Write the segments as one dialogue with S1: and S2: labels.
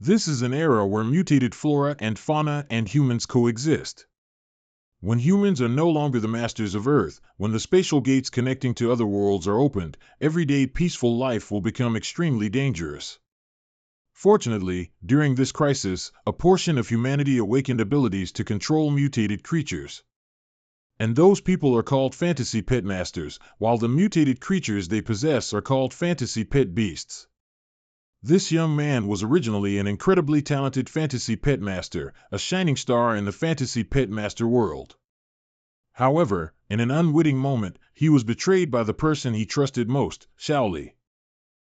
S1: This is an era where mutated flora and fauna and humans coexist. When humans are no longer the masters of Earth, when the spatial gates connecting to other worlds are opened, everyday peaceful life will become extremely dangerous. Fortunately, during this crisis, a portion of humanity awakened abilities to control mutated creatures. And those people are called fantasy pet masters, while the mutated creatures they possess are called fantasy pet beasts. This young man was originally an incredibly talented fantasy pet master, a shining star in the fantasy pet master world. However, in an unwitting moment, he was betrayed by the person he trusted most, Shaoli.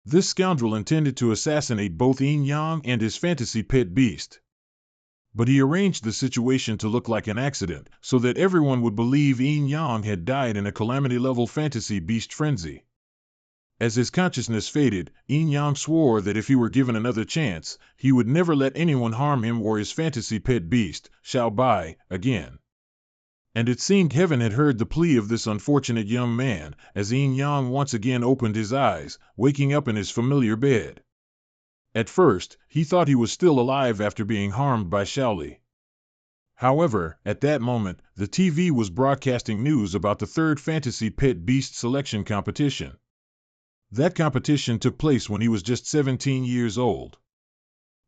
S1: This scoundrel intended to assassinate both Yin Yang and his fantasy pet beast. But he arranged the situation to look like an accident, so that everyone would believe Yin Yang had died in a calamity-level fantasy beast frenzy. As his consciousness faded, Yin Yang swore that if he were given another chance, he would never let anyone harm him or his fantasy pet beast, Xiao Bai, again. And it seemed heaven had heard the plea of this unfortunate young man, as Yin Yang once again opened his eyes, waking up in his familiar bed. At first, he thought he was still alive after being harmed by Shaoli. However, at that moment, the TV was broadcasting news about the third fantasy pet beast selection competition. That competition took place when he was just 17 years old.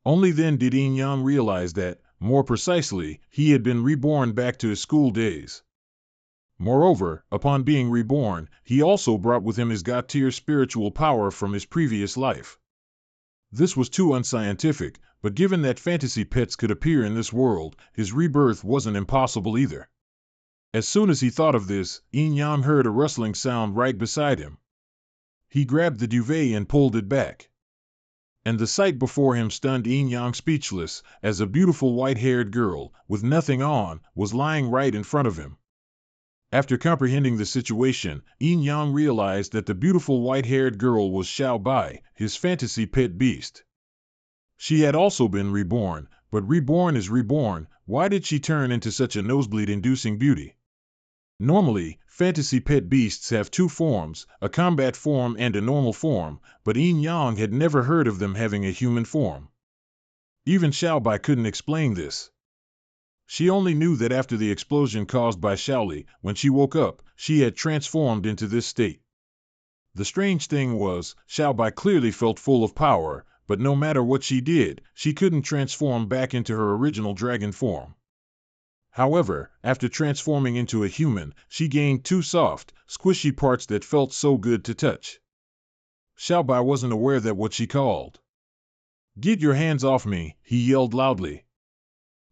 S1: Only then did Yin Yang realize that, more precisely, he had been reborn back to his school days. Moreover, upon being reborn, he also brought with him his God-tier spiritual power from his previous life. This was too unscientific, but given that fantasy pets could appear in this world, his rebirth wasn't impossible either. As soon as he thought of this, Yin Yang heard a rustling sound right beside him. He grabbed the duvet and pulled it back. And the sight before him stunned Yin Yang speechless, as a beautiful white-haired girl, with nothing on, was lying right in front of him. After comprehending the situation, Yin Yang realized that the beautiful white-haired girl was Xiao Bai, his fantasy pet beast. She had also been reborn, but reborn is reborn. Why did she turn into such a nosebleed-inducing beauty? Normally, fantasy pet beasts have two forms, a combat form and a normal form, but Yin Yang had never heard of them having a human form. Even Xiao Bai couldn't explain this. She only knew that after the explosion caused by Shaoli, when she woke up, she had transformed into this state. The strange thing was, Xiao Bai clearly felt full of power, but no matter what she did, she couldn't transform back into her original dragon form. However, after transforming into a human, she gained two soft, squishy parts that felt so good to touch. Xiao Bai wasn't aware that what she called. "Get your hands off me," he yelled loudly.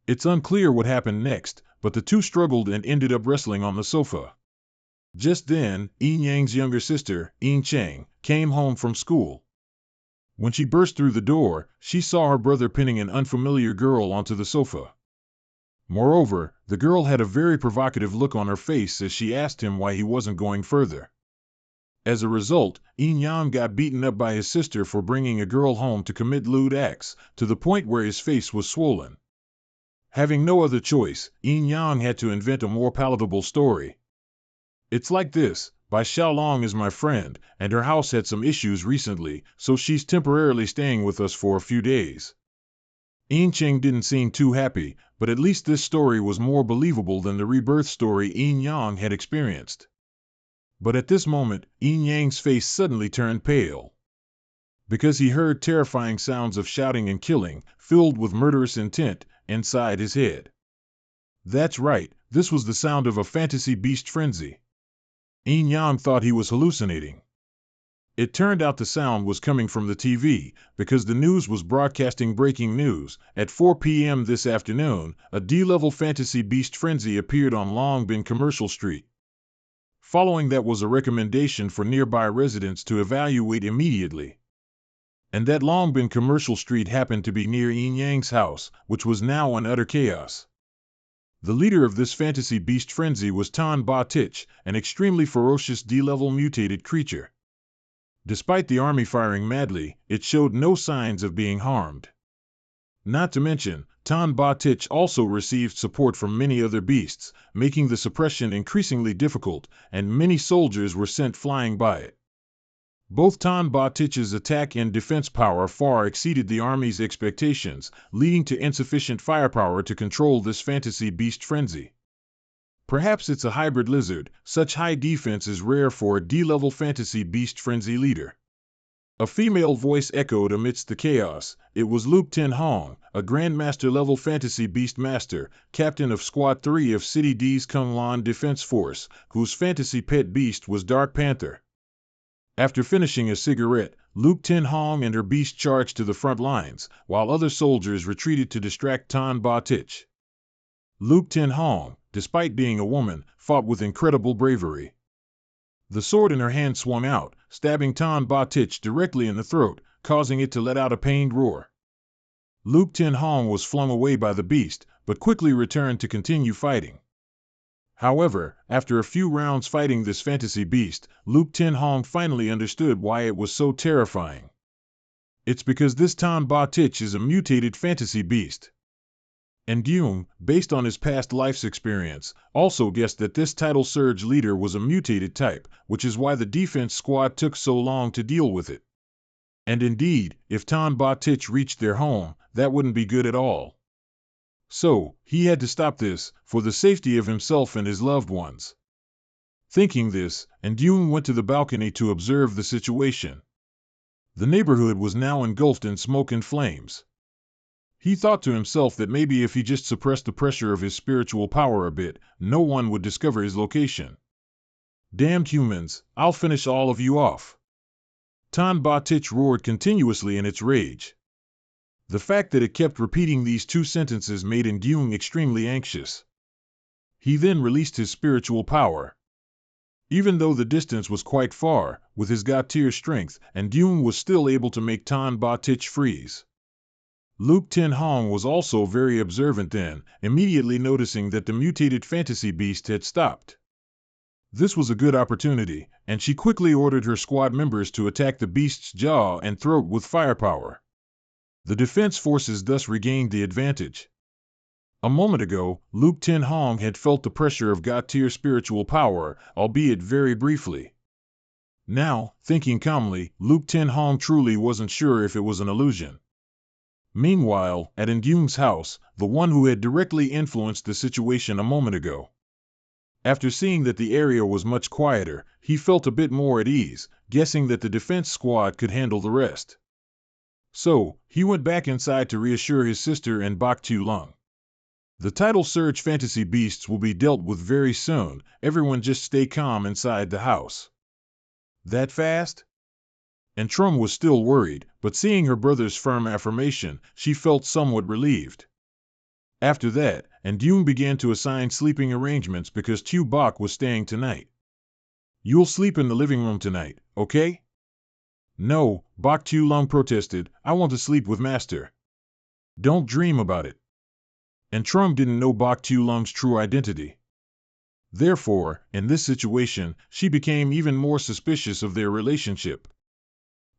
S1: It's unclear what happened next, but the two struggled and ended up wrestling on the sofa. Just then, Yin Yang's younger sister, Yin Cheng, came home from school. When she burst through the door, she saw her brother pinning an unfamiliar girl onto the sofa. Moreover, the girl had a very provocative look on her face as she asked him why he wasn't going further. As a result, Yin Yang got beaten up by his sister for bringing a girl home to commit lewd acts, to the point where his face was swollen. Having no other choice, Yin Yang had to invent a more palatable story. "It's like this, Bai Xiaolong is my friend, and her house had some issues recently, so she's temporarily staying with us for a few days." Yin Cheng didn't seem too happy, but at least this story was more believable than the rebirth story Yin Yang had experienced. But at this moment, Yin Yang's face suddenly turned pale. Because he heard terrifying sounds of shouting and killing, filled with murderous intent, inside his head. That's right, this was the sound of a fantasy beast frenzy. Yin Yang thought he was hallucinating. It turned out the sound was coming from the TV, because the news was broadcasting breaking news. At 4 p.m. this afternoon, a D-level fantasy beast frenzy appeared on Long Bin Commercial Street. Following that was a recommendation for nearby residents to evaluate immediately. And that Long Bin Commercial Street happened to be near Yin Yang's house, which was now in utter chaos. The leader of this fantasy beast frenzy was Tan Ba Tich, an extremely ferocious D-level mutated creature. Despite the army firing madly, it showed no signs of being harmed. Not to mention, Tan Ba Tich also received support from many other beasts, making the suppression increasingly difficult, and many soldiers were sent flying by it. Both Tan Ba Tich's attack and defense power far exceeded the army's expectations, leading to insufficient firepower to control this fantasy beast frenzy. Perhaps it's a hybrid lizard, such high defense is rare for a D-level fantasy beast frenzy leader. A female voice echoed amidst the chaos. It was Luke Tin Hong, a Grandmaster-level fantasy beast master, captain of Squad 3 of City D's Kung Lan Defense Force, whose fantasy pet beast was Dark Panther. After finishing a cigarette, Luke Tin Hong and her beast charged to the front lines, while other soldiers retreated to distract Tan Ba Tich. Luke Tin Hong, despite being a woman, fought with incredible bravery. The sword in her hand swung out, stabbing Tan Ba Tich directly in the throat, causing it to let out a pained roar. Luke Tin Hong was flung away by the beast, but quickly returned to continue fighting. However, after a few rounds fighting this fantasy beast, Luke Tin Hong finally understood why it was so terrifying. It's because this Tan Ba Tich is a mutated fantasy beast. And Jung, based on his past life's experience, also guessed that this title surge leader was a mutated type, which is why the defense squad took so long to deal with it. And indeed, if Tan Ba Tich reached their home, that wouldn't be good at all. So, he had to stop this, for the safety of himself and his loved ones. Thinking this, and Jung went to the balcony to observe the situation. The neighborhood was now engulfed in smoke and flames. He thought to himself that maybe if he just suppressed the pressure of his spiritual power a bit, no one would discover his location. Damned humans, I'll finish all of you off. Tan Ba Tich roared continuously in its rage. The fact that it kept repeating these two sentences made Jung extremely anxious. He then released his spiritual power. Even though the distance was quite far, with his God-tier strength, Jung was still able to make Tan Ba Tich freeze. Luke Tin Hong was also very observant then, immediately noticing that the mutated fantasy beast had stopped. This was a good opportunity, and she quickly ordered her squad members to attack the beast's jaw and throat with firepower. The defense forces thus regained the advantage. A moment ago, Luke Tin Hong had felt the pressure of God-tier spiritual power, albeit very briefly. Now, thinking calmly, Luke Tin Hong truly wasn't sure if it was an illusion. Meanwhile, at Jung's house, the one who had directly influenced the situation a moment ago. After seeing that the area was much quieter, he felt a bit more at ease, guessing that the defense squad could handle the rest. So, he went back inside to reassure his sister and Bak Tu Lung. The title surge fantasy beasts will be dealt with very soon, everyone just stay calm inside the house. That fast? And Trum was still worried, but seeing her brother's firm affirmation, she felt somewhat relieved. After that, Jung began to assign sleeping arrangements because Tu Bak was staying tonight. You'll sleep in the living room tonight, okay? No, Bak Tu Lung protested, I want to sleep with Master. Don't dream about it. And Trum didn't know Bak Tu Lung's true identity. Therefore, in this situation, she became even more suspicious of their relationship.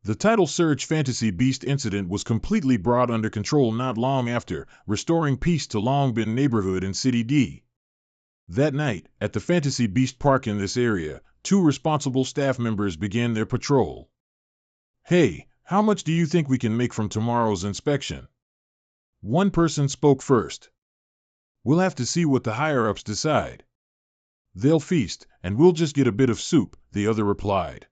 S1: The title surge fantasy beast incident was completely brought under control not long after, restoring peace to Long Bin neighborhood in City D. That night, at the fantasy beast park in this area, 2 responsible staff members began their patrol. Hey, how much do you think we can make from tomorrow's inspection? One person spoke first. We'll have to see what the higher-ups decide. They'll feast, and we'll just get a bit of soup, the other replied.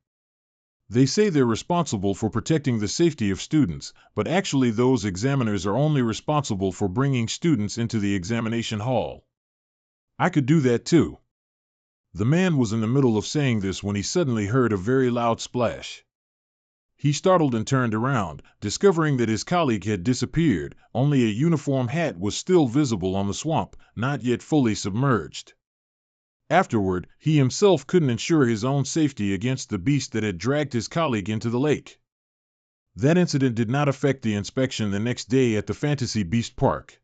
S1: They say they're responsible for protecting the safety of students, but actually those examiners are only responsible for bringing students into the examination hall. I could do that too. The man was in the middle of saying this when he suddenly heard a very loud splash. He startled and turned around, discovering that his colleague had disappeared, only a uniform hat was still visible on the swamp, not yet fully submerged. Afterward, he himself couldn't ensure his own safety against the beast that had dragged his colleague into the lake. That incident did not affect the inspection the next day at the Fantasy Beast Park.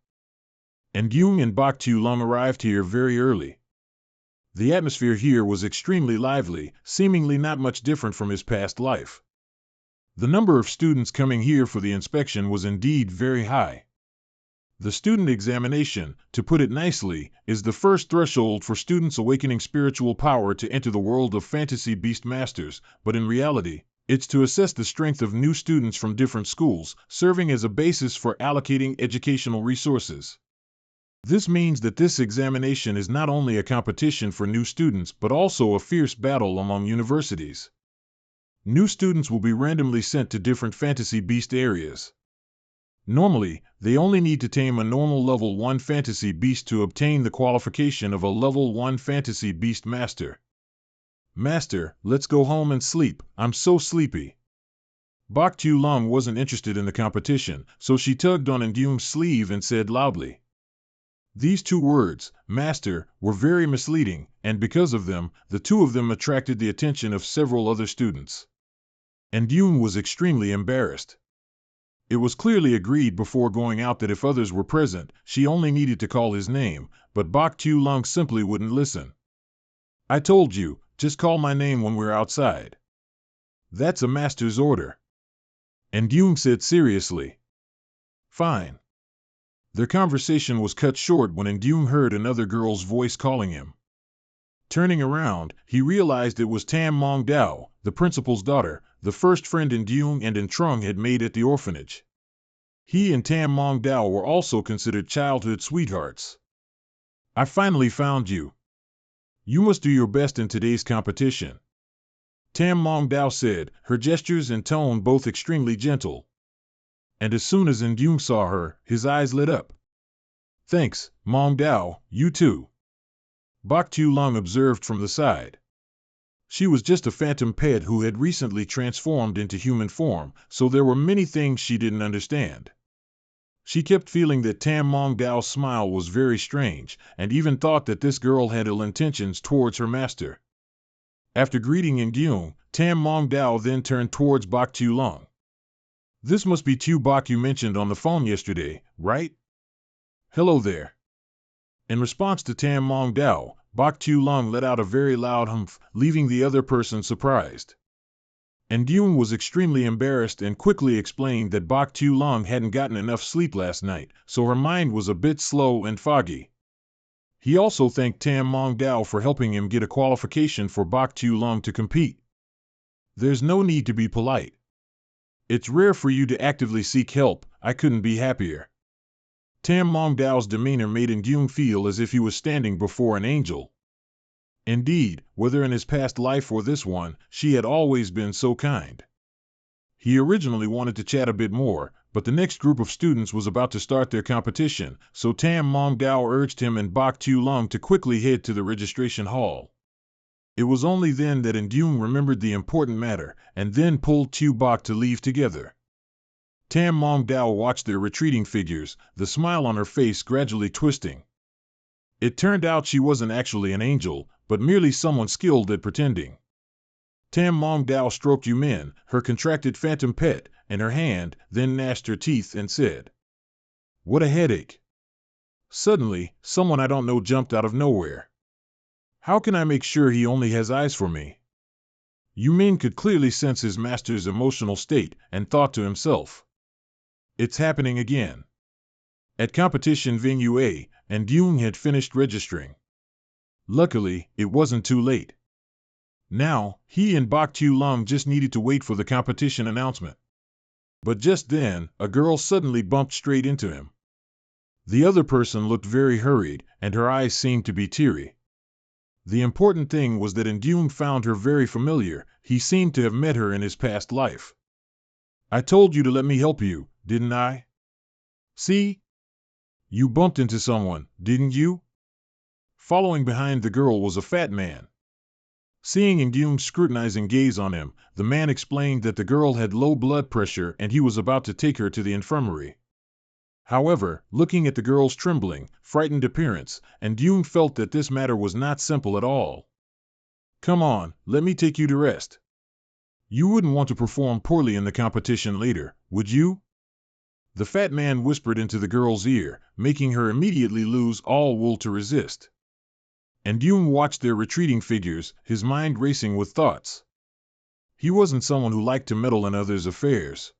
S1: Jung and Bak Tu Lung arrived here very early. The atmosphere here was extremely lively, seemingly not much different from his past life. The number of students coming here for the inspection was indeed very high. The student examination, to put it nicely, is the first threshold for students awakening spiritual power to enter the world of fantasy beast masters, but in reality, It's to assess the strength of new students from different schools, serving as a basis for allocating educational resources. This means that this examination is not only a competition for new students but also a fierce battle among universities. New students will be randomly sent to different fantasy beast areas. Normally, they only need to tame a normal level 1 fantasy beast to obtain the qualification of a level 1 fantasy beast master. Master, let's go home and sleep, I'm so sleepy. Bok Tu-Lung wasn't interested in the competition, so she tugged on Indung's sleeve and said loudly. These two words, master, were very misleading, and because of them, the two of them attracted the attention of several other students. Indung was extremely embarrassed. It was clearly agreed before going out that if others were present, she only needed to call his name, but Bok Tu-Lung simply wouldn't listen. I told you, just call my name when we're outside. That's a master's order. Indung said seriously. Fine. Their conversation was cut short when Indung heard another girl's voice calling him. Turning around, he realized it was Tam Mong Dao, the principal's daughter, the first friend Indung and Trung had made at the orphanage. He and Tam Mong Dao were also considered childhood sweethearts. I finally found you. You must do your best in today's competition. Tam Mong Dao said, her gestures and tone both extremely gentle. And as soon as Indung saw her, his eyes lit up. Thanks, Mong Dao, you too. Bok Tu-Lung observed from the side. She was just a phantom pet who had recently transformed into human form, so there were many things she didn't understand. She kept feeling that Tam Mong Dao's smile was very strange, and even thought that this girl had ill intentions towards her master. After greeting Indung, Tam Mong Dao then turned towards Bok Tu-Lung. This must be Tu Bok you mentioned on the phone yesterday, right? Hello there. In response to Tam Mong Dao, Bok Tu-Lung let out a very loud humph, leaving the other person surprised. Indung was extremely embarrassed and quickly explained that Bok Tu-Lung hadn't gotten enough sleep last night, so her mind was a bit slow and foggy. He also thanked Tam Mong Dao for helping him get a qualification for Bok Tu-Lung to compete. There's no need to be polite. It's rare for you to actively seek help, I couldn't be happier. Tam Mong Dao's demeanor made Indung feel as if he was standing before an angel. Indeed, whether in his past life or this one, she had always been so kind. He originally wanted to chat a bit more, but the next group of students was about to start their competition, so Tam Mong Dao urged him and Bok Tu-Lung to quickly head to the registration hall. It was only then that Indung remembered the important matter, and then pulled Tu Bok to leave together. Tam Mong Dao watched their retreating figures, the smile on her face gradually twisting. It turned out she wasn't actually an angel, but merely someone skilled at pretending. Tam Mong Dao stroked Yumin, her contracted phantom pet, in her hand, then gnashed her teeth and said, "What a headache." Suddenly, someone I don't know jumped out of nowhere. How can I make sure he only has eyes for me? Yumin could clearly sense his master's emotional state and thought to himself, it's happening again. At competition venue A, Indung had finished registering. Luckily, it wasn't too late. Now, he and Bok Tu-Lung just needed to wait for the competition announcement. But just then, a girl suddenly bumped straight into him. The other person looked very hurried, and her eyes seemed to be teary. The important thing was that Indung found her very familiar. He seemed to have met her in his past life. I told you to let me help you, didn't I? See? You bumped into someone, didn't you? Following behind the girl was a fat man. Seeing Indung's scrutinizing gaze on him, the man explained that the girl had low blood pressure and he was about to take her to the infirmary. However, looking at the girl's trembling, frightened appearance, Indung felt that this matter was not simple at all. Come on, let me take you to rest. You wouldn't want to perform poorly in the competition later, would you? The fat man whispered into the girl's ear, making her immediately lose all will to resist. Indung watched their retreating figures, his mind racing with thoughts. He wasn't someone who liked to meddle in others' affairs.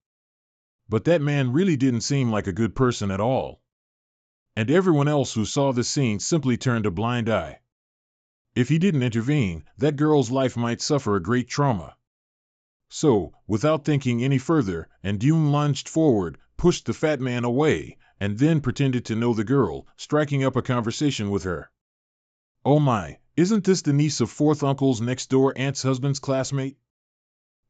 S1: But that man really didn't seem like a good person at all. And everyone else who saw the scene simply turned a blind eye. If he didn't intervene, that girl's life might suffer a great trauma. So, without thinking any further, Ndune lunged forward, pushed the fat man away, and then pretended to know the girl, striking up a conversation with her. "Oh my, isn't this the niece of fourth uncle's next-door aunt's husband's classmate?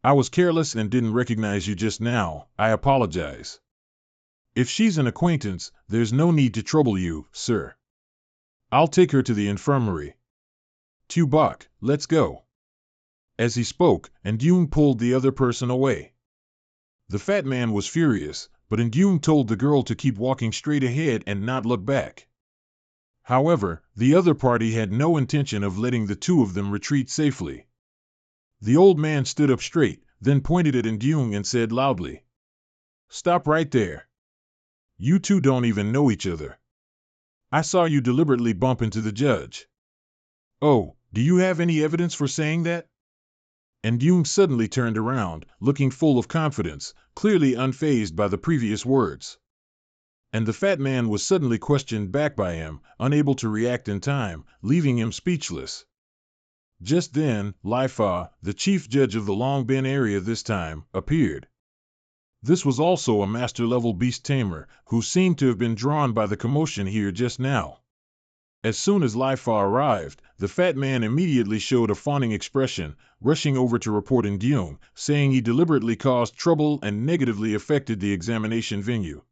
S1: I was careless and didn't recognize you just now. I apologize. If she's an acquaintance, there's no need to trouble you, sir. I'll take her to the infirmary. Tubok, let's go." As he spoke, Ndune pulled the other person away. The fat man was furious, but Ndune told the girl to keep walking straight ahead and not look back. However, the other party had no intention of letting the two of them retreat safely. The old man stood up straight, then pointed at Ndune and said loudly, "Stop right there. You two don't even know each other. I saw you deliberately bump into the judge. Oh, do you have any evidence for saying that?" Ndune suddenly turned around, looking full of confidence, clearly unfazed by the previous words. And the fat man was suddenly questioned back by him, unable to react in time, leaving him speechless. Just then, Lifa, the chief judge of the Long Bin area this time, appeared. This was also a master-level beast tamer, who seemed to have been drawn by the commotion here just now. As soon as Lifa arrived, the fat man immediately showed a fawning expression, rushing over to report Ndune, saying he deliberately caused trouble and negatively affected the examination venue.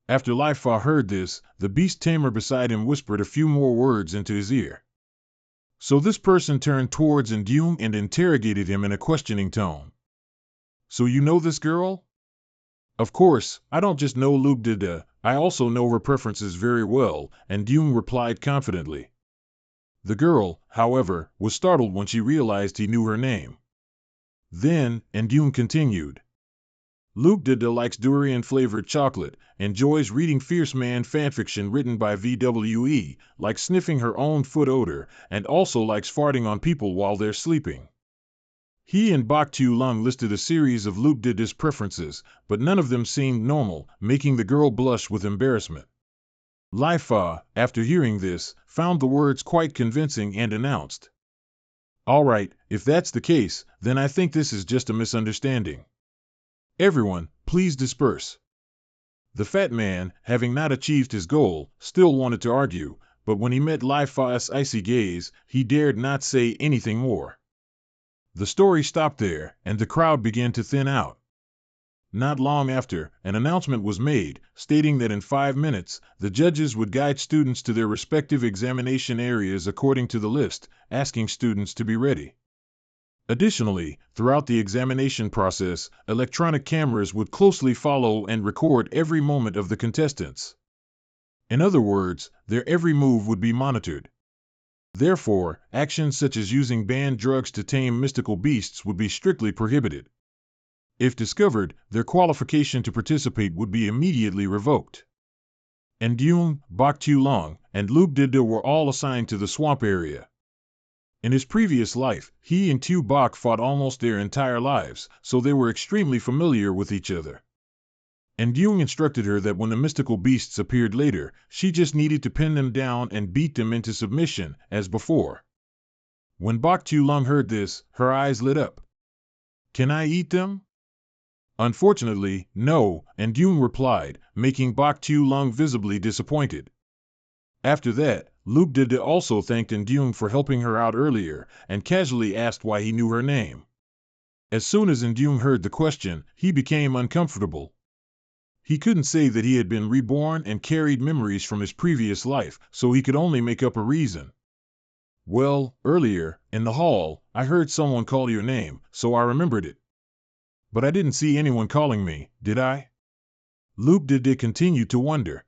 S1: After Lifa heard this, the beast tamer beside him whispered a few more words into his ear. So this person turned towards Ndune and interrogated him in a questioning tone. "So you know this girl?" "Of course, I don't just know Lugdida, I also know her preferences very well," Ndune replied confidently. The girl, however, was startled when she realized he knew her name. Then, Ndune continued. "Lugdida likes durian-flavored chocolate, enjoys reading Fierce Man fanfiction written by VWE, likes sniffing her own foot odor, and also likes farting on people while they're sleeping." He and Bok Tu-Lung listed a series of Lugdida's preferences, but none of them seemed normal, making the girl blush with embarrassment. Lifa, after hearing this, found the words quite convincing and announced, "All right, if that's the case, then I think this is just a misunderstanding. Everyone, please disperse." The fat man, having not achieved his goal, still wanted to argue, but when he met Lifa's icy gaze, he dared not say anything more. The story stopped there, and the crowd began to thin out. Not long after, an announcement was made, stating that in 5 minutes, the judges would guide students to their respective examination areas according to the list, asking students to be ready. Additionally, throughout the examination process, electronic cameras would closely follow and record every moment of the contestants. In other words, their every move would be monitored. Therefore, actions such as using banned drugs to tame mystical beasts would be strictly prohibited. If discovered, their qualification to participate would be immediately revoked. Ndune, Bok Tu-Lung, and Lugdida were all assigned to the swamp area. In his previous life, he and Tu Bok fought almost their entire lives, so they were extremely familiar with each other. Ndune instructed her that when the mystical beasts appeared later, she just needed to pin them down and beat them into submission, as before. When Bok Tu-Lung heard this, her eyes lit up. "Can I eat them?" "Unfortunately, no," Ndune replied, making Bok Tu-Lung visibly disappointed. After that, Lugdida also thanked Ndune for helping her out earlier, and casually asked why he knew her name. As soon as Ndune heard the question, he became uncomfortable. He couldn't say that he had been reborn and carried memories from his previous life, so he could only make up a reason. "Well, earlier, in the hall, I heard someone call your name, so I remembered it. But I didn't see anyone calling me, did I?" Lugdida continued to wonder.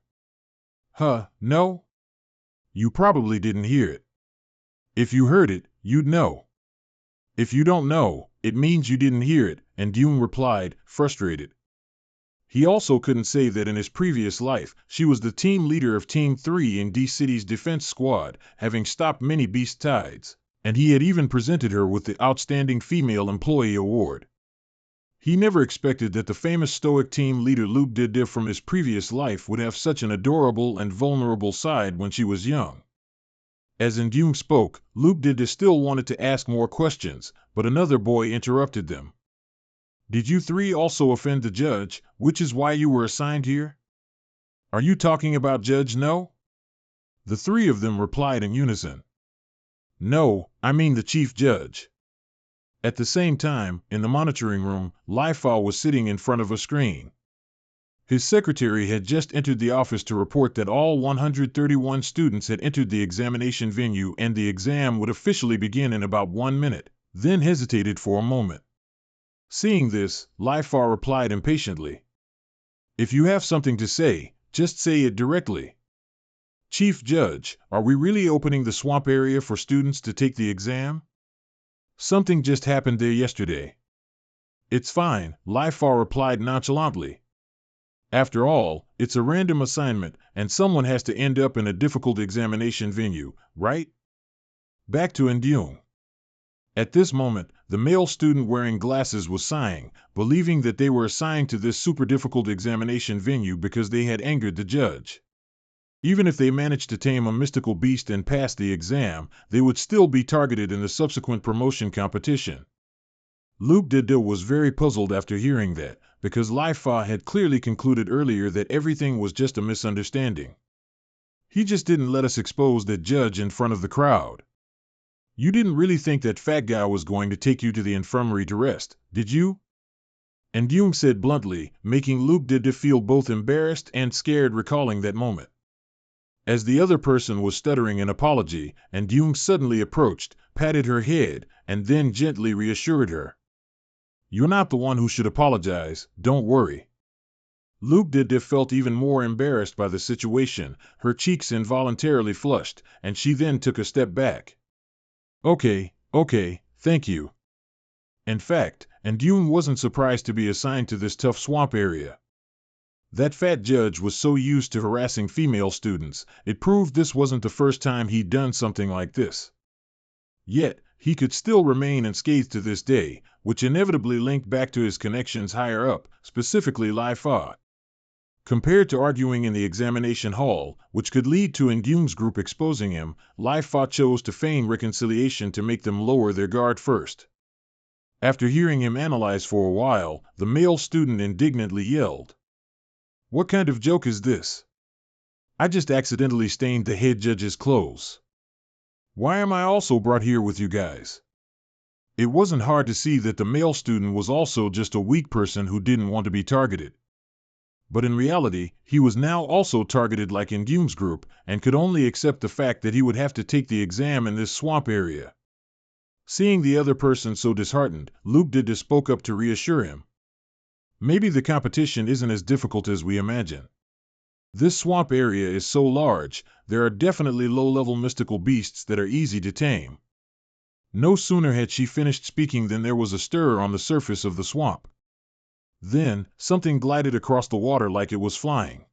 S1: No? You probably didn't hear it. If you heard it, you'd know. If you don't know, it means you didn't hear it," Ndune replied, frustrated. He also couldn't say that in his previous life, she was the team leader of Team 3 in D-City's defense squad, having stopped many beast tides, and he had even presented her with the Outstanding Female Employee Award. He never expected that the famous stoic team leader Lugdida from his previous life would have such an adorable and vulnerable side when she was young. As Ndune spoke, Lugdida still wanted to ask more questions, but another boy interrupted them. Did you three also offend the judge, which is why you were assigned here? Are you talking about Judge No? The three of them replied in unison. No, I mean the chief judge. At the same time, in the monitoring room, Lifa was sitting in front of a screen. His secretary had just entered the office to report that all 131 students had entered the examination venue and the exam would officially begin in about 1 minute, then hesitated for a moment. Seeing this, Lifa replied impatiently. If you have something to say, just say it directly. Chief Judge, are we really opening the swamp area for students to take the exam? Something just happened there yesterday. It's fine, Lifa replied nonchalantly. After all, it's a random assignment, and someone has to end up in a difficult examination venue, right? Back to Ndyung. At this moment, the male student wearing glasses was sighing, believing that they were assigned to this super difficult examination venue because they had angered the judge. Even if they managed to tame a mystical beast and pass the exam, they would still be targeted in the subsequent promotion competition. Luke Dida was very puzzled after hearing that, because Lifa had clearly concluded earlier that everything was just a misunderstanding. He just didn't let us expose that judge in front of the crowd. You didn't really think that fat guy was going to take you to the infirmary to rest, did you? Ndyung said bluntly, making Luke Dida feel both embarrassed and scared recalling that moment. As the other person was stuttering an apology, Ndyung suddenly approached, patted her head, and then gently reassured her. You're not the one who should apologize, don't worry. Luke Dida felt even more embarrassed by the situation, her cheeks involuntarily flushed, and she then took a step back. Okay, thank you. In fact, Ndyung wasn't surprised to be assigned to this tough swamp area. That fat judge was so used to harassing female students, it proved this wasn't the first time he'd done something like this. Yet, he could still remain unscathed to this day, which inevitably linked back to his connections higher up, specifically Lifa. Compared to arguing in the examination hall, which could lead to Ndyung's group exposing him, Lifa chose to feign reconciliation to make them lower their guard first. After hearing him analyze for a while, the male student indignantly yelled, "What kind of joke is this? I just accidentally stained the head judge's clothes. Why am I also brought here with you guys?" It wasn't hard to see that the male student was also just a weak person who didn't want to be targeted. But in reality, he was now also targeted like Ndyung's group, and could only accept the fact that he would have to take the exam in this swamp area. Seeing the other person so disheartened, Luke Dida spoke up to reassure him. Maybe the competition isn't as difficult as we imagine. This swamp area is so large, there are definitely low-level mystical beasts that are easy to tame. No sooner had she finished speaking than there was a stir on the surface of the swamp. Then, something glided across the water like it was flying.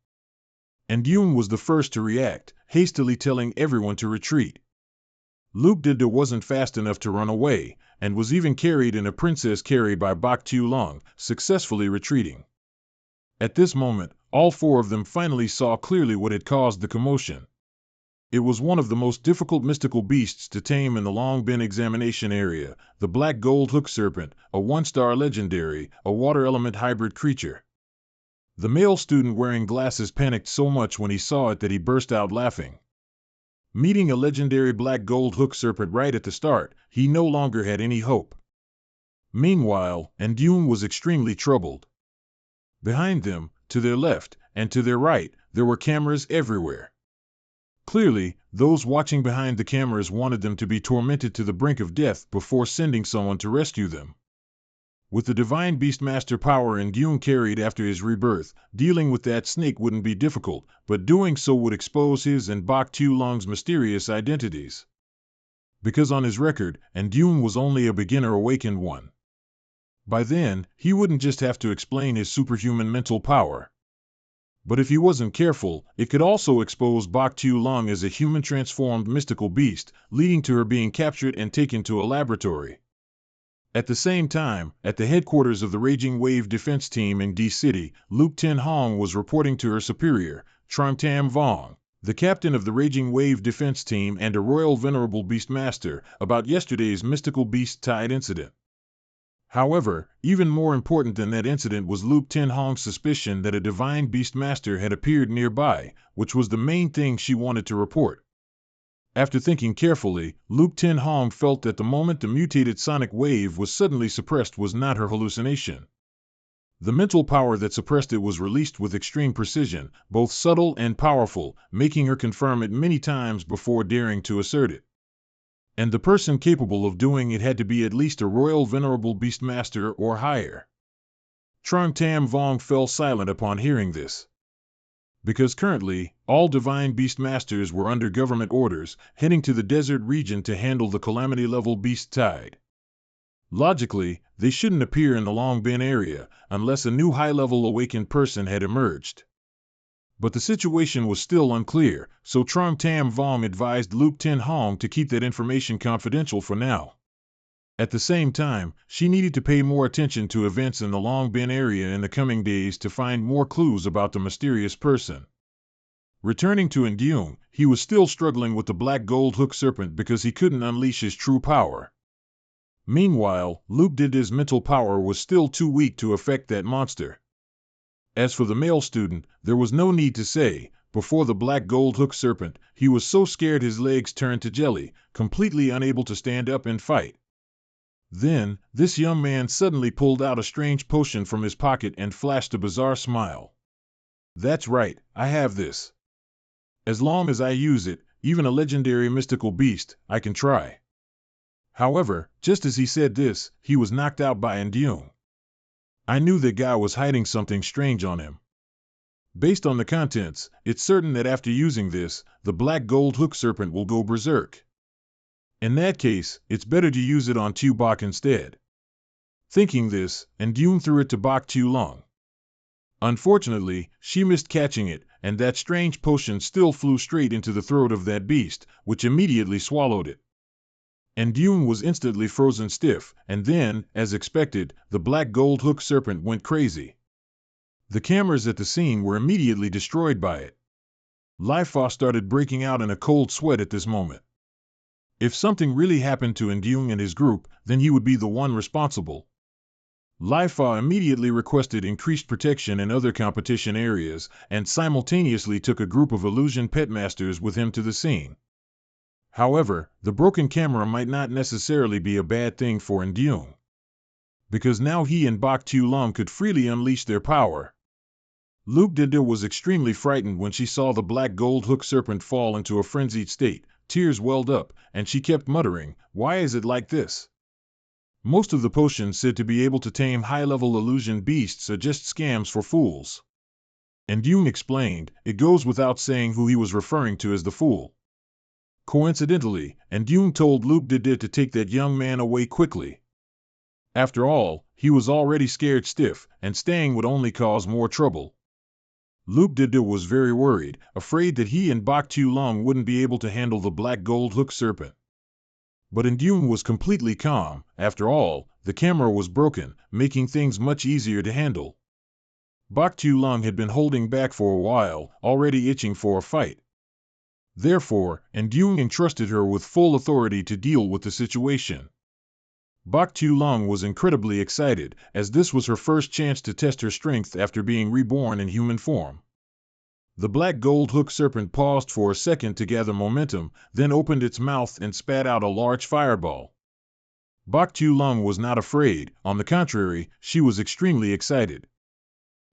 S1: Ndyung was the first to react, hastily telling everyone to retreat. Luke Dida wasn't fast enough to run away, and was even carried in a princess carry by Bak Tu-long, successfully retreating. At this moment, all four of them finally saw clearly what had caused the commotion. It was one of the most difficult mystical beasts to tame in the Long Bin examination area, the black gold hook serpent, a one-star legendary, a water element hybrid creature. The male student wearing glasses panicked so much when he saw it that he burst out laughing. Meeting a legendary black gold hook serpent right at the start, he no longer had any hope. Meanwhile, Ndyung was extremely troubled. Behind them, to their left, and to their right, there were cameras everywhere. Clearly, those watching behind the cameras wanted them to be tormented to the brink of death before sending someone to rescue them. With the divine Beastmaster power Ndyung carried after his rebirth, dealing with that snake wouldn't be difficult, but doing so would expose his and Bak Tu-long's mysterious identities. Because on his record, Ndyung was only a beginner awakened one. By then, he wouldn't just have to explain his superhuman mental power. But if he wasn't careful, it could also expose Bak Tu-long as a human-transformed mystical beast, leading to her being captured and taken to a laboratory. At the same time, at the headquarters of the Raging Wave defense team in D-City, Luke Tin Hong was reporting to her superior, Tram Tam Vong, the captain of the Raging Wave defense team and a royal venerable beastmaster, about yesterday's mystical beast-tied incident. However, even more important than that incident was Luke Tenhong's suspicion that a divine beastmaster had appeared nearby, which was the main thing she wanted to report. After thinking carefully, Luke Tenhong felt that the moment the mutated sonic wave was suddenly suppressed was not her hallucination. The mental power that suppressed it was released with extreme precision, both subtle and powerful, making her confirm it many times before daring to assert it. And the person capable of doing it had to be at least a royal venerable beastmaster or higher. Trong Tam Vong fell silent upon hearing this. Because currently, all divine beastmasters were under government orders, heading to the desert region to handle the calamity-level beast tide. Logically, they shouldn't appear in the Long Bin area, unless a new high-level awakened person had emerged. But the situation was still unclear, so Trong Tam Vong advised Luke Tenhong to keep that information confidential for now. At the same time, she needed to pay more attention to events in the Long Bin area in the coming days to find more clues about the mysterious person. Returning to Ndyung, he was still struggling with the black gold hook serpent because he couldn't unleash his true power. Meanwhile, Luke Dida's mental power was still too weak to affect that monster. As for the male student, there was no need to say, before the black gold hook serpent, he was so scared his legs turned to jelly, completely unable to stand up and fight. Then, this young man suddenly pulled out a strange potion from his pocket and flashed a bizarre smile. "That's right, I have this. As long as I use it, even a legendary mystical beast, I can try." However, just as he said this, he was knocked out by Ndyung. I knew that guy was hiding something strange on him. Based on the contents, it's certain that after using this, the black gold hook serpent will go berserk. In that case, it's better to use it on Tu Bok instead. Thinking this, Ndyung threw it to Bok Tu Long. Unfortunately, she missed catching it, and that strange potion still flew straight into the throat of that beast, which immediately swallowed it. Ndyung was instantly frozen stiff, and then, as expected, the black gold hook serpent went crazy. The cameras at the scene were immediately destroyed by it. Lifa started breaking out in a cold sweat at this moment. If something really happened to Ndyung and his group, then he would be the one responsible. Lifa immediately requested increased protection in other competition areas, and simultaneously took a group of illusion petmasters with him to the scene. However, the broken camera might not necessarily be a bad thing for Ndyung, because now he and Bok Tu Long could freely unleash their power. Luke Dida was extremely frightened when she saw the black gold hook serpent fall into a frenzied state. Tears welled up, and she kept muttering, "Why is it like this?" Most of the potions said to be able to tame high-level illusion beasts are just scams for fools. Ndyung explained, it goes without saying who he was referring to as the fool. Coincidentally, Ndyung told Luke Dida to take that young man away quickly. After all, he was already scared stiff, and staying would only cause more trouble. Luke Dida was very worried, afraid that he and Bok Tu Long wouldn't be able to handle the black gold hook serpent. But Ndyung was completely calm. After all, the camera was broken, making things much easier to handle. Bok Tu Long had been holding back for a while, already itching for a fight. Therefore, Ndyung entrusted her with full authority to deal with the situation. Bok Tu Long was incredibly excited, as this was her first chance to test her strength after being reborn in human form. The black gold hook serpent paused for a second to gather momentum, then opened its mouth and spat out a large fireball. Bok Tu Long was not afraid, on the contrary, she was extremely excited.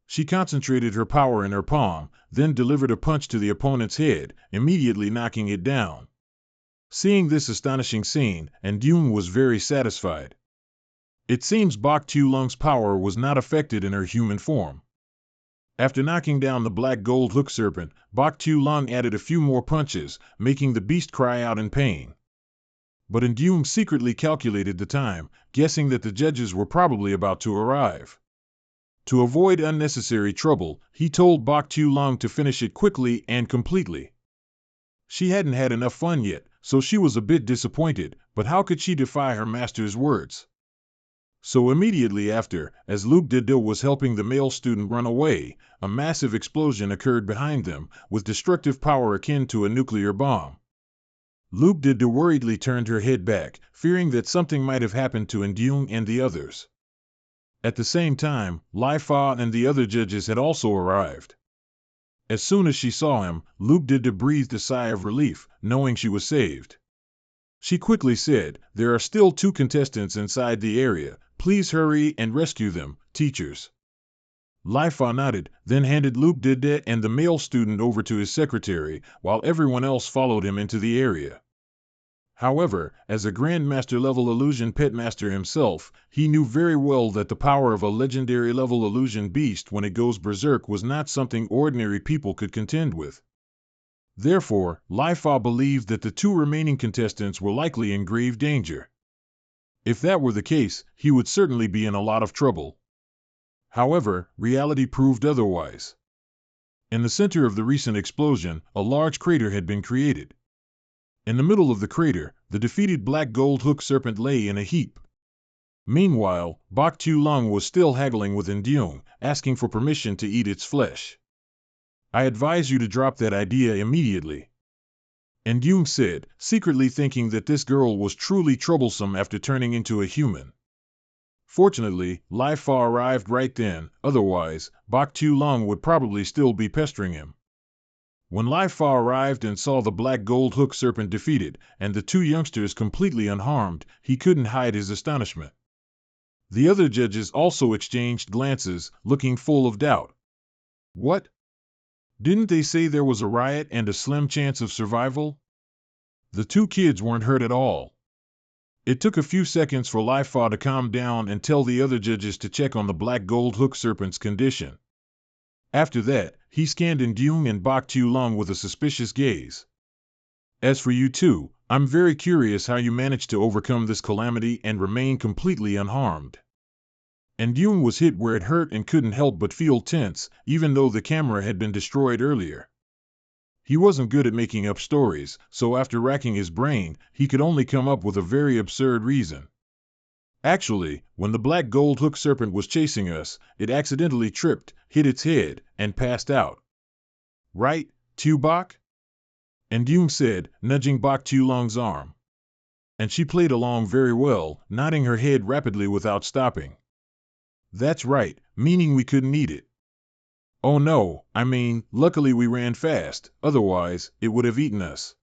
S1: She concentrated her power in her palm, then delivered a punch to the opponent's head, immediately knocking it down. Seeing this astonishing scene, Ndyung was very satisfied. It seems Bok Tu Long's power was not affected in her human form. After knocking down the black gold hook serpent, Bok Tu Long added a few more punches, making the beast cry out in pain. But Ndyung secretly calculated the time, guessing that the judges were probably about to arrive. To avoid unnecessary trouble, he told Bok Tu Long to finish it quickly and completely. She hadn't had enough fun yet, so she was a bit disappointed, but how could she defy her master's words? So immediately after, as Luke Dida was helping the male student run away, a massive explosion occurred behind them, with destructive power akin to a nuclear bomb. Luke Dida worriedly turned her head back, fearing that something might have happened to Ndyung and the others. At the same time, Lai Fa and the other judges had also arrived. As soon as she saw him, Luke did breathed a sigh of relief, knowing she was saved. She quickly said, "There are still 2 contestants inside the area. Please hurry and rescue them, teachers." Lai Fa nodded, then handed Luke Dide and the male student over to his secretary, while everyone else followed him into the area. However, as a Grandmaster-level illusion petmaster himself, he knew very well that the power of a legendary-level illusion beast when it goes berserk was not something ordinary people could contend with. Therefore, Lai Fa believed that the 2 remaining contestants were likely in grave danger. If that were the case, he would certainly be in a lot of trouble. However, reality proved otherwise. In the center of the recent explosion, a large crater had been created. In the middle of the crater, the defeated black gold hook serpent lay in a heap. Meanwhile, Bok Tu-Lung was still haggling with Ndyung, asking for permission to eat its flesh. "I advise you to drop that idea immediately," Ndyung said, secretly thinking that this girl was truly troublesome after turning into a human. Fortunately, Lai Fa arrived right then, otherwise, Bok Tu-Lung would probably still be pestering him. When Lai Fa arrived and saw the black gold hook serpent defeated, and the 2 youngsters completely unharmed, he couldn't hide his astonishment. The other judges also exchanged glances, looking full of doubt. What? Didn't they say there was a riot and a slim chance of survival? The 2 kids weren't hurt at all. It took a few seconds for Lai Fa to calm down and tell the other judges to check on the black gold hook serpent's condition. After that, he scanned Ndyung and Bok Tu-Lung with a suspicious gaze. "As for you 2, I'm very curious how you managed to overcome this calamity and remain completely unharmed." Ndyung was hit where it hurt and couldn't help but feel tense, even though the camera had been destroyed earlier. He wasn't good at making up stories, so after racking his brain, he could only come up with a very absurd reason. "Actually, when the black gold hook serpent was chasing us, it accidentally tripped, hit its head, and passed out. Right, Tu-Bok?" Ndyung said, nudging Bok Tu-Lung's arm. And she played along very well, nodding her head rapidly without stopping. "That's right, meaning we couldn't eat it." "Oh no, I mean, luckily we ran fast, otherwise, it would have eaten us."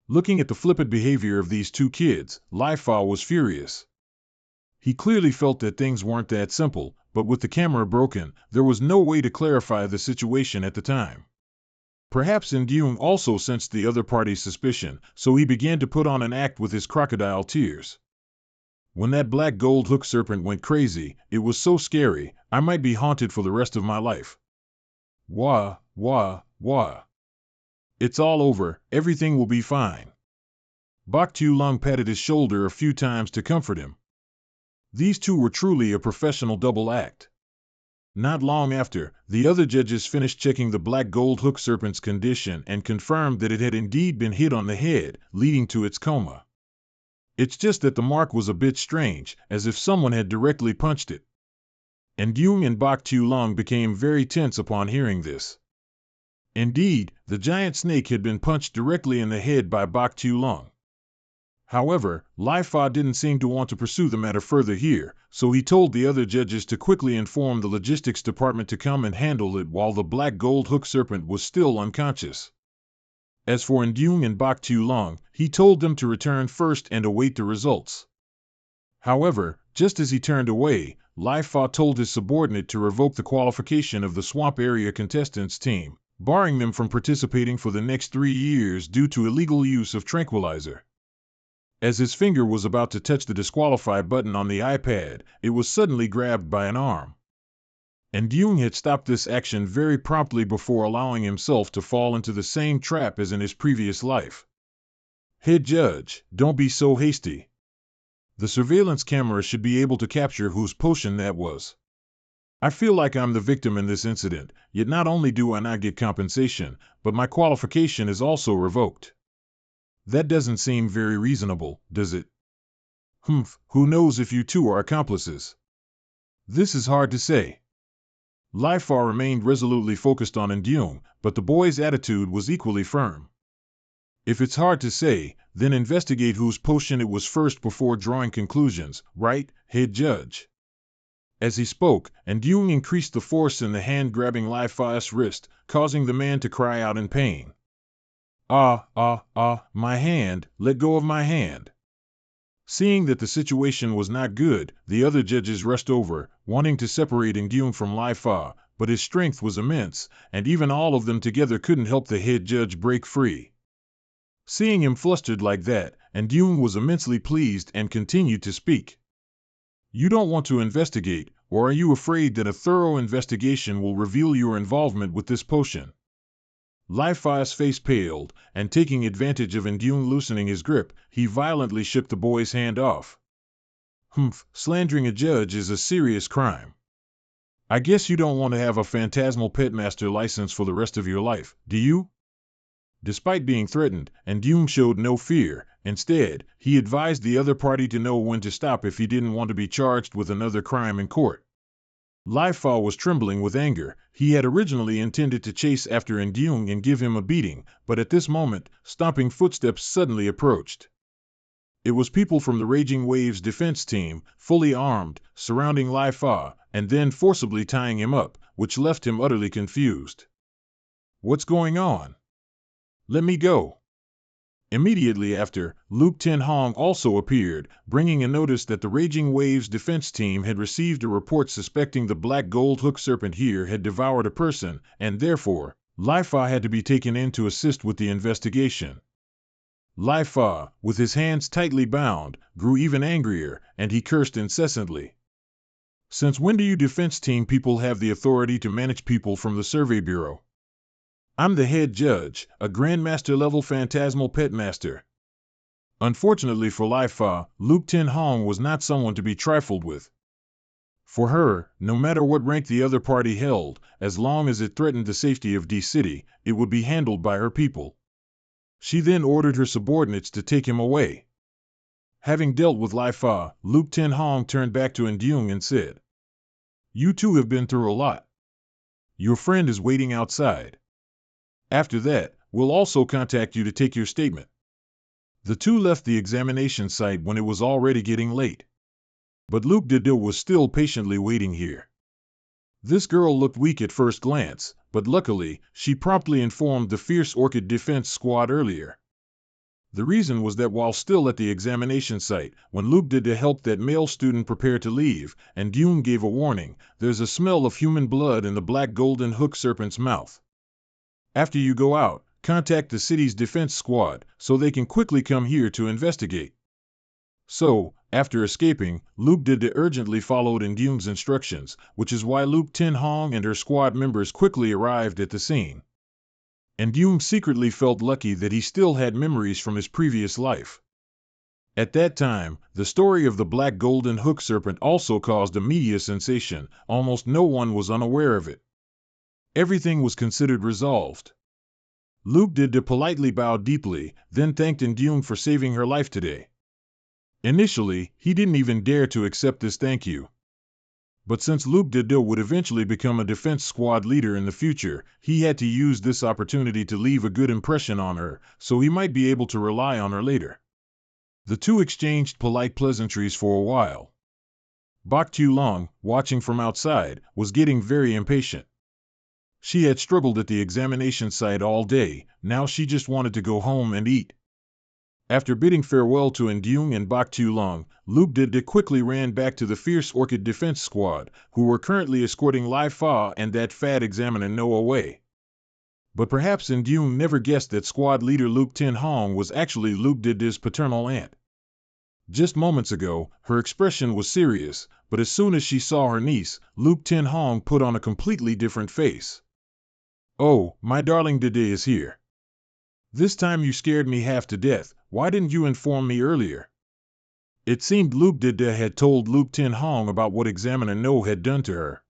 S1: Looking at the flippant behavior of these 2 kids, Lai Fa was furious. He clearly felt that things weren't that simple, but with the camera broken, there was no way to clarify the situation at the time. Perhaps Ndyung also sensed the other party's suspicion, so he began to put on an act with his crocodile tears. "When that black gold hook serpent went crazy, it was so scary, I might be haunted for the rest of my life. Wah, wah, wah. It's all over, everything will be fine." Bok Tu-Lung patted his shoulder a few times to comfort him. These 2 were truly a professional double act. Not long after, the other judges finished checking the black gold hook serpent's condition and confirmed that it had indeed been hit on the head, leading to its coma. It's just that the mark was a bit strange, as if someone had directly punched it. Ndyung and Bok Tu-Lung became very tense upon hearing this. Indeed, the giant snake had been punched directly in the head by Bok Tu-Lung. However, Lai Fa didn't seem to want to pursue the matter further here, so he told the other judges to quickly inform the logistics department to come and handle it while the black gold hook serpent was still unconscious. As for Ndyung and Bok Tu-Lung, he told them to return first and await the results. However, just as he turned away, Lai Fa told his subordinate to revoke the qualification of the swamp area contestants team, barring them from participating for the next 3 years due to illegal use of tranquilizer. As his finger was about to touch the disqualify button on the iPad, it was suddenly grabbed by an arm. Ndyung had stopped this action very promptly before allowing himself to fall into the same trap as in his previous life. "Head judge, don't be so hasty. The surveillance camera should be able to capture whose potion that was. I feel like I'm the victim in this incident, yet not only do I not get compensation, but my qualification is also revoked. That doesn't seem very reasonable, does it? Who knows if you 2 are accomplices? This is hard to say." Lai Fa remained resolutely focused on Ndyung, but the boy's attitude was equally firm. "If it's hard to say, then investigate whose potion it was first before drawing conclusions, right, head judge?" As he spoke, Ndung increased the force in the hand grabbing Lai Fa's wrist, causing the man to cry out in pain. My hand, let go of my hand. Seeing that the situation was not good, the other judges rushed over, wanting to separate Ndung from Lai Fa, but his strength was immense, and even all of them together couldn't help the head judge break free. Seeing him flustered like that, Ndung was immensely pleased and continued to speak. You don't want to investigate, or are you afraid that a thorough investigation will reveal your involvement with this potion? Lai Fa's face paled, and taking advantage of Ndung loosening his grip, he violently shook the boy's hand off. Slandering a judge is a serious crime. I guess you don't want to have a phantasmal petmaster license for the rest of your life, do you? Despite being threatened, Ndung showed no fear. Instead, he advised the other party to know when to stop if he didn't want to be charged with another crime in court. Lai Fa was trembling with anger. He had originally intended to chase after Ndung and give him a beating, but at this moment, stomping footsteps suddenly approached. It was people from the Raging Waves defense team, fully armed, surrounding Lai Fa, and then forcibly tying him up, which left him utterly confused. What's going on? Let me go. Immediately after, Luke Tin Hong also appeared, bringing a notice that the Raging Waves defense team had received a report suspecting the black gold hook serpent here had devoured a person, and therefore, Lai Fa had to be taken in to assist with the investigation. Lai Fa, with his hands tightly bound, grew even angrier, and he cursed incessantly. Since when do you defense team people have the authority to manage people from the Survey Bureau? I'm the head judge, a Grandmaster-level phantasmal petmaster. Unfortunately for Lai Fa, Luke Tin Hong was not someone to be trifled with. For her, no matter what rank the other party held, as long as it threatened the safety of D City, it would be handled by her people. She then ordered her subordinates to take him away. Having dealt with Lai Fa, Luke Tin Hong turned back to Ndung and said, You two have been through a lot. Your friend is waiting outside. After that, we'll also contact you to take your statement. The two left the examination site when it was already getting late. But Luke Dede was still patiently waiting here. This girl looked weak at first glance, but luckily, she promptly informed the Fierce Orchid Defense Squad earlier. The reason was that while still at the examination site, when Luke Dede helped that male student prepare to leave, and Ndung gave a warning, there's a smell of human blood in the black golden hook serpent's mouth. After you go out, contact the city's defense squad, so they can quickly come here to investigate. So, after escaping, Luke Dede urgently followed Ndung's instructions, which is why Luke Tin Hong and her squad members quickly arrived at the scene. Ndung secretly felt lucky that he still had memories from his previous life. At that time, the story of the black golden hook serpent also caused a media sensation. Almost no one was unaware of it. Everything was considered resolved. Luke Dede politely bowed deeply, then thanked Ndung for saving her life today. Initially, he didn't even dare to accept this thank you. But since Luke Dede would eventually become a defense squad leader in the future, he had to use this opportunity to leave a good impression on her, so he might be able to rely on her later. The two exchanged polite pleasantries for a while. Bak Tu-long, watching from outside, was getting very impatient. She had struggled at the examination site all day, now she just wanted to go home and eat. After bidding farewell to Ndung and Bak Tu-long, Luke Dede quickly ran back to the Fierce Orchid Defense Squad, who were currently escorting Lai Fa and that fad examiner No away. But perhaps Ndung never guessed that squad leader Luke Tin Hong was actually Luke Dede's paternal aunt. Just moments ago, her expression was serious, but as soon as she saw her niece, Luke Tin Hong put on a completely different face. Oh, my darling Dede is here. This time you scared me half to death. Why didn't you inform me earlier? It seemed Luke Dede had told Luke Tin Hong about what Examiner No had done to her.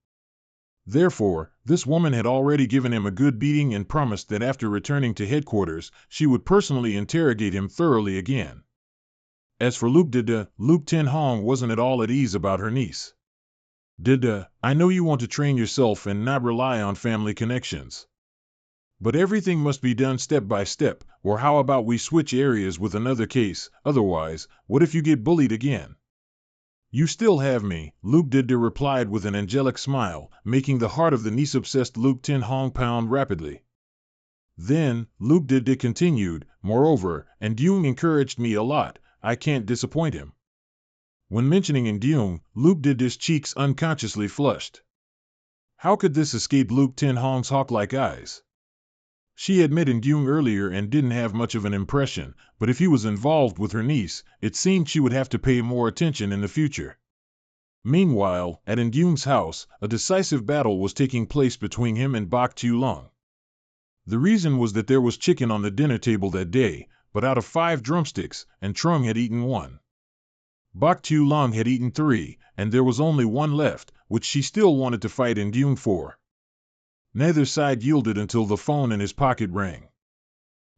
S1: Therefore, this woman had already given him a good beating and promised that after returning to headquarters, she would personally interrogate him thoroughly again. As for Luke Dede, Luke Tin Hong wasn't at all at ease about her niece. Dede, I know you want to train yourself and not rely on family connections. But everything must be done step by step, or how about we switch areas with another case? Otherwise, what if you get bullied again? You still have me, Luke Didde replied with an angelic smile, making the heart of the niece-obsessed Luke Tin Hong pound rapidly. Then, Luke Didde continued, moreover, Ndung encouraged me a lot, I can't disappoint him. When mentioning Ndung, Luke Didde's cheeks unconsciously flushed. How could this escape Luke Tin Hong's hawk-like eyes? She had met Ndung earlier and didn't have much of an impression, but if he was involved with her niece, it seemed she would have to pay more attention in the future. Meanwhile, at Ndung's house, a decisive battle was taking place between him and Bak Tu-Lung. The reason was that there was chicken on the dinner table that day, but out of 5 drumsticks, and Trung had eaten 1. Bak Tu-Lung had eaten 3, and there was only 1 left, which she still wanted to fight Ndung for. Neither side yielded until the phone in his pocket rang.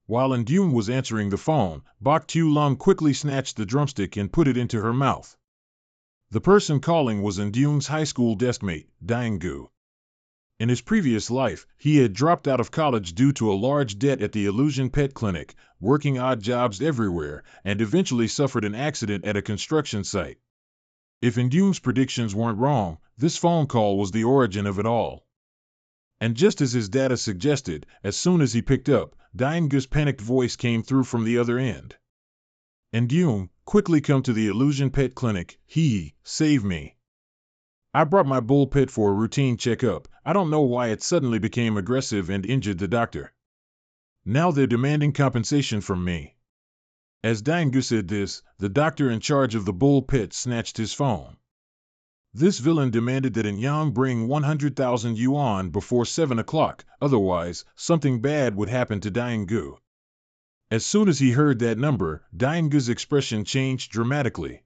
S1: While Ndung was answering the phone, Bak Tu-Lung quickly snatched the drumstick and put it into her mouth. The person calling was Ndung's high school deskmate, Daeng-gu. In his previous life, he had dropped out of college due to a large debt at the Illusion Pet Clinic, working odd jobs everywhere, and eventually suffered an accident at a construction site. If Ndung's predictions weren't wrong, this phone call was the origin of it all. And just as his data suggested, as soon as he picked up, Daeng-gu's panicked voice came through from the other end. Ndung, quickly come to the Illusion Pet Clinic, save me. I brought my bull pet for a routine checkup. I don't know why it suddenly became aggressive and injured the doctor. Now they're demanding compensation from me. As Daeng-gu said this, the doctor in charge of the bull pet snatched his phone. This villain demanded that Nyang bring 100,000 yuan before 7 o'clock, otherwise, something bad would happen to Daeng-gu. As soon as he heard that number, Daeng-gu's expression changed dramatically.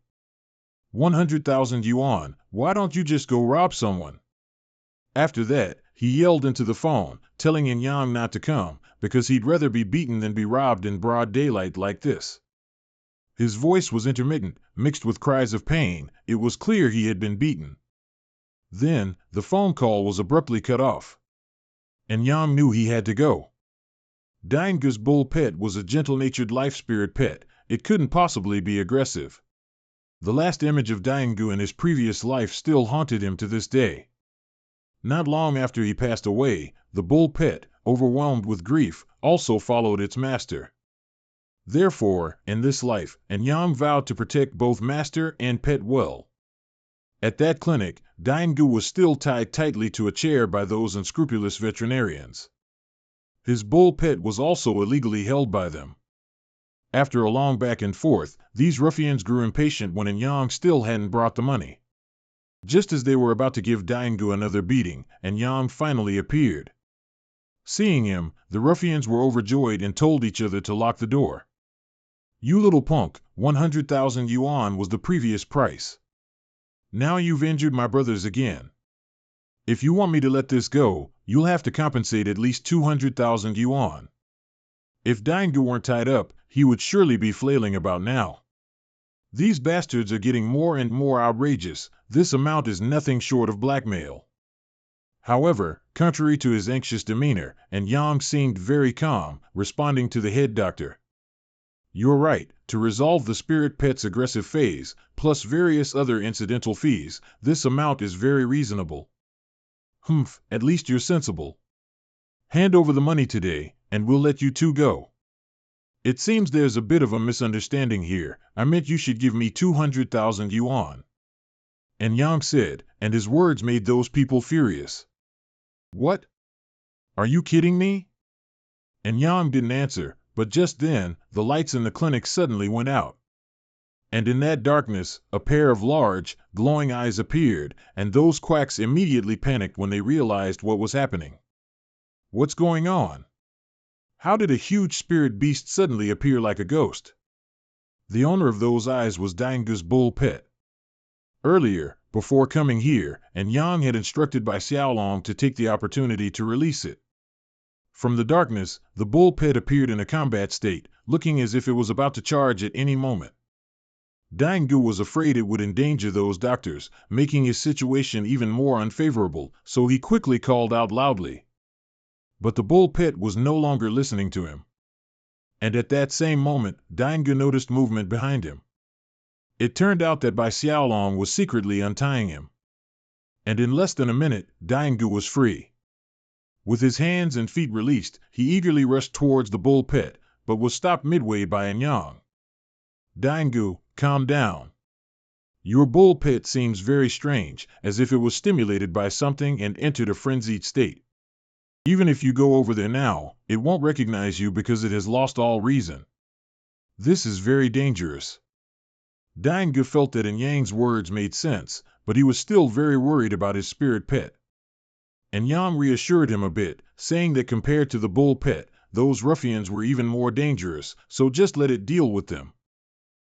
S1: 100,000 yuan, why don't you just go rob someone? After that, he yelled into the phone, telling Nyang not to come, because he'd rather be beaten than be robbed in broad daylight like this. His voice was intermittent, mixed with cries of pain. It was clear he had been beaten. Then, the phone call was abruptly cut off. Nyang knew he had to go. Daeng-gu's bull pet was a gentle-natured life-spirit pet. It couldn't possibly be aggressive. The last image of Daeng-gu in his previous life still haunted him to this day. Not long after he passed away, the bull pet, overwhelmed with grief, also followed its master. Therefore, in this life, Nyang vowed to protect both master and pet well. At that clinic, Daeng-gu was still tied tightly to a chair by those unscrupulous veterinarians. His bull pet was also illegally held by them. After a long back and forth, these ruffians grew impatient when Nyang still hadn't brought the money. Just as they were about to give Daeng-gu another beating, Nyang finally appeared. Seeing him, the ruffians were overjoyed and told each other to lock the door. You little punk, 100,000 yuan was the previous price. Now you've injured my brothers again. If you want me to let this go, you'll have to compensate at least 200,000 yuan. If Daeng-gu weren't tied up, he would surely be flailing about now. These bastards are getting more and more outrageous. This amount is nothing short of blackmail. However, contrary to his anxious demeanor, Nyang seemed very calm, responding to the head doctor. You're right, to resolve the spirit pet's aggressive phase, plus various other incidental fees, this amount is very reasonable. Humph, at least you're sensible. Hand over the money today, and we'll let you two go. It seems there's a bit of a misunderstanding here. I meant you should give me 200,000 yuan. Nyang said, and his words made those people furious. What? Are you kidding me? Nyang didn't answer, but just then, the lights in the clinic suddenly went out. And in that darkness, a pair of large, glowing eyes appeared, and those quacks immediately panicked when they realized what was happening. What's going on? How did a huge spirit beast suddenly appear like a ghost? The owner of those eyes was Daeng-gu's bull pet. Earlier, before coming here, Nyang had instructed by Xiaolong to take the opportunity to release it. From the darkness, the bull pet appeared in a combat state, looking as if it was about to charge at any moment. Daeng-gu was afraid it would endanger those doctors, making his situation even more unfavorable, so he quickly called out loudly. But the bull pet was no longer listening to him. And at that same moment, Daeng-gu noticed movement behind him. It turned out that Bai Xiaolong was secretly untying him. And in less than a minute, Daingu was free. With his hands and feet released, he eagerly rushed towards the bull pit, but was stopped midway by Anyang. Daingu, calm down. Your bull pit seems very strange, as if it was stimulated by something and entered a frenzied state. Even if you go over there now, it won't recognize you because it has lost all reason. This is very dangerous. Daingu felt that Anyang's words made sense, but he was still very worried about his spirit pet. Anyang reassured him a bit, saying that compared to the bull pet, those ruffians were even more dangerous, so just let it deal with them.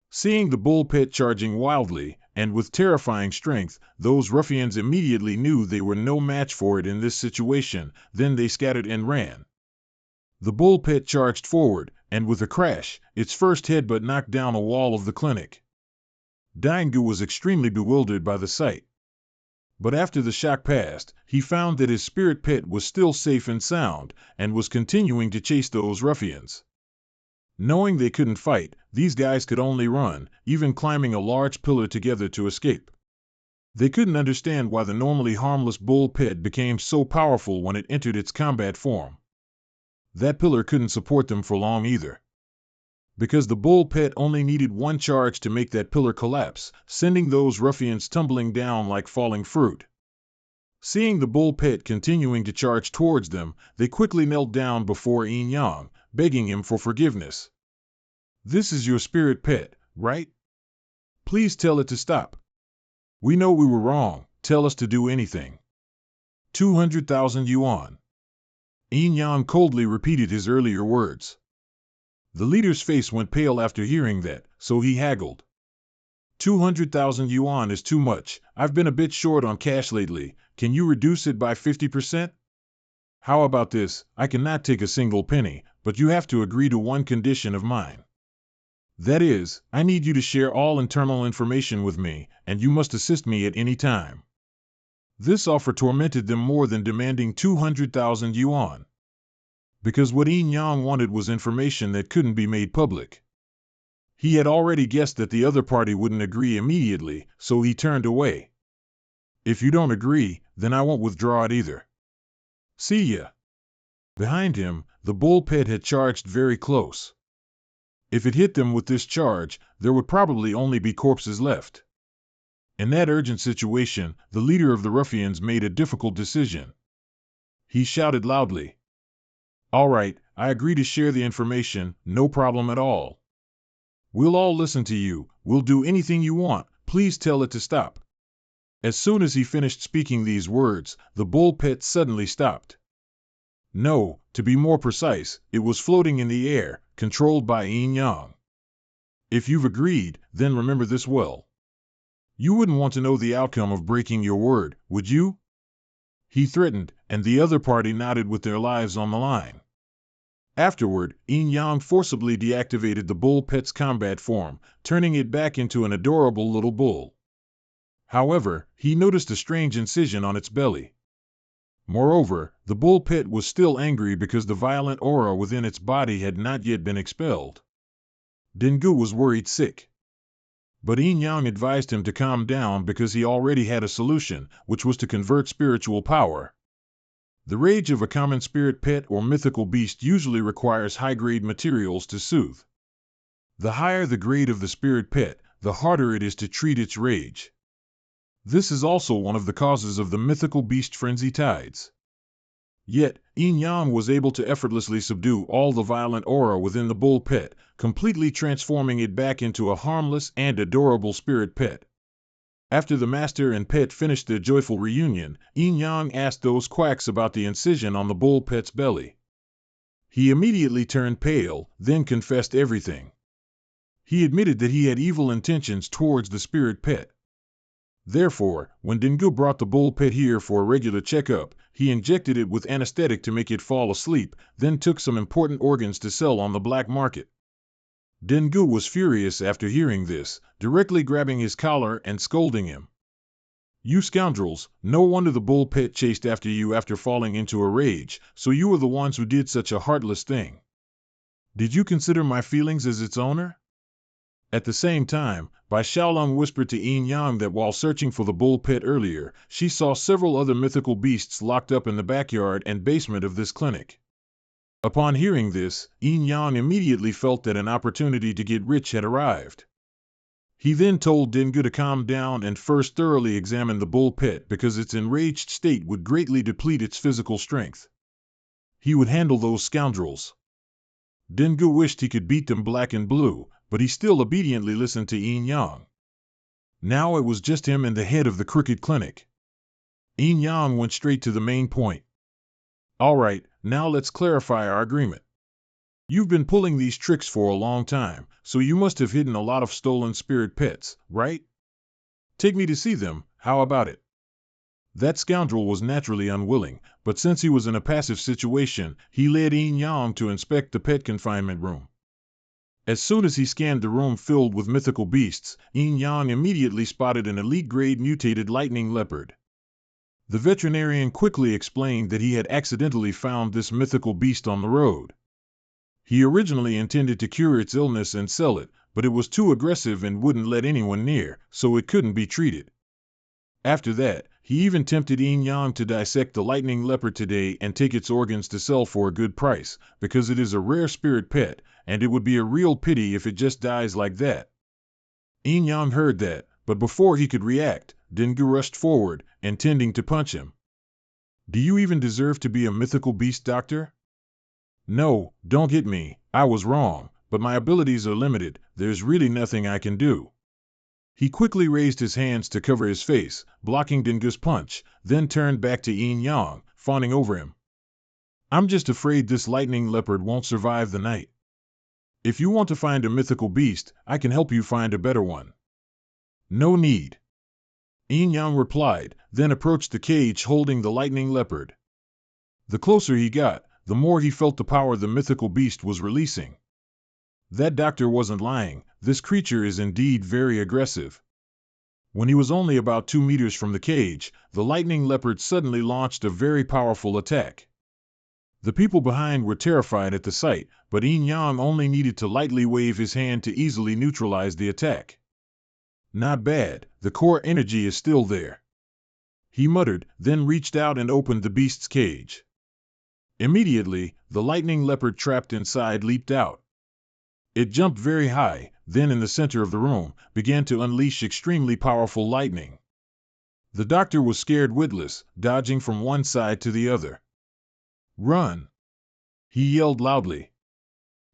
S1: Seeing the bull pet charging wildly, and with terrifying strength, those ruffians immediately knew they were no match for it in this situation, then they scattered and ran. The bull pet charged forward, and with a crash, its first headbutt knocked down a wall of the clinic. Daingu was extremely bewildered by the sight. But after the shock passed, he found that his spirit pet was still safe and sound, and was continuing to chase those ruffians. Knowing they couldn't fight, these guys could only run, even climbing a large pillar together to escape. They couldn't understand why the normally harmless bull pet became so powerful when it entered its combat form. That pillar couldn't support them for long either. Because the bull pet only needed one charge to make that pillar collapse, sending those ruffians tumbling down like falling fruit. Seeing the bull pet continuing to charge towards them, they quickly knelt down before Yin Yang, begging him for forgiveness. This is your spirit pet, right? Please tell it to stop. We know we were wrong, tell us to do anything. 200,000 yuan. Yin Yang coldly repeated his earlier words. The leader's face went pale after hearing that, so he haggled. 200,000 yuan is too much, I've been a bit short on cash lately, can you reduce it by 50%? How about this, I cannot take a single penny, but you have to agree to one condition of mine. That is, I need you to share all internal information with me, and you must assist me at any time. This offer tormented them more than demanding 200,000 yuan. Because what Yin Yang wanted was information that couldn't be made public. He had already guessed that the other party wouldn't agree immediately, so he turned away. If you don't agree, then I won't withdraw it either. See ya. Behind him, the bull pet had charged very close. If it hit them with this charge, there would probably only be corpses left. In that urgent situation, the leader of the ruffians made a difficult decision. He shouted loudly. All right, I agree to share the information, no problem at all. We'll all listen to you, we'll do anything you want, please tell it to stop. As soon as he finished speaking these words, the bull pet suddenly stopped. No, to be more precise, it was floating in the air, controlled by Yin Yang. If you've agreed, then remember this well. You wouldn't want to know the outcome of breaking your word, would you? He threatened, and the other party nodded with their lives on the line. Afterward, Yin Yang forcibly deactivated the bull pet's combat form, turning it back into an adorable little bull. However, he noticed a strange incision on its belly. Moreover, the bull pet was still angry because the violent aura within its body had not yet been expelled. Dengu was worried sick. But Yin Yang advised him to calm down because he already had a solution, which was to convert spiritual power. The rage of a common spirit pet or mythical beast usually requires high-grade materials to soothe. The higher the grade of the spirit pet, the harder it is to treat its rage. This is also one of the causes of the mythical beast frenzy tides. Yet, Yin Yang was able to effortlessly subdue all the violent aura within the bull pet, completely transforming it back into a harmless and adorable spirit pet. After the master and pet finished their joyful reunion, Yin Yang asked those quacks about the incision on the bull pet's belly. He immediately turned pale, then confessed everything. He admitted that he had evil intentions towards the spirit pet. Therefore, when Dengu brought the bull pet here for a regular checkup, he injected it with anesthetic to make it fall asleep, then took some important organs to sell on the black market. Dengu was furious after hearing this, directly grabbing his collar and scolding him. You scoundrels, no wonder the bull pet chased after you after falling into a rage, so you were the ones who did such a heartless thing. Did you consider my feelings as its owner? At the same time, Bai Xiaolong whispered to Yin Yang that while searching for the bull pit earlier, she saw several other mythical beasts locked up in the backyard and basement of this clinic. Upon hearing this, Yin Yang immediately felt that an opportunity to get rich had arrived. He then told Dengu to calm down and first thoroughly examine the bull pit because its enraged state would greatly deplete its physical strength. He would handle those scoundrels. Dengu wished he could beat them black and blue, but he still obediently listened to Yin Yang. Now it was just him and the head of the crooked clinic. Yin Yang went straight to the main point. All right, now let's clarify our agreement. You've been pulling these tricks for a long time, so you must have hidden a lot of stolen spirit pets, right? Take me to see them, how about it? That scoundrel was naturally unwilling, but since he was in a passive situation, he led Yin Yang to inspect the pet confinement room. As soon as he scanned the room filled with mythical beasts, Yin Yang immediately spotted an elite-grade mutated lightning leopard. The veterinarian quickly explained that he had accidentally found this mythical beast on the road. He originally intended to cure its illness and sell it, but it was too aggressive and wouldn't let anyone near, so it couldn't be treated. After that, he even tempted Yin Yang to dissect the lightning leopard today and take its organs to sell for a good price, because it is a rare spirit pet, and it would be a real pity if it just dies like that. Yin Yang heard that, but before he could react, Dengu rushed forward, intending to punch him. Do you even deserve to be a mythical beast doctor? No, don't hit me, I was wrong, but my abilities are limited, there's really nothing I can do. He quickly raised his hands to cover his face, blocking Dengu's punch, then turned back to Yin Yang, fawning over him. I'm just afraid this lightning leopard won't survive the night. If you want to find a mythical beast, I can help you find a better one. No need. Yin Yang replied, then approached the cage holding the lightning leopard. The closer he got, the more he felt the power the mythical beast was releasing. That doctor wasn't lying, this creature is indeed very aggressive. When he was only about 2 meters from the cage, the lightning leopard suddenly launched a very powerful attack. The people behind were terrified at the sight, but Yin Yang only needed to lightly wave his hand to easily neutralize the attack. Not bad, the core energy is still there. He muttered, then reached out and opened the beast's cage. Immediately, the lightning leopard trapped inside leaped out. It jumped very high, then in the center of the room, began to unleash extremely powerful lightning. The doctor was scared witless, dodging from one side to the other. Run! He yelled loudly.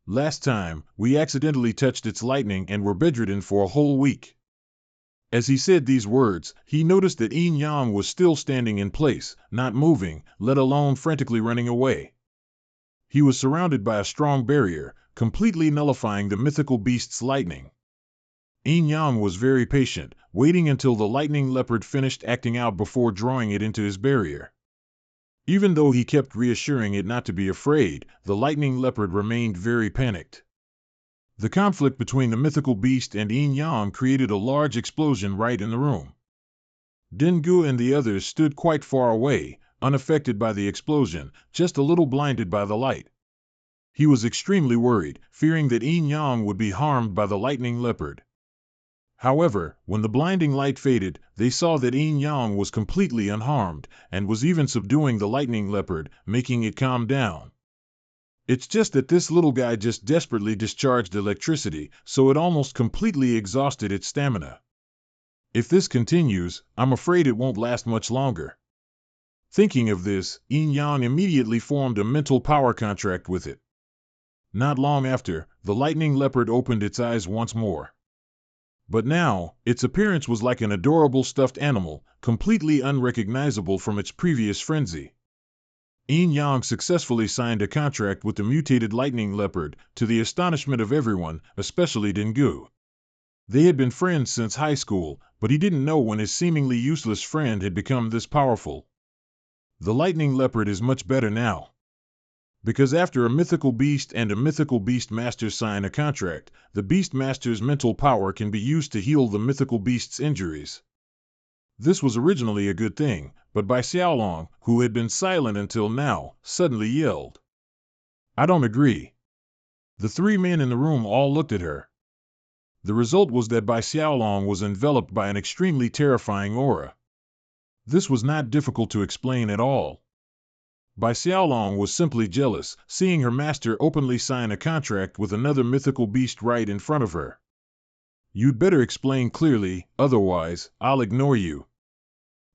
S1: Last time, we accidentally touched its lightning and were bedridden for a whole week. As he said these words, he noticed that Yin Yang was still standing in place, not moving, let alone frantically running away. He was surrounded by a strong barrier, completely nullifying the mythical beast's lightning. Yin Yang was very patient, waiting until the lightning leopard finished acting out before drawing it into his barrier. Even though he kept reassuring it not to be afraid, the lightning leopard remained very panicked. The conflict between the mythical beast and Yin Yang created a large explosion right in the room. Dengu and the others stood quite far away, unaffected by the explosion, just a little blinded by the light. He was extremely worried, fearing that Yin Yang would be harmed by the lightning leopard. However, when the blinding light faded, they saw that Yin Yang was completely unharmed, and was even subduing the lightning leopard, making it calm down. It's just that this little guy just desperately discharged electricity, so it almost completely exhausted its stamina. If this continues, I'm afraid it won't last much longer. Thinking of this, Yin Yang immediately formed a mental power contract with it. Not long after, the lightning leopard opened its eyes once more. But now, its appearance was like an adorable stuffed animal, completely unrecognizable from its previous frenzy. Yin Yang successfully signed a contract with the mutated lightning leopard, to the astonishment of everyone, especially Dengu. They had been friends since high school, but he didn't know when his seemingly useless friend had become this powerful. The lightning leopard is much better now. Because after a mythical beast and a mythical beast master sign a contract, the beast master's mental power can be used to heal the mythical beast's injuries. This was originally a good thing, but Bai Xiaolong, who had been silent until now, suddenly yelled. I don't agree. The 3 men in the room all looked at her. The result was that Bai Xiaolong was enveloped by an extremely terrifying aura. This was not difficult to explain at all. Bai Xiaolong was simply jealous, seeing her master openly sign a contract with another mythical beast right in front of her. "You'd better explain clearly, otherwise, I'll ignore you."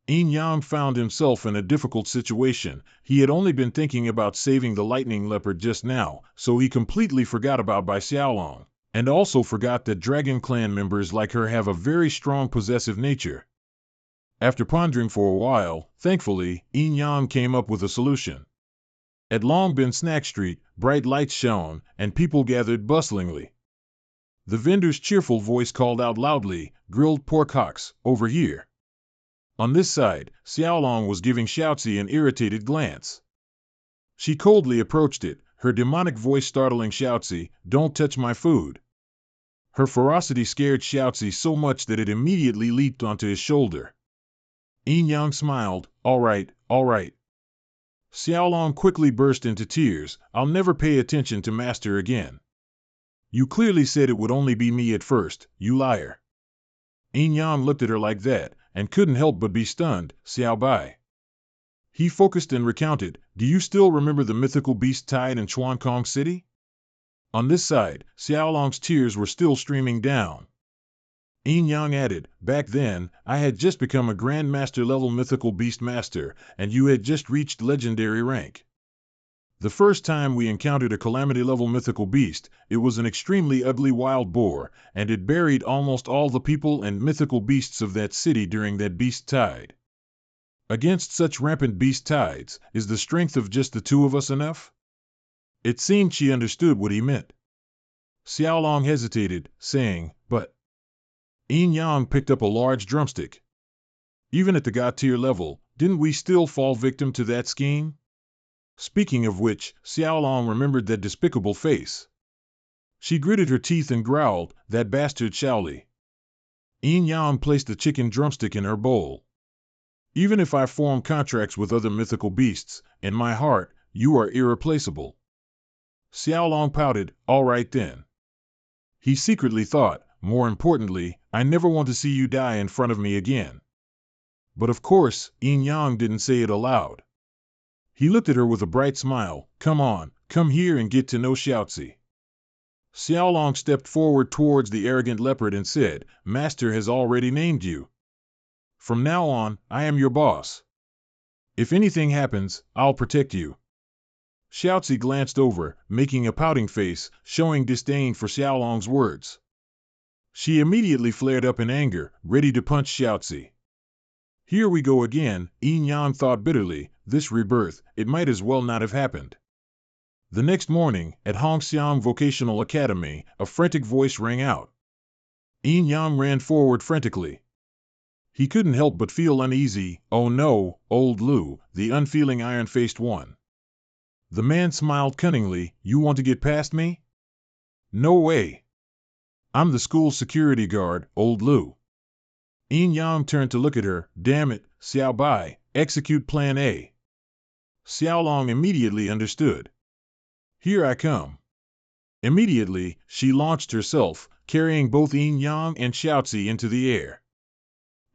S1: Yin Yang found himself in a difficult situation. He had only been thinking about saving the lightning leopard just now, so he completely forgot about Bai Xiaolong, and also forgot that Dragon Clan members like her have a very strong possessive nature. After pondering for a while, thankfully, Yin Yang came up with a solution. At Long Bin Snack Street, bright lights shone, and people gathered bustlingly. The vendor's cheerful voice called out loudly, "Grilled pork hocks, over here." On this side, Xiaolong was giving Xiaozi an irritated glance. She coldly approached it, her demonic voice startling Xiaozi, "Don't touch my food." Her ferocity scared Xiaozi so much that it immediately leaped onto his shoulder. Yin Yang smiled, all right, all right." Xiaolong quickly burst into tears, "I'll never pay attention to master again. You clearly said it would only be me at first, you liar." Yin Yang looked at her like that, and couldn't help but be stunned. "Xiao Bai." He focused and recounted, "Do you still remember the mythical beast tied in Chuankong City?" On this side, Xiaolong's tears were still streaming down. Yin Yang added, "Back then, I had just become a Grandmaster level mythical beast master, and you had just reached legendary rank. The first time we encountered a calamity-level mythical beast, it was an extremely ugly wild boar, and it buried almost all the people and mythical beasts of that city during that beast tide. Against such rampant beast tides, is the strength of just the two of us enough?" It seemed she understood what he meant. Xiaolong hesitated, saying, "But..." Yin Yang picked up a large drumstick. "Even at the God tier level, didn't we still fall victim to that scheme?" Speaking of which, Xiaolong remembered that despicable face. She gritted her teeth and growled, "That bastard Xiaoli." Yin Yang placed the chicken drumstick in her bowl. "Even if I form contracts with other mythical beasts, in my heart, you are irreplaceable." Xiaolong pouted, "All right then." He secretly thought, "More importantly, I never want to see you die in front of me again." But of course, Yin Yang didn't say it aloud. He looked at her with a bright smile, "Come on, come here and get to know Xiaozi." Xiaolong stepped forward towards the arrogant leopard and said, "Master has already named you. From now on, I am your boss. If anything happens, I'll protect you." Xiaozi glanced over, making a pouting face, showing disdain for Xiaolong's words. She immediately flared up in anger, ready to punch Xiaozi. Here we go again, Yin Yang thought bitterly, this rebirth, it might as well not have happened. The next morning, at Hongxiang Vocational Academy, a frantic voice rang out. Yin Yang ran forward frantically. He couldn't help but feel uneasy. "Oh no, old Lu, the unfeeling iron-faced one." The man smiled cunningly, "You want to get past me?" "No way. I'm the school security guard, old Lu." Yin Yang turned to look at her. "Damn it, Xiao Bai, execute Plan A." Xiaolong immediately understood. "Here I come." Immediately, she launched herself, carrying both Yin Yang and Xiaozi into the air.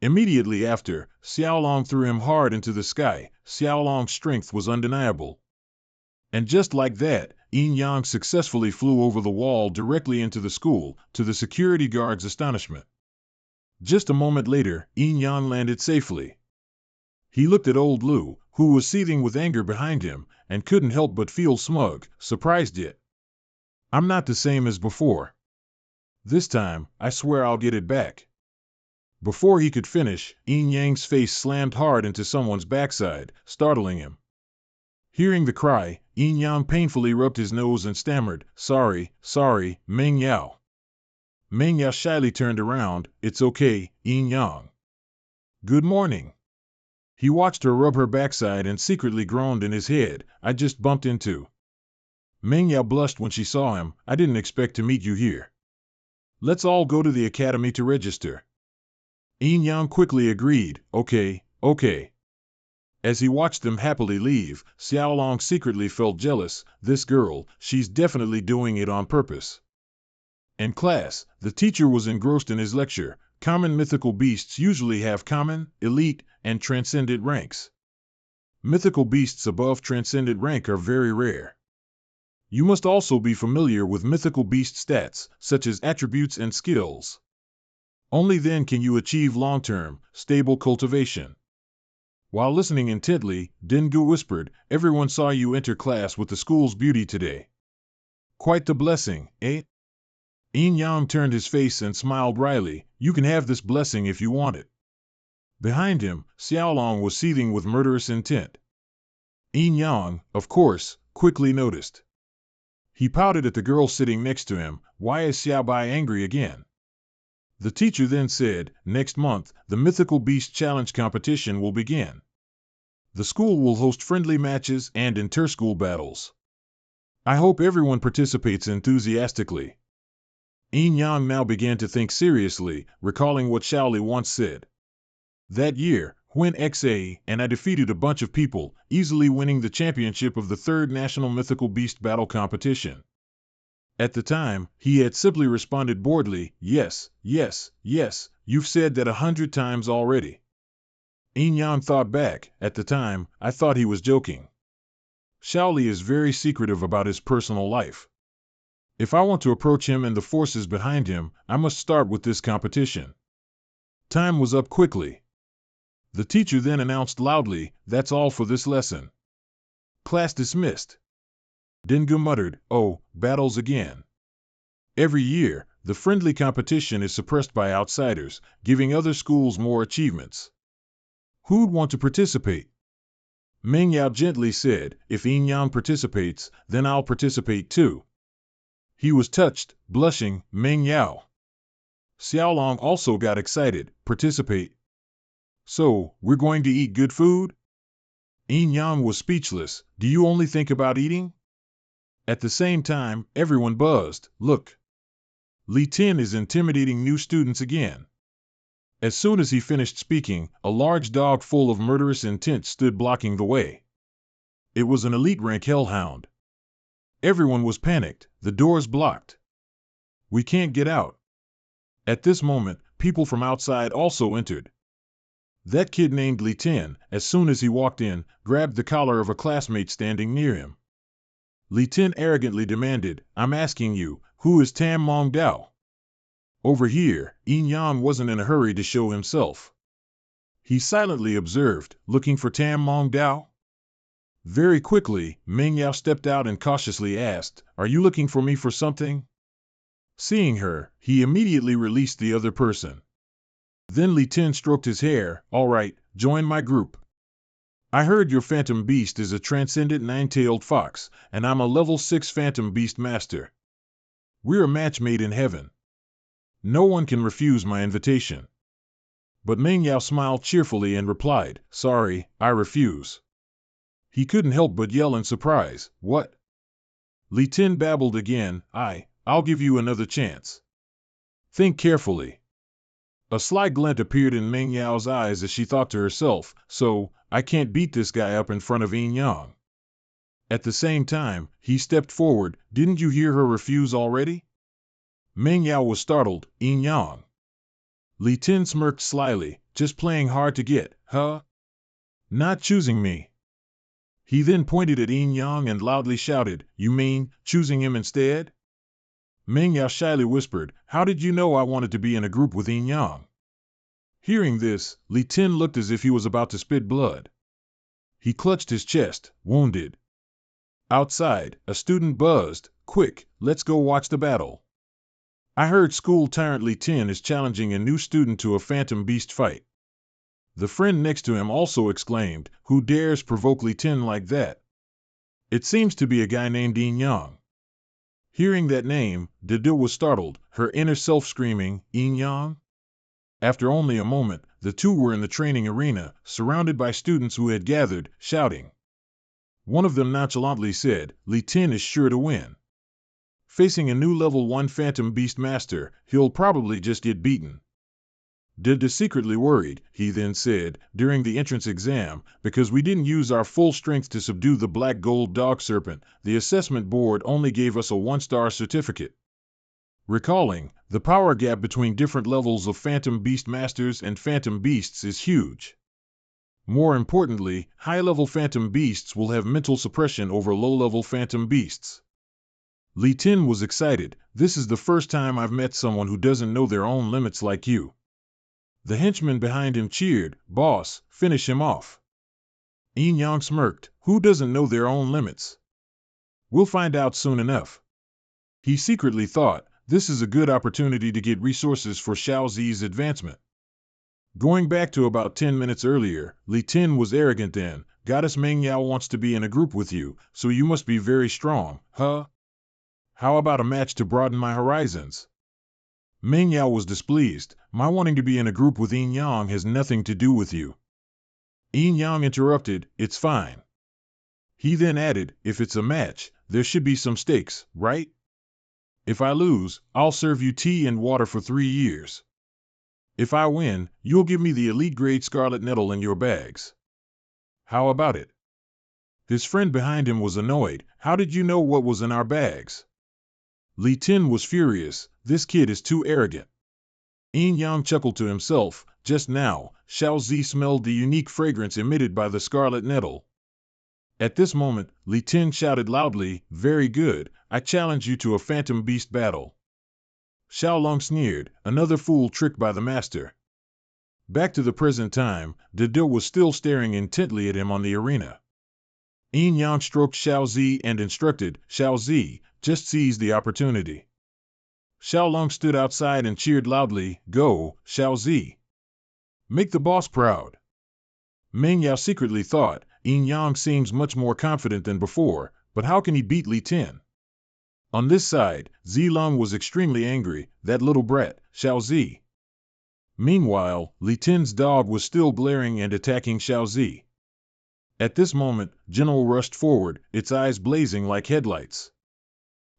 S1: Immediately after, Xiaolong threw him hard into the sky. Xiaolong's strength was undeniable. And just like that, Yin Yang successfully flew over the wall directly into the school, to the security guard's astonishment. Just a moment later, Yin Yang landed safely. He looked at old Lu, who was seething with anger behind him, and couldn't help but feel smug, surprised yet. "I'm not the same as before. This time, I swear I'll get it back." Before he could finish, Yin Yang's face slammed hard into someone's backside, startling him. Hearing the cry, Yin Yang painfully rubbed his nose and stammered, sorry, Meng Yao." Meng Yao shyly turned around, "It's okay, Yin Yang." "Good morning." He watched her rub her backside and secretly groaned in his head, "I just bumped into." Meng Yao blushed when she saw him, "I didn't expect to meet you here. Let's all go to the academy to register." Yin Yang quickly agreed, okay. As he watched them happily leave, Xiaolong secretly felt jealous. This girl, she's definitely doing it on purpose. In class, the teacher was engrossed in his lecture. Common mythical beasts usually have common, elite, and transcendent ranks. Mythical beasts above transcendent rank are very rare. You must also be familiar with mythical beast stats, such as attributes and skills. Only then can you achieve long-term, stable cultivation. While listening intently, Dengu whispered, "Everyone saw you enter class with the school's beauty today. Quite the blessing, eh?" Yin Yang turned his face and smiled wryly. "You can have this blessing if you want it." Behind him, Xiaolong was seething with murderous intent. Yin Yang, of course, quickly noticed. He pouted at the girl sitting next to him. "Why is Xiaobai angry again?" The teacher then said, "Next month, the Mythical Beast Challenge competition will begin. The school will host friendly matches and inter-school battles. I hope everyone participates enthusiastically." Yin Yang now began to think seriously, recalling what Shaoli once said. That year, when XA and I defeated a bunch of people, easily winning the championship of the third National Mythical Beast Battle Competition. At the time, he had simply responded boredly, "Yes, yes, yes, you've said that 100 times already." Yin Yang thought back. At the time, I thought he was joking. Shaoli is very secretive about his personal life. If I want to approach him and the forces behind him, I must start with this competition. Time was up quickly. The teacher then announced loudly, "That's all for this lesson. Class dismissed." Dengu muttered, "Oh, battles again." Every year, the friendly competition is suppressed by outsiders, giving other schools more achievements. Who'd want to participate? Meng Yao gently said, "If Yin Yang participates, then I'll participate too." He was touched, blushing. Meng Yao. Xiaolong also got excited. "Participate? So, we're going to eat good food?" Yin Yang was speechless. "Do you only think about eating?" At the same time, everyone buzzed. "Look! Li Tin is intimidating new students again." As soon as he finished speaking, a large dog full of murderous intent stood blocking the way. It was an elite rank hellhound. Everyone was panicked. The doors blocked. "We can't get out." At this moment, people from outside also entered. That kid named Li Tin, as soon as he walked in, grabbed the collar of a classmate standing near him. Li Tin arrogantly demanded, "I'm asking you, who is Tam Mong Dao?" Over here, Yin Yang wasn't in a hurry to show himself. He silently observed, "Looking for Tam Mong Dao?" Very quickly, Meng Yao stepped out and cautiously asked, "Are you looking for me for something?" Seeing her, he immediately released the other person. Then Li Tin stroked his hair. "All right, join my group. I heard your phantom beast is a transcendent nine-tailed fox, and I'm a level 6 phantom beast master. We're a match made in heaven. No one can refuse my invitation." But Meng Yao smiled cheerfully and replied, "Sorry, I refuse." He couldn't help but yell in surprise, "What?" Li Tin babbled again, I'll give you another chance. Think carefully." A sly glint appeared in Meng Yao's eyes as she thought to herself, "So, I can't beat this guy up in front of Yin Yang." At the same time, he stepped forward. "Didn't you hear her refuse already?" Meng Yao was startled. "Yin Yang." Li Tin smirked slyly. "Just playing hard to get, huh? Not choosing me." He then pointed at Yin Yang and loudly shouted, "You mean, choosing him instead?" Meng Yao shyly whispered, "How did you know I wanted to be in a group with Yin Yang?" Hearing this, Li Tin looked as if he was about to spit blood. He clutched his chest, wounded. Outside, a student buzzed, "Quick, let's go watch the battle. I heard school tyrant Li Tin is challenging a new student to a phantom beast fight." The friend next to him also exclaimed, "Who dares provoke Li Tin like that? It seems to be a guy named Yin Yang." Hearing that name, Dedu was startled, her inner self screaming, "Yin Yang?" After only a moment, the two were in the training arena, surrounded by students who had gathered, shouting. One of them nonchalantly said, "Li Tin is sure to win. Facing a new level 1 Phantom Beast Master, he'll probably just get beaten." Dedu secretly worried, he then said, "During the entrance exam, because we didn't use our full strength to subdue the black gold dog serpent, the assessment board only gave us a 1-star certificate." Recalling, the power gap between different levels of Phantom Beast Masters and Phantom Beasts is huge. More importantly, high-level Phantom Beasts will have mental suppression over low-level Phantom Beasts. Li Tin was excited. This is the first time I've met someone who doesn't know their own limits like you. The henchman behind him cheered, "Boss, finish him off." Yin Yang smirked, "Who doesn't know their own limits? We'll find out soon enough." He secretly thought, this is a good opportunity to get resources for Xiao Zi's advancement. Going back to about 10 minutes earlier, Li Tin was arrogant then. "Goddess Meng Yao wants to be in a group with you, so you must be very strong, huh? How about a match to broaden my horizons?" Meng Yao was displeased. "My wanting to be in a group with Yin Yang has nothing to do with you." Yin Yang interrupted, "It's fine." He then added, "If it's a match, there should be some stakes, right? If I lose, I'll serve you tea and water for 3 years. If I win, you'll give me the elite-grade scarlet nettle in your bags. How about it?" His friend behind him was annoyed. "How did you know what was in our bags?" Li Tin was furious. This kid is too arrogant. Yin Yang chuckled to himself. Just now, Xiao Zi smelled the unique fragrance emitted by the scarlet nettle. At this moment, Li Tin shouted loudly, "Very good, I challenge you to a Phantom Beast battle." Xiao Long sneered, "Another fool tricked by the master." Back to the present time, Dido was still staring intently at him on the arena. Yin Yang stroked Xiao Zi and instructed, "Xiao Zi, just seize the opportunity." Xiao Long stood outside and cheered loudly, "Go, Xiao Zi. Make the boss proud." Meng Yao secretly thought, Yin Yang seems much more confident than before, but how can he beat Li Tin? On this side, Zilong was extremely angry, "That little brat, Xiao Zi." Meanwhile, Li Tin's dog was still glaring and attacking Xiao Zi. At this moment, General rushed forward, its eyes blazing like headlights.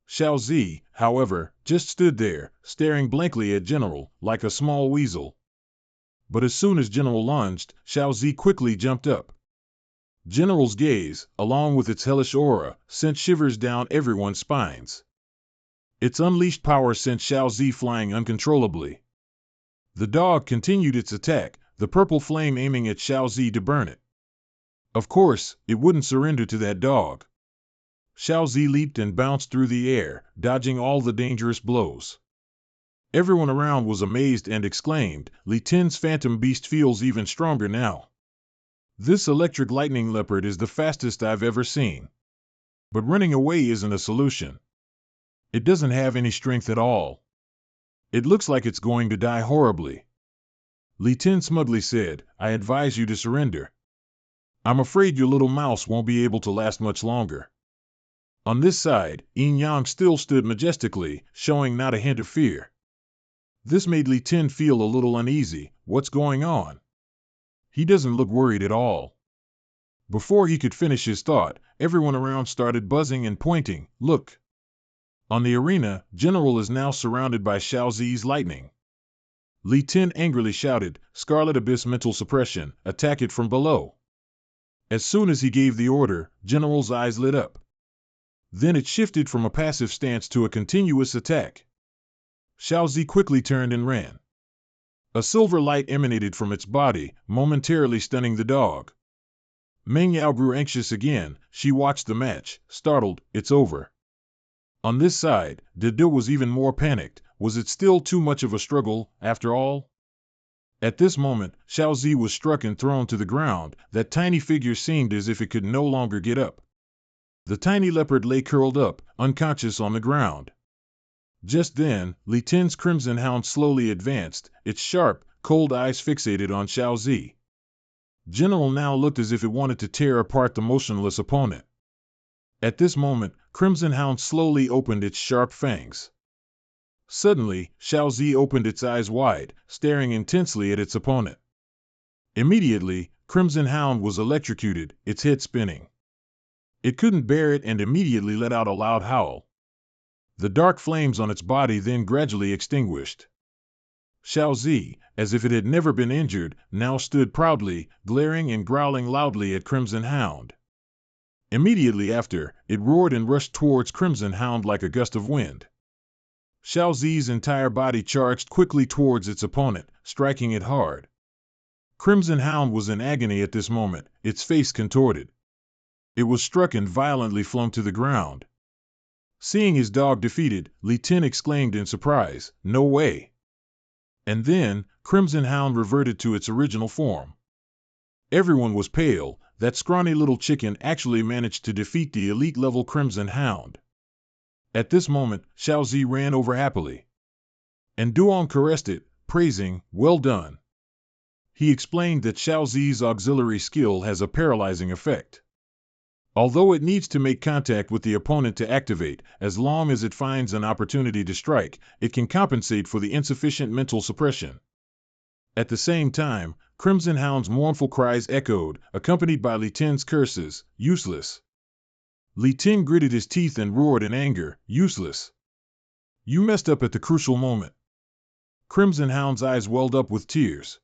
S1: Xiao Zi, however, just stood there, staring blankly at General, like a small weasel. But as soon as General lunged, Xiao Zi quickly jumped up. General's gaze, along with its hellish aura, sent shivers down everyone's spines. Its unleashed power sent Xiao Zi flying uncontrollably. The dog continued its attack, the purple flame aiming at Xiao Zi to burn it. Of course, it wouldn't surrender to that dog. Xiao Zi leaped and bounced through the air, dodging all the dangerous blows. Everyone around was amazed and exclaimed, "Li Tin's Phantom Beast feels even stronger now. This electric lightning leopard is the fastest I've ever seen. But running away isn't a solution. It doesn't have any strength at all. It looks like it's going to die horribly." Li Tin smugly said, "I advise you to surrender. I'm afraid your little mouse won't be able to last much longer." On this side, Yin Yang still stood majestically, showing not a hint of fear. This made Li Tin feel a little uneasy. What's going on? He doesn't look worried at all. Before he could finish his thought, everyone around started buzzing and pointing. "Look!" On the arena, General is now surrounded by Xiao Zi's lightning. Li Tin angrily shouted, "Scarlet Abyss mental suppression, attack it from below." As soon as he gave the order, General's eyes lit up. Then it shifted from a passive stance to a continuous attack. Xiao Zi quickly turned and ran. A silver light emanated from its body, momentarily stunning the dog. Meng Yao grew anxious again. She watched the match, startled. "It's over." On this side, Dido was even more panicked. Was it still too much of a struggle, after all? At this moment, Xiao Zi was struck and thrown to the ground. That tiny figure seemed as if it could no longer get up. The tiny leopard lay curled up, unconscious on the ground. Just then, Li Tin's crimson hound slowly advanced, its sharp, cold eyes fixated on Xiao Zi. General now looked as if it wanted to tear apart the motionless opponent. At this moment, Crimson Hound slowly opened its sharp fangs. Suddenly, Xiao Zi opened its eyes wide, staring intensely at its opponent. Immediately, Crimson Hound was electrocuted, its head spinning. It couldn't bear it and immediately let out a loud howl. The dark flames on its body then gradually extinguished. Xiao Zi, as if it had never been injured, now stood proudly, glaring and growling loudly at Crimson Hound. Immediately after, it roared and rushed towards Crimson Hound like a gust of wind. Xiao Zi's entire body charged quickly towards its opponent, striking it hard. Crimson Hound was in agony at this moment, its face contorted. It was struck and violently flung to the ground. Seeing his dog defeated, Li Tin exclaimed in surprise, "No way!" And then, Crimson Hound reverted to its original form. Everyone was pale. That scrawny little chicken actually managed to defeat the elite-level Crimson Hound. At this moment, Xiao Zi ran over happily. And Duong caressed it, praising, "Well done." He explained that Xiao Zi's auxiliary skill has a paralyzing effect. Although it needs to make contact with the opponent to activate, as long as it finds an opportunity to strike, it can compensate for the insufficient mental suppression. At the same time, Crimson Hound's mournful cries echoed, accompanied by Li Tin's curses, "Useless." Li Tin gritted his teeth and roared in anger, "Useless. You messed up at the crucial moment." Crimson Hound's eyes welled up with tears.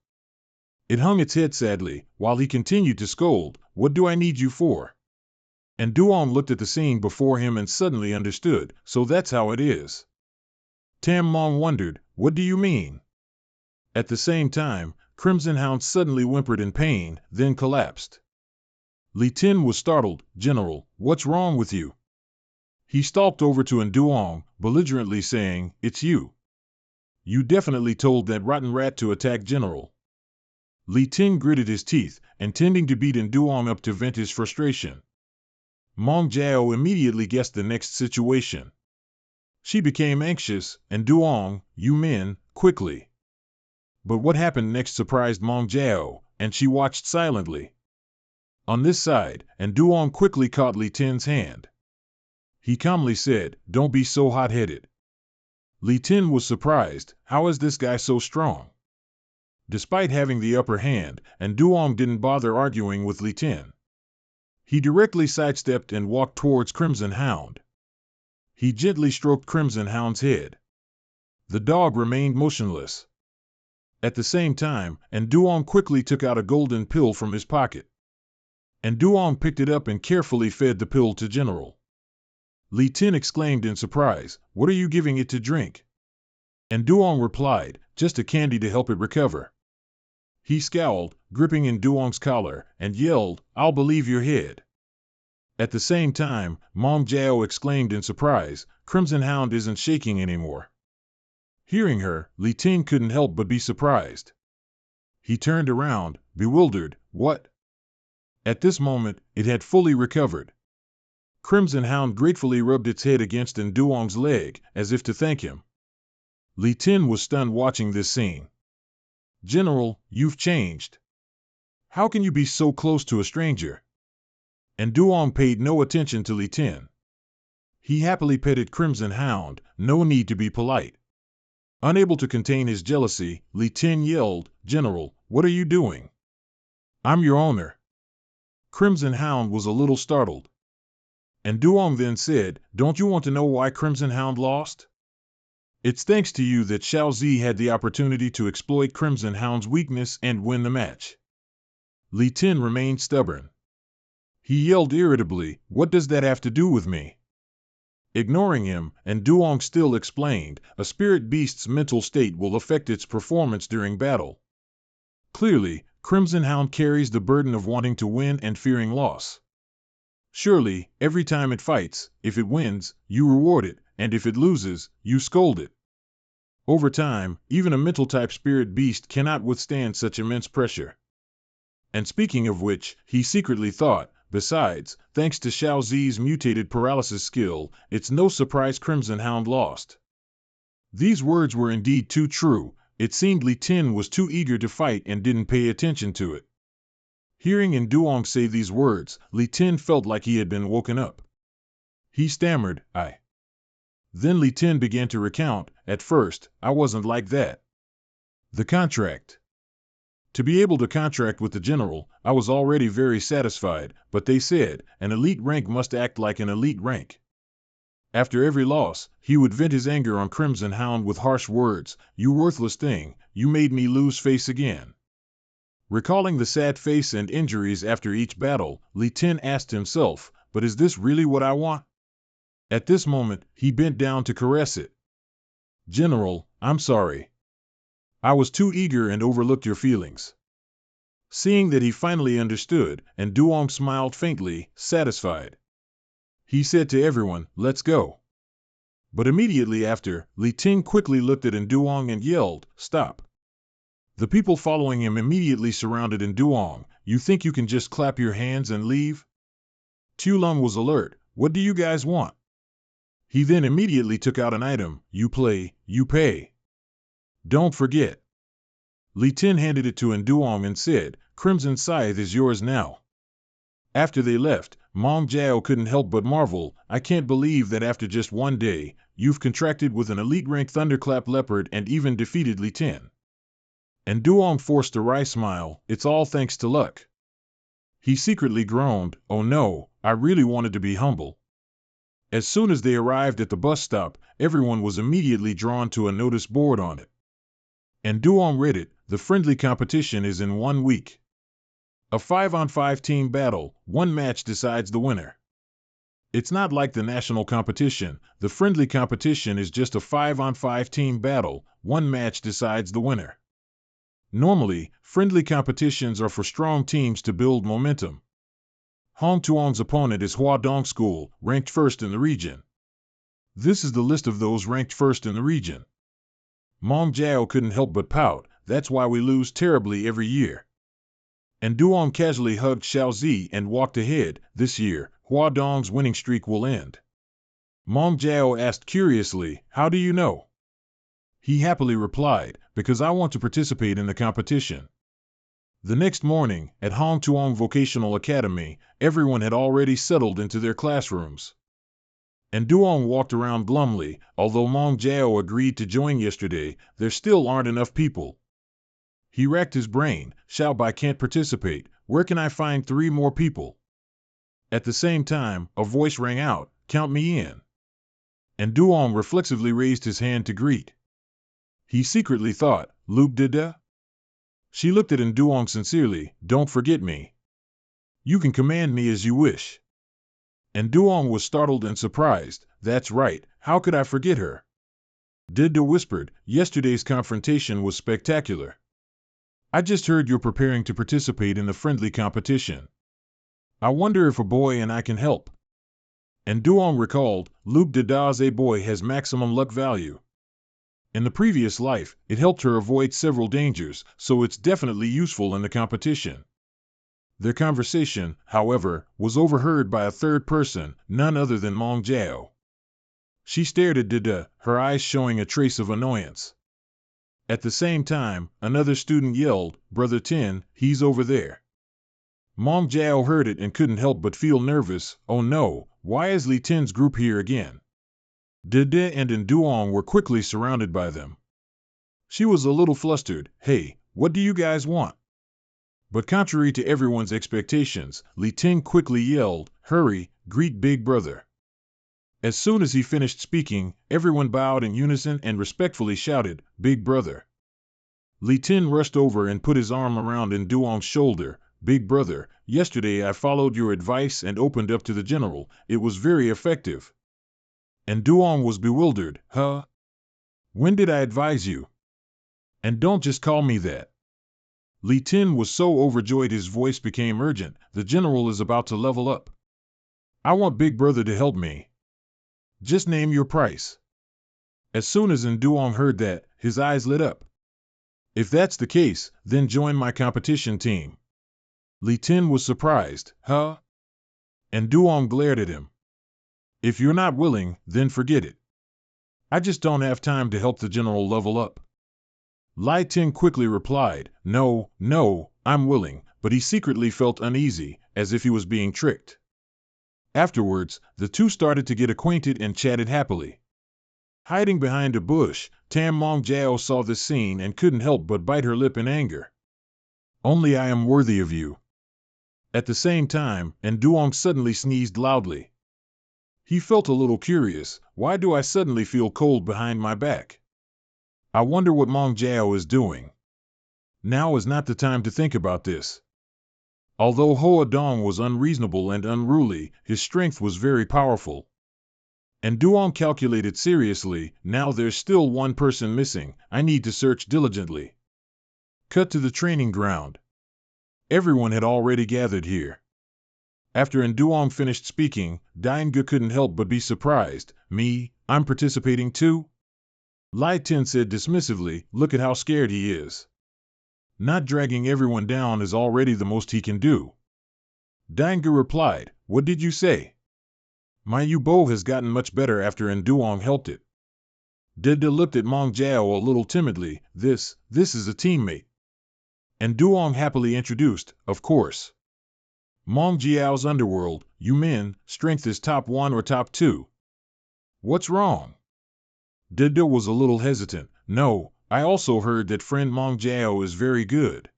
S1: It hung its head sadly, while he continued to scold, "What do I need you for?" And Duong looked at the scene before him and suddenly understood, "So that's how it is." Tam Mong wondered, "What do you mean?" At the same time, Crimson Hound suddenly whimpered in pain, then collapsed. Li Tin was startled. "General, what's wrong with you?" He stalked over to Duong, belligerently saying, "It's you. You definitely told that rotten rat to attack General." Li Tin gritted his teeth, intending to beat Duong up to vent his frustration. Mong Jiao immediately guessed the next situation. She became anxious, "Duong, you men, quickly." But what happened next surprised Mong Jiao, and she watched silently. On this side, Duong quickly caught Li Tin's hand. He calmly said, "Don't be so hot-headed." Li Tin was surprised, how is this guy so strong? Despite having the upper hand, Duong didn't bother arguing with Li Tin. He directly sidestepped and walked towards Crimson Hound. He gently stroked Crimson Hound's head. The dog remained motionless. At the same time, Duong quickly took out a golden pill from his pocket. Duong picked it up and carefully fed the pill to General. Li Tin exclaimed in surprise, "What are you giving it to drink?" Duong replied, "Just a candy to help it recover." He scowled, gripping Duong's collar, and yelled, "I'll believe your head." At the same time, Mong Jiao exclaimed in surprise, "Crimson Hound isn't shaking anymore." Hearing her, Li Tin couldn't help but be surprised. He turned around, bewildered, "What?" At this moment, it had fully recovered. Crimson Hound gratefully rubbed its head against Duong's leg, as if to thank him. Li Tin was stunned watching this scene. "General, you've changed. How can you be so close to a stranger?" Duong paid no attention to Li Tin. He happily petted Crimson Hound, no need to be polite. Unable to contain his jealousy, Li Tin yelled, "General, what are you doing? I'm your owner." Crimson Hound was a little startled. Duong then said, "Don't you want to know why Crimson Hound lost? It's thanks to you that Xiao Zi had the opportunity to exploit Crimson Hound's weakness and win the match." Li Tin remained stubborn. He yelled irritably, "What does that have to do with me?" Ignoring him, Duong still explained, "A spirit beast's mental state will affect its performance during battle. Clearly, Crimson Hound carries the burden of wanting to win and fearing loss. Surely, every time it fights, if it wins, you reward it, and if it loses, you scold it. Over time, even a mental-type spirit beast cannot withstand such immense pressure." And speaking of which, he secretly thought, besides, thanks to Xiao Zi's mutated paralysis skill, it's no surprise Crimson Hound lost. These words were indeed too true. It seemed Li Tin was too eager to fight and didn't pay attention to it. Hearing Duong say these words, Li Tin felt like he had been woken up. He stammered, "I." Then Li Tin began to recount, "At first, I wasn't like that. The contract. To be able to contract with the general, I was already very satisfied, but they said, an elite rank must act like an elite rank." After every loss, he would vent his anger on Crimson Hound with harsh words, "You worthless thing, you made me lose face again." Recalling the sad face and injuries after each battle, Li Tin asked himself, "But is this really what I want?" At this moment, he bent down to caress it. General, I'm sorry. I was too eager and overlooked your feelings. Seeing that he finally understood, and Duong smiled faintly, satisfied. He said to everyone, let's go. But immediately after, Li Ting quickly looked at Nduong and yelled, stop. The people following him immediately surrounded Nduong. You think you can just clap your hands and leave? Tulung was alert. What do you guys want? He then immediately took out an item. You play, you pay. Don't forget. Li Tin handed it to Nduong and said, Crimson Scythe is yours now. After they left, Mong Jiao couldn't help but marvel. I can't believe that after just one day, you've contracted with an elite-ranked Thunderclap Leopard and even defeated Li Tin. And Duong forced a wry smile. It's all thanks to luck. He secretly groaned, oh no, I really wanted to be humble. As soon as they arrived at the bus stop, everyone was immediately drawn to a notice board on it. And Duong read it, the friendly competition is in 1 week. A 5-on-5 team battle, one match decides the winner. It's not like the national competition, the friendly competition is just a 5-on-5 team battle, one match decides the winner. Normally, friendly competitions are for strong teams to build momentum. Hong Tuong's opponent is Hua Dong School, ranked first in the region. This is the list of those ranked first in the region. Mong Jiao couldn't help but pout, that's why we lose terribly every year. And Duong casually hugged Xiaozi and walked ahead. This year, Hua Dong's winning streak will end. Mong Jiao asked curiously, how do you know? He happily replied, because I want to participate in the competition. The next morning, at Hong Tuong Vocational Academy, everyone had already settled into their classrooms. And Duong walked around glumly. Although Mong Jiao agreed to join yesterday, there still aren't enough people. He racked his brain. Xiaobai can't participate. Where can I find 3 more people? At the same time, a voice rang out, count me in. And Duong reflexively raised his hand to greet. He secretly thought, Luke Dida? She looked at Nduong sincerely, don't forget me. You can command me as you wish. And Duong was startled and surprised, that's right, how could I forget her? Dida whispered, yesterday's confrontation was spectacular. I just heard you're preparing to participate in the friendly competition. I wonder if a boy and I can help. And Duong recalled, Luke Dida's a boy has maximum luck value. In the previous life, it helped her avoid several dangers, so it's definitely useful in the competition. Their conversation, however, was overheard by a third person, none other than Mong Jiao. She stared at Dida, her eyes showing a trace of annoyance. At the same time, another student yelled, Brother Tin, he's over there. Mong Jiao heard it and couldn't help but feel nervous. Oh no, why is Li Tin's group here again? Dida and Nduong were quickly surrounded by them. She was a little flustered. Hey, what do you guys want? But contrary to everyone's expectations, Li Tin quickly yelled, hurry, greet Big Brother. As soon as he finished speaking, everyone bowed in unison and respectfully shouted, Big Brother. Li Tin rushed over and put his arm around Nduong's shoulder. Big Brother, yesterday I followed your advice and opened up to the general. It was very effective. And Duong was bewildered. Huh? When did I advise you? And don't just call me that. Li Tin was so overjoyed his voice became urgent. The general is about to level up. I want Big Brother to help me. Just name your price. As soon as Nduong heard that, his eyes lit up. If that's the case, then join my competition team. Li Tin was surprised. Huh? And Duong glared at him. If you're not willing, then forget it. I just don't have time to help the general level up. Li Tin quickly replied, no, I'm willing, but he secretly felt uneasy, as if he was being tricked. Afterwards, the two started to get acquainted and chatted happily. Hiding behind a bush, Mong Jiao saw this scene and couldn't help but bite her lip in anger. Only I am worthy of you. At the same time, Nduong suddenly sneezed loudly. He felt a little curious. Why do I suddenly feel cold behind my back? I wonder what Mong Jiao is doing. Now is not the time to think about this. Although Hoa Dong was unreasonable and unruly, his strength was very powerful. And Duong calculated seriously, now there's still one person missing, I need to search diligently. Cut to the training ground. Everyone had already gathered here. After Nduong finished speaking, Dainga couldn't help but be surprised. Me, I'm participating too? Lai Tin said dismissively, look at how scared he is. Not dragging everyone down is already the most he can do. Dainga replied, what did you say? My Yubo has gotten much better after Nduong helped it. Dida looked at Mong Jiao a little timidly, this is a teammate. Nduong happily introduced, of course. Mong Jiao's underworld, you men, strength is top 1 or top 2. What's wrong? Dida was a little hesitant. No, I also heard that friend Mong Jiao is very good.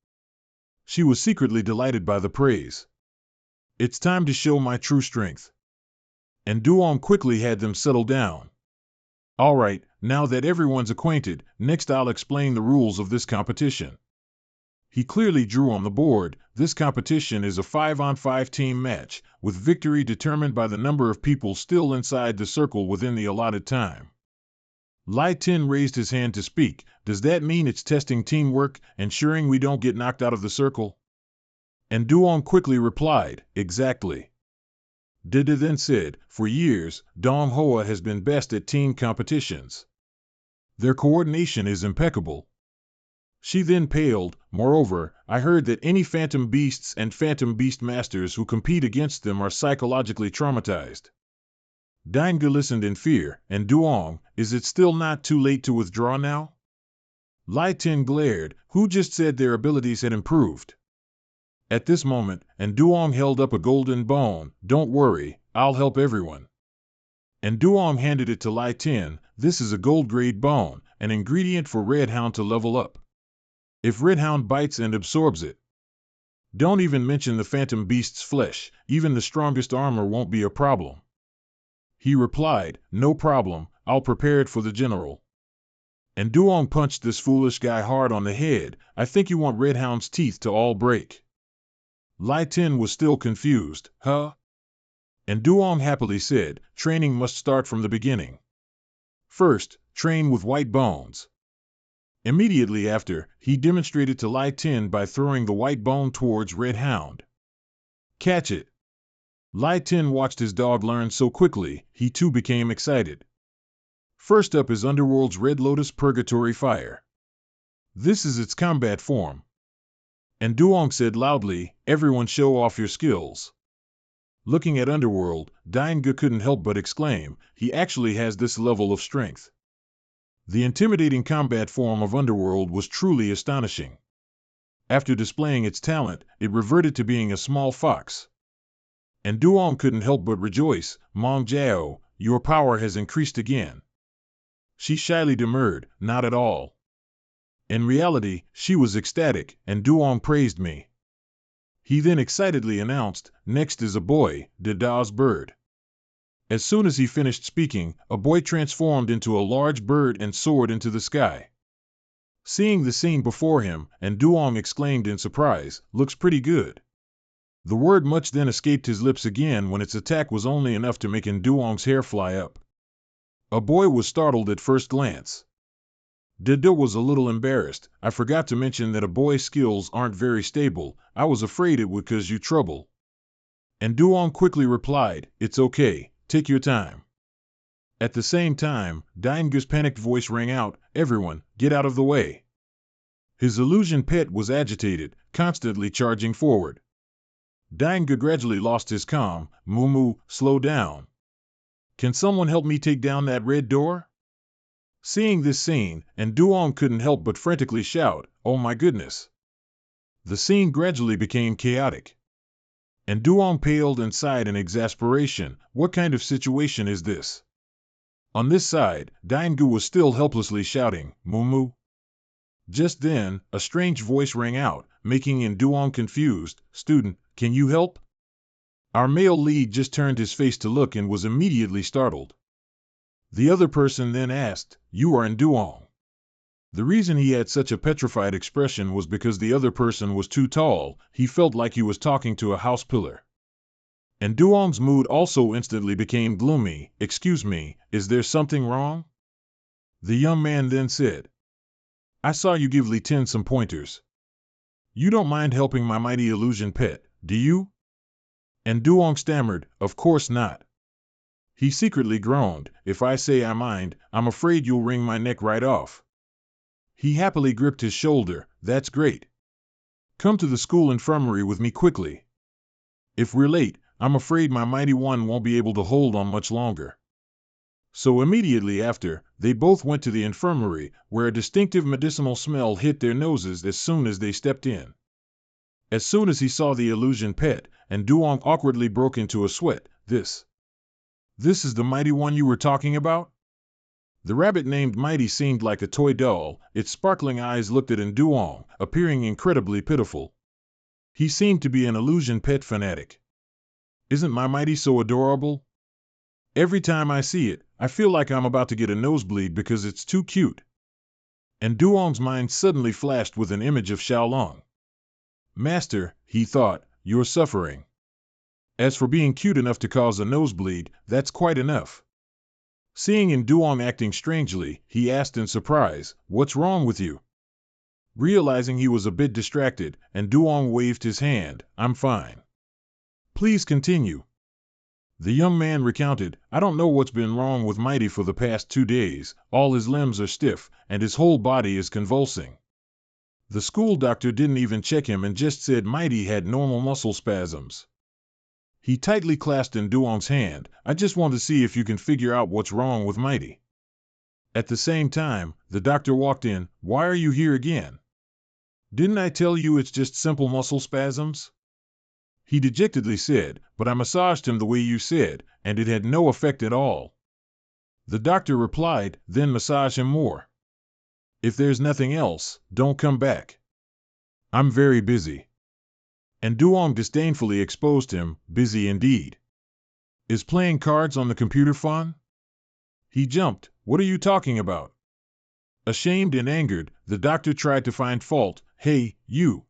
S1: She was secretly delighted by the praise. It's time to show my true strength. And Duong quickly had them settle down. All right, now that everyone's acquainted, next I'll explain the rules of this competition. He clearly drew on the board, this competition is a 5-on-5 team match, with victory determined by the number of people still inside the circle within the allotted time. Lai Tin raised his hand to speak, does that mean it's testing teamwork, ensuring we don't get knocked out of the circle? And Duong quickly replied, exactly. Dida then said, for years, Dong Hoa has been best at team competitions. Their coordination is impeccable. She then paled, moreover, I heard that any phantom beasts and phantom beast masters who compete against them are psychologically traumatized. Dainga listened in fear, and Duong, is it still not too late to withdraw now? Lai Tin glared, who just said their abilities had improved? At this moment, and Duong held up a golden bone, don't worry, I'll help everyone. And Duong handed it to Lai Tin, this is a gold-grade bone, an ingredient for Red Hound to level up. If Red Hound bites and absorbs it. Don't even mention the phantom beast's flesh, even the strongest armor won't be a problem. He replied, no problem, I'll prepare it for the general. And Duong punched this foolish guy hard on the head, I think you want Red Hound's teeth to all break. Lai Tin was still confused, huh? And Duong happily said, training must start from the beginning. First, train with white bones. Immediately after, he demonstrated to Lai Tin by throwing the white bone towards Red Hound. Catch it. Lai Tin watched his dog learn so quickly, he too became excited. First up is Underworld's Red Lotus Purgatory Fire. This is its combat form. And Duong said loudly, everyone show off your skills. Looking at Underworld, Dainga couldn't help but exclaim, he actually has this level of strength. The intimidating combat form of Underworld was truly astonishing. After displaying its talent, it reverted to being a small fox. And Duong couldn't help but rejoice, Mong Jiao, your power has increased again. She shyly demurred, not at all. In reality, she was ecstatic, and Duong praised me. He then excitedly announced, next is a boy, Dada's bird. As soon as he finished speaking, a boy transformed into a large bird and soared into the sky. Seeing the scene before him, and Duong exclaimed in surprise, looks pretty good. The word much then escaped his lips again when its attack was only enough to make Duong's hair fly up. A boy was startled at first glance. Dida was a little embarrassed, I forgot to mention that a boy's skills aren't very stable, I was afraid it would cause you trouble. And Duong quickly replied, it's okay, take your time. At the same time, Dainga's panicked voice rang out, everyone, get out of the way. His illusion pet was agitated, constantly charging forward. Dainga gradually lost his calm, Moo, slow down. Can someone help me take down that red door? Seeing this scene, and Duong couldn't help but frantically shout, oh my goodness. The scene gradually became chaotic. And Duong paled and sighed in exasperation, what kind of situation is this? On this side, Dainga was still helplessly shouting, Moo. Just then, a strange voice rang out, making Duong confused, student, can you help? Our male lead just turned his face to look and was immediately startled. The other person then asked, you are Duong. The reason he had such a petrified expression was because the other person was too tall, he felt like he was talking to a house pillar. And Duong's mood also instantly became gloomy. Excuse me, is there something wrong? The young man then said, I saw you give Li Tin some pointers. You don't mind helping my mighty illusion pet, do you? And Duong stammered, of course not. He secretly groaned, if I say I mind, I'm afraid you'll wring my neck right off. He happily gripped his shoulder, that's great. Come to the school infirmary with me quickly. If we're late, I'm afraid my mighty one won't be able to hold on much longer. So immediately after, they both went to the infirmary, where a distinctive medicinal smell hit their noses as soon as they stepped in. As soon as he saw the illusion pet, and Duong awkwardly broke into a sweat, This is the mighty one you were talking about? The rabbit named Mighty seemed like a toy doll. Its sparkling eyes looked at Duong, appearing incredibly pitiful. He seemed to be an illusion pet fanatic. Isn't my Mighty so adorable? Every time I see it, I feel like I'm about to get a nosebleed because it's too cute. And Duong's mind suddenly flashed with an image of Xiaolong. Master, he thought, you're suffering. As for being cute enough to cause a nosebleed, that's quite enough. Seeing Duong acting strangely, he asked in surprise, what's wrong with you? Realizing he was a bit distracted, and Duong waved his hand, I'm fine. Please continue. The young man recounted, I don't know what's been wrong with Mighty for the past 2 days, all his limbs are stiff, and his whole body is convulsing. The school doctor didn't even check him and just said Mighty had normal muscle spasms. He tightly clasped Duong's hand, I just want to see if you can figure out what's wrong with Mighty. At the same time, the doctor walked in, why are you here again? Didn't I tell you it's just simple muscle spasms? He dejectedly said, but I massaged him the way you said, and it had no effect at all. The doctor replied, then massage him more. If there's nothing else, don't come back. I'm very busy. And Duong disdainfully exposed him, busy indeed. Is playing cards on the computer fun? He jumped, what are you talking about? Ashamed and angered, the doctor tried to find fault, hey, you.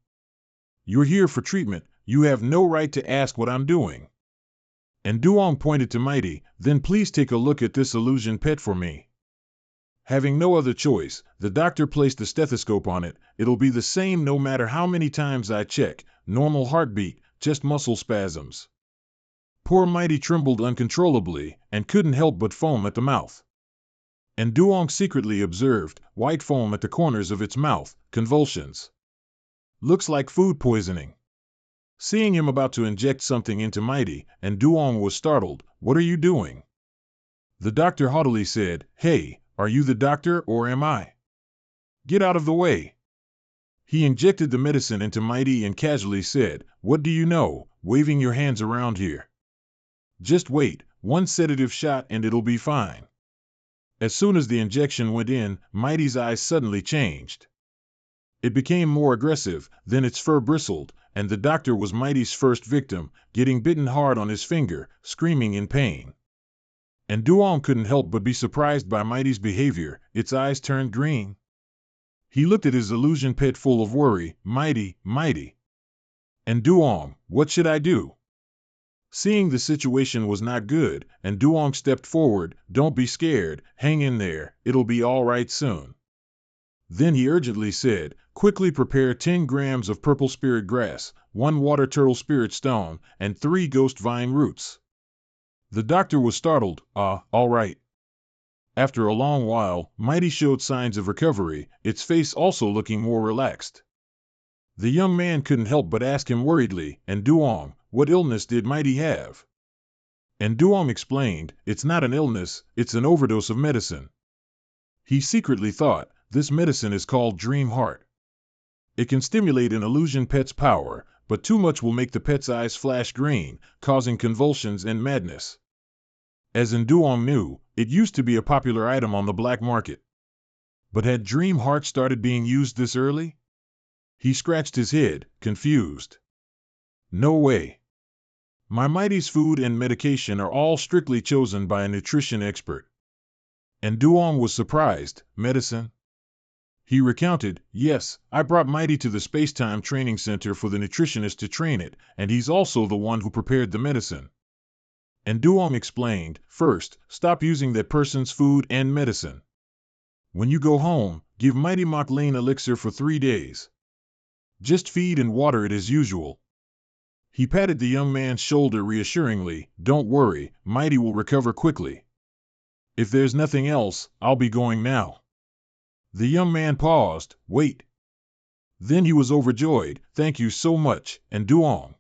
S1: You're here for treatment, you have no right to ask what I'm doing. And Duong pointed to Mighty, then please take a look at this illusion pet for me. Having no other choice, the doctor placed a stethoscope on it, it'll be the same no matter how many times I check, normal heartbeat, just muscle spasms. Poor Mighty trembled uncontrollably, and couldn't help but foam at the mouth. And Duong secretly observed, white foam at the corners of its mouth, convulsions. Looks like food poisoning. Seeing him about to inject something into Mighty, and Duong was startled, what are you doing? The doctor haughtily said, hey, are you the doctor or am I? Get out of the way. He injected the medicine into Mighty and casually said, what do you know, waving your hands around here. Just wait, one sedative shot and it'll be fine. As soon as the injection went in, Mighty's eyes suddenly changed. It became more aggressive, then its fur bristled, and the doctor was Mighty's first victim, getting bitten hard on his finger, screaming in pain. And Duong couldn't help but be surprised by Mighty's behavior, its eyes turned green. He looked at his illusion pet full of worry, Mighty, Mighty. And Duong, what should I do? Seeing the situation was not good, and Duong stepped forward, don't be scared, hang in there, it'll be all right soon. Then he urgently said, quickly prepare 10 grams of purple spirit grass, 1 water turtle spirit stone, and 3 ghost vine roots. The doctor was startled, all right. After a long while, Mighty showed signs of recovery, its face also looking more relaxed. The young man couldn't help but ask him worriedly, and Duong, what illness did Mighty have? And Duong explained, it's not an illness, it's an overdose of medicine. He secretly thought, this medicine is called Dream Heart. It can stimulate an illusion pet's power, but too much will make the pet's eyes flash green, causing convulsions and madness. As Duong knew, it used to be a popular item on the black market. But had Dream Heart started being used this early? He scratched his head, confused. No way. My Mighty's food and medication are all strictly chosen by a nutrition expert. And Duong was surprised, medicine? He recounted, yes, I brought Mighty to the Space-Time Training Center for the nutritionist to train it, and he's also the one who prepared the medicine. And Duong explained, first, stop using that person's food and medicine. When you go home, give Mighty Mok Lane elixir for 3 days. Just feed and water it as usual. He patted the young man's shoulder reassuringly. Don't worry, Mighty will recover quickly. If there's nothing else, I'll be going now. The young man paused. Wait. Then he was overjoyed. Thank you so much, and Duong.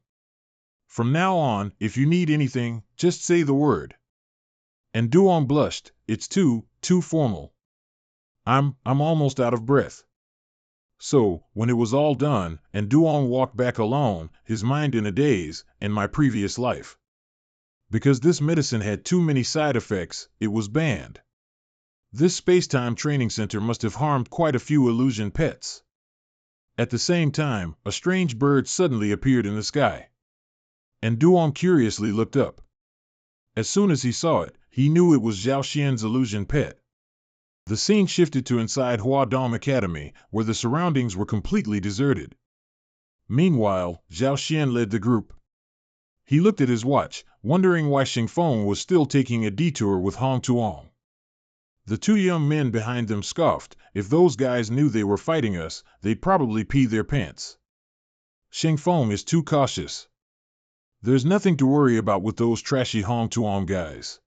S1: From now on, if you need anything, just say the word. And Duong blushed. It's too formal. I'm almost out of breath. So, when it was all done, and Duong walked back alone, his mind in a daze, and my previous life. Because this medicine had too many side effects, it was banned. This space-time training center must have harmed quite a few illusion pets. At the same time, a strange bird suddenly appeared in the sky. And Duong curiously looked up. As soon as he saw it, he knew it was Zhao Xian's illusion pet. The scene shifted to inside Hua Dong Academy, where the surroundings were completely deserted. Meanwhile, Zhao Xian led the group. He looked at his watch, wondering why Xingfeng was still taking a detour with Hong Tuong. The two young men behind them scoffed. If those guys knew they were fighting us, they'd probably pee their pants. Xingfeng is too cautious. There's nothing to worry about with those trashy Hong Tuong guys.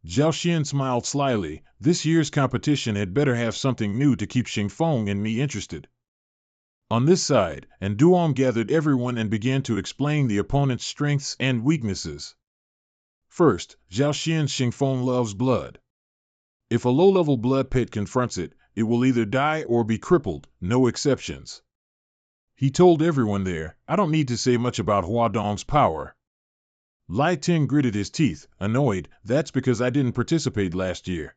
S1: Zhao Xian smiled slyly. This year's competition had better have something new to keep Xingfeng and me interested. On this side, and Duong gathered everyone and began to explain the opponent's strengths and weaknesses. First, Zhao Xian's Xingfeng loves blood. If a low-level blood pet confronts it, it will either die or be crippled, no exceptions. He told everyone there, I don't need to say much about Hua Dong's power. Lai Ting gritted his teeth, annoyed. That's because I didn't participate last year.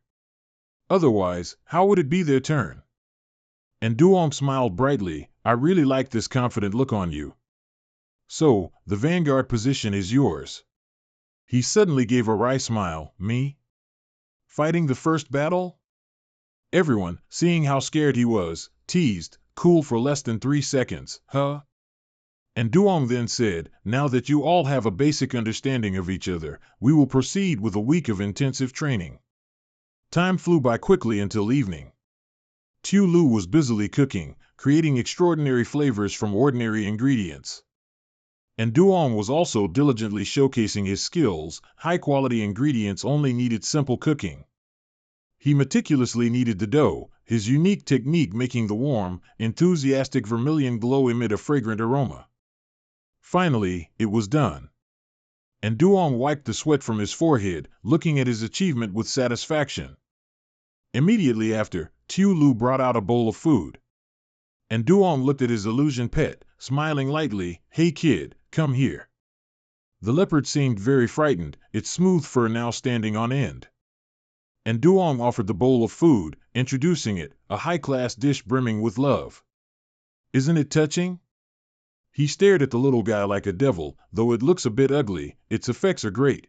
S1: Otherwise, how would it be their turn? And Duong smiled brightly. I really like this confident look on you. So, the vanguard position is yours. He suddenly gave a wry smile. Me? Fighting the first battle? Everyone, seeing how scared he was, teased, cool for less than 3 seconds, huh? And Duong then said, now that you all have a basic understanding of each other, we will proceed with a week of intensive training. Time flew by quickly until evening. Tu Lu was busily cooking, creating extraordinary flavors from ordinary ingredients. And Duong was also diligently showcasing his skills. High-quality ingredients only needed simple cooking. He meticulously kneaded the dough, his unique technique making the warm, enthusiastic vermilion glow emit a fragrant aroma. Finally, it was done. And Duong wiped the sweat from his forehead, looking at his achievement with satisfaction. Immediately after, Tu Lu brought out a bowl of food. And Duong looked at his illusion pet, smiling lightly. Hey kid, come here. The leopard seemed very frightened, its smooth fur now standing on end. And Duong offered the bowl of food, introducing it, a high-class dish brimming with love. Isn't it touching? He stared at the little guy like a devil. Though it looks a bit ugly, its effects are great.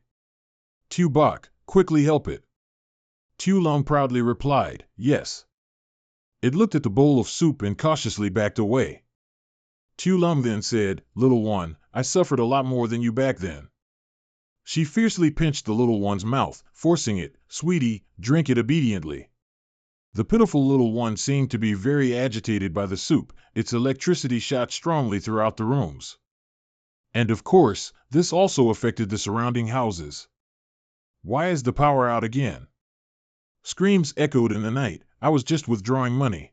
S1: Tu Bok, quickly help it. Tu Long proudly replied, yes. It looked at the bowl of soup and cautiously backed away. Tu Long then said, little one, I suffered a lot more than you back then. She fiercely pinched the little one's mouth, forcing it. Sweetie, drink it obediently. The pitiful little one seemed to be very agitated by the soup. Its electricity shot strongly throughout the rooms. And of course, this also affected the surrounding houses. Why is the power out again? Screams echoed in the night. I was just withdrawing money.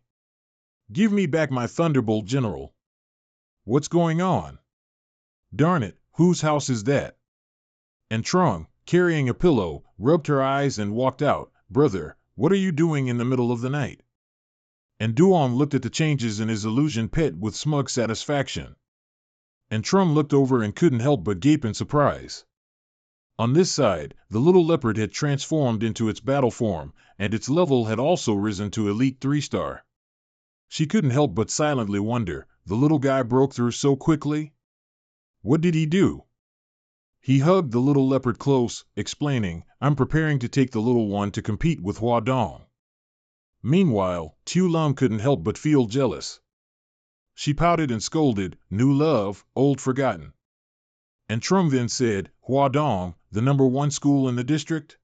S1: Give me back my Thunderbolt General. What's going on? Darn it, whose house is that? And Trong, carrying a pillow, rubbed her eyes and walked out. Brother, what are you doing in the middle of the night? And Duong looked at the changes in his illusion pet with smug satisfaction. And Trum looked over and couldn't help but gape in surprise. On this side, the little leopard had transformed into its battle form, and its level had also risen to Elite 3-star. She couldn't help but silently wonder, the little guy broke through so quickly? What did he do? He hugged the little leopard close, explaining, I'm preparing to take the little one to compete with Hua Dong. Meanwhile, Tu Lam couldn't help but feel jealous. She pouted and scolded, new love, old forgotten. And Trung then said, Huadong, the #1 school in the district?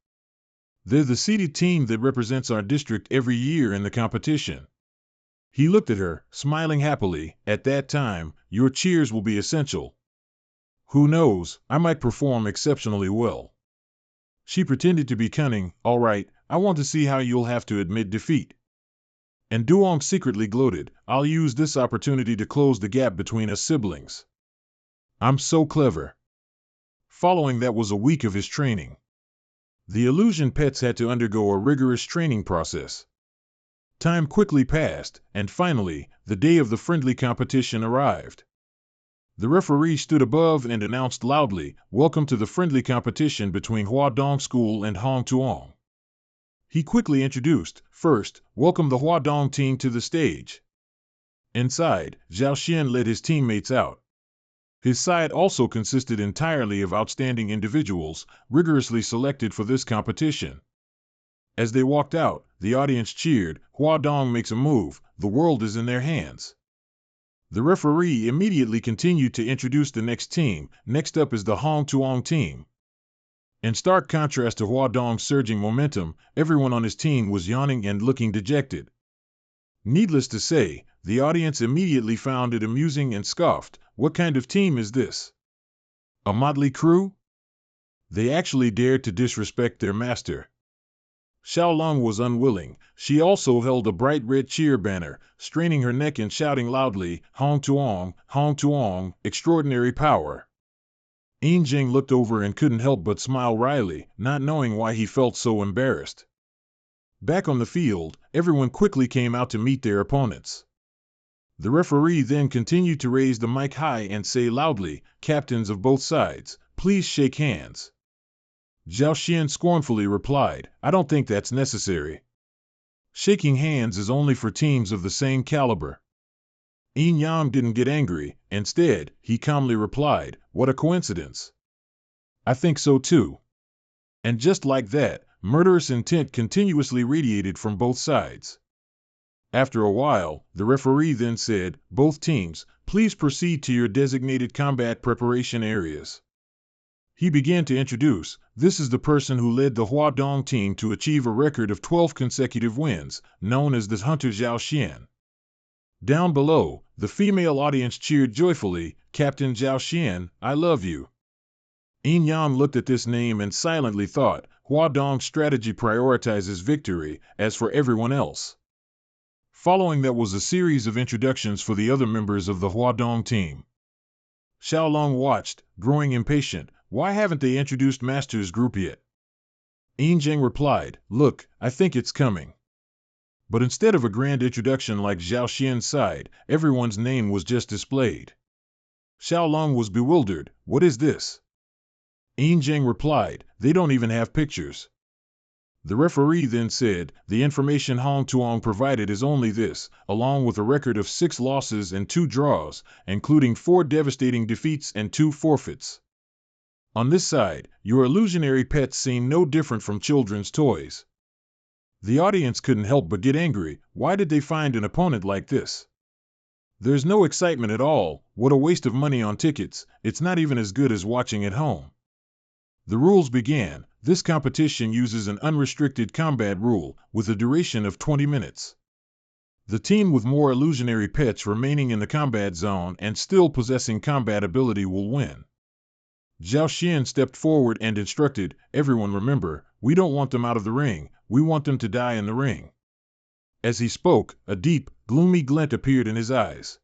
S1: They're the seeded team that represents our district every year in the competition. He looked at her, smiling happily. At that time, your cheers will be essential. Who knows, I might perform exceptionally well. She pretended to be cunning. All right, I want to see how you'll have to admit defeat. And Duong secretly gloated, I'll use this opportunity to close the gap between us siblings. I'm so clever. Following that was a week of his training. The illusion pets had to undergo a rigorous training process. Time quickly passed, and finally, the day of the friendly competition arrived. The referee stood above and announced loudly, Welcome to the friendly competition between Huadong School and Hong Tuong. He quickly introduced, First, welcome the Huadong team to the stage. Inside, Zhao Xian led his teammates out. His side also consisted entirely of outstanding individuals, rigorously selected for this competition. As they walked out, the audience cheered, Huadong makes a move, the world is in their hands. The referee immediately continued to introduce the next team. Next up is the Hong Tuong team. In stark contrast to Huadong's surging momentum, everyone on his team was yawning and looking dejected. Needless to say, the audience immediately found it amusing and scoffed. What kind of team is this? A motley crew? They actually dared to disrespect their master. Xiaolong was unwilling. She also held a bright red cheer banner, straining her neck and shouting loudly, Hong Tuong, extraordinary power. Yinjing looked over and couldn't help but smile wryly, not knowing why he felt so embarrassed. Back on the field, everyone quickly came out to meet their opponents. The referee then continued to raise the mic high and say loudly, Captains of both sides, please shake hands. Zhao Xian scornfully replied, I don't think that's necessary. Shaking hands is only for teams of the same caliber. Yin Yang didn't get angry. Instead, he calmly replied, What a coincidence. I think so too. And just like that, murderous intent continuously radiated from both sides. After a while, the referee then said, Both teams, please proceed to your designated combat preparation areas. He began to introduce, this is the person who led the Huadong team to achieve a record of 12 consecutive wins, known as the Hunter Zhao Xian. Down below, the female audience cheered joyfully, Captain Zhao Xian, I love you. Yin Yang looked at this name and silently thought, Huadong's strategy prioritizes victory, as for everyone else. Following that was a series of introductions for the other members of the Huadong team. Xiaolong watched, growing impatient. Why haven't they introduced Master's group yet? Yinjing replied, Look, I think it's coming. But instead of a grand introduction like Zhao Xian's side, everyone's name was just displayed. Xiaolong was bewildered. What is this? Yinjing replied, They don't even have pictures. The referee then said, The information Hong Tuong provided is only this, along with a record of 6 losses and 2 draws, including 4 devastating defeats and 2 forfeits. On this side, your illusionary pets seem no different from children's toys. The audience couldn't help but get angry. Why did they find an opponent like this? There's no excitement at all. What a waste of money on tickets. It's not even as good as watching at home. The rules began. This competition uses an unrestricted combat rule, with a duration of 20 minutes. The team with more illusionary pets remaining in the combat zone and still possessing combat ability will win. Zhao Xian stepped forward and instructed, Everyone remember, we don't want them out of the ring, we want them to die in the ring. As he spoke, a deep, gloomy glint appeared in his eyes.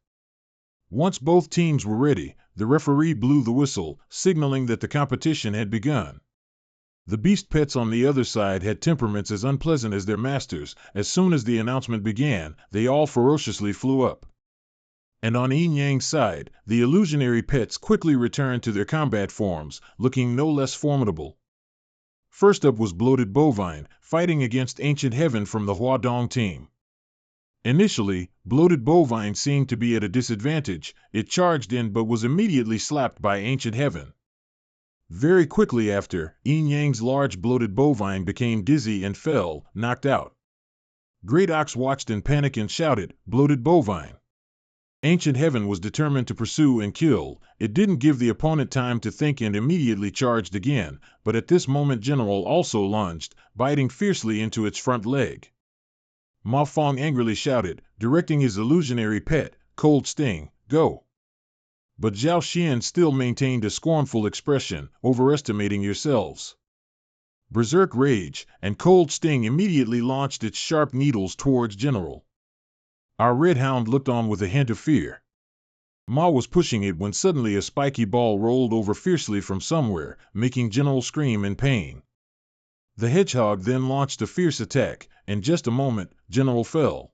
S1: Once both teams were ready, the referee blew the whistle, signaling that the competition had begun. The beast pets on the other side had temperaments as unpleasant as their masters. As soon as the announcement began, they all ferociously flew up. And on Yin Yang's side, the illusionary pets quickly returned to their combat forms, looking no less formidable. First up was Bloated Bovine, fighting against Ancient Heaven from the Huadong team. Initially, Bloated Bovine seemed to be at a disadvantage. It charged in but was immediately slapped by Ancient Heaven. Very quickly after, Yin Yang's large Bloated Bovine became dizzy and fell, knocked out. Great Ox watched in panic and shouted, Bloated Bovine. Ancient Heaven was determined to pursue and kill. It didn't give the opponent time to think and immediately charged again, but at this moment General also lunged, biting fiercely into its front leg. Ma Fong angrily shouted, directing his illusionary pet, Cold Sting, go. But Zhao Xian still maintained a scornful expression, overestimating yourselves. Berserk Rage, and Cold Sting immediately launched its sharp needles towards General. Our Red Hound looked on with a hint of fear. Ma was pushing it when suddenly a spiky ball rolled over fiercely from somewhere, making General scream in pain. The hedgehog then launched a fierce attack, and in just a moment, General fell.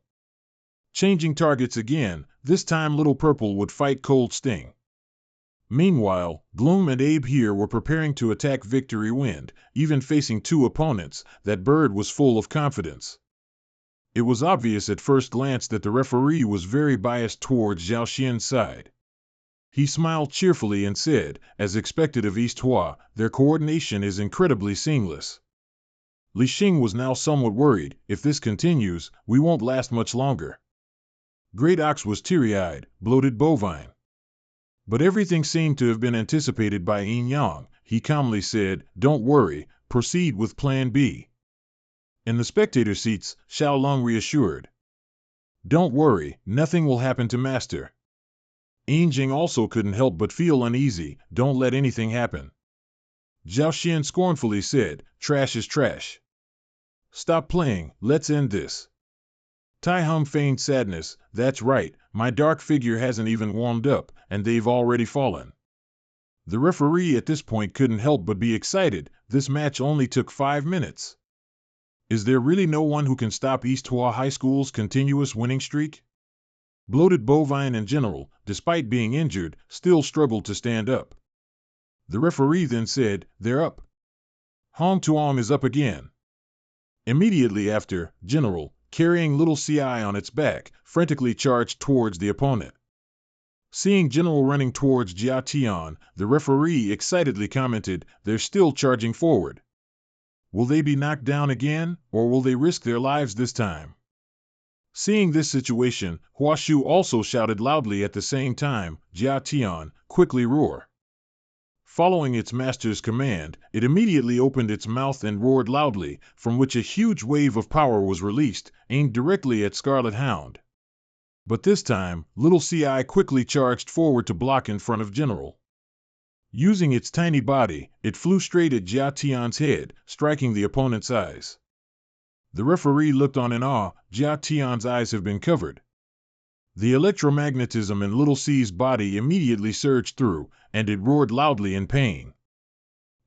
S1: Changing targets again, this time Little Purple would fight Cold Sting. Meanwhile, Gloom and Abe here were preparing to attack Victory Wind, even facing two opponents. That bird was full of confidence. It was obvious at first glance that the referee was very biased towards Zhao Xian's side. He smiled cheerfully and said, as expected of East Hua, their coordination is incredibly seamless. Li Xing was now somewhat worried. If this continues, we won't last much longer. Great Ox was teary-eyed, bloated bovine. But everything seemed to have been anticipated by Yin Yang. He calmly said, don't worry, proceed with Plan B. In the spectator seats, Xiao Long reassured. Don't worry, nothing will happen to Master. Yin Jing also couldn't help but feel uneasy. Don't let anything happen. Zhao Xian scornfully said, trash is trash. Stop playing, let's end this. Tai Hung feigned sadness. That's right, my dark figure hasn't even warmed up, and they've already fallen. The referee at this point couldn't help but be excited. This match only took 5 minutes. Is there really no one who can stop East Hua High School's continuous winning streak? Bloated Bovine and General, despite being injured, still struggled to stand up. The referee then said, they're up. Hong Tuong is up again. Immediately after, General, carrying little CI on its back, frantically charged towards the opponent. Seeing General running towards Jia Tian, the referee excitedly commented, they're still charging forward. Will they be knocked down again, or will they risk their lives this time? Seeing this situation, Hua Shu also shouted loudly at the same time, Jia Tian, quickly roar. Following its master's command, it immediately opened its mouth and roared loudly, from which a huge wave of power was released, aimed directly at Scarlet Hound. But this time, little CI quickly charged forward to block in front of General. Using its tiny body, it flew straight at Jia Tian's head, striking the opponent's eyes. The referee looked on in awe. Jia Tian's eyes have been covered. The electromagnetism in Little C's body immediately surged through, and it roared loudly in pain.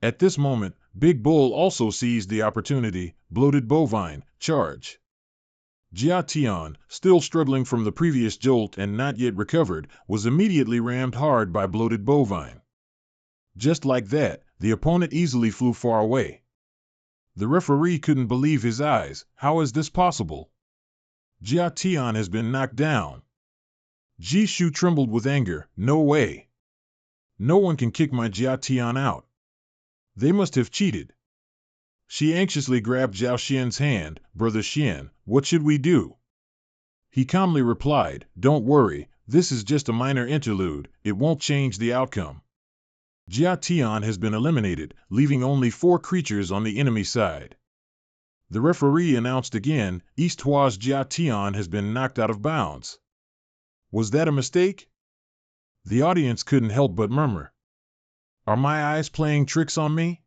S1: At this moment, Big Bull also seized the opportunity. Bloated Bovine, charge. Jia Tian, still struggling from the previous jolt and not yet recovered, was immediately rammed hard by Bloated Bovine. Just like that, the opponent easily flew far away. The referee couldn't believe his eyes. How is this possible? Jia Tian has been knocked down. Ji Shu trembled with anger. No way. No one can kick my Jia Tian out. They must have cheated. She anxiously grabbed Zhao Xian's hand. Brother Xian, what should we do? He calmly replied, don't worry, this is just a minor interlude, it won't change the outcome. Jia Tian has been eliminated, leaving only 4 creatures on the enemy side. The referee announced again, East Hua's Jia Tian has been knocked out of bounds. Was that a mistake? The audience couldn't help but murmur. Are my eyes playing tricks on me?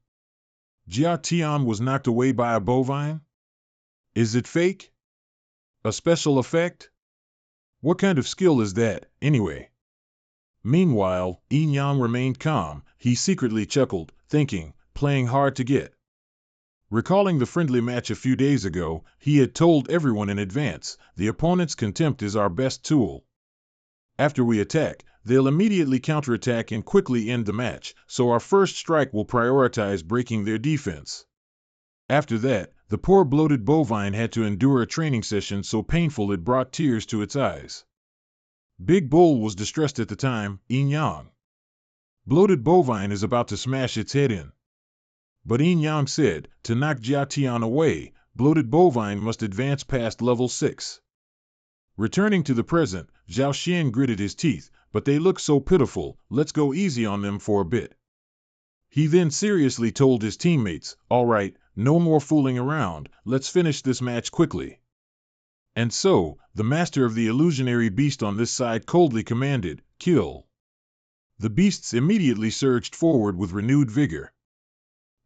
S1: Jia Tian was knocked away by a bovine? Is it fake? A special effect? What kind of skill is that, anyway? Meanwhile, Yin Yang remained calm. He secretly chuckled, thinking, playing hard to get. Recalling the friendly match a few days ago, he had told everyone in advance, the opponent's contempt is our best tool. After we attack, they'll immediately counterattack and quickly end the match, so our first strike will prioritize breaking their defense. After that, the poor bloated bovine had to endure a training session so painful it brought tears to its eyes. Big Bull was distressed at the time. Yin Yang. Bloated bovine is about to smash its head in. But Yin Yang said, to knock Jia Tian away, bloated bovine must advance past level 6. Returning to the present, Zhao Xian gritted his teeth, but they look so pitiful, let's go easy on them for a bit. He then seriously told his teammates, all right, no more fooling around, let's finish this match quickly. And so, the master of the illusionary beast on this side coldly commanded, kill. The beasts immediately surged forward with renewed vigor.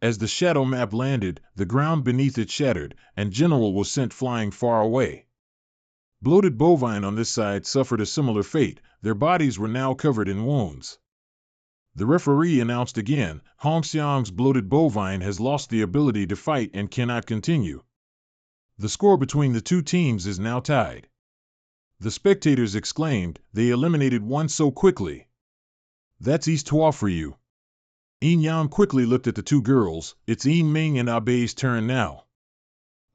S1: As the shadow map landed, the ground beneath it shattered, and General was sent flying far away. Bloated bovine on this side suffered a similar fate, their bodies were now covered in wounds. The referee announced again, Hong Xiang's bloated bovine has lost the ability to fight and cannot continue. The score between the two teams is now tied. The spectators exclaimed, they eliminated one so quickly. That's East Hua for you. Yin Yang quickly looked at the two girls, it's Yin Ming and Abe's turn now.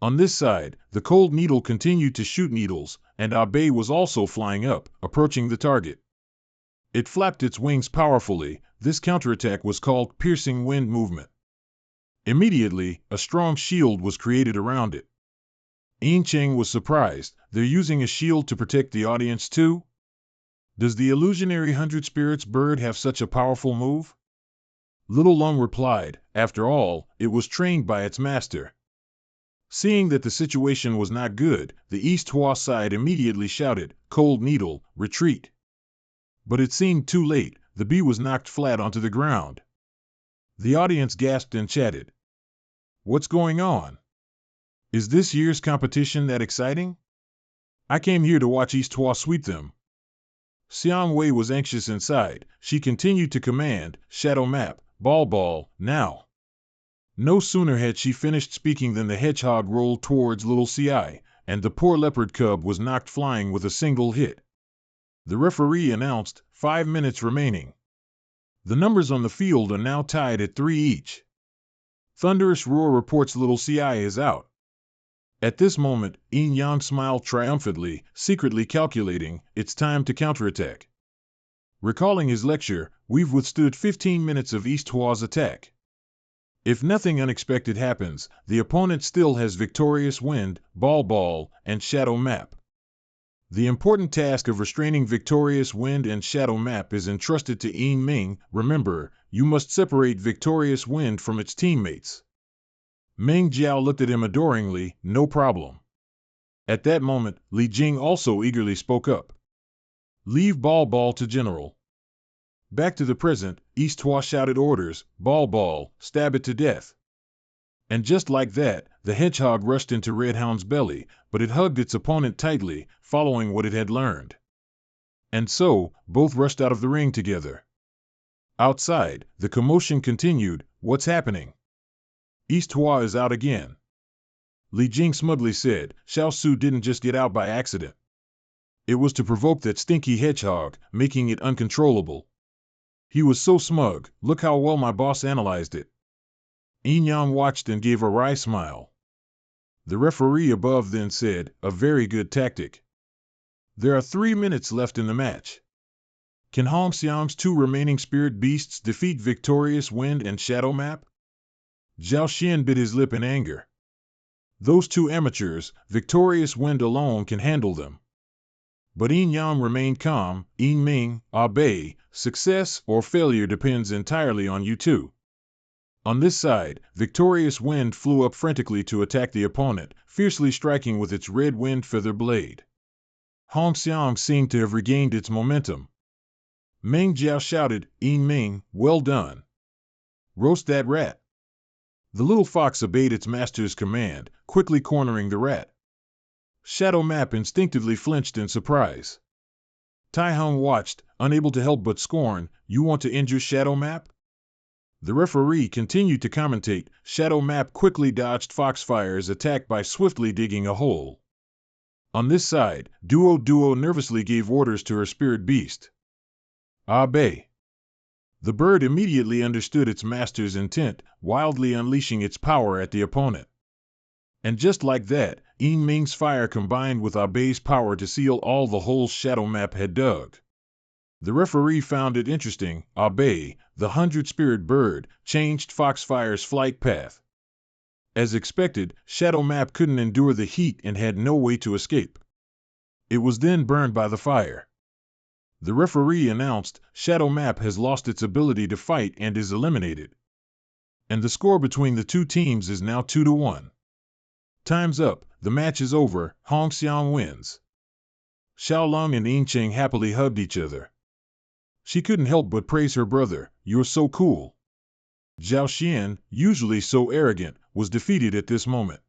S1: On this side, the cold needle continued to shoot needles, and Abe was also flying up, approaching the target. It flapped its wings powerfully. This counterattack was called piercing wind movement. Immediately, a strong shield was created around it. Yin Cheng was surprised, they're using a shield to protect the audience too? Does the illusionary 100 spirits bird have such a powerful move? Little Lung replied, after all, it was trained by its master. Seeing that the situation was not good, the East Hua side immediately shouted, Cold Needle, retreat. But it seemed too late, the bee was knocked flat onto the ground. The audience gasped and chatted. What's going on? Is this year's competition that exciting? I came here to watch East Hua sweep them. Xiang Wei was anxious inside. She continued to command, Shadow Map, Ball, now. No sooner had she finished speaking than the hedgehog rolled towards little Ci, and the poor leopard cub was knocked flying with a single hit. The referee announced, 5 minutes remaining. The numbers on the field are now tied at 3 each. Thunderous roar reports little Ci is out. At this moment, Yin Yang smiled triumphantly, secretly calculating, it's time to counterattack. Recalling his lecture, we've withstood 15 minutes of East Hua's attack. If nothing unexpected happens, the opponent still has Victorious Wind, Ball, and Shadow Map. The important task of restraining Victorious Wind and Shadow Map is entrusted to Yin Ming. Remember, you must separate Victorious Wind from its teammates. Meng Jiao looked at him adoringly, no problem. At that moment, Li Jing also eagerly spoke up. Leave Ball to General. Back to the present, East Hua shouted orders, Ball, stab it to death. And just like that, the hedgehog rushed into Red Hound's belly, but it hugged its opponent tightly, following what it had learned. And so, both rushed out of the ring together. Outside, the commotion continued, what's happening? East Hua is out again. Li Jing smugly said, Xiao Su didn't just get out by accident. It was to provoke that stinky hedgehog, making it uncontrollable. He was so smug, look how well my boss analyzed it. Yin Yang watched and gave a wry smile. The referee above then said, a very good tactic. There are 3 minutes left in the match. Can Hong Xiang's 2 remaining spirit beasts defeat Victorious Wind and Shadow Map? Zhao Xian bit his lip in anger. Those 2 amateurs, Victorious Wind alone can handle them. But Yin Yang remained calm. Yin Ming, Abe, success or failure depends entirely on you two. On this side, Victorious Wind flew up frantically to attack the opponent, fiercely striking with its red wind feather blade. Hong Xiang seemed to have regained its momentum. Meng Jiao shouted, Yin Ming, well done. Roast that rat. The little fox obeyed its master's command, quickly cornering the rat. Shadow Map instinctively flinched in surprise. Tai Hung watched, unable to help but scorn, you want to injure Shadow Map? The referee continued to commentate, Shadow Map quickly dodged Foxfire's attack by swiftly digging a hole. On this side, Duo nervously gave orders to her spirit beast. Abe. The bird immediately understood its master's intent, wildly unleashing its power at the opponent. And just like that, Yin Ming's fire combined with Abe's power to seal all the holes Shadow Map had dug. The referee found it interesting, Abe, the 100-spirit bird, changed Foxfire's flight path. As expected, Shadow Map couldn't endure the heat and had no way to escape. It was then burned by the fire. The referee announced, Shadow Map has lost its ability to fight and is eliminated. And the score between the two teams is now 2-1. Time's up, the match is over, Hong Xiang wins. Xiaolong and Yin Cheng happily hugged each other. She couldn't help but praise her brother, you're so cool. Zhao Xian, usually so arrogant, was defeated at this moment.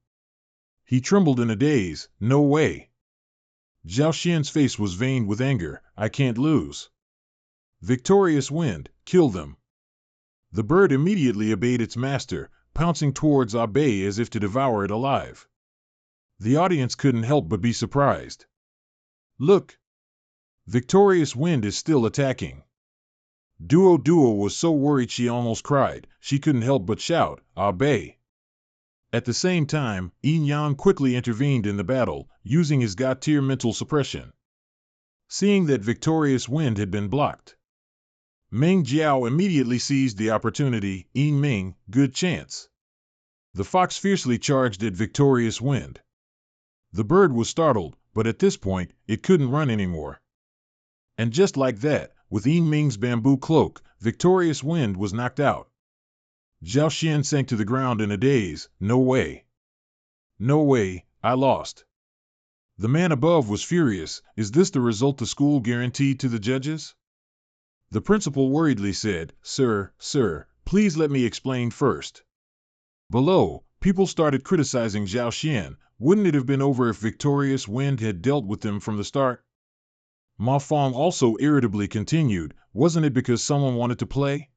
S1: He trembled in a daze, no way. Zhao Xian's face was veined with anger, I can't lose. Victorious wind, kill them. The bird immediately obeyed its master, pouncing towards Abe as if to devour it alive. The audience couldn't help but be surprised. Look! Victorious wind is still attacking. Duo was so worried she almost cried, she couldn't help but shout, Abe! At the same time, Yin Yang quickly intervened in the battle, using his God-tier mental suppression. Seeing that Victorious Wind had been blocked, Meng Jiao immediately seized the opportunity, Yin Ming, good chance. The fox fiercely charged at Victorious Wind. The bird was startled, but at this point, it couldn't run anymore. And just like that, with Yin Ming's bamboo cloak, Victorious Wind was knocked out. Zhao Xian sank to the ground in a daze, no way. No way, I lost. The man above was furious, is this the result the school guaranteed to the judges? The principal worriedly said, Sir, please let me explain first. Below, people started criticizing Zhao Xian, wouldn't it have been over if Victorious Wind had dealt with them from the start? Ma Fong also irritably continued, wasn't it because someone wanted to play?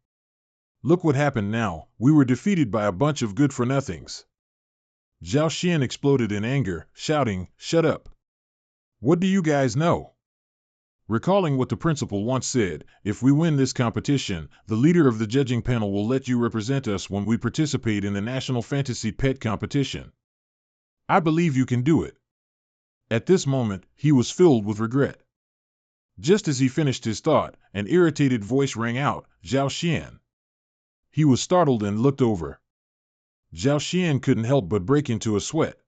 S1: Look what happened now, we were defeated by a bunch of good-for-nothings. Zhao Xian exploded in anger, shouting, shut up. What do you guys know? Recalling what the principal once said, if we win this competition, the leader of the judging panel will let you represent us when we participate in the National Fantasy Pet Competition. I believe you can do it. At this moment, he was filled with regret. Just as he finished his thought, an irritated voice rang out, Zhao Xian. He was startled and looked over. Zhao Xian couldn't help but break into a sweat.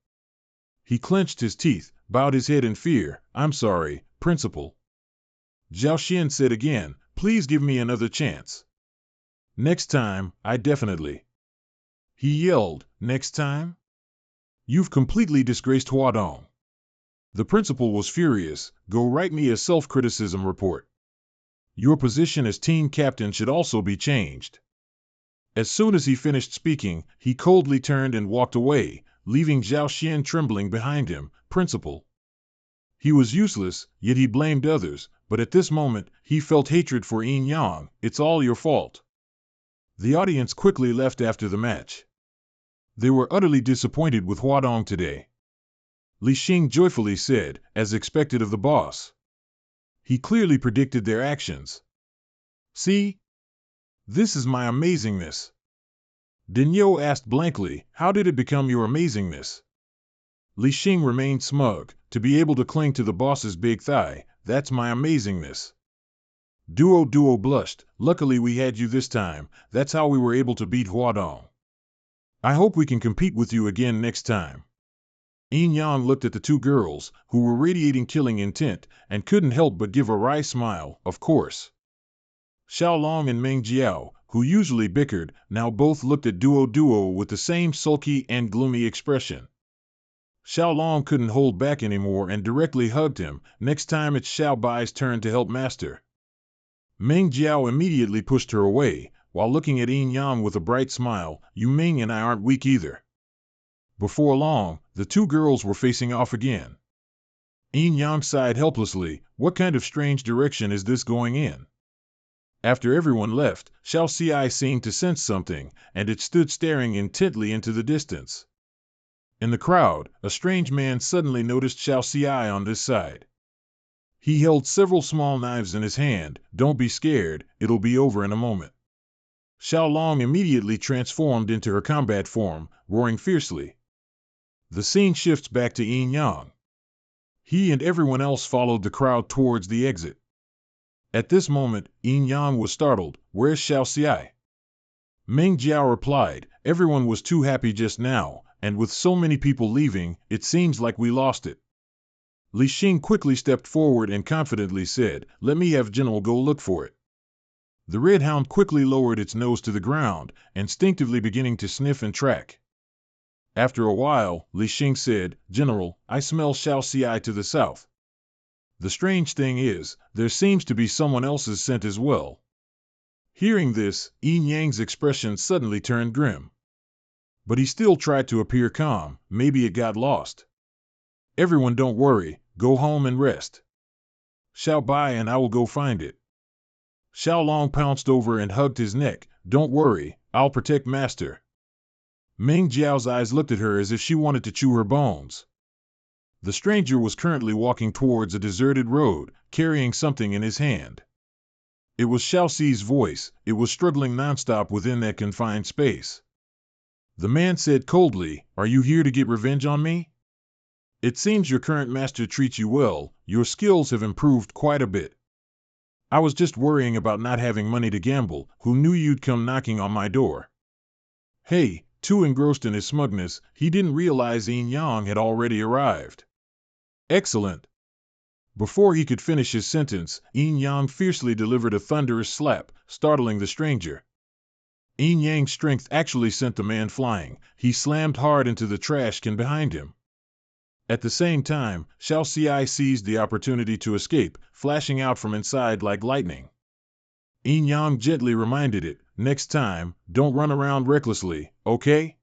S1: He clenched his teeth, bowed his head in fear, I'm sorry, principal. Zhao Xian said again, please give me another chance. Next time, I definitely. He yelled, next time? You've completely disgraced Huadong. The principal was furious, go write me a self-criticism report. Your position as team captain should also be changed. As soon as he finished speaking, he coldly turned and walked away, leaving Zhao Xian trembling behind him, principal. He was useless, yet he blamed others, but at this moment, he felt hatred for Yin Yang, it's all your fault. The audience quickly left after the match. They were utterly disappointed with Huadong today. Li Xing joyfully said, as expected of the boss. He clearly predicted their actions. See? This is my amazingness. Dinyo asked blankly, how did it become your amazingness? Li Xing remained smug, to be able to cling to the boss's big thigh, that's my amazingness. Duo blushed, luckily we had you this time, that's how we were able to beat Huadong. I hope we can compete with you again next time. Yin Yang looked at the two girls, who were radiating killing intent, and couldn't help but give a wry smile, of course. Xiaolong and Meng Jiao, who usually bickered, now both looked at Duo with the same sulky and gloomy expression. Xiaolong couldn't hold back anymore and directly hugged him, next time it's Xiao Bai's turn to help master. Meng Jiao immediately pushed her away, while looking at Yin Yang with a bright smile, you Ming and I aren't weak either. Before long, the two girls were facing off again. Yin Yang sighed helplessly, what kind of strange direction is this going in? After everyone left, Xiao Xi seemed to sense something, and it stood staring intently into the distance. In the crowd, a strange man suddenly noticed Xiao Xi on this side. He held several small knives in his hand, don't be scared, it'll be over in a moment. Xiaolong immediately transformed into her combat form, roaring fiercely. The scene shifts back to Yin Yang. He and everyone else followed the crowd towards the exit. At this moment, Yin Yang was startled, where's Xiao Xi? Meng Jiao replied, everyone was too happy just now, and with so many people leaving, it seems like we lost it. Li Xing quickly stepped forward and confidently said, "Let me have General go look for it." The red hound quickly lowered its nose to the ground, instinctively beginning to sniff and track. After a while, Li Xing said, "General, I smell Xiao Xi to the south. The strange thing is, there seems to be someone else's scent as well." Hearing this, Yin Yang's expression suddenly turned grim. But he still tried to appear calm. Maybe it got lost. "Everyone don't worry, go home and rest. Xiao Bai and I will go find it." Xiao Long pounced over and hugged his neck. "Don't worry, I'll protect Master." Meng Jiao's eyes looked at her as if she wanted to chew her bones. The stranger was currently walking towards a deserted road, carrying something in his hand. It was Xiao Xi's voice. It was struggling nonstop within that confined space. The man said coldly, "Are you here to get revenge on me? It seems your current master treats you well. Your skills have improved quite a bit. I was just worrying about not having money to gamble. Who knew you'd come knocking on my door?" Hey, too engrossed in his smugness, he didn't realize Yin Yang had already arrived. "Excellent." Before he could finish his sentence, Yin Yang fiercely delivered a thunderous slap, startling the stranger. Yin Yang's strength actually sent the man flying. He slammed hard into the trash can behind him. At the same time, Xiao Xi seized the opportunity to escape, flashing out from inside like lightning. Yin Yang gently reminded it, "Next time, don't run around recklessly, okay?"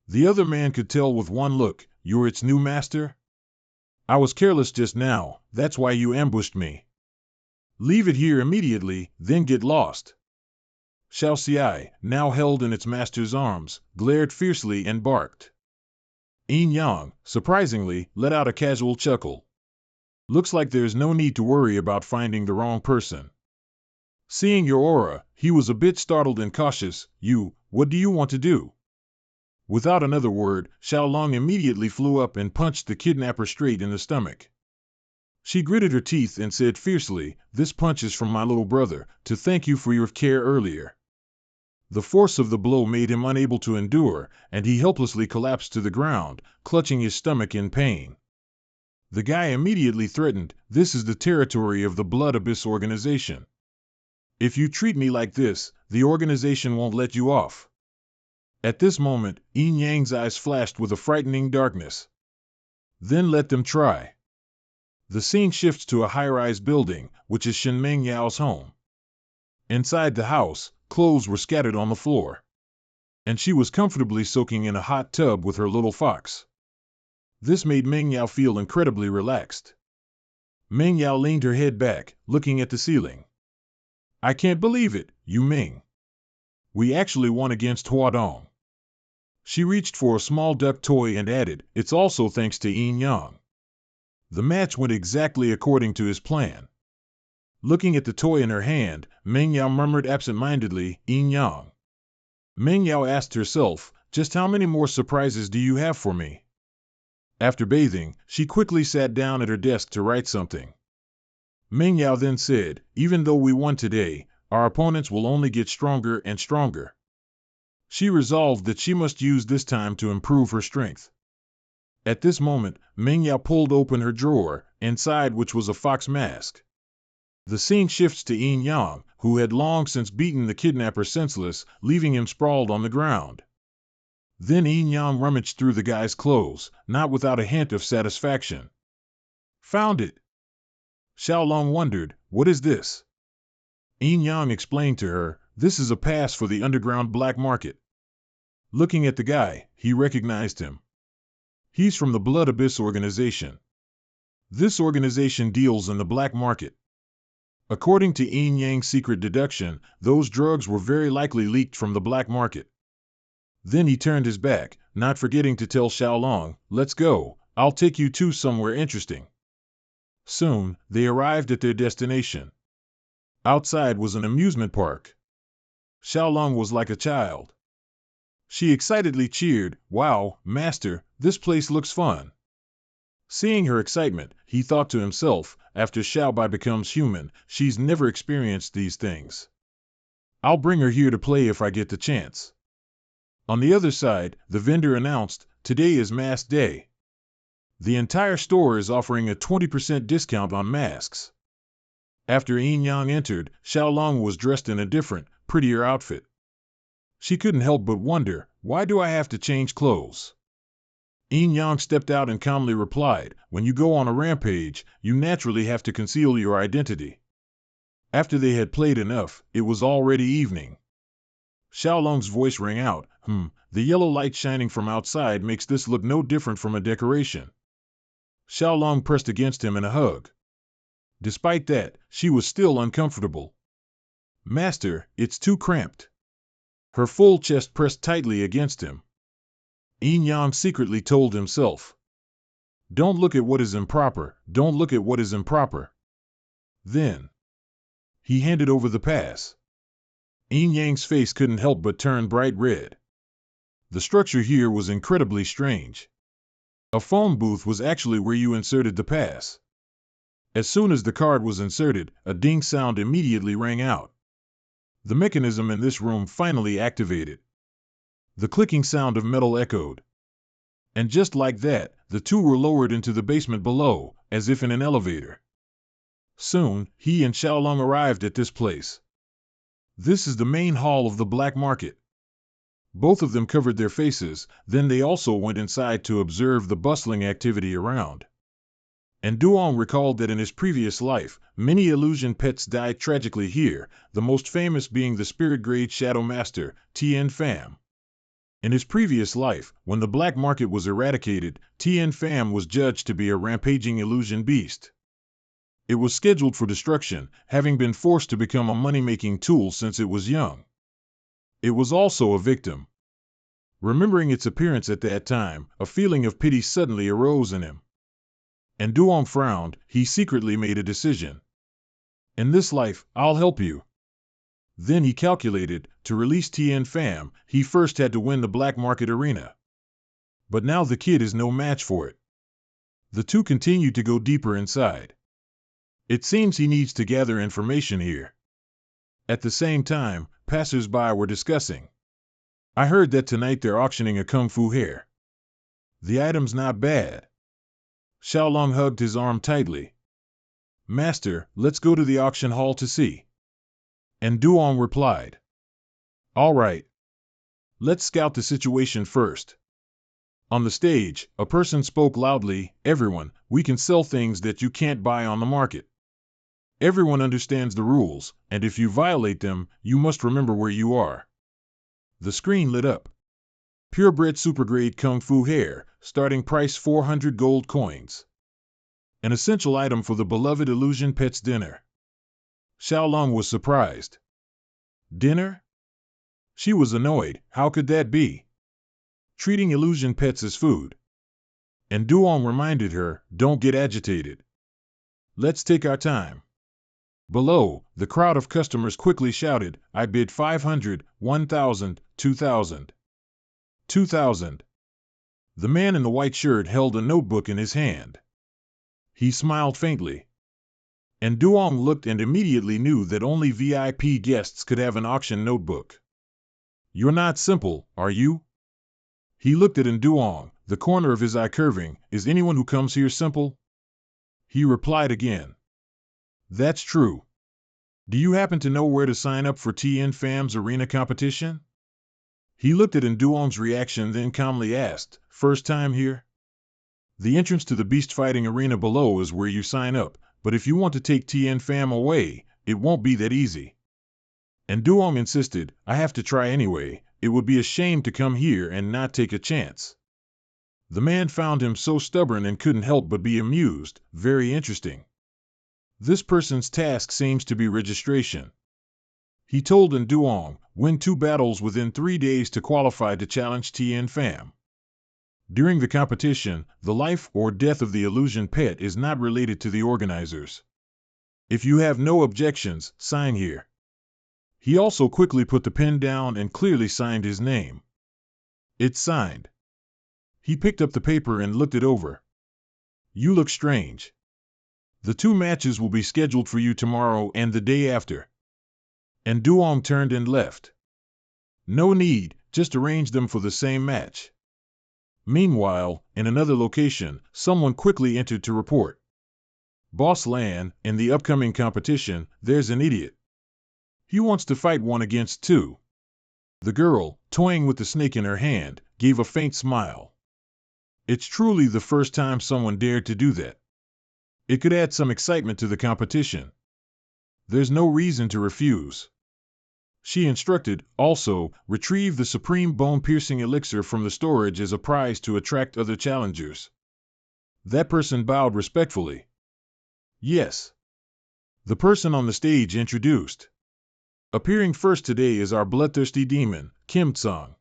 S1: The other man could tell with one look, "You're its new master? I was careless just now, that's why you ambushed me. Leave it here immediately, then get lost." Xiao Xi, now held in its master's arms, glared fiercely and barked. Yin Yang, surprisingly, let out a casual chuckle. "Looks like there's no need to worry about finding the wrong person." Seeing your aura, he was a bit startled and cautious. What do you want to do?" Without another word, Xiao Long immediately flew up and punched the kidnapper straight in the stomach. She gritted her teeth and said fiercely, "This punch is from my little brother, to thank you for your care earlier." The force of the blow made him unable to endure, and he helplessly collapsed to the ground, clutching his stomach in pain. The guy immediately threatened, "This is the territory of the Blood Abyss organization. If you treat me like this, the organization won't let you off." At this moment, Yin Yang's eyes flashed with a frightening darkness. "Then let them try." The scene shifts to a high-rise building, which is Shen Meng Yao's home. Inside the house, clothes were scattered on the floor. And she was comfortably soaking in a hot tub with her little fox. This made Meng Yao feel incredibly relaxed. Meng Yao leaned her head back, looking at the ceiling. "I can't believe it, Yu Ming. We actually won against Huadong." She reached for a small duck toy and added, "It's also thanks to Yin Yang." The match went exactly according to his plan. Looking at the toy in her hand, Meng Yao murmured absent-mindedly, "Yin Yang." Meng Yao asked herself, "Just how many more surprises do you have for me?" After bathing, she quickly sat down at her desk to write something. Meng Yao then said, "Even though we won today, our opponents will only get stronger and stronger." She resolved that she must use this time to improve her strength. At this moment, Meng Yao pulled open her drawer, inside which was a fox mask. The scene shifts to Yin Yang, who had long since beaten the kidnapper senseless, leaving him sprawled on the ground. Then Yin Yang rummaged through the guy's clothes, not without a hint of satisfaction. "Found it!" Xiao Long wondered, "What is this?" Yin Yang explained to her, "This is a pass for the underground black market." Looking at the guy, he recognized him. He's from the Blood Abyss organization. This organization deals in the black market. According to Yin Yang's secret deduction, those drugs were very likely leaked from the black market. Then he turned his back, not forgetting to tell Xiao Long, "Let's go, I'll take you to somewhere interesting." Soon, they arrived at their destination. Outside was an amusement park. Xiao Long was like a child. She excitedly cheered, "Wow, Master, this place looks fun." Seeing her excitement, he thought to himself, after Xiao Bai becomes human, she's never experienced these things. I'll bring her here to play if I get the chance. On the other side, the vendor announced, "Today is Mass Day. The entire store is offering a 20% discount on masks. After Yin Yang entered, Xiaolong was dressed in a different, prettier outfit. She couldn't help but wonder, why do I have to change clothes? Yin Yang stepped out and calmly replied, when you go on a rampage, you naturally have to conceal your identity. After they had played enough, it was already evening. Xiaolong's voice rang out, the yellow light shining from outside makes this look no different from a decoration. Xiaolong pressed against him in a hug. Despite that, she was still uncomfortable. Master, it's too cramped. Her full chest pressed tightly against him. Yin Yang secretly told himself. Don't look at what is improper, don't look at what is improper. Then he handed over the pass. Yin Yang's face couldn't help but turn bright red. The structure here was incredibly strange. A phone booth was actually where you inserted the pass. As soon as the card was inserted, a ding sound immediately rang out. The mechanism in this room finally activated. The clicking sound of metal echoed. And just like that, the two were lowered into the basement below, as if in an elevator. Soon, he and Xiaolong arrived at this place. This is the main hall of the black market. Both of them covered their faces, then they also went inside to observe the bustling activity around. And Duong recalled that in his previous life, many illusion pets died tragically here, the most famous being the spirit-grade shadow master, Tien Pham. In his previous life, when the black market was eradicated, Tien Pham was judged to be a rampaging illusion beast. It was scheduled for destruction, having been forced to become a money-making tool since it was young. It was also a victim. Remembering its appearance at that time, a feeling of pity suddenly arose in him. And Duong frowned, he secretly made a decision. In this life, I'll help you. Then he calculated, to release Tien Pham, he first had to win the black market arena. But now the kid is no match for it. The two continued to go deeper inside. It seems he needs to gather information here. At the same time, passers-by were discussing. I heard that tonight they're auctioning a kung fu hare. The item's not bad. Xiaolong hugged his arm tightly. Master, let's go to the auction hall to see. And Duong replied. All right. Let's scout the situation first. On the stage, a person spoke loudly, everyone, we can sell things that you can't buy on the market. Everyone understands the rules, and if you violate them, you must remember where you are. The screen lit up. Purebred supergrade kung fu hare, starting price 400 gold coins. An essential item for the beloved illusion pet's dinner. Xiaolong was surprised. Dinner? She was annoyed, how could that be? Treating illusion pets as food. And Duong reminded her, don't get agitated. Let's take our time. Below, the crowd of customers quickly shouted, I bid 500, 1,000, 2,000. 2,000. The man in the white shirt held a notebook in his hand. He smiled faintly. And Duong looked and immediately knew that only VIP guests could have an auction notebook. You're not simple, are you? He looked at Duong, the corner of his eye curving, is anyone who comes here simple? He replied again. That's true. Do you happen to know where to sign up for Tien Pham's arena competition? He looked at Duong's reaction then calmly asked, first time here? The entrance to the beast fighting arena below is where you sign up, but if you want to take Tien Pham away, it won't be that easy. And Duong insisted, I have to try anyway, it would be a shame to come here and not take a chance. The man found him so stubborn and couldn't help but be amused, very interesting. This person's task seems to be registration. He told Duong, win 2 battles within 3 days to qualify to challenge Tien Pham. During the competition, the life or death of the illusion pet is not related to the organizers. If you have no objections, sign here. He also quickly put the pen down and clearly signed his name. It's signed. He picked up the paper and looked it over. You look strange. The 2 matches will be scheduled for you tomorrow and the day after. And Duong turned and left. No need, just arrange them for the same match. Meanwhile, in another location, someone quickly entered to report. Boss Lan, in the upcoming competition, there's an idiot. He wants to fight 1 against 2. The girl, toying with the snake in her hand, gave a faint smile. It's truly the first time someone dared to do that. It could add some excitement to the competition. There's no reason to refuse. She instructed, also, retrieve the supreme bone-piercing elixir from the storage as a prize to attract other challengers. That person bowed respectfully. Yes. The person on the stage introduced. Appearing first today is our bloodthirsty demon, Kim Tsang.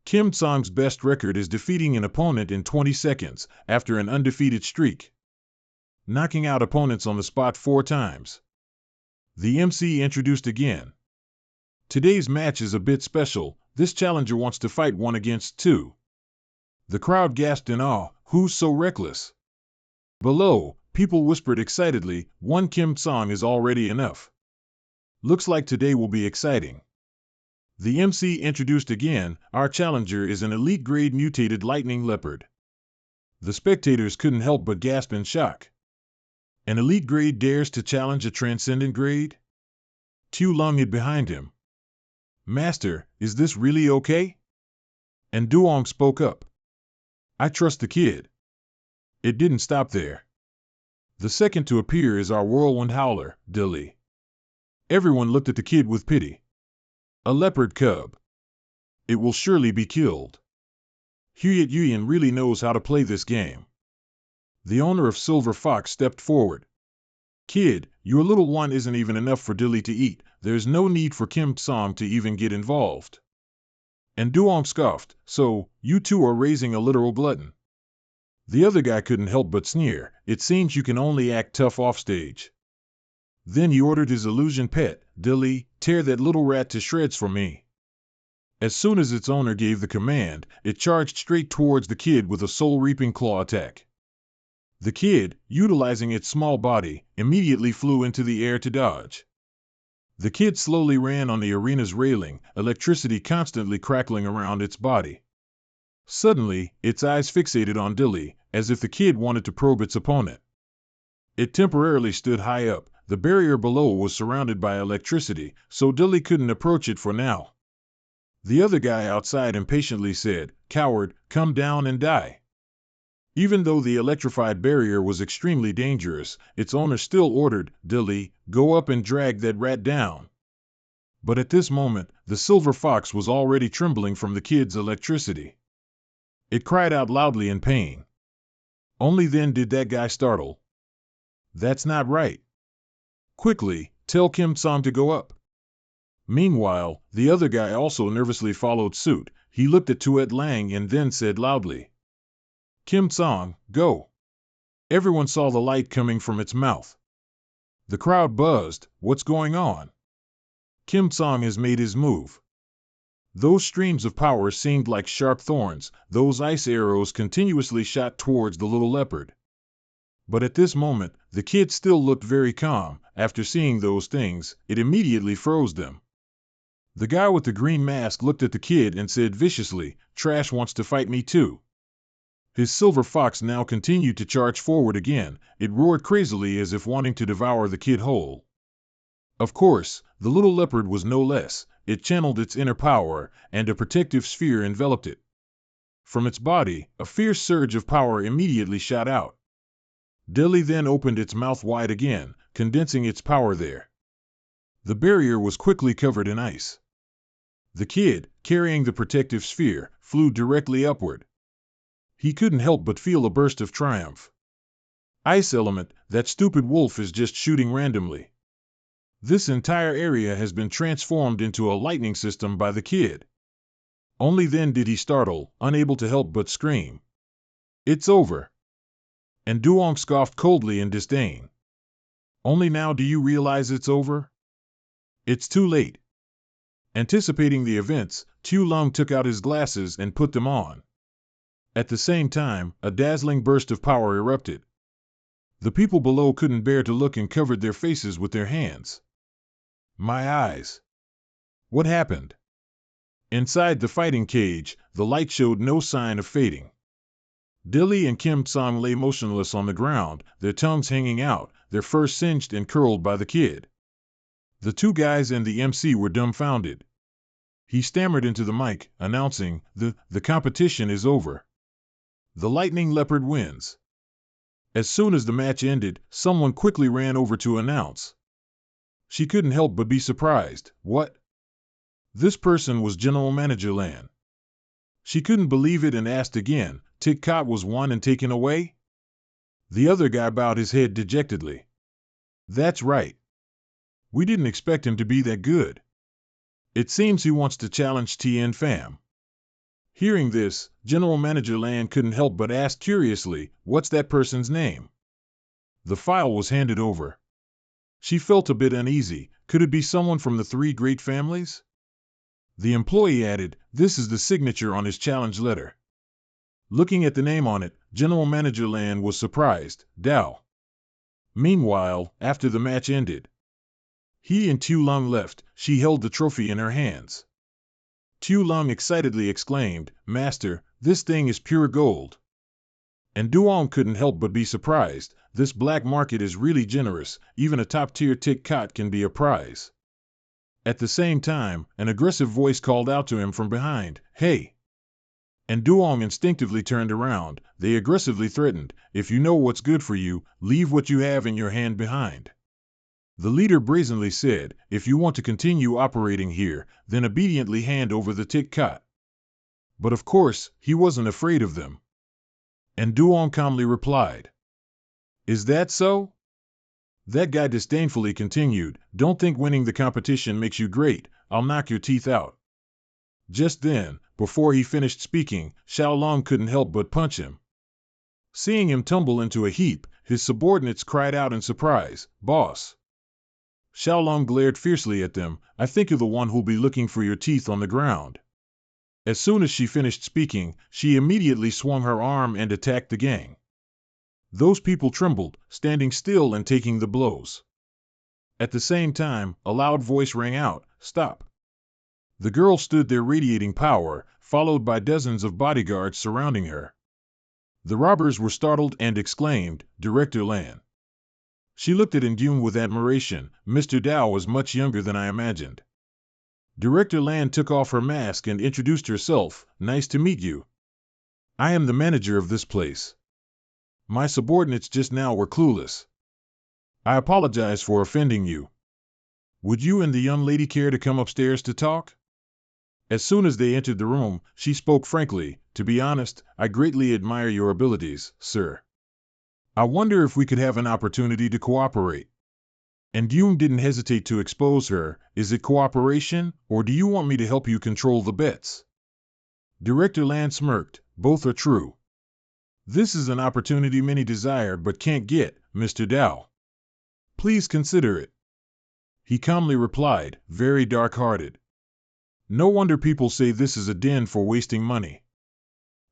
S1: Kim Tsang's best record is defeating an opponent in 20 seconds after an undefeated streak, knocking out opponents on the spot 4 times. The MC introduced again. Today's match is a bit special. This challenger wants to fight 1 against 2. The crowd gasped in awe. Who's so reckless? Below, people whispered excitedly, 1 Kim Tsang is already enough. Looks like today will be exciting. The MC introduced again. Our challenger is an elite-grade mutated lightning leopard. The spectators couldn't help but gasp in shock. An elite grade dares to challenge a transcendent grade? Tu Lung hid behind him. Master, is this really okay? And Duong spoke up. I trust the kid. It didn't stop there. The second to appear is our whirlwind howler, Dilly. Everyone looked at the kid with pity. A leopard cub. It will surely be killed. Huyet Yuyan really knows how to play this game. The owner of Silver Fox stepped forward. Kid, your little one isn't even enough for Dilly to eat. There's no need for Kim Tsang to even get involved. And Duong scoffed, so, you two are raising a literal glutton. The other guy couldn't help but sneer. It seems you can only act tough offstage. Then he ordered his illusion pet, Dilly, tear that little rat to shreds for me. As soon as its owner gave the command, it charged straight towards the kid with a soul-reaping claw attack. The kid, utilizing its small body, immediately flew into the air to dodge. The kid slowly ran on the arena's railing, electricity constantly crackling around its body. Suddenly, its eyes fixated on Dilly, as if the kid wanted to probe its opponent. It temporarily stood high up. The barrier below was surrounded by electricity, so Dilly couldn't approach it for now. The other guy outside impatiently said, Coward, come down and die. Even though the electrified barrier was extremely dangerous, its owner still ordered, Dilly, go up and drag that rat down. But at this moment, the silver fox was already trembling from the kid's electricity. It cried out loudly in pain. Only then did that guy startle. That's not right. Quickly, tell Kim Tsang to go up. Meanwhile, the other guy also nervously followed suit. He looked at Tuet Lang and then said loudly, Kim Tsang, go. Everyone saw the light coming from its mouth. The crowd buzzed. What's going on? Kim Tsang has made his move. Those streams of power seemed like sharp thorns. Those ice arrows continuously shot towards the little leopard. But at this moment, the kid still looked very calm. After seeing those things, it immediately froze them. The guy with the green mask looked at the kid and said viciously, Trash wants to fight me too. His silver fox now continued to charge forward again. It roared crazily as if wanting to devour the kid whole. Of course, the little leopard was no less. It channeled its inner power, and a protective sphere enveloped it. From its body, a fierce surge of power immediately shot out. Dilly then opened its mouth wide again, condensing its power there. The barrier was quickly covered in ice. The kid, carrying the protective sphere, flew directly upward. He couldn't help but feel a burst of triumph. Ice element, that stupid wolf is just shooting randomly. This entire area has been transformed into a lightning system by the kid. Only then did he startle, unable to help but scream. It's over. And Duong scoffed coldly in disdain. Only now do you realize it's over? It's too late. Anticipating the events, Tu Lung took out his glasses and put them on. At the same time, a dazzling burst of power erupted. The people below couldn't bear to look and covered their faces with their hands. My eyes. What happened? Inside the fighting cage, the light showed no sign of fading. Dilly and Kim Song lay motionless on the ground, their tongues hanging out, their fur singed and curled by the kid. The two guys and the MC were dumbfounded. He stammered into the mic, announcing, The competition is over. The Lightning Leopard wins. As soon as the match ended, someone quickly ran over to announce. She couldn't help but be surprised. What? This person was General Manager Lan. She couldn't believe it and asked again, Tit Kot was won and taken away? The other guy bowed his head dejectedly. That's right. We didn't expect him to be that good. It seems he wants to challenge Tien Pham. Hearing this, General Manager Lan couldn't help but ask curiously, what's that person's name? The file was handed over. She felt a bit uneasy. Could it be someone from the three great families? The employee added, this is the signature on his challenge letter. Looking at the name on it, General Manager Lan was surprised. Dao. Meanwhile, after the match ended, he and Tu Lung left. She held the trophy in her hands. Tu Lung excitedly exclaimed, Master, this thing is pure gold. And Duong couldn't help but be surprised. This black market is really generous. Even a top-tier Tit Kot can be a prize. At the same time, an aggressive voice called out to him from behind, Hey! And Duong instinctively turned around. They aggressively threatened, if you know what's good for you, leave what you have in your hand behind. The leader brazenly said, if you want to continue operating here, then obediently hand over the Tit Kot. But of course, he wasn't afraid of them. And Duong calmly replied, Is that so? That guy disdainfully continued, Don't think winning the competition makes you great, I'll knock your teeth out. Just then, before he finished speaking, Xiaolong couldn't help but punch him. Seeing him tumble into a heap, his subordinates cried out in surprise, Boss! Xiaolong glared fiercely at them, I think you're the one who'll be looking for your teeth on the ground. As soon as she finished speaking, she immediately swung her arm and attacked the gang. Those people trembled, standing still and taking the blows. At the same time, a loud voice rang out, Stop! The girl stood there radiating power, followed by dozens of bodyguards surrounding her. The robbers were startled and exclaimed, Director Lan. She looked at Indune with admiration. Mr. Dao was much younger than I imagined. Director Lan took off her mask and introduced herself. Nice to meet you. I am the manager of this place. My subordinates just now were clueless. I apologize for offending you. Would you and the young lady care to come upstairs to talk? As soon as they entered the room, she spoke frankly. To be honest, I greatly admire your abilities, sir. I wonder if we could have an opportunity to cooperate. And Yoon didn't hesitate to expose her. Is it cooperation, or do you want me to help you control the bets? Director Lan smirked. Both are true. This is an opportunity many desire but can't get, Mr. Dao. Please consider it. He calmly replied, very dark-hearted. No wonder people say this is a den for wasting money.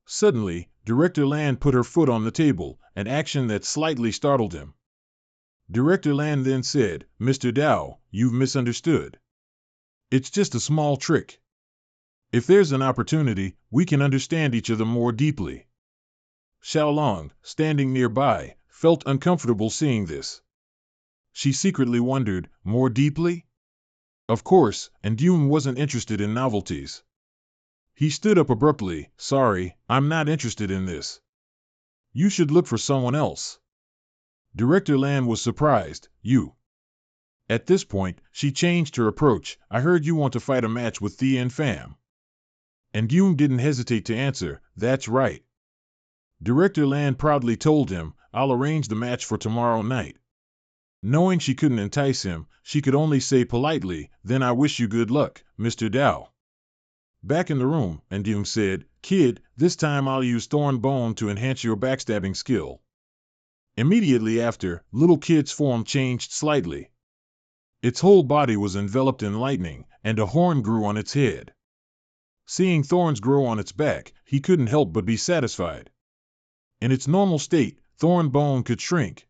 S1: Suddenly, Director Lan put her foot on the table, an action that slightly startled him. Director Lan then said, Mr. Dao, you've misunderstood. It's just a small trick. If there's an opportunity, we can understand each other more deeply. Xiaolong, standing nearby, felt uncomfortable seeing this. She secretly wondered, more deeply? Of course, and Yoon wasn't interested in novelties. He stood up abruptly. Sorry, I'm not interested in this. You should look for someone else. Director Lan was surprised. You. At this point, she changed her approach. I heard you want to fight a match with Tien Pham. And Yoon didn't hesitate to answer. That's right. Director Lan proudly told him, I'll arrange the match for tomorrow night. Knowing she couldn't entice him, she could only say politely, Then I wish you good luck, Mr. Dao. Back in the room, Yoon said, Kid, this time I'll use Thorn Bone to enhance your backstabbing skill. Immediately after, Little Kid's form changed slightly. Its whole body was enveloped in lightning, and a horn grew on its head. Seeing thorns grow on its back, he couldn't help but be satisfied. In its normal state, Thorn Bone could shrink.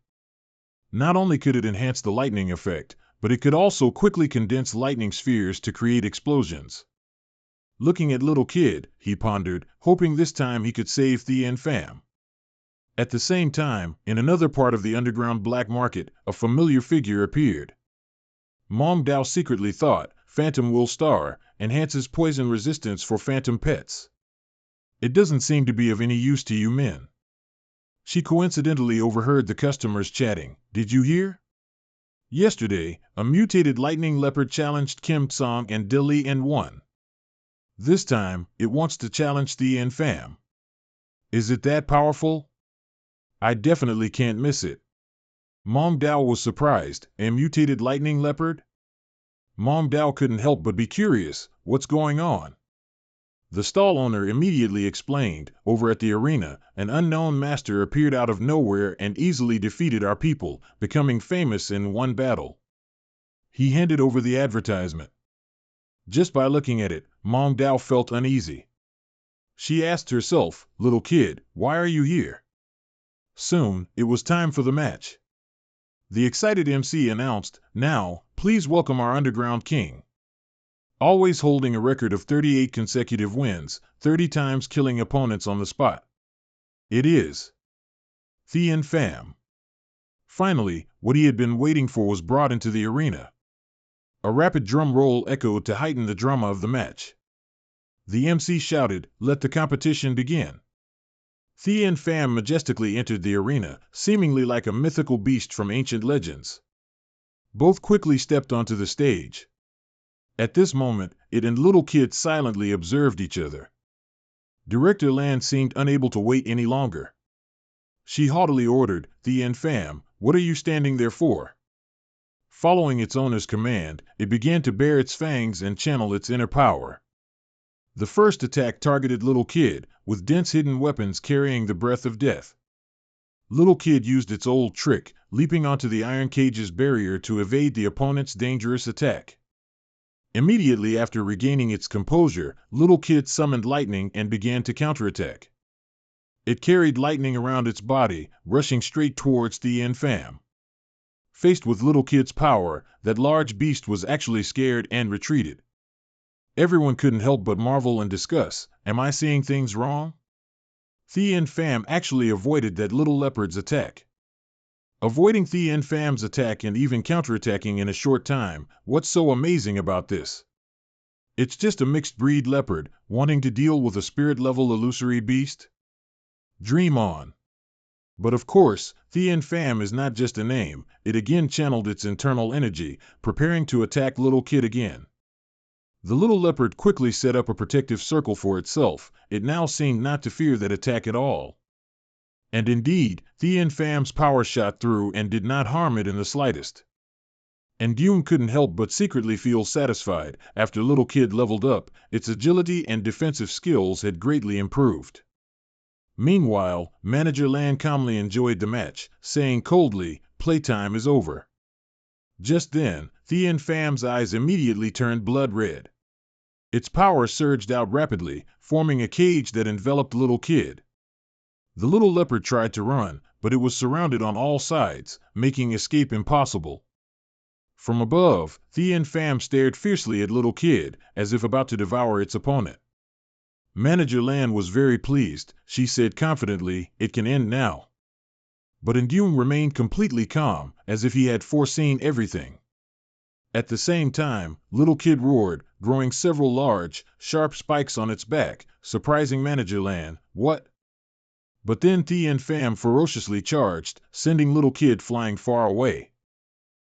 S1: Not only could it enhance the lightning effect, but it could also quickly condense lightning spheres to create explosions. Looking at little kid, he pondered, hoping this time he could save Thea and Fam. At the same time, in another part of the underground black market, a familiar figure appeared. Mom Dao secretly thought, Phantom will star, enhances poison resistance for phantom pets. It doesn't seem to be of any use to you men. She coincidentally overheard the customers chatting. Did you hear? Yesterday, a mutated lightning leopard challenged Kim Song and Dilly and won. This time, it wants to challenge Thea and Fam. Is it that powerful? I definitely can't miss it. Mom Dao was surprised. A mutated lightning leopard? Mom Dao couldn't help but be curious. What's going on? The stall owner immediately explained. Over at the arena, an unknown master appeared out of nowhere and easily defeated our people, becoming famous in one battle. He handed over the advertisement. Just by looking at it, Mom Dao felt uneasy. She asked herself, little kid, why are you here? Soon, it was time for the match. The excited MC announced, now, please welcome our underground king. Always holding a record of 38 consecutive wins, 30 times killing opponents on the spot. It is Thea and Fam. Finally, what he had been waiting for was brought into the arena. A rapid drum roll echoed to heighten the drama of the match. The MC shouted, let the competition begin. Thea and Fam majestically entered the arena, seemingly like a mythical beast from ancient legends. Both quickly stepped onto the stage. At this moment, it and little kid silently observed each other. Director Lan seemed unable to wait any longer. She haughtily ordered, Thea and Fam, what are you standing there for? Following its owner's command, it began to bare its fangs and channel its inner power. The first attack targeted little kid, with dense hidden weapons carrying the breath of death. Little kid used its old trick, leaping onto the iron cage's barrier to evade the opponent's dangerous attack. Immediately after regaining its composure, little kid summoned lightning and began to counterattack. It carried lightning around its body, rushing straight towards Thea and Fam. Faced with little kid's power, that large beast was actually scared and retreated. Everyone couldn't help but marvel and discuss, am I seeing things wrong? Thea and Fam actually avoided that little leopard's attack. Avoiding Thea and Fam's attack and even counterattacking in a short time, what's so amazing about this? It's just a mixed breed leopard, wanting to deal with a spirit-level illusory beast? Dream on. But of course, Thea and Fam is not just a name, it again channeled its internal energy, preparing to attack little kid again. The little leopard quickly set up a protective circle for itself, it now seemed not to fear that attack at all. And indeed, Thea and Fam's power shot through and did not harm it in the slightest. And Dune couldn't help but secretly feel satisfied, after little kid leveled up, its agility and defensive skills had greatly improved. Meanwhile, Manager Lan calmly enjoyed the match, saying coldly, playtime is over. Just then, Thea and Fam's eyes immediately turned blood red. Its power surged out rapidly, forming a cage that enveloped little kid. The little leopard tried to run, but it was surrounded on all sides, making escape impossible. From above, Thea and Fam stared fiercely at little kid, as if about to devour its opponent. Manager Lan was very pleased. She said confidently, it can end now. But Indune remained completely calm, as if he had foreseen everything. At the same time, little kid roared, growing several large, sharp spikes on its back, surprising Manager Lan. What? But then Thea and Fam ferociously charged, sending little kid flying far away.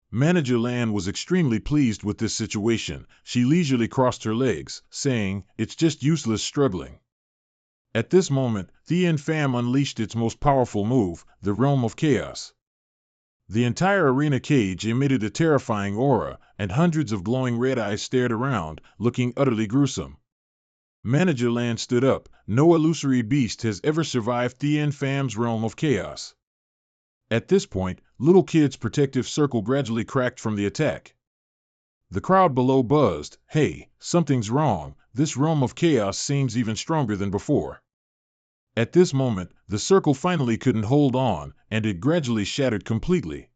S1: Manager Lan was extremely pleased with this situation. She leisurely crossed her legs, saying, it's just useless struggling. At this moment, Thea and Fam unleashed its most powerful move, the Realm of Chaos. The entire arena cage emitted a terrifying aura, and hundreds of glowing red eyes stared around, looking utterly gruesome. Manager Lan stood up. No illusory beast has ever survived Thea and Fam's Realm of Chaos. At this point, little kid's protective circle gradually cracked from the attack. The crowd below buzzed, hey, something's wrong, this Realm of Chaos seems even stronger than before. At this moment, the circle finally couldn't hold on, and it gradually shattered completely.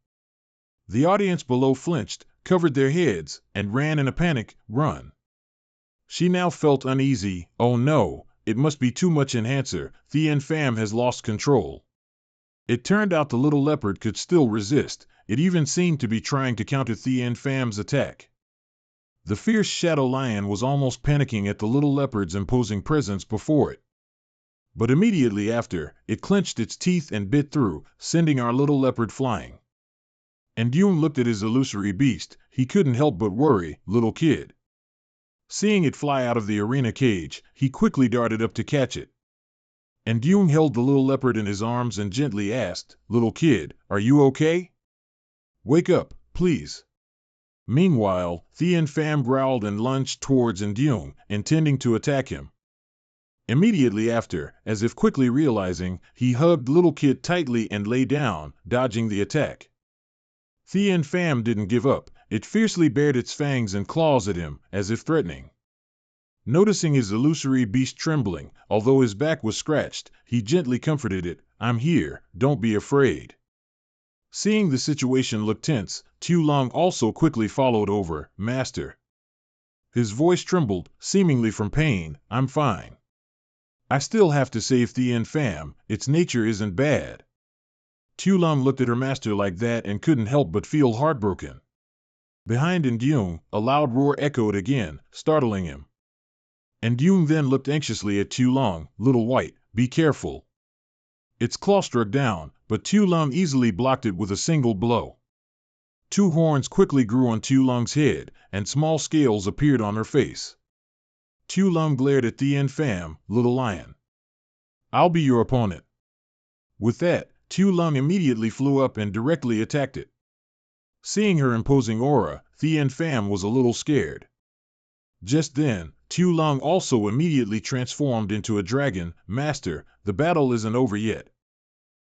S1: The audience below flinched, covered their heads, and ran in a panic, run. She now felt uneasy. Oh no, it must be too much enhancer. Thien Pham has lost control. It turned out the little leopard could still resist. It even seemed to be trying to counter Thien Pham's attack. The fierce shadow lion was almost panicking at the little leopard's imposing presence before it. But immediately after, it clenched its teeth and bit through, sending our little leopard flying. And Yoon looked at his illusory beast. He couldn't help but worry. Little kid. Seeing it fly out of the arena cage, he quickly darted up to catch it. And Yoon held the little leopard in his arms and gently asked, Little kid, are you okay? Wake up, please. Meanwhile, Thien Pham growled and lunged towards Yoon, intending to attack him. Immediately after, as if quickly realizing, he hugged little kid tightly and lay down, dodging the attack. Thien Pham didn't give up. It fiercely bared its fangs and claws at him, as if threatening. Noticing his illusory beast trembling, although his back was scratched, he gently comforted it. I'm here, don't be afraid. Seeing the situation look tense, Tu Long also quickly followed over. Master. His voice trembled, seemingly from pain. I'm fine. I still have to save Thien Pham. Its nature isn't bad. Tu Long looked at her master like that and couldn't help but feel heartbroken. Behind Yoon, a loud roar echoed again, startling him. And Yoon then looked anxiously at Tu Long. Little white, be careful. Its claw struck down, but Tu Long easily blocked it with a single blow. Two horns quickly grew on Tu Long's head, and small scales appeared on her face. Tu Long glared at Thien Pham. Little lion. I'll be your opponent. With that, Tu Long immediately flew up and directly attacked it. Seeing her imposing aura, Thien Pham was a little scared. Just then, Tu Long also immediately transformed into a dragon. Master, the battle isn't over yet.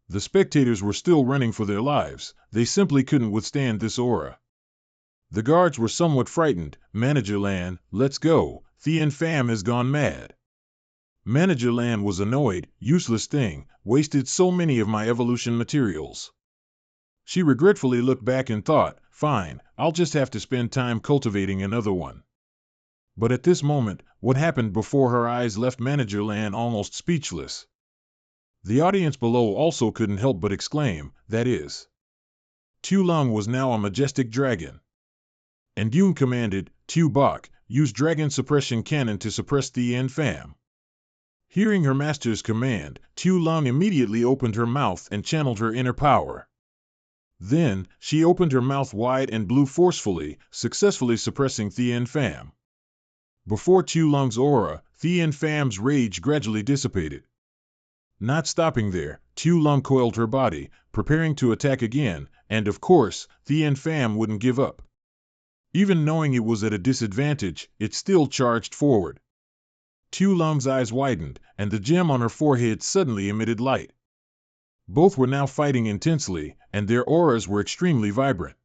S1: The spectators were still running for their lives. They simply couldn't withstand this aura. The guards were somewhat frightened. Manager Lan, let's go. Thien Pham has gone mad. Manager Lan was annoyed. Useless thing, wasted so many of my evolution materials. She regretfully looked back and thought, fine, I'll just have to spend time cultivating another one. But at this moment, what happened before her eyes left Manager Lan almost speechless. The audience below also couldn't help but exclaim, that is. Tu Long was now a majestic dragon. And Yoon commanded, Tu Bok, use dragon suppression cannon to suppress Thien Pham. Hearing her master's command, Tu Long immediately opened her mouth and channeled her inner power. Then, she opened her mouth wide and blew forcefully, successfully suppressing Thien Pham. Before Tu Long's aura, Thien Pham's rage gradually dissipated. Not stopping there, Tu Long coiled her body, preparing to attack again, and of course, Thien Pham wouldn't give up. Even knowing it was at a disadvantage, it still charged forward. Tu Long's eyes widened, and the gem on her forehead suddenly emitted light. Both were now fighting intensely, and their auras were extremely vibrant.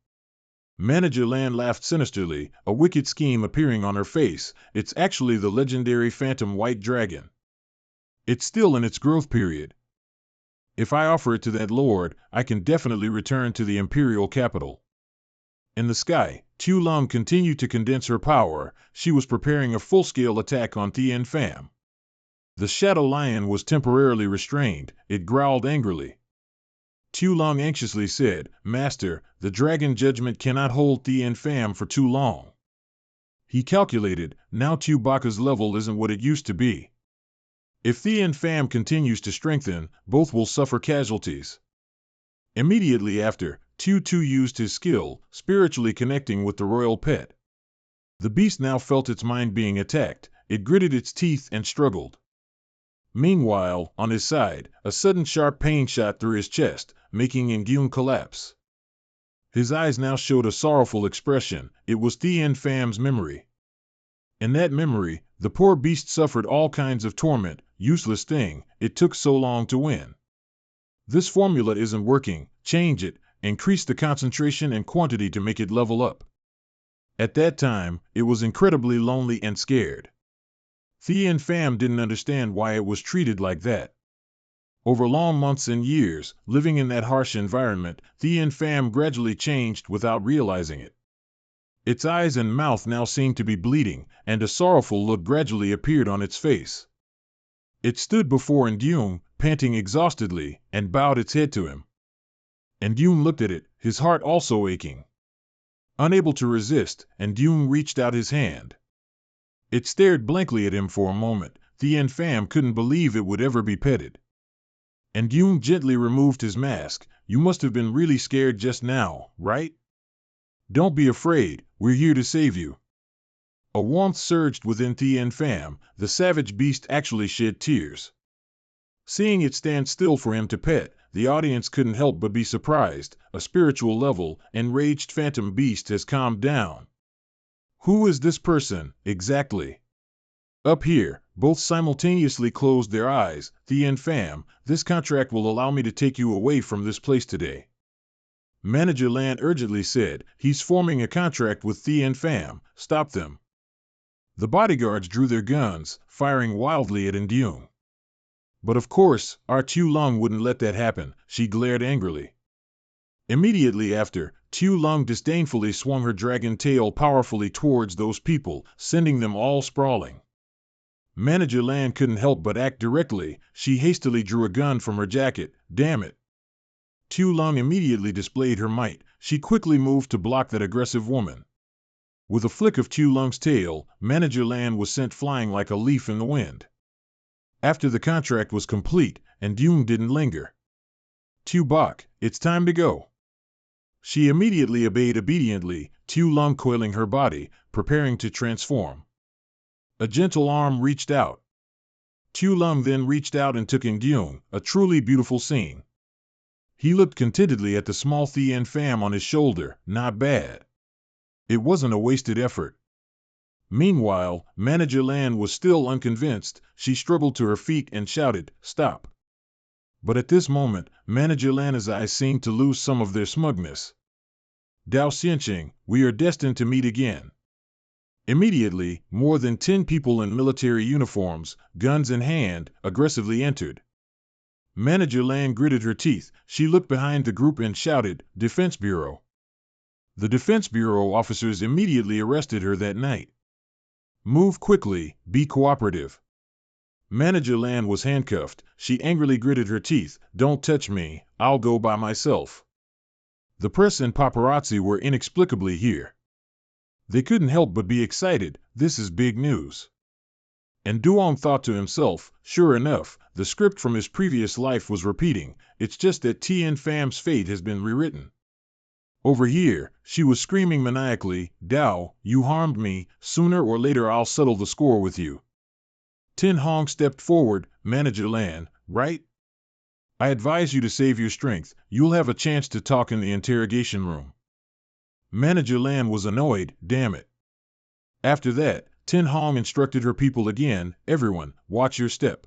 S1: Manager Lan laughed sinisterly, a wicked scheme appearing on her face. It's actually the legendary Phantom White Dragon. It's still in its growth period. If I offer it to that lord, I can definitely return to the imperial capital. In the sky, Tu Long continued to condense her power. She was preparing a full-scale attack on Thien Pham. The shadow lion was temporarily restrained. It growled angrily. Tu Long anxiously said, Master, the dragon judgment cannot hold Thien Pham for too long. He calculated, now Tu Baka's level isn't what it used to be. If Thien Pham continues to strengthen, both will suffer casualties. Immediately after, Tu used his skill, spiritually connecting with the royal pet. The beast now felt its mind being attacked. It gritted its teeth and struggled. Meanwhile, on his side, a sudden sharp pain shot through his chest, making Yoon collapse. His eyes now showed a sorrowful expression. It was Thien Pham's memory. In that memory, the poor beast suffered all kinds of torment. Useless thing, it took so long to win. This formula isn't working. Change it. Increase the concentration and quantity to make it level up. At that time, it was incredibly lonely and scared. Thien Pham didn't understand why it was treated like that. Over long months and years, living in that harsh environment, Thien Pham gradually changed without realizing it. Its eyes and mouth now seemed to be bleeding, and a sorrowful look gradually appeared on its face. It stood before Ndung, panting exhaustedly, and bowed its head to him. Ndung looked at it, his heart also aching. Unable to resist, Ndung reached out his hand. It stared blankly at him for a moment. Tien Pham couldn't believe it would ever be petted. Ndung gently removed his mask. You must have been really scared just now, right? Don't be afraid, we're here to save you. A warmth surged within Tien Pham. The savage beast actually shed tears. Seeing it stand still for him to pet, the audience couldn't help but be surprised. A spiritual level, enraged phantom beast has calmed down. Who is this person, exactly? Up here, both simultaneously closed their eyes. Tien Pham, this contract will allow me to take you away from this place today. Manager Lan urgently said. He's forming a contract with Tien Pham. Stop them. The bodyguards drew their guns, firing wildly at Ndung. But of course, our Tu Lung wouldn't let that happen. She glared angrily. Immediately after, Tu Lung disdainfully swung her dragon tail powerfully towards those people, sending them all sprawling. Manager Lan couldn't help but act directly. She hastily drew a gun from her jacket. Damn it. Tu Lung immediately displayed her might. She quickly moved to block that aggressive woman. With a flick of Tu Lung's tail, Manager Lan was sent flying like a leaf in the wind. After the contract was complete, Ndung didn't linger. Tu Bok, it's time to go. She immediately obediently, Tu Lung coiling her body, preparing to transform. A gentle arm reached out. Tu Lung then reached out and took Ndung, a truly beautiful scene. He looked contentedly at the small Tien Pham on his shoulder. Not bad. It wasn't a wasted effort. Meanwhile, Manager Lan was still unconvinced. She struggled to her feet and shouted, Stop. But at this moment, Manager Lan's eyes seemed to lose some of their smugness. Dao Xianqing, we are destined to meet again. Immediately, more than 10 people in military uniforms, guns in hand, aggressively entered. Manager Lan gritted her teeth. She looked behind the group and shouted, Defense Bureau. The Defense Bureau officers immediately arrested her that night. Move quickly, be cooperative. Manager Lan was handcuffed. She angrily gritted her teeth. Don't touch me, I'll go by myself. The press and paparazzi were inexplicably here. They couldn't help but be excited. This is big news. And Duong thought to himself, sure enough, the script from his previous life was repeating. It's just that Tien Pham's fate has been rewritten. Over here, she was screaming maniacally, Dao, you harmed me, sooner or later I'll settle the score with you. Tin Hong stepped forward. Manager Lan, right? I advise you to save your strength. You'll have a chance to talk in the interrogation room. Manager Lan was annoyed. Damn it. After that, Tin Hong instructed her people again. Everyone, watch your step.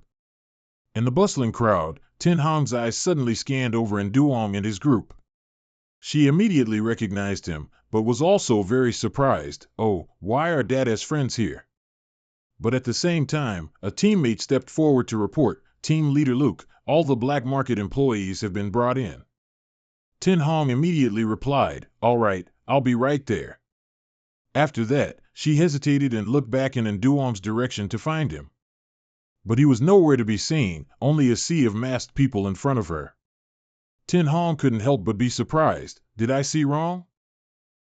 S1: In the bustling crowd, Tin Hong's eyes suddenly scanned over Duong and his group. She immediately recognized him, but was also very surprised. Oh, why are Dada's friends here? But at the same time, a teammate stepped forward to report, Team Leader Luke, all the black market employees have been brought in. Tin Hong immediately replied, all right, I'll be right there. After that, she hesitated and looked back in Duong's direction to find him. But he was nowhere to be seen, only a sea of masked people in front of her. Tin Hong couldn't help but be surprised. Did I see wrong?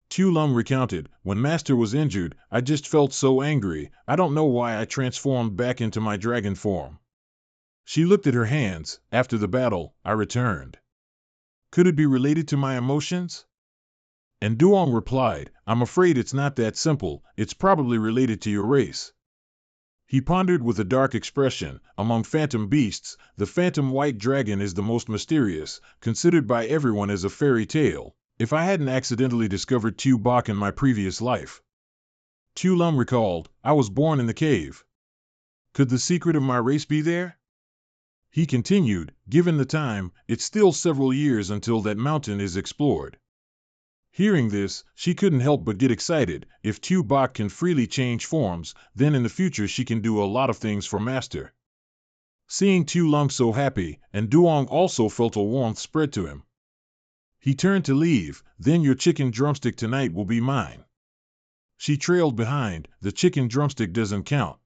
S1: Tu Lung recounted, when Master was injured, I just felt so angry, I don't know why I transformed back into my dragon form. She looked at her hands. After the battle, I returned. Could it be related to my emotions? And Duong replied, I'm afraid it's not that simple, it's probably related to your race. He pondered with a dark expression. Among phantom beasts, the phantom white dragon is the most mysterious, considered by everyone as a fairy tale. If I hadn't accidentally discovered Tu Bok in my previous life. Tu Lung recalled, I was born in the cave. Could the secret of my race be there? He continued, given the time, it's still several years until that mountain is explored. Hearing this, she couldn't help but get excited. If Tu Bok can freely change forms, then in the future she can do a lot of things for Master. Seeing Tu Lung so happy, and Duong also felt a warmth spread to him. He turned to leave. Then your chicken drumstick tonight will be mine. She trailed behind. The chicken drumstick doesn't count.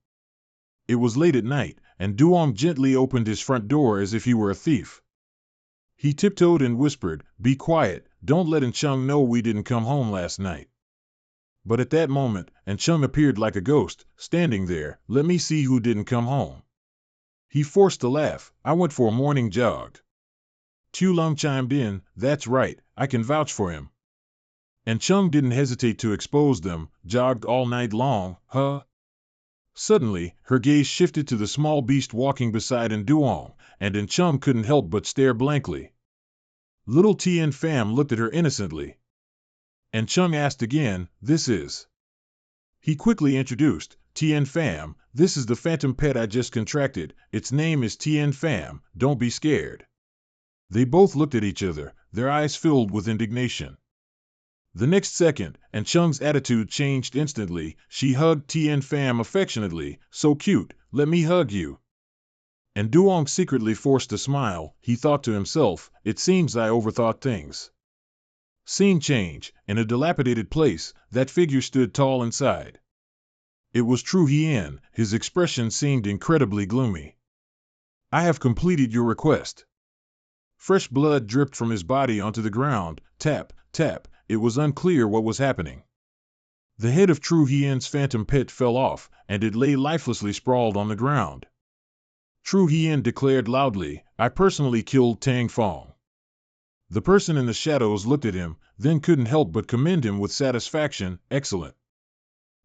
S1: It was late at night, and Duong gently opened his front door as if he were a thief. He tiptoed and whispered, "Be quiet, don't let Chung know we didn't come home last night." But at that moment, Chung appeared like a ghost, standing there. "Let me see who didn't come home." He forced a laugh. "I went for a morning jog." Tu Lung chimed in, "That's right, I can vouch for him." And Chung didn't hesitate to expose them. "Jogged all night long, huh?" Suddenly, her gaze shifted to the small beast walking beside Duong, and Chung couldn't help but stare blankly. Little Tien Pham looked at her innocently. And Chung asked again, "This is?" He quickly introduced, "Tien Pham, this is the phantom pet I just contracted. Its name is Tien Pham, don't be scared." They both looked at each other, their eyes filled with indignation. The next second, Chung's attitude changed instantly. She hugged Tien Pham affectionately. "So cute, let me hug you." And Duong secretly forced a smile. He thought to himself, "It seems I overthought things." Scene change. In a dilapidated place, that figure stood tall inside. It was Tru Hien. His expression seemed incredibly gloomy. "I have completed your request." Fresh blood dripped from his body onto the ground. Tap, tap. It was unclear what was happening. The head of Tru Hien's phantom pet fell off, and it lay lifelessly sprawled on the ground. Tru Hien declared loudly, "I personally killed Tang Fong." The person in the shadows looked at him, then couldn't help but commend him with satisfaction. "Excellent."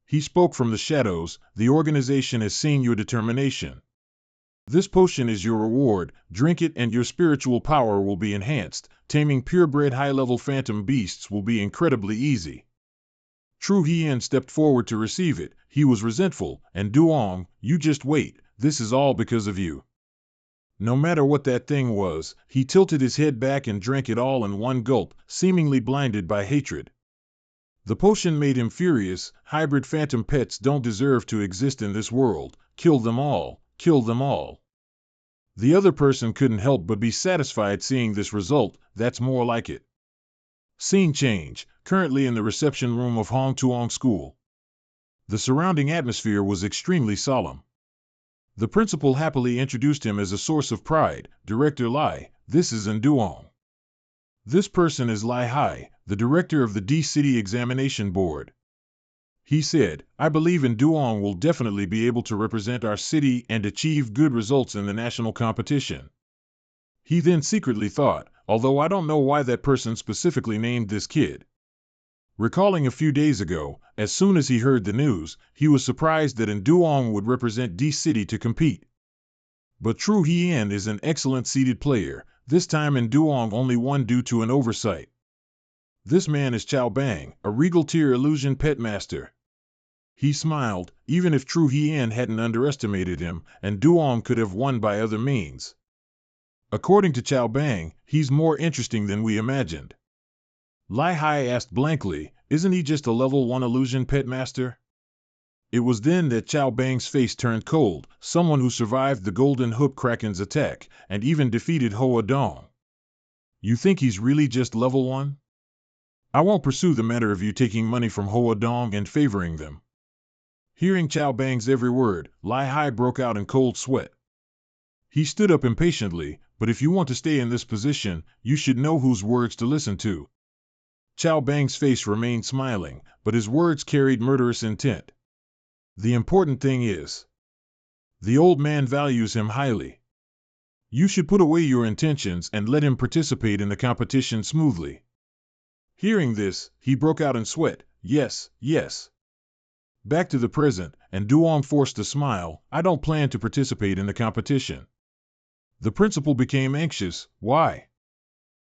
S1: He spoke from the shadows, "The organization has seen your determination. This potion is your reward. Drink it and your spiritual power will be enhanced. Taming purebred high-level phantom beasts will be incredibly easy." Tru Hien stepped forward to receive it. He was resentful. "And Duong, you just wait. This is all because of you." No matter what that thing was, he tilted his head back and drank it all in one gulp, seemingly blinded by hatred. The potion made him furious. Hybrid phantom pets don't deserve to exist in this world. Kill them all. Kill them all. The other person couldn't help but be satisfied seeing this result. That's more like it. Scene change. Currently in the reception room of Hong Tuong School. The surrounding atmosphere was extremely solemn. The principal happily introduced him as a source of pride. "Director Lai, this is Duong. This person is Lai Hai, the director of the D-City Examination Board." He said, "I believe Duong will definitely be able to represent our city and achieve good results in the national competition." He then secretly thought, "Although I don't know why that person specifically named this kid." Recalling a few days ago, as soon as he heard the news, he was surprised that Duong would represent D-City to compete. But Tru Hien is an excellent seeded player. This time Duong only won due to an oversight. This man is Chao Bang, a regal tier illusion pet master. He smiled. Even if Tru Hien hadn't underestimated him, Duong could have won by other means. According to Chao Bang, he's more interesting than we imagined. Lai Hai asked blankly, "Isn't he just a level 1 illusion pet master?" It was then that Chao Bang's face turned cold. "Someone who survived the Golden Hoop Kraken's attack, and even defeated Hoa Dong. You think he's really just level 1? I won't pursue the matter of you taking money from Hoa Dong and favoring them." Hearing Chao Bang's every word, Lai Hai broke out in cold sweat. He stood up impatiently. "But if you want to stay in this position, you should know whose words to listen to." Chao Bang's face remained smiling, but his words carried murderous intent. "The important thing is, the old man values him highly. You should put away your intentions and let him participate in the competition smoothly." Hearing this, he broke out in sweat. "Yes, yes." Back to the present, Duong forced a smile. "I don't plan to participate in the competition." The principal became anxious. Why?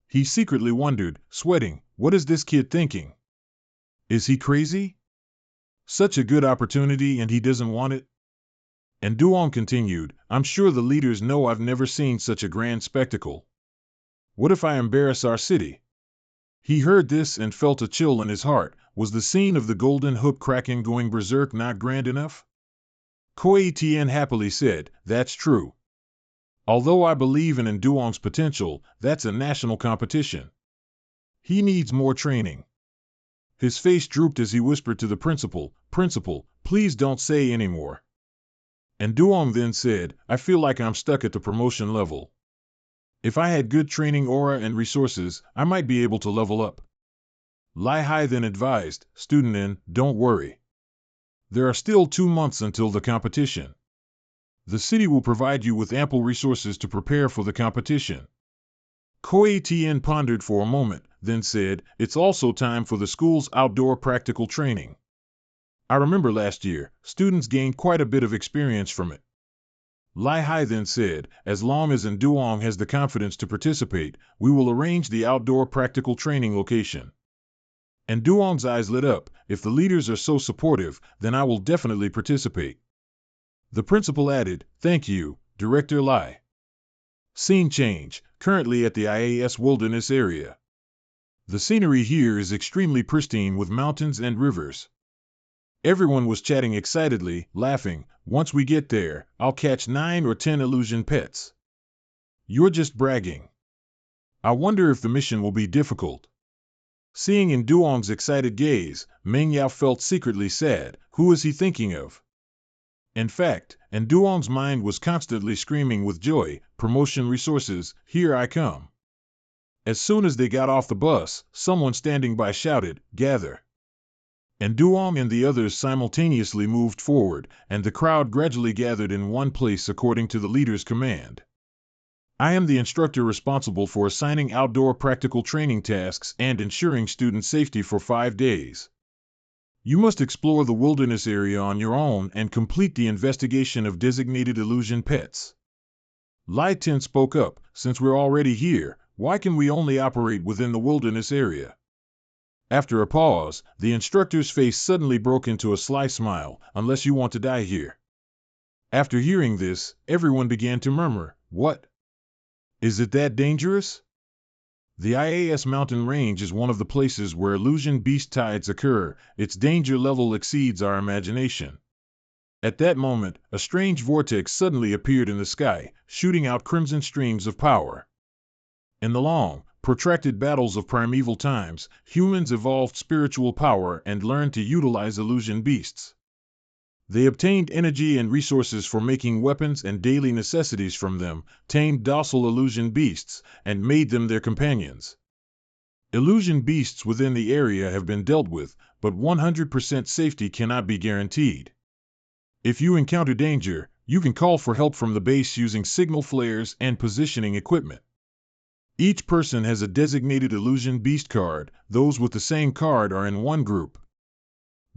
S1: He secretly wondered, sweating, what is this kid thinking? Is he crazy? Such a good opportunity and he doesn't want it? And Duong continued, "I'm sure the leaders know I've never seen such a grand spectacle. What if I embarrass our city?" He heard this and felt a chill in his heart. Was the scene of the Golden Hoop Kraken going berserk not grand enough? Koi Tien happily said, "That's true. Although I believe in Duong's potential, that's a national competition. He needs more training." His face drooped as he whispered to the principal, "Principal, please don't say any more." And Duong then said, "I feel like I'm stuck at the promotion level. If I had good training aura and resources, I might be able to level up." Lai Hai then advised, "Student N, don't worry. There are still 2 months until the competition. The city will provide you with ample resources to prepare for the competition." Koi Tien pondered for a moment, then said, "It's also time for the school's outdoor practical training. I remember last year, students gained quite a bit of experience from it." Lai Hai then said, "As long as Nduong has the confidence to participate, we will arrange the outdoor practical training location." And Duong's eyes lit up. "If the leaders are so supportive, then I will definitely participate." The principal added, "Thank you, Director Lai." Scene change, currently at the IAS Wilderness area. The scenery here is extremely pristine with mountains and rivers. Everyone was chatting excitedly, laughing. "Once we get there, I'll catch 9 or 10 illusion pets." "You're just bragging. I wonder if the mission will be difficult." Seeing in Duong's excited gaze, Meng Yao felt secretly sad. Who is he thinking of? In fact, and Duong's mind was constantly screaming with joy, "Promotion resources, here I come." As soon as they got off the bus, someone standing by shouted, "Gather." And Duong and the others simultaneously moved forward, and the crowd gradually gathered in one place according to the leader's command. "I am the instructor responsible for assigning outdoor practical training tasks and ensuring student safety for 5 days. You must explore the wilderness area on your own and complete the investigation of designated illusion pets." Lai Tin spoke up, "Since we're already here, why can we only operate within the wilderness area?" After a pause, the instructor's face suddenly broke into a sly smile, "Unless you want to die here." After hearing this, everyone began to murmur, "What? Is it that dangerous?" The IAS mountain range is one of the places where illusion beast tides occur. Its danger level exceeds our imagination. At that moment, a strange vortex suddenly appeared in the sky, shooting out crimson streams of power. In the long, protracted battles of primeval times, humans evolved spiritual power and learned to utilize illusion beasts. They obtained energy and resources for making weapons and daily necessities from them, tamed docile illusion beasts, and made them their companions. Illusion beasts within the area have been dealt with, but 100% safety cannot be guaranteed. If you encounter danger, you can call for help from the base using signal flares and positioning equipment. Each person has a designated illusion beast card. Those with the same card are in one group.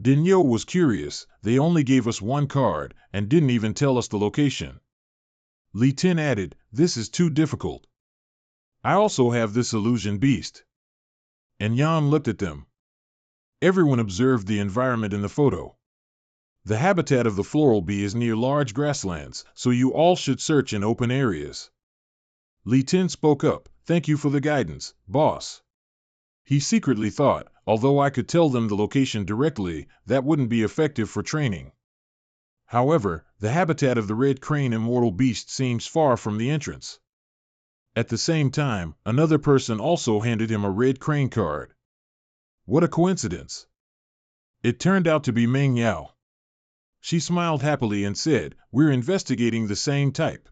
S1: Dinyo was curious. They only gave us one card, and didn't even tell us the location. Li Tin added, "This is too difficult. I also have this illusion beast." And Yang looked at them. Everyone observed the environment in the photo. The habitat of the floral bee is near large grasslands, so you all should search in open areas. Li Tin spoke up, "Thank you for the guidance, boss." He secretly thought, although I could tell them the location directly, that wouldn't be effective for training. However, the habitat of the red crane immortal beast seems far from the entrance. At the same time, another person also handed him a red crane card. What a coincidence! It turned out to be Meng Yao. She smiled happily and said, "We're investigating the same type."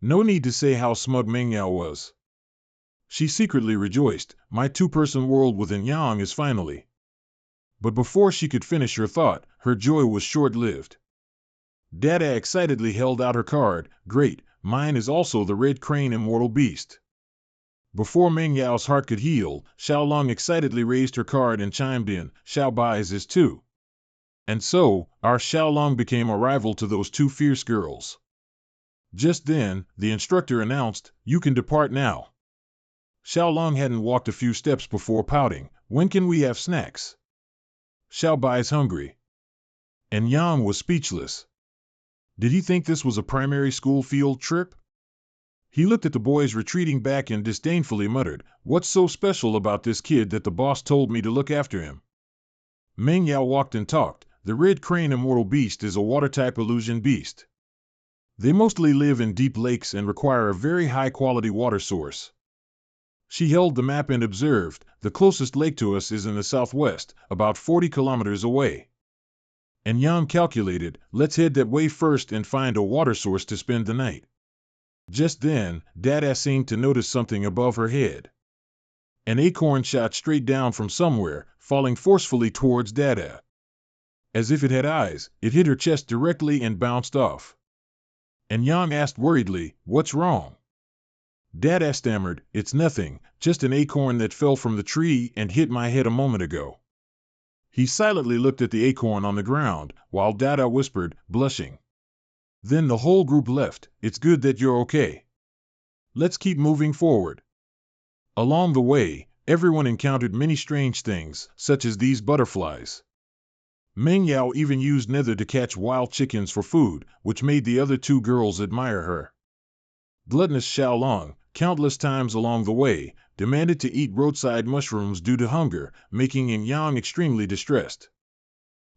S1: No need to say how smug Meng Yao was. She secretly rejoiced, "My two-person world within Yang is finally." But before she could finish her thought, her joy was short-lived. Dada excitedly held out her card, "Great, mine is also the red crane immortal beast." Before Meng Yao's heart could heal, Xiaolong excitedly raised her card and chimed in, "Xiao Bai's is too." And so, our Xiaolong became a rival to those two fierce girls. Just then, the instructor announced, "You can depart now." Xiaolong hadn't walked a few steps before pouting, "When can we have snacks?" Xiao Bai's hungry. And Yang was speechless. Did he think this was a primary school field trip? He looked at the boys retreating back and disdainfully muttered, "What's so special about this kid that the boss told me to look after him?" Meng Yao walked and talked. The red crane immortal beast is a water-type illusion beast. They mostly live in deep lakes and require a very high-quality water source. She held the map and observed, the closest lake to us is in the southwest, about 40 kilometers away. And Yang calculated, let's head that way first and find a water source to spend the night. Just then, Dada seemed to notice something above her head. An acorn shot straight down from somewhere, falling forcefully towards Dada. As if it had eyes, it hit her chest directly and bounced off. And Yang asked worriedly, "What's wrong?" Dada stammered, "It's nothing, just an acorn that fell from the tree and hit my head a moment ago." He silently looked at the acorn on the ground, while Dada whispered, blushing. Then the whole group left. "It's good that you're okay. Let's keep moving forward." Along the way, everyone encountered many strange things, such as these butterflies. Meng Yao even used Nether to catch wild chickens for food, which made the other two girls admire her. Gluttonous Xiaolong, countless times along the way, demanded to eat roadside mushrooms due to hunger, making Yang extremely distressed.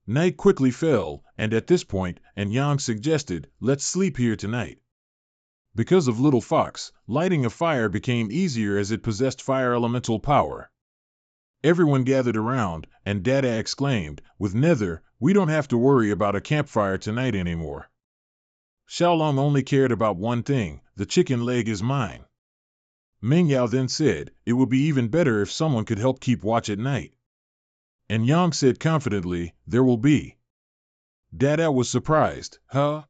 S1: Night quickly fell, and at this point, Yang suggested, "Let's sleep here tonight." Because of Little Fox, lighting a fire became easier as it possessed fire elemental power. Everyone gathered around, and Dada exclaimed, "With Nether, we don't have to worry about a campfire tonight anymore." Xiaolong only cared about one thing, "The chicken leg is mine." Meng Yao then said, "It would be even better if someone could help keep watch at night." And Yang said confidently, "There will be." Dada was surprised, "Huh?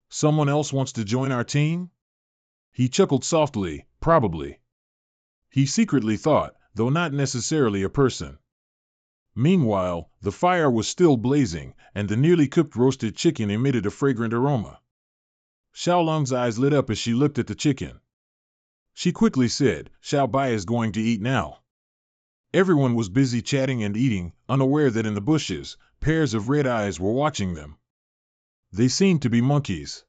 S1: Someone else wants to join our team?" He chuckled softly, "Probably." He secretly thought, though not necessarily a person. Meanwhile, the fire was still blazing, and the nearly cooked roasted chicken emitted a fragrant aroma. Xiaolong's eyes lit up as she looked at the chicken. She quickly said, "Xiao Bai is going to eat now." Everyone was busy chatting and eating, unaware that in the bushes, pairs of red eyes were watching them. They seemed to be monkeys.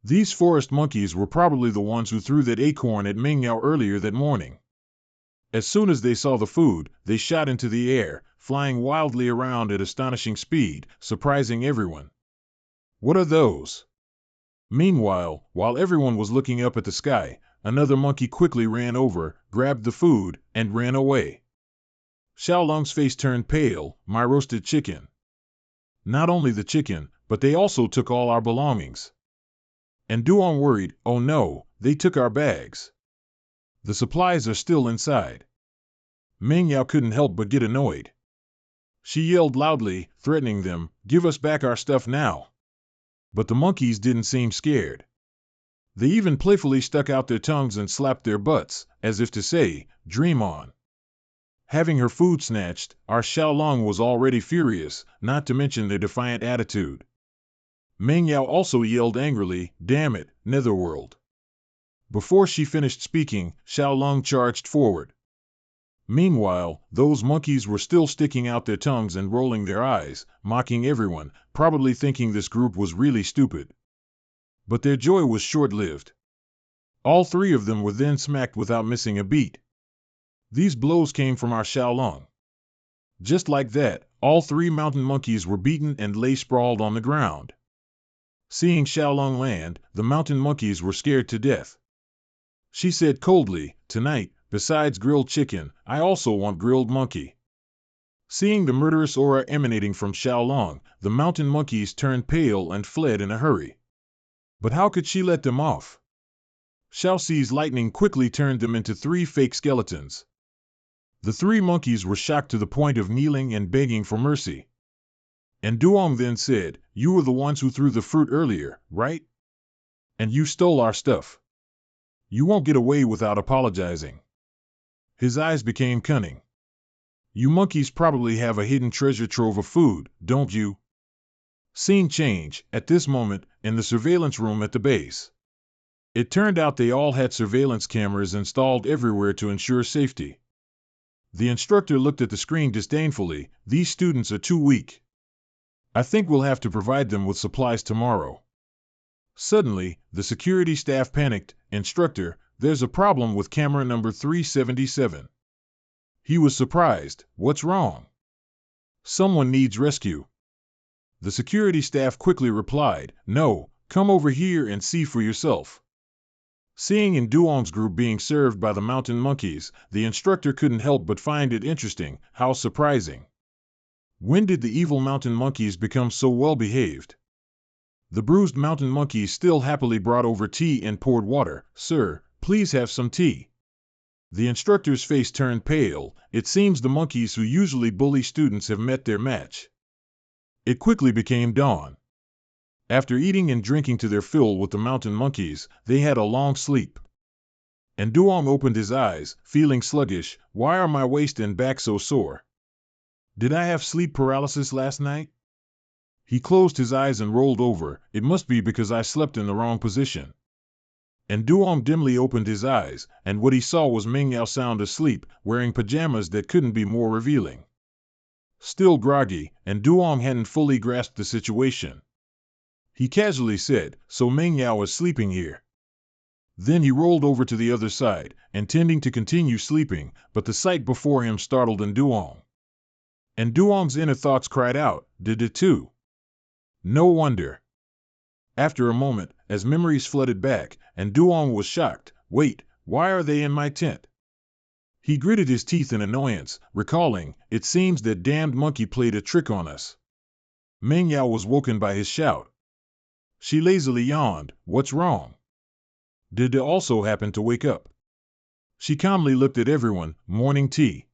S1: These forest monkeys were probably the ones who threw that acorn at Meng Yao earlier that morning. As soon as they saw the food, they shot into the air, flying wildly around at astonishing speed, surprising everyone. "What are those?" Meanwhile, while everyone was looking up at the sky, another monkey quickly ran over, grabbed the food, and ran away. Xiaolong's face turned pale. "My roasted chicken." "Not only the chicken, but they also took all our belongings." And Duong worried, "Oh no, they took our bags. The supplies are still inside." Meng Yao couldn't help but get annoyed. She yelled loudly, threatening them, "Give us back our stuff now." But the monkeys didn't seem scared. They even playfully stuck out their tongues and slapped their butts, as if to say, "Dream on." Having her food snatched, our Xiaolong was already furious, not to mention their defiant attitude. Meng Yao also yelled angrily, "Damn it, Netherworld." Before she finished speaking, Xiaolong charged forward. Meanwhile, those monkeys were still sticking out their tongues and rolling their eyes, mocking everyone, probably thinking this group was really stupid. But their joy was short-lived. All three of them were then smacked without missing a beat. These blows came from our Xiaolong. Just like that, all three mountain monkeys were beaten and lay sprawled on the ground. Seeing Xiaolong land, the mountain monkeys were scared to death. She said coldly, "Tonight, besides grilled chicken, I also want grilled monkey." Seeing the murderous aura emanating from Xiaolong, the mountain monkeys turned pale and fled in a hurry. But how could she let them off? Xiaoxi's lightning quickly turned them into three fake skeletons. The three monkeys were shocked to the point of kneeling and begging for mercy. And Duong then said, "You were the ones who threw the fruit earlier, right? And you stole our stuff. You won't get away without apologizing." His eyes became cunning. "You monkeys probably have a hidden treasure trove of food, don't you?" Scene change, at this moment, in the surveillance room at the base. It turned out they all had surveillance cameras installed everywhere to ensure safety. The instructor looked at the screen disdainfully. "These students are too weak. I think we'll have to provide them with supplies tomorrow." Suddenly, the security staff panicked. "Instructor, there's a problem with camera number 377. He was surprised. "What's wrong?" "Someone needs rescue." The security staff quickly replied, "No, come over here and see for yourself." Seeing in Duong's group being served by the mountain monkeys, the instructor couldn't help but find it interesting. How surprising. When did the evil mountain monkeys become so well behaved? The bruised mountain monkeys still happily brought over tea and poured water. Sir, please have some tea. The instructor's face turned pale. It seems the monkeys who usually bully students have met their match. It quickly became dawn. After eating and drinking to their fill with the mountain monkeys, they had a long sleep. And Duong opened his eyes, feeling sluggish. Why are my waist and back so sore? Did I have sleep paralysis last night? He closed his eyes and rolled over. It must be because I slept in the wrong position. And Duong dimly opened his eyes, and what he saw was Meng Yao sound asleep, wearing pajamas that couldn't be more revealing. Still groggy, and Duong hadn't fully grasped the situation. He casually said, "So Meng Yao is sleeping here." Then he rolled over to the other side, intending to continue sleeping, but the sight before him startled Duong. And Duong's inner thoughts cried out, "Did it too?" No wonder. After a moment, as memories flooded back, and Duong was shocked, "Wait, why are they in my tent?" He gritted his teeth in annoyance, recalling, "It seems that damned monkey played a trick on us." Meng Yao was woken by his shout. She lazily yawned. "What's wrong?" Did they also happen to wake up? She calmly looked at everyone. Morning tea.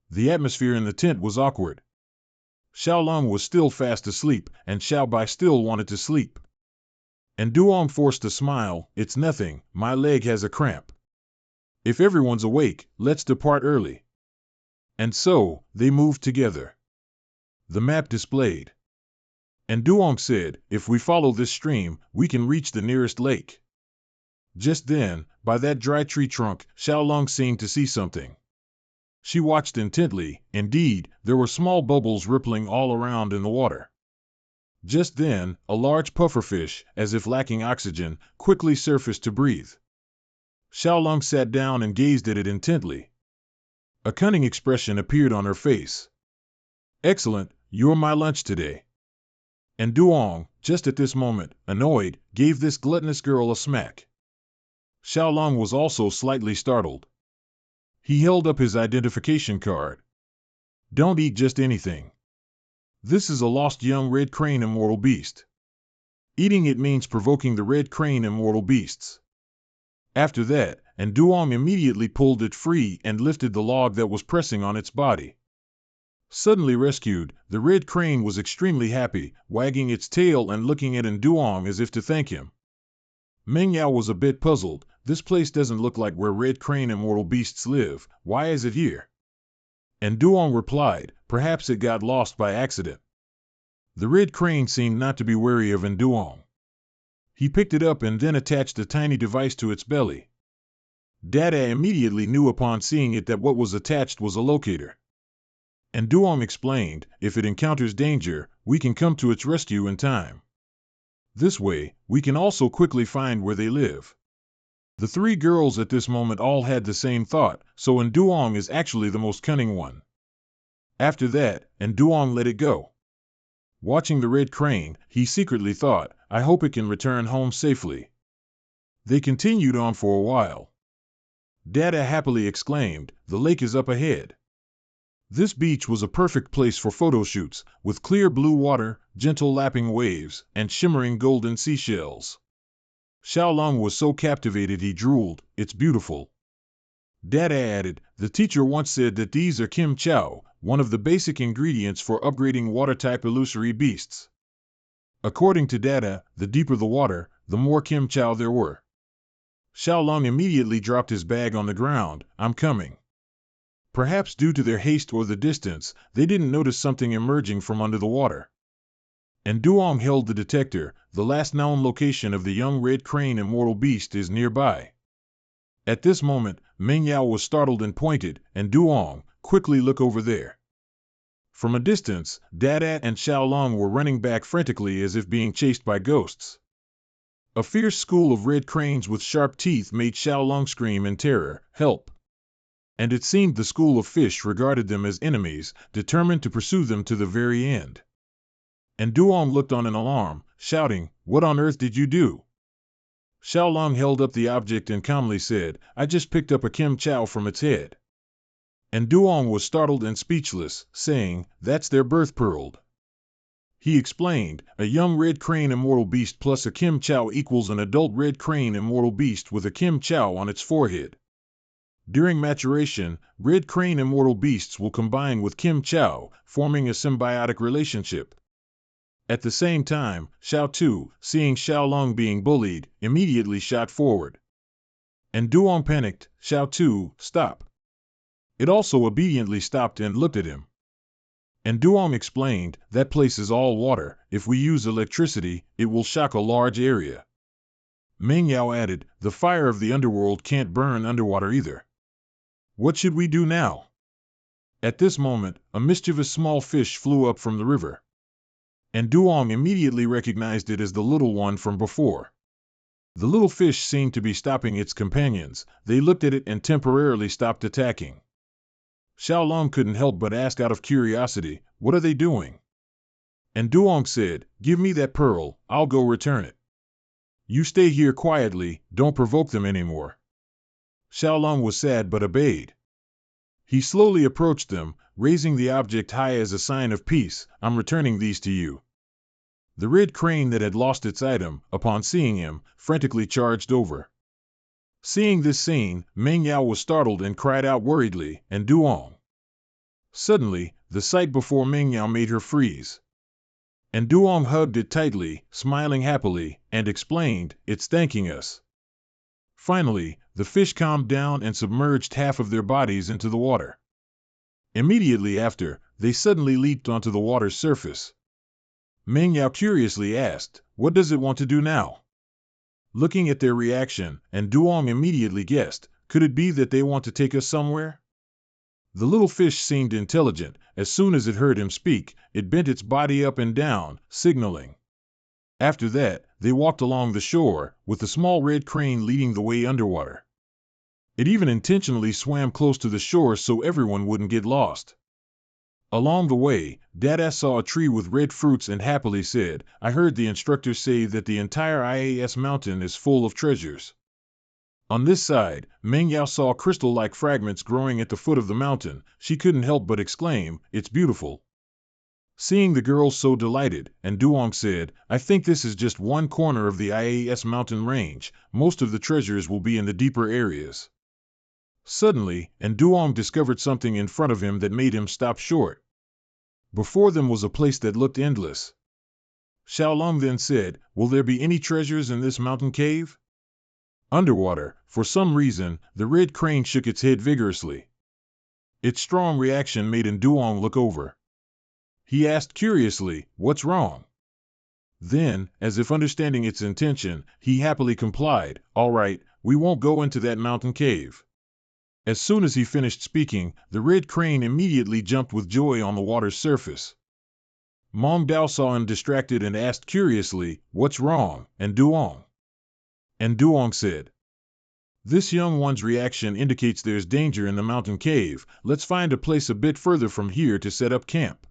S1: The atmosphere in the tent was awkward. Xiaolong was still fast asleep, and Xiao Bai still wanted to sleep. And Duong forced a smile. "It's nothing, my leg has a cramp. If everyone's awake, let's depart early." And so, they moved together. The map displayed. And Duong said, "If we follow this stream, we can reach the nearest lake." Just then, by that dry tree trunk, Xiaolong seemed to see something. She watched intently. Indeed, there were small bubbles rippling all around in the water. Just then, a large pufferfish, as if lacking oxygen, quickly surfaced to breathe. Xiaolong sat down and gazed at it intently. A cunning expression appeared on her face. "Excellent, you're my lunch today." And Duong, just at this moment, annoyed, gave this gluttonous girl a smack. Xiaolong was also slightly startled. He held up his identification card. "Don't eat just anything. This is a lost young red crane immortal beast. Eating it means provoking the red crane immortal beasts." After that, and Duong immediately pulled it free and lifted the log that was pressing on its body. Suddenly rescued, the red crane was extremely happy, wagging its tail and looking at Duong as if to thank him. Meng Yao was a bit puzzled. This place doesn't look like where red crane immortal beasts live. Why is it here? And Duong replied, "Perhaps it got lost by accident." The red crane seemed not to be wary of Duong. He picked it up and then attached a tiny device to its belly. Dada immediately knew upon seeing it that what was attached was a locator. And Duong explained, "If it encounters danger, we can come to its rescue in time. This way, we can also quickly find where they live." The three girls at this moment all had the same thought, so Duong is actually the most cunning one. After that, Duong let it go. Watching the red crane, he secretly thought, "I hope it can return home safely." They continued on for a while. Dada happily exclaimed, "The lake is up ahead." This beach was a perfect place for photo shoots, with clear blue water, gentle lapping waves, and shimmering golden seashells. Xiaolong was so captivated he drooled. "It's beautiful." Dada added, "The teacher once said that these are Kim Chow, one of the basic ingredients for upgrading water-type illusory beasts." According to Dada, the deeper the water, the more Kim Chow there were. Xiaolong immediately dropped his bag on the ground. "I'm coming." Perhaps due to their haste or the distance, they didn't notice something emerging from under the water. And Duong held the detector. The last known location of the young red crane immortal beast is nearby. At this moment, Meng Yao was startled and pointed, and Duong, "Quickly look over there." From a distance, Dada and Xiaolong were running back frantically as if being chased by ghosts. A fierce school of red cranes with sharp teeth made Xiaolong scream in terror, "Help!" And it seemed the school of fish regarded them as enemies, determined to pursue them to the very end. And Duong looked on in alarm, shouting, "What on earth did you do?" Xiaolong held up the object and calmly said, I just picked up a Kim Chow from its head. And Duong was startled and speechless, saying, that's their birth pearl. He explained, a young red crane immortal beast plus a Kim Chow equals an adult red crane immortal beast with a Kim Chow on its forehead. During maturation, red crane immortal beasts will combine with Kim Chow, forming a symbiotic relationship. At the same time, Xiao Tu, seeing Xiaolong being bullied, immediately shot forward. And Duong panicked, Xiao Tu, stop. It also obediently stopped and looked at him. And Duong explained, that place is all water, if we use electricity, it will shock a large area. Meng Yao added, the fire of the underworld can't burn underwater either. What should we do now? At this moment, a mischievous small fish flew up from the river. And Duong immediately recognized it as the little one from before. The little fish seemed to be stopping its companions. They looked at it and temporarily stopped attacking. Xiaolong couldn't help but ask out of curiosity, what are they doing? And Duong said, give me that pearl, I'll go return it. You stay here quietly, don't provoke them anymore. Xiaolong was sad but obeyed. He slowly approached them, raising the object high as a sign of peace, I'm returning these to you. The red crane that had lost its item, upon seeing him, frantically charged over. Seeing this scene, Meng Yao was startled and cried out worriedly, and Duong. Suddenly, the sight before Meng Yao made her freeze. And Duong hugged it tightly, smiling happily, and explained, it's thanking us. Finally, the fish calmed down and submerged half of their bodies into the water. Immediately after, they suddenly leaped onto the water's surface. Meng Yao curiously asked, what does it want to do now? Looking at their reaction, and Duong immediately guessed, could it be that they want to take us somewhere? The little fish seemed intelligent. As soon as it heard him speak, it bent its body up and down, signaling. After that, they walked along the shore, with the small red crane leading the way underwater. It even intentionally swam close to the shore so everyone wouldn't get lost. Along the way, Dada saw a tree with red fruits and happily said, I heard the instructor say that the entire IAS mountain is full of treasures. On this side, Meng Yao saw crystal-like fragments growing at the foot of the mountain. She couldn't help but exclaim, it's beautiful. Seeing the girls so delighted, and Duong said, I think this is just one corner of the IAS mountain range. Most of the treasures will be in the deeper areas. Suddenly, and Duong discovered something in front of him that made him stop short. Before them was a place that looked endless. Xiaolong then said, will there be any treasures in this mountain cave? Underwater, for some reason, the red crane shook its head vigorously. Its strong reaction made Duong look over. He asked curiously, what's wrong? Then, as if understanding its intention, he happily complied, all right, we won't go into that mountain cave. As soon as he finished speaking, the red crane immediately jumped with joy on the water's surface. Mong Dao saw him distracted and asked curiously, what's wrong, and Duong? And Duong said, this young one's reaction indicates there's danger in the mountain cave. Let's find a place a bit further from here to set up camp.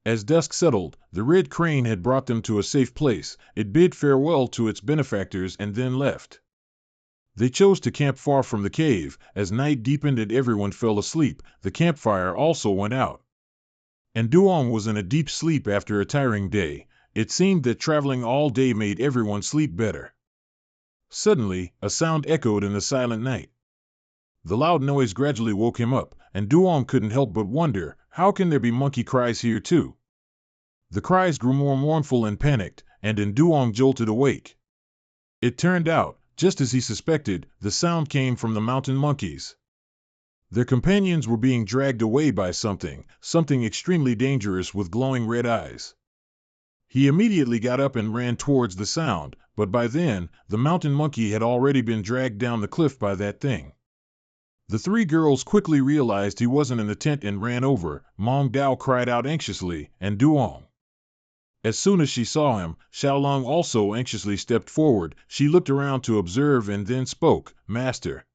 S1: As dusk settled, the red crane had brought them to a safe place. It bid farewell to its benefactors and then left. They chose to camp far from the cave. As night deepened and everyone fell asleep, the campfire also went out. And Duong was in a deep sleep after a tiring day. It seemed that traveling all day made everyone sleep better. Suddenly, a sound echoed in the silent night. The loud noise gradually woke him up, and Duong couldn't help but wonder, how can there be monkey cries here too? The cries grew more mournful and panicked, and Duong jolted awake. It turned out, just as he suspected, the sound came from the mountain monkeys. Their companions were being dragged away by something extremely dangerous with glowing red eyes. He immediately got up and ran towards the sound, but by then, the mountain monkey had already been dragged down the cliff by that thing. The three girls quickly realized he wasn't in the tent and ran over. Mong Dao cried out anxiously, and Duong. As soon as she saw him, Xiaolong also anxiously stepped forward. She looked around to observe and then spoke, Master.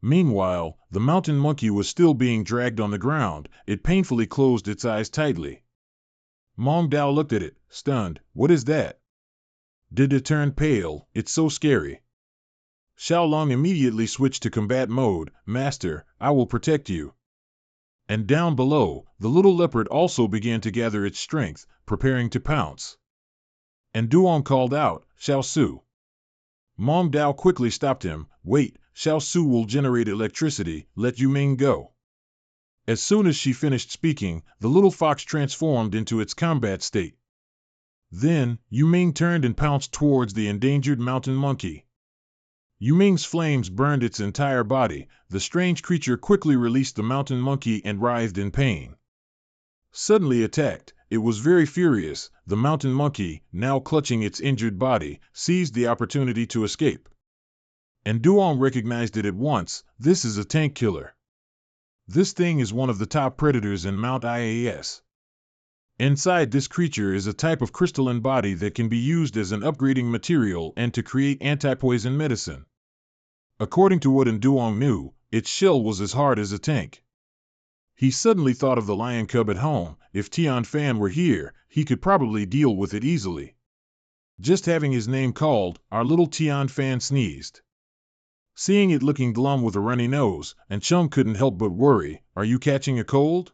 S1: Meanwhile, the mountain monkey was still being dragged on the ground. It painfully closed its eyes tightly. Mong Dao looked at it, stunned. What is that? Did it turn pale? It's so scary. Xiaolong immediately switched to combat mode. Master, I will protect you. And down below, the little leopard also began to gather its strength, preparing to pounce. And Duong called out, Xiao Su. Mong Dao quickly stopped him. Wait, Xiao Su will generate electricity, let Yu Ming go. As soon as she finished speaking, the little fox transformed into its combat state. Then, Yu Ming turned and pounced towards the endangered mountain monkey. Yu Ming's flames burned its entire body. The strange creature quickly released the mountain monkey and writhed in pain. Suddenly attacked, it was very furious. The mountain monkey, now clutching its injured body, seized the opportunity to escape. And Duong recognized it at once. This is a tank killer. This thing is one of the top predators in Mount IAS. Inside this creature is a type of crystalline body that can be used as an upgrading material and to create anti-poison medicine. According to what Duong knew, its shell was as hard as a tank. He suddenly thought of the lion cub at home. If Tian Fan were here, he could probably deal with it easily. Just having his name called, our little Tian Fan sneezed. Seeing it looking glum with a runny nose, and Chung couldn't help but worry, are you catching a cold?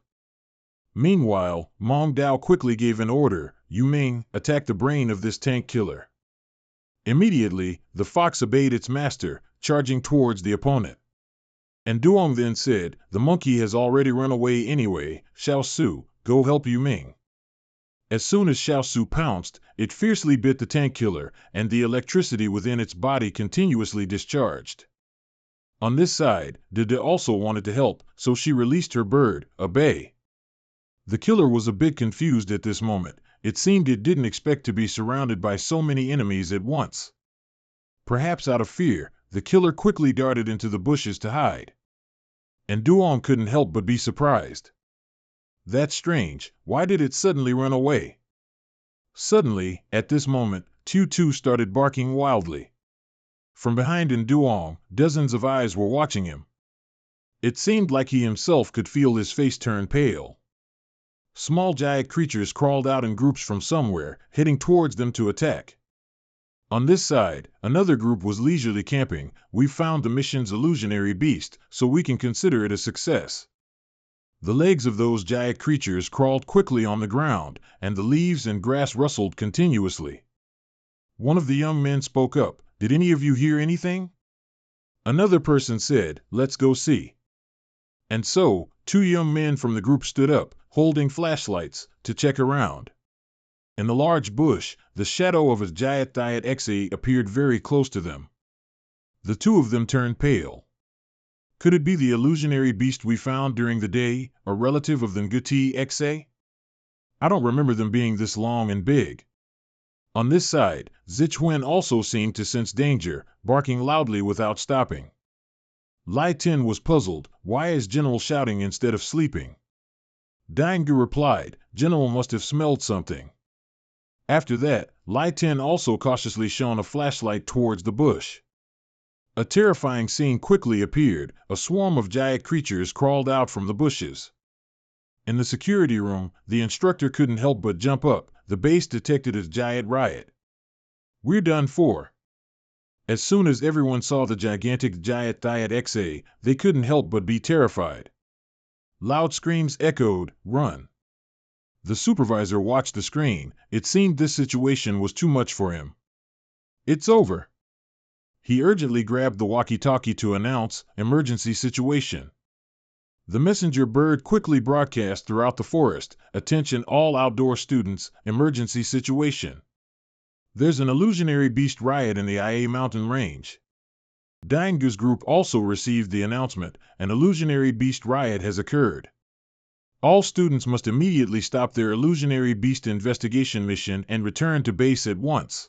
S1: Meanwhile, Mong Dao quickly gave an order, Yu Ming, attack the brain of this tank killer. Immediately, the fox obeyed its master, charging towards the opponent. And Duong then said, the monkey has already run away anyway, Xiao Su, go help Yu Ming. As soon as Xiao Su pounced, it fiercely bit the tank killer, and the electricity within its body continuously discharged. On this side, Dede also wanted to help, so she released her bird, a bay. The killer was a bit confused at this moment. It seemed it didn't expect to be surrounded by so many enemies at once. Perhaps out of fear, the killer quickly darted into the bushes to hide. And Duong couldn't help but be surprised. That's strange, why did it suddenly run away? Suddenly, at this moment, Tu started barking wildly. From behind Duong, dozens of eyes were watching him. It seemed like he himself could feel his face turn pale. Small giant creatures crawled out in groups from somewhere, heading towards them to attack. On this side, another group was leisurely camping. We found the mission's illusionary beast, so we can consider it a success. The legs of those giant creatures crawled quickly on the ground, and the leaves and grass rustled continuously. One of the young men spoke up, did any of you hear anything? Another person said, let's go see. And so, 2 young men from the group stood up, holding flashlights, to check around. In the large bush, the shadow of a giant diet Xe appeared very close to them. The 2 of them turned pale. Could it be the illusionary beast we found during the day, a relative of the Nguti Xe? I don't remember them being this long and big. On this side, Zichuan also seemed to sense danger, barking loudly without stopping. Lai Tin was puzzled, why is General shouting instead of sleeping? Daingu replied, General must have smelled something. After that, Lai Tin also cautiously shone a flashlight towards the bush. A terrifying scene quickly appeared. A swarm of giant creatures crawled out from the bushes. In the security room, the instructor couldn't help but jump up. The base detected a giant riot. We're done for. As soon as everyone saw the gigantic giant diet Xe, they couldn't help but be terrified. Loud screams echoed, run. The supervisor watched the screen. It seemed this situation was too much for him. It's over. He urgently grabbed the walkie-talkie to announce, emergency situation. The messenger bird quickly broadcast throughout the forest, attention all outdoor students, emergency situation. There's an illusionary beast riot in the IA mountain range. Daingu's group also received the announcement, an illusionary beast riot has occurred. All students must immediately stop their illusionary beast investigation mission and return to base at once.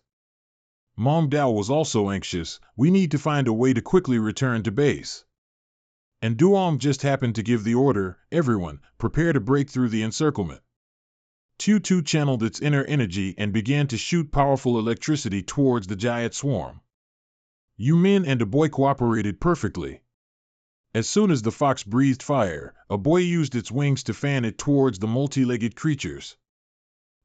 S1: Mong Dao was also anxious, we need to find a way to quickly return to base. And Duong just happened to give the order, everyone, prepare to break through the encirclement. Tu channeled its inner energy and began to shoot powerful electricity towards the giant swarm. Yu Min and a boy cooperated perfectly. As soon as the fox breathed fire, a boy used its wings to fan it towards the multi-legged creatures.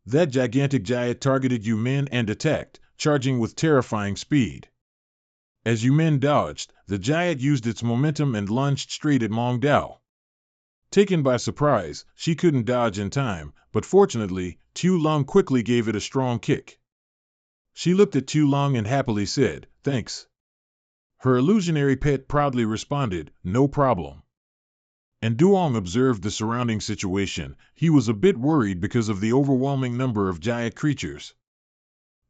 S1: That gigantic giant targeted Yu Min and attacked, charging with terrifying speed. As you men dodged, the giant used its momentum and lunged straight at Mong Dao. Taken by surprise, she couldn't dodge in time, but fortunately, Tu Lung quickly gave it a strong kick. She looked at Tu Lung and happily said, "Thanks." Her illusionary pet proudly responded, "No problem." And Duong observed the surrounding situation. He was a bit worried because of the overwhelming number of giant creatures.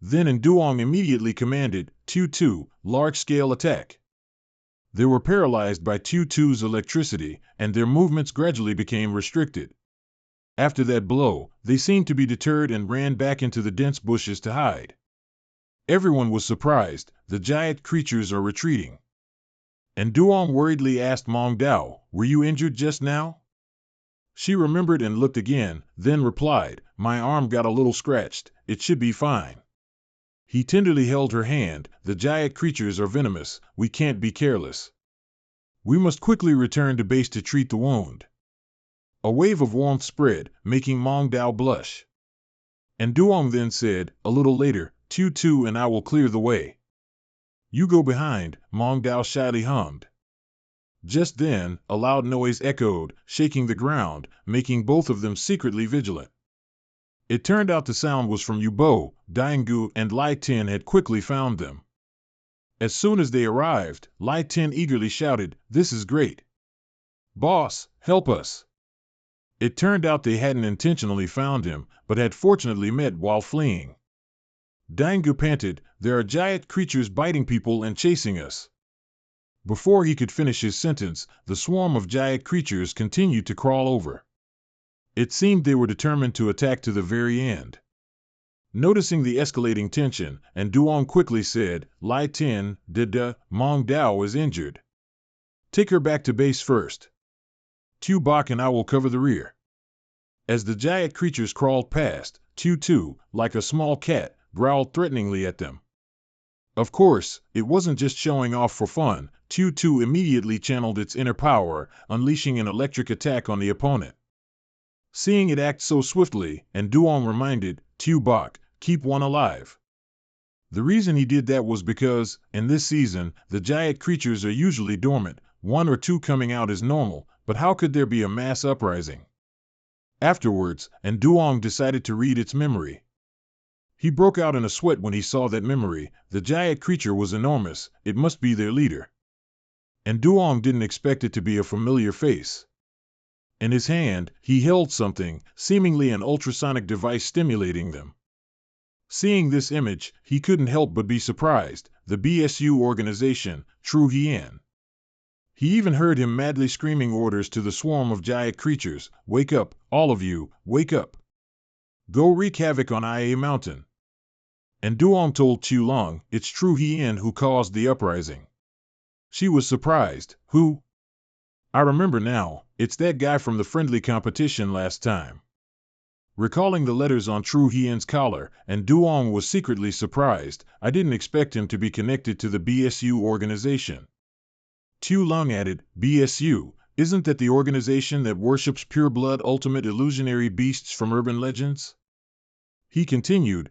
S1: Then Duong immediately commanded, "Tu, large-scale attack." They were paralyzed by Tu's electricity, and their movements gradually became restricted. After that blow, they seemed to be deterred and ran back into the dense bushes to hide. Everyone was surprised. The giant creatures are retreating. And Duong worriedly asked Mong Dao, "Were you injured just now?" She remembered and looked again, then replied, "My arm got a little scratched. It should be fine." He tenderly held her hand. "The giant creatures are venomous. We can't be careless. We must quickly return to base to treat the wound." A wave of warmth spread, making Mong Dao blush. And Duong then said, "A little later, Tu and I will clear the way." "You go behind," Mong Dao shyly hummed. Just then, a loud noise echoed, shaking the ground, making both of them secretly vigilant. It turned out the sound was from Yu Bo. Daingu and Lai Tin had quickly found them. As soon as they arrived, Lai Tin eagerly shouted, "This is great! Boss, help us!" It turned out they hadn't intentionally found him, but had fortunately met while fleeing. Daingu panted, "There are giant creatures biting people and chasing us." Before he could finish his sentence, the swarm of giant creatures continued to crawl over. It seemed they were determined to attack to the very end. Noticing the escalating tension, and Duong quickly said, "Lai Tin, Mong Dao is injured. Take her back to base first. Tu Bok and I will cover the rear." As the giant creatures crawled past, Tu, like a small cat, growled threateningly at them. Of course, it wasn't just showing off for fun. Tu immediately channeled its inner power, unleashing an electric attack on the opponent. Seeing it act so swiftly, and Duong reminded, "Tu Bok, keep one alive." The reason he did that was because, in this season, the giant creatures are usually dormant. One or two coming out is normal, but how could there be a mass uprising? Afterwards, and Duong decided to read its memory. He broke out in a sweat when he saw that memory. The giant creature was enormous. It must be their leader. And Duong didn't expect it to be a familiar face. In his hand, he held something, seemingly an ultrasonic device stimulating them. Seeing this image, he couldn't help but be surprised. The BSU organization, True Hien. He even heard him madly screaming orders to the swarm of giant creatures, "Wake up, all of you, wake up. Go wreak havoc on Ia Mountain." And Duong told Tu Lung, "It's True Hien who caused the uprising." She was surprised. "Who?" "I remember now, it's that guy from the friendly competition last time." Recalling the letters on True Hien's collar, and Duong was secretly surprised. "I didn't expect him to be connected to the BSU organization." Tu Lung added, "BSU, isn't that the organization that worships pure-blood ultimate illusionary beasts from urban legends?" He continued,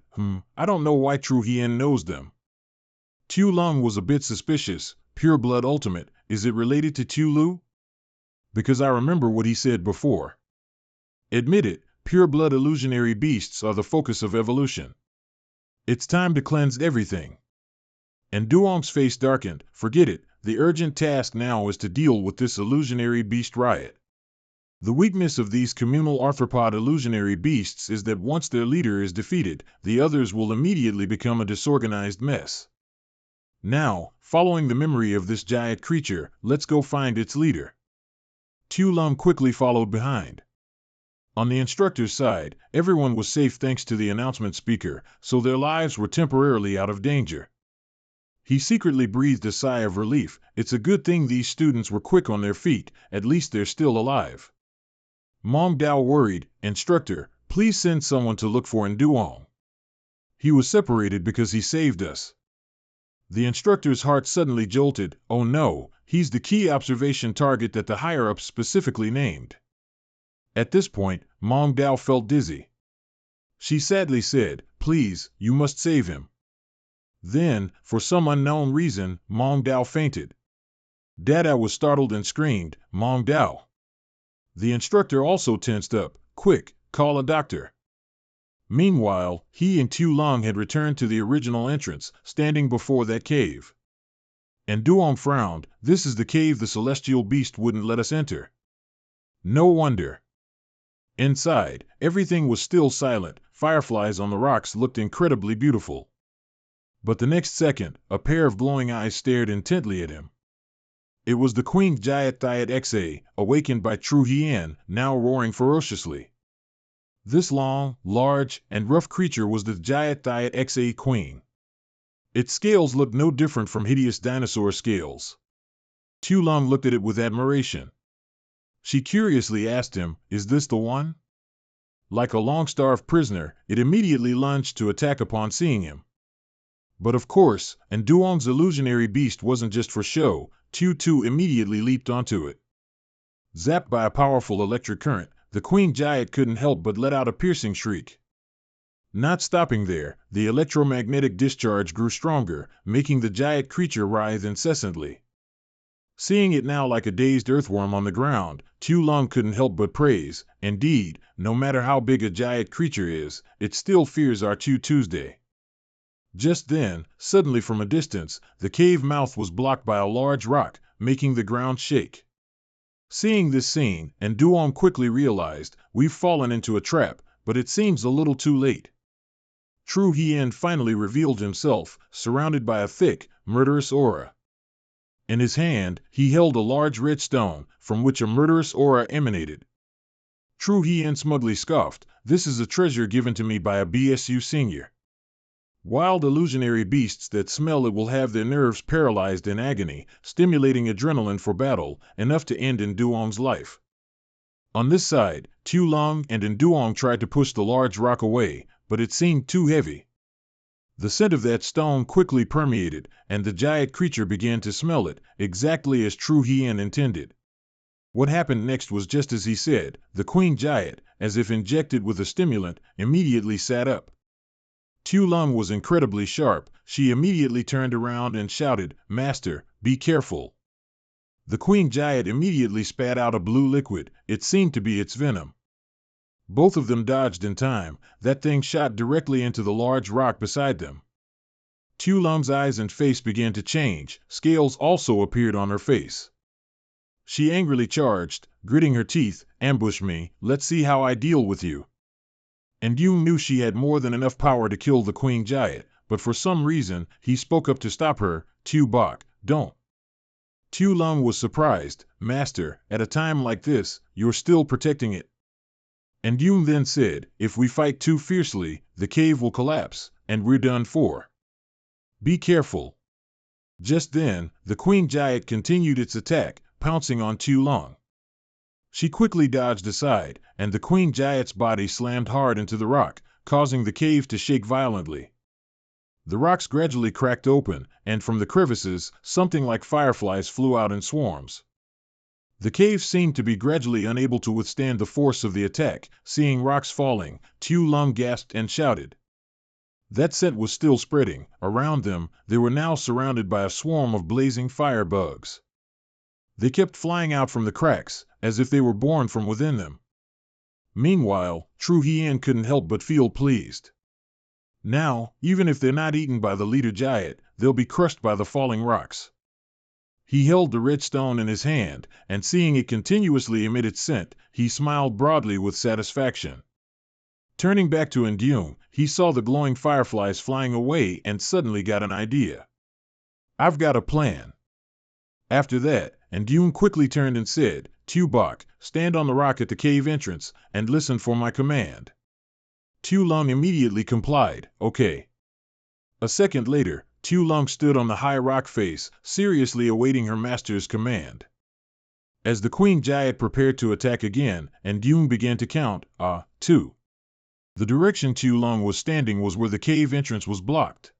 S1: "I don't know why True Hien knows them." Tu Lung was a bit suspicious. "Pure-blood ultimate, is it related to Tu Lu?" "Because I remember what he said before. Admit it, pure-blood illusionary beasts are the focus of evolution. It's time to cleanse everything." And Duong's face darkened. "Forget it, the urgent task now is to deal with this illusionary beast riot. The weakness of these communal arthropod illusionary beasts is that once their leader is defeated, the others will immediately become a disorganized mess. Now, following the memory of this giant creature, let's go find its leader." Tu Lung quickly followed behind. On the instructor's side, everyone was safe thanks to the announcement speaker, so their lives were temporarily out of danger. He secretly breathed a sigh of relief. It's a good thing these students were quick on their feet, at least they're still alive. Mong Dao worried, "Instructor, please send someone to look for Duong. He was separated because he saved us." The instructor's heart suddenly jolted. "Oh no, he's the key observation target that the higher-ups specifically named." At this point, Mong Dao felt dizzy. She sadly said, "Please, you must save him." Then, for some unknown reason, Mong Dao fainted. Dada was startled and screamed, "Mong Dao!" The instructor also tensed up. "Quick, call a doctor." Meanwhile, he and Tu Long had returned to the original entrance, standing before that cave. And Duong frowned. "This is the cave the celestial beast wouldn't let us enter." No wonder. Inside, everything was still silent. Fireflies on the rocks looked incredibly beautiful. But the next second, a pair of glowing eyes stared intently at him. It was the Queen Jayat Thiat Xa, awakened by Tru Hien, now roaring ferociously. This long, large, and rough creature was the Jayat Thiat Xa Queen. Its scales looked no different from hideous dinosaur scales. Tu Long looked at it with admiration. She curiously asked him, "Is this the one?" Like a long-starved prisoner, it immediately lunged to attack upon seeing him. But of course, and Duong's illusionary beast wasn't just for show. Tu immediately leaped onto it. Zapped by a powerful electric current, the Queen Jayat couldn't help but let out a piercing shriek. Not stopping there, the electromagnetic discharge grew stronger, making the Jayat creature writhe incessantly. Seeing it now like a dazed earthworm on the ground, Tu Long couldn't help but praise. Indeed, no matter how big a Jayat creature is, it still fears our Tuesday. Just then, suddenly from a distance, the cave mouth was blocked by a large rock, making the ground shake. Seeing this scene, and Duong quickly realized, "We've fallen into a trap," but it seems a little too late. Tru Hien finally revealed himself, surrounded by a thick, murderous aura. In his hand, he held a large red stone, from which a murderous aura emanated. Tru Hien smugly scoffed, "This is a treasure given to me by a BSU senior. Wild illusionary beasts that smell it will have their nerves paralyzed in agony, stimulating adrenaline for battle, enough to end in Duong's life." On this side, Tu Long and Duong tried to push the large rock away, but it seemed too heavy. The scent of that stone quickly permeated, and the giant creature began to smell it, exactly as Tru Hien intended. What happened next was just as he said. The Queen Jayat, as if injected with a stimulant, immediately sat up. Tu Long was incredibly sharp. She immediately turned around and shouted, "Master, be careful." The Queen Jayat immediately spat out a blue liquid. It seemed to be its venom. Both of them dodged in time. That thing shot directly into the large rock beside them. Tu Long's eyes and face began to change. Scales also appeared on her face. She angrily charged, gritting her teeth, "Ambush me, let's see how I deal with you." And Yoon knew she had more than enough power to kill the Queen Jayat, but for some reason, he spoke up to stop her. "Tu Bok, don't." Tu Long was surprised. "Master, at a time like this, you're still protecting it." And Yoon then said, "If we fight too fiercely, the cave will collapse, and we're done for. Be careful." Just then, the Queen Jayat continued its attack, pouncing on Tu Long. She quickly dodged aside, and the Queen Jayat's body slammed hard into the rock, causing the cave to shake violently. The rocks gradually cracked open, and from the crevices, something like fireflies flew out in swarms. The cave seemed to be gradually unable to withstand the force of the attack. Seeing rocks falling, Tu Long gasped and shouted. That scent was still spreading. Around them, they were now surrounded by a swarm of blazing firebugs. They kept flying out from the cracks, as if they were born from within them. Meanwhile, Tru Hien couldn't help but feel pleased. Now, even if they're not eaten by the leader Jayat, they'll be crushed by the falling rocks. He held the red stone in his hand, and seeing it continuously emit its scent, he smiled broadly with satisfaction. Turning back to Indune, he saw the glowing fireflies flying away and suddenly got an idea. "I've got a plan." After that, Indune quickly turned and said, "Tu Bok, stand on the rock at the cave entrance, and listen for my command." Tu Long immediately complied. "Okay." A second later, Tu Long stood on the high rock face, seriously awaiting her master's command. As the Queen Jayat prepared to attack again, Indune began to count, 2. The direction Tu Long was standing was where the cave entrance was blocked.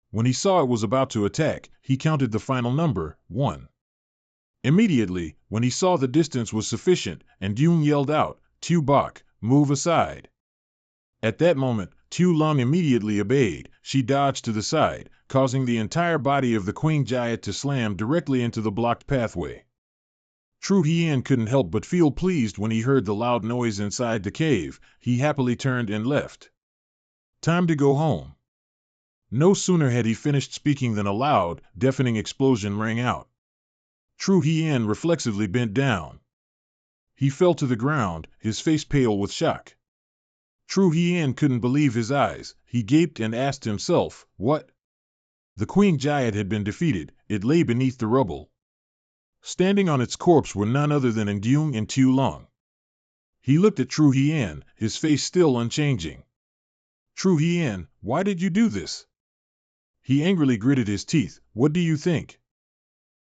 S1: When he saw it was about to attack, he counted the final number, 1. Immediately, when he saw the distance was sufficient, Indune yelled out, "Tu Bok, move aside." At that moment, Tu Lung immediately obeyed. She dodged to the side, causing the entire body of the Queen Giant to slam directly into the blocked pathway. Tru Hien couldn't help but feel pleased when he heard the loud noise inside the cave. He happily turned and left. Time to go home. No sooner had he finished speaking than a loud, deafening explosion rang out. Tru Hien reflexively bent down. He fell to the ground, his face pale with shock. Tru Hien couldn't believe his eyes. He gaped and asked himself, what? The Queen Giant had been defeated. It lay beneath the rubble. Standing on its corpse were none other than Ndung and Tu Lung. He looked at Tru Hien, his face still unchanging. Tru Hien, why did you do this? He angrily gritted his teeth. What do you think?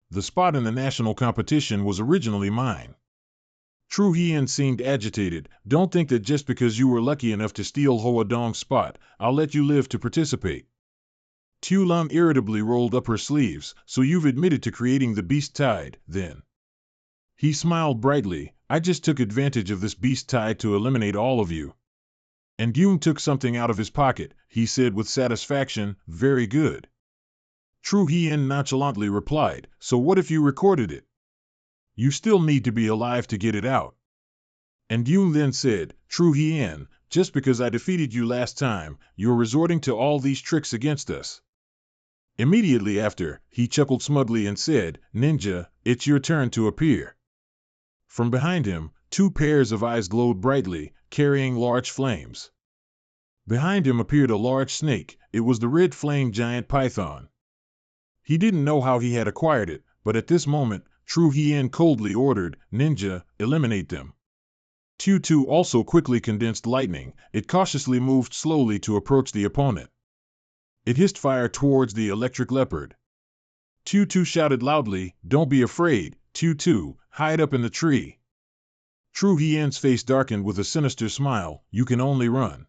S1: The spot in the national competition was originally mine. Tru Hien seemed agitated. Don't think that just because you were lucky enough to steal Hoa Dong's spot, I'll let you live to participate. Tu Lung irritably rolled up her sleeves. So you've admitted to creating the beast tide, then? He smiled brightly. I just took advantage of this beast tide to eliminate all of you. And Ndung took something out of his pocket. He said with satisfaction, very good. Tru Hien nonchalantly replied, so what if you recorded it? You still need to be alive to get it out. And Ndung then said, Tru Hien, just because I defeated you last time, you're resorting to all these tricks against us. Immediately after, he chuckled smugly and said, Ninja, it's your turn to appear. From behind him, 2 pairs of eyes glowed brightly, carrying large flames. Behind him appeared a large snake. It was the red flame giant python. He didn't know how he had acquired it, but at this moment, Tru Hien coldly ordered, Ninja, eliminate them. Tu also quickly condensed lightning. It cautiously moved slowly to approach the opponent. It hissed fire towards the electric leopard. Tu shouted loudly, don't be afraid, Tu, hide up in the tree. Tru Hien's face darkened with a sinister smile, you can only run.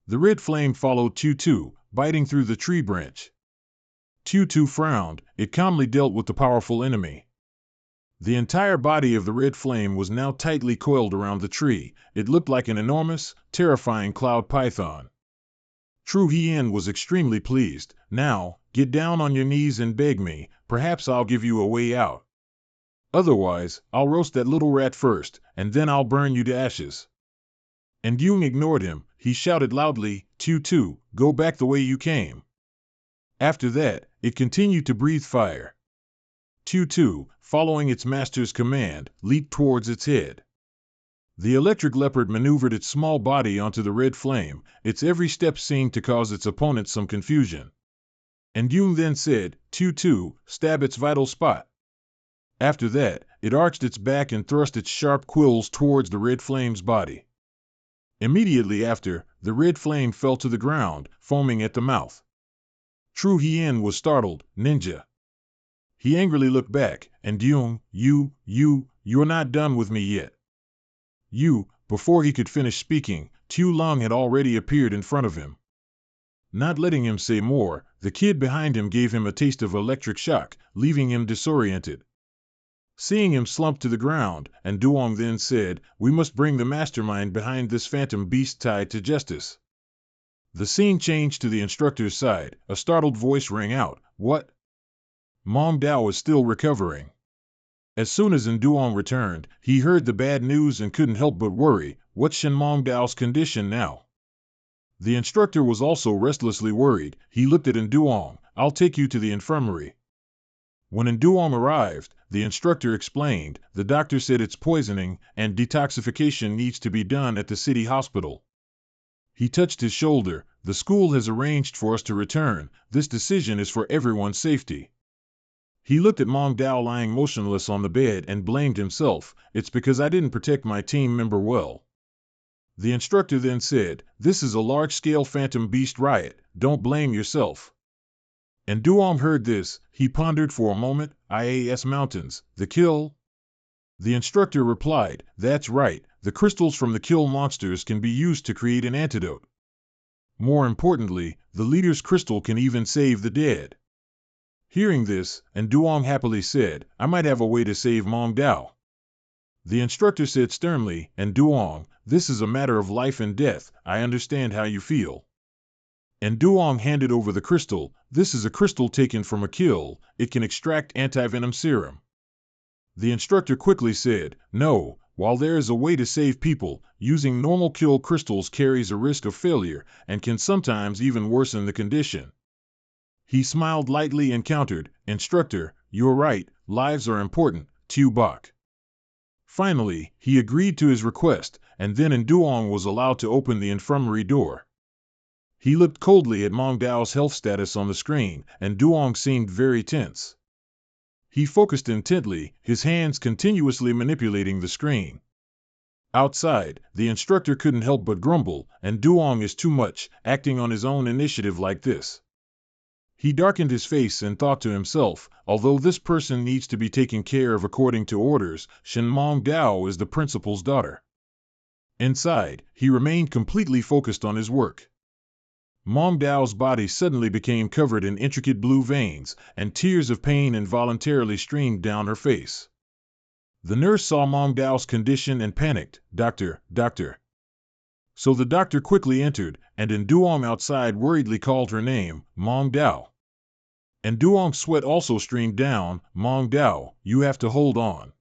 S1: The red flame followed Tu, biting through the tree branch. Tu frowned. It calmly dealt with the powerful enemy. The entire body of the red flame was now tightly coiled around the tree. It looked like an enormous, terrifying cloud python. Tru Hien was extremely pleased. Now, get down on your knees and beg me. Perhaps I'll give you a way out. Otherwise, I'll roast that little rat first, and then I'll burn you to ashes. And Ndung ignored him. He shouted loudly, Tu, go back the way you came. After that, it continued to breathe fire. Tu, following its master's command, leaped towards its head. The electric leopard maneuvered its small body onto the red flame. Its every step seemed to cause its opponent some confusion. And Ndung then said, Tu, stab its vital spot. After that, it arched its back and thrust its sharp quills towards the red flame's body. Immediately after, the red flame fell to the ground, foaming at the mouth. Tru Hien was startled. Ninja. He angrily looked back, and Ndung, you're not done with me yet. Before he could finish speaking, Tu Lung had already appeared in front of him. Not letting him say more, the kid behind him gave him a taste of electric shock, leaving him disoriented. Seeing him slump to the ground, and Ndung then said, we must bring the mastermind behind this phantom beast tied to justice. The scene changed to the instructor's side. A startled voice rang out, what? Mong Dao was still recovering. As soon as Ndung returned, he heard the bad news and couldn't help but worry, what's Shen Mong Dao's condition now? The instructor was also restlessly worried. He looked at Ndung, I'll take you to the infirmary. When Ndung arrived, the instructor explained, the doctor said it's poisoning, and detoxification needs to be done at the city hospital. He touched his shoulder. The school has arranged for us to return. This decision is for everyone's safety. He looked at Mong Dao lying motionless on the bed and blamed himself. It's because I didn't protect my team member well. The instructor then said, this is a large-scale phantom beast riot. Don't blame yourself. And Ndung heard this. He pondered for a moment. IAS Mountains, the kill? The instructor replied, that's right. The crystals from the kill monsters can be used to create an antidote. More importantly, the leader's crystal can even save the dead. Hearing this, Ndung happily said, I might have a way to save Mong Dao. The instructor said sternly, Ndung, this is a matter of life and death. I understand how you feel. And Duong handed over the crystal. This is a crystal taken from a kill. It can extract antivenom serum. The instructor quickly said, no, while there is a way to save people, using normal kill crystals carries a risk of failure and can sometimes even worsen the condition. He smiled lightly and countered, instructor, you're right, lives are important, Tu Bok. Finally, he agreed to his request, and then Duong was allowed to open the infirmary door. He looked coldly at Mong Dao's health status on the screen, and Duong seemed very tense. He focused intently, his hands continuously manipulating the screen. Outside, the instructor couldn't help but grumble, and Duong is too much, acting on his own initiative like this. He darkened his face and thought to himself, although this person needs to be taken care of according to orders, Shen Mong Dao is the principal's daughter. Inside, he remained completely focused on his work. Mong Dao's body suddenly became covered in intricate blue veins, and tears of pain involuntarily streamed down her face. The nurse saw Mong Dao's condition and panicked, Doctor, doctor. So the doctor quickly entered, and Duong outside worriedly called her name, Mong Dao. And Duong's sweat also streamed down, Mong Dao, you have to hold on.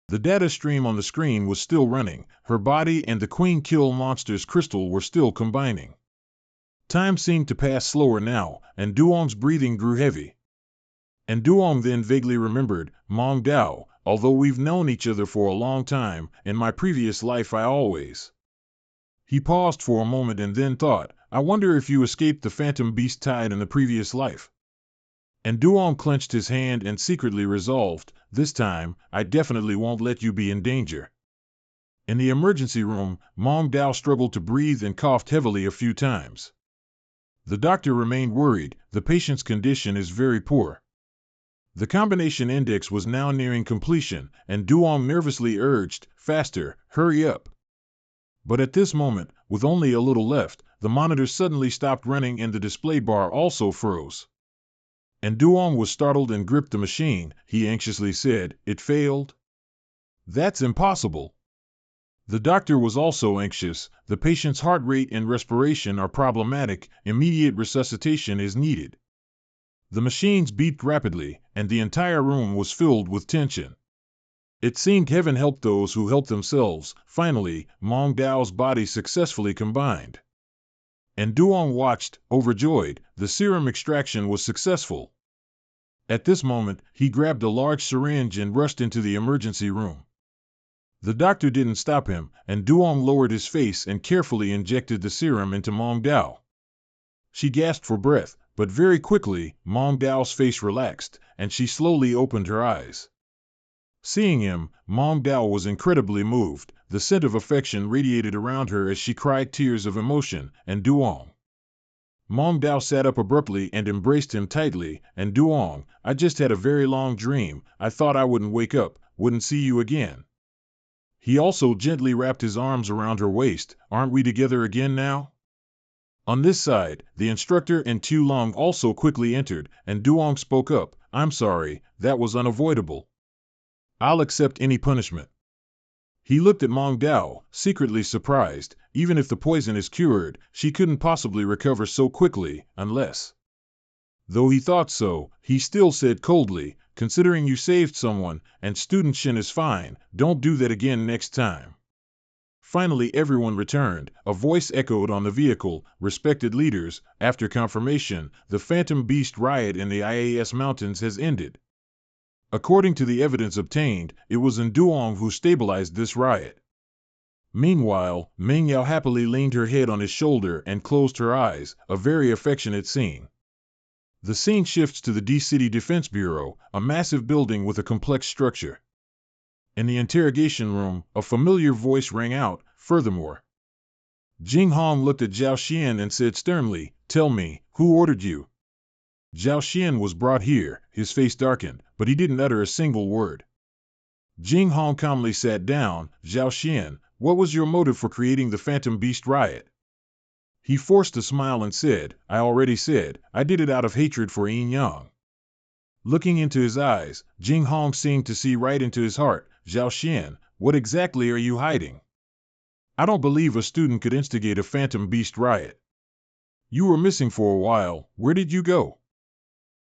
S1: The data stream on the screen was still running, her body and the Queen Kill monster's crystal were still combining. Time seemed to pass slower now, and Duong's breathing grew heavy. And Duong then vaguely remembered, Mong Dao, although we've known each other for a long time, in my previous life I always... He paused for a moment and then thought, I wonder if you escaped the phantom beast tide in the previous life. And Duong clenched his hand and secretly resolved, this time, I definitely won't let you be in danger. In the emergency room, Mong Dao struggled to breathe and coughed heavily a few times. The doctor remained worried, the patient's condition is very poor. The combination index was now nearing completion, and Duong nervously urged, faster, hurry up. But at this moment, with only a little left, the monitor suddenly stopped running and the display bar also froze. And Duong was startled and gripped the machine. He anxiously said, it failed? That's impossible. The doctor was also anxious. The patient's heart rate and respiration are problematic. Immediate resuscitation is needed. The machines beeped rapidly, and the entire room was filled with tension. It seemed heaven helped those who helped themselves. Finally, Mong Dao's body successfully combined. And Duong watched, overjoyed. The serum extraction was successful. At this moment, he grabbed a large syringe and rushed into the emergency room. The doctor didn't stop him, and Duong lowered his face and carefully injected the serum into Mong Dao. She gasped for breath, but very quickly, Mong Dao's face relaxed, and she slowly opened her eyes. Seeing him, Mong Dao was incredibly moved. The scent of affection radiated around her as she cried tears of emotion, and Duong. Mong Dao sat up abruptly and embraced him tightly, and Duong, I just had a very long dream. I thought I wouldn't wake up, wouldn't see you again. He also gently wrapped his arms around her waist. Aren't we together again now? On this side, the instructor and Tu Long also quickly entered, and Duong spoke up, I'm sorry, that was unavoidable. I'll accept any punishment. He looked at Mong Dao, secretly surprised. Even if the poison is cured, she couldn't possibly recover so quickly, unless... Though he thought so, he still said coldly, considering you saved someone, and student Shin is fine, don't do that again next time. Finally everyone returned. A voice echoed on the vehicle, respected leaders, after confirmation, the Phantom Beast riot in the IAS Mountains has ended. According to the evidence obtained, it was Duong who stabilized this riot. Meanwhile, Ming Yao happily leaned her head on his shoulder and closed her eyes, a very affectionate scene. The scene shifts to the D-City Defense Bureau, a massive building with a complex structure. In the interrogation room, a familiar voice rang out, furthermore. Jing Hong looked at Zhao Xian and said sternly, tell me, who ordered you? Zhao Xian was brought here, his face darkened, but he didn't utter a single word. Jing Hong calmly sat down. Zhao Xian, what was your motive for creating the Phantom Beast riot? He forced a smile and said, I already said, I did it out of hatred for Yin Yang. Looking into his eyes, Jing Hong seemed to see right into his heart. Zhao Xian, what exactly are you hiding? I don't believe a student could instigate a Phantom Beast riot. You were missing for a while. Where did you go?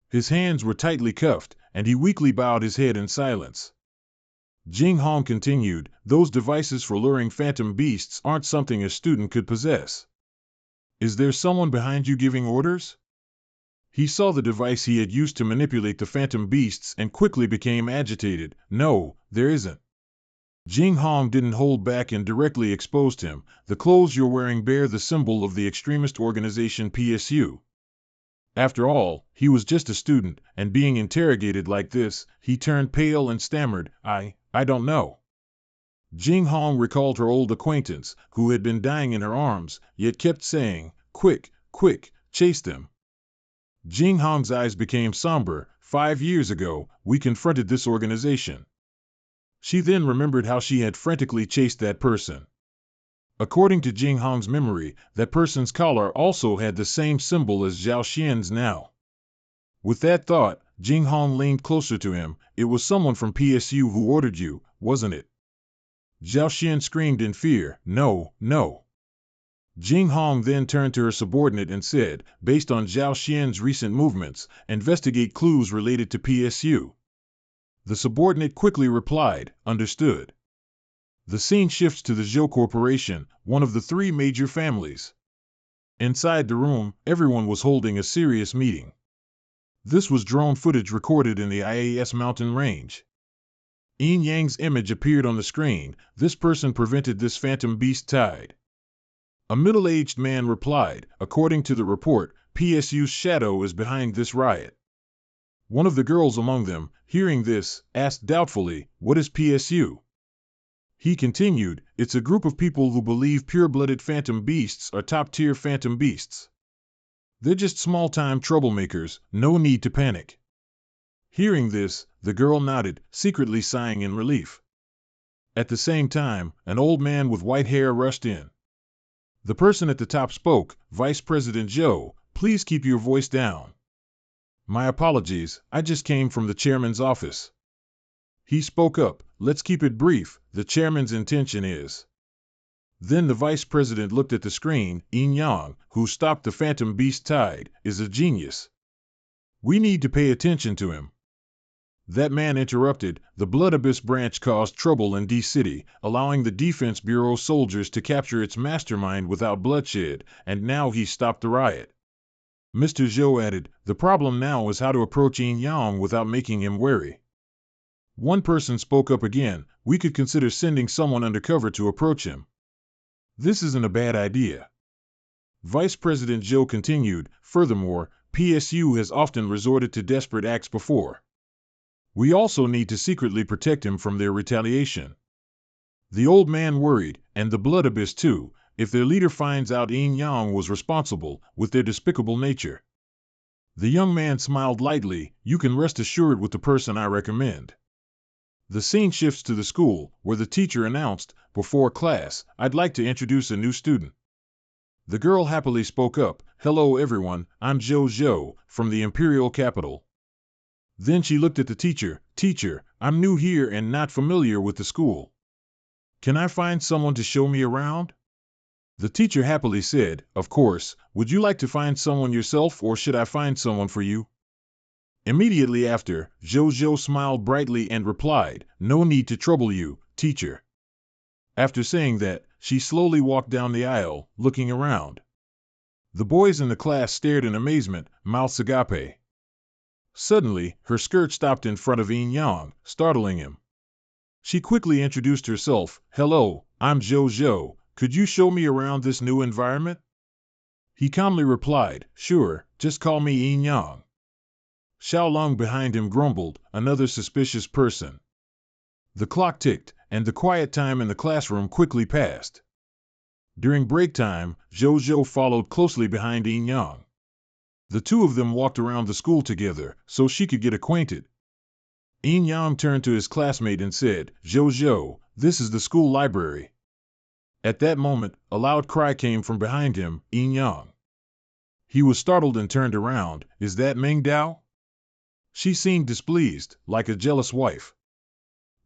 S1: His hands were tightly cuffed, and he weakly bowed his head in silence. Jing Hong continued, those devices for luring phantom beasts aren't something a student could possess. Is there someone behind you giving orders? He saw the device he had used to manipulate the phantom beasts and quickly became agitated. No, there isn't. Jing Hong didn't hold back and directly exposed him. The clothes you're wearing bear the symbol of the extremist organization PSU. After all, he was just a student, and being interrogated like this, he turned pale and stammered, I don't know. Jing Hong recalled her old acquaintance, who had been dying in her arms, yet kept saying, quick, quick, chase them. Jing Hong's eyes became somber. 5 years ago, we confronted this organization. She then remembered how she had frantically chased that person. According to Jing Hong's memory, that person's collar also had the same symbol as Zhao Xian's now. With that thought, Jing Hong leaned closer to him. It was someone from PSU who ordered you, wasn't it? Zhao Xian screamed in fear. No, no. Jing Hong then turned to her subordinate and said, based on Zhao Xian's recent movements, investigate clues related to PSU. The subordinate quickly replied, understood. The scene shifts to the Zhou Corporation, one of the 3 major families. Inside the room, everyone was holding a serious meeting. This was drone footage recorded in the IAS mountain range. Yin Yang's image appeared on the screen. This person prevented this phantom beast tide. A middle-aged man replied, according to the report, PSU's shadow is behind this riot. One of the girls among them, hearing this, asked doubtfully, what is PSU? He continued, it's a group of people who believe pure-blooded phantom beasts are top-tier phantom beasts. They're just small-time troublemakers, no need to panic. Hearing this, the girl nodded, secretly sighing in relief. At the same time, an old man with white hair rushed in. The person at the top spoke, Vice President Zhou, please keep your voice down. My apologies, I just came from the chairman's office. He spoke up, let's keep it brief, the chairman's intention is. Then the vice president looked at the screen. Yin Yang, who stopped the phantom beast tide, is a genius. We need to pay attention to him. That man interrupted. The Blood Abyss branch caused trouble in D-City, allowing the Defense Bureau soldiers to capture its mastermind without bloodshed, and now he stopped the riot. Mr. Zhou added, the problem now is how to approach Yin Yang without making him wary. One person spoke up again, we could consider sending someone undercover to approach him. This isn't a bad idea. Vice President Zhou continued, furthermore, PSU has often resorted to desperate acts before. We also need to secretly protect him from their retaliation. The old man worried, and the Blood Abyss too, if their leader finds out Yin Yang was responsible, with their despicable nature. The young man smiled lightly, you can rest assured with the person I recommend. The scene shifts to the school, where the teacher announced, before class, I'd like to introduce a new student. The girl happily spoke up, hello everyone, I'm Zhou, from the imperial capital. Then she looked at the teacher, teacher, I'm new here and not familiar with the school. Can I find someone to show me around? The teacher happily said, of course, would you like to find someone yourself or should I find someone for you? Immediately after, Zhou smiled brightly and replied, no need to trouble you, teacher. After saying that, she slowly walked down the aisle, looking around. The boys in the class stared in amazement, mouths agape. Suddenly, her skirt stopped in front of Yin Yang, startling him. She quickly introduced herself, hello, I'm Zhou, could you show me around this new environment? He calmly replied, sure, just call me Yin Yang. Xiaolong behind him grumbled, another suspicious person. The clock ticked, and the quiet time in the classroom quickly passed. During break time, Zhou followed closely behind Yin Yang. The two of them walked around the school together, so she could get acquainted. Yin Yang turned to his classmate and said, Zhou, this is the school library. At that moment, a loud cry came from behind him, Yin Yang. He was startled and turned around, is that Meng Dao? She seemed displeased, like a jealous wife.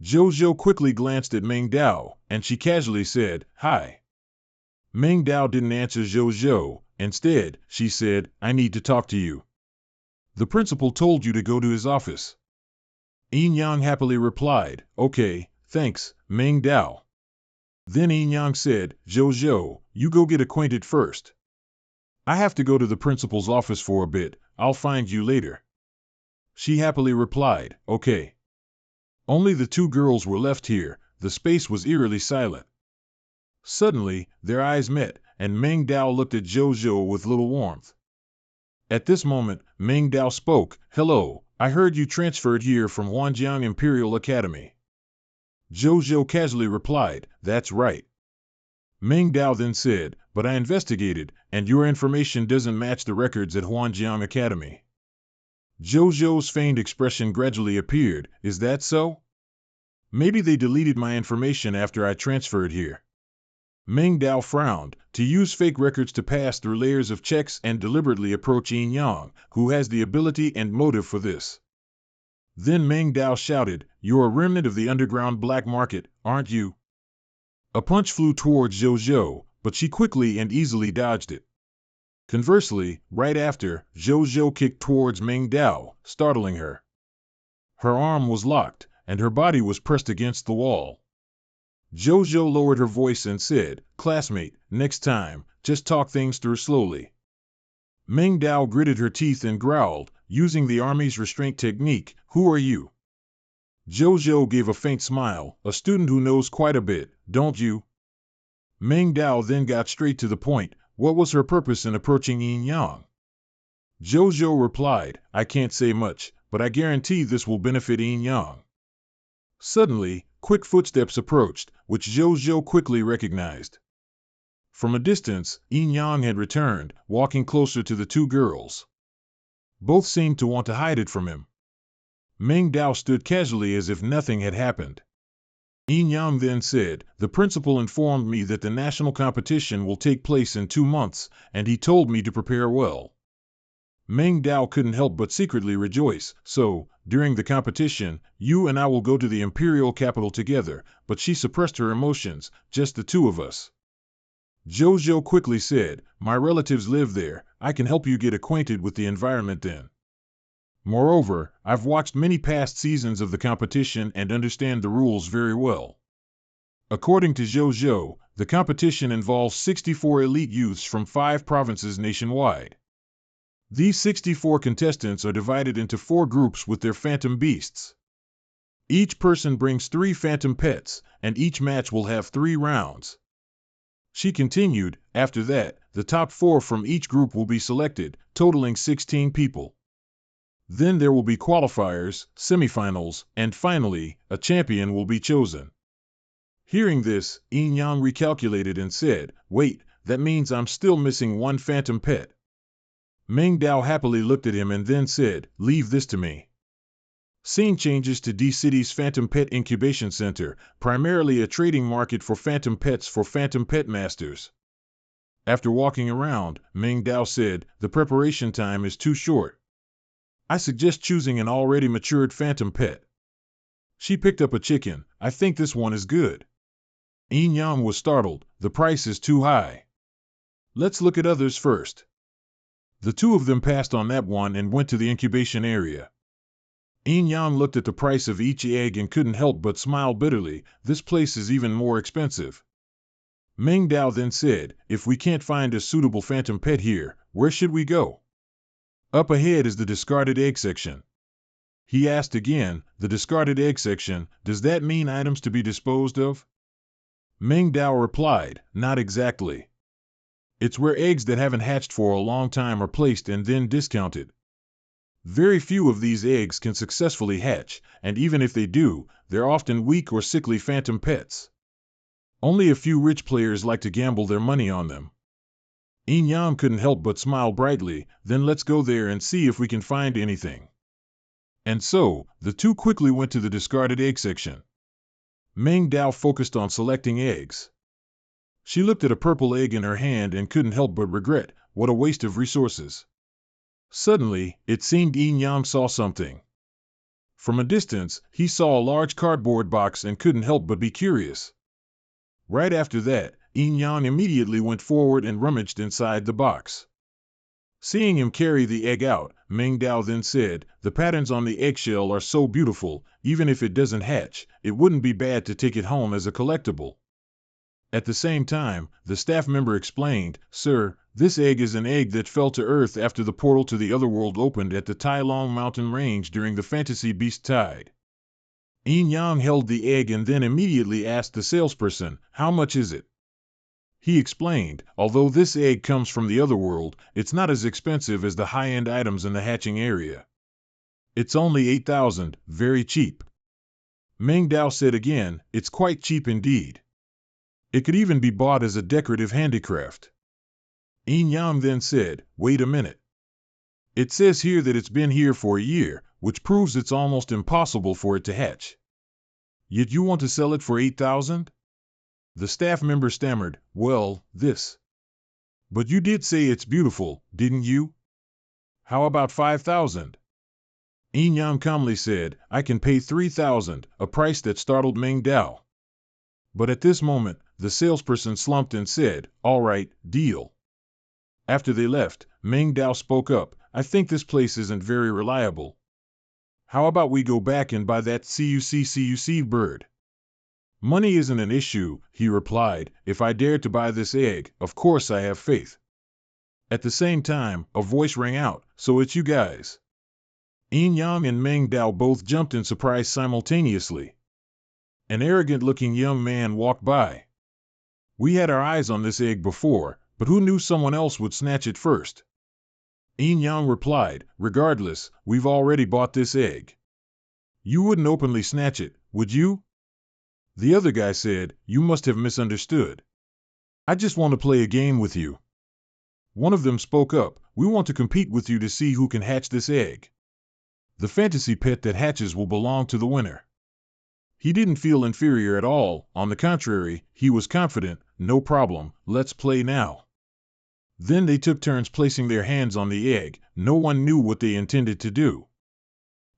S1: Zhou quickly glanced at Meng Dao, and she casually said, hi. Meng Dao didn't answer Zhou, Instead, she said, I need to talk to you. The principal told you to go to his office. Yin Yang happily replied, okay, thanks, Meng Dao. Then Yin Yang said, Zhou, you go get acquainted first. I have to go to the principal's office for a bit, I'll find you later. She happily replied, okay. Only the two girls were left here, the space was eerily silent. Suddenly, their eyes met, and Meng Dao looked at Zhou with little warmth. At this moment, Meng Dao spoke, hello, I heard you transferred here from Huanjiang Imperial Academy. Zhou casually replied, that's right. Meng Dao then said, but I investigated, and your information doesn't match the records at Huanjiang Academy. Zhou's feigned expression gradually appeared, is that so? Maybe they deleted my information after I transferred here. Meng Dao frowned, to use fake records to pass through layers of checks and deliberately approach Yin Yang, who has the ability and motive for this. Then Meng Dao shouted, you're a remnant of the underground black market, aren't you? A punch flew towards Zhou, but she quickly and easily dodged it. Conversely, right after, Zhou kicked towards Meng Dao, startling her. Her arm was locked, and her body was pressed against the wall. Zhou lowered her voice and said, classmate, next time, just talk things through slowly. Meng Dao gritted her teeth and growled, using the army's restraint technique, who are you? Zhou gave a faint smile, a student who knows quite a bit, don't you? Meng Dao then got straight to the point, what was her purpose in approaching Yin Yang? Zhou replied, I can't say much, but I guarantee this will benefit Yin Yang. Suddenly, quick footsteps approached, which Zhou quickly recognized. From a distance, Yin Yang had returned, walking closer to the two girls. Both seemed to want to hide it from him. Meng Dao stood casually as if nothing had happened. Yin Yang then said, the principal informed me that the national competition will take place in 2 months, and he told me to prepare well. Meng Dao couldn't help but secretly rejoice, so, during the competition, you and I will go to the imperial capital together, but she suppressed her emotions, just the two of us. Zhou quickly said, my relatives live there, I can help you get acquainted with the environment then. Moreover, I've watched many past seasons of the competition and understand the rules very well. According to Zhou, the competition involves 64 elite youths from 5 provinces nationwide. These 64 contestants are divided into 4 groups with their phantom beasts. Each person brings 3 phantom pets, and each match will have 3 rounds. She continued, after that, the top 4 from each group will be selected, totaling 16 people. Then there will be qualifiers, semifinals, and finally, a champion will be chosen. Hearing this, Yin Yang recalculated and said, wait, that means I'm still missing 1 phantom pet. Meng Dao happily looked at him and then said, leave this to me. Scene changes to D-City's Phantom Pet Incubation Center, primarily a trading market for phantom pets for phantom pet masters. After walking around, Meng Dao said, the preparation time is too short. I suggest choosing an already matured phantom pet. She picked up a chicken, I think this one is good. Yin Yang was startled, the price is too high. Let's look at others first. The two of them passed on that one and went to the incubation area. Yin Yang looked at the price of each egg and couldn't help but smile bitterly, this place is even more expensive. Meng Dao then said, if we can't find a suitable phantom pet here, where should we go? Up ahead is the discarded egg section. He asked again, the discarded egg section, does that mean items to be disposed of? Meng Dao replied, not exactly. It's where eggs that haven't hatched for a long time are placed and then discounted. Very few of these eggs can successfully hatch, and even if they do, they're often weak or sickly phantom pets. Only a few rich players like to gamble their money on them. Yin Yang couldn't help but smile brightly, then let's go there and see if we can find anything. And so, the two quickly went to the discarded egg section. Meng Dao focused on selecting eggs. She looked at a purple egg in her hand and couldn't help but regret, what a waste of resources. Suddenly, it seemed Yin Yang saw something. From a distance, he saw a large cardboard box and couldn't help but be curious. Right after that, Yin Yang immediately went forward and rummaged inside the box. Seeing him carry the egg out, Meng Dao then said, "The patterns on the eggshell are so beautiful, even if it doesn't hatch, it wouldn't be bad to take it home as a collectible." At the same time, the staff member explained, "Sir, this egg is an egg that fell to Earth after the portal to the otherworld opened at the Tai Long mountain range during the fantasy beast tide." Yin Yang held the egg and then immediately asked the salesperson, "How much is it?" He explained, "Although this egg comes from the otherworld, it's not as expensive as the high-end items in the hatching area. It's only 8,000, very cheap." Meng Dao said again, "It's quite cheap indeed. It could even be bought as a decorative handicraft." Yin Yang then said, "Wait a minute. It says here that it's been here for a year, which proves it's almost impossible for it to hatch. Yet you want to sell it for 8,000? The staff member stammered, "Well, this. But you did say it's beautiful, didn't you? How about 5,000? Yin Yang calmly said, "I can pay 3,000, a price that startled Meng Dao. But at this moment, the salesperson slumped and said, "All right, deal." After they left, Meng Dao spoke up, "I think this place isn't very reliable. How about we go back and buy that CUC bird?" "Money isn't an issue," he replied. "If I dare to buy this egg, of course I have faith." At the same time, a voice rang out, "So it's you guys." Yin Yang and Meng Dao both jumped in surprise simultaneously. An arrogant-looking young man walked by. "We had our eyes on this egg before, but who knew someone else would snatch it first?" Yin Yang replied, "Regardless, we've already bought this egg. You wouldn't openly snatch it, would you?" The other guy said, "You must have misunderstood. I just want to play a game with you." One of them spoke up, "We want to compete with you to see who can hatch this egg. The fantasy pet that hatches will belong to the winner." He didn't feel inferior at all, on the contrary, he was confident, "No problem, let's play now." Then they took turns placing their hands on the egg. No one knew what they intended to do.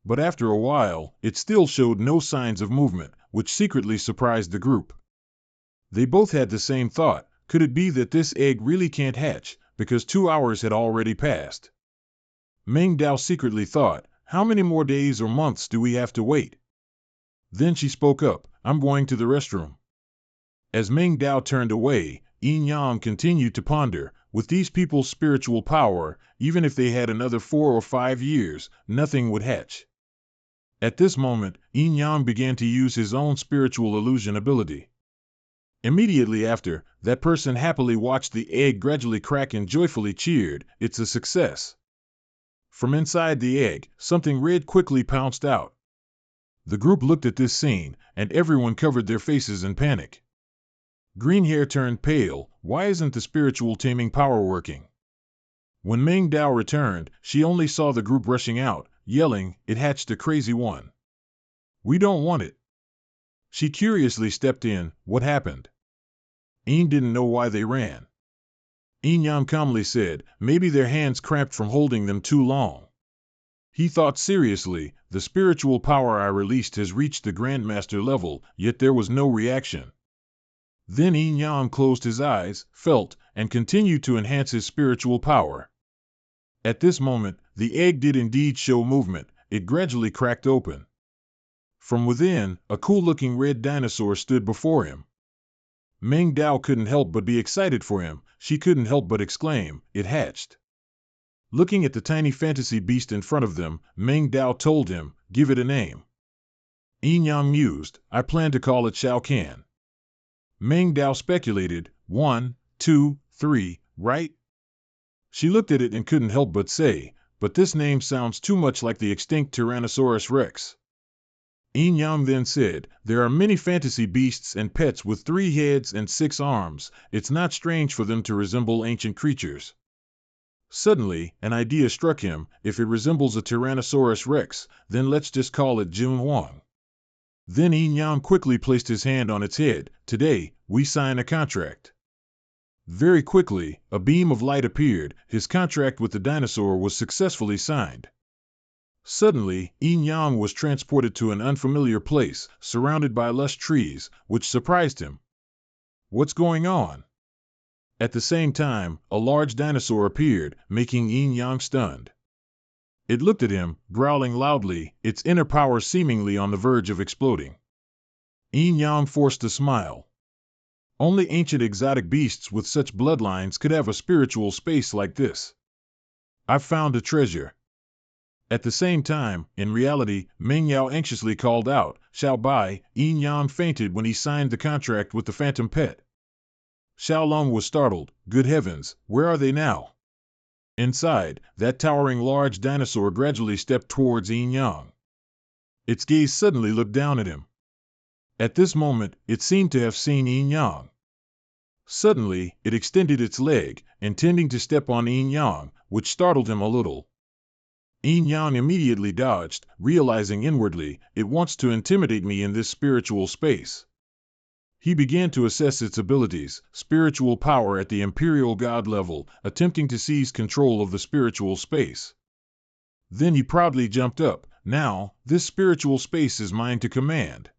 S1: But after a while, it still showed no signs of movement, which secretly surprised the group. They both had the same thought, could it be that this egg really can't hatch, because 2 hours had already passed? Meng Dao secretly thought, how many more days or months do we have to wait? Then she spoke up, "I'm going to the restroom." As Meng Dao turned away, Yin Yang continued to ponder, with these people's spiritual power, even if they had another 4 or 5 years, nothing would hatch. At this moment, Yin Yang began to use his own spiritual illusion ability. Immediately after, that person happily watched the egg gradually crack and joyfully cheered, "It's a success." From inside the egg, something red quickly pounced out. The group looked at this scene, and everyone covered their faces in panic. Green hair turned pale. Why isn't the spiritual taming power working? When Meng Dao returned, she only saw the group rushing out, yelling, "It hatched a crazy one. We don't want it." She curiously stepped in. "What happened?" Yin didn't know why they ran. Yin Yang calmly said, "Maybe their hands cramped from holding them too long." He thought seriously, "The spiritual power I released has reached the Grandmaster level, yet there was no reaction." Then Yin Yang closed his eyes, felt, and continued to enhance his spiritual power. At this moment, the egg did indeed show movement. It gradually cracked open. From within, a cool-looking red dinosaur stood before him. Meng Dao couldn't help but be excited for him. She couldn't help but exclaim, "It hatched." Looking at the tiny fantasy beast in front of them, Meng Dao told him, "Give it a name." Yin Yang mused, "I plan to call it Shao Kan." Meng Dao speculated, 1, 2, 3, right? She looked at it and couldn't help but say, "But this name sounds too much like the extinct Tyrannosaurus Rex." Yin Yang then said, "There are many fantasy beasts and pets with 3 heads and 6 arms. It's not strange for them to resemble ancient creatures." Suddenly, an idea struck him. If it resembles a Tyrannosaurus Rex, then let's just call it Jun Huang. Then Yin Yang quickly placed his hand on its head. "Today, we sign a contract." Very quickly, a beam of light appeared. His contract with the dinosaur was successfully signed. Suddenly, Yin Yang was transported to an unfamiliar place, surrounded by lush trees, which surprised him. "What's going on?" At the same time, a large dinosaur appeared, making Yin Yang stunned. It looked at him, growling loudly, its inner power seemingly on the verge of exploding. Yin Yang forced a smile. Only ancient exotic beasts with such bloodlines could have a spiritual space like this. I've found a treasure. At the same time, in reality, Meng Yao anxiously called out, Xiao Bai. Yin Yang fainted when he signed the contract with the phantom pet. Xiao Long was startled. Good heavens, where are they now? Inside, that towering large dinosaur gradually stepped towards Yin Yang. Its gaze suddenly looked down at him. At this moment, it seemed to have seen Yin Yang. Suddenly, it extended its leg, intending to step on Yin Yang, which startled him a little. Yin Yang immediately dodged, realizing inwardly, it wants to intimidate me in this spiritual space. He began to assess its abilities, spiritual power at the imperial god level, attempting to seize control of the spiritual space. Then he proudly jumped up. Now, this spiritual space is mine to command.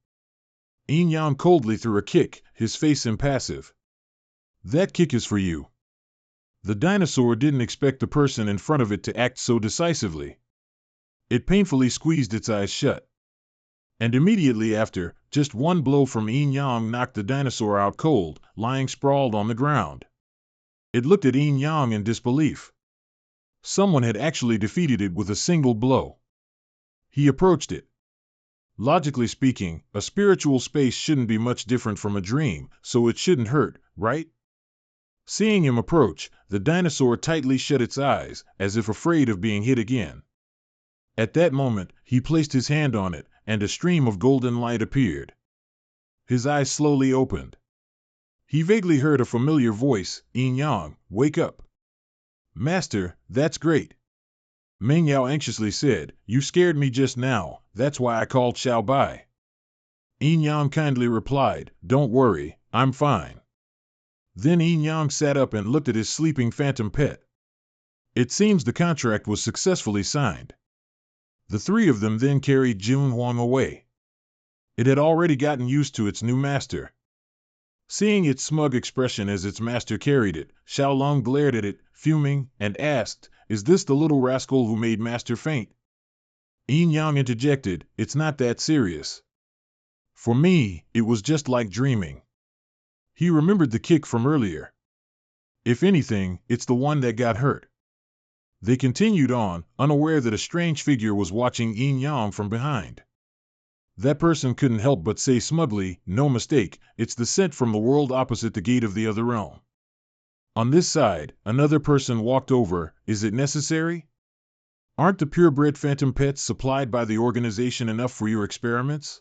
S1: Yin Yang coldly threw a kick, his face impassive. That kick is for you. The dinosaur didn't expect the person in front of it to act so decisively. It painfully squeezed its eyes shut. And immediately after, just one blow from Yin Yang knocked the dinosaur out cold, lying sprawled on the ground. It looked at Yin Yang in disbelief. Someone had actually defeated it with a single blow. He approached it. Logically speaking, a spiritual space shouldn't be much different from a dream, so it shouldn't hurt, right? Seeing him approach, the dinosaur tightly shut its eyes, as if afraid of being hit again. At that moment, he placed his hand on it, and a stream of golden light appeared. His eyes slowly opened. He vaguely heard a familiar voice, Yin Yang, wake up. Master, that's great. Meng Yao anxiously said, you scared me just now, that's why I called Xiao Bai. Yin Yang kindly replied, don't worry, I'm fine. Then Yin Yang sat up and looked at his sleeping phantom pet. It seems the contract was successfully signed. The three of them then carried Jun Huang away. It had already gotten used to its new master. Seeing its smug expression as its master carried it, Xiao Long glared at it, fuming, and asked, is this the little rascal who made master faint? Yin Yang interjected, it's not that serious. For me, it was just like dreaming. He remembered the kick from earlier. If anything, it's the one that got hurt. They continued on, unaware that a strange figure was watching Yin Yang from behind. That person couldn't help but say smugly, no mistake, it's the scent from the world opposite the gate of the other realm. On this side, another person walked over, is it necessary? Aren't the purebred phantom pets supplied by the organization enough for your experiments?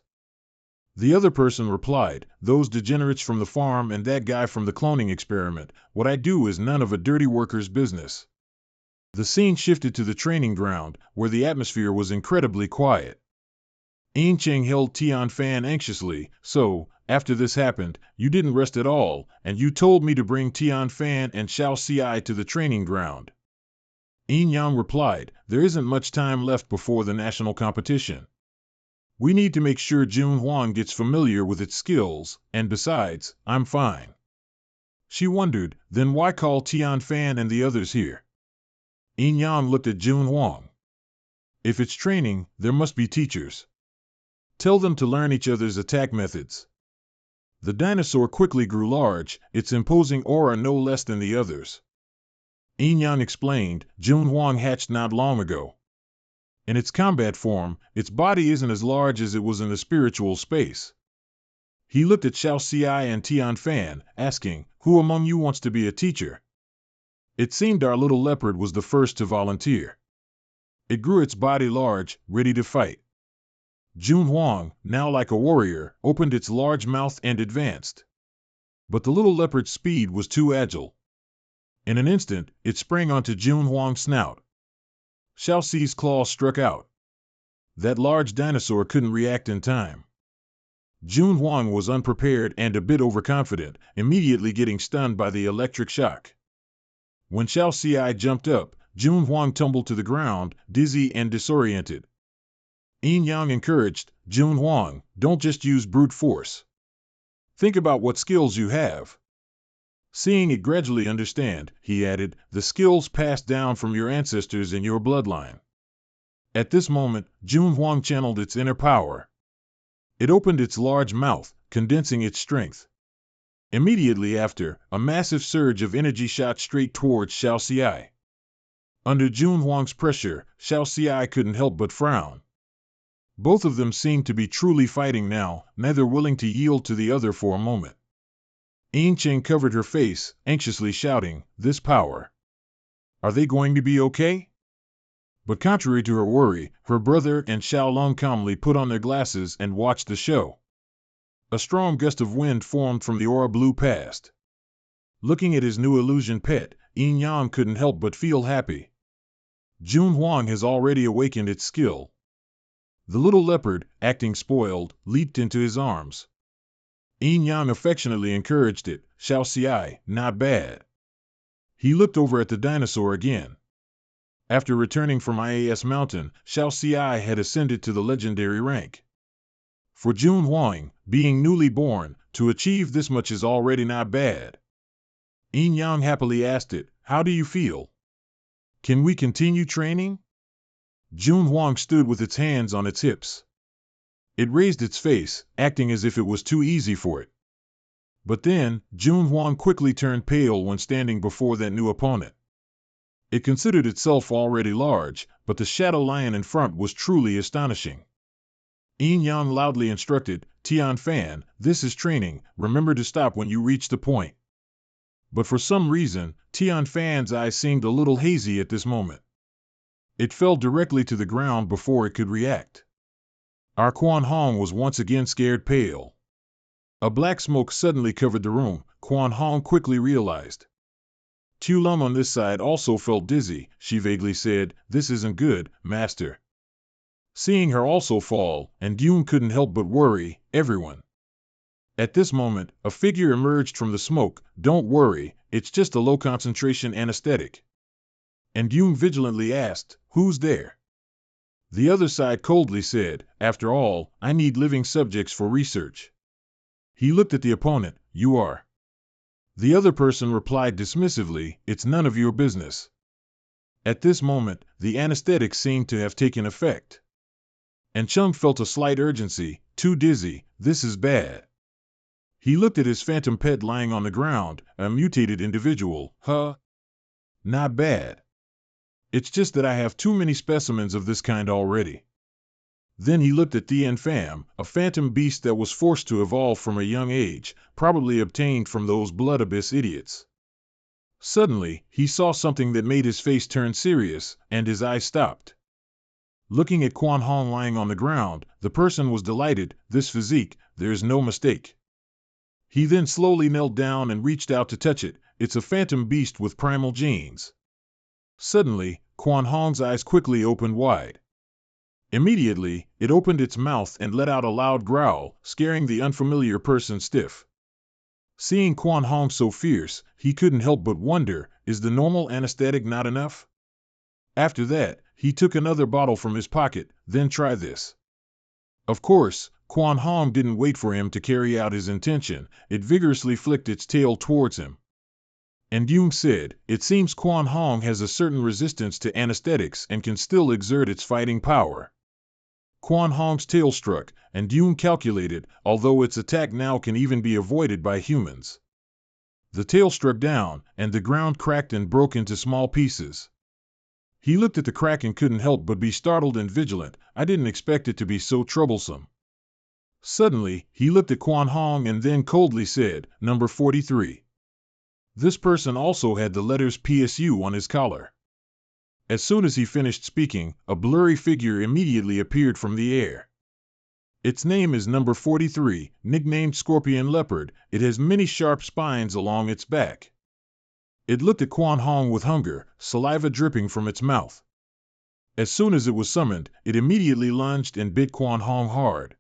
S1: The other person replied, those degenerates from the farm and that guy from the cloning experiment, what I do is none of a dirty worker's business. The scene shifted to the training ground, where the atmosphere was incredibly quiet. Ain Cheng held Tian Fan anxiously, so, after this happened, you didn't rest at all, and you told me to bring Tian Fan and Xiao Ci to the training ground. Yin Yang replied, there isn't much time left before the national competition. We need to make sure Jun Huang gets familiar with its skills, and besides, I'm fine. She wondered, then why call Tian Fan and the others here? Yin Yang looked at Jun Huang. If it's training, there must be teachers. Tell them to learn each other's attack methods. The dinosaur quickly grew large, its imposing aura no less than the others. Yin Yang explained, Jun Huang hatched not long ago. In its combat form, its body isn't as large as it was in the spiritual space. He looked at Xiao Ci and Tian Fan, asking, who among you wants to be a teacher? It seemed our little leopard was the first to volunteer. It grew its body large, ready to fight. Jun Huang, now like a warrior, opened its large mouth and advanced. But the little leopard's speed was too agile. In an instant, it sprang onto Jun Huang's snout. Xiao Ci's claws struck out. That large dinosaur couldn't react in time. Jun Huang was unprepared and a bit overconfident, immediately getting stunned by the electric shock. When Xiao Ci jumped up, Jun Huang tumbled to the ground, dizzy and disoriented. Yin Yang encouraged, Jun Huang, don't just use brute force. Think about what skills you have. Seeing it gradually understand, he added, the skills passed down from your ancestors in your bloodline. At this moment, Jun Huang channeled its inner power. It opened its large mouth, condensing its strength. Immediately after, a massive surge of energy shot straight towards Xiao Xiai. Under Jun Huang's pressure, Xiao Xiai couldn't help but frown. Both of them seemed to be truly fighting now, neither willing to yield to the other for a moment. Ying Cheng covered her face, anxiously shouting, this power. Are they going to be okay? But contrary to her worry, her brother and Xiao Long calmly put on their glasses and watched the show. A strong gust of wind formed from the aura blew past. Looking at his new illusion pet, Yin Yang couldn't help but feel happy. Jun Huang has already awakened its skill. The little leopard, acting spoiled, leaped into his arms. Yin Yang affectionately encouraged it, Xiao Xiai, not bad. He looked over at the dinosaur again. After returning from IAS Mountain, Xiao Xiai had ascended to the legendary rank. For Jun Huang, being newly born, to achieve this much is already not bad. Yin Yang happily asked it, how do you feel? Can we continue training? Jun Huang stood with its hands on its hips. It raised its face, acting as if it was too easy for it. But then, Jun Huang quickly turned pale when standing before that new opponent. It considered itself already large, but the shadow lion in front was truly astonishing. Yin Yang loudly instructed, Tian Fan, this is training, remember to stop when you reach the point. But for some reason, Tian Fan's eyes seemed a little hazy at this moment. It fell directly to the ground before it could react. Our Quan Hong was once again scared pale. A black smoke suddenly covered the room, Quan Hong quickly realized. Tu Lum on this side also felt dizzy, she vaguely said, this isn't good, master. Seeing her also fall, and Yun couldn't help but worry, everyone. At this moment, a figure emerged from the smoke, don't worry, it's just a low-concentration anesthetic. And Yun vigilantly asked, who's there? The other side coldly said, after all, I need living subjects for research. He looked at the opponent, you are. The other person replied dismissively, it's none of your business. At this moment, the anesthetic seemed to have taken effect. And Chung felt a slight urgency, too dizzy, this is bad. He looked at his phantom pet lying on the ground, a mutated individual, Not bad. It's just that I have too many specimens of this kind already. Then he looked at Tien Pham, a phantom beast that was forced to evolve from a young age, probably obtained from those blood abyss idiots. Suddenly, he saw something that made his face turn serious, and his eyes stopped. Looking at Quan Hong lying on the ground, the person was delighted, this physique, there's no mistake. He then slowly knelt down and reached out to touch it, it's a phantom beast with primal genes. Suddenly, Quan Hong's eyes quickly opened wide. Immediately, it opened its mouth and let out a loud growl, scaring the unfamiliar person stiff. Seeing Quan Hong so fierce, he couldn't help but wonder, is the normal anesthetic not enough? After that, he took another bottle from his pocket, then try this. Of course, Quan Hong didn't wait for him to carry out his intention, it vigorously flicked its tail towards him. And Jung said, it seems Quan Hong has a certain resistance to anesthetics and can still exert its fighting power. Quan Hong's tail struck, and Jung calculated, although its attack now can even be avoided by humans. The tail struck down, and the ground cracked and broke into small pieces. He looked at the crack and couldn't help but be startled and vigilant, I didn't expect it to be so troublesome. Suddenly, he looked at Quan Hong and then coldly said, number 43. This person also had the letters PSU on his collar. As soon as he finished speaking, a blurry figure immediately appeared from the air. Its name is number 43, nicknamed Scorpion Leopard, it has many sharp spines along its back. It looked at Quan Hong with hunger, saliva dripping from its mouth. As soon as it was summoned, it immediately lunged and bit Quan Hong hard.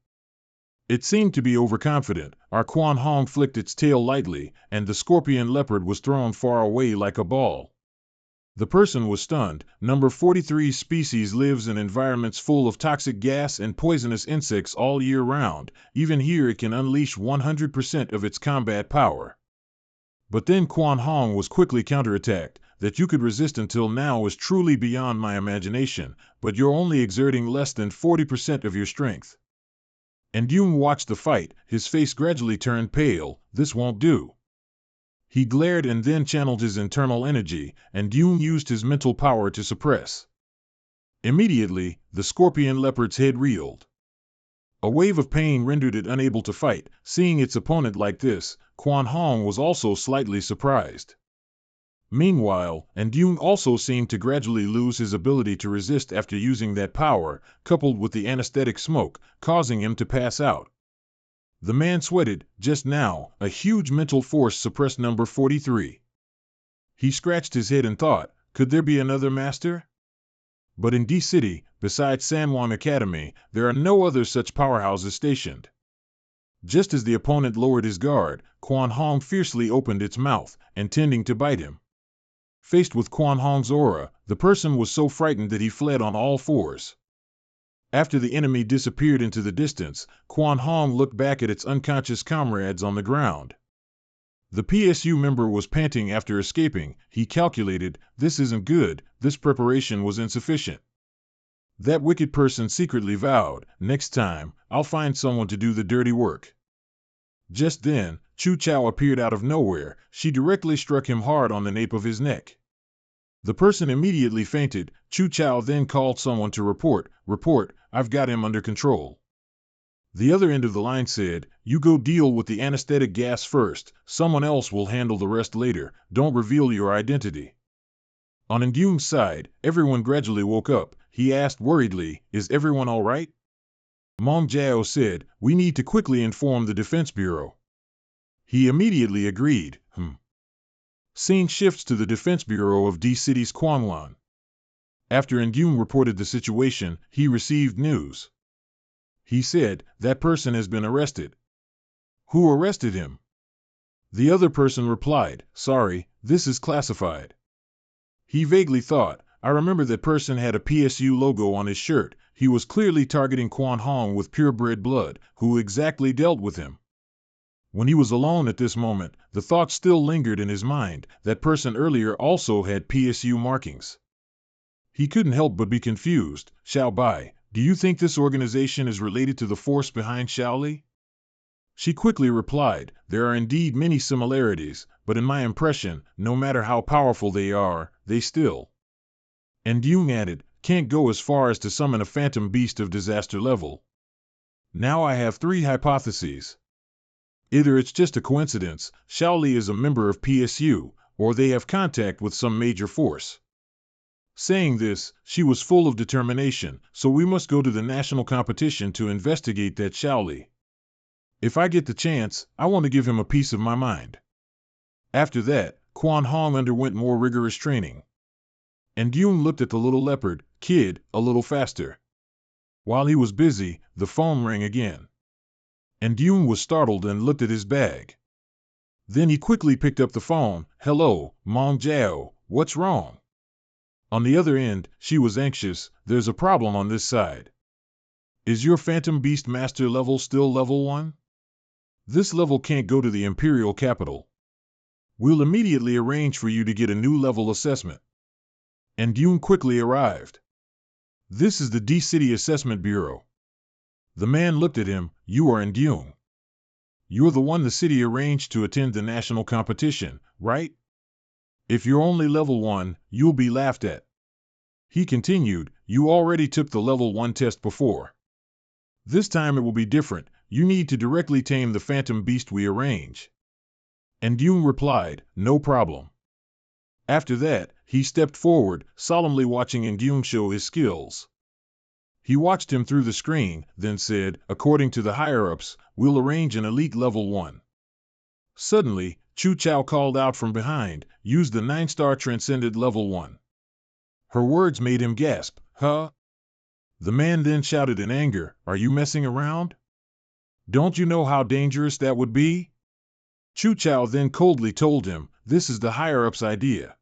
S1: It seemed to be overconfident, our Quan Hong flicked its tail lightly, and the Scorpion Leopard was thrown far away like a ball. The person was stunned. Number 43's species lives in environments full of toxic gas and poisonous insects all year round, even here it can unleash 100% of its combat power. But then Quan Hong was quickly counterattacked. That you could resist until now is truly beyond my imagination, but you're only exerting less than 40% of your strength. And Yoon watched the fight, his face gradually turned pale. This won't do. He glared and then channeled his internal energy, and Yoon used his mental power to suppress. Immediately, the scorpion leopard's head reeled. A wave of pain rendered it unable to fight. Seeing its opponent like this, Quan Hong was also slightly surprised. Meanwhile, Yoon also seemed to gradually lose his ability to resist after using that power, coupled with the anesthetic smoke, causing him to pass out. The man sweated. Just now, a huge mental force suppressed number 43. He scratched his head and thought, could there be another master? But in D-City, besides Sanwon Academy, there are no other such powerhouses stationed. Just as the opponent lowered his guard, Quan Hong fiercely opened its mouth, intending to bite him. Faced with Quan Hong's aura, the person was so frightened that he fled on all fours. After the enemy disappeared into the distance, Quan Hong looked back at its unconscious comrades on the ground. The PSU member was panting after escaping. He calculated, this isn't good, this preparation was insufficient. That wicked person secretly vowed, next time, I'll find someone to do the dirty work. Just then, Chu Chao appeared out of nowhere. She directly struck him hard on the nape of his neck. The person immediately fainted. Chu Chao then called someone to report, I've got him under control. The other end of the line said, you go deal with the anesthetic gas first, someone else will handle the rest later, don't reveal your identity. On Yoon's side, everyone gradually woke up. He asked worriedly, is everyone all right? Mong Jiao said, we need to quickly inform the Defense Bureau. He immediately agreed. Scene shifts to the Defense Bureau of D-City's Kwangwon. After Yoon reported the situation, he received news. He said, that person has been arrested. Who arrested him? The other person replied, sorry, this is classified. He vaguely thought, I remember that person had a PSU logo on his shirt. He was clearly targeting Quan Hong with purebred blood, who exactly dealt with him. When he was alone at this moment, the thought still lingered in his mind, that person earlier also had PSU markings. He couldn't help but be confused. Xiao Bai, do you think this organization is related to the force behind Xiaoli? She quickly replied, there are indeed many similarities, but in my impression, no matter how powerful they are, they still. And Yoon added, can't go as far as to summon a phantom beast of disaster level. Now I have 3 hypotheses. Either it's just a coincidence, Xiaoli is a member of PSU, or they have contact with some major force. Saying this, she was full of determination, so we must go to the national competition to investigate that Xiaoli. If I get the chance, I want to give him a piece of my mind. After that, Quan Hong underwent more rigorous training. And Yoon looked at the little leopard, kid, a little faster. While he was busy, the phone rang again. And Yoon was startled and looked at his bag. Then he quickly picked up the phone. Hello, Mong Jiao, what's wrong? On the other end, she was anxious. There's a problem on this side. Is your Phantom Beast Master level still level 1? This level can't go to the Imperial Capital. We'll immediately arrange for you to get a new level assessment. And Yoon quickly arrived. This is the D-City Assessment Bureau. The man looked at him. You are Yoon. You're the one the city arranged to attend the national competition, right? If you're only level 1, you'll be laughed at. He continued, you already took the level 1 test before. This time it will be different. You need to directly tame the phantom beast we arrange. And Yoon replied, no problem. After that, he stepped forward, solemnly watching Yoon show his skills. He watched him through the screen, then said, according to the higher-ups, we'll arrange an elite level 1. Suddenly, Chu Chao called out from behind, use the 9-star transcended level 1. Her words made him gasp, huh? The man then shouted in anger, are you messing around? Don't you know how dangerous that would be? Chu Chao then coldly told him, this is the higher-ups' idea.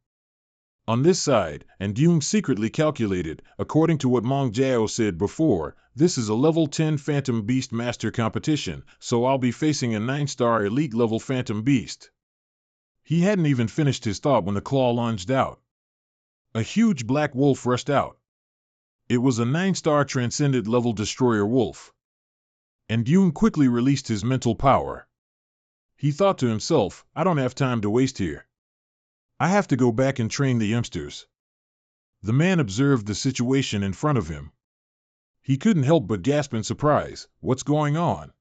S1: On this side, and Yoon secretly calculated, according to what Mong Jiao said before, this is a level 10 Phantom Beast Master competition, so I'll be facing a 9-star elite level Phantom Beast. He hadn't even finished his thought when the claw lunged out. A huge black wolf rushed out. It was a 9-star transcendent level destroyer wolf. And Yoon quickly released his mental power. He thought to himself, I don't have time to waste here. I have to go back and train the youngsters. The man observed the situation in front of him. He couldn't help but gasp in surprise. What's going on?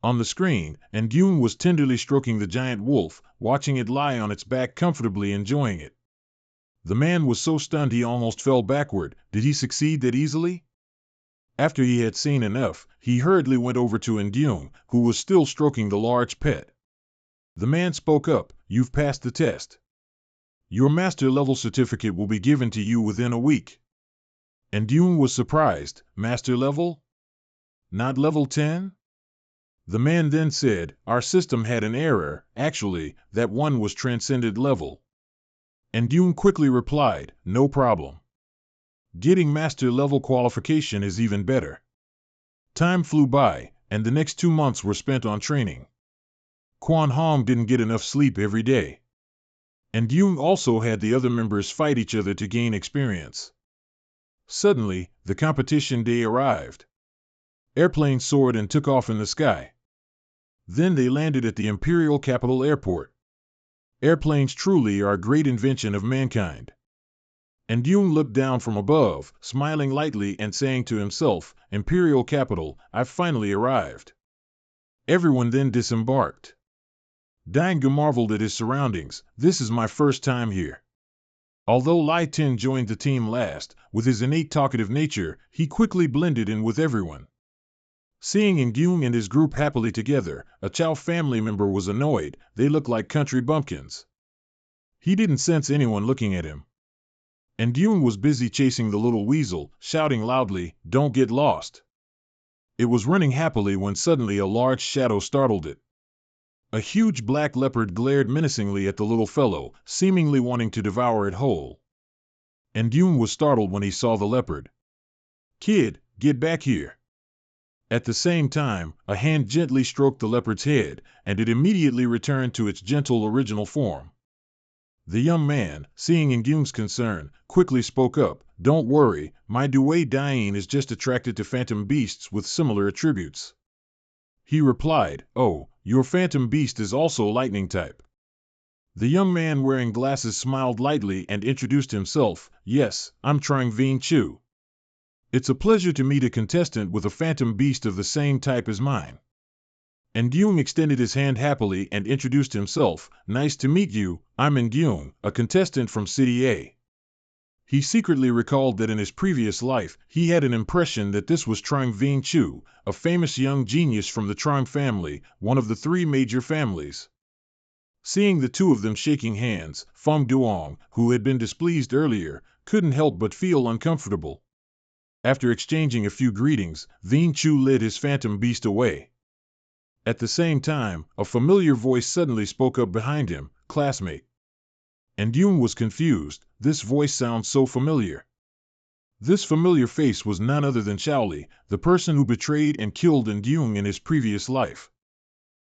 S1: On the screen, and Yoon was tenderly stroking the giant wolf, watching it lie on its back comfortably enjoying it. The man was so stunned he almost fell backward. Did he succeed that easily? After he had seen enough, he hurriedly went over to Yoon, who was still stroking the large pet. The man spoke up, You've passed the test. Your master level certificate will be given to you within a week. And Yoon was surprised, Master level? Not level 10? The man then said, Our system had an error, actually, that one was transcended level. And Yoon quickly replied, No problem. Getting master level qualification is even better. Time flew by, and the next 2 months were spent on training. Kwon Hong didn't get enough sleep every day. And Yoon also had the other members fight each other to gain experience. Suddenly, the competition day arrived. Airplanes soared and took off in the sky. Then they landed at the Imperial Capital Airport. Airplanes truly are a great invention of mankind. And Yoon looked down from above, smiling lightly and saying to himself, Imperial Capital, I've finally arrived. Everyone then disembarked. Dainga marveled at his surroundings. This is my first time here. Although Lai Tin joined the team last, with his innate talkative nature, he quickly blended in with everyone. Seeing Yoon and his group happily together, a Chow family member was annoyed. They looked like country bumpkins. He didn't sense anyone looking at him. And Yoon was busy chasing the little weasel, shouting loudly, Don't get lost. It was running happily when suddenly a large shadow startled it. A huge black leopard glared menacingly at the little fellow, seemingly wanting to devour it whole. And Yoon was startled when he saw the leopard. Kid, get back here. At the same time, a hand gently stroked the leopard's head, and it immediately returned to its gentle original form. The young man, seeing Yoon's concern, quickly spoke up, Don't worry, my Due Dain is just attracted to phantom beasts with similar attributes. He replied, Oh, your phantom beast is also lightning type. The young man wearing glasses smiled lightly and introduced himself, Yes, I'm Trang Vien Chu. It's a pleasure to meet a contestant with a phantom beast of the same type as mine. And Yoon extended his hand happily and introduced himself, Nice to meet you, I'm Yoon, a contestant from City A. He secretly recalled that in his previous life, he had an impression that this was Trang Vien Chu, a famous young genius from the Trang family, one of the 3 major families. Seeing the two of them shaking hands, Feng Duong, who had been displeased earlier, couldn't help but feel uncomfortable. After exchanging a few greetings, Vien Chu led his phantom beast away. At the same time, a familiar voice suddenly spoke up behind him, Classmate. And Yoon was confused, this voice sounds so familiar. This familiar face was none other than Xiaoli, the person who betrayed and killed Yoon in his previous life.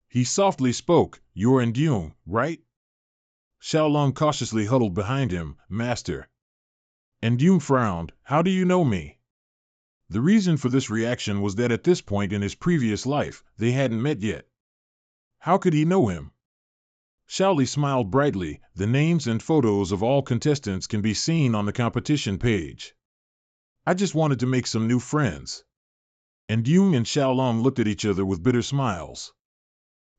S1: He softly spoke, You're Yoon, right? Xiaolong cautiously huddled behind him, Master. And Yoon frowned, How do you know me? The reason for this reaction was that at this point in his previous life, they hadn't met yet. How could he know him? Xiaoli smiled brightly, the names and photos of all contestants can be seen on the competition page. I just wanted to make some new friends. And Yoon and Xiaolong looked at each other with bitter smiles.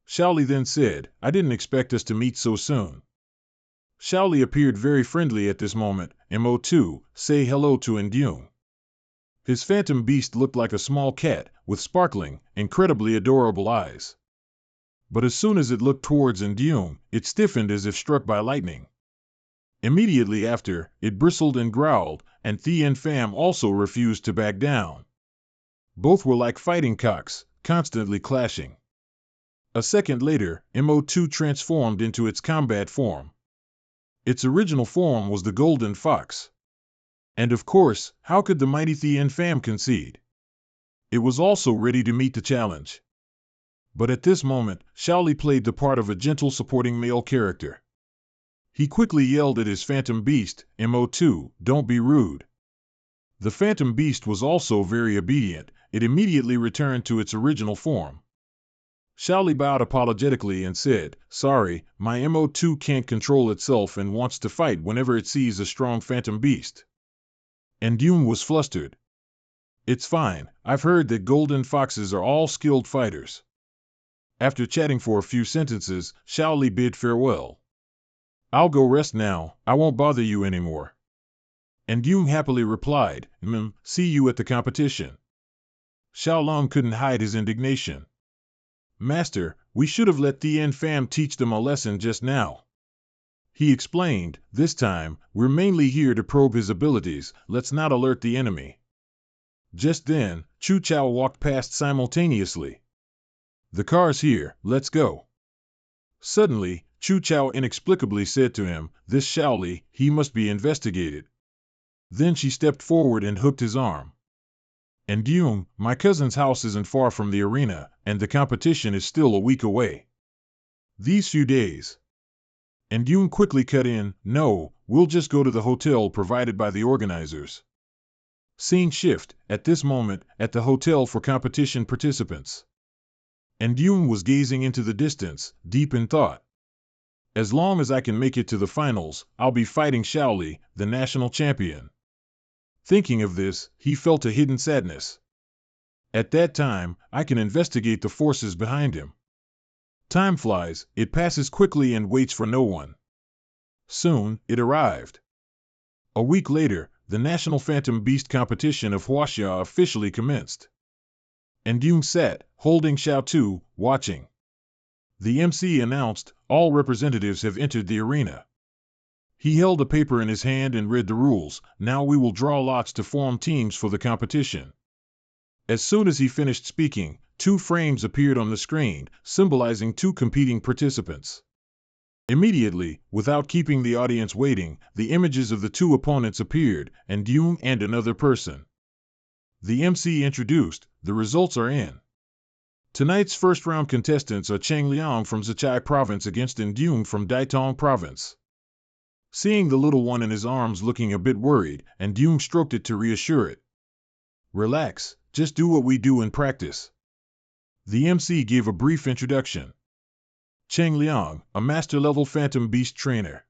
S1: Xiaoli then said, I didn't expect us to meet so soon. Xiaoli appeared very friendly at this moment, Mo2, say hello to Yoon. His phantom beast looked like a small cat, with sparkling, incredibly adorable eyes. But as soon as it looked towards Yoon, it stiffened as if struck by lightning. Immediately after, it bristled and growled, and Thien Pham also refused to back down. Both were like fighting cocks, constantly clashing. A second later, Mo2 transformed into its combat form. Its original form was the golden fox. And of course, how could the mighty Thien Pham concede? It was also ready to meet the challenge. But at this moment, Shaoli played the part of a gentle supporting male character. He quickly yelled at his phantom beast, "Mo2, don't be rude." The phantom beast was also very obedient. It immediately returned to its original form. Shaoli bowed apologetically and said, "Sorry, my Mo2 can't control itself and wants to fight whenever it sees a strong phantom beast." And Yun was flustered. "It's fine, I've heard that golden foxes are all skilled fighters." After chatting for a few sentences, Shaoli bid farewell. "I'll go rest now, I won't bother you anymore." And Yun happily replied, "See you at the competition." Xiaolong couldn't hide his indignation. "Master, we should have let Tien Pham teach them a lesson just now." He explained, "This time, we're mainly here to probe his abilities, let's not alert the enemy." Just then, Chu Chao walked past simultaneously. "The car's here, let's go." Suddenly, Chu Chao inexplicably said to him, "This Shaoli, he must be investigated." Then she stepped forward and hooked his arm. "And Yun, my cousin's house isn't far from the arena, and the competition is still a week away. These few days." And Yun quickly cut in, "No, we'll just go to the hotel provided by the organizers." Scene shift, at this moment, at the hotel for competition participants. And Yun was gazing into the distance, deep in thought. "As long as I can make it to the finals, I'll be fighting Shaoli, the national champion." Thinking of this, he felt a hidden sadness. At that time, I can investigate the forces behind him. Time flies, it passes quickly and waits for no one. Soon, it arrived. A week later, the National Phantom Beast competition of Huaxia officially commenced. And Yun sat, holding Xiao Tu, watching. The MC announced, "All representatives have entered the arena." He held a paper in his hand and read the rules. "Now we will draw lots to form teams for the competition." As soon as he finished speaking, 2 frames appeared on the screen, symbolizing 2 competing participants. Immediately, without keeping the audience waiting, the images of the 2 opponents appeared, and Yun and another person. The MC introduced, "The results are in. Tonight's first round contestants are Cheng Liang from Zhejiang Province against Yun from Daitong Province." Seeing the little one in his arms looking a bit worried, and Yun stroked it to reassure it. "Relax, just do what we do in practice." The MC gave a brief introduction. Cheng Liang, a master-level Phantom Beast trainer.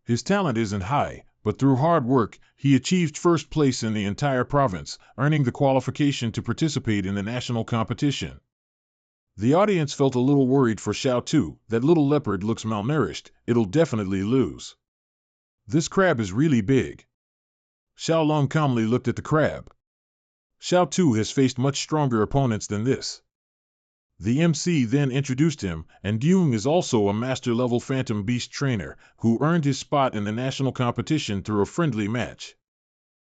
S1: His talent isn't high, but through hard work, he achieved first place in the entire province, earning the qualification to participate in the national competition. The audience felt a little worried for Xiao Tu. "That little leopard looks malnourished, it'll definitely lose. This crab is really big." Xiaolong calmly looked at the crab. "Xiao Tu has faced much stronger opponents than this." The MC then introduced him, and Yun is also a master-level Phantom Beast trainer, who earned his spot in the national competition through a friendly match.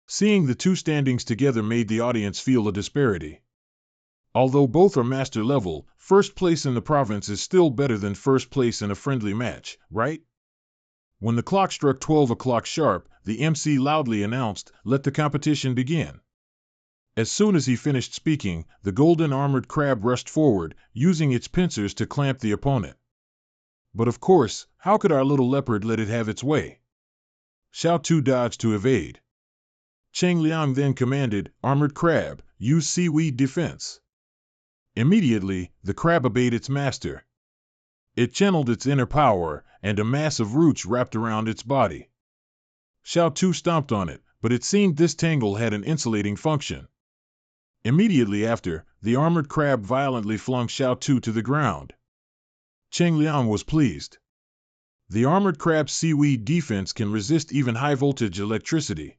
S1: Seeing the 2 standings together made the audience feel a disparity. Although both are master-level, first place in the province is still better than first place in a friendly match, right? When the clock struck 12 o'clock sharp, the MC loudly announced, "Let the competition begin." As soon as he finished speaking, the golden armored crab rushed forward, using its pincers to clamp the opponent. But of course, how could our little leopard let it have its way? Xiao Tu dodged to evade. Cheng Liang then commanded, "Armored crab, use seaweed defense." Immediately, the crab obeyed its master. It channeled its inner power, and a mass of roots wrapped around its body. Xiao Tu stomped on it, but it seemed this tangle had an insulating function. Immediately after, the armored crab violently flung Xiao Tu to the ground. Cheng Liang was pleased. The armored crab's seaweed defense can resist even high-voltage electricity.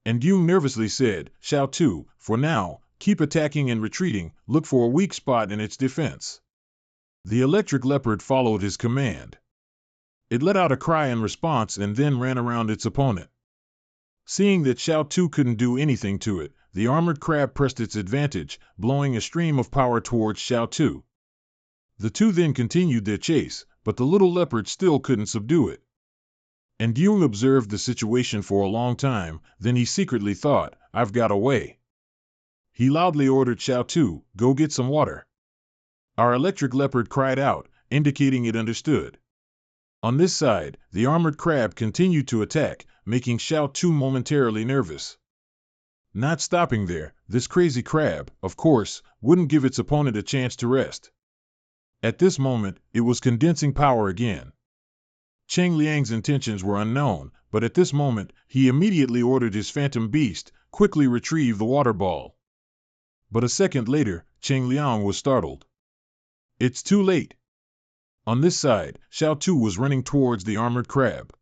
S1: And Yun nervously said, "Xiao Tu, for now, keep attacking and retreating, look for a weak spot in its defense." The electric leopard followed his command. It let out a cry in response and then ran around its opponent. Seeing that Xiao Tu couldn't do anything to it, the armored crab pressed its advantage, blowing a stream of power towards Xiao Tu. The 2 then continued their chase, but the little leopard still couldn't subdue it. And Yun observed the situation for a long time, then he secretly thought, "I've got away." He loudly ordered Xiao Tu, "Go get some water." Our electric leopard cried out, indicating it understood. On this side, the armored crab continued to attack, making Xiao Tu momentarily nervous. Not stopping there, this crazy crab, of course, wouldn't give its opponent a chance to rest. At this moment, it was condensing power again. Cheng Liang's intentions were unknown, but at this moment, he immediately ordered his phantom beast, quickly retrieve the water ball. But a second later, Cheng Liang was startled. It's too late. On this side, Xiao Tu was running towards the armored crab.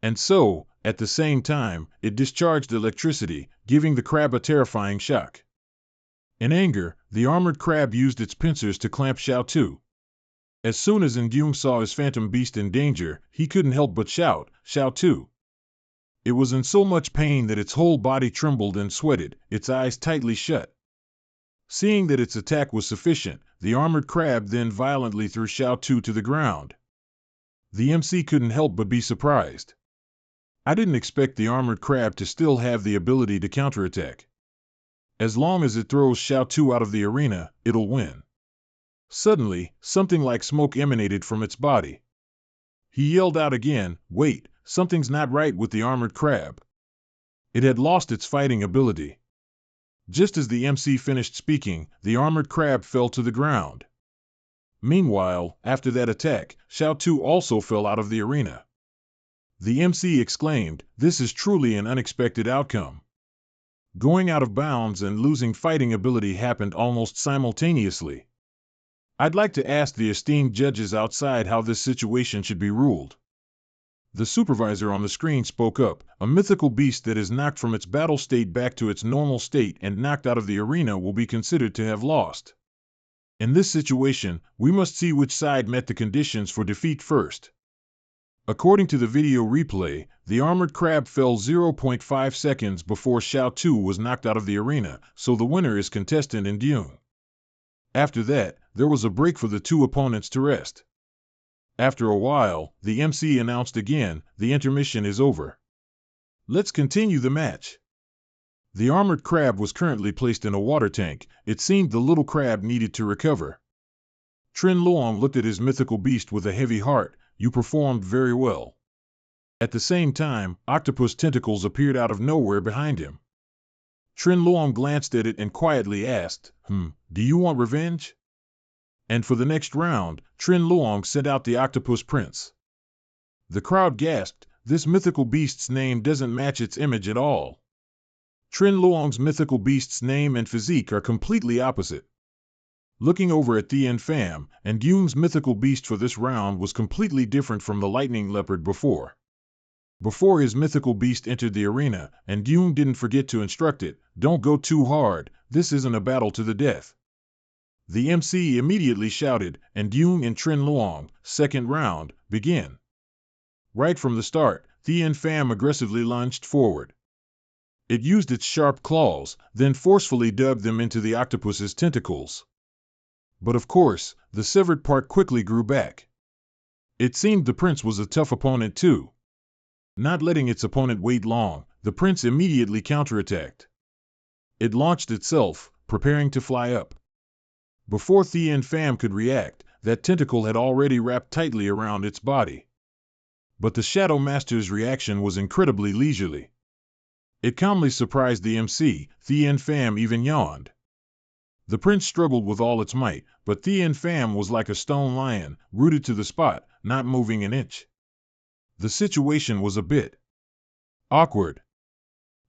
S1: And so, at the same time, it discharged electricity, giving the crab a terrifying shock. In anger, the armored crab used its pincers to clamp Xiao Tu. As soon as Ndyung saw his phantom beast in danger, he couldn't help but shout, "Xiao Tu!" It was in so much pain that its whole body trembled and sweated, its eyes tightly shut. Seeing that its attack was sufficient, the armored crab then violently threw Xiao Tu to the ground. The MC couldn't help but be surprised. I didn't expect the armored crab to still have the ability to counterattack. As long as it throws Xiao Tu out of the arena, it'll win. Suddenly, something like smoke emanated from its body. He yelled out again, "Wait, something's not right with the armored crab." It had lost its fighting ability. Just as the MC finished speaking, the armored crab fell to the ground. Meanwhile, after that attack, Xiao Tu also fell out of the arena. The MC exclaimed, "This is truly an unexpected outcome." Going out of bounds and losing fighting ability happened almost simultaneously. I'd like to ask the esteemed judges outside how this situation should be ruled. The supervisor on the screen spoke up. A mythical beast that is knocked from its battle state back to its normal state and knocked out of the arena will be considered to have lost. In this situation, we must see which side met the conditions for defeat first. According to the video replay, the armored crab fell 0.5 seconds before Xiao Tu was knocked out of the arena, so the winner is contestant Ndyung. After that, there was a break for the two opponents to rest. After a while, the MC announced again, "The intermission is over. Let's continue the match." The armored crab was currently placed in a water tank. It seemed the little crab needed to recover. Trin Luong looked at his mythical beast with a heavy heart. "You performed very well." At the same time, octopus tentacles appeared out of nowhere behind him. Trin Luong glanced at it and quietly asked, "Do you want revenge?" And for the next round, Trin Luong sent out the octopus prince. The crowd gasped. This mythical beast's name doesn't match its image at all. Trin Luong's mythical beast's name and physique are completely opposite. Looking over at Thien Pham, Ndyung's mythical beast for this round was completely different from the lightning leopard before. Before his mythical beast entered the arena, Ndyung didn't forget to instruct it, "Don't go too hard, this isn't a battle to the death." The MC immediately shouted, "Ndyung and Trin Luong, second round, begin." Right from the start, Thien Pham aggressively lunged forward. It used its sharp claws, then forcefully dug them into the octopus's tentacles. But of course, the severed part quickly grew back. It seemed the prince was a tough opponent too. Not letting its opponent wait long, the prince immediately counterattacked. It launched itself, preparing to fly up. Before Thien Pham could react, that tentacle had already wrapped tightly around its body. But the Shadow Master's reaction was incredibly leisurely. It calmly surprised the MC. Thien Pham even yawned. The prince struggled with all its might, but Thien Pham was like a stone lion, rooted to the spot, not moving an inch. The situation was a bit awkward.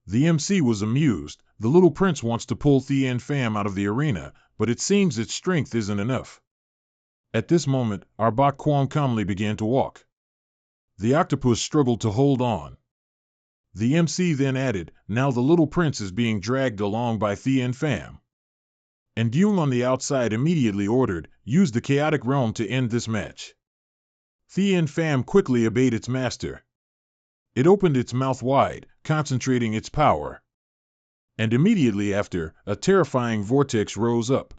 S1: The MC was amused. The little prince wants to pull Thien Pham out of the arena, but it seems its strength isn't enough. At this moment, our Bak Kwang calmly began to walk. The octopus struggled to hold on. The MC then added, "Now the little prince is being dragged along by Thien Pham." And Ndyung on the outside immediately ordered, "Use the chaotic realm to end this match." Thien Pham quickly obeyed its master. It opened its mouth wide, concentrating its power. And immediately after, a terrifying vortex rose up.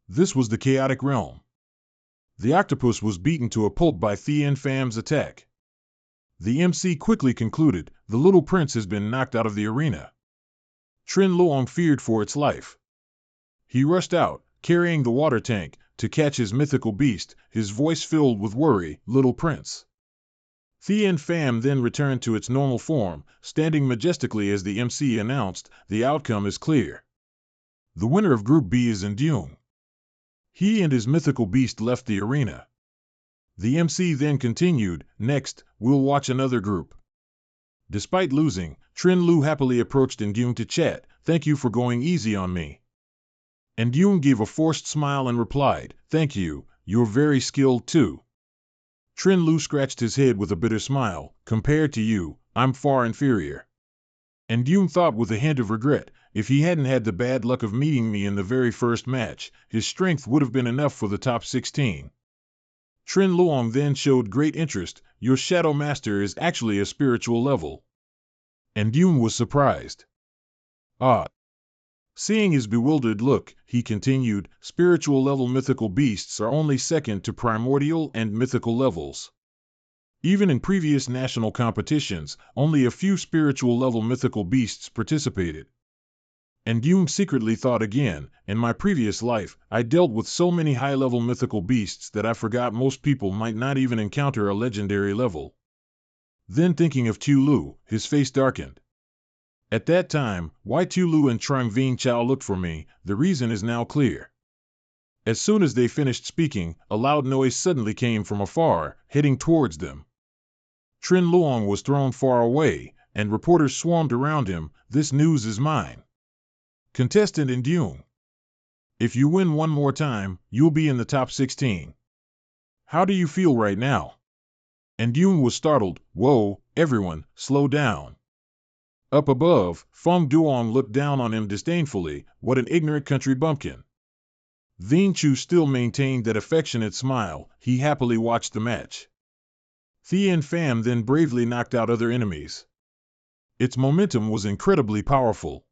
S1: This was the chaotic realm. The octopus was beaten to a pulp by Thien Pham's attack. The MC quickly concluded, "The little prince has been knocked out of the arena." Trin Luong feared for its life. He rushed out, carrying the water tank, to catch his mythical beast, his voice filled with worry, "Little Prince." Thien Pham then returned to its normal form, standing majestically as the MC announced, "The outcome is clear. The winner of Group B is Ndung." He and his mythical beast left the arena. The MC then continued, "Next, we'll watch another group." Despite losing, Trin Lu happily approached Ndung to chat, "Thank you for going easy on me." Ndung gave a forced smile and replied, "Thank you, you're very skilled too." Trin Lu scratched his head with a bitter smile, "Compared to you, I'm far inferior." Ndung thought with a hint of regret, if he hadn't had the bad luck of meeting me in the very first match, his strength would have been enough for the top 16. Trin Luong then showed great interest, "Your Shadow Master is actually a spiritual level." Ndung was surprised. "Ah." Seeing his bewildered look, he continued, "Spiritual level mythical beasts are only second to primordial and mythical levels. Even in previous national competitions, only a few spiritual level mythical beasts participated." Ndung secretly thought again, "In my previous life, I dealt with so many high-level mythical beasts that I forgot most people might not even encounter a legendary level." Then thinking of Tu Lu, his face darkened. "At that time, why Tu Lu and Trung Vien Chao looked for me, the reason is now clear." As soon as they finished speaking, a loud noise suddenly came from afar, heading towards them. Trin Luong was thrown far away, and reporters swarmed around him, "This news is mine. Contestant Ndung. If you win one more time, you'll be in the top 16. How do you feel right now?" Ndung was startled, "Whoa, everyone, slow down." Up above, Feng Duong looked down on him disdainfully, "What an ignorant country bumpkin." Vien Chu still maintained that affectionate smile, he happily watched the match. Thien Pham then bravely knocked out other enemies. Its momentum was incredibly powerful.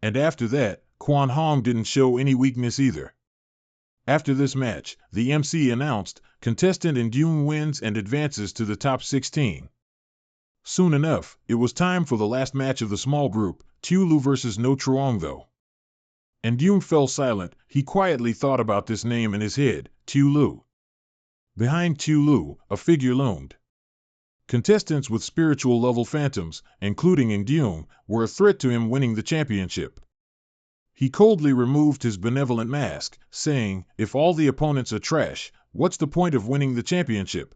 S1: And after that, Quan Hong didn't show any weakness either. After this match, the MC announced, "Contestant Ndung wins and advances to the top 16. Soon enough, it was time for the last match of the small group, Tu Lu vs No Truong though. Ndung fell silent, he quietly thought about this name in his head, Tu Lu. Behind Tu Lu, a figure loomed. Contestants with spiritual level phantoms, including Ndung, were a threat to him winning the championship. He coldly removed his benevolent mask, saying, "If all the opponents are trash, what's the point of winning the championship?"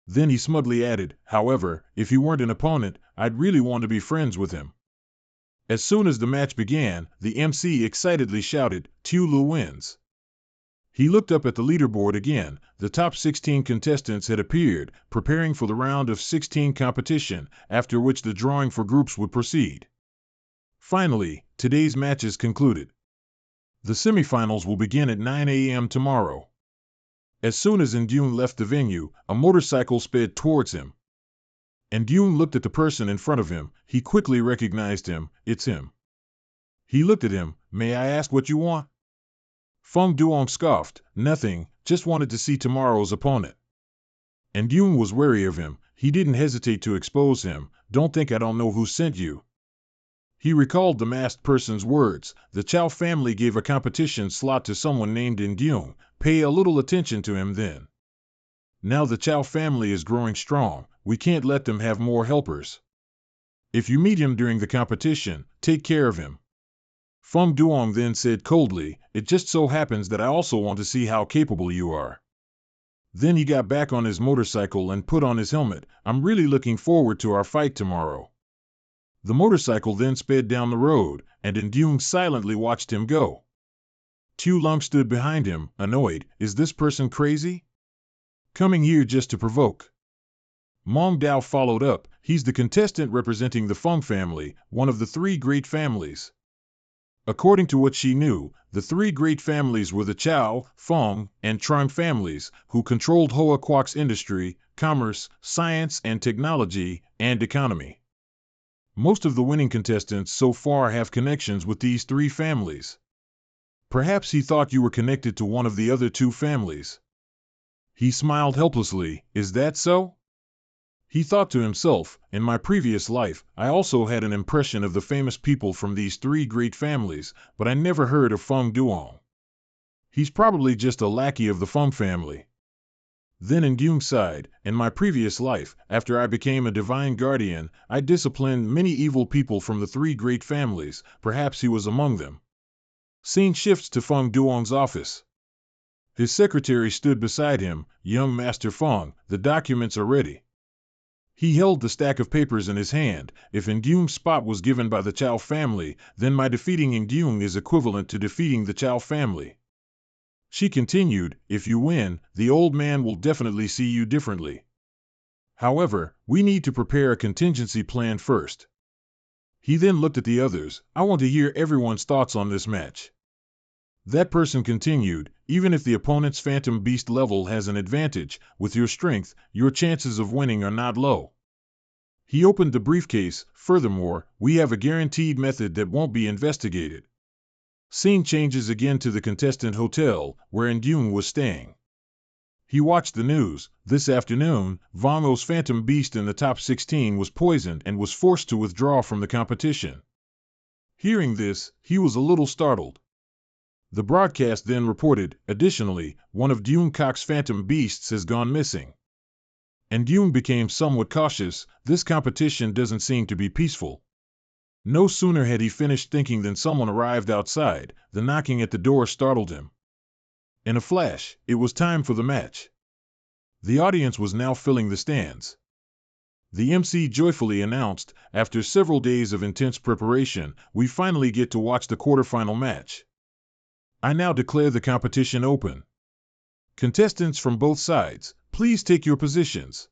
S1: Then he smugly added, "However, if he weren't an opponent, I'd really want to be friends with him." As soon as the match began, the MC excitedly shouted, "Tu Lu wins." He looked up at the leaderboard again. The top 16 contestants had appeared, preparing for the round of 16 competition, after which the drawing for groups would proceed. Finally, today's matches concluded. The semifinals will begin at 9 a.m. tomorrow. As soon as Ndung left the venue, a motorcycle sped towards him. Ndung looked at the person in front of him. He quickly recognized him. It's him. He looked at him. "May I ask what you want?" Feng Duong scoffed. "Nothing, just wanted to see tomorrow's opponent." Ndung was wary of him. He didn't hesitate to expose him. "Don't think I don't know who sent you." He recalled the masked person's words. The Chao family gave a competition slot to someone named Ndung. Pay a little attention to him then. Now the Chao family is growing strong. We can't let them have more helpers. If you meet him during the competition, take care of him. Feng Duong then said coldly, "It just so happens that I also want to see how capable you are." Then he got back on his motorcycle and put on his helmet. "I'm really looking forward to our fight tomorrow." The motorcycle then sped down the road, and Ndung silently watched him go. Tu Lung stood behind him, annoyed. "Is this person crazy? Coming here just to provoke?" Mong Dao followed up. "He's the contestant representing the Feng family, one of the three great families." According to what she knew, the three great families were the Chao, Feng, and Trung families, who controlled Hoa Quoc's industry, commerce, science and technology, and economy. Most of the winning contestants so far have connections with these three families. Perhaps he thought you were connected to one of the other two families. He smiled helplessly. "Is that so?" He thought to himself, "In my previous life, I also had an impression of the famous people from these three great families, but I never heard of Feng Duong." He's probably just a lackey of the Feng family. Then Nguyen sighed, in my previous life, after I became a divine guardian, I disciplined many evil people from the three great families, perhaps he was among them. Scene shifts to Feng Duong's office. His secretary stood beside him. Young Master Feng, the documents are ready. He held the stack of papers in his hand. If Nguyen's spot was given by the Chao family, then my defeating Nguyen is equivalent to defeating the Chao family. She continued, if you win, the old man will definitely see you differently. However, we need to prepare a contingency plan first. He then looked at the others. I want to hear everyone's thoughts on this match. That person continued, even if the opponent's Phantom Beast level has an advantage, with your strength, your chances of winning are not low. He opened the briefcase. Furthermore, we have a guaranteed method that won't be investigated. Scene changes again to the contestant hotel, where Nguyen was staying. He watched the news. This afternoon, Vango's Phantom Beast in the top 16 was poisoned and was forced to withdraw from the competition. Hearing this, he was a little startled. The broadcast then reported, additionally, one of Dune Cock's Phantom Beasts has gone missing. And Dune became somewhat cautious. This competition doesn't seem to be peaceful. No sooner had he finished thinking than someone arrived outside. The knocking at the door startled him. In a flash, it was time for the match. The audience was now filling the stands. The MC joyfully announced, after several days of intense preparation, we finally get to watch the quarterfinal match. I now declare the competition open. Contestants from both sides, please take your positions.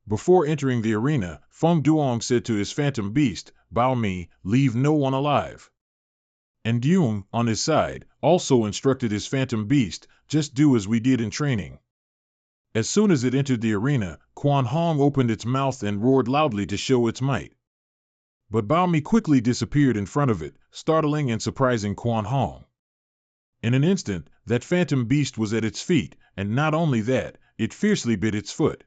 S1: Before entering the arena, Feng Duong said to his Phantom Beast, Bao Mi, leave no one alive. And Nguyen, on his side, also instructed his Phantom Beast, just do as we did in training. As soon as it entered the arena, Quan Hong opened its mouth and roared loudly to show its might. But Bao Mi quickly disappeared in front of it, startling and surprising Quan Hong. In an instant, that Phantom Beast was at its feet, and not only that, it fiercely bit its foot.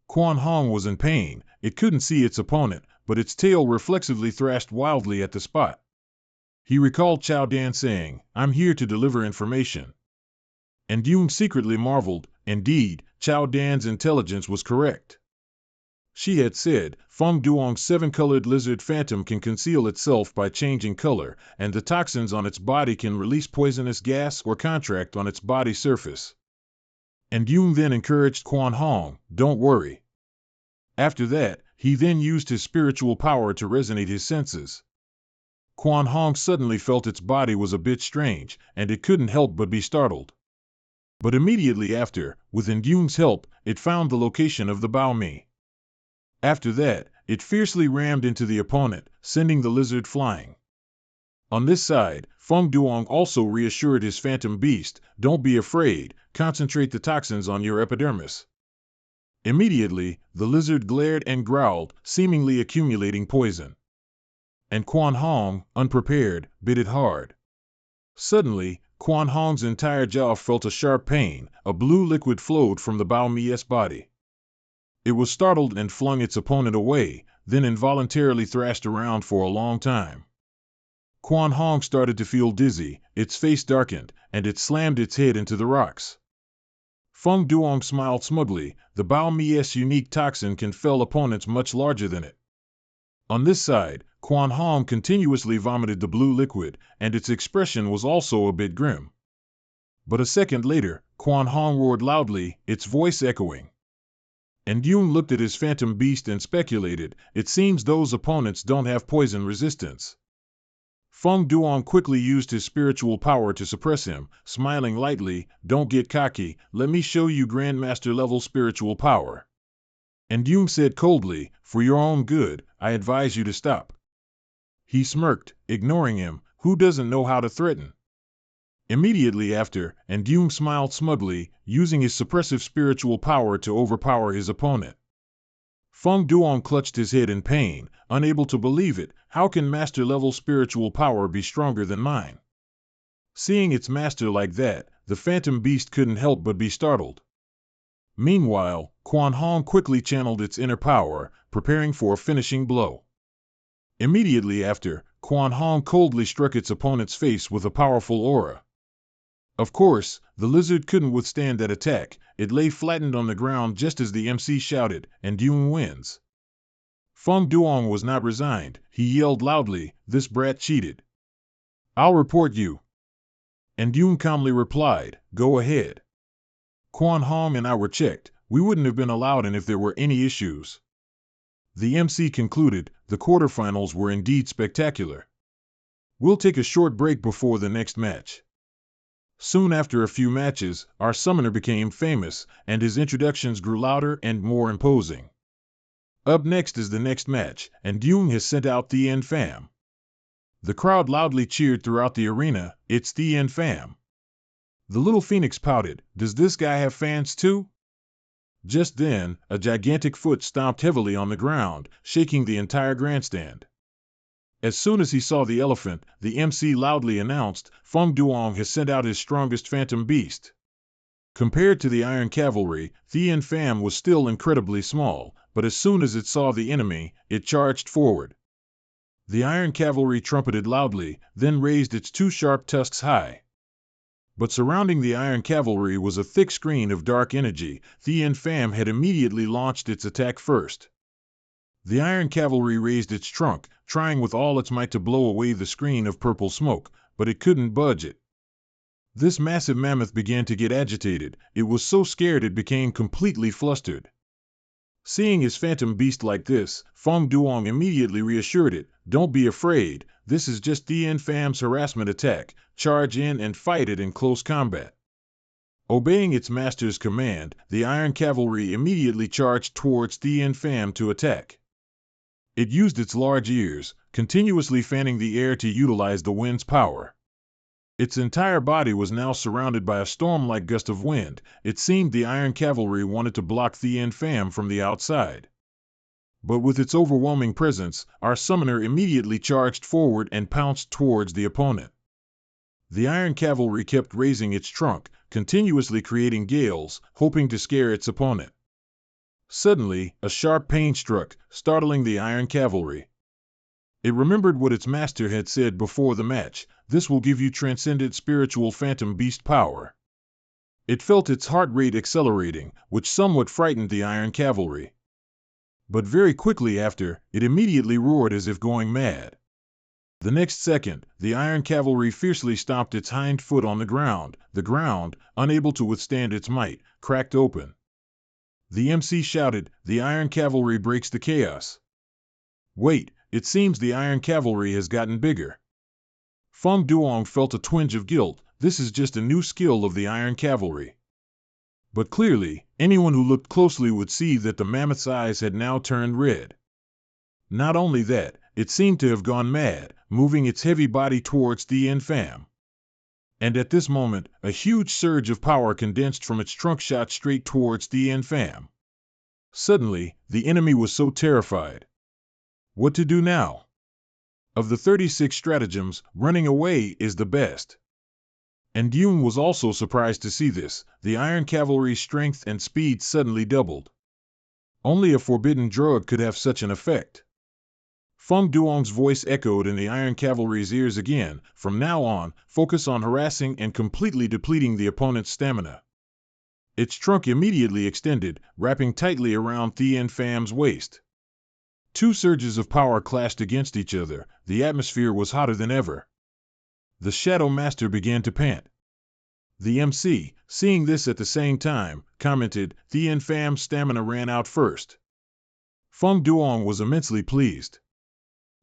S1: Quan Hong was in pain. It couldn't see its opponent, but its tail reflexively thrashed wildly at the spot. He recalled Chao Dan saying, I'm here to deliver information. And Yun secretly marveled. Indeed, Chao Dan's intelligence was correct. She had said, Feng Duong's seven-colored lizard phantom can conceal itself by changing color, and the toxins on its body can release poisonous gas or contract on its body surface. And Yun then encouraged Quan Hong, don't worry. After that, he then used his spiritual power to resonate his senses. Quan Hong suddenly felt its body was a bit strange, and it couldn't help but be startled. But immediately after, with Yun's help, it found the location of the Bao Mi. After that, it fiercely rammed into the opponent, sending the lizard flying. On this side, Feng Duong also reassured his Phantom Beast, don't be afraid, concentrate the toxins on your epidermis. Immediately, the lizard glared and growled, seemingly accumulating poison. And Quan Hong, unprepared, bit it hard. Suddenly, Quan Hong's entire jaw felt a sharp pain. A blue liquid flowed from the Bao Mi's body. It was startled and flung its opponent away, then involuntarily thrashed around for a long time. Quan Hong started to feel dizzy, its face darkened, and it slammed its head into the rocks. Feng Duong smiled smugly. The Bao Mi's unique toxin can fell opponents much larger than it. On this side, Quan Hong continuously vomited the blue liquid, and its expression was also a bit grim. But a second later, Quan Hong roared loudly, its voice echoing. And Yun looked at his Phantom Beast and speculated, it seems those opponents don't have poison resistance. Feng Duong quickly used his spiritual power to suppress him, smiling lightly, don't get cocky, let me show you Grandmaster level spiritual power. And Yun said coldly, for your own good, I advise you to stop. He smirked, ignoring him, who doesn't know how to threaten? Immediately after, and Yun smiled smugly, using his suppressive spiritual power to overpower his opponent. Feng Duong clutched his head in pain, unable to believe it. How can master-level spiritual power be stronger than mine? Seeing its master like that, the Phantom Beast couldn't help but be startled. Meanwhile, Quan Hong quickly channeled its inner power, preparing for a finishing blow. Immediately after, Quan Hong coldly struck its opponent's face with a powerful aura. Of course, the lizard couldn't withstand that attack. It lay flattened on the ground just as the MC shouted, "And Dune wins." Feng Duong was not resigned. He yelled loudly, "This brat cheated. I'll report you." And Dune calmly replied, "Go ahead. Quan Hong and I were checked. We wouldn't have been allowed in if there were any issues." The MC concluded, "The quarterfinals were indeed spectacular. We'll take a short break before the next match." Soon after a few matches, our summoner became famous, and his introductions grew louder and more imposing. Up next is the next match, and Dune has sent out Tien Pham. The crowd loudly cheered throughout the arena, "It's Tien Pham." The little phoenix pouted, "Does this guy have fans too?" Just then, a gigantic foot stomped heavily on the ground, shaking the entire grandstand. As soon as he saw the elephant, the MC loudly announced, "Feng Duong has sent out his strongest phantom beast." Compared to the Iron Cavalry, Tien Pham was still incredibly small, but as soon as it saw the enemy, it charged forward. The Iron Cavalry trumpeted loudly, then raised its two sharp tusks high. But surrounding the Iron Cavalry was a thick screen of dark energy. Tien Pham had immediately launched its attack first. The Iron Cavalry raised its trunk, trying with all its might to blow away the screen of purple smoke, but it couldn't budge it. This massive mammoth began to get agitated. It was so scared it became completely flustered. Seeing his phantom beast like this, Feng Duong immediately reassured it, "Don't be afraid, this is just Tien Pham's harassment attack. Charge in and fight it in close combat." Obeying its master's command, the Iron Cavalry immediately charged towards Tien Pham to attack. It used its large ears, continuously fanning the air to utilize the wind's power. Its entire body was now surrounded by a storm-like gust of wind. It seemed the Iron Cavalry wanted to block Tien Pham from the outside. But with its overwhelming presence, our summoner immediately charged forward and pounced towards the opponent. The Iron Cavalry kept raising its trunk, continuously creating gales, hoping to scare its opponent. Suddenly, a sharp pain struck, startling the Iron Cavalry. It remembered what its master had said before the match, "This will give you transcendent spiritual phantom beast power." It felt its heart rate accelerating, which somewhat frightened the Iron Cavalry. But very quickly after, it immediately roared as if going mad. The next second, the Iron Cavalry fiercely stomped its hind foot on the ground. The ground, unable to withstand its might, cracked open. The MC shouted, "The Iron Cavalry breaks the chaos." Wait, it seems the Iron Cavalry has gotten bigger. Feng Duong felt a twinge of guilt. This is just a new skill of the Iron Cavalry. But clearly, anyone who looked closely would see that the mammoth's eyes had now turned red. Not only that, it seemed to have gone mad, moving its heavy body towards Tien Pham. And at this moment, a huge surge of power condensed from its trunk shot straight towards Tien Pham. Suddenly, the enemy was so terrified. What to do now? Of the 36 stratagems, running away is the best. And Dune was also surprised to see this. The Iron Cavalry's strength and speed suddenly doubled. Only a forbidden drug could have such an effect. Feng Duong's voice echoed in the Iron Cavalry's ears again. From now on, focus on harassing and completely depleting the opponent's stamina. Its trunk immediately extended, wrapping tightly around Tien Pham's waist. Two surges of power clashed against each other. The atmosphere was hotter than ever. The Shadow Master began to pant. The MC, seeing this at the same time, commented, "Tien Pham's stamina ran out first." Feng Duong was immensely pleased.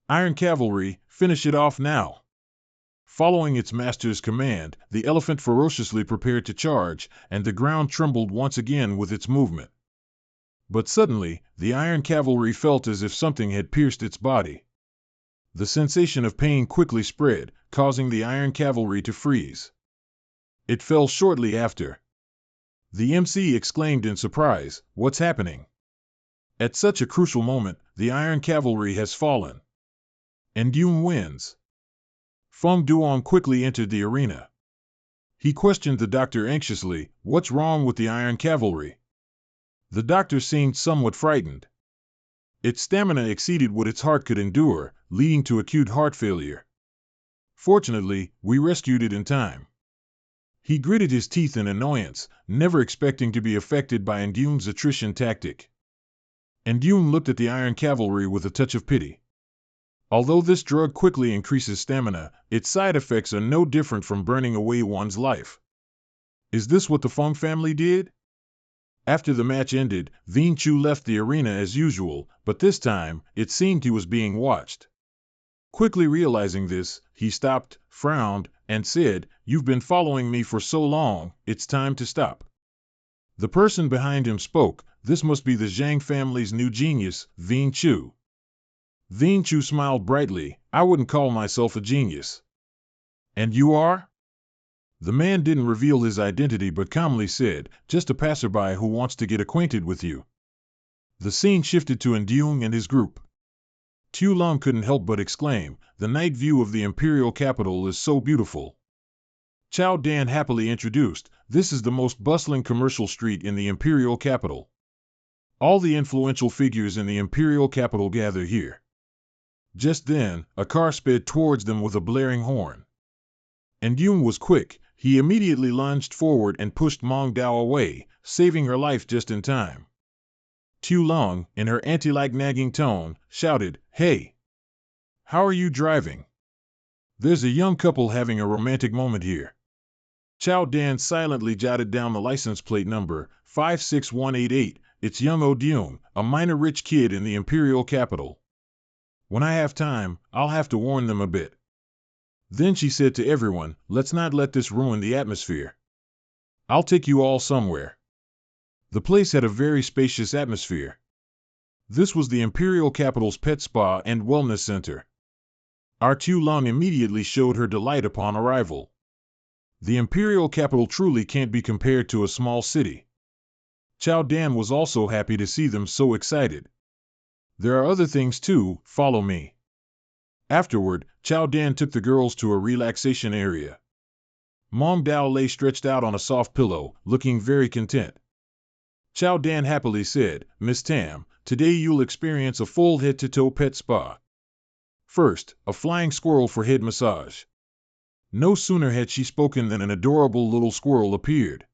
S1: "Iron Cavalry, finish it off now." Following its master's command, the elephant ferociously prepared to charge, and the ground trembled once again with its movement. But suddenly, the Iron Cavalry felt as if something had pierced its body. The sensation of pain quickly spread, causing the Iron Cavalry to freeze. It fell shortly after. The MC exclaimed in surprise, "What's happening?" At such a crucial moment, the Iron Cavalry has fallen. And Dune wins. Feng Duong quickly entered the arena. He questioned the doctor anxiously, "What's wrong with the Iron Cavalry?" The doctor seemed somewhat frightened. Its stamina exceeded what its heart could endure, leading to acute heart failure. Fortunately, we rescued it in time. He gritted his teeth in annoyance, never expecting to be affected by Ndyung's attrition tactic. Ndyung looked at the Iron Cavalry with a touch of pity. Although this drug quickly increases stamina, its side effects are no different from burning away one's life. Is this what the Feng family did? After the match ended, Ving Chu left the arena as usual, but this time, it seemed he was being watched. Quickly realizing this, he stopped, frowned, and said, "You've been following me for so long, it's time to stop." The person behind him spoke. This must be the Zhang family's new genius, Ving Chu. Ving Chu smiled brightly. "I wouldn't call myself a genius." "And you are?" The man didn't reveal his identity but calmly said, "Just a passerby who wants to get acquainted with you." The scene shifted to Ndyung and his group. Tu Long couldn't help but exclaim, "The night view of the imperial capital is so beautiful." Chao Dan happily introduced, "This is the most bustling commercial street in the imperial capital. All the influential figures in the imperial capital gather here." Just then, a car sped towards them with a blaring horn. Ndyung was quick. He immediately lunged forward and pushed Mong Dao away, saving her life just in time. Tu Long, in her anti-like nagging tone, shouted, "Hey! How are you driving? There's a young couple having a romantic moment here." Chao Dan silently jotted down the license plate number, 56188. "It's young Odyung, a minor rich kid in the imperial capital. When I have time, I'll have to warn them a bit." Then she said to everyone, "Let's not let this ruin the atmosphere. I'll take you all somewhere." The place had a very spacious atmosphere. This was the imperial capital's pet spa and wellness center. Tu Long immediately showed her delight upon arrival. The imperial capital truly can't be compared to a small city. Chao Dan was also happy to see them so excited. "There are other things too, follow me." Afterward, Chao Dan took the girls to a relaxation area. Mong Dao lay stretched out on a soft pillow, looking very content. Chao Dan happily said, "Miss Tam, today you'll experience a full head-to-toe pet spa. First, a flying squirrel for head massage." No sooner had she spoken than an adorable little squirrel appeared.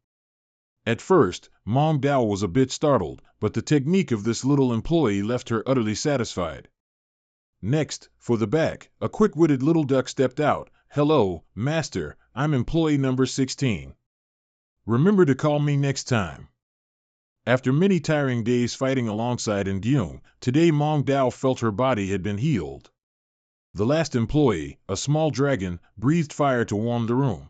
S1: At first, Mong Dao was a bit startled, but the technique of this little employee left her utterly satisfied. Next, for the back, a quick-witted little duck stepped out. "Hello, master, I'm employee number 16. Remember to call me next time." After many tiring days fighting alongside Ndyung, today Mong Dao felt her body had been healed. The last employee, a small dragon, breathed fire to warm the room.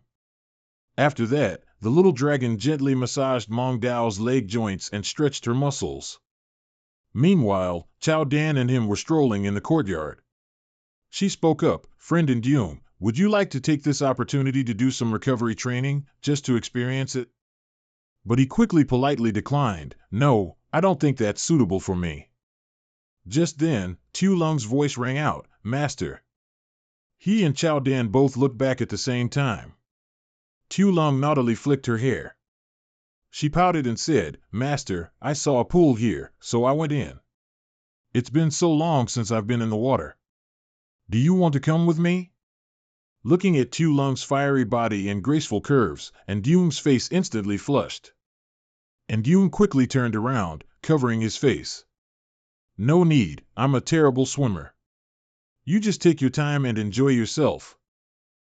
S1: After that, the little dragon gently massaged Mong Dao's leg joints and stretched her muscles. Meanwhile, Chao Dan and him were strolling in the courtyard. She spoke up, "Friend Ndyung, would you like to take this opportunity to do some recovery training, just to experience it?" But he quickly politely declined, "No, I don't think that's suitable for me." Just then, Tu Lung's voice rang out, "Master." He and Chao Dan both looked back at the same time. Tu Lung naughtily flicked her hair. She pouted and said, "Master, I saw a pool here, so I went in. It's been so long since I've been in the water. Do you want to come with me?" Looking at Tu Lung's fiery body and graceful curves, Ndyung's face instantly flushed. Ndyung quickly turned around, covering his face. "No need, I'm a terrible swimmer. You just take your time and enjoy yourself."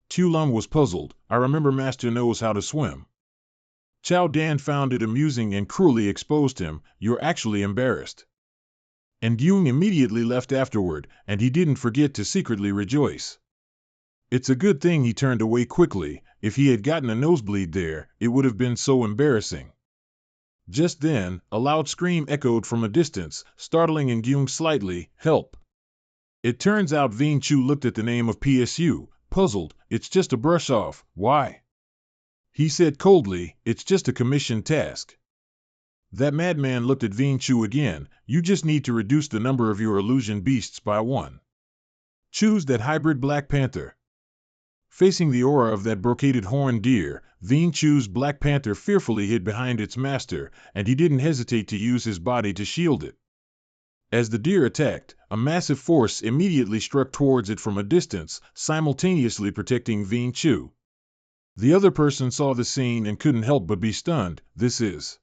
S1: Tu Lung was puzzled. "I remember Master knows how to swim." Chao Dan found it amusing and cruelly exposed him. "You're actually embarrassed." Ndyung immediately left afterward, and he didn't forget to secretly rejoice. It's a good thing he turned away quickly. If he had gotten a nosebleed there, it would have been so embarrassing. Just then, a loud scream echoed from a distance, startling Ndyung slightly, "Help!" It turns out Ving Chu looked at the name of PSU, puzzled. "It's just a brush-off, why?" He said coldly, "It's just a commissioned task." That madman looked at Ving Chu again. "You just need to reduce the number of your illusion beasts by 1. Choose that hybrid Black Panther." Facing the aura of that brocaded horned deer, Ving Chu's Black Panther fearfully hid behind its master, and he didn't hesitate to use his body to shield it. As the deer attacked, a massive force immediately struck towards it from a distance, simultaneously protecting Ving Chu. The other person saw the scene and couldn't help but be stunned. This is.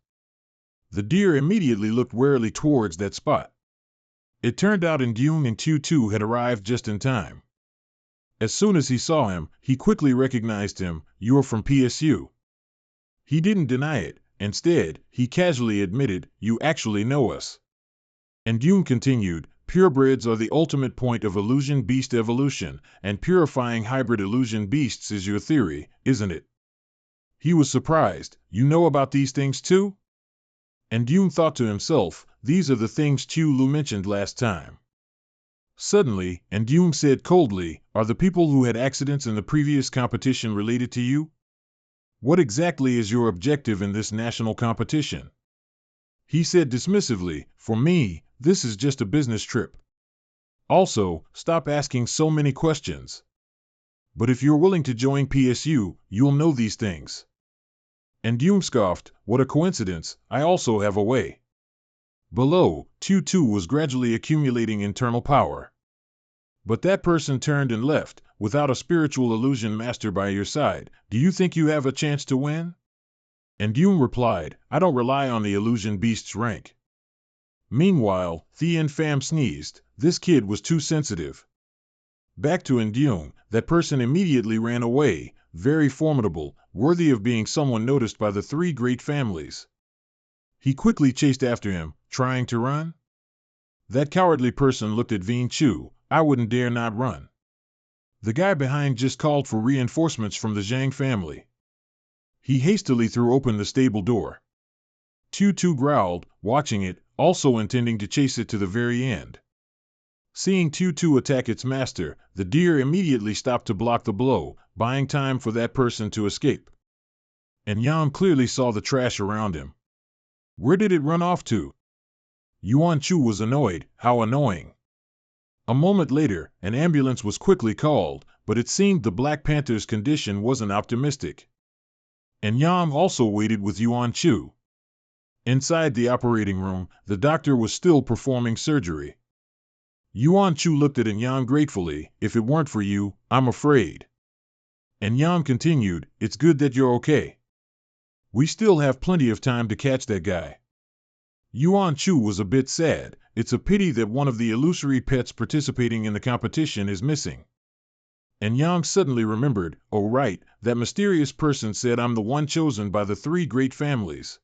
S1: The deer immediately looked warily towards that spot. It turned out Indune and Tutu had arrived just in time. As soon as he saw him, he quickly recognized him. You're from PSU. He didn't deny it. Instead, he casually admitted, you actually know us. Indune continued, purebreds are the ultimate point of illusion beast evolution, and purifying hybrid illusion beasts is your theory, isn't it? He was surprised. You know about these things too? Indune thought to himself, these are the things Chu Lu mentioned last time. Suddenly, Indune said coldly, are the people who had accidents in the previous competition related to you? What exactly is your objective in this national competition? He said dismissively, for me, this is just a business trip. Also, stop asking so many questions. But if you're willing to join PSU, you'll know these things. Indune scoffed, what a coincidence, I also have a way. Below, Tutu was gradually accumulating internal power. But that person turned and left, without a spiritual illusion master by your side. Do you think you have a chance to win? Indune replied, I don't rely on the illusion beast's rank. Meanwhile, Thien Pham sneezed. This kid was too sensitive. Back to Indune, that person immediately ran away, very formidable, worthy of being someone noticed by the three great families. He quickly chased after him, trying to run. That cowardly person looked at Vien Chu. I wouldn't dare not run. The guy behind just called for reinforcements from the Zhang family. He hastily threw open the stable door. Tutu growled, watching it, also intending to chase it to the very end. Seeing Tutu attack its master, the deer immediately stopped to block the blow, buying time for that person to escape. And Yan clearly saw the trash around him. Where did it run off to? Yuan Chu was annoyed. How annoying. A moment later, an ambulance was quickly called, but it seemed the Black Panther's condition wasn't optimistic. And Yang also waited with Yuan Chu. Inside the operating room, the doctor was still performing surgery. Yuan Chu looked at Yang gratefully. If it weren't for you, I'm afraid. And Yang continued, it's good that you're okay. We still have plenty of time to catch that guy. Yuan Chu was a bit sad. It's a pity that one of the illusory pets participating in the competition is missing. And Yang suddenly remembered, oh right, that mysterious person said I'm the one chosen by the three great families.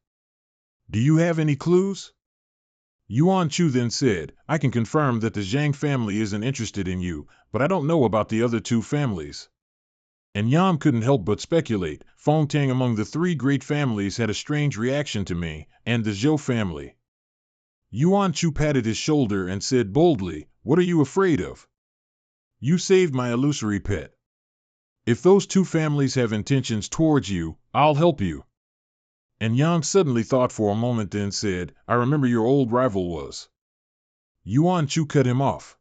S1: Do you have any clues? Yuan Chu then said, I can confirm that the Zhang family isn't interested in you, but I don't know about the other two families. And Yang couldn't help but speculate, Feng Tang among the three great families had a strange reaction to me, and the Zhou family. Yuan Chu patted his shoulder and said boldly, what are you afraid of? You saved my illusory pet. If those two families have intentions towards you, I'll help you. And Yang suddenly thought for a moment then said, I remember your old rival was. Yuan Chu cut him off.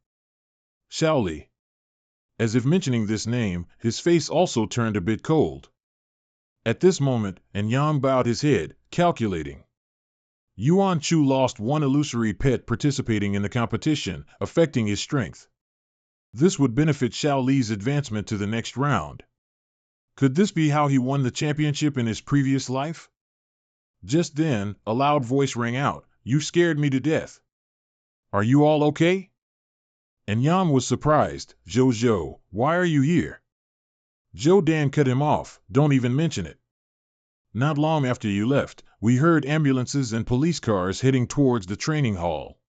S1: Shaoli. As if mentioning this name, his face also turned a bit cold. At this moment, and Yang bowed his head, calculating. Yuan Chu lost one illusory pet participating in the competition, affecting his strength. This would benefit Xiao Li's advancement to the next round. Could this be how he won the championship in his previous life? Just then, a loud voice rang out, you scared me to death. Are you all okay? And Yang was surprised, Zhou, why are you here? Zhou Dan cut him off, don't even mention it. Not long after you left, we heard ambulances and police cars heading towards the training hall.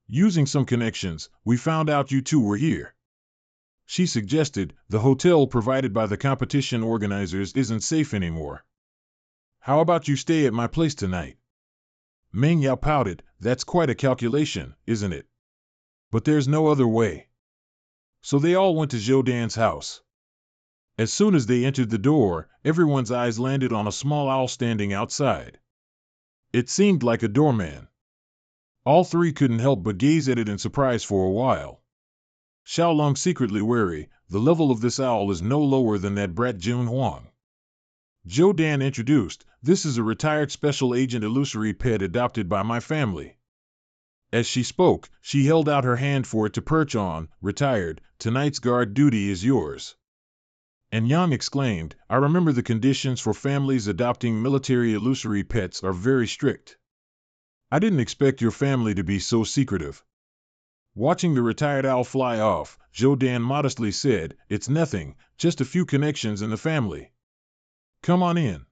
S1: Using some connections, we found out you two were here. She suggested, the hotel provided by the competition organizers isn't safe anymore. How about you stay at my place tonight? Meng Yao pouted, that's quite a calculation, isn't it? But there's no other way. So they all went to Zhou Dan's house. As soon as they entered the door, everyone's eyes landed on a small owl standing outside. It seemed like a doorman. All three couldn't help but gaze at it in surprise for a while. Xiaolong secretly wary, the level of this owl is no lower than that brat Jun Huang. Zhou Dan introduced, this is a retired special agent illusory pet adopted by my family. As she spoke, she held out her hand for it to perch on, retired, tonight's guard duty is yours. And Yang exclaimed, I remember the conditions for families adopting military illusory pets are very strict. I didn't expect your family to be so secretive. Watching the retired owl fly off, Zhou Dan modestly said, It's nothing, just a few connections in the family. Come on in.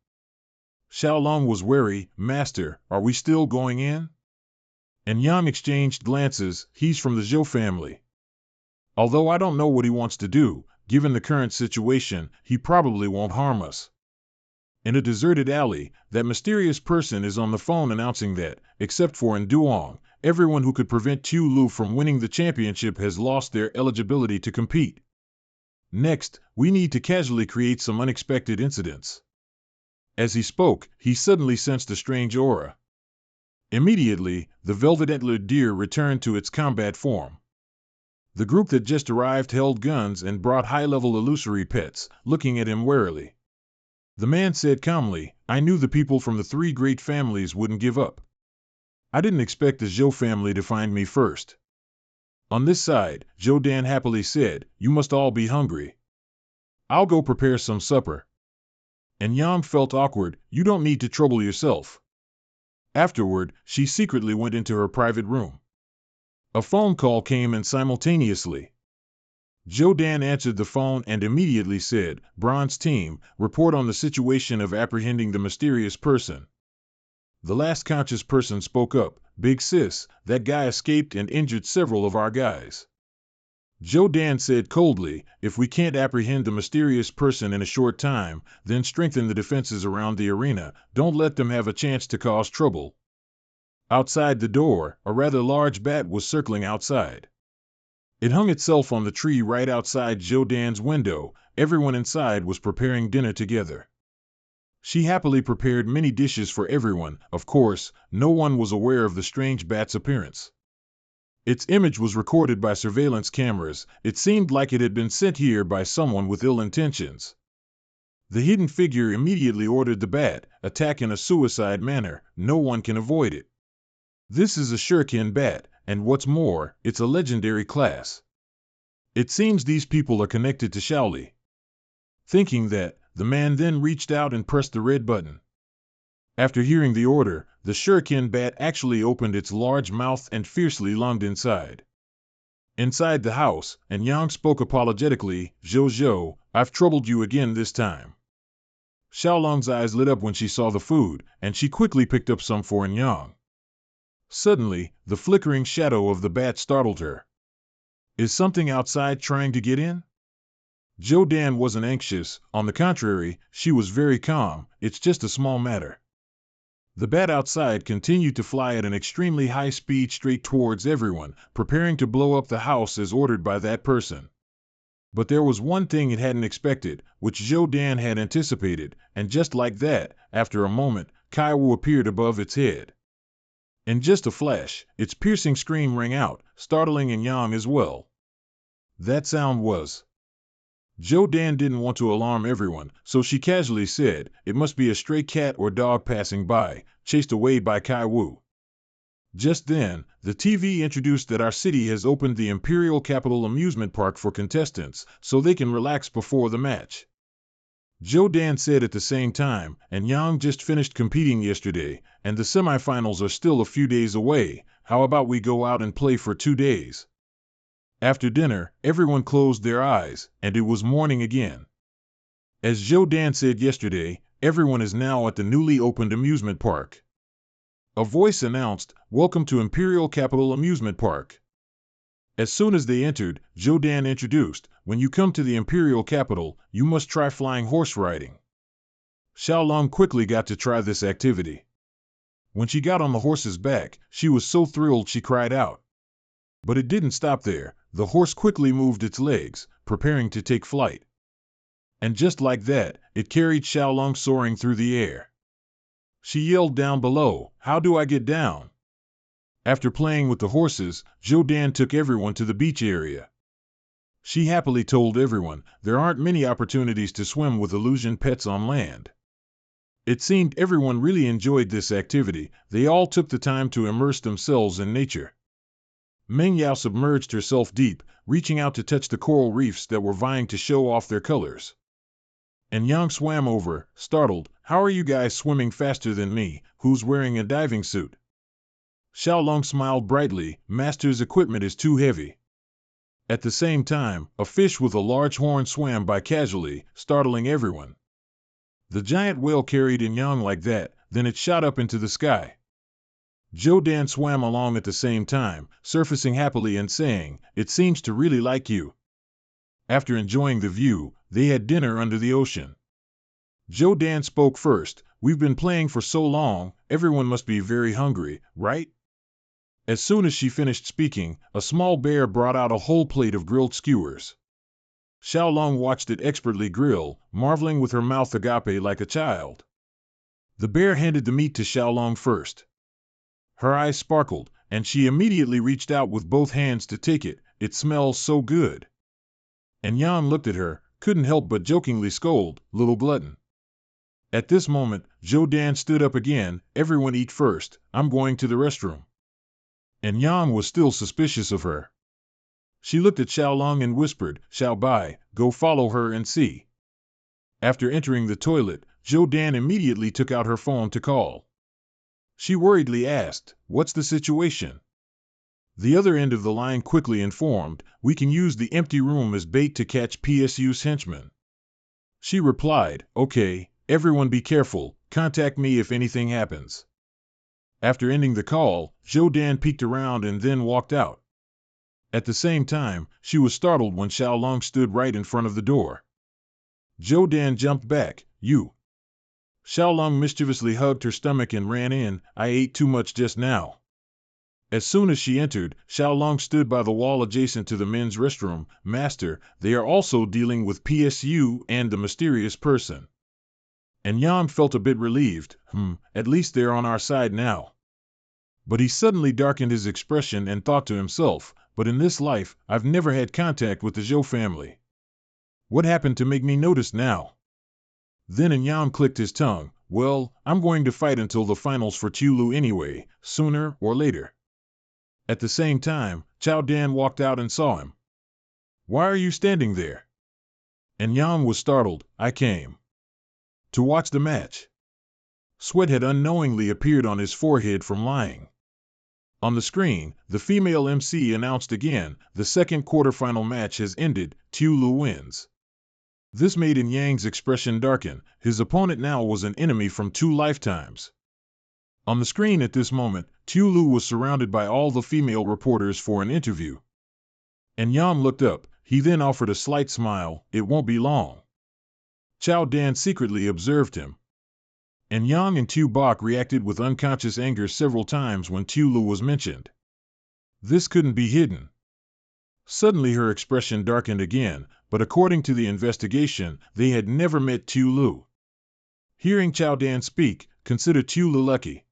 S1: Xiaolong was wary, Master, are we still going in? And Yang exchanged glances, he's from the Zhou family. Although I don't know what he wants to do, given the current situation, he probably won't harm us. In a deserted alley, that mysterious person is on the phone announcing that, except for in Duong, everyone who could prevent Tu Lu from winning the championship has lost their eligibility to compete. Next, we need to casually create some unexpected incidents. As he spoke, he suddenly sensed a strange aura. Immediately, the velvet-antlered deer returned to its combat form. The group that just arrived held guns and brought high-level illusory pets, looking at him warily. The man said calmly, I knew the people from the three great families wouldn't give up. I didn't expect the Zhou family to find me first. On this side, Zhou Dan happily said, you must all be hungry. I'll go prepare some supper. And Yang felt awkward, you don't need to trouble yourself. Afterward, she secretly went into her private room. A phone call came in simultaneously. Zhou Dan answered the phone and immediately said, Bronze Team, report on the situation of apprehending the mysterious person. The last conscious person spoke up, Big Sis, that guy escaped and injured several of our guys. Zhou Dan said coldly, if we can't apprehend the mysterious person in a short time, then strengthen the defenses around the arena, don't let them have a chance to cause trouble. Outside the door, a rather large bat was circling outside. It hung itself on the tree right outside Zhou Dan's window. Everyone inside was preparing dinner together. She happily prepared many dishes for everyone. Of course, no one was aware of the strange bat's appearance. Its image was recorded by surveillance cameras. It seemed like it had been sent here by someone with ill intentions. The hidden figure immediately ordered the bat, attack in a suicide manner. No one can avoid it. This is a shuriken bat, and what's more, it's a legendary class. It seems these people are connected to Shaoli. Thinking that, the man then reached out and pressed the red button. After hearing the order, the shuriken bat actually opened its large mouth and fiercely lunged inside. Inside the house, and Yang spoke apologetically, Zhou, I've troubled you again this time. Xiaolong's eyes lit up when she saw the food, and she quickly picked up some for Yang. Suddenly, the flickering shadow of the bat startled her. Is something outside trying to get in? Zhou Dan wasn't anxious, on the contrary, she was very calm, it's just a small matter. The bat outside continued to fly at an extremely high speed straight towards everyone, preparing to blow up the house as ordered by that person. But there was one thing it hadn't expected, which Zhou Dan had anticipated, and just like that, after a moment, Kai Wu appeared above its head. In just a flash, its piercing scream rang out, startling Yang as well. That sound was. Zhou Dan didn't want to alarm everyone, so she casually said, it must be a stray cat or dog passing by, chased away by Kai Wu. Just then, the TV introduced that our city has opened the Imperial Capital Amusement Park for contestants, so they can relax before the match. Zhou Dan said at the same time, and Yang just finished competing yesterday, and the semifinals are still a few days away, how about we go out and play for 2 days? After dinner, everyone closed their eyes, and it was morning again. As Zhou Dan said yesterday, everyone is now at the newly opened amusement park. A voice announced, Welcome to Imperial Capital Amusement Park. As soon as they entered, Zhou Dan introduced, when you come to the Imperial Capital, you must try flying horse riding. Xiaolong quickly got to try this activity. When she got on the horse's back, she was so thrilled she cried out. But it didn't stop there, the horse quickly moved its legs, preparing to take flight. And just like that, it carried Xiaolong soaring through the air. She yelled down below, How do I get down? After playing with the horses, Zhou Dan took everyone to the beach area. She happily told everyone, there aren't many opportunities to swim with illusion pets on land. It seemed everyone really enjoyed this activity, they all took the time to immerse themselves in nature. Meng Yao submerged herself deep, reaching out to touch the coral reefs that were vying to show off their colors. And Yang swam over, startled. How are you guys swimming faster than me? Who's wearing a diving suit? Xiaolong smiled brightly. Master's equipment is too heavy. At the same time, a fish with a large horn swam by casually, startling everyone. The giant whale carried in Yang like that, then it shot up into the sky. Zhou Dan swam along at the same time, surfacing happily and saying, "It seems to really like you." After enjoying the view, they had dinner under the ocean. Zhou Dan spoke first. "We've been playing for so long, everyone must be very hungry, right?" As soon as she finished speaking, a small bear brought out a whole plate of grilled skewers. Xiaolong watched it expertly grill, marveling with her mouth agape like a child. The bear handed the meat to Xiaolong first. Her eyes sparkled, and she immediately reached out with both hands to take it. "It smells so good." And Yan looked at her, couldn't help but jokingly scold, "Little glutton." At this moment, Zhou Dan stood up again. "Everyone eat first, I'm going to the restroom." And Yang was still suspicious of her. She looked at Xiaolong and whispered, "Xiao Bai, go follow her and see." After entering the toilet, Zhou Dan immediately took out her phone to call. She worriedly asked, "What's the situation?" The other end of the line quickly informed, "We can use the empty room as bait to catch PSU's henchmen." She replied, "Okay, everyone be careful, contact me if anything happens." After ending the call, Zhou Dan peeked around and then walked out. At the same time, she was startled when Xiaolong stood right in front of the door. Zhou Dan jumped back. "You." Xiaolong mischievously hugged her stomach and ran in. "I ate too much just now." As soon as she entered, Xiaolong stood by the wall adjacent to the men's restroom. "Master, they are also dealing with PSU and the mysterious person." And Yang felt a bit relieved. At least they're on our side now. But he suddenly darkened his expression and thought to himself, "But in this life, I've never had contact with the Zhou family. What happened to make me notice now?" Then Yang clicked his tongue. "Well, I'm going to fight until the finals for Tulu anyway, sooner or later." At the same time, Chao Dan walked out and saw him. "Why are you standing there?" And Yang was startled. "I came to watch the match." Sweat had unknowingly appeared on his forehead from lying. On the screen, the female MC announced again, "The second quarterfinal match has ended, Tulu wins." This made Yang's expression darken. His opponent now was an enemy from 2 lifetimes. On the screen at this moment, Tulu was surrounded by all the female reporters for an interview. And Yang looked up. He then offered a slight smile. "It won't be long." Chao Dan secretly observed him. And Yang and Tu Bok reacted with unconscious anger several times when Tulu was mentioned. This couldn't be hidden. Suddenly her expression darkened again, but according to the investigation, they had never met Tulu. Hearing Chao Dan speak, consider Tulu lucky.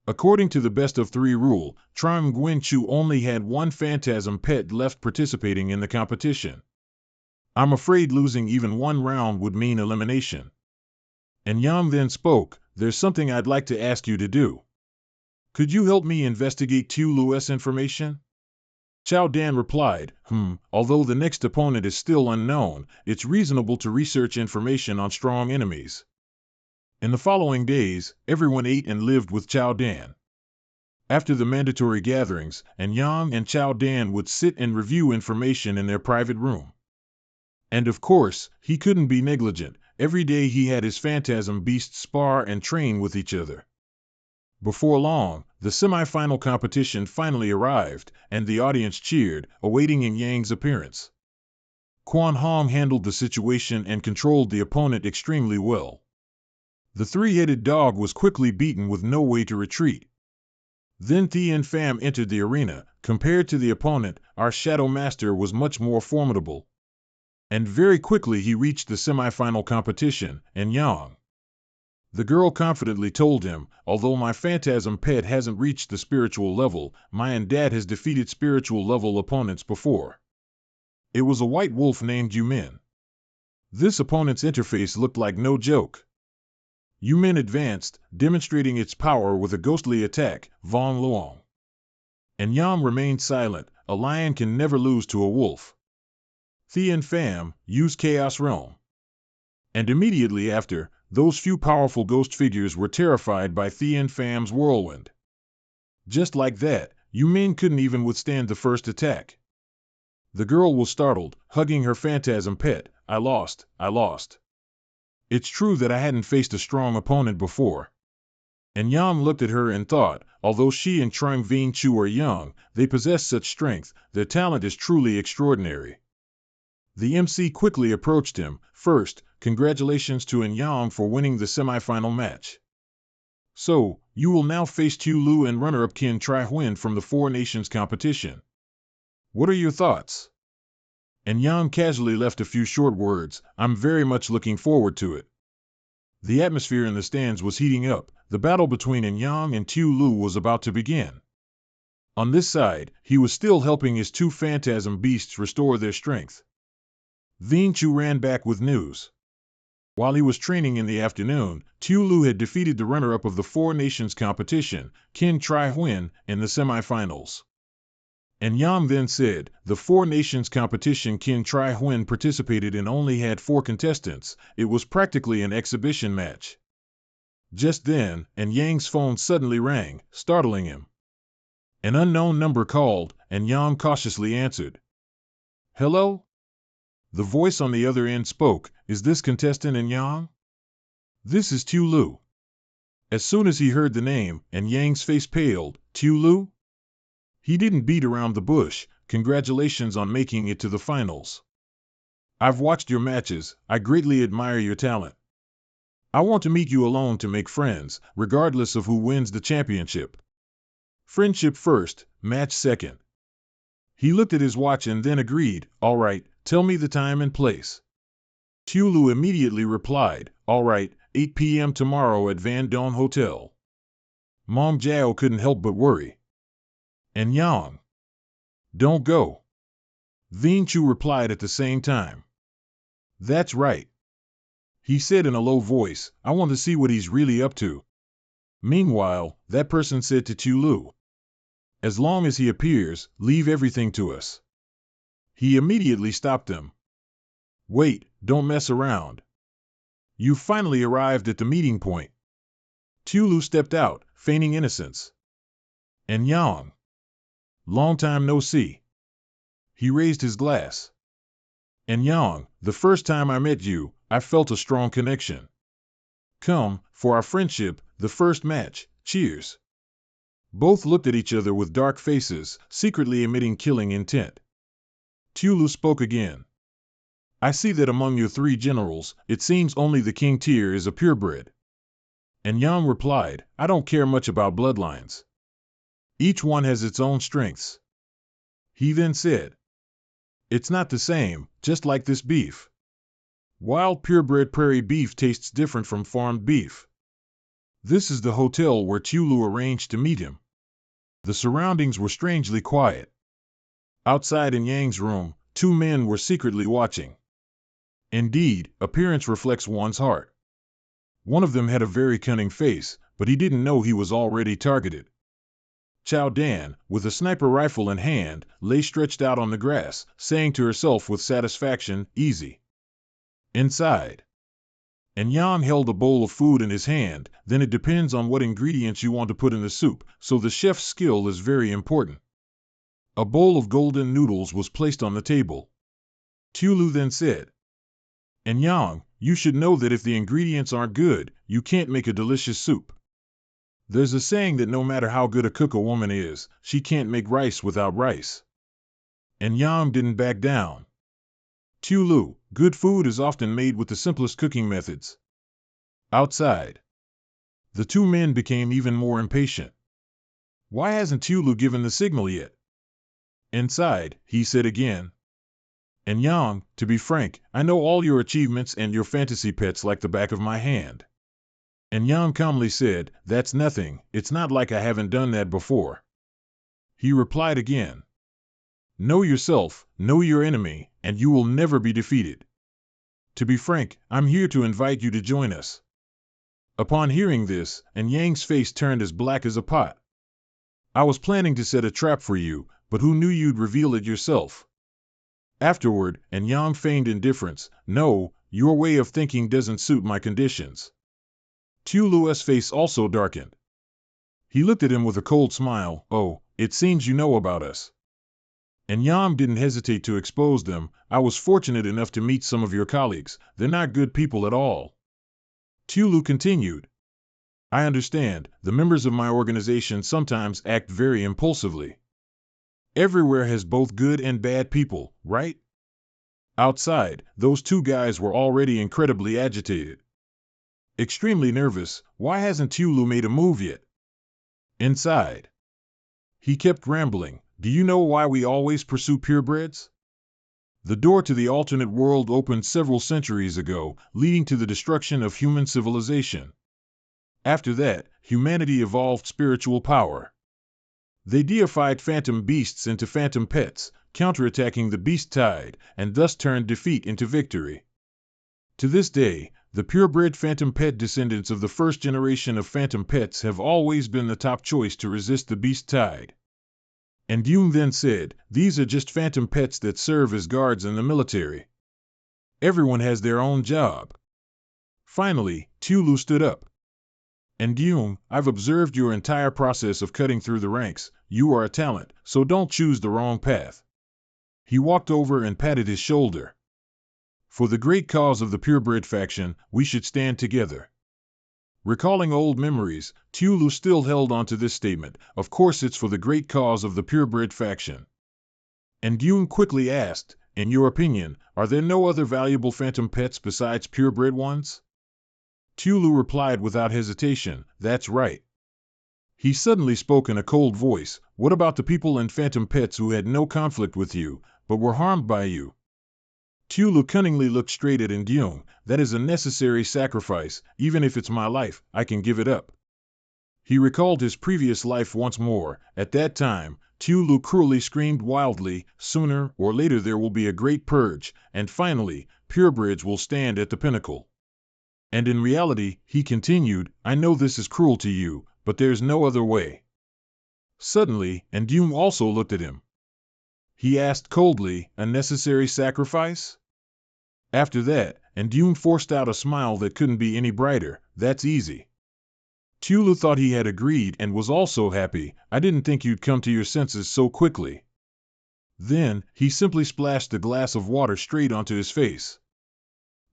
S1: According to the best-of-3 rule, Tram Nguyen Chu only had one phantasm pet left participating in the competition. I'm afraid losing even one round would mean elimination. And Yang then spoke, "There's something I'd like to ask you to do. Could you help me investigate Tulu's information?" Chao Dan replied, Although the next opponent is still unknown, it's reasonable to research information on strong enemies." In the following days, everyone ate and lived with Chao Dan. After the mandatory gatherings, Yang and Chao Dan would sit and review information in their private room. And of course, he couldn't be negligent. Every day he had his phantasm beasts spar and train with each other. Before long, the semi-final competition finally arrived, and the audience cheered, awaiting Yang's appearance. Quan Hong handled the situation and controlled the opponent extremely well. The 3-headed dog was quickly beaten with no way to retreat. Then Thien Pham entered the arena. Compared to the opponent, our Shadow Master was much more formidable. And very quickly he reached the semi-final competition, and Yang. The girl confidently told him, "Although my phantasm pet hasn't reached the spiritual level, my dad has defeated spiritual level opponents before. It was a white wolf named Yumin. This opponent's interface looked like no joke." Yumin advanced, demonstrating its power with a ghostly attack, Vong Luong. And Yang remained silent. A lion can never lose to a wolf. Thien Pham, use Chaos Realm. And immediately after, those few powerful ghost figures were terrified by Thien Pham's whirlwind. Just like that, Yu Min couldn't even withstand the first attack. The girl was startled, hugging her phantasm pet. I lost. It's true that I hadn't faced a strong opponent before. And Yang looked at her and thought, although she and Trung Vien Chu are young, they possess such strength, their talent is truly extraordinary. The MC quickly approached him. First, congratulations to Yang for winning the semi-final match. So, you will now face Tu Lu and runner-up Qin Tri Huyen from the Four Nations competition. What are your thoughts? And Yang casually left a few short words. I'm very much looking forward to it. The atmosphere in the stands was heating up. The battle between Yang and Tu Lu was about to begin. On this side, he was still helping his two phantasm beasts restore their strength. Vien Chu ran back with news. While he was training in the afternoon, Tu Lu had defeated the runner-up of the Four Nations competition, Qin Tri Huyen, in the semifinals. And Yang then said, the Four Nations competition Qin Tri Huyen participated in only had 4 contestants. It was practically an exhibition match. Just then, Yang's phone suddenly rang, startling him. An unknown number called, and Yang cautiously answered. Hello? The voice on the other end spoke. Is this contestant Yang? This is Tu Lu. As soon as he heard the name, Yang's face paled. Tu Lu? He didn't beat around the bush. Congratulations on making it to the finals. I've watched your matches. I greatly admire your talent. I want to meet you alone to make friends, regardless of who wins the championship. Friendship first, match second. He looked at his watch and then agreed. All right, tell me the time and place. Tu Lu immediately replied, all right, 8 p.m. tomorrow at Van Don Hotel. Mong Jiao couldn't help but worry. And Yang? Don't go. Vien Chu replied at the same time. That's right. He said in a low voice, I want to see what he's really up to. Meanwhile, that person said to Tu Lu, as long as he appears, leave everything to us. He immediately stopped them. Wait, don't mess around. You finally arrived at the meeting point. Tu Lu stepped out, feigning innocence. And Yang? Long time no see. He raised his glass. And Yang, the first time I met you, I felt a strong connection. Come, for our friendship, the first match, cheers. Both looked at each other with dark faces, secretly emitting killing intent. Tu Lu spoke again. I see that among your 3 generals, it seems only the King Tier is a purebred. And Yang replied, I don't care much about bloodlines. Each one has its own strengths. He then said, it's not the same, just like this beef. Wild purebred prairie beef tastes different from farmed beef. This is the hotel where Tu Lu arranged to meet him. The surroundings were strangely quiet. Outside in Yang's room, 2 men were secretly watching. Indeed, appearance reflects one's heart. One of them had a very cunning face, but he didn't know he was already targeted. Chao Dan, with a sniper rifle in hand, lay stretched out on the grass, saying to herself with satisfaction, easy. Inside. And Yang held a bowl of food in his hand. Then it depends on what ingredients you want to put in the soup, so the chef's skill is very important. A bowl of golden noodles was placed on the table. Tu Lu then said, and Yang, you should know that if the ingredients aren't good, you can't make a delicious soup. There's a saying that no matter how good a cook a woman is, she can't make rice without rice. And Yang didn't back down. Tu Lu, good food is often made with the simplest cooking methods. Outside. The 2 men became even more impatient. Why hasn't Tu Lu given the signal yet? Inside, he said again. And Yang, to be frank, I know all your achievements and your fantasy pets like the back of my hand. And Yang calmly said, that's nothing, it's not like I haven't done that before. He replied again. Know yourself, know your enemy, and you will never be defeated. To be frank, I'm here to invite you to join us. Upon hearing this, and Yang's face turned as black as a pot. I was planning to set a trap for you, but who knew you'd reveal it yourself? Afterward, and Yang feigned indifference, no, your way of thinking doesn't suit my conditions. Tulu's face also darkened. He looked at him with a cold smile. Oh, it seems you know about us. And Yam didn't hesitate to expose them. I was fortunate enough to meet some of your colleagues. They're not good people at all. Tulu continued. I understand, the members of my organization sometimes act very impulsively. Everywhere has both good and bad people, right? Outside, those two guys were already incredibly agitated. Extremely nervous. Why hasn't Tulu made a move yet? Inside. He kept rambling. Do you know why we always pursue purebreds? The door to the alternate world opened several centuries ago, leading to the destruction of human civilization. After that, humanity evolved spiritual power. They deified phantom beasts into phantom pets, counterattacking the beast tide, and thus turned defeat into victory. To this day, the purebred phantom pet descendants of the first generation of phantom pets have always been the top choice to resist the beast tide. And Jung then said, these are just phantom pets that serve as guards in the military. Everyone has their own job. Finally, Tulu stood up. And Jung, I've observed your entire process of cutting through the ranks. You are a talent, so don't choose the wrong path. He walked over and patted his shoulder. For the great cause of the purebred faction, we should stand together. Recalling old memories, Tulu still held on to this statement. Of course it's for the great cause of the purebred faction. And Jung quickly asked, in your opinion, are there no other valuable phantom pets besides purebred ones? Tulu replied without hesitation, that's right. He suddenly spoke in a cold voice, what about the people and phantom pets who had no conflict with you, but were harmed by you? Tulu cunningly looked straight at Ndyung. That is a necessary sacrifice. Even if it's my life, I can give it up. He recalled his previous life once more. At that time, Tulu cruelly screamed wildly, sooner or later there will be a great purge, and finally, purebreds will stand at the pinnacle. And in reality, he continued, I know this is cruel to you, but there's no other way. Suddenly, Ndyung also looked at him. He asked coldly, a necessary sacrifice? After that, Ndyung forced out a smile that couldn't be any brighter. That's easy. Tulu thought he had agreed and was also happy. I didn't think you'd come to your senses so quickly. Then, he simply splashed a glass of water straight onto his face.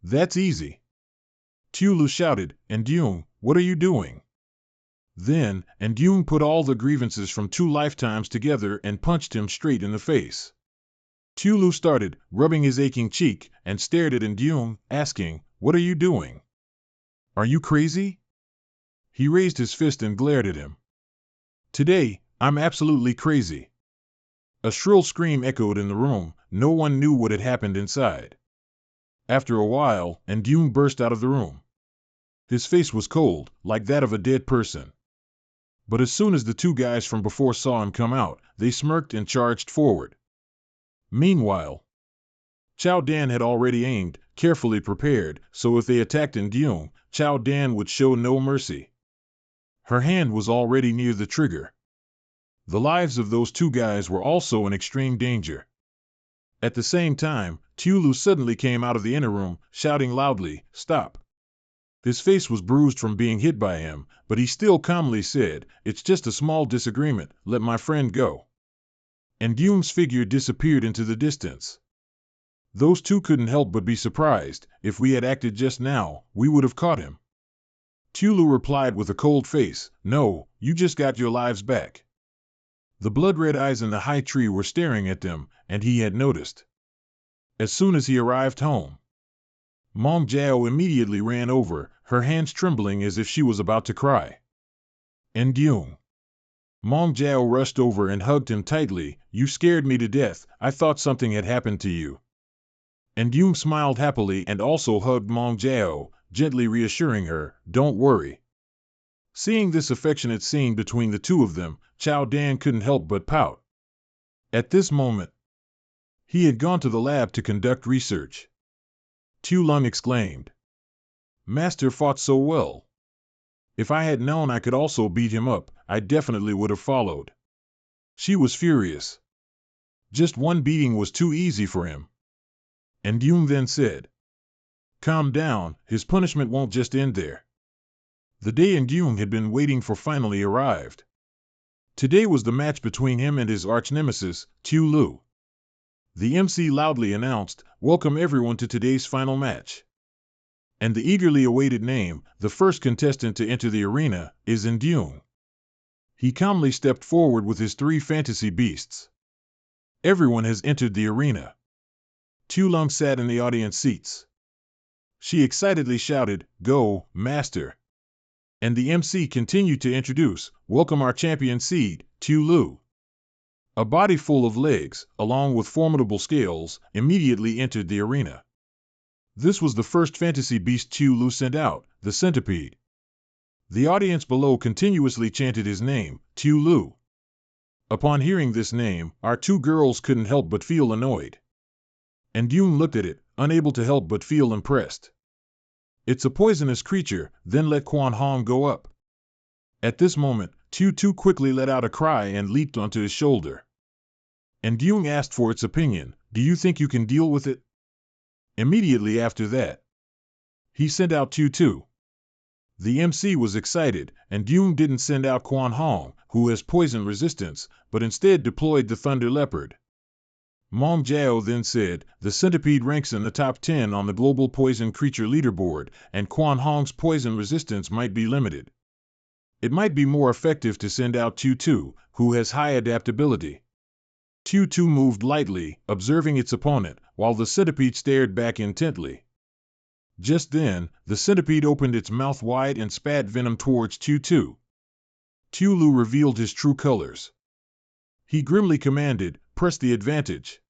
S1: That's easy. Tulu shouted, Ndyung, what are you doing? Then, Ndyung put all the grievances from 2 lifetimes together and punched him straight in the face. Tulu started, rubbing his aching cheek, and stared at Ndyung, asking, what are you doing? Are you crazy? He raised his fist and glared at him. Today, I'm absolutely crazy. A shrill scream echoed in the room. No one knew what had happened inside. After a while, Ndyung burst out of the room. His face was cold, like that of a dead person. But as soon as the 2 guys from before saw him come out, they smirked and charged forward. Meanwhile, Chao Dan had already aimed, carefully prepared, so if they attacked Ndyung, Chao Dan would show no mercy. Her hand was already near the trigger. The lives of those 2 guys were also in extreme danger. At the same time, Tulu suddenly came out of the inner room, shouting loudly, stop. His face was bruised from being hit by him, but he still calmly said, it's just a small disagreement, let my friend go. And Ndyung's figure disappeared into the distance. Those 2 couldn't help but be surprised. If we had acted just now, we would have caught him. Tulu replied with a cold face, no, you just got your lives back. The blood-red eyes in the high tree were staring at them, and he had noticed. As soon as he arrived home, Mong Jiao immediately ran over, her hands trembling as if she was about to cry. Ndyung. Mong Jiao rushed over and hugged him tightly. You scared me to death. I thought something had happened to you. Ndyung smiled happily and also hugged Mong Jiao, gently reassuring her, don't worry. Seeing this affectionate scene between the 2 of them, Chao Dan couldn't help but pout. At this moment, he had gone to the lab to conduct research. Tu Lung exclaimed. Master fought so well. If I had known I could also beat him up, I definitely would have followed. She was furious. Just one beating was too easy for him. And Ndyung then said, Calm down, his punishment won't just end there. The day Ndung had been waiting for finally arrived. Today was the match between him and his arch-nemesis, Tu Lu. The MC loudly announced, "Welcome everyone to today's final match." And the eagerly awaited name, the first contestant to enter the arena, is Ndung. He calmly stepped forward with his 3 fantasy beasts. Everyone has entered the arena. Tu Lung sat in the audience seats. She excitedly shouted, "Go, Master!" And the MC continued to introduce, "Welcome our champion seed, Tu Lu." A body full of legs, along with formidable scales, immediately entered the arena. This was the first fantasy beast Tu Lu sent out, the centipede. The audience below continuously chanted his name, Tu Lu. Upon hearing this name, our 2 girls couldn't help but feel annoyed. And Ndung looked at it, unable to help but feel impressed. "It's a poisonous creature, then let Quan Hong go up." At this moment, Tu quickly let out a cry and leaped onto his shoulder. And Ndung asked for its opinion, "Do you think you can deal with it?" Immediately after that, he sent out Tu. The MC was excited, and Ndung didn't send out Quan Hong, who has poison resistance, but instead deployed the thunder leopard. Mong Jiao then said, "The centipede ranks in the top 10 on the global poison creature leaderboard, and Quan Hong's poison resistance might be limited. It might be more effective to send out Tu, who has high adaptability." Tu moved lightly, observing its opponent, while the centipede stared back intently. Just then, the centipede opened its mouth wide and spat venom towards Tu. Tu Lu revealed his true colors. He grimly commanded, "Press the advantage."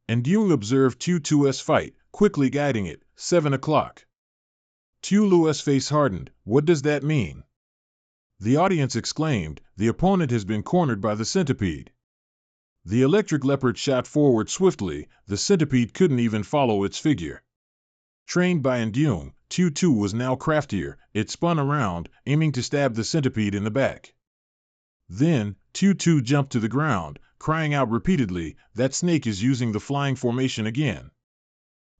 S1: And Ndung observed Tu's fight, quickly guiding it, 7 o'clock. Tu Lu's face hardened. "What does that mean?" The audience exclaimed, "The opponent has been cornered by the centipede." The electric leopard shot forward swiftly, the centipede couldn't even follow its figure. Trained by Ndung, Tu was now craftier, it spun around, aiming to stab the centipede in the back. Then, Tu jumped to the ground, crying out repeatedly, "That snake is using the flying formation again."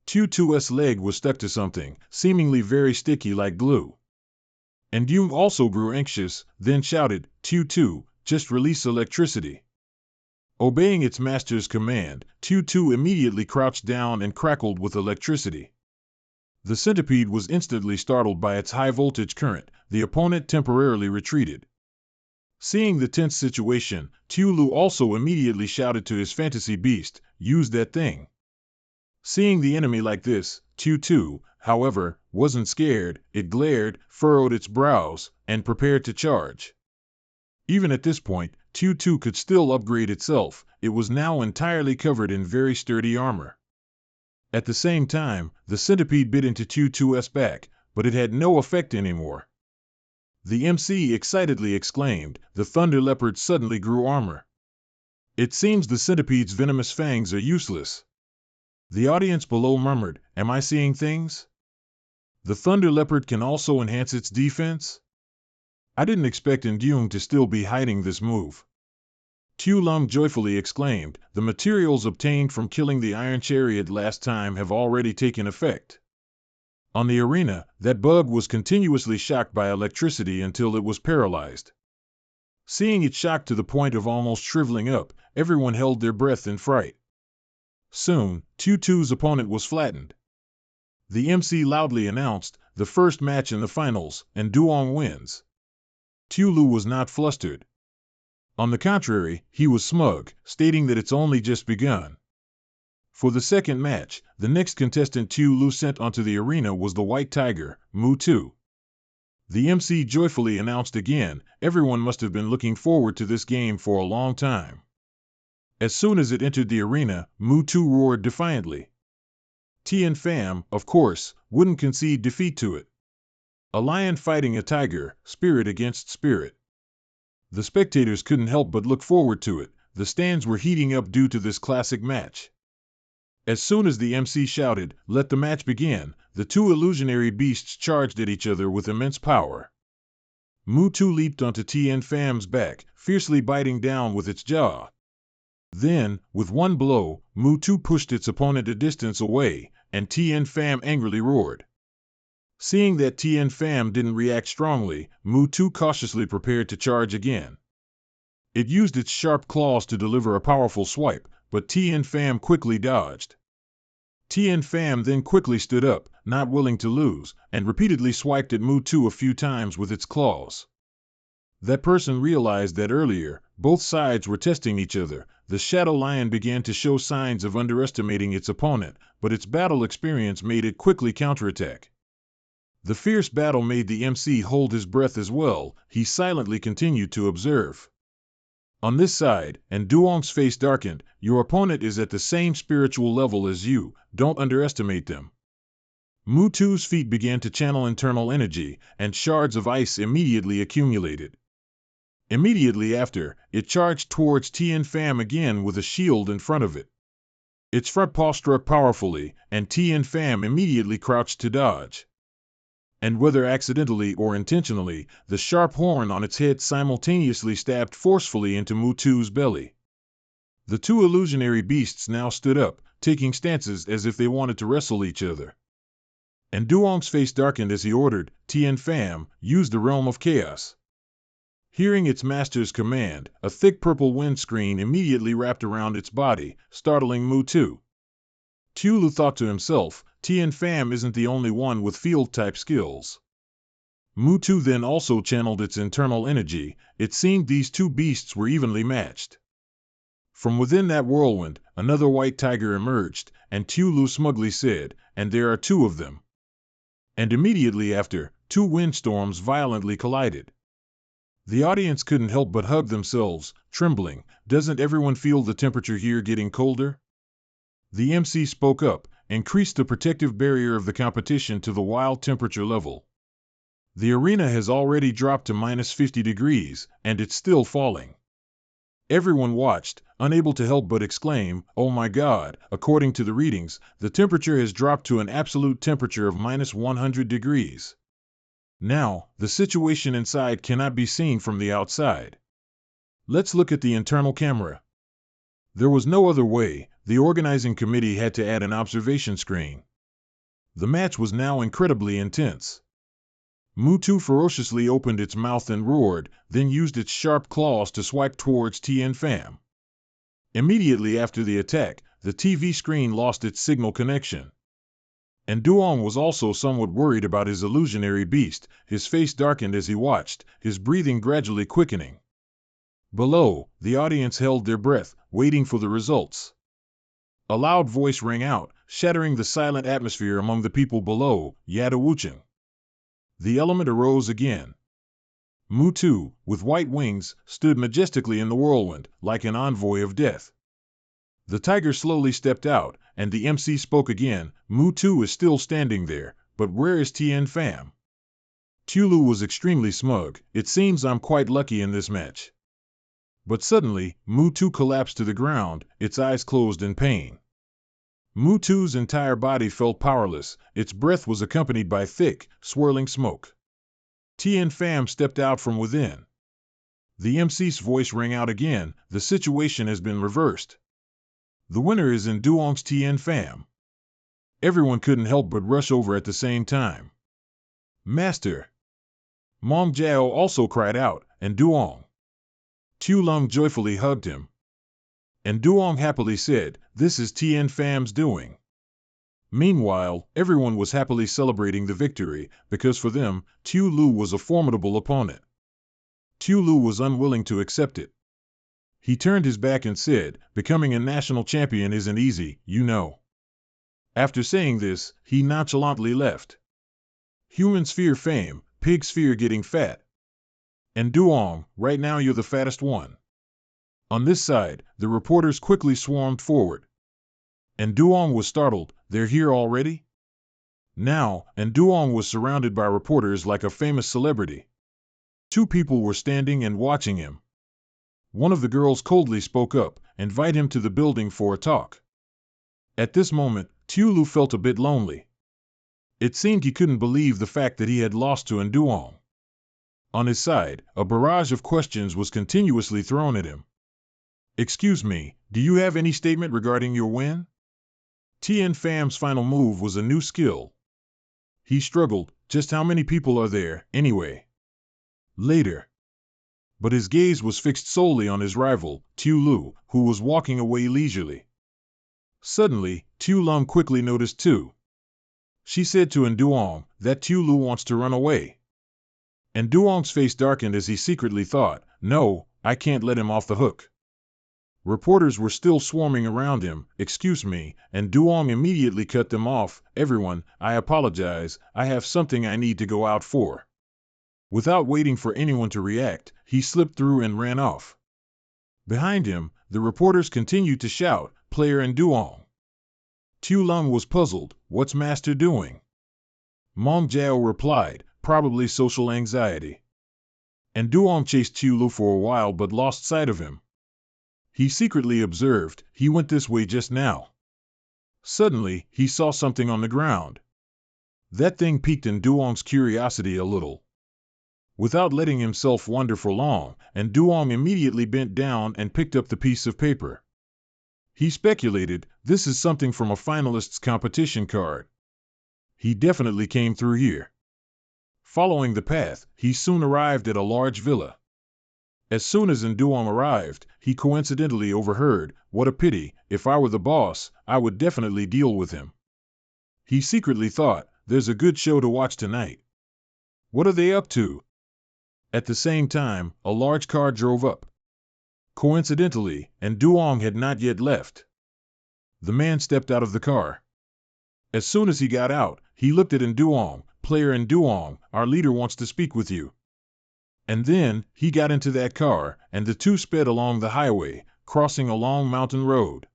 S1: Tu's leg was stuck to something, seemingly very sticky like glue. And Ndung also grew anxious, then shouted, "Tu, just release electricity." Obeying its master's command, Tu immediately crouched down and crackled with electricity. The centipede was instantly startled by its high-voltage current. The opponent temporarily retreated. Seeing the tense situation, Tu Lu also immediately shouted to his fantasy beast, "Use that thing." Seeing the enemy like this, Tu, however, wasn't scared. It glared, furrowed its brows, and prepared to charge. Even at this point, Tu could still upgrade itself. It was now entirely covered in very sturdy armor. At the same time, the centipede bit into Tu's back, but it had no effect anymore. The MC excitedly exclaimed, "The thunder leopard suddenly grew armor. It seems the centipede's venomous fangs are useless." The audience below murmured, "Am I seeing things? The thunder leopard can also enhance its defense?" I didn't expect Ndung to still be hiding this move. Tu Lung joyfully exclaimed, "The materials obtained from killing the Iron Chariot last time have already taken effect." On the arena, that bug was continuously shocked by electricity until it was paralyzed. Seeing it shocked to the point of almost shriveling up, everyone held their breath in fright. Soon, Tu's opponent was flattened. The MC loudly announced, "The first match in the finals, and Duong wins." Tu Lu was not flustered. On the contrary, he was smug, stating that it's only just begun. For the second match, the next contestant Tu Lu sent onto the arena was the White Tiger, Mu. The MC joyfully announced again, everyone must have been looking forward to this game for a long time. As soon as it entered the arena, Mu roared defiantly. Tian Pham, of course, wouldn't concede defeat to it. A lion fighting a tiger, spirit against spirit. The spectators couldn't help but look forward to it. The stands were heating up due to this classic match. As soon as the MC shouted, "Let the match begin," the 2 illusionary beasts charged at each other with immense power. Mu leaped onto Tian Pham's back, fiercely biting down with its jaw. Then, with one blow, Mu pushed its opponent a distance away, and Tien Pham angrily roared. Seeing that Tien Pham didn't react strongly, Mu-Tu cautiously prepared to charge again. It used its sharp claws to deliver a powerful swipe, but Tien Pham quickly dodged. Tien Pham then quickly stood up, not willing to lose, and repeatedly swiped at Mu-Tu a few times with its claws. That person realized that earlier, both sides were testing each other. The Shadow Lion began to show signs of underestimating its opponent, but its battle experience made it quickly counterattack. The fierce battle made the MC hold his breath as well. He silently continued to observe. On this side, and Duong's face darkened, your opponent is at the same spiritual level as you, don't underestimate them. Mu-Tu's feet began to channel internal energy, and shards of ice immediately accumulated. Immediately after, it charged towards Tien Pham again with a shield in front of it. Its front paw struck powerfully, and Tien Pham immediately crouched to dodge. And whether accidentally or intentionally, the sharp horn on its head simultaneously stabbed forcefully into Mu-Tu's belly. The two illusionary beasts now stood up, taking stances as if they wanted to wrestle each other. And Duong's face darkened as he ordered, Tien Pham, use the realm of chaos. Hearing its master's command, a thick purple wind screen immediately wrapped around its body, startling Mu-Tu. Tulu thought to himself, Tien Pham isn't the only one with field-type skills. Mu-Tu then also channeled its internal energy. It seemed these two beasts were evenly matched. From within that whirlwind, another white tiger emerged, and Tulu smugly said, and there are two of them. And immediately after, two windstorms violently collided. The audience couldn't help but hug themselves, trembling. Doesn't everyone feel the temperature here getting colder? The MC spoke up, increased the protective barrier of the competition to the wild temperature level. The arena has already dropped to -50 degrees, and it's still falling. Everyone watched, unable to help but exclaim, "Oh my God!" According to the readings, the temperature has dropped to an absolute temperature of -100 degrees. Now, the situation inside cannot be seen from the outside. Let's look at the internal camera. There was no other way. The organizing committee had to add an observation screen. The match was now incredibly intense. Mu-Tu ferociously opened its mouth and roared, then used its sharp claws to swipe towards Tien Pham. Immediately after the attack, the TV screen lost its signal connection. And Duong was also somewhat worried about his illusionary beast. His face darkened as he watched, his breathing gradually quickening. Below, the audience held their breath, waiting for the results. A loud voice rang out, shattering the silent atmosphere among the people below, Yadawuching. The element arose again. Mu-Tu, with white wings, stood majestically in the whirlwind, like an envoy of death. The tiger slowly stepped out, and the MC spoke again. Mu-Tu is still standing there, but where is Tien Pham? Tulu was extremely smug. It seems I'm quite lucky in this match. But suddenly, Mu-Tu collapsed to the ground, its eyes closed in pain. Mu-Tu's entire body felt powerless. Its breath was accompanied by thick, swirling smoke. Tien Pham stepped out from within. The MC's voice rang out again. The situation has been reversed. The winner is in Duong's Tien Pham. Everyone couldn't help but rush over at the same time. Master! Mong Jiao also cried out, and Duong. Tu Lung joyfully hugged him. And Duong happily said, this is Tien Pham's doing. Meanwhile, everyone was happily celebrating the victory, because for them, Tu Lu was a formidable opponent. Tu Lu was unwilling to accept it. He turned his back and said, becoming a national champion isn't easy, you know. After saying this, he nonchalantly left. Humans fear fame, pigs fear getting fat. And Duong, right now you're the fattest one. On this side, the reporters quickly swarmed forward. And Duong was startled, they're here already? Now, and Duong was surrounded by reporters like a famous celebrity. Two people were standing and watching him. One of the girls coldly spoke up, invite him to the building for a talk. At this moment, Tulu felt a bit lonely. It seemed he couldn't believe the fact that he had lost to Nduong. On his side, a barrage of questions was continuously thrown at him. Excuse me, do you have any statement regarding your win? Tien Pham's final move was a new skill. He struggled. Just how many people are there, anyway? Later. But his gaze was fixed solely on his rival, Tu Lu, who was walking away leisurely. Suddenly, Tu Lum quickly noticed too. She said to Nduong that Tu Lu wants to run away. And Nduong's face darkened as he secretly thought, no, I can't let him off the hook. Reporters were still swarming around him. Excuse me, and Nduong immediately cut them off. Everyone, I apologize, I have something I need to go out for. Without waiting for anyone to react, he slipped through and ran off. Behind him, the reporters continued to shout, Player and Nduong. Tu Lum was puzzled. What's Master doing? Mong Jiao replied, probably social anxiety. And Nduong chased Tu Lu for a while but lost sight of him. He secretly observed, he went this way just now. Suddenly, he saw something on the ground. That thing piqued Nduong's curiosity a little. Without letting himself wonder for long, Nduong immediately bent down and picked up the piece of paper. He speculated, this is something from a finalist's competition card. He definitely came through here. Following the path, he soon arrived at a large villa. As soon as Nduong arrived, he coincidentally overheard, what a pity, if I were the boss, I would definitely deal with him. He secretly thought, there's a good show to watch tonight. What are they up to? At the same time, a large car drove up. Coincidentally, Nduong had not yet left. The man stepped out of the car. As soon as he got out, he looked at Nduong, Player Nduong, our leader wants to speak with you. And then, he got into that car, and the two sped along the highway, crossing a long mountain road.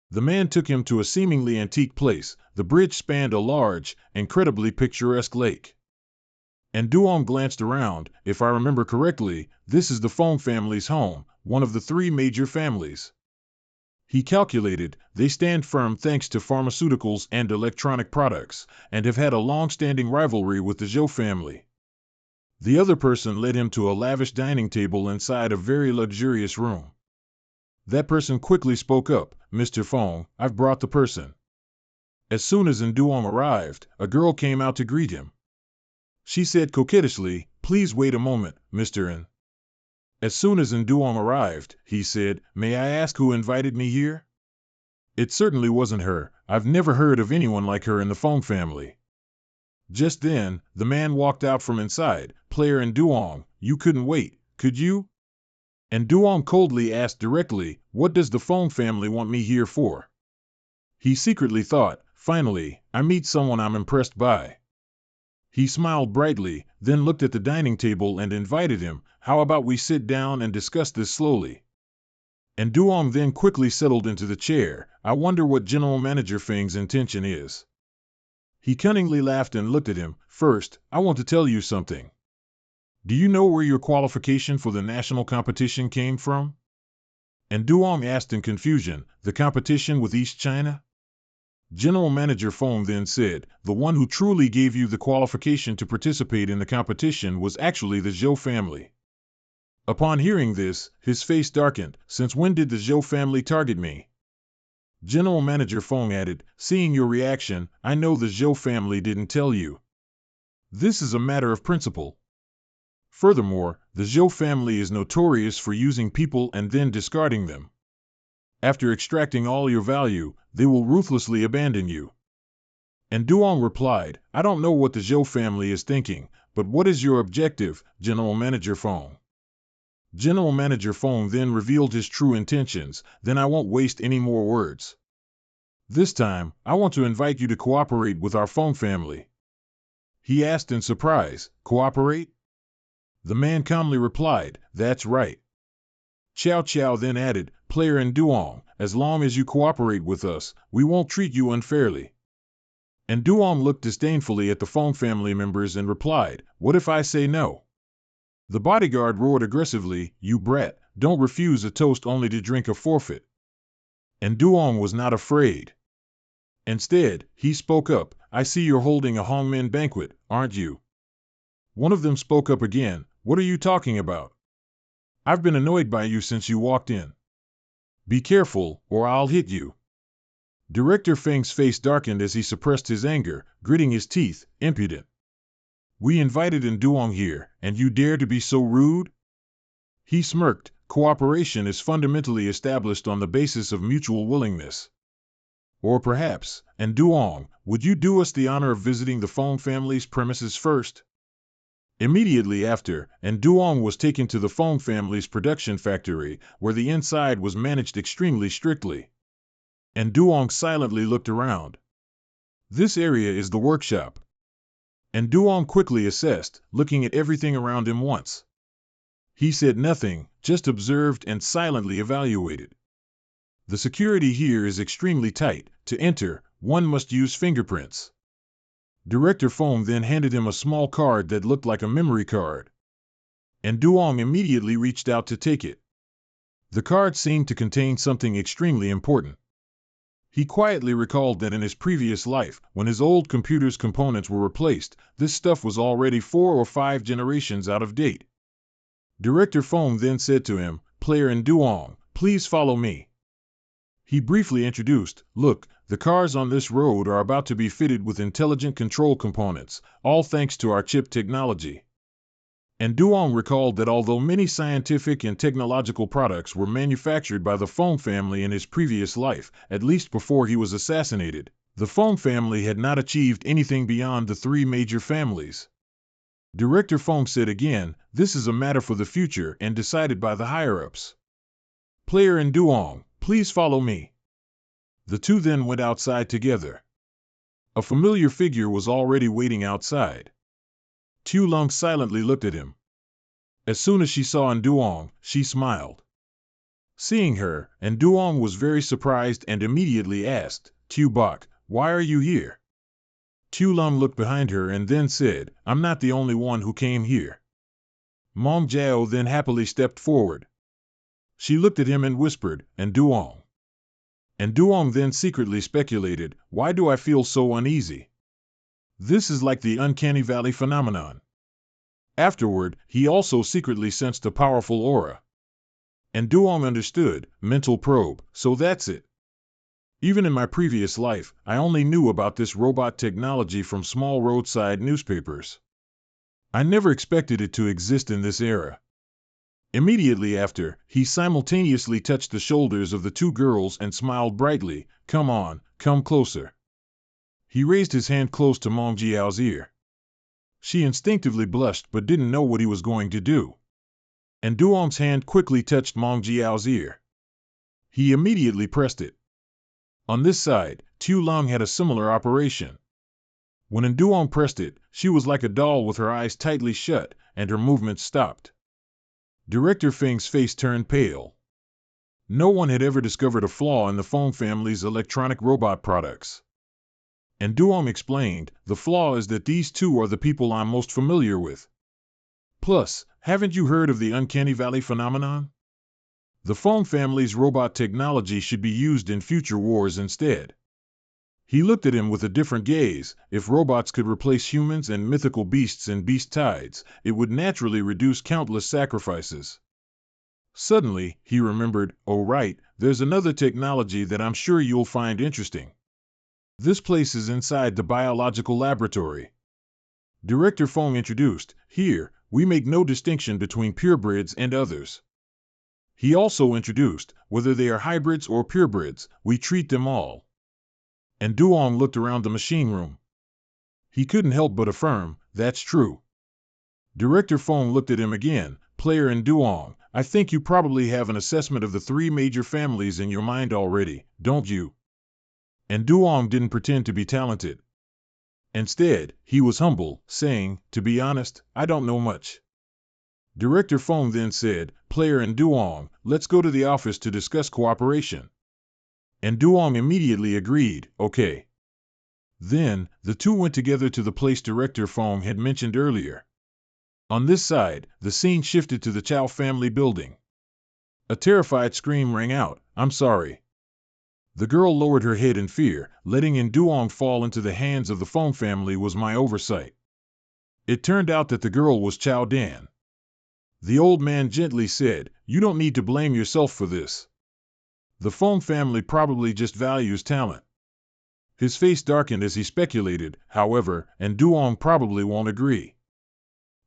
S1: The man took him to a seemingly antique place. The bridge spanned a large, incredibly picturesque lake. Nduong glanced around. If I remember correctly, this is the Fong family's home, one of the three major families. He calculated, they stand firm thanks to pharmaceuticals and electronic products, and have had a long-standing rivalry with the Zhou family. The other person led him to a lavish dining table inside a very luxurious room. That person quickly spoke up, Mr. Fong, I've brought the person. As soon as Nduong arrived, a girl came out to greet him. She said coquettishly, please wait a moment, Mr. N. As soon as Nduong arrived, he said, may I ask who invited me here? It certainly wasn't her. I've never heard of anyone like her in the Fong family. Just then, the man walked out from inside. Player Nduong, you couldn't wait, could you? Nduong coldly asked directly, what does the Fong family want me here for? He secretly thought, finally, I meet someone I'm impressed by. He smiled brightly, then looked at the dining table and invited him, how about we sit down and discuss this slowly? Nduong then quickly settled into the chair. I wonder what General Manager Feng's intention is. He cunningly laughed and looked at him. First, I want to tell you something. Do you know where your qualification for the national competition came from? Nduong asked in confusion, the competition with East China? General Manager Feng then said, the one who truly gave you the qualification to participate in the competition was actually the Zhou family. Upon hearing this, his face darkened. Since when did the Zhou family target me? General Manager Feng added, seeing your reaction, I know the Zhou family didn't tell you. This is a matter of principle. Furthermore, the Zhou family is notorious for using people and then discarding them. After extracting all your value, they will ruthlessly abandon you. Nduong replied, I don't know what the Zhou family is thinking, but what is your objective, General Manager Feng? General Manager Feng then revealed his true intentions. Then I won't waste any more words. This time, I want to invite you to cooperate with our Feng family. He asked in surprise, cooperate? The man calmly replied, that's right. Chow Chow then added, Player Nduong, as long as you cooperate with us, we won't treat you unfairly. Nduong looked disdainfully at the Feng family members and replied, what if I say no? The bodyguard roared aggressively, you brat, don't refuse a toast only to drink a forfeit. Nduong was not afraid. Instead, he spoke up, I see you're holding a Hongmen banquet, aren't you? One of them spoke up again, what are you talking about? I've been annoyed by you since you walked in. Be careful, or I'll hit you. Director Feng's face darkened as he suppressed his anger, gritting his teeth. Impudent. We invited Nduong here, and you dare to be so rude? He smirked. Cooperation is fundamentally established on the basis of mutual willingness. Or perhaps, Nduong, would you do us the honor of visiting the Fong family's premises first? Immediately after, Nduong was taken to the Fong family's production factory, where the inside was managed extremely strictly. Nduong silently looked around. This area is the workshop. Nduong quickly assessed, looking at everything around him once. He said nothing, just observed and silently evaluated. The security here is extremely tight. To enter, one must use fingerprints. Director Fong then handed him a small card that looked like a memory card. Nduong immediately reached out to take it. The card seemed to contain something extremely important. He quietly recalled that in his previous life, when his old computer's components were replaced, this stuff was already 4 or 5 generations out of date. Director Fong then said to him, "Player Nduong, please follow me." He briefly introduced, "Look, the cars on this road are about to be fitted with intelligent control components, all thanks to our chip technology." Nduong recalled that although many scientific and technological products were manufactured by the Fong family in his previous life, at least before he was assassinated, the Fong family had not achieved anything beyond the 3 major families. Director Fong said again, "This is a matter for the future and decided by the higher-ups. Player Nduong, please follow me." The two then went outside together. A familiar figure was already waiting outside. Tu Lung silently looked at him. As soon as she saw Nduong, she smiled. Seeing her, Nduong was very surprised and immediately asked, "Tu Bok, why are you here?" Tu Lung looked behind her and then said, "I'm not the only one who came here." Mong Jiao then happily stepped forward. She looked at him and whispered, "Nduong." Nduong then secretly speculated, "Why do I feel so uneasy? This is like the uncanny valley phenomenon." Afterward, he also secretly sensed a powerful aura. Nduong understood, mental probe, so that's it. Even in my previous life, I only knew about this robot technology from small roadside newspapers. I never expected it to exist in this era. Immediately after, he simultaneously touched the shoulders of the 2 girls and smiled brightly, "Come on, come closer." He raised his hand close to Mong Jiao's ear. She instinctively blushed but didn't know what he was going to do. Nduong's hand quickly touched Mong Jiao's ear. He immediately pressed it. On this side, Tu Lung had a similar operation. When Nduong pressed it, she was like a doll with her eyes tightly shut, and her movements stopped. Director Feng's face turned pale. No one had ever discovered a flaw in the Fong family's electronic robot products. Nduong explained, "The flaw is that these 2 are the people I'm most familiar with. Plus, haven't you heard of the uncanny valley phenomenon? The Fong family's robot technology should be used in future wars instead." He looked at him with a different gaze. If robots could replace humans and mythical beasts in beast tides, it would naturally reduce countless sacrifices. Suddenly, he remembered, "Oh right, there's another technology that I'm sure you'll find interesting. This place is inside the biological laboratory." Director Fong introduced, "Here, we make no distinction between purebreds and others." He also introduced, "Whether they are hybrids or purebreds, we treat them all." Nduong looked around the machine room. He couldn't help but affirm, "That's true." Director Fong looked at him again, "Player Nduong, I think you probably have an assessment of the 3 major families in your mind already, don't you?" Nduong didn't pretend to be talented. Instead, he was humble, saying, "To be honest, I don't know much." Director Fong then said, "Player Nduong, let's go to the office to discuss cooperation." Nduong immediately agreed, "Okay." Then, the 2 went together to the place Director Fong had mentioned earlier. On this side, the scene shifted to the Chow family building. A terrified scream rang out, "I'm sorry." The girl lowered her head in fear. Letting Nduong fall into the hands of the Fong family was my oversight. It turned out that the girl was Chow Dan. The old man gently said, "You don't need to blame yourself for this. The Fong family probably just values talent." His face darkened as he speculated, however, and Duong probably won't agree.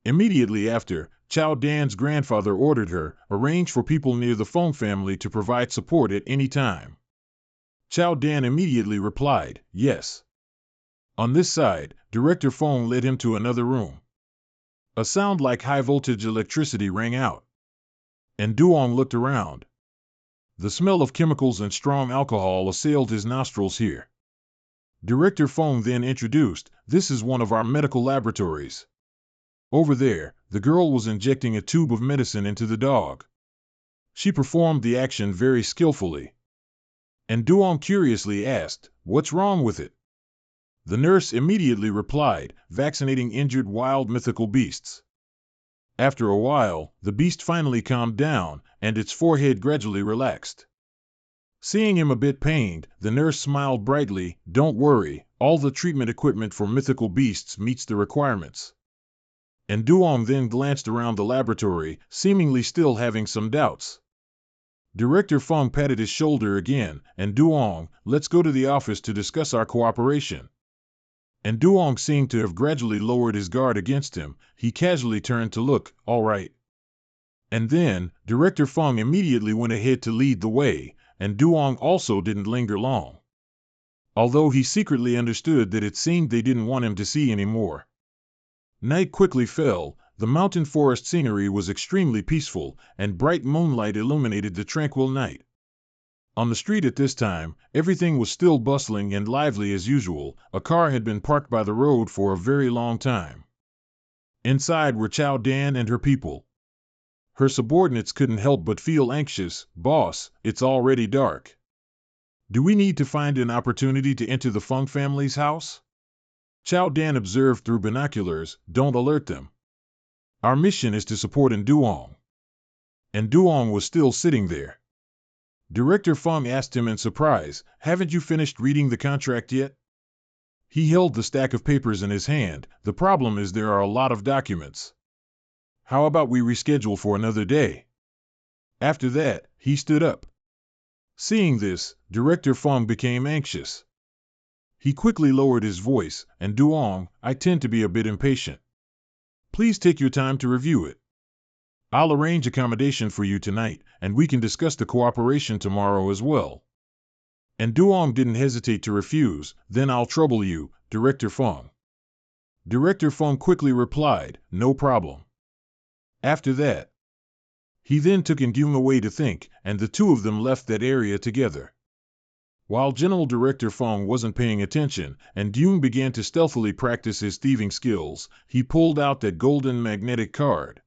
S1: Immediately after, Chao Dan's grandfather ordered her, arrange for people near the Feng family to provide support at any time. Chao Dan immediately replied, yes. On this side, Director Feng led him to another room. A sound like high-voltage electricity rang out. And Duong looked around. The smell of chemicals and strong alcohol assailed his nostrils here. Director Feng then introduced, this is one of our medical laboratories. Over there, the girl was injecting a tube of medicine into the dog. She performed the action very skillfully. And Duong curiously asked, what's wrong with it? The nurse immediately replied, vaccinating injured wild mythical beasts. After a while, the beast finally calmed down, and its forehead gradually relaxed. Seeing him a bit pained, the nurse smiled brightly, don't worry, all the treatment equipment for mythical beasts meets the requirements. And Duong then glanced around the laboratory, seemingly still having some doubts. Director Feng patted his shoulder again, and Duong, let's go to the office to discuss our cooperation. And Duong seemed to have gradually lowered his guard against him. He casually turned to look, all right. And then, Director Feng immediately went ahead to lead the way, and Duong also didn't linger long. Although he secretly understood that it seemed they didn't want him to see anymore. Night quickly fell, the mountain forest scenery was extremely peaceful, and bright moonlight illuminated the tranquil night. On the street at this time, everything was still bustling and lively as usual. A car had been parked by the road for a very long time. Inside were Chao Dan and her people. Her subordinates couldn't help but feel anxious. Boss, it's already dark. Do we need to find an opportunity to enter the Feng family's house? Chao Dan observed through binoculars, don't alert them. Our mission is to support Duong. And Duong was still sitting there. Director Feng asked him in surprise, haven't you finished reading the contract yet? He held the stack of papers in his hand. The problem is there are a lot of documents. How about we reschedule for another day? After that, he stood up. Seeing this, Director Feng became anxious. He quickly lowered his voice, and Duong, I tend to be a bit impatient. Please take your time to review it. I'll arrange accommodation for you tonight, and we can discuss the cooperation tomorrow as well. And Duong didn't hesitate to refuse, then I'll trouble you, Director Feng. Director Feng quickly replied, no problem. After that, he then took Duong away to think, and the two of them left that area together. While General Director Feng wasn't paying attention, and Duong began to stealthily practice his thieving skills, he pulled out that golden magnetic card.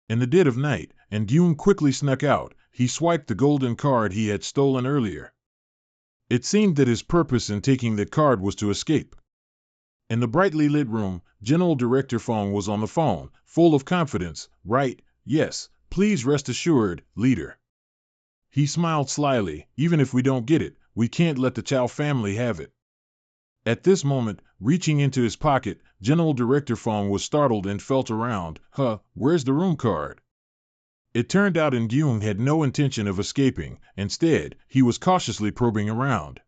S1: In the dead of night, and Duong quickly snuck out, he swiped the golden card he had stolen earlier. It seemed that his purpose in taking that card was to escape. In the brightly lit room, General Director Feng was on the phone, full of confidence. Right, yes, please rest assured, leader. He smiled slyly, even if we don't get it, we can't let the Chao family have it. At this moment, reaching into his pocket, General Director Feng was startled and felt around. Where's the room card? It turned out Duong had no intention of escaping. Instead, he was cautiously probing around.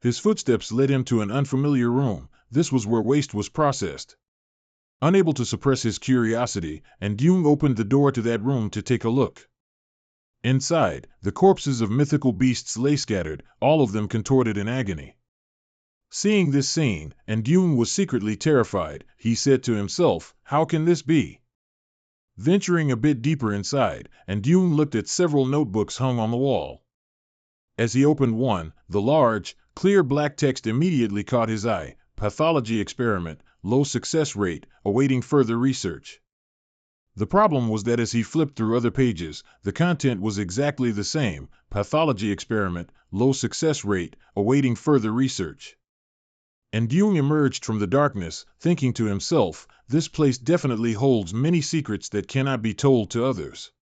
S1: His footsteps led him to an unfamiliar room. This was where waste was processed. Unable to suppress his curiosity, Duong opened the door to that room to take a look. Inside, the corpses of mythical beasts lay scattered, all of them contorted in agony. Seeing this scene, Duong was secretly terrified. He said to himself, how can this be? Venturing a bit deeper inside, Duong looked at several notebooks hung on the wall. As he opened one, the large, clear black text immediately caught his eye. Pathology experiment, low success rate, awaiting further research. The problem was that as he flipped through other pages, the content was exactly the same. Pathology experiment, low success rate, awaiting further research. Duong emerged from the darkness, thinking to himself, this place definitely holds many secrets that cannot be told to others.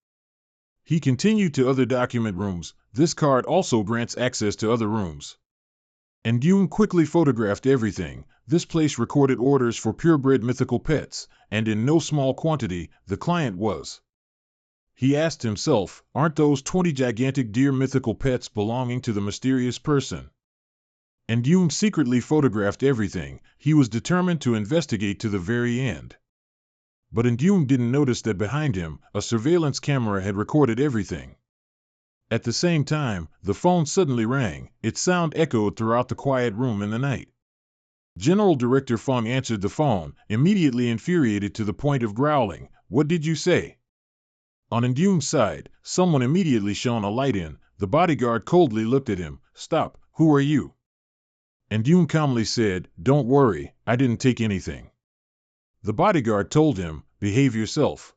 S1: He continued to other document rooms. This card also grants access to other rooms. Duong quickly photographed everything. This place recorded orders for purebred mythical pets, and in no small quantity, the client was. He asked himself, aren't those 20 gigantic deer mythical pets belonging to the mysterious person? And Jung secretly photographed everything. He was determined to investigate to the very end. But Jung didn't notice that behind him, a surveillance camera had recorded everything. At the same time, the phone suddenly rang. Its sound echoed throughout the quiet room in the night. General Director Feng answered the phone, immediately infuriated to the point of growling. "What did you say?" On Jung's side, someone immediately shone a light in. The bodyguard coldly looked at him. "Stop, who are you?" Jung calmly said, "Don't worry, I didn't take anything." The bodyguard told him, "Behave yourself."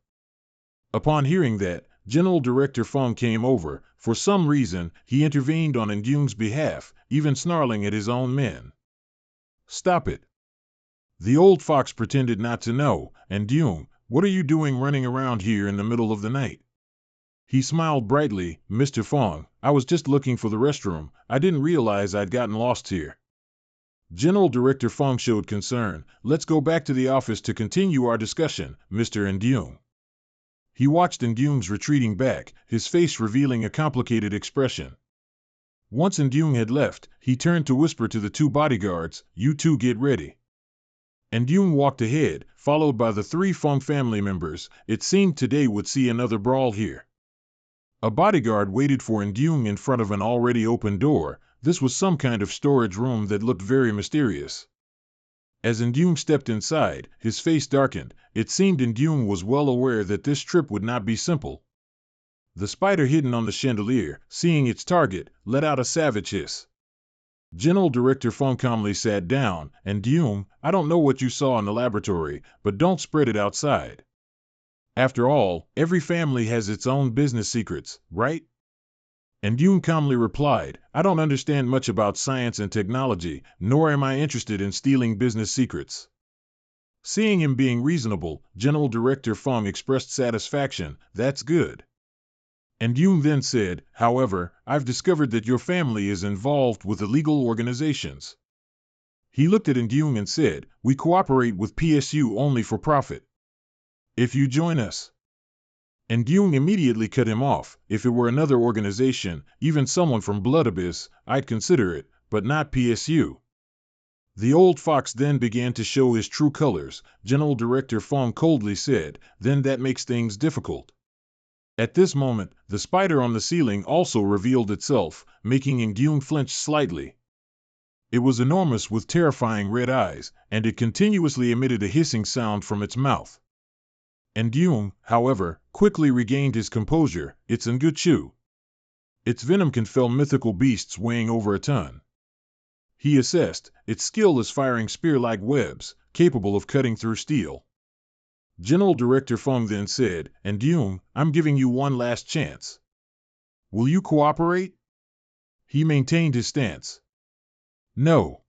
S1: Upon hearing that, General Director Feng came over. For some reason, he intervened on Jung's behalf, even snarling at his own men. "Stop it." The old fox pretended not to know. "Jung, what are you doing running around here in the middle of the night?" He smiled brightly. "Mr. Feng, I was just looking for the restroom. I didn't realize I'd gotten lost here." General Director Feng showed concern. "Let's go back to the office to continue our discussion, Mr. Jung." He watched Jung's retreating back, his face revealing a complicated expression. Once Jung had left, he turned to whisper to the two bodyguards, "You two get ready." Jung walked ahead, followed by the three Feng family members. It seemed today would see another brawl here. A bodyguard waited for Jung in front of an already open door. This was some kind of storage room that looked very mysterious. As Jung stepped inside, his face darkened. It seemed Jung was well aware that this trip would not be simple. The spider hidden on the chandelier, seeing its target, let out a savage hiss. General Director Feng calmly sat down. "Jung, I don't know what you saw in the laboratory, but don't spread it outside. After all, every family has its own business secrets, right?" Jung calmly replied, "I don't understand much about science and technology, nor am I interested in stealing business secrets." Seeing him being reasonable, General Director Feng expressed satisfaction. "That's good." Jung then said, "However, I've discovered that your family is involved with illegal organizations." He looked at Jung and said, "We cooperate with PSU only for profit. If you join us..." Jung immediately cut him off. "If it were another organization, even someone from Blood Abyss, I'd consider it, but not PSU." The old fox then began to show his true colors. General Director Feng coldly said, "Then that makes things difficult." At this moment, the spider on the ceiling also revealed itself, making Jung flinch slightly. It was enormous with terrifying red eyes, and it continuously emitted a hissing sound from its mouth. Jung, however, quickly regained his composure. "It's Nguchu. Its venom can fell mythical beasts weighing over a ton." He assessed, "Its skill is firing spear-like webs, capable of cutting through steel." General Director Feng then said, "Jung, I'm giving you one last chance. Will you cooperate?" He maintained his stance. "No."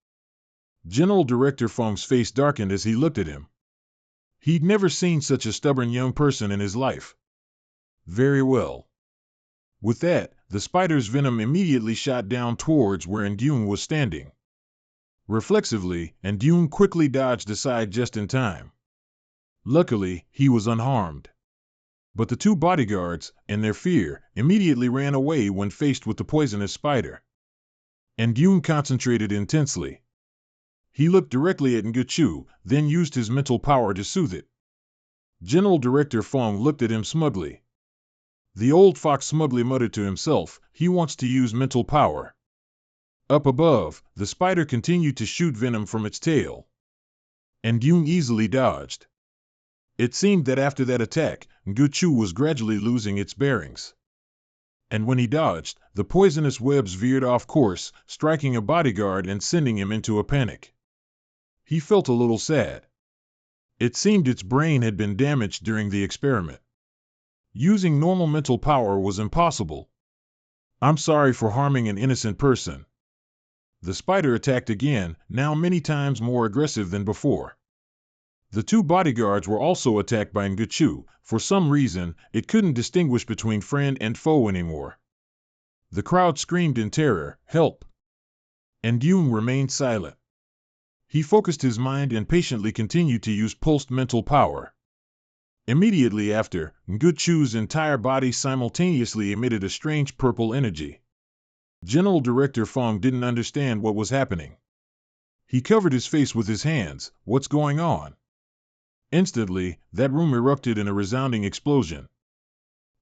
S1: General Director Feng's face darkened as he looked at him. He'd never seen such a stubborn young person in his life. "Very well." With that, the spider's venom immediately shot down towards where Jung was standing. Reflexively, Jung quickly dodged aside just in time. Luckily, he was unharmed. But the two bodyguards, in their fear, immediately ran away when faced with the poisonous spider. Jung concentrated intensely. He looked directly at Nguchu, then used his mental power to soothe it. General Director Feng looked at him smugly. The old fox smugly muttered to himself, "He wants to use mental power." Up above, the spider continued to shoot venom from its tail. Jung easily dodged. It seemed that after that attack, Nguchu was gradually losing its bearings. And when he dodged, the poisonous webs veered off course, striking a bodyguard and sending him into a panic. He felt a little sad. It seemed its brain had been damaged during the experiment. Using normal mental power was impossible. "I'm sorry for harming an innocent person." The spider attacked again, now many times more aggressive than before. The two bodyguards were also attacked by Nguchu. For some reason, it couldn't distinguish between friend and foe anymore. The crowd screamed in terror, "Help!" Jung remained silent. He focused his mind and patiently continued to use pulsed mental power. Immediately after, Nguchu's entire body simultaneously emitted a strange purple energy. General Director Feng didn't understand what was happening. He covered his face with his hands. What's going on? Instantly, that room erupted in a resounding explosion.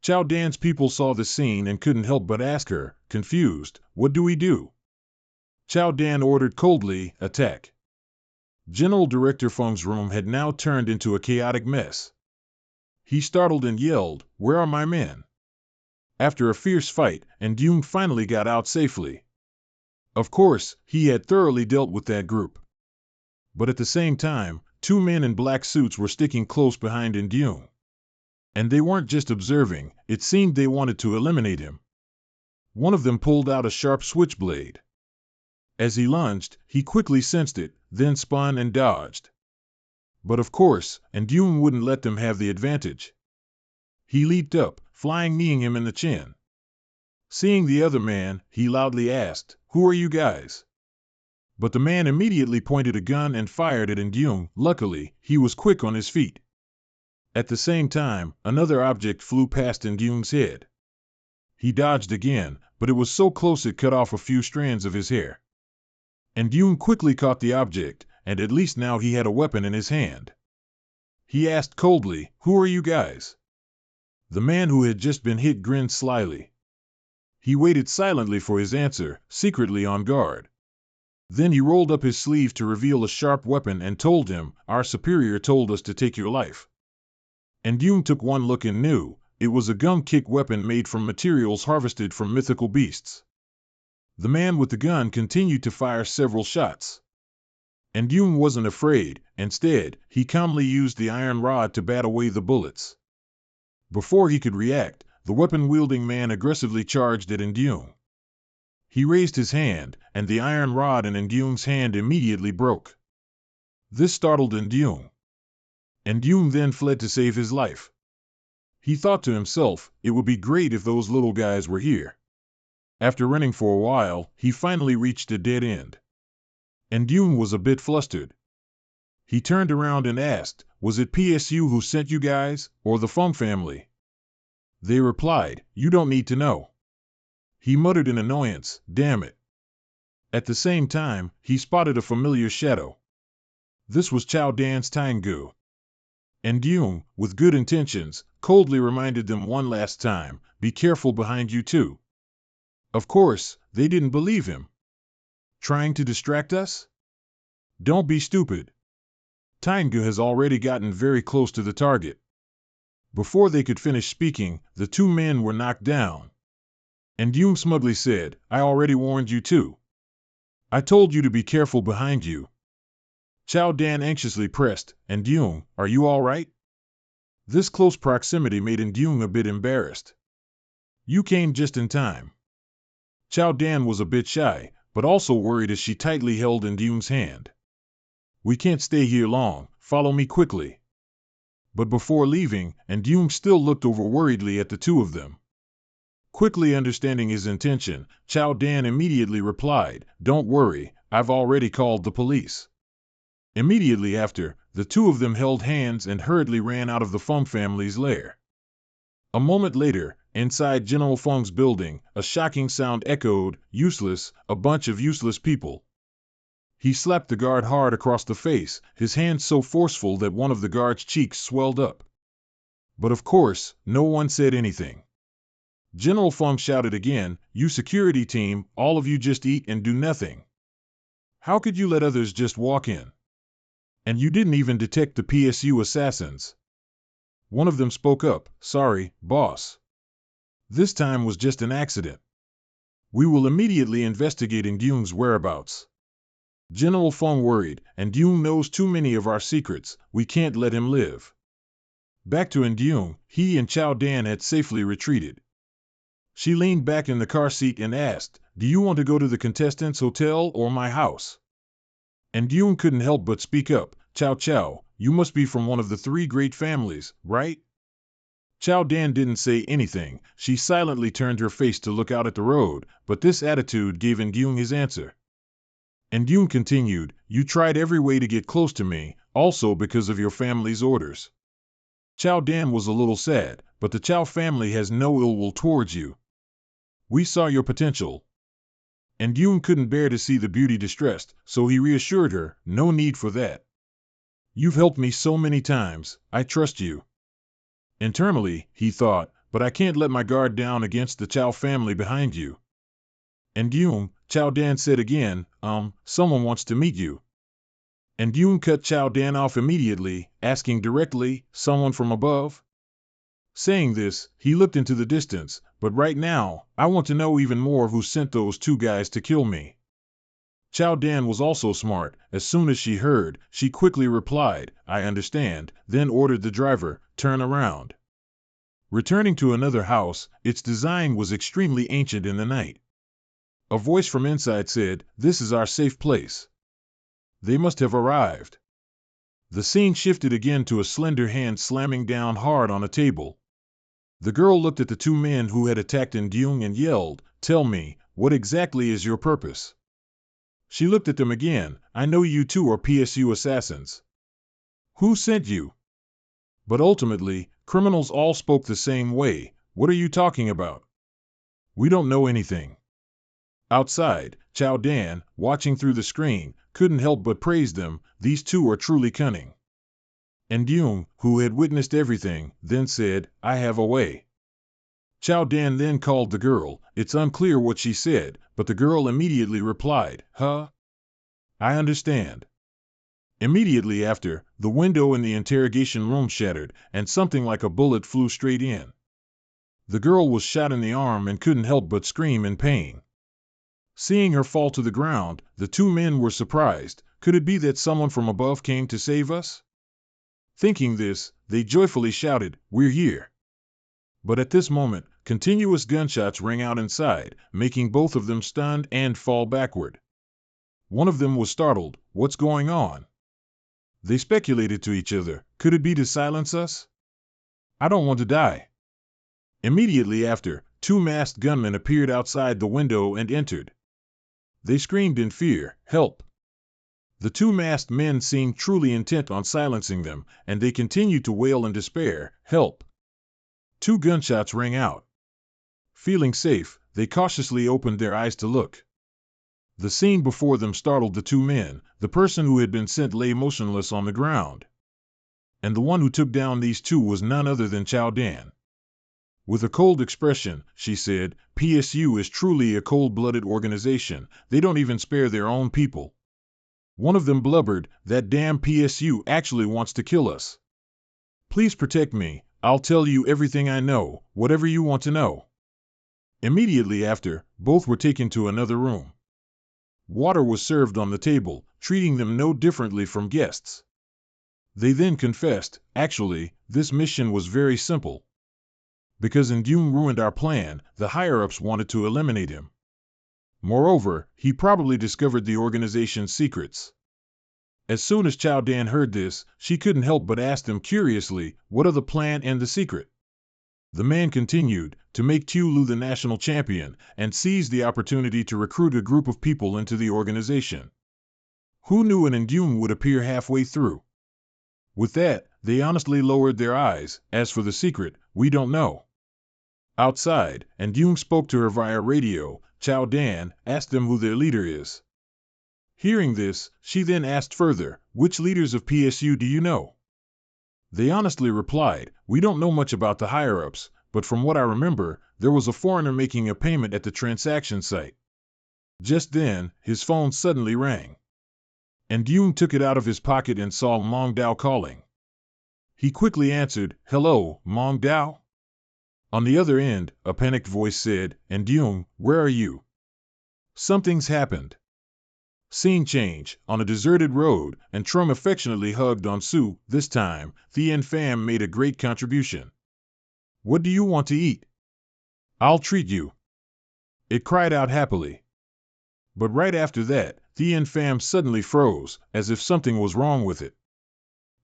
S1: Chao Dan's people saw the scene and couldn't help but ask her, confused, what do we do? Chao Dan ordered coldly, attack. General Director Feng's room had now turned into a chaotic mess. He startled and yelled, where are my men? After a fierce fight, Ndung finally got out safely. Of course, he had thoroughly dealt with that group. But at the same time, two men in black suits were sticking close behind Ndung. And they weren't just observing, it seemed they wanted to eliminate him. One of them pulled out a sharp switchblade. As he lunged, he quickly sensed it, then spun and dodged. But of course, Ndung wouldn't let them have the advantage. He leaped up, flying, kneeing him in the chin. Seeing the other man, he loudly asked, who are you guys? But the man immediately pointed a gun and fired at Ndung. Luckily, he was quick on his feet. At the same time, another object flew past Ndung's head. He dodged again, but it was so close it cut off a few strands of his hair. Ndung quickly caught the object, and at least now he had a weapon in his hand. He asked coldly, who are you guys? The man who had just been hit grinned slyly. He waited silently for his answer, secretly on guard. Then he rolled up his sleeve to reveal a sharp weapon and told him, our superior told us to take your life. Ndung took one look and knew, it was a gun-kick weapon made from materials harvested from mythical beasts. The man with the gun continued to fire several shots. Ndung wasn't afraid. Instead, he calmly used the iron rod to bat away the bullets. Before he could react, the weapon-wielding man aggressively charged at Ndung. He raised his hand, and the iron rod in Ndung's hand immediately broke. This startled Ndung. Ndung then fled to save his life. He thought to himself, it would be great if those little guys were here. After running for a while, he finally reached a dead end. Ndung was a bit flustered. He turned around and asked, was it PSU who sent you guys, or the Feng family? They replied, you don't need to know. He muttered in annoyance, damn it. At the same time, he spotted a familiar shadow. This was Chao Dan's Taingu. Ndung, with good intentions, coldly reminded them one last time, be careful behind you too. Of course, they didn't believe him. Trying to distract us? Don't be stupid. Taingu has already gotten very close to the target. Before they could finish speaking, the two men were knocked down. Ndung smugly said, I already warned you too. I told you to be careful behind you. Chao Dan anxiously pressed, Ndung, are you all right? This close proximity made Ndung a bit embarrassed. You came just in time. Chao Dan was a bit shy, but also worried as she tightly held Ndung's hand. We can't stay here long, follow me quickly. But before leaving, Ndung still looked over worriedly at the two of them. Quickly understanding his intention, Chao Dan immediately replied, don't worry, I've already called the police. Immediately after, the two of them held hands and hurriedly ran out of the Feng family's lair. A moment later, inside General Feng's building, a shocking sound echoed, useless, a bunch of useless people. He slapped the guard hard across the face, his hand so forceful that one of the guard's cheeks swelled up. But of course, no one said anything. General Feng shouted again, you security team, all of you just eat and do nothing. How could you let others just walk in? And you didn't even detect the PSU assassins. One of them spoke up, sorry, boss. This time was just an accident. We will immediately investigate Ndung's whereabouts. General Feng worried, Ndung knows too many of our secrets, we can't let him live. Back to Ndung, he and Chao Dan had safely retreated. She leaned back in the car seat and asked, do you want to go to the contestants' hotel or my house? Ndung couldn't help but speak up, Chao Chao, you must be from one of the three great families, right? Chao Dan didn't say anything, she silently turned her face to look out at the road, but this attitude gave Ndung his answer. Ndung continued, you tried every way to get close to me, also because of your family's orders. Chao Dan was a little sad, but the Chao family has no ill will towards you. We saw your potential. And Yoon couldn't bear to see the beauty distressed, so he reassured her, no need for that. You've helped me so many times, I trust you. Internally, he thought, but I can't let my guard down against the Chow family behind you. And Yoon, Chow Dan said again, someone wants to meet you. And Yoon cut Chow Dan off immediately, asking directly, someone from above? Saying this, he looked into the distance, but right now, I want to know even more who sent those two guys to kill me. Chow Dan was also smart. As soon as she heard, she quickly replied, I understand, then ordered the driver, turn around. Returning to another house, its design was extremely ancient in the night. A voice from inside said, this is our safe place. They must have arrived. The scene shifted again to a slender hand slamming down hard on a table. The girl looked at the two men who had attacked Ndyung and yelled, tell me, what exactly is your purpose? She looked at them again, I know you two are PSU assassins. Who sent you? But ultimately, criminals all spoke the same way, what are you talking about? We don't know anything. Outside, Chow Dan, watching through the screen, couldn't help but praise them, these two are truly cunning. And Ndyung, who had witnessed everything, then said, I have a way. Chow Dan then called the girl. It's unclear what she said, but the girl immediately replied, huh? I understand. Immediately after, the window in the interrogation room shattered, and something like a bullet flew straight in. The girl was shot in the arm and couldn't help but scream in pain. Seeing her fall to the ground, the two men were surprised. Could it be that someone from above came to save us? Thinking this, they joyfully shouted, we're here. But at this moment, continuous gunshots rang out inside, making both of them stunned and fall backward. One of them was startled, what's going on? They speculated to each other, could it be to silence us? I don't want to die. Immediately after, two masked gunmen appeared outside the window and entered. They screamed in fear, help! The two masked men seemed truly intent on silencing them, and they continued to wail in despair, help! Two gunshots rang out. Feeling safe, they cautiously opened their eyes to look. The scene before them startled the two men. The person who had been sent lay motionless on the ground. And the one who took down these two was none other than Chow Dan. With a cold expression, she said, PSU is truly a cold-blooded organization. They don't even spare their own people. One of them blubbered, that damn PSU actually wants to kill us. Please protect me. I'll tell you everything I know, whatever you want to know. Immediately after, both were taken to another room. Water was served on the table, treating them no differently from guests. They then confessed, actually, this mission was very simple. Because Ndyung ruined our plan, the higher-ups wanted to eliminate him. Moreover, he probably discovered the organization's secrets. As soon as Chow Dan heard this, she couldn't help but ask him curiously, what are the plan and the secret? The man continued, to make Lu the national champion, and seize the opportunity to recruit a group of people into the organization. Who knew an Ndyung would appear halfway through? With that, they honestly lowered their eyes. As for the secret, we don't know. Outside, Ndyung spoke to her via radio. Chow Dan asked them who their leader is. Hearing this, she then asked further, which leaders of PSU do you know? They honestly replied, we don't know much about the higher-ups, but from what I remember, there was a foreigner making a payment at the transaction site. Just then, his phone suddenly rang. And Ndyung took it out of his pocket and saw Mong Dao calling. He quickly answered, hello, Mong Dao? On the other end, a panicked voice said, Ndyung, where are you? Something's happened. Scene change, on a deserted road, and Trum affectionately hugged on Su. This time, Thien Pham made a great contribution. What do you want to eat? I'll treat you. It cried out happily. But right after that, Thien Pham suddenly froze, as if something was wrong with it.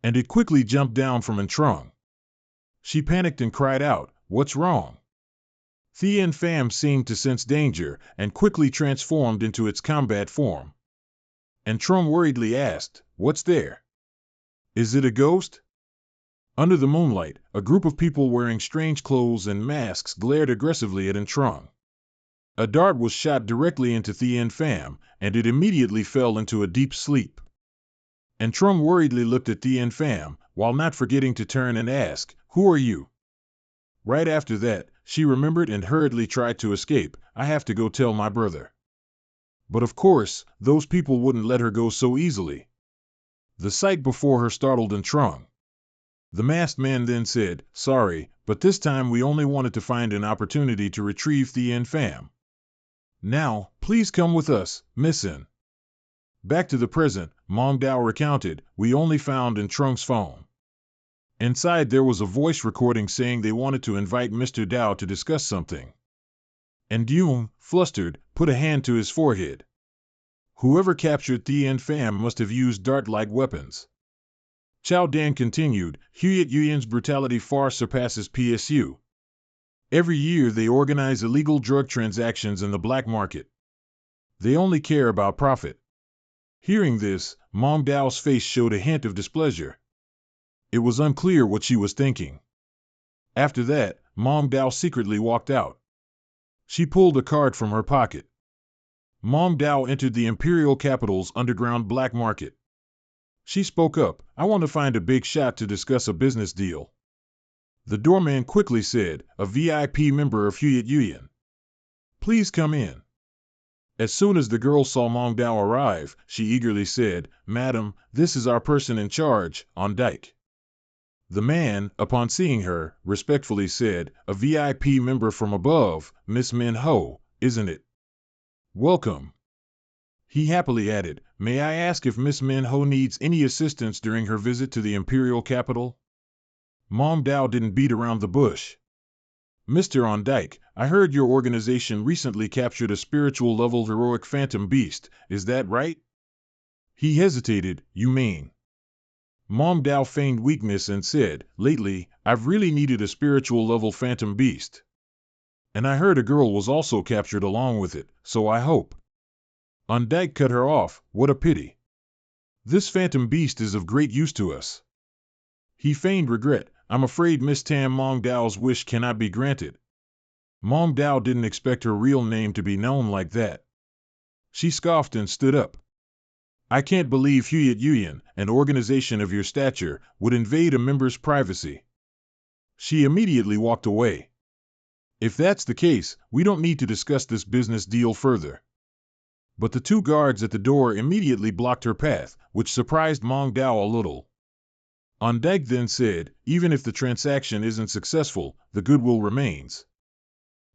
S1: And it quickly jumped down from Trung. She panicked and cried out, what's wrong? Thien Pham seemed to sense danger, and quickly transformed into its combat form. And Trum worriedly asked, what's there? Is it a ghost? Under the moonlight, a group of people wearing strange clothes and masks glared aggressively at Trung. A dart was shot directly into Thien Pham, and it immediately fell into a deep sleep. And Trung worriedly looked at Thien Pham, while not forgetting to turn and ask, "Who are you?" Right after that, she remembered and hurriedly tried to escape. "I have to go tell my brother." But of course, those people wouldn't let her go so easily. The sight before her startled Trung. The masked man then said, "Sorry, but this time we only wanted to find an opportunity to retrieve Thien Pham. Now, please come with us, Miss In." Back to the present, Mong Dao recounted, "We only found in Trung's phone. Inside there was a voice recording saying they wanted to invite Mr. Dao to discuss something." And Yung, flustered, put a hand to his forehead. Whoever captured Thien Pham must have used dart-like weapons. Chao Dan continued, "Huyet Yuyan's brutality far surpasses PSU. Every year they organize illegal drug transactions in the black market. They only care about profit." Hearing this, Mong Dao's face showed a hint of displeasure. It was unclear what she was thinking. After that, Mong Dao secretly walked out. She pulled a card from her pocket. Mong Dao entered the imperial capital's underground black market. She spoke up, "I want to find a big shot to discuss a business deal." The doorman quickly said, "A VIP member of Huyet Yuyan. Please come in." As soon as the girl saw Mong Dao arrive, she eagerly said, "Madam, this is our person in charge, on Dike." The man, upon seeing her, respectfully said, "A VIP member from above, Miss Min Ho, isn't it? Welcome." He happily added, "May I ask if Miss Min Ho needs any assistance during her visit to the imperial capital?" Mong Dao didn't beat around the bush. "Mr. On Dyke, I heard your organization recently captured a spiritual-level heroic phantom beast, is that right?" He hesitated, "You mean?" Mong Dao feigned weakness and said, "Lately, I've really needed a spiritual-level phantom beast. And I heard a girl was also captured along with it, so I hope." On Dyke cut her off, "What a pity. This phantom beast is of great use to us." He feigned regret, "I'm afraid Miss Tam Mong Dao's wish cannot be granted." Mong Dao didn't expect her real name to be known like that. She scoffed and stood up. "I can't believe Huyet Yuyan, an organization of your stature, would invade a member's privacy." She immediately walked away. "If that's the case, we don't need to discuss this business deal further." But the two guards at the door immediately blocked her path, which surprised Mong Dao a little. On Dyke then said, "Even if the transaction isn't successful, the goodwill remains."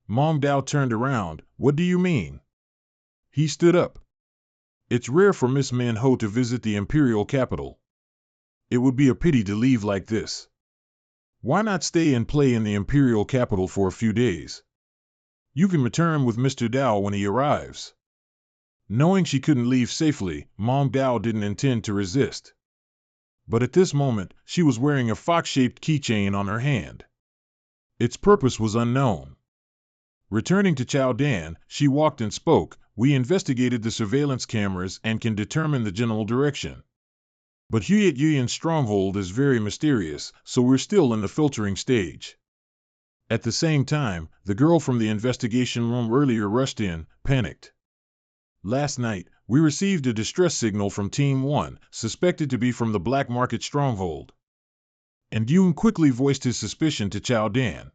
S1: Mong Dao turned around, "What do you mean?" He stood up. "It's rare for Miss Man Ho to visit the imperial capital. It would be a pity to leave like this. Why not stay and play in the imperial capital for a few days? You can return with Mr. Dao when he arrives." Knowing she couldn't leave safely, Mong Dao didn't intend to resist. But at this moment, she was wearing a fox-shaped keychain on her hand. Its purpose was unknown. Returning to Chao Dan, she walked and spoke, "We investigated the surveillance cameras and can determine the general direction. But Huyet Yuyan's stronghold is very mysterious, so we're still in the filtering stage." At the same time, the girl from the investigation room earlier rushed in, panicked. "Last night, we received a distress signal from Team 1, suspected to be from the black market stronghold." And Yoon quickly voiced his suspicion to Chao Dan.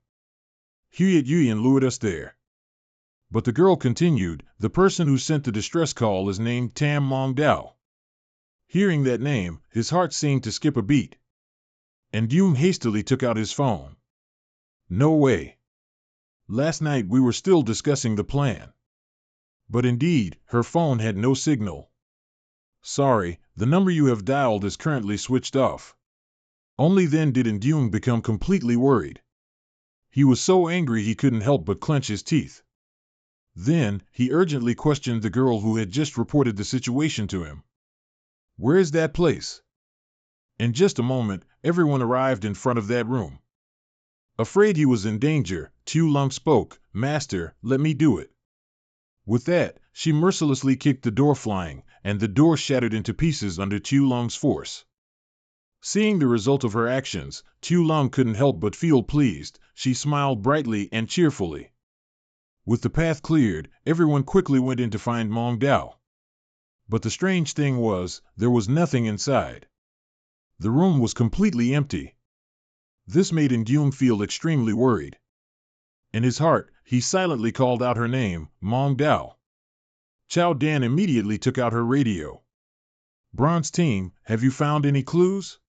S1: "Huyet Yuyan lured us there." But the girl continued, "The person who sent the distress call is named Tam Mong Dao." Hearing that name, his heart seemed to skip a beat. And Yoon hastily took out his phone. "No way. Last night we were still discussing the plan." But indeed, her phone had no signal. "Sorry, the number you have dialed is currently switched off." Only then did Yoon become completely worried. He was so angry he couldn't help but clench his teeth. Then, he urgently questioned the girl who had just reported the situation to him. "Where is that place?" In just a moment, everyone arrived in front of that room. Afraid he was in danger, Tu Lung spoke, "Master, let me do it." With that, she mercilessly kicked the door flying, and the door shattered into pieces under Tu Lung's force. Seeing the result of her actions, Tu Lung couldn't help but feel pleased. She smiled brightly and cheerfully. With the path cleared, everyone quickly went in to find Mong Dao. But the strange thing was, there was nothing inside. The room was completely empty. This made Ndyung feel extremely worried. In his heart, he silently called out her name, Mong Dao. Chao Dan immediately took out her radio. "Bronze Team, have you found any clues?"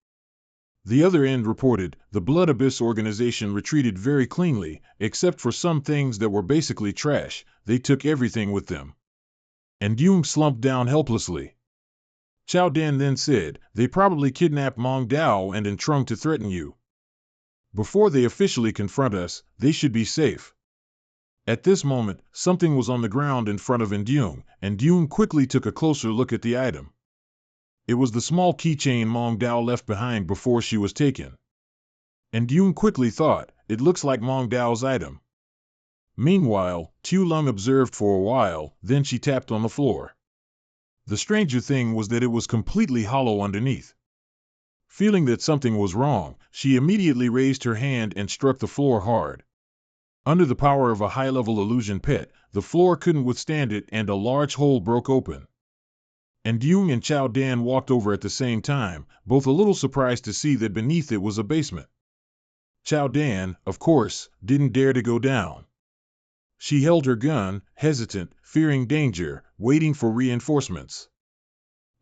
S1: The other end reported, the Blood Abyss organization retreated very cleanly, except for some things that were basically trash. They took everything with them. And Ndyung slumped down helplessly. Chao Dan then said, "They probably kidnapped Mong Dao and Entrung to threaten you. Before they officially confront us, they should be safe." At this moment, something was on the ground in front of Ndyung, and Ndyung quickly took a closer look at the item. It was the small keychain Mong Dao left behind before she was taken. And Ndyung quickly thought, it looks like Mong Dao's item. Meanwhile, Tu Lung observed for a while, then she tapped on the floor. The stranger thing was that it was completely hollow underneath. Feeling that something was wrong, she immediately raised her hand and struck the floor hard. Under the power of a high-level illusion pet, the floor couldn't withstand it and a large hole broke open. And Ndyung and Chao Dan walked over at the same time, both a little surprised to see that beneath it was a basement. Chao Dan, of course, didn't dare to go down. She held her gun, hesitant, fearing danger, waiting for reinforcements.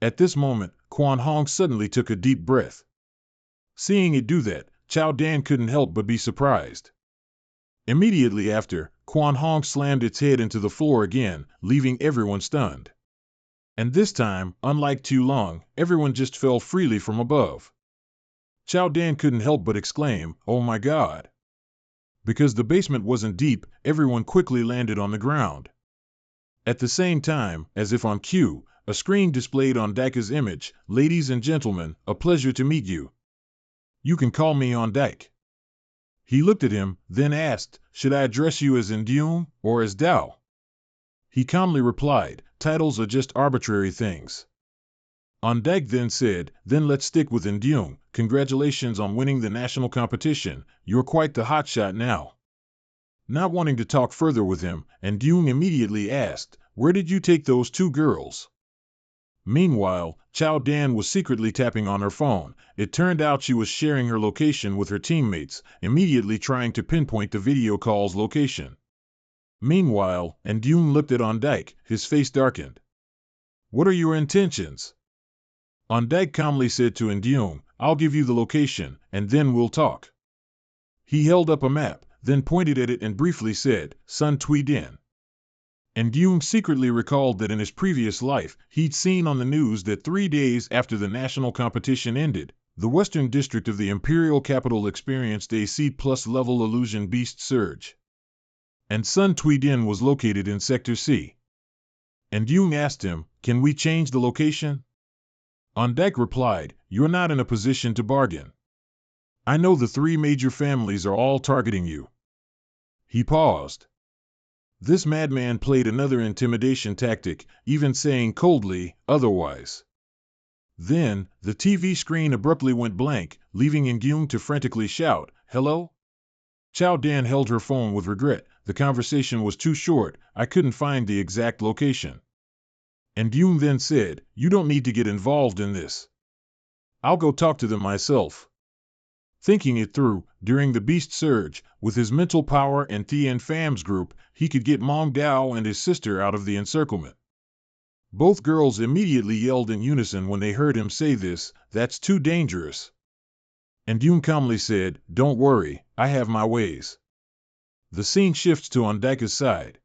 S1: At this moment, Quan Hong suddenly took a deep breath. Seeing it do that, Chao Dan couldn't help but be surprised. Immediately after, Quan Hong slammed its head into the floor again, leaving everyone stunned. And this time, unlike Tu Lung, everyone just fell freely from above. Chao Dan couldn't help but exclaim, "Oh my God!" Because the basement wasn't deep, everyone quickly landed on the ground. At the same time, as if on cue, a screen displayed on Daka's image, "Ladies and gentlemen, a pleasure to meet you. You can call me on Dike." He looked at him, then asked, "Should I address you as Ndyung, or as Dao?" He calmly replied, "Titles are just arbitrary things." On Dike then said, "Then let's stick with Ndyung. Congratulations on winning the national competition, you're quite the hotshot now." Not wanting to talk further with him, Ndyung immediately asked, "Where did you take those two girls?" Meanwhile, Chao Dan was secretly tapping on her phone. It turned out she was sharing her location with her teammates, immediately trying to pinpoint the video call's location. Meanwhile, Ndyung looked at On Dike, his face darkened. "What are your intentions?" On Dike calmly said to Ndyung, "I'll give you the location, and then we'll talk." He held up a map, then pointed at it and briefly said, "Sun Tui Din." Ndyung secretly recalled that in his previous life, he'd seen on the news that 3 days after the national competition ended, the western district of the imperial capital experienced a C+ level illusion beast surge. And Sun Tui Din was located in Sector C. Ndyung asked him, "Can we change the location?" On Dike replied, "You're not in a position to bargain. I know the 3 major families are all targeting you." He paused. This madman played another intimidation tactic, even saying coldly, "Otherwise." Then, the TV screen abruptly went blank, leaving Ndyung to frantically shout, "Hello?" Chao Dan held her phone with regret. "The conversation was too short, I couldn't find the exact location." Ndyung then said, "You don't need to get involved in this. I'll go talk to them myself." Thinking it through, during the beast surge, with his mental power and Thien Pham's group, he could get Mong Dao and his sister out of the encirclement. Both girls immediately yelled in unison when they heard him say this, "That's too dangerous." Ndyung calmly said, "Don't worry, I have my ways." The scene shifts to On Dike's side.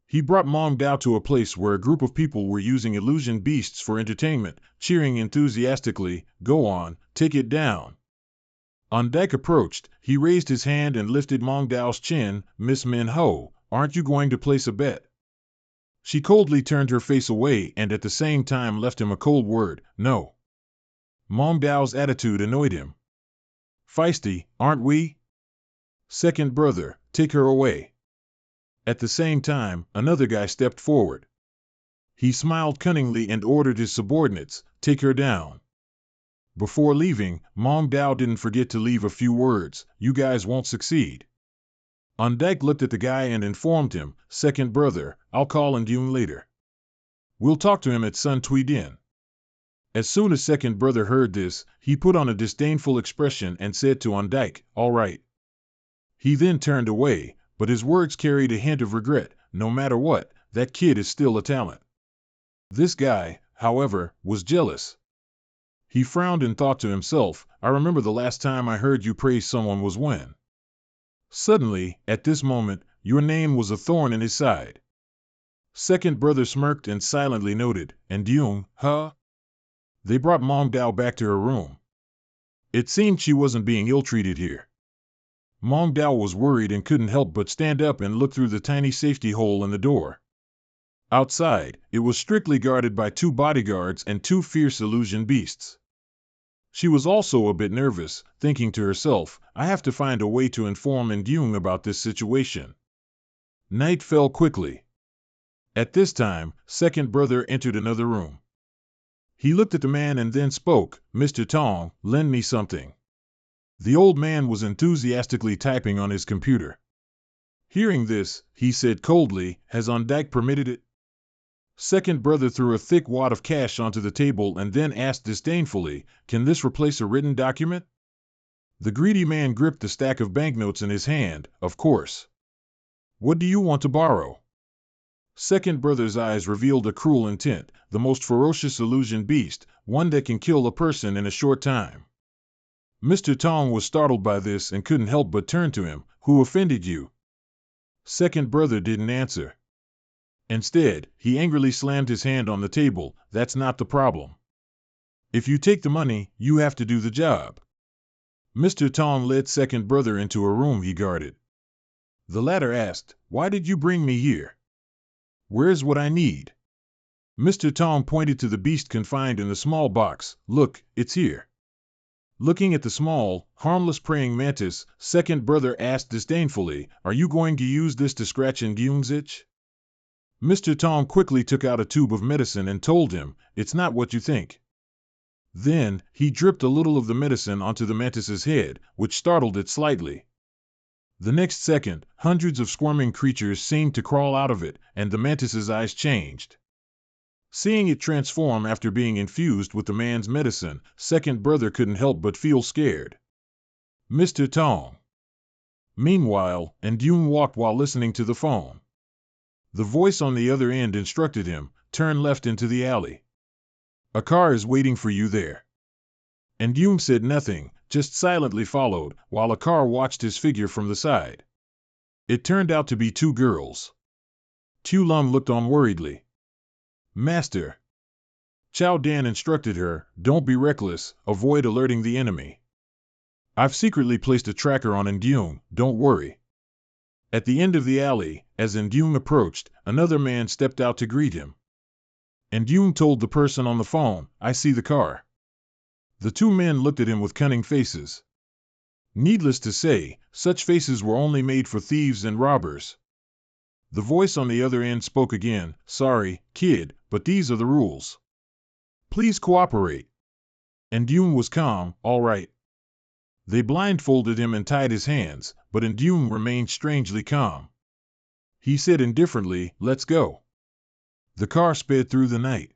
S1: He brought Mong Dao to a place where a group of people were using illusion beasts for entertainment, cheering enthusiastically, "Go on, take it down." On Dike approached, he raised his hand and lifted Mong Dao's chin. "Miss Min Ho, aren't you going to place a bet?" She coldly turned her face away and at the same time left him a cold word, "No." Mong Dao's attitude annoyed him. "Feisty, aren't we? Second brother, take her away." At the same time, another guy stepped forward. He smiled cunningly and ordered his subordinates, "Take her down." Before leaving, Mong Dao didn't forget to leave a few words, "You guys won't succeed." On Dyke looked at the guy and informed him, "Second brother, I'll call Ndung later. We'll talk to him at Sun Tui Din." As soon as second brother heard this, he put on a disdainful expression and said to On Dyke, "All right." He then turned away, but his words carried a hint of regret. No matter what, that kid is still a talent. This guy, however, was jealous. He frowned and thought to himself, "I remember the last time I heard you praise someone was when." Suddenly, at this moment, your name was a thorn in his side. Second brother smirked and silently noted, "Ndung, huh?" They brought Mong Dao back to her room. It seemed she wasn't being ill-treated here. Mong Dao was worried and couldn't help but stand up and look through the tiny safety hole in the door. Outside, it was strictly guarded by 2 bodyguards and 2 fierce illusion beasts. She was also a bit nervous, thinking to herself, "I have to find a way to inform Ndung about this situation." Night fell quickly. At this time, second brother entered another room. He looked at the man and then spoke, "Mr. Tong, lend me something." The old man was enthusiastically typing on his computer. Hearing this, he said coldly, "Has On Dyke permitted it?" Second brother threw a thick wad of cash onto the table and then asked disdainfully, "Can this replace a written document?" The greedy man gripped the stack of banknotes in his hand. "Of course. What do you want to borrow?" Second brother's eyes revealed a cruel intent, the most ferocious illusion beast, one that can kill a person in a short time. Mr. Tong was startled by this and couldn't help but turn to him. "Who offended you?" Second brother didn't answer. Instead, he angrily slammed his hand on the table. "That's not the problem. If you take the money, you have to do the job." Mr. Tong led second brother into a room he guarded. The latter asked, "Why did you bring me here? Where's what I need?" Mr. Tong pointed to the beast confined in the small box. "Look, it's here." Looking at the small, harmless praying mantis, second brother asked disdainfully, "Are you going to use this to scratch Ndung's itch?" Mr. Tong quickly took out a tube of medicine and told him, "It's not what you think." Then, he dripped a little of the medicine onto the mantis's head, which startled it slightly. The next second, hundreds of squirming creatures seemed to crawl out of it, and the mantis's eyes changed. Seeing it transform after being infused with the man's medicine, second brother couldn't help but feel scared. Mr. Tong. Meanwhile, Ndung walked while listening to the phone. The voice on the other end instructed him, "Turn left into the alley. A car is waiting for you there." Ndung said nothing, just silently followed, while a car watched his figure from the side. It turned out to be 2 girls. Tu Lum looked on worriedly. "Master." Chao Dan instructed her, "Don't be reckless, avoid alerting the enemy. I've secretly placed a tracker on Ndung, don't worry." At the end of the alley, as Ndung approached, another man stepped out to greet him. Ndung told the person on the phone, "I see the car." The 2 men looked at him with cunning faces. Needless to say, such faces were only made for thieves and robbers. The voice on the other end spoke again, "Sorry, kid, but these are the rules. Please cooperate." Ndung was calm, "All right." They blindfolded him and tied his hands, but Ndung remained strangely calm. He said indifferently, "Let's go." The car sped through the night.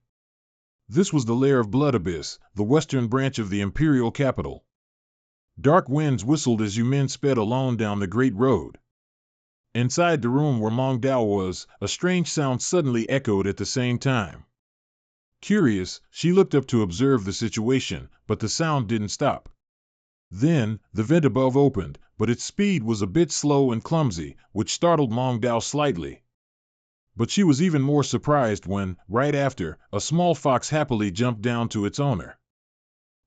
S1: This was the lair of Blood Abyss, the western branch of the imperial capital. Dark winds whistled as men sped alone down the great road. Inside the room where Mong Dao was, a strange sound suddenly echoed at the same time. Curious, she looked up to observe the situation, but the sound didn't stop. Then, the vent above opened, but its speed was a bit slow and clumsy, which startled Mong Dao slightly. But she was even more surprised when, right after, a small fox happily jumped down to its owner.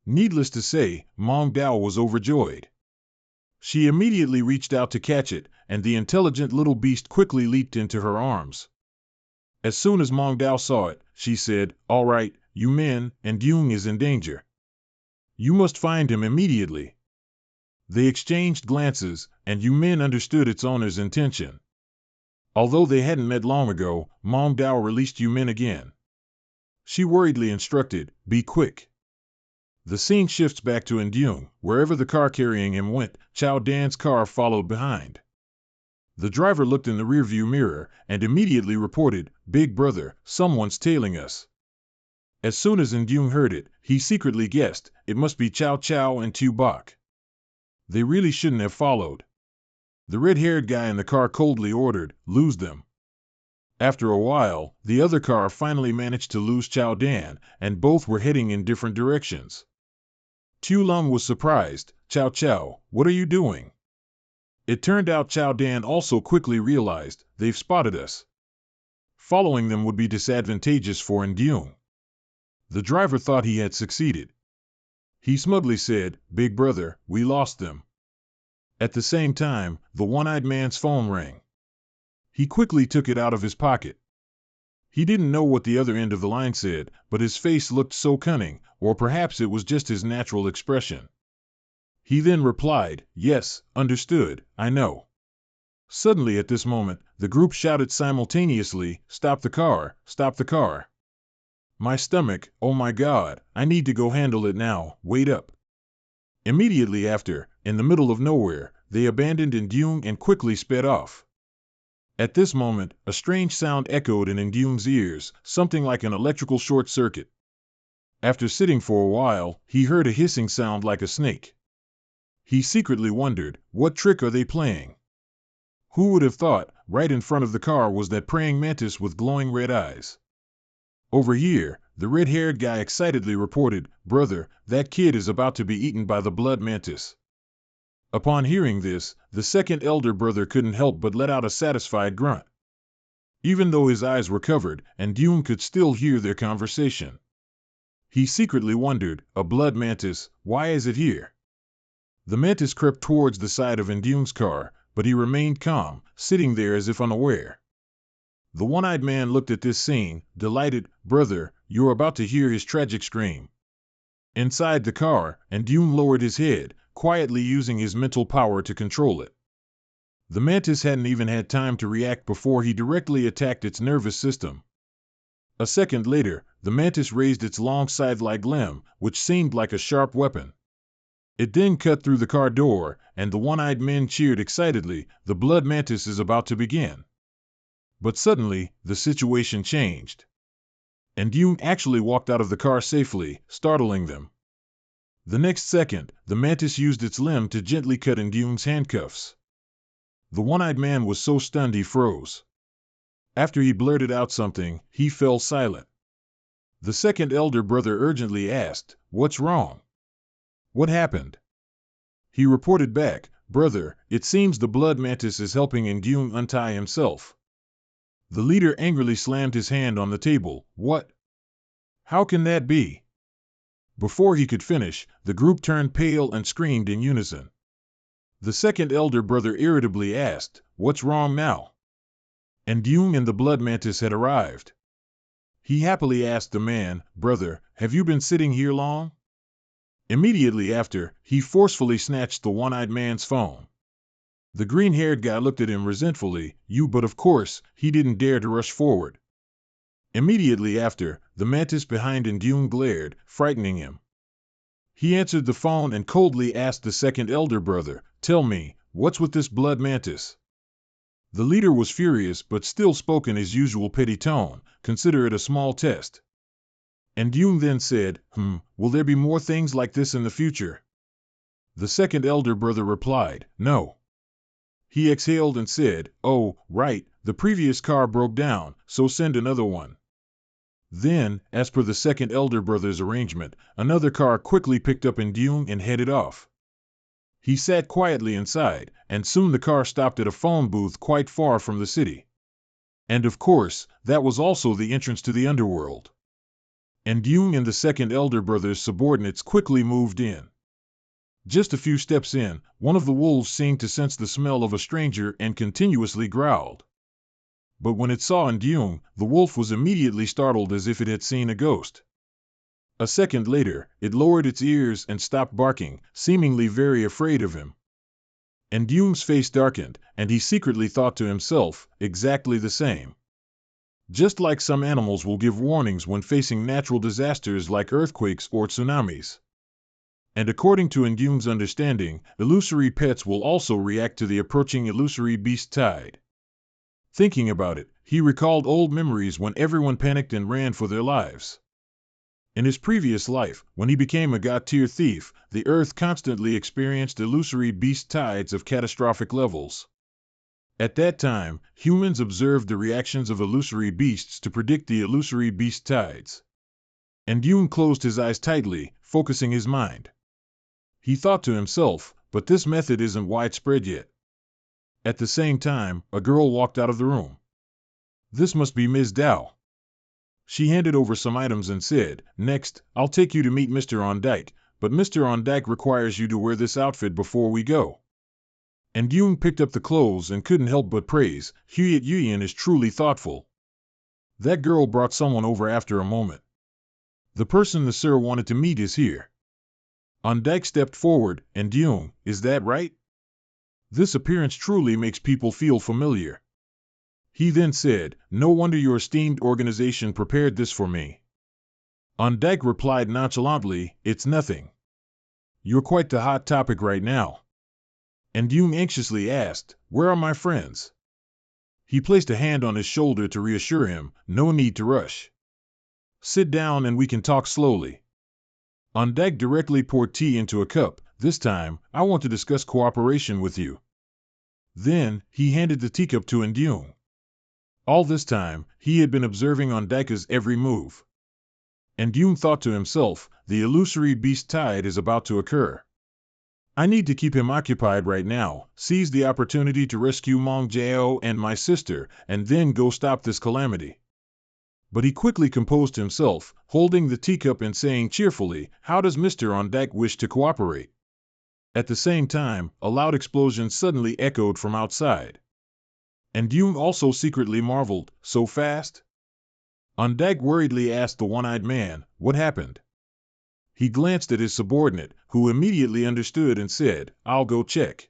S1: Needless to say, Mong Dao was overjoyed. She immediately reached out to catch it, and the intelligent little beast quickly leaped into her arms. As soon as Mong Dao saw it, she said, "All right, you men, Ndung is in danger. You must find him immediately." They exchanged glances, and you men understood its owner's intention. Although they hadn't met long ago, Mong Dao released you men again. She worriedly instructed, "Be quick." The scene shifts back to Ndung. Wherever the car carrying him went, Chao Dan's car followed behind. The driver looked in the rearview mirror and immediately reported, "Big brother, someone's tailing us." As soon as Ndung heard it, he secretly guessed it must be Chow Chow and Tu Bok. They really shouldn't have followed. The red-haired guy in the car coldly ordered, "Lose them." After a while, the other car finally managed to lose Chow Dan, and both were heading in different directions. Tu Lung was surprised. "Chow Chow, what are you doing?" It turned out Chow Dan also quickly realized, they've spotted us. Following them would be disadvantageous for Ndung. The driver thought he had succeeded. He smugly said, "Big brother, we lost them." At the same time, the one-eyed man's phone rang. He quickly took it out of his pocket. He didn't know what the other end of the line said, but his face looked so cunning, or perhaps it was just his natural expression. He then replied, "Yes, understood, I know." Suddenly at this moment, the group shouted simultaneously, "Stop the car, stop the car." My stomach, oh my God, I need to go handle it now, wait up. Immediately after, in the middle of nowhere, they abandoned Ndung and quickly sped off. At this moment, a strange sound echoed in Ndung's ears, something like an electrical short circuit. After sitting for a while, he heard a hissing sound like a snake. He secretly wondered, what trick are they playing? Who would have thought, right in front of the car was that praying mantis with glowing red eyes? Over here, the red-haired guy excitedly reported, "Brother, that kid is about to be eaten by the blood mantis." Upon hearing this, the second elder brother couldn't help but let out a satisfied grunt. Even though his eyes were covered, Ndung could still hear their conversation. He secretly wondered, a blood mantis, why is it here? The mantis crept towards the side of Ndung's car, but he remained calm, sitting there as if unaware. The one-eyed man looked at this scene, delighted. "Brother, you're about to hear his tragic scream." Inside the car, Ndung lowered his head, quietly using his mental power to control it. The mantis hadn't even had time to react before he directly attacked its nervous system. A second later, the mantis raised its long scythe-like limb, which seemed like a sharp weapon. It then cut through the car door, and the one-eyed men cheered excitedly, "The blood mantis is about to begin." But suddenly, the situation changed. Ndung actually walked out of the car safely, startling them. The next second, the mantis used its limb to gently cut Ndung's handcuffs. The one-eyed man was so stunned he froze. After he blurted out something, he fell silent. The second elder brother urgently asked, "What's wrong? What happened?" He reported back, "Brother, it seems the blood mantis is helping Ndung untie himself." The leader angrily slammed his hand on the table. "What? How can that be?" Before he could finish, the group turned pale and screamed in unison. The second elder brother irritably asked, "What's wrong now?" Ndung and the blood mantis had arrived. He happily asked the man, "Brother, have you been sitting here long?" Immediately after, he forcefully snatched the one-eyed man's phone. The green-haired guy looked at him resentfully, but of course, he didn't dare to rush forward. Immediately after, the mantis behind Ndung glared, frightening him. He answered the phone and coldly asked the second elder brother, "Tell me, what's with this blood mantis?" The leader was furious but still spoke in his usual petty tone, "Consider it a small test." Ndung then said, "Will there be more things like this in the future?" The second elder brother replied, "No." He exhaled and said, "Oh, right, the previous car broke down, so send another one." Then, as per the second elder brother's arrangement, another car quickly picked up Ndung and headed off. He sat quietly inside, and soon the car stopped at a phone booth quite far from the city. And of course, that was also the entrance to the underworld. Ndung and the second elder brother's subordinates quickly moved in. Just a few steps in, one of the wolves seemed to sense the smell of a stranger and continuously growled. But when it saw Ndung, the wolf was immediately startled as if it had seen a ghost. A second later, it lowered its ears and stopped barking, seemingly very afraid of him. Ndung's face darkened, and he secretly thought to himself, exactly the same. Just like some animals will give warnings when facing natural disasters like earthquakes or tsunamis. And according to Nguyen's understanding, illusory pets will also react to the approaching illusory beast tide. Thinking about it, he recalled old memories when everyone panicked and ran for their lives. In his previous life, when he became a god-tier thief, the Earth constantly experienced illusory beast tides of catastrophic levels. At that time, humans observed the reactions of illusory beasts to predict the illusory beast tides. And Nguyen closed his eyes tightly, focusing his mind. He thought to himself, but this method isn't widespread yet. At the same time, a girl walked out of the room. This must be Ms. Dao. She handed over some items and said, "Next, I'll take you to meet Mr. On Dyke, but Mr. On Dyke requires you to wear this outfit before we go." And Nguyen picked up the clothes and couldn't help but praise, "Huyet Yuyen is truly thoughtful." That girl brought someone over after a moment. "The person the sir wanted to meet is here." On Dyke stepped forward, and Nguyen, "Is that right? This appearance truly makes people feel familiar." He then said, "No wonder your esteemed organization prepared this for me." On Dyke replied nonchalantly, "It's nothing. You're quite the hot topic right now." And Nguyen anxiously asked, "Where are my friends?" He placed a hand on his shoulder to reassure him, "No need to rush. Sit down and we can talk slowly." On Dyke directly poured tea into a cup. "This time, I want to discuss cooperation with you." Then, he handed the teacup to Nguyen. All this time, he had been observing On Dyke's every move. And Nguyen thought to himself, the illusory beast tide is about to occur. I need to keep him occupied right now, seize the opportunity to rescue Mong Jiao and my sister, and then go stop this calamity. But he quickly composed himself, holding the teacup and saying cheerfully, "How does Mr. On Dyke wish to cooperate?" At the same time, a loud explosion suddenly echoed from outside. And Nguyen also secretly marveled, "So fast?" On Dyke worriedly asked the one-eyed man, "What happened?" He glanced at his subordinate, who immediately understood and said, "I'll go check."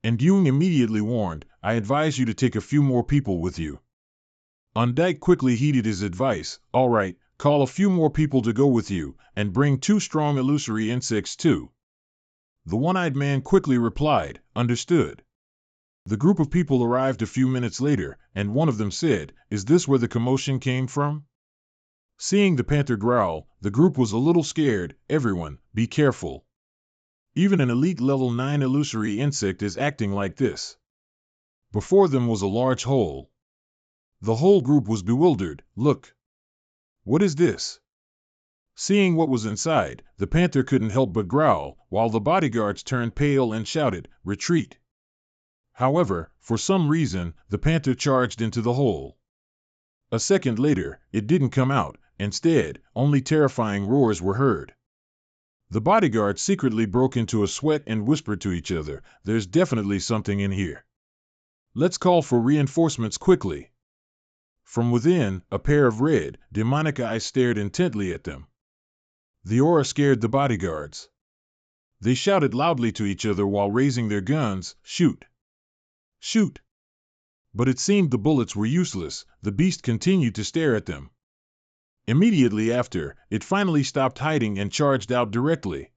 S1: And Nguyen immediately warned, "I advise you to take a few more people with you." On Dyke quickly heeded his advice, "All right, call a few more people to go with you, and bring 2 strong illusory insects too." The one-eyed man quickly replied, "Understood." The group of people arrived a few minutes later, and one of them said, "Is this where the commotion came from?" Seeing the panther growl, the group was a little scared. "Everyone, be careful. Even an elite level 9 illusory insect is acting like this." Before them was a large hole. The whole group was bewildered. "Look. What is this?" Seeing what was inside, the panther couldn't help but growl, while the bodyguards turned pale and shouted, "Retreat." However, for some reason, the panther charged into the hole. A second later, it didn't come out. Instead, only terrifying roars were heard. The bodyguards secretly broke into a sweat and whispered to each other, "There's definitely something in here. Let's call for reinforcements quickly." From within, a pair of red, demonic eyes stared intently at them. The aura scared the bodyguards. They shouted loudly to each other while raising their guns, "Shoot! Shoot!" But it seemed the bullets were useless. The beast continued to stare at them. Immediately after, it finally stopped hiding and charged out directly.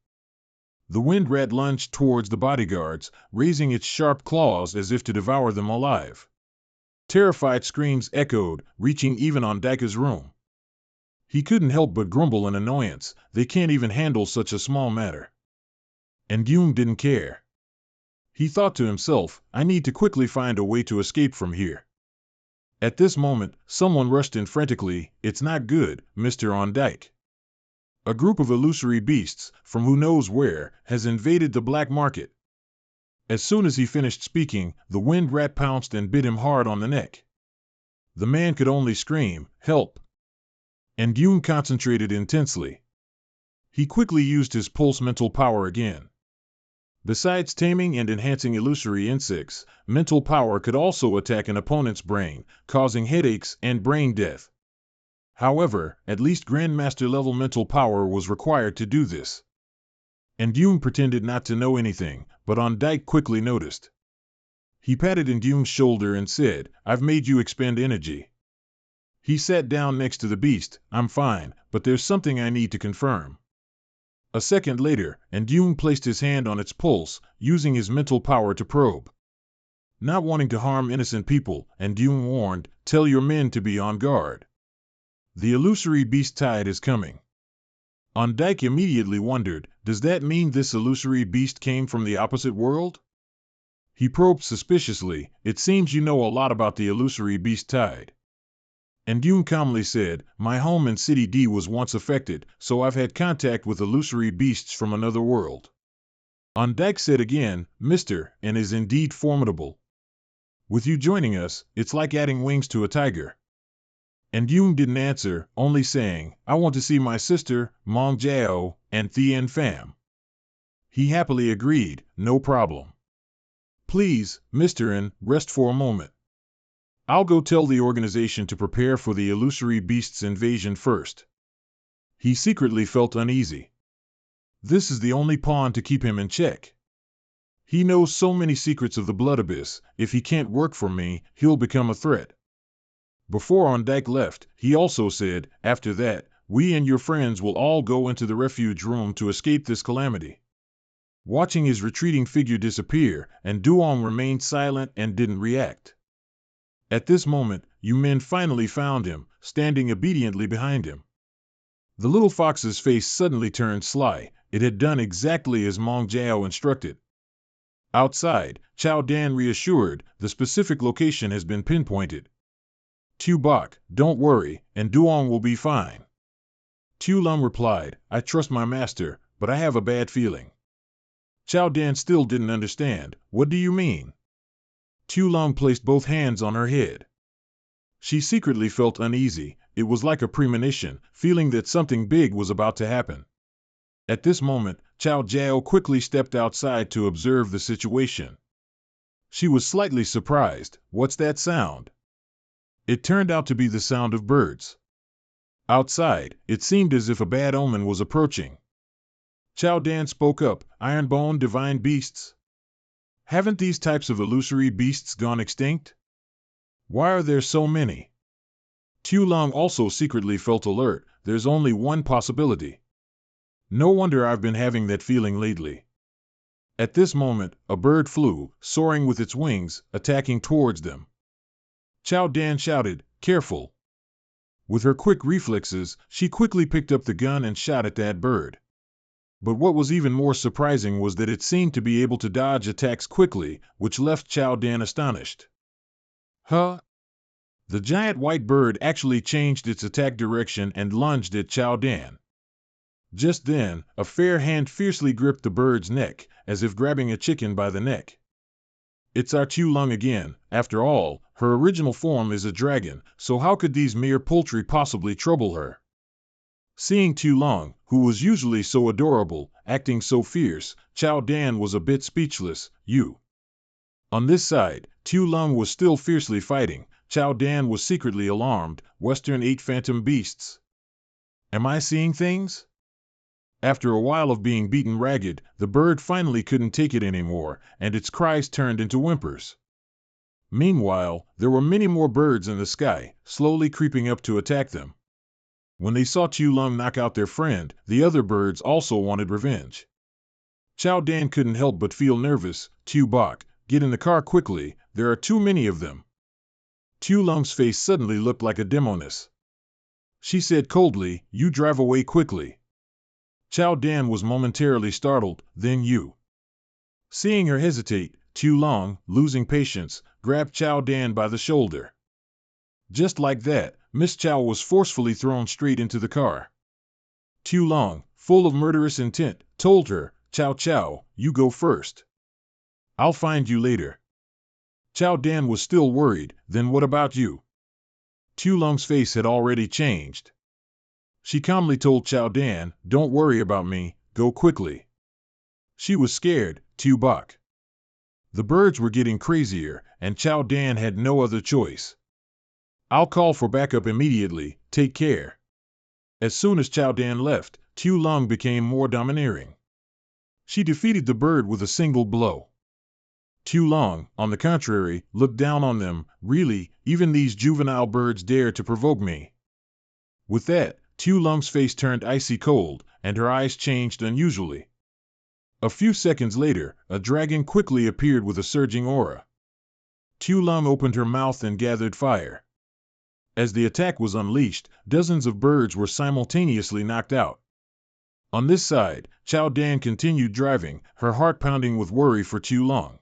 S1: The wind rat lunged towards the bodyguards, raising its sharp claws as if to devour them alive. Terrified screams echoed, reaching even On Dyke's room. He couldn't help but grumble in annoyance, "They can't even handle such a small matter." And Nguyen didn't care. He thought to himself, "I need to quickly find a way to escape from here." At this moment, someone rushed in frantically, "It's not good, Mr. On Dyke. A group of illusory beasts, from who knows where, has invaded the black market." As soon as he finished speaking, the wind rat pounced and bit him hard on the neck. The man could only scream, "Help!" And Nguyen concentrated intensely. He quickly used his pulse mental power again. Besides taming and enhancing illusory insects, mental power could also attack an opponent's brain, causing headaches and brain death. However, at least Grandmaster level mental power was required to do this. And Nguyen pretended not to know anything, but On Dyke quickly noticed. He patted Nguyen's shoulder and said, "I've made you expend energy." He sat down next to the beast. "I'm fine, but there's something I need to confirm." A second later, and Dune placed his hand on its pulse, using his mental power to probe. Not wanting to harm innocent people, and Dune warned, "Tell your men to be on guard. The illusory beast tide is coming." On Dyke immediately wondered, does that mean this illusory beast came from the opposite world? He probed suspiciously, "It seems you know a lot about the illusory beast tide." And Dune calmly said, "My home in City D was once affected, so I've had contact with illusory beasts from another world." On Dyke said again, "Mr. N is indeed formidable. With you joining us, it's like adding wings to a tiger." And Dune didn't answer, only saying, "I want to see my sister, Mong Jiao, and Thien Pham." He happily agreed, "No problem. Please, Mr. N, rest for a moment. I'll go tell the organization to prepare for the illusory beast's invasion first." He secretly felt uneasy. This is the only pawn to keep him in check. He knows so many secrets of the Blood Abyss. If he can't work for me, he'll become a threat. Before On Dyke left, he also said, "After that, we and your friends will all go into the refuge room to escape this calamity." Watching his retreating figure disappear, and Duong remained silent and didn't react. At this moment, you men finally found him, standing obediently behind him. The little fox's face suddenly turned sly. It had done exactly as Mong Jiao instructed. Outside, Chao Dan reassured, "The specific location has been pinpointed. Tu Bok, don't worry, and Duong will be fine." Tu Lung replied, "I trust my master, but I have a bad feeling." Chao Dan still didn't understand. "What do you mean?" Tu Lung placed both hands on her head. She secretly felt uneasy. It was like a premonition, feeling that something big was about to happen. At this moment, Chao Jiao quickly stepped outside to observe the situation. She was slightly surprised. "What's that sound?" It turned out to be the sound of birds. Outside, it seemed as if a bad omen was approaching. Chao Dan spoke up, "Ironbone divine beasts? Haven't these types of illusory beasts gone extinct? Why are there so many?" Tu Long also secretly felt alert. There's only one possibility. No wonder I've been having that feeling lately. At this moment, a bird flew, soaring with its wings, attacking towards them. Chao Dan shouted, "Careful." With her quick reflexes, she quickly picked up the gun and shot at that bird. But what was even more surprising was that it seemed to be able to dodge attacks quickly, which left Chao Dan astonished. Huh? The giant white bird actually changed its attack direction and lunged at Chao Dan. Just then, a fair hand fiercely gripped the bird's neck, as if grabbing a chicken by the neck. It's our Tu Lung again. After all, her original form is a dragon, so how could these mere poultry possibly trouble her? Seeing Tu Lung, who was usually so adorable, acting so fierce, Chao Dan was a bit speechless. "You." On this side, Tu Lung was still fiercely fighting. Chao Dan was secretly alarmed. "Western 8 phantom beasts. Am I seeing things?" After a while of being beaten ragged, the bird finally couldn't take it anymore, and its cries turned into whimpers. Meanwhile, there were many more birds in the sky, slowly creeping up to attack them. When they saw Tu Lung knock out their friend, the other birds also wanted revenge. Chao Dan couldn't help but feel nervous. "Tu Bok, get in the car quickly, there are too many of them." Tu Lung's face suddenly looked like a demoness. She said coldly, "You drive away quickly." Chao Dan was momentarily startled, "Then you." Seeing her hesitate, Tu Lung, losing patience, grabbed Chao Dan by the shoulder. Just like that, Miss Chao was forcefully thrown straight into the car. Tu Lung, full of murderous intent, told her, "Chao Chao, you go first. I'll find you later." Chao Dan was still worried. "Then what about you?" Tu Lung's face had already changed. She calmly told Chao Dan, "Don't worry about me, go quickly." She was scared. Tu Bok. The birds were getting crazier, and Chao Dan had no other choice. "I'll call for backup immediately, take care." As soon as Chao Dan left, Tu Lung became more domineering. She defeated the bird with a single blow. Tu Lung, on the contrary, looked down on them. "Really, even these juvenile birds dare to provoke me." With that, Tu Lung's face turned icy cold, and her eyes changed unusually. A few seconds later, a dragon quickly appeared with a surging aura. Tu Lung opened her mouth and gathered fire. As the attack was unleashed, dozens of birds were simultaneously knocked out. On this side, Chao Dan continued driving, her heart pounding with worry for Tu Lung.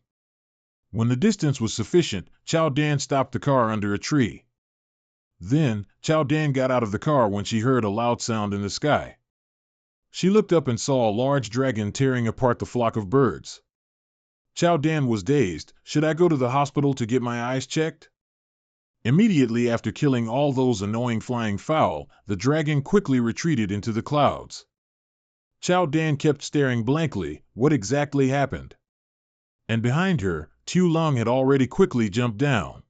S1: When the distance was sufficient, Chao Dan stopped the car under a tree. Then, Chao Dan got out of the car when she heard a loud sound in the sky. She looked up and saw a large dragon tearing apart the flock of birds. Chao Dan was dazed. Should I go to the hospital to get my eyes checked? Immediately after killing all those annoying flying fowl, the dragon quickly retreated into the clouds. Chao Dan kept staring blankly. What exactly happened? And behind her, Tu Lung had already quickly jumped down.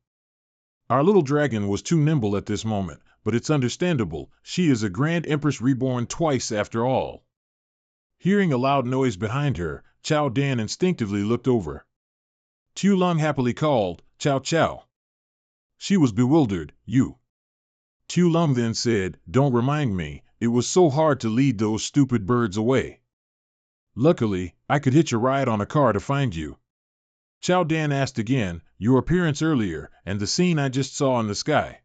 S1: Our little dragon was too nimble at this moment, but it's understandable. She is a Grand Empress reborn twice after all. Hearing a loud noise behind her, Chao Dan instinctively looked over. Tu Lung happily called, "Chow chow." She was bewildered. "You." Tu Lung then said, "Don't remind me, it was so hard to lead those stupid birds away. Luckily, I could hitch a ride on a car to find you." Chao Dan asked again, "Your appearance earlier, and the scene I just saw in the sky."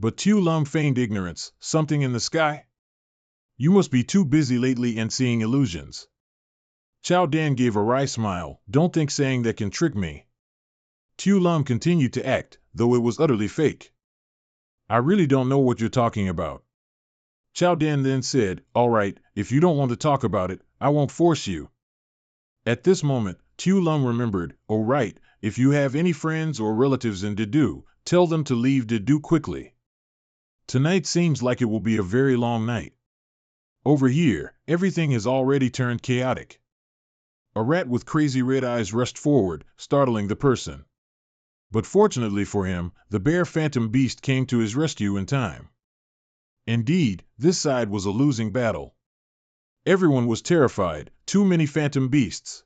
S1: But Tu Lung feigned ignorance. "Something in the sky? You must be too busy lately and seeing illusions." Chao Dan gave a wry smile. "Don't think saying that can trick me." Tu Lung continued to act, though it was utterly fake. "I really don't know what you're talking about." Chao Dan then said, "All right, if you don't want to talk about it, I won't force you." At this moment, Tu Lung remembered, "Oh right, if you have any friends or relatives in Dedu, tell them to leave Dedu quickly. Tonight seems like it will be a very long night. Over here, everything has already turned chaotic." A rat with crazy red eyes rushed forward, startling the person. But fortunately for him, the bear phantom beast came to his rescue in time. Indeed, this side was a losing battle. Everyone was terrified. Too many phantom beasts.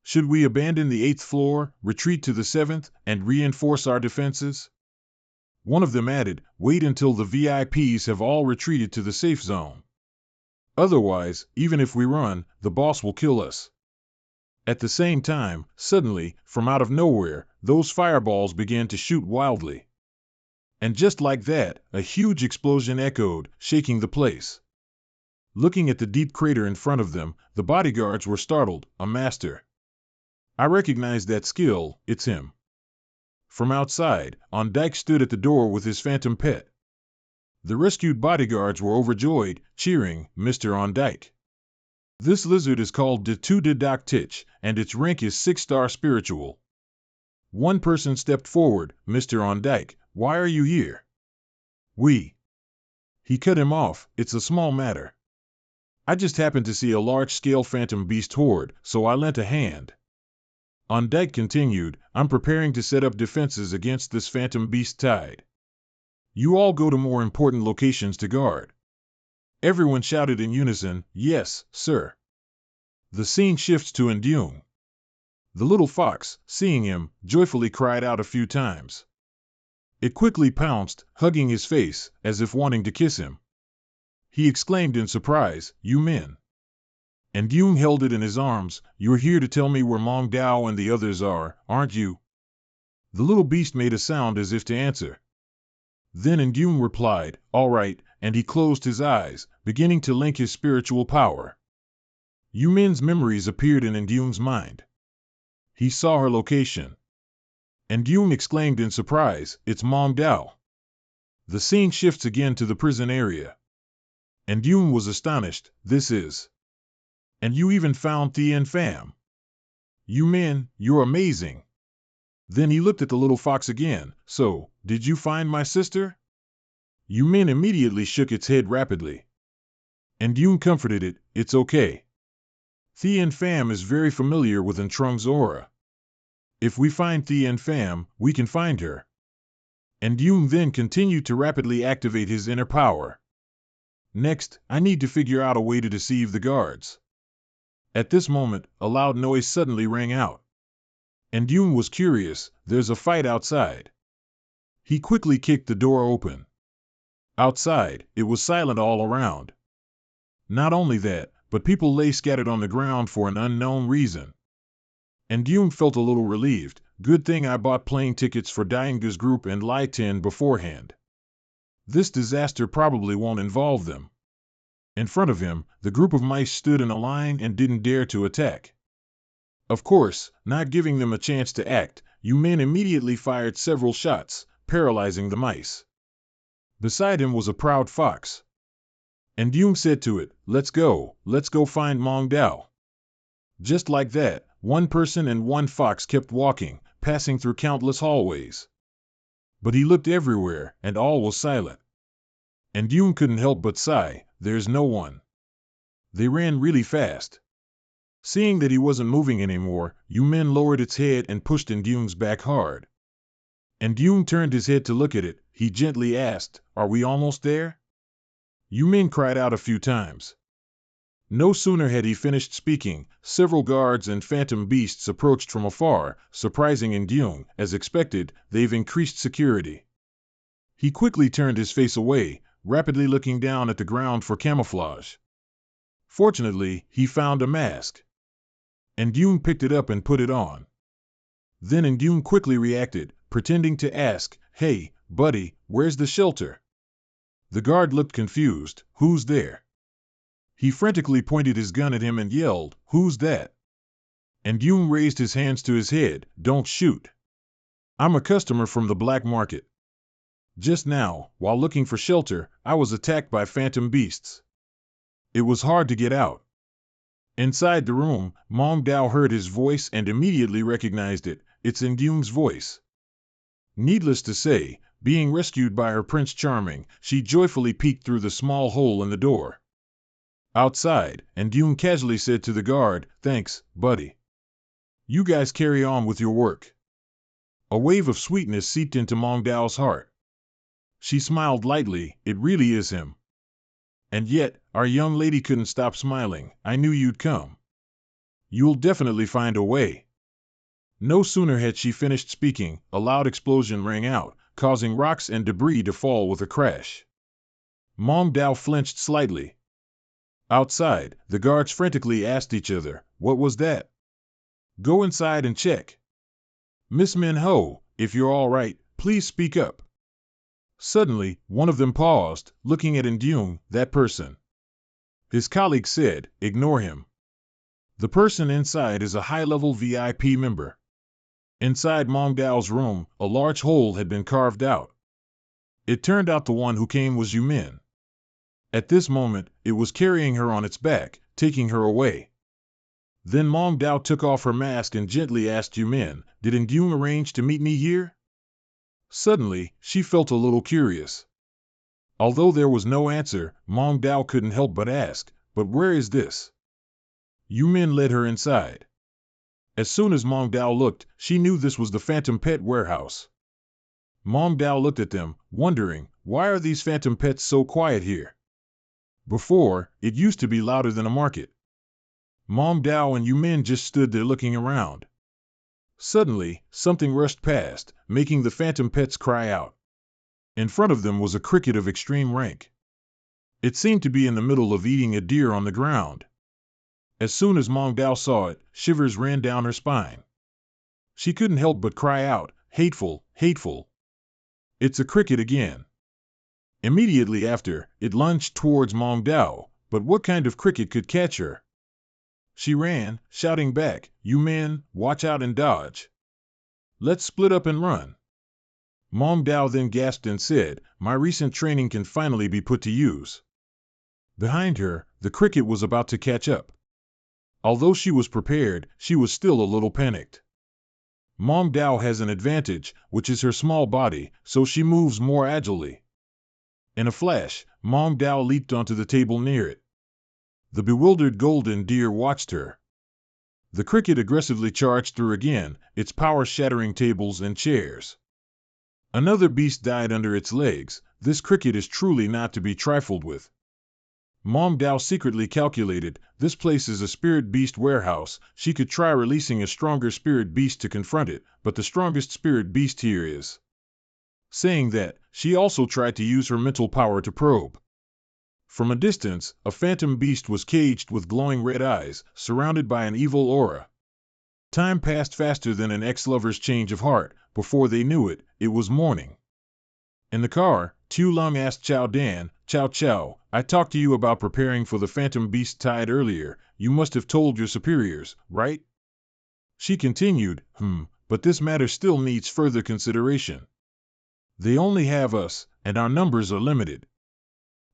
S1: Should we abandon the 8th floor, retreat to the 7th, and reinforce our defenses? One of them added, "Wait until the VIPs have all retreated to the safe zone. Otherwise, even if we run, the boss will kill us." At the same time, suddenly, from out of nowhere, those fireballs began to shoot wildly. And just like that, a huge explosion echoed, shaking the place. Looking at the deep crater in front of them, the bodyguards were startled. "A master. I recognize that skill, it's him." From outside, On Dyke stood at the door with his phantom pet. The rescued bodyguards were overjoyed, cheering, "Mr. On Dyke. This lizard is called Detu de Dak Tich, and its rank is 6-star spiritual." One person stepped forward, "Mr. On Dyke, why are you here?" He cut him off, "It's a small matter. I just happened to see a large-scale phantom beast horde, so I lent a hand." On Dyke continued, "I'm preparing to set up defenses against this phantom beast tide. You all go to more important locations to guard." Everyone shouted in unison, "Yes, sir." The scene shifts to Ndung. The little fox, seeing him, joyfully cried out a few times. It quickly pounced, hugging his face, as if wanting to kiss him. He exclaimed in surprise, "You men." Ndung held it in his arms. "You're here to tell me where Mong Dao and the others are, aren't you?" The little beast made a sound as if to answer. Then Ndung replied, "All right," and he closed his eyes, beginning to link his spiritual power. Yu Min's memories appeared in Ndung's mind. He saw her location. Ndung exclaimed in surprise, "It's Mong Dao." The scene shifts again to the prison area. Ndung was astonished. "This is... And you even found Thien Pham. Yu Min, you're amazing." Then he looked at the little fox again. "So, did you find my sister?" Yu Min immediately shook its head rapidly. Ndung comforted it, "It's okay. Thien Pham is very familiar with Ntrung's aura. If we find Thien Pham, we can find her." Ndung then continued to rapidly activate his inner power. "Next, I need to figure out a way to deceive the guards." At this moment, a loud noise suddenly rang out. Ndung was curious. "There's a fight outside." He quickly kicked the door open. Outside, it was silent all around. Not only that, but people lay scattered on the ground for an unknown reason. And Yoon felt a little relieved. Good thing I bought plane tickets for Dainga's group and Lai Tin beforehand. This disaster probably won't involve them. In front of him, the group of mice stood in a line and didn't dare to attack. Of course, not giving them a chance to act, you men immediately fired several shots, paralyzing the mice. Beside him was a proud fox. And Yoon said to it, let's go find Mong Dao. Just like that, one person and one fox kept walking, passing through countless hallways. But he looked everywhere, and all was silent. And Yoon couldn't help but sigh, there's no one. They ran really fast. Seeing that he wasn't moving anymore, Yoon lowered its head and pushed in Yoon's back hard. And Yoon turned his head to look at it. He gently asked, are we almost there? Yoon cried out a few times. No sooner had he finished speaking, several guards and phantom beasts approached from afar, surprising Yoon. As expected, they've increased security. He quickly turned his face away, rapidly looking down at the ground for camouflage. Fortunately, he found a mask. And Yoon picked it up and put it on. Then Yoon quickly reacted, pretending to ask, hey, buddy, where's the shelter? The guard looked confused, who's there? He frantically pointed his gun at him and yelled, who's that? And Yoon raised his hands to his head, don't shoot. I'm a customer from the black market. Just now, while looking for shelter, I was attacked by phantom beasts. It was hard to get out. Inside the room, Mong Dao heard his voice and immediately recognized it. It's Yoon's voice. Needless to say, being rescued by her Prince Charming, she joyfully peeked through the small hole in the door. Outside, Yoon casually said to the guard, thanks, buddy. You guys carry on with your work. A wave of sweetness seeped into Mong Dao's heart. She smiled lightly, it really is him. And yet, our young lady couldn't stop smiling. I knew you'd come. You'll definitely find a way. No sooner had she finished speaking, a loud explosion rang out, causing rocks and debris to fall with a crash. Mong Dao flinched slightly. Outside, the guards frantically asked each other, what was that? Go inside and check. Miss Manhua, if you're all right, please speak up. Suddenly, one of them paused, looking at Yoon, that person. His colleague said, ignore him. The person inside is a high-level VIP member. Inside Mong Dao's room, a large hole had been carved out. It turned out the one who came was Yoon. At this moment, it was carrying her on its back, taking her away. Then Mong Dao took off her mask and gently asked Yoon, did Yoon arrange to meet me here? Suddenly, she felt a little curious. Although there was no answer, Mong Dao couldn't help but ask, but where is this? Yoon led her inside. As soon as Mong Dao looked, she knew this was the phantom pet warehouse. Mong Dao looked at them, wondering, why are these phantom pets so quiet here? Before, it used to be louder than a market. Mong Dao and Yoon just stood there looking around. Suddenly, something rushed past, making the phantom pets cry out. In front of them was a cricket of extreme rank. It seemed to be in the middle of eating a deer on the ground. As soon as Mong Dao saw it, shivers ran down her spine. She couldn't help but cry out, hateful, hateful. It's a cricket again. Immediately after, it lunged towards Mong Dao, but what kind of cricket could catch her? She ran, shouting back, you men, watch out and dodge. Let's split up and run. Mong Dao then gasped and said, my recent training can finally be put to use. Behind her, the cricket was about to catch up. Although she was prepared, she was still a little panicked. Mong Dao has an advantage, which is her small body, so she moves more agilely. In a flash, Mong Dao leaped onto the table near it. The bewildered golden deer watched her. The cricket aggressively charged through again, its power shattering tables and chairs. Another beast died under its legs. This cricket is truly not to be trifled with. Mong Dao secretly calculated, this place is a spirit beast warehouse. She could try releasing a stronger spirit beast to confront it, but the strongest spirit beast here is saying that she also tried to use her mental power to probe. From a distance, a phantom beast was caged with glowing red eyes, surrounded by an evil aura. Time passed faster than an ex-lover's change of heart. Before they knew it, it was morning. In the car, Tu Lung asked Chao Dan, "Chow Chow, I talked to you about preparing for the phantom beast tide earlier. You must have told your superiors, right?" She continued, but this matter still needs further consideration. They only have us, and our numbers are limited.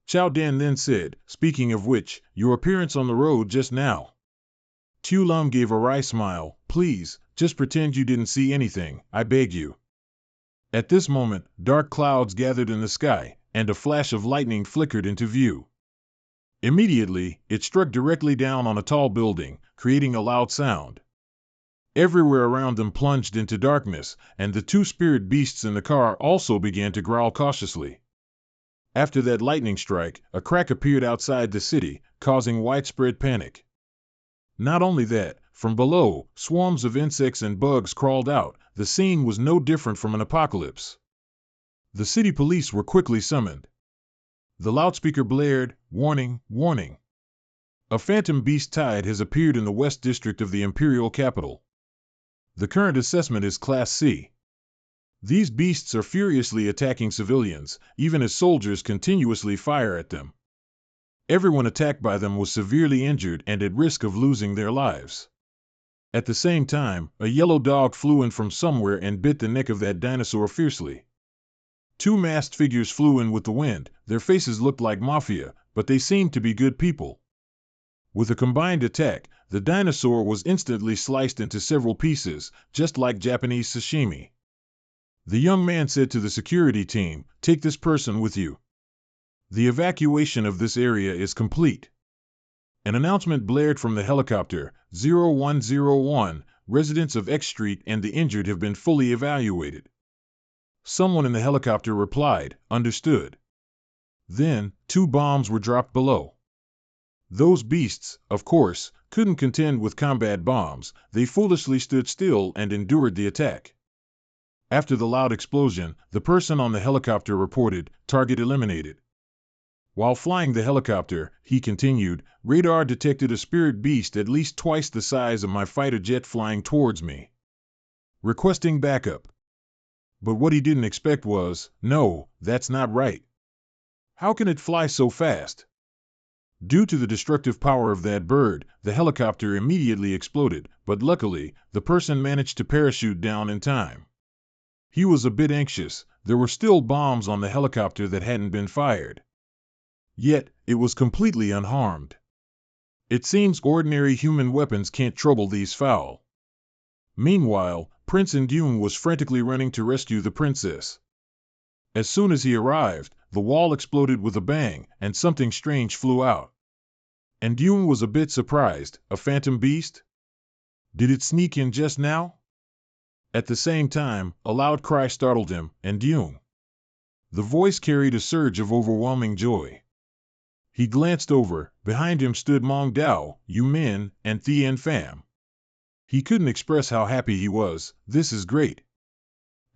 S1: Chao Dan then said, "Speaking of which, your appearance on the road just now." Tu Lung gave a wry smile. "Please, just pretend you didn't see anything, I beg you." At this moment, dark clouds gathered in the sky, and a flash of lightning flickered into view. Immediately, it struck directly down on a tall building, creating a loud sound. Everywhere around them plunged into darkness, and the two spirit beasts in the car also began to growl cautiously. After that lightning strike, a crack appeared outside the city, causing widespread panic. Not only that, from below, swarms of insects and bugs crawled out. The scene was no different from an apocalypse. The city police were quickly summoned. The loudspeaker blared, "Warning, warning! A phantom beast tide has appeared in the West District of the Imperial Capital. The current assessment is Class C. These beasts are furiously attacking civilians, even as soldiers continuously fire at them. Everyone attacked by them was severely injured and at risk of losing their lives." At the same time, a yellow dog flew in from somewhere and bit the neck of that dinosaur fiercely. Two masked figures flew in with the wind. Their faces looked like mafia, but they seemed to be good people. With a combined attack, the dinosaur was instantly sliced into several pieces, just like Japanese sashimi. The young man said to the security team, "Take this person with you. The evacuation of this area is complete." An announcement blared from the helicopter, 0101, residents of X Street and the injured have been fully evaluated. Someone in the helicopter replied, "Understood." Then, 2 bombs were dropped below. Those beasts, of course, couldn't contend with combat bombs. They foolishly stood still and endured the attack. After the loud explosion, the person on the helicopter reported, "Target eliminated." While flying the helicopter, he continued, "Radar detected a spirit beast at least twice the size of my fighter jet flying towards me. Requesting backup." But what he didn't expect was, "No, that's not right. How can it fly so fast?" Due to the destructive power of that bird, the helicopter immediately exploded, but luckily, the person managed to parachute down in time. He was a bit anxious. There were still bombs on the helicopter that hadn't been fired. Yet, it was completely unharmed. It seems ordinary human weapons can't trouble these fowl. Meanwhile, Prince Indune was frantically running to rescue the princess. As soon as he arrived, the wall exploded with a bang, and something strange flew out. Indune was a bit surprised. A phantom beast? Did it sneak in just now? At the same time, a loud cry startled him, Indune. The voice carried a surge of overwhelming joy. He glanced over. Behind him stood Mong Dao, Yu Min, and Thien Pham. He couldn't express how happy he was. "This is great.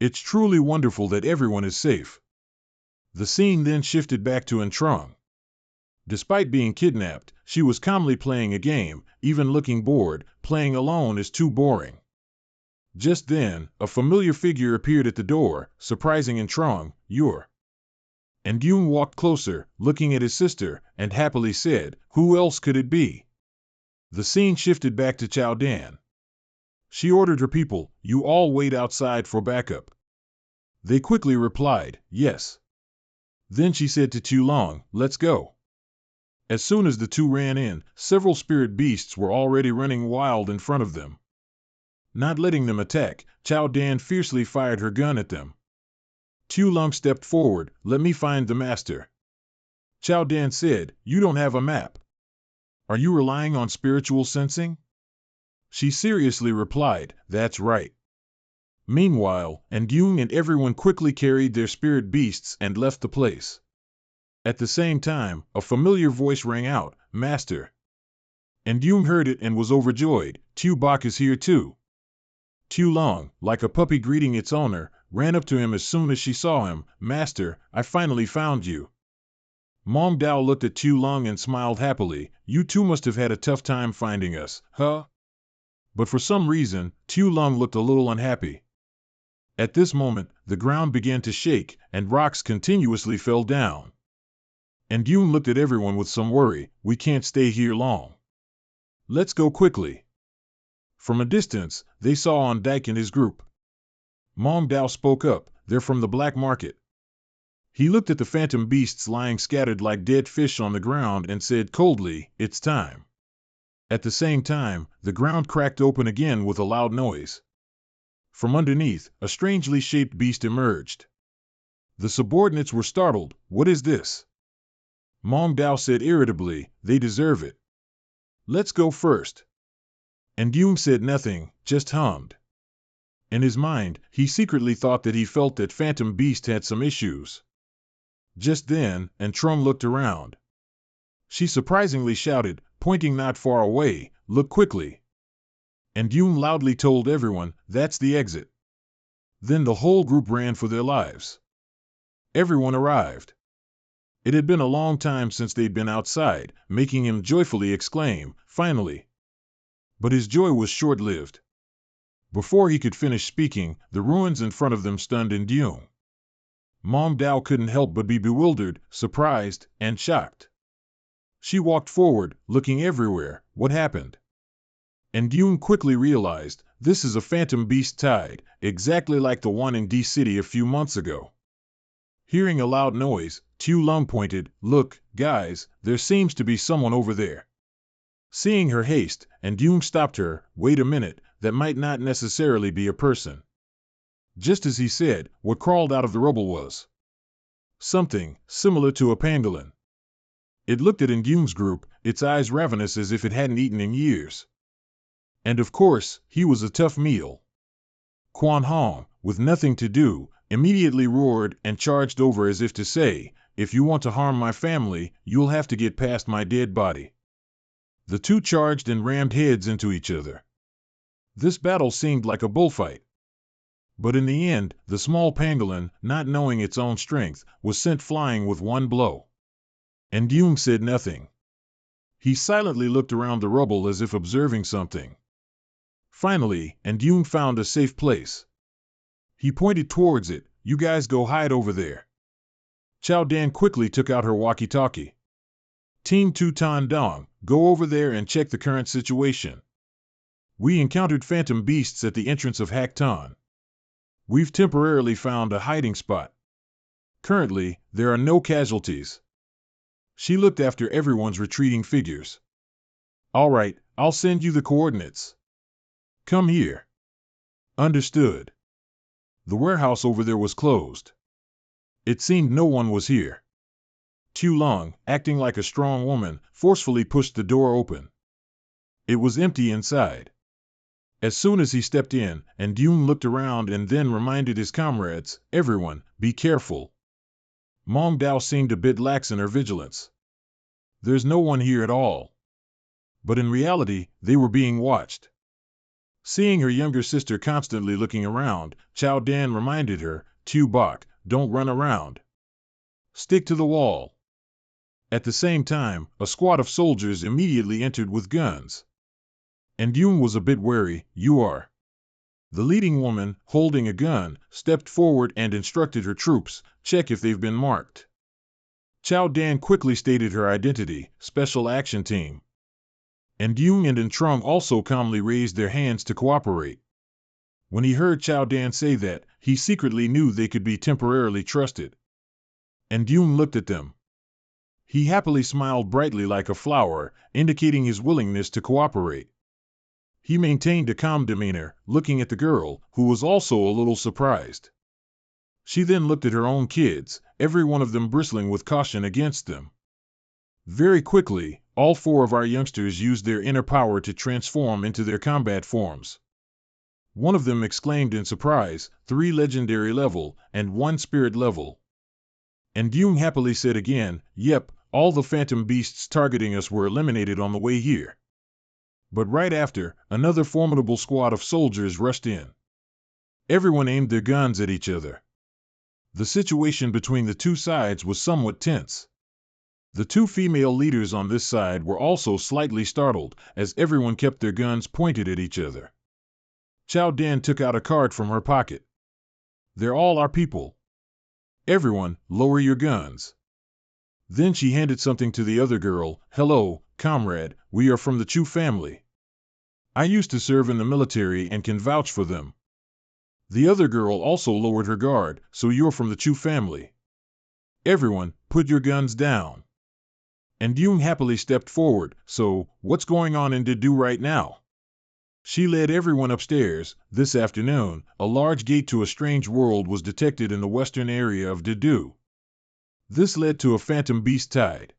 S1: It's truly wonderful that everyone is safe." The scene then shifted back to Trung. Despite being kidnapped, she was calmly playing a game. Even looking bored, playing alone is too boring. Just then, a familiar figure appeared at the door, surprising Trung. "You're..." And Yoon walked closer, looking at his sister, and happily said, "Who else could it be?" The scene shifted back to Chao Dan. She ordered her people, "You all wait outside for backup." They quickly replied, "Yes." Then she said to Tu Long, "Let's go." As soon as the two ran in, several spirit beasts were already running wild in front of them. Not letting them attack, Chao Dan fiercely fired her gun at them. Tu Long stepped forward, "Let me find the master." Chao Dan said, "You don't have a map. Are you relying on spiritual sensing?" She seriously replied, "That's right." Meanwhile, Indune and everyone quickly carried their spirit beasts and left the place. At the same time, a familiar voice rang out, "Master." Indune heard it and was overjoyed. "Tu Bok is here too." Tu Long, like a puppy greeting its owner, ran up to him as soon as she saw him. "Master, I finally found you." Mong Dao looked at Tu Lung and smiled happily. "You two must have had a tough time finding us, huh?" But for some reason, Tu Lung looked a little unhappy. At this moment, the ground began to shake, and rocks continuously fell down. And Yun looked at everyone with some worry. "We can't stay here long. Let's go quickly." From a distance, they saw On Dike and his group. Mong Dao spoke up. "They're from the black market." He looked at the phantom beasts lying scattered like dead fish on the ground and said coldly, "It's time." At the same time, the ground cracked open again with a loud noise. From underneath, a strangely shaped beast emerged. The subordinates were startled. "What is this?" Mong Dao said irritably, "They deserve it. Let's go first." And Yun said nothing, just hummed. In his mind, he secretly thought that he felt that Phantom Beast had some issues. Just then, Trung looked around. She surprisingly shouted, pointing not far away, "Look quickly." And Yun loudly told everyone, "That's the exit." Then the whole group ran for their lives. Everyone arrived. It had been a long time since they'd been outside, making him joyfully exclaim, "Finally!" But his joy was short-lived. Before he could finish speaking, the ruins in front of them stunned Yun. Mong Dao couldn't help but be bewildered, surprised, and shocked. She walked forward, looking everywhere. "What happened?" And Yun quickly realized, this is a phantom beast tide, exactly like the one in D-City a few months ago. Hearing a loud noise, Tu Lung pointed, "Look, guys, there seems to be someone over there." Seeing her haste, and Yun stopped her. "Wait a minute, that might not necessarily be a person." Just as he said, what crawled out of the rubble was something similar to a pangolin. It looked at Yun's group, its eyes ravenous as if it hadn't eaten in years. And of course, he was a tough meal. Quan Hong, with nothing to do, immediately roared and charged over as if to say, "If you want to harm my family, you'll have to get past my dead body." The two charged and rammed heads into each other. This battle seemed like a bullfight. But in the end, the small pangolin, not knowing its own strength, was sent flying with one blow. And Yun said nothing. He silently looked around the rubble as if observing something. Finally, Yun found a safe place. He pointed towards it. "You guys go hide over there." Chao Dan quickly took out her walkie-talkie. "Team Tu Tan Dong, go over there and check the current situation. We encountered phantom beasts at the entrance of Hak Tan. We've temporarily found a hiding spot. Currently, there are no casualties." She looked after everyone's retreating figures. "All right, I'll send you the coordinates. Come here." "Understood." The warehouse over there was closed. It seemed no one was here. Tu Lung, acting like a strong woman, forcefully pushed the door open. It was empty inside. As soon as he stepped in, Yun looked around and then reminded his comrades, "Everyone, be careful." Mong Dao seemed a bit lax in her vigilance. There's no one here at all. But in reality, they were being watched. Seeing her younger sister constantly looking around, Chao Dan reminded her, "Tu Bok, don't run around. Stick to the wall." At the same time, a squad of soldiers immediately entered with guns. And Yun was a bit wary. "You are." The leading woman, holding a gun, stepped forward and instructed her troops, "Check if they've been marked." Chao Dan quickly stated her identity, "Special Action Team." And Yun and Trung also calmly raised their hands to cooperate. When he heard Chao Dan say that, he secretly knew they could be temporarily trusted. And Yun looked at them. He happily smiled brightly like a flower, indicating his willingness to cooperate. He maintained a calm demeanor, looking at the girl, who was also a little surprised. She then looked at her own kids, every one of them bristling with caution against them. Very quickly, all four of our youngsters used their inner power to transform into their combat forms. One of them exclaimed in surprise, 3 legendary level, and 1 spirit level. And Yun happily said again, "Yep, all the phantom beasts targeting us were eliminated on the way here." But right after, another formidable squad of soldiers rushed in. Everyone aimed their guns at each other. The situation between the two sides was somewhat tense. The two female leaders on this side were also slightly startled, as everyone kept their guns pointed at each other. Chao Dan took out a card from her pocket. "They're all our people. Everyone, lower your guns." Then she handed something to the other girl. "Hello, comrade, we are from the Chu family. I used to serve in the military and can vouch for them." The other girl also lowered her guard. "So you're from the Chu family. Everyone, put your guns down." And Yoon happily stepped forward. "So, what's going on in Dedu right now?" She led everyone upstairs. This afternoon, a large gate to a strange world was detected in the western area of Dedu. This led to a phantom beast tide.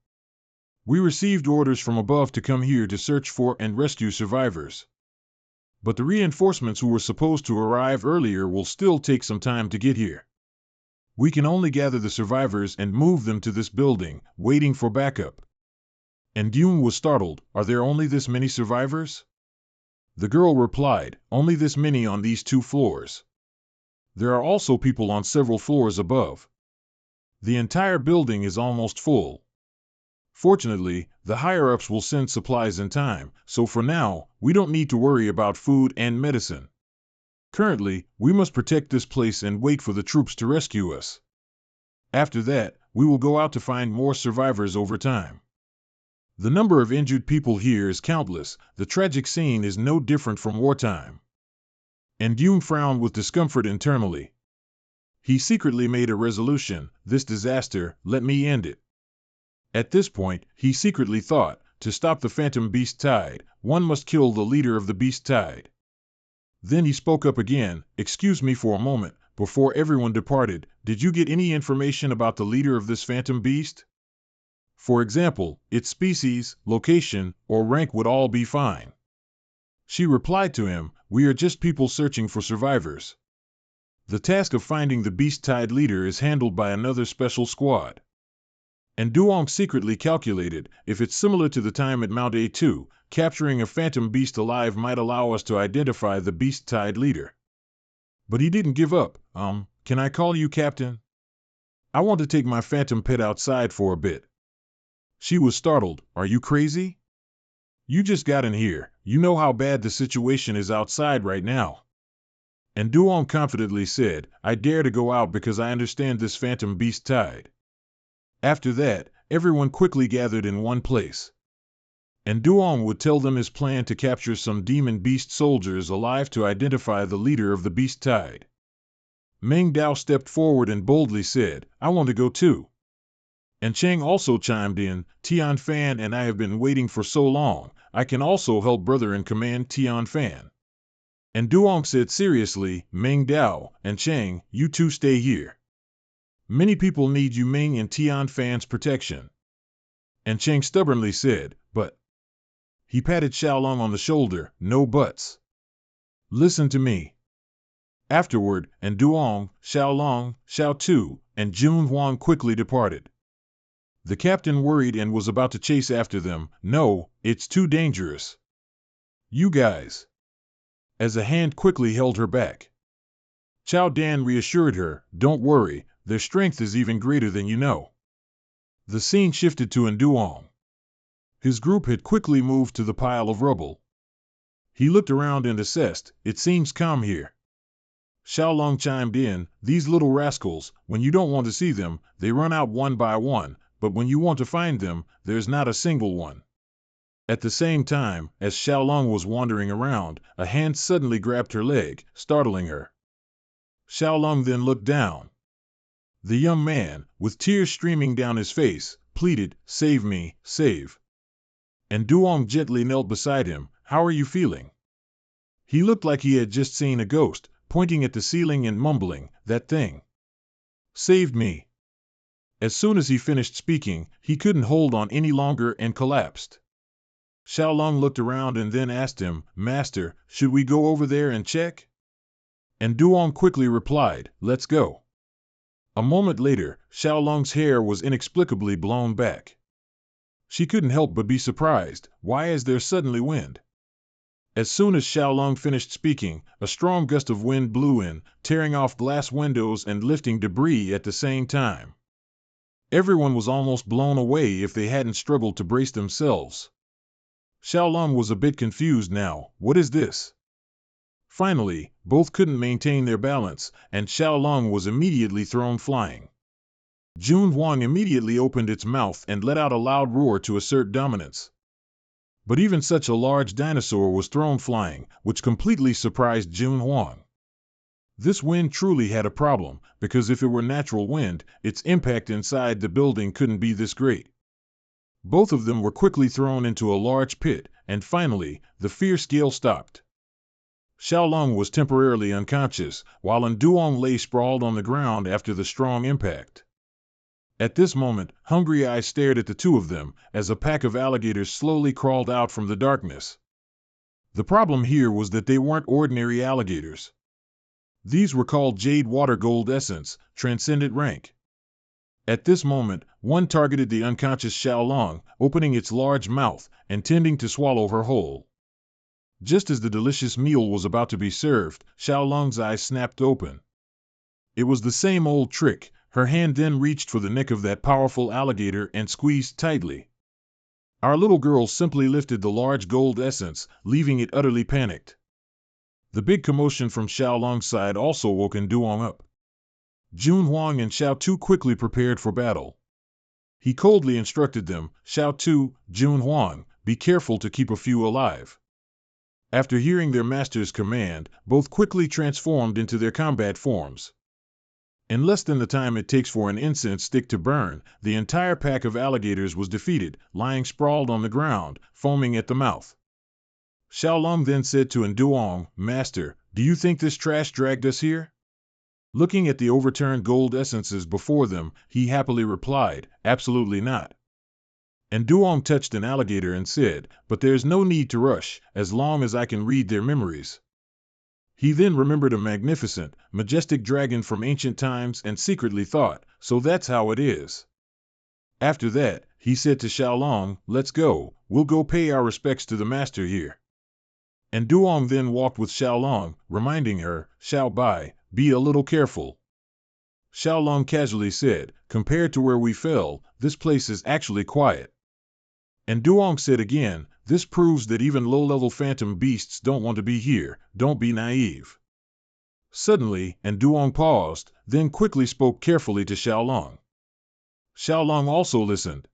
S1: We received orders from above to come here to search for and rescue survivors. But the reinforcements who were supposed to arrive earlier will still take some time to get here. We can only gather the survivors and move them to this building, waiting for backup." And Yoon was startled. "Are there only this many survivors?" The girl replied, "Only this many on these 2 floors. There are also people on several floors above. The entire building is almost full. Fortunately, the higher-ups will send supplies in time, so for now, we don't need to worry about food and medicine. Currently, we must protect this place and wait for the troops to rescue us. After that, we will go out to find more survivors over time. The number of injured people here is countless. The tragic scene is no different from wartime." And Yoon frowned with discomfort internally. He secretly made a resolution: "This disaster, let me end it." At this point, he secretly thought, to stop the phantom beast tide, one must kill the leader of the beast tide. Then he spoke up again. "Excuse me for a moment." Before everyone departed, "Did you get any information about the leader of this phantom beast? For example, its species, location, or rank would all be fine." She replied to him, "We are just people searching for survivors. The task of finding the beast tide leader is handled by another special squad." And Duong secretly calculated, if it's similar to the time at Mount A2, capturing a phantom beast alive might allow us to identify the beast tide leader. But he didn't give up. Can I call you Captain? I want to take my phantom pet outside for a bit." She was startled. "Are you crazy? You just got in here. You know how bad the situation is outside right now." And Duong confidently said, "I dare to go out because I understand this phantom beast tide." After that, everyone quickly gathered in one place. And Duong would tell them his plan to capture some demon beast soldiers alive to identify the leader of the beast tide. Meng Dao stepped forward and boldly said, "I want to go too." And Chang also chimed in, "Tian Fan and I have been waiting for so long, I can also help brother in command Tian Fan." And Duong said seriously, "Meng Dao and Chang, you two stay here. Many people need you Ming and Tian Fan's protection." And Chang stubbornly said, "But..." He patted Xiaolong on the shoulder. "No buts. Listen to me." Afterward, and Duong, Xiaolong, Xiao Tu, and Jun Huang quickly departed. The captain worried and was about to chase after them. "No, it's too dangerous. You guys." As a hand quickly held her back. Chao Dan reassured her, "Don't worry, their strength is even greater than you know." The scene shifted to Nduong. His group had quickly moved to the pile of rubble. He looked around and assessed. "It seems calm here." Xiaolong chimed in, "These little rascals, when you don't want to see them, they run out one by one, but when you want to find them, there's not a single one." At the same time, as Xiaolong was wandering around, a hand suddenly grabbed her leg, startling her. Xiaolong then looked down. The young man, with tears streaming down his face, pleaded, "Save me, save." And Duong gently knelt beside him. "How are you feeling?" He looked like he had just seen a ghost, pointing at the ceiling and mumbling, "That thing saved me." As soon as he finished speaking, he couldn't hold on any longer and collapsed. Xiaolong looked around and then asked him, "Master, should we go over there and check?" And Duong quickly replied, "Let's go." A moment later, Xiaolong's hair was inexplicably blown back. She couldn't help but be surprised. "Why is there suddenly wind?" As soon as Xiaolong finished speaking, a strong gust of wind blew in, tearing off glass windows and lifting debris at the same time. Everyone was almost blown away if they hadn't struggled to brace themselves. Xiaolong was a bit confused now. What is this? Finally, both couldn't maintain their balance, and Xiaolong was immediately thrown flying. Jun Huang immediately opened its mouth and let out a loud roar to assert dominance. But even such a large dinosaur was thrown flying, which completely surprised Jun Huang. This wind truly had a problem, because if it were natural wind, its impact inside the building couldn't be this great. Both of them were quickly thrown into a large pit, and finally, the fierce gale stopped. Xiaolong was temporarily unconscious, while Duong lay sprawled on the ground after the strong impact. At this moment, hungry eyes stared at the two of them, as a pack of alligators slowly crawled out from the darkness. The problem here was that they weren't ordinary alligators. These were called Jade Water Gold Essence, Transcendent Rank. At this moment, one targeted the unconscious Xiaolong, opening its large mouth, intending to swallow her whole. Just as the delicious meal was about to be served, Xiaolong's eyes snapped open. It was the same old trick. Her hand then reached for the neck of that powerful alligator and squeezed tightly. Our little girl simply lifted the large gold essence, leaving it utterly panicked. The big commotion from Xiaolong's side also woke Duong up. Jun Huang and Xiao Tu quickly prepared for battle. He coldly instructed them, Xiao Tu, Jun Huang, be careful to keep a few alive. After hearing their master's command, both quickly transformed into their combat forms. In less than the time it takes for an incense stick to burn, the entire pack of alligators was defeated, lying sprawled on the ground, foaming at the mouth. Xiaolong then said to Duong, Master, do you think this trash dragged us here? Looking at the overturned gold essences before them, he happily replied, absolutely not. Duong touched an alligator and said, but there's no need to rush, as long as I can read their memories. He then remembered a magnificent, majestic dragon from ancient times and secretly thought, so that's how it is. After that, he said to Xiaolong, let's go, we'll go pay our respects to the master here. Duong then walked with Xiaolong, reminding her, Xiao Bai, be a little careful. Xiaolong casually said, compared to where we fell, this place is actually quiet. Duong said again, this proves that even low-level phantom beasts don't want to be here, don't be naive. Suddenly, Duong paused, then quickly spoke carefully to Xiaolong. Xiaolong also listened.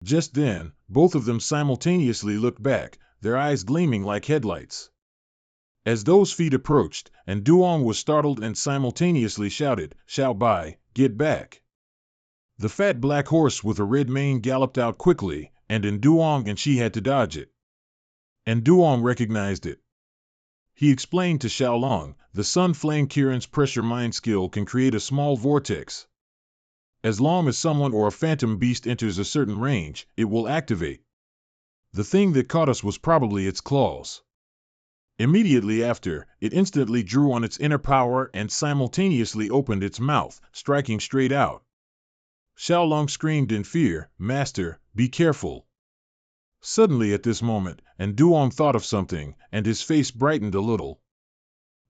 S1: Just then, both of them simultaneously looked back, their eyes gleaming like headlights. As those feet approached, Duong was startled and simultaneously shouted, Xiao Bai, get back. The fat black horse with a red mane galloped out quickly, and Duong and she had to dodge it. Duong recognized it. He explained to Xiaolong, the Sun Flame Kirin's pressure mind skill can create a small vortex. As long as someone or a phantom beast enters a certain range, it will activate. The thing that caught us was probably its claws. Immediately after, it instantly drew on its inner power and simultaneously opened its mouth, striking straight out. Xiaolong screamed in fear, Master, be careful. Suddenly at this moment, Duong thought of something, and his face brightened a little.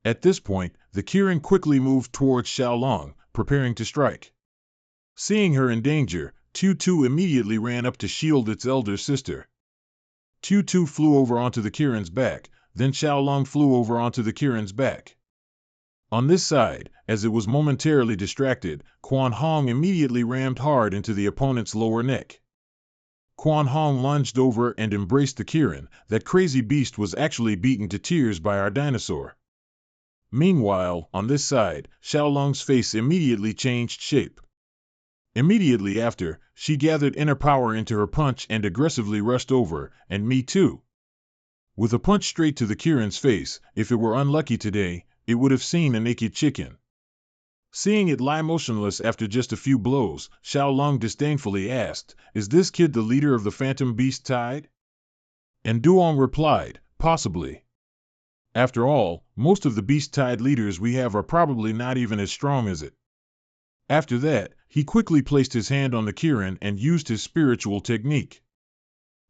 S1: At this point, the Kirin quickly moved towards Xiaolong, preparing to strike. Seeing her in danger, Tu immediately ran up to shield its elder sister. Tu flew over onto the Kirin's back, then Xiaolong flew over onto the Kirin's back. On this side, as it was momentarily distracted, Quan Hong immediately rammed hard into the opponent's lower neck. Quan Hong lunged over and embraced the Kirin. That crazy beast was actually beaten to tears by our dinosaur. Meanwhile, on this side, Xiaolong's face immediately changed shape. Immediately after, she gathered inner power into her punch and aggressively rushed over, and me too. With a punch straight to the Kirin's face, if it were unlucky today, it would have seen a naked chicken. Seeing it lie motionless after just a few blows, Xiaolong disdainfully asked, is this kid the leader of the Phantom Beast Tide? Duong replied, possibly. After all, most of the Beast Tide leaders we have are probably not even as strong as it. After that, he quickly placed his hand on the Kirin and used his spiritual technique.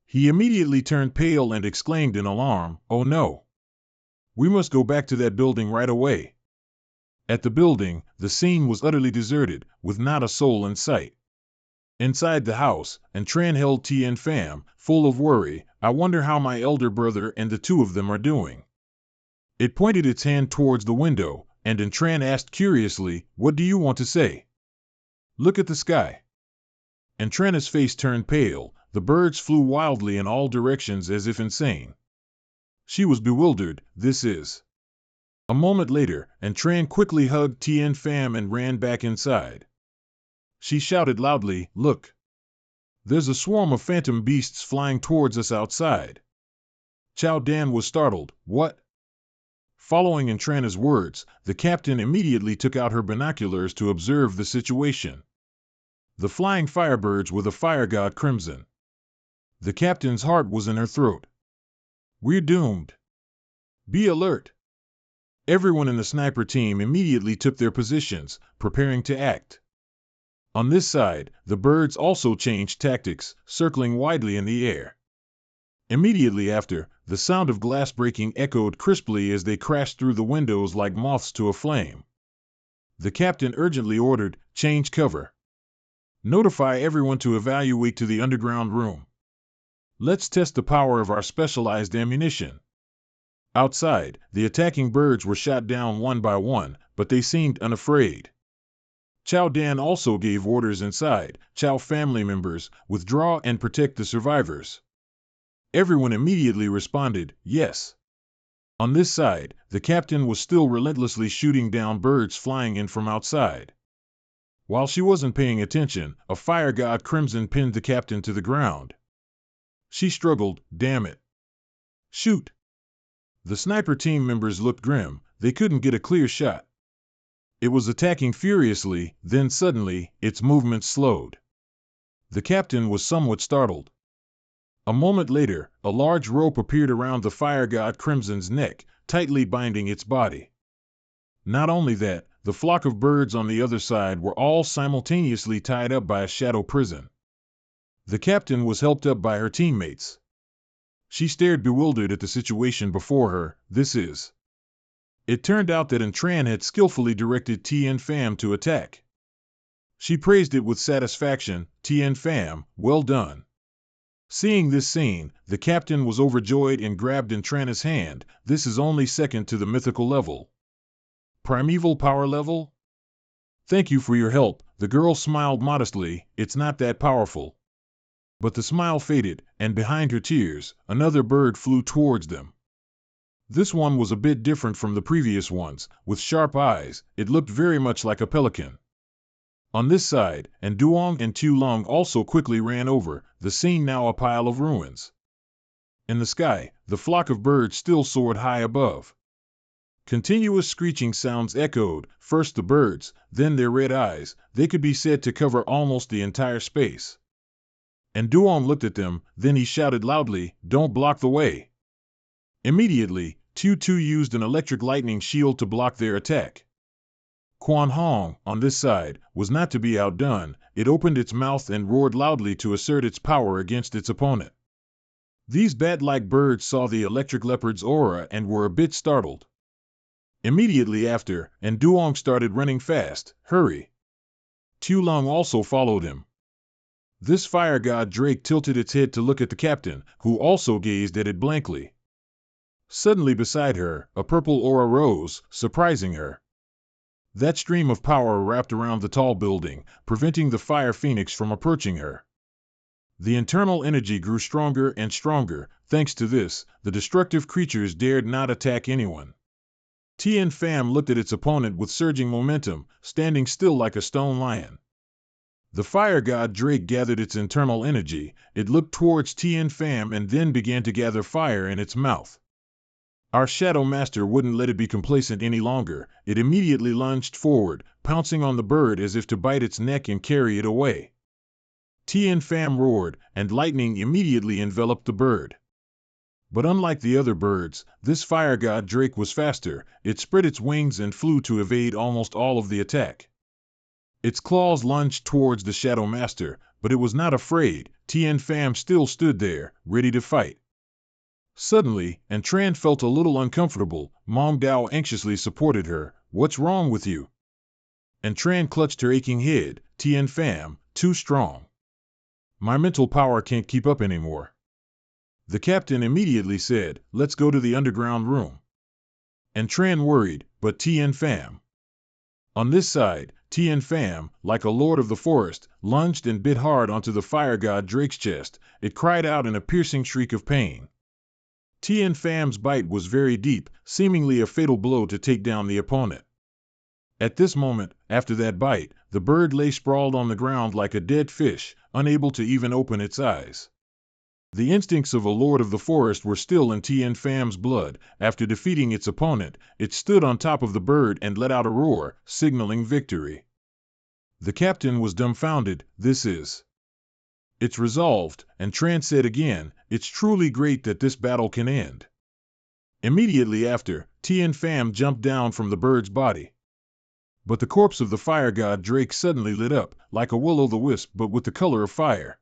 S1: He immediately turned pale and exclaimed in alarm, "Oh no! We must go back to that building right away." At the building, the scene was utterly deserted, with not a soul in sight. Inside the house, Tran held Tien Pham, full of worry. "I wonder how my elder brother and the two of them are doing." It pointed its hand towards the window, and Tran asked curiously, "What do you want to say?" "Look at the sky." Tran's face turned pale. The birds flew wildly in all directions as if insane. She was bewildered. "This is..." A moment later, Tran quickly hugged Tien Pham and ran back inside. She shouted loudly, "Look! There's a swarm of phantom beasts flying towards us outside." Chao Dan was startled. "What?" Following Tran's words, the captain immediately took out her binoculars to observe the situation. The flying firebirds were the fire god Crimson. The captain's heart was in her throat. "We're doomed. Be alert." Everyone in the sniper team immediately took their positions, preparing to act. On this side, the birds also changed tactics, circling widely in the air. Immediately after, the sound of glass breaking echoed crisply as they crashed through the windows like moths to a flame. The captain urgently ordered, "Change cover. Notify everyone to evacuate to the underground room. Let's test the power of our specialized ammunition." Outside, the attacking birds were shot down one by one, but they seemed unafraid. Chao Dan also gave orders inside. "Chao family members, withdraw and protect the survivors." Everyone immediately responded, "Yes." On this side, the captain was still relentlessly shooting down birds flying in from outside. While she wasn't paying attention, a fire god Crimson pinned the captain to the ground. She struggled, "Damn it. Shoot." The sniper team members looked grim. They couldn't get a clear shot. It was attacking furiously, then suddenly, its movements slowed. The captain was somewhat startled. A moment later, a large rope appeared around the fire god Crimson's neck, tightly binding its body. Not only that, the flock of birds on the other side were all simultaneously tied up by a shadow prison. The captain was helped up by her teammates. She stared bewildered at the situation before her. "This is..." It turned out that Tran had skillfully directed Tien Pham to attack. She praised it with satisfaction. "Tien Pham, well done." Seeing this scene, the captain was overjoyed and grabbed Tran's hand. "This is only second to the mythical level. Primeval power level? Thank you for your help." The girl smiled modestly. "It's not that powerful." But the smile faded, and behind her tears, another bird flew towards them. This one was a bit different from the previous ones. With sharp eyes, it looked very much like a pelican. On this side, Duong and Tu Long also quickly ran over, the scene now a pile of ruins. In the sky, the flock of birds still soared high above. Continuous screeching sounds echoed, first the birds, then their red eyes. They could be said to cover almost the entire space. Duong looked at them, then he shouted loudly, "Don't block the way." Immediately, Tu used an electric lightning shield to block their attack. Quan Hong, on this side, was not to be outdone. It opened its mouth and roared loudly to assert its power against its opponent. These bat-like birds saw the electric leopard's aura and were a bit startled. Immediately after, Duong started running fast. "Hurry!" Tu Long also followed him. This fire god Drake tilted its head to look at the captain, who also gazed at it blankly. Suddenly beside her, a purple aura rose, surprising her. That stream of power wrapped around the tall building, preventing the fire phoenix from approaching her. The internal energy grew stronger and stronger. Thanks to this, the destructive creatures dared not attack anyone. Tien Pham looked at its opponent with surging momentum, standing still like a stone lion. The fire god Drake gathered its internal energy. It looked towards Tien Pham and then began to gather fire in its mouth. Our Shadow Master wouldn't let it be complacent any longer. It immediately lunged forward, pouncing on the bird as if to bite its neck and carry it away. Tien Pham roared, and lightning immediately enveloped the bird. But unlike the other birds, this fire god Drake was faster. It spread its wings and flew to evade almost all of the attack. Its claws lunged towards the Shadow Master, but it was not afraid. Tien Pham still stood there, ready to fight. Suddenly, and Tran felt a little uncomfortable. Mong Dao anxiously supported her. "What's wrong with you?" And Tran clutched her aching head. "Tien Pham, too strong. My mental power can't keep up anymore." The captain immediately said, "Let's go to the underground room." And Tran worried, "But Tien Pham." On this side, Tien Pham, like a lord of the forest, lunged and bit hard onto the fire god Drake's chest. It cried out in a piercing shriek of pain. Tien Pham's bite was very deep, seemingly a fatal blow to take down the opponent. At this moment, after that bite, the bird lay sprawled on the ground like a dead fish, unable to even open its eyes. The instincts of a lord of the forest were still in Tien Pham's blood. After defeating its opponent, it stood on top of the bird and let out a roar, signaling victory. The captain was dumbfounded. It's resolved, and Tran said again, "It's truly great that this battle can end." Immediately after, Tien Pham jumped down from the bird's body. But the corpse of the fire god Drake suddenly lit up, like a will-o'-the-wisp but with the color of fire.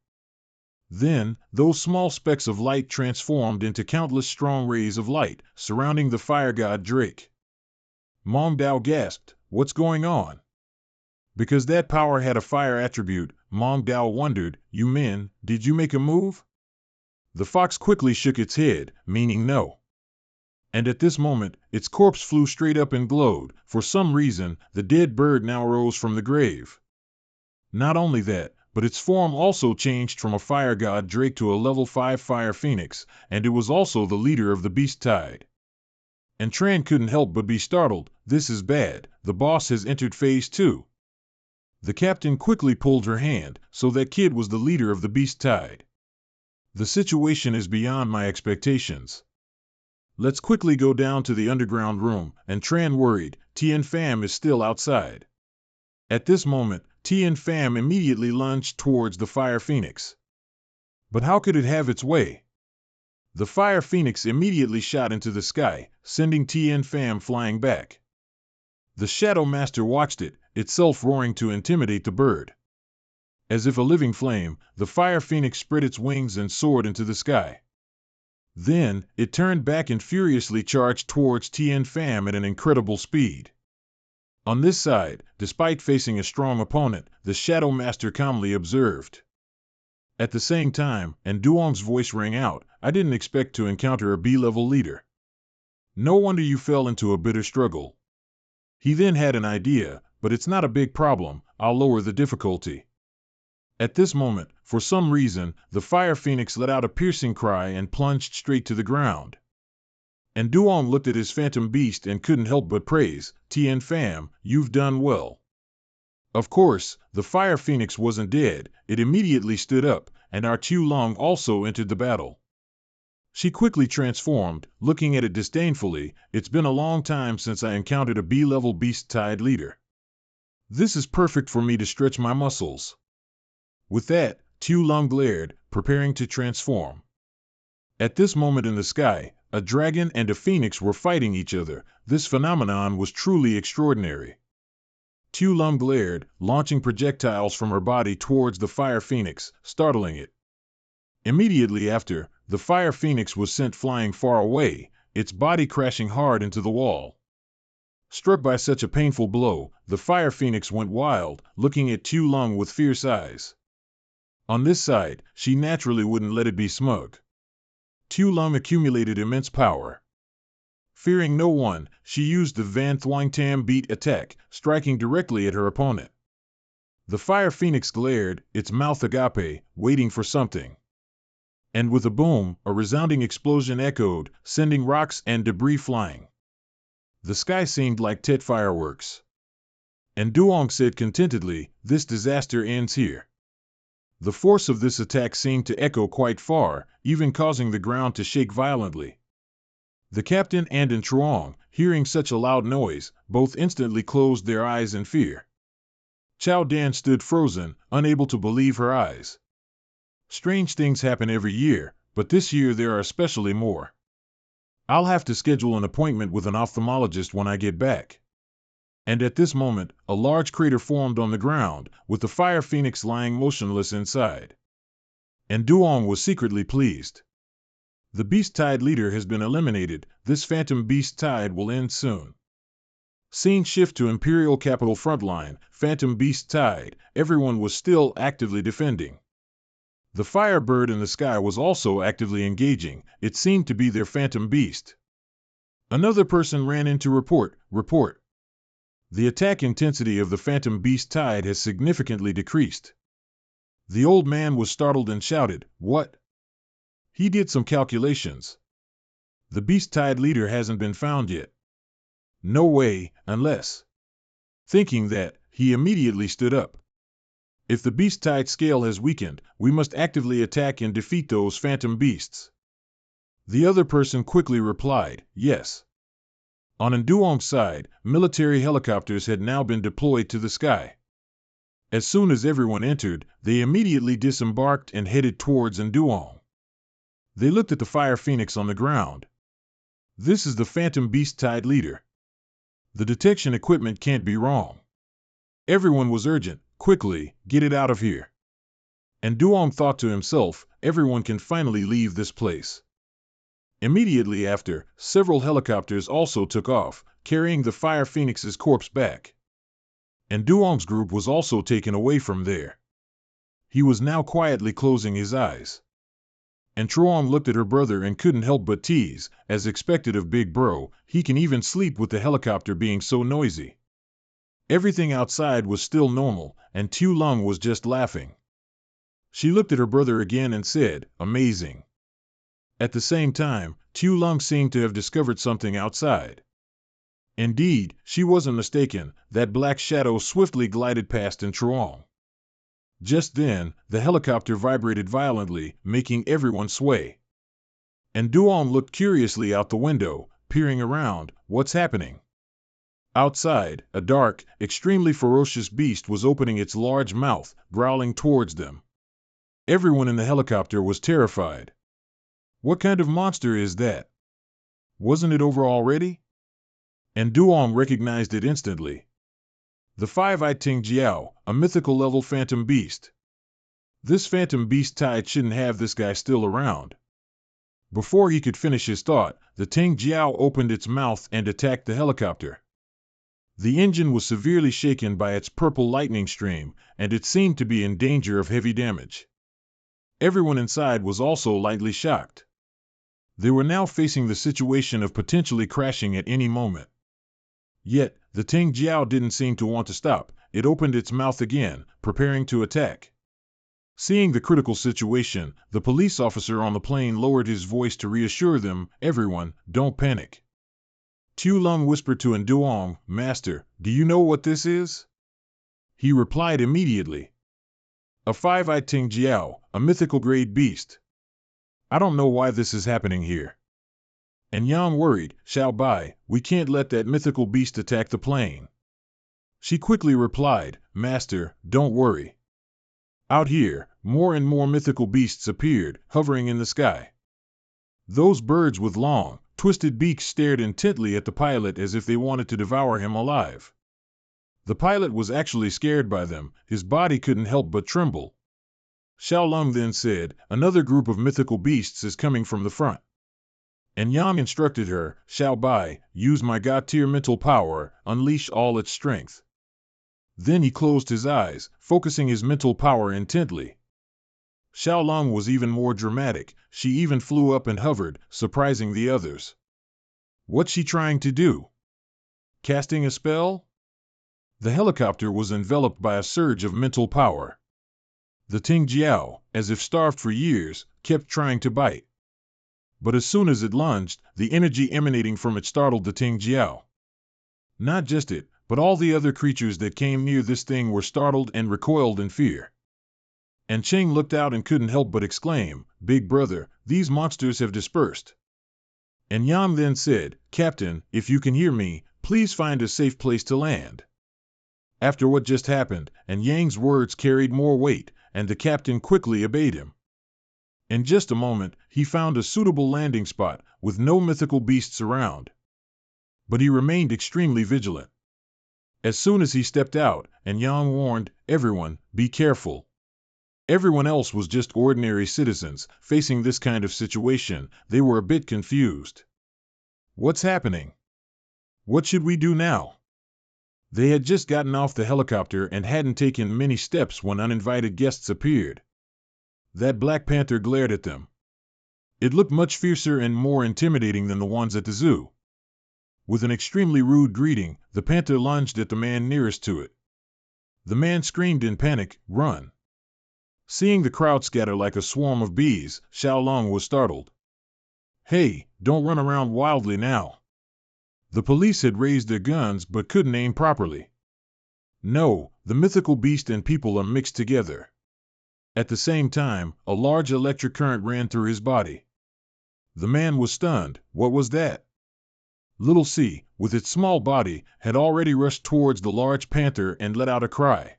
S1: Then, those small specks of light transformed into countless strong rays of light, surrounding the fire god Drake. Mong Dao gasped, "What's going on?" Because that power had a fire attribute, Mong Dao wondered, "You men, did you make a move?" The fox quickly shook its head, meaning no. And at this moment, its corpse flew straight up and glowed. For some reason, the dead bird now rose from the grave. Not only that, but its form also changed from a fire god Drake to a level 5 fire phoenix, and it was also the leader of the beast tide. And Tran couldn't help but be startled. "This is bad. The boss has entered phase 2. The captain quickly pulled her hand, "So that kid was the leader of the beast tide. The situation is beyond my expectations. Let's quickly go down to the underground room." And Tran worried, "Tien Pham is still outside." At this moment, Tien Pham immediately lunged towards the fire phoenix. But how could it have its way? The fire phoenix immediately shot into the sky, sending Tien Pham flying back. The Shadow Master watched it, itself roaring to intimidate the bird. As if a living flame, the fire phoenix spread its wings and soared into the sky. Then, it turned back and furiously charged towards Tien Pham at an incredible speed. On this side, despite facing a strong opponent, the Shadow Master calmly observed. At the same time, and Duong's voice rang out, "I didn't expect to encounter a B-level leader. No wonder you fell into a bitter struggle." He then had an idea, "But it's not a big problem, I'll lower the difficulty." At this moment, for some reason, the fire phoenix let out a piercing cry and plunged straight to the ground. And Duong looked at his phantom beast and couldn't help but praise, "Tien Pham, you've done well." Of course, the fire phoenix wasn't dead. It immediately stood up, and our Tu Long also entered the battle. She quickly transformed, looking at it disdainfully. "It's been a long time since I encountered a B-level beast tide leader. This is perfect for me to stretch my muscles." With that, Tu Long glared, preparing to transform. At this moment in the sky, a dragon and a phoenix were fighting each other. This phenomenon was truly extraordinary. Tu Long glared, launching projectiles from her body towards the fire phoenix, startling it. Immediately after, the fire phoenix was sent flying far away, its body crashing hard into the wall. Struck by such a painful blow, the fire phoenix went wild, looking at Tu Long with fierce eyes. On this side, she naturally wouldn't let it be smug. Tu Long accumulated immense power. Fearing no one, she used the Van Thuong Tam beat attack, striking directly at her opponent. The fire phoenix glared, its mouth agape, waiting for something. And with a boom, a resounding explosion echoed, sending rocks and debris flying. The sky seemed like Tet fireworks. And Duong said contentedly, "This disaster ends here." The force of this attack seemed to echo quite far, even causing the ground to shake violently. The captain and Truong, hearing such a loud noise, both instantly closed their eyes in fear. Chao Dan stood frozen, unable to believe her eyes. Strange things happen every year, but this year there are especially more. I'll have to schedule an appointment with an ophthalmologist when I get back. And at this moment, a large crater formed on the ground, with the fire phoenix lying motionless inside. And Duong was secretly pleased. The Beast Tide leader has been eliminated. This Phantom Beast Tide will end soon. Scene shift to Imperial Capital frontline, Phantom Beast Tide. Everyone was still actively defending. The Firebird in the sky was also actively engaging. It seemed to be their Phantom Beast. Another person ran in to report. The attack intensity of the Phantom Beast Tide has significantly decreased. The old man was startled and shouted, "What?" He did some calculations. The Beast Tide leader hasn't been found yet. No way, unless. Thinking that, he immediately stood up. If the Beast Tide scale has weakened, we must actively attack and defeat those Phantom Beasts. The other person quickly replied, "Yes." On Nduong's side, military helicopters had now been deployed to the sky. As soon as everyone entered, they immediately disembarked and headed towards Nduong. They looked at the Fire Phoenix on the ground. This is the Phantom Beast Tide leader. The detection equipment can't be wrong. Everyone was urgent. Quickly, get it out of here. And Duong thought to himself, everyone can finally leave this place. Immediately after, several helicopters also took off, carrying the Fire Phoenix's corpse back. And Duong's group was also taken away from there. He was now quietly closing his eyes. And Truong looked at her brother and couldn't help but tease, as expected of Big Bro, he can even sleep with the helicopter being so noisy. Everything outside was still normal, and Tu Lung was just laughing. She looked at her brother again and said, "Amazing." At the same time, Tu Lung seemed to have discovered something outside. Indeed, she wasn't mistaken, that black shadow swiftly glided past Truong. Just then, the helicopter vibrated violently, making everyone sway. And Duong looked curiously out the window, peering around. What's happening? Outside, a dark, extremely ferocious beast was opening its large mouth, growling towards them. Everyone in the helicopter was terrified. What kind of monster is that? Wasn't it over already? And Duong recognized it instantly. The five-eyed Ting Jiao, a mythical level Phantom Beast. This Phantom Beast Tide shouldn't have this guy still around. Before he could finish his thought, the Ting Jiao opened its mouth and attacked the helicopter. The engine was severely shaken by its purple lightning stream, and it seemed to be in danger of heavy damage. Everyone inside was also lightly shocked. They were now facing the situation of potentially crashing at any moment. Yet, the Ting Jiao didn't seem to want to stop. It opened its mouth again, preparing to attack. Seeing the critical situation, the police officer on the plane lowered his voice to reassure them, "Everyone, don't panic." Tu Lung whispered to Nduong, "Master, do you know what this is?" He replied immediately. "A five-eyed Ting Jiao, a mythical grade beast. I don't know why this is happening here." And Yang worried, "Xiao Bai, we can't let that mythical beast attack the plane." She quickly replied, "Master, don't worry." Out here, more and more mythical beasts appeared, hovering in the sky. Those birds with long, twisted beaks stared intently at the pilot as if they wanted to devour him alive. The pilot was actually scared by them, his body couldn't help but tremble. Xiao Lung then said, "Another group of mythical beasts is coming from the front." And Yang instructed her, "Xiao Bai, use my God-tier mental power, unleash all its strength." Then he closed his eyes, focusing his mental power intently. Xiao Lung was even more dramatic, she even flew up and hovered, surprising the others. What's she trying to do? Casting a spell? The helicopter was enveloped by a surge of mental power. The Ting Jiao, as if starved for years, kept trying to bite. But as soon as it lunged, the energy emanating from it startled the Ting Jiao. Not just it, but all the other creatures that came near this thing were startled and recoiled in fear. And Cheng looked out and couldn't help but exclaim, "Big brother, these monsters have dispersed." And Yang then said, "Captain, if you can hear me, please find a safe place to land." After what just happened, and Yang's words carried more weight, and the captain quickly obeyed him. In just a moment, he found a suitable landing spot, with no mythical beasts around. But he remained extremely vigilant. As soon as he stepped out, and Yang warned, "Everyone, be careful." Everyone else was just ordinary citizens, facing this kind of situation. They were a bit confused. What's happening? What should we do now? They had just gotten off the helicopter and hadn't taken many steps when uninvited guests appeared. That Black Panther glared at them. It looked much fiercer and more intimidating than the ones at the zoo. With an extremely rude greeting, the panther lunged at the man nearest to it. The man screamed in panic, "Run!" Seeing the crowd scatter like a swarm of bees, Xiaolong was startled. "Hey, don't run around wildly now." The police had raised their guns but couldn't aim properly. No, the mythical beast and people are mixed together. At the same time, a large electric current ran through his body. The man was stunned. What was that? Little C, with its small body, had already rushed towards the large panther and let out a cry.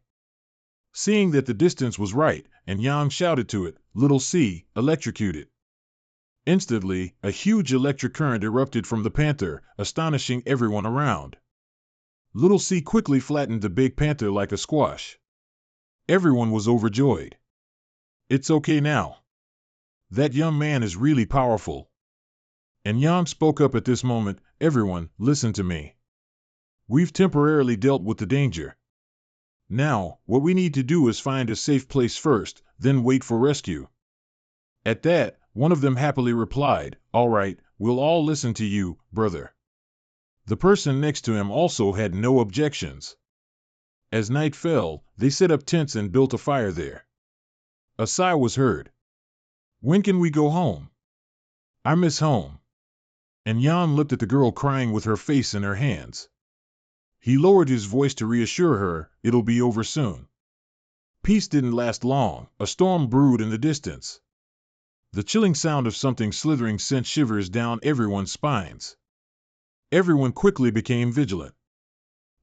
S1: Seeing that the distance was right, and Yang shouted to it, "Little C, electrocute it." Instantly, a huge electric current erupted from the panther, astonishing everyone around. Little C quickly flattened the big panther like a squash. Everyone was overjoyed. "It's okay now. That young man is really powerful." And Yang spoke up at this moment, "Everyone, listen to me. We've temporarily dealt with the danger. Now, what we need to do is find a safe place first, then wait for rescue." At that, one of them happily replied, "All right, we'll all listen to you, brother." The person next to him also had no objections. As night fell, they set up tents and built a fire there. A sigh was heard. "When can we go home? I miss home." And Jan looked at the girl crying with her face in her hands. He lowered his voice to reassure her, "It'll be over soon." Peace didn't last long. A storm brewed in the distance. The chilling sound of something slithering sent shivers down everyone's spines. Everyone quickly became vigilant.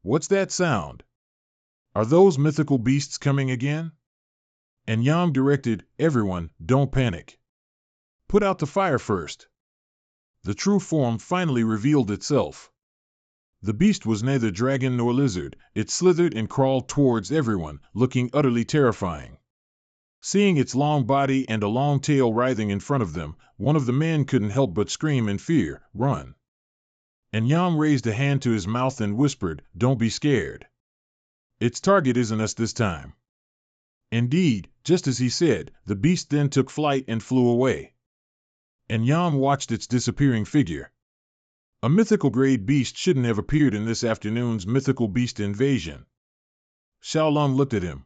S1: What's that sound? Are those mythical beasts coming again? And Yang directed, "Everyone, don't panic. Put out the fire first." The true form finally revealed itself. The beast was neither dragon nor lizard. It slithered and crawled towards everyone, looking utterly terrifying. Seeing its long body and a long tail writhing in front of them, one of the men couldn't help but scream in fear, "Run!" And Yang raised a hand to his mouth and whispered, "Don't be scared. Its target isn't us this time." Indeed, just as he said, the beast then took flight and flew away. And Yang watched its disappearing figure. A mythical grade beast shouldn't have appeared in this afternoon's mythical beast invasion. Xiaolong looked at him.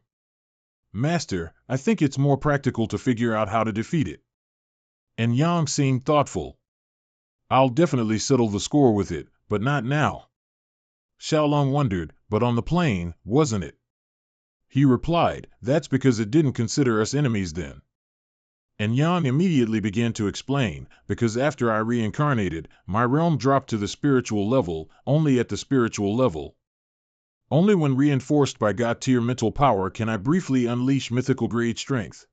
S1: "Master, I think it's more practical to figure out how to defeat it." And Yang seemed thoughtful. "I'll definitely settle the score with it, but not now." Xiaolong wondered, "But on the plane, wasn't it?" He replied, "That's because it didn't consider us enemies then." And Yang immediately began to explain, "Because after I reincarnated, my realm dropped to the spiritual level, only at the spiritual level. Only when reinforced by God-tier mental power can I briefly unleash mythical grade strength.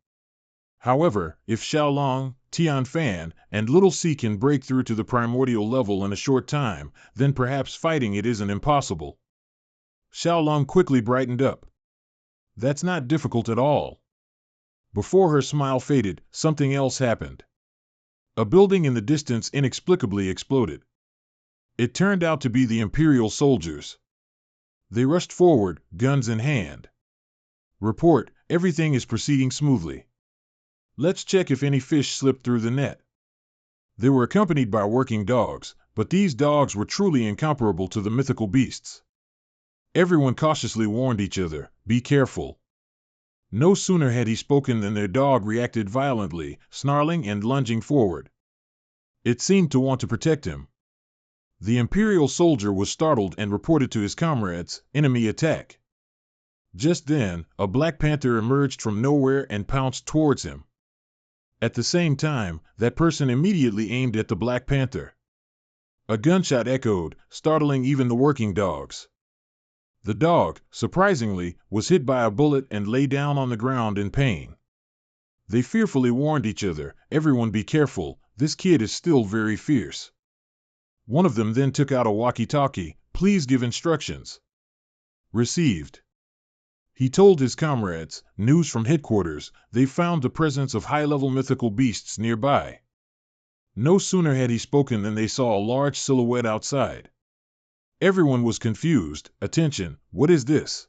S1: However, if Xiaolong, Tianfan, and Little C can break through to the primordial level in a short time, then perhaps fighting it isn't impossible." Xiaolong quickly brightened up. "That's not difficult at all." Before her smile faded, something else happened. A building in the distance inexplicably exploded. It turned out to be the Imperial soldiers. They rushed forward, guns in hand. "Report, everything is proceeding smoothly. Let's check if any fish slipped through the net." They were accompanied by working dogs, but these dogs were truly incomparable to the mythical beasts. Everyone cautiously warned each other, "Be careful." No sooner had he spoken than their dog reacted violently, snarling and lunging forward. It seemed to want to protect him. The Imperial soldier was startled and reported to his comrades, "Enemy attack." Just then, a Black Panther emerged from nowhere and pounced towards him. At the same time, that person immediately aimed at the Black Panther. A gunshot echoed, startling even the working dogs. The dog, surprisingly, was hit by a bullet and lay down on the ground in pain. They fearfully warned each other, "Everyone be careful, this kid is still very fierce." One of them then took out a walkie-talkie, "Please give instructions." Received. He told his comrades, news from headquarters, they found the presence of high-level mythical beasts nearby. No sooner had he spoken than they saw a large silhouette outside. Everyone was confused. Attention, what is this?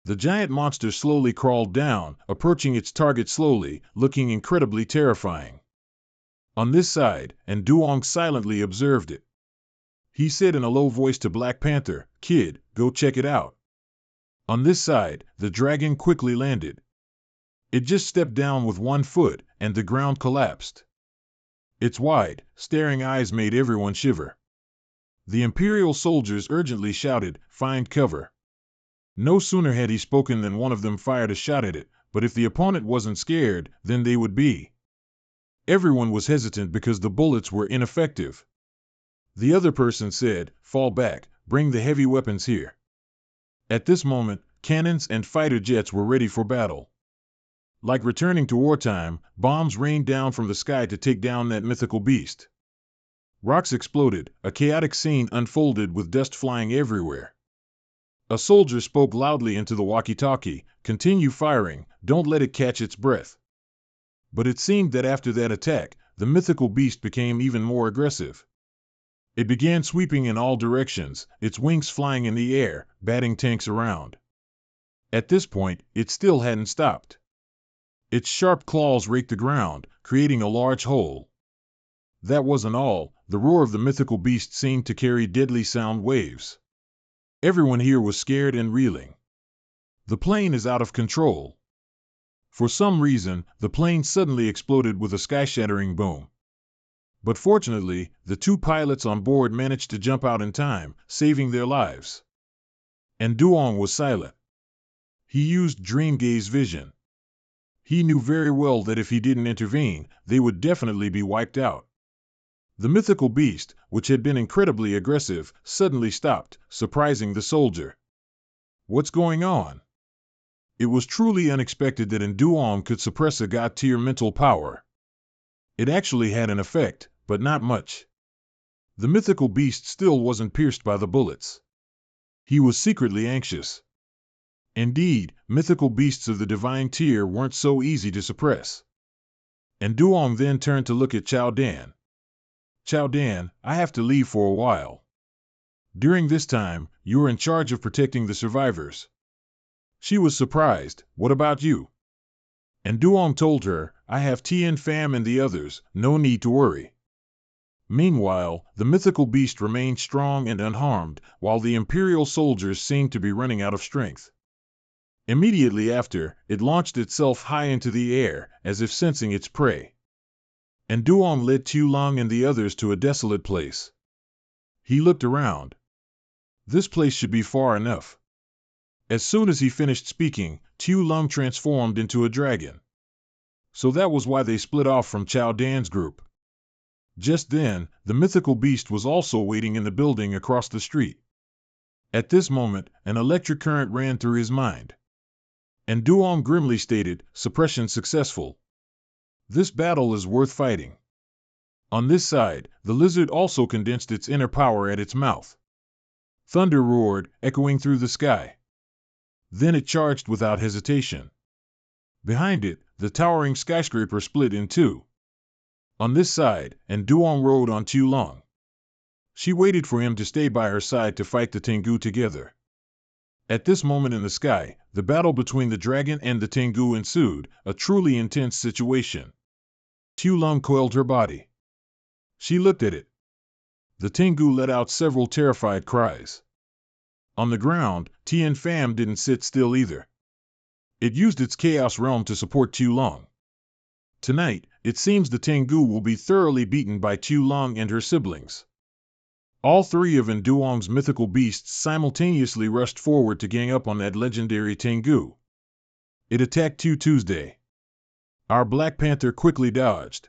S1: The giant monster slowly crawled down, approaching its target slowly, looking incredibly terrifying. On this side, and Duong silently observed it. He said in a low voice to Black Panther, "Kid, go check it out." On this side, the dragon quickly landed. It just stepped down with one foot, and the ground collapsed. Its wide, staring eyes made everyone shiver. The Imperial soldiers urgently shouted, "Find cover." No sooner had he spoken than one of them fired a shot at it, but if the opponent wasn't scared, then they would be. Everyone was hesitant because the bullets were ineffective. The other person said, "Fall back, bring the heavy weapons here." At this moment, cannons and fighter jets were ready for battle. Like returning to wartime, bombs rained down from the sky to take down that mythical beast. Rocks exploded, a chaotic scene unfolded with dust flying everywhere. A soldier spoke loudly into the walkie-talkie, "Continue firing, don't let it catch its breath." But it seemed that after that attack, the mythical beast became even more aggressive. It began sweeping in all directions, its wings flying in the air, batting tanks around. At this point, it still hadn't stopped. Its sharp claws raked the ground, creating a large hole. That wasn't all, the roar of the mythical beast seemed to carry deadly sound waves. Everyone here was scared and reeling. The plane is out of control. For some reason, the plane suddenly exploded with a sky-shattering boom. But fortunately, the two pilots on board managed to jump out in time, saving their lives. And Duong was silent. He used dream gaze vision. He knew very well that if he didn't intervene, they would definitely be wiped out. The mythical beast, which had been incredibly aggressive, suddenly stopped, surprising the soldier. What's going on? It was truly unexpected that Duong could suppress a god-tier mental power. It actually had an effect, but not much. The mythical beast still wasn't pierced by the bullets. He was secretly anxious. Indeed, mythical beasts of the divine tier weren't so easy to suppress. And Duong then turned to look at Chao Dan. "Chao Dan, I have to leave for a while. During this time, you're in charge of protecting the survivors." She was surprised. "What about you?" And Duong told her, "I have Tien Pham and the others, no need to worry." Meanwhile, the mythical beast remained strong and unharmed, while the Imperial soldiers seemed to be running out of strength. Immediately after, it launched itself high into the air, as if sensing its prey. And Duong led Tu Lung and the others to a desolate place. He looked around. This place should be far enough. As soon as he finished speaking, Tu Lung transformed into a dragon. So that was why they split off from Chao Dan's group. Just then, the mythical beast was also waiting in the building across the street. At this moment, an electric current ran through his mind. And Duong grimly stated, "Suppression successful. This battle is worth fighting." On this side, the lizard also condensed its inner power at its mouth. Thunder roared, echoing through the sky. Then it charged without hesitation. Behind it, the towering skyscraper split in two. On this side, and Duong rode on Tu Lung. She waited for him to stay by her side to fight the Tengu together. At this moment in the sky, the battle between the dragon and the Tengu ensued, a truly intense situation. Tu Lung coiled her body. She looked at it. The Tengu let out several terrified cries. On the ground, Tien Pham didn't sit still either. It used its chaos realm to support Tu Lung. Tonight, it seems the Tengu will be thoroughly beaten by Tu Lung and her siblings. All three of Duong's mythical beasts simultaneously rushed forward to gang up on that legendary Tengu. It attacked Tuesday. Our Black Panther quickly dodged.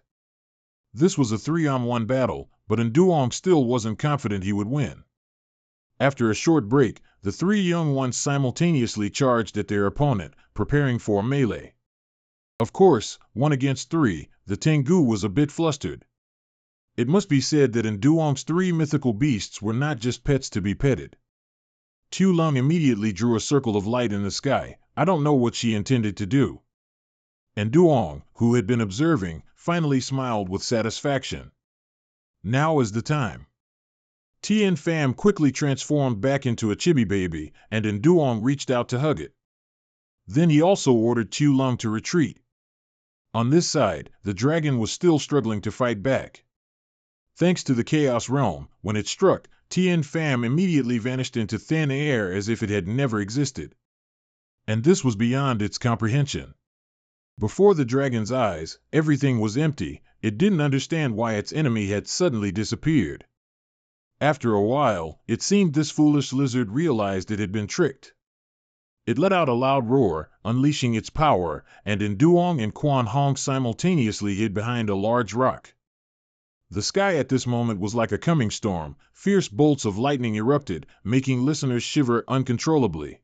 S1: This was a 3-on-1 battle, but Duong still wasn't confident he would win. After a short break, the three young ones simultaneously charged at their opponent, preparing for a melee. Of course, 1 against 3, the Tengu was a bit flustered. It must be said that Duong's three mythical beasts were not just pets to be petted. Tu Lung immediately drew a circle of light in the sky. I don't know what she intended to do. And Duong, who had been observing, finally smiled with satisfaction. Now is the time. Tien Pham quickly transformed back into a chibi baby, and Duong reached out to hug it. Then he also ordered Tu Lung to retreat. On this side, the dragon was still struggling to fight back. Thanks to the Chaos Realm, when it struck, Tien Pham immediately vanished into thin air as if it had never existed. And this was beyond its comprehension. Before the dragon's eyes, everything was empty. It didn't understand why its enemy had suddenly disappeared. After a while, it seemed this foolish lizard realized it had been tricked. It let out a loud roar, unleashing its power, and Duong and Quan Hong simultaneously hid behind a large rock. The sky at this moment was like a coming storm. Fierce bolts of lightning erupted, making listeners shiver uncontrollably.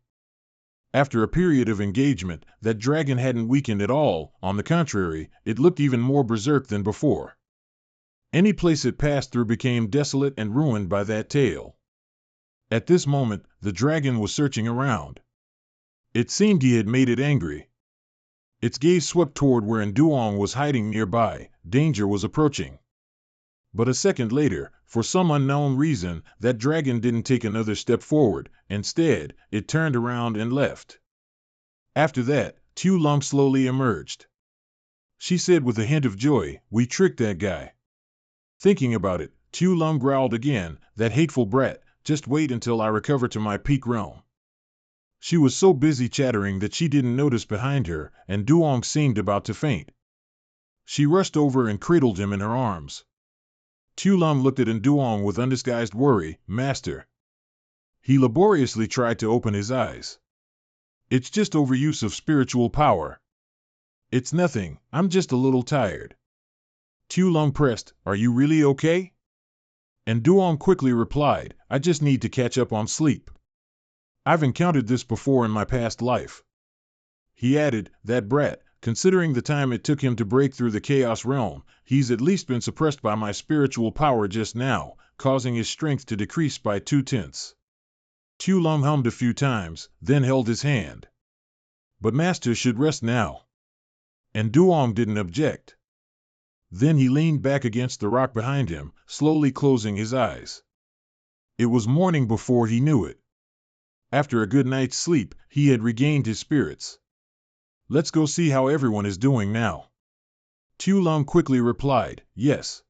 S1: After a period of engagement, that dragon hadn't weakened at all. On the contrary, it looked even more berserk than before. Any place it passed through became desolate and ruined by that tale. At this moment, the dragon was searching around. It seemed he had made it angry. Its gaze swept toward where Duong was hiding nearby. Danger was approaching. But a second later, for some unknown reason, that dragon didn't take another step forward. Instead, it turned around and left. After that, Tu Lung slowly emerged. She said with a hint of joy, "We tricked that guy." Thinking about it, Tu Lung growled again, "That hateful brat, just wait until I recover to my peak realm." She was so busy chattering that she didn't notice behind her, and Duong seemed about to faint. She rushed over and cradled him in her arms. Tu Lung looked at Duong with undisguised worry. "Master." He laboriously tried to open his eyes. "It's just overuse of spiritual power." "It's nothing, I'm just a little tired." Tu Lung pressed, "Are you really okay?" And Duong quickly replied, "I just need to catch up on sleep. I've encountered this before in my past life." He added, "That brat, considering the time it took him to break through the Chaos Realm, he's at least been suppressed by my spiritual power just now, causing his strength to decrease by 2/10." Tu Lung hummed a few times, then held his hand. "But Master should rest now." And Duong didn't object. Then he leaned back against the rock behind him, slowly closing his eyes. It was morning before he knew it. After a good night's sleep, he had regained his spirits. "Let's go see how everyone is doing now." Tu Lung quickly replied, "Yes."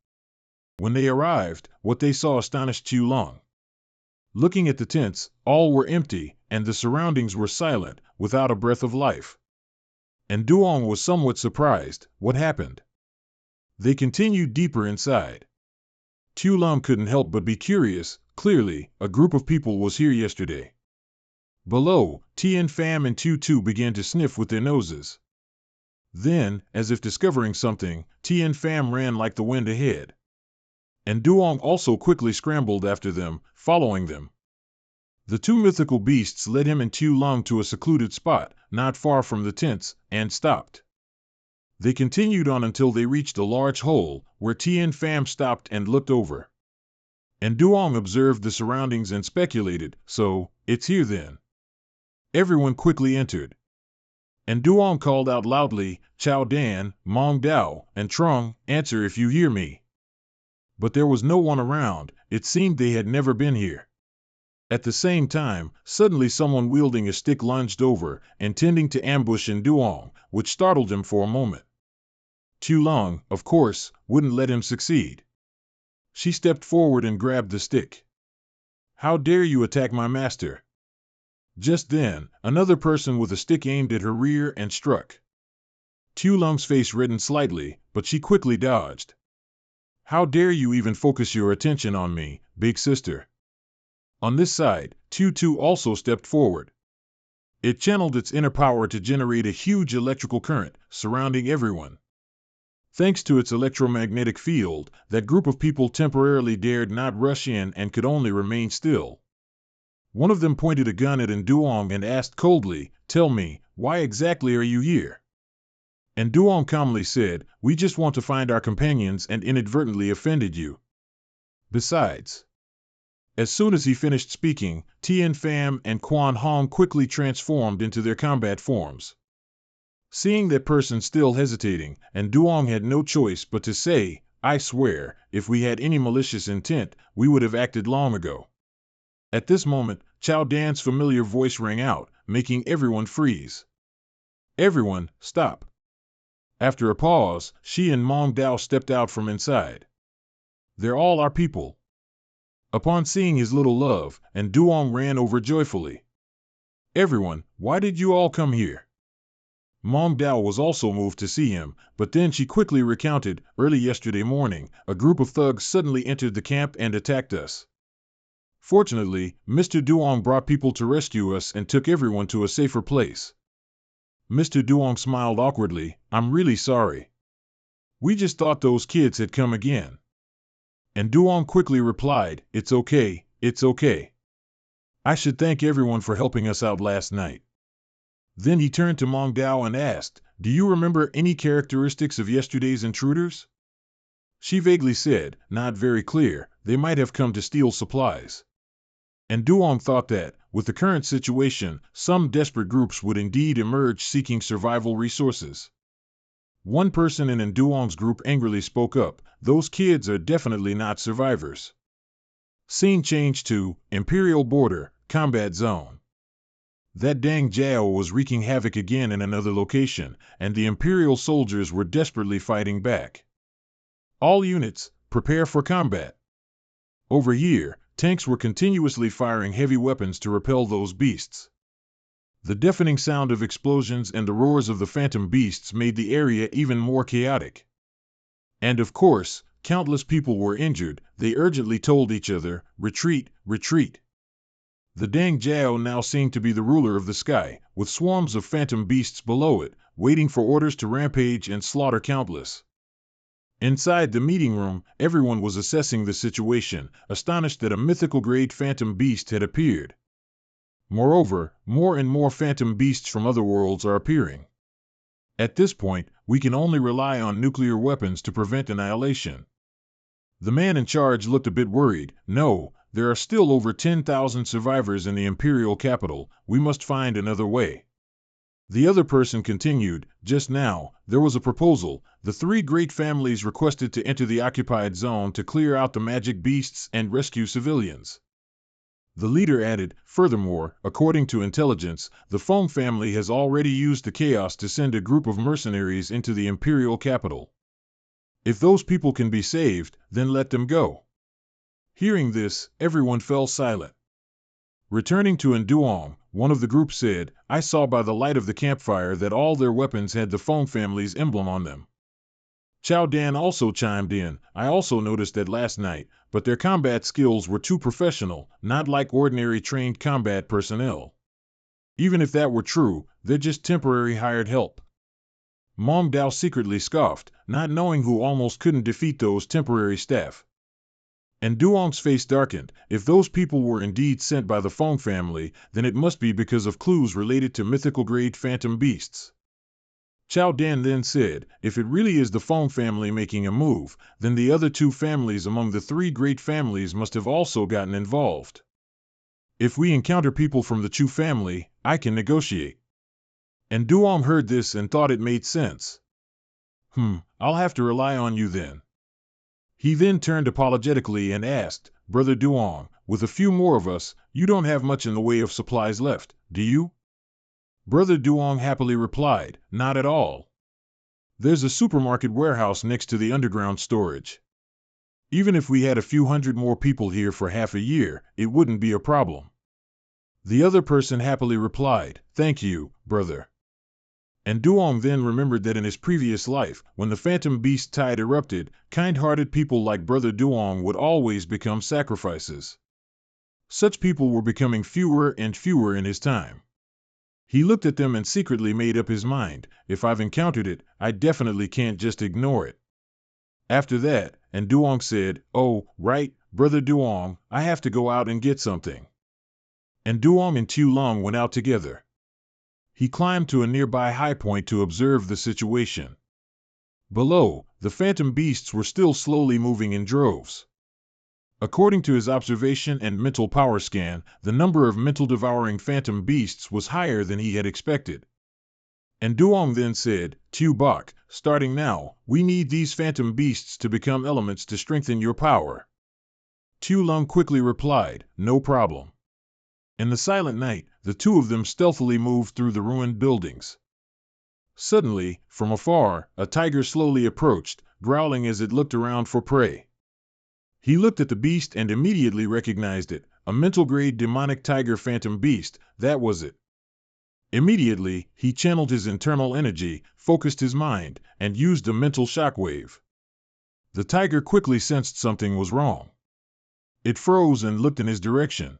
S1: When they arrived, what they saw astonished Tu Lung. Looking at the tents, all were empty, and the surroundings were silent, without a breath of life. And Duong was somewhat surprised. What happened? They continued deeper inside. Tu Lung couldn't help but be curious. Clearly, a group of people was here yesterday. Below, Tien Pham and Tu Tu began to sniff with their noses. Then, as if discovering something, Tien Pham ran like the wind ahead. And Duong also quickly scrambled after them, following them. The two mythical beasts led him and Tu Lung to a secluded spot, not far from the tents, and stopped. They continued on until they reached a large hole, where Tien Pham stopped and looked over. And Duong observed the surroundings and speculated, "So, it's here then." Everyone quickly entered. And Duong called out loudly, "Chao Dan, Mong Dao, and Trung, answer if you hear me." But there was no one around. It seemed they had never been here. At the same time, suddenly someone wielding a stick lunged over, intending to ambush Duong, which startled him for a moment. Tu Lung, of course, wouldn't let him succeed. She stepped forward and grabbed the stick. "How dare you attack my master?" Just then, another person with a stick aimed at her rear and struck. Tu Lung's face reddened slightly, but she quickly dodged. "How dare you even focus your attention on me, big sister?" On this side, Tu Tu also stepped forward. It channeled its inner power to generate a huge electrical current, surrounding everyone. Thanks to its electromagnetic field, that group of people temporarily dared not rush in and could only remain still. One of them pointed a gun at Duong and asked coldly, "Tell me, why exactly are you here?" And Duong calmly said, "We just want to find our companions and inadvertently offended you. Besides." As soon as he finished speaking, Tian Pham and Quan Hong quickly transformed into their combat forms. Seeing that person still hesitating, and Duong had no choice but to say, "I swear, if we had any malicious intent, we would have acted long ago." At this moment, Chao Dan's familiar voice rang out, making everyone freeze. "Everyone, stop." After a pause, she and Mong Dao stepped out from inside. "They're all our people." Upon seeing his little love, and Duong ran over joyfully. "Everyone, why did you all come here?" Mong Dao was also moved to see him, but then she quickly recounted, "Early yesterday morning, a group of thugs suddenly entered the camp and attacked us. Fortunately, Mr. Duong brought people to rescue us and took everyone to a safer place." Mr. Duong smiled awkwardly. "I'm really sorry. We just thought those kids had come again." And Duong quickly replied, "It's okay, it's okay. I should thank everyone for helping us out last night." Then he turned to Mong Dao and asked, "Do you remember any characteristics of yesterday's intruders?" She vaguely said, "Not very clear, they might have come to steal supplies." And Duong thought that, with the current situation, some desperate groups would indeed emerge seeking survival resources. One person in Duong's group angrily spoke up, "Those kids are definitely not survivors." Scene changed to Imperial Border, Combat Zone. That dang Jiao was wreaking havoc again in another location, and the Imperial soldiers were desperately fighting back. "All units, prepare for combat." Over here, tanks were continuously firing heavy weapons to repel those beasts. The deafening sound of explosions and the roars of the phantom beasts made the area even more chaotic. And of course, countless people were injured. They urgently told each other, "Retreat, retreat." The dang Jiao now seemed to be the ruler of the sky, with swarms of phantom beasts below it, waiting for orders to rampage and slaughter countless. Inside the meeting room, everyone was assessing the situation, astonished that a mythical-grade phantom beast had appeared. Moreover, more and more phantom beasts from other worlds are appearing. At this point, we can only rely on nuclear weapons to prevent annihilation. The man in charge looked a bit worried. "No, there are still over 10,000 survivors in the Imperial capital. We must find another way." The other person continued, "Just now, there was a proposal. The three great families requested to enter the occupied zone to clear out the magic beasts and rescue civilians." The leader added, "Furthermore, according to intelligence, the Foam family has already used the chaos to send a group of mercenaries into the Imperial capital. If those people can be saved, then let them go." Hearing this, everyone fell silent. Returning to Nduong, one of the group said, "I saw by the light of the campfire that all their weapons had the Foam family's emblem on them." Chao Dan also chimed in, "I also noticed that last night, but their combat skills were too professional, not like ordinary trained combat personnel. Even if that were true, they're just temporary hired help." Mong Dao secretly scoffed, not knowing who almost couldn't defeat those temporary staff. And Duong's face darkened. If those people were indeed sent by the Foam family, then it must be because of clues related to mythical-grade phantom beasts. Chao Dan then said, "If it really is the Foam family making a move, then the other two families among the three great families must have also gotten involved. If we encounter people from the Chu family, I can negotiate." And Duong heard this and thought it made sense. I'll have to rely on you then." He then turned apologetically and asked, "Brother Duong, with a few more of us, you don't have much in the way of supplies left, do you?" Brother Duong happily replied, "Not at all. There's a supermarket warehouse next to the underground storage. Even if we had a few hundred more people here for half a year, it wouldn't be a problem." The other person happily replied, "Thank you, brother." And Duong then remembered that in his previous life, when the phantom beast tide erupted, kind-hearted people like Brother Duong would always become sacrifices. Such people were becoming fewer and fewer in his time. He looked at them and secretly made up his mind, "If I've encountered it, I definitely can't just ignore it." After that, and Duong said, "Oh, right, Brother Duong, I have to go out and get something." And Duong and Tu Long went out together. He climbed to a nearby high point to observe the situation. Below, the phantom beasts were still slowly moving in droves. According to his observation and mental power scan, the number of mental devouring phantom beasts was higher than he had expected. And Duong then said, Tu Bok, starting now, we need these phantom beasts to become elements to strengthen your power. Tu Lung quickly replied, no problem. In the silent night, the two of them stealthily moved through the ruined buildings. Suddenly, from afar, a tiger slowly approached, growling as it looked around for prey. He looked at the beast and immediately recognized it, a mental-grade demonic tiger phantom beast, that was it. Immediately, he channeled his internal energy, focused his mind, and used a mental shockwave. The tiger quickly sensed something was wrong. It froze and looked in his direction.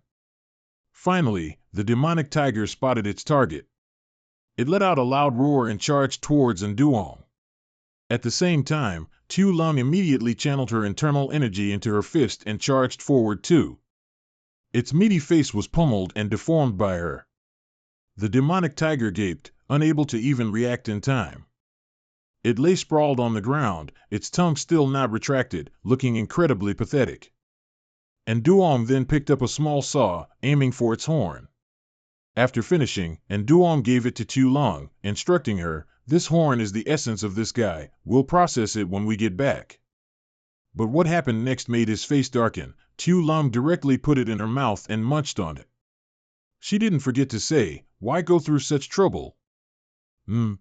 S1: Finally, the demonic tiger spotted its target. It let out a loud roar and charged towards Nduong. At the same time, Tu Lung immediately channeled her internal energy into her fist and charged forward too. Its meaty face was pummeled and deformed by her. The demonic tiger gaped, unable to even react in time. It lay sprawled on the ground, its tongue still not retracted, looking incredibly pathetic. And Duong then picked up a small saw, aiming for its horn. After finishing, Duong gave it to Tu Lung, instructing her, this horn is the essence of this guy, we'll process it when we get back. But what happened next made his face darken. Tu Lung directly put it in her mouth and munched on it. She didn't forget to say, why go through such trouble?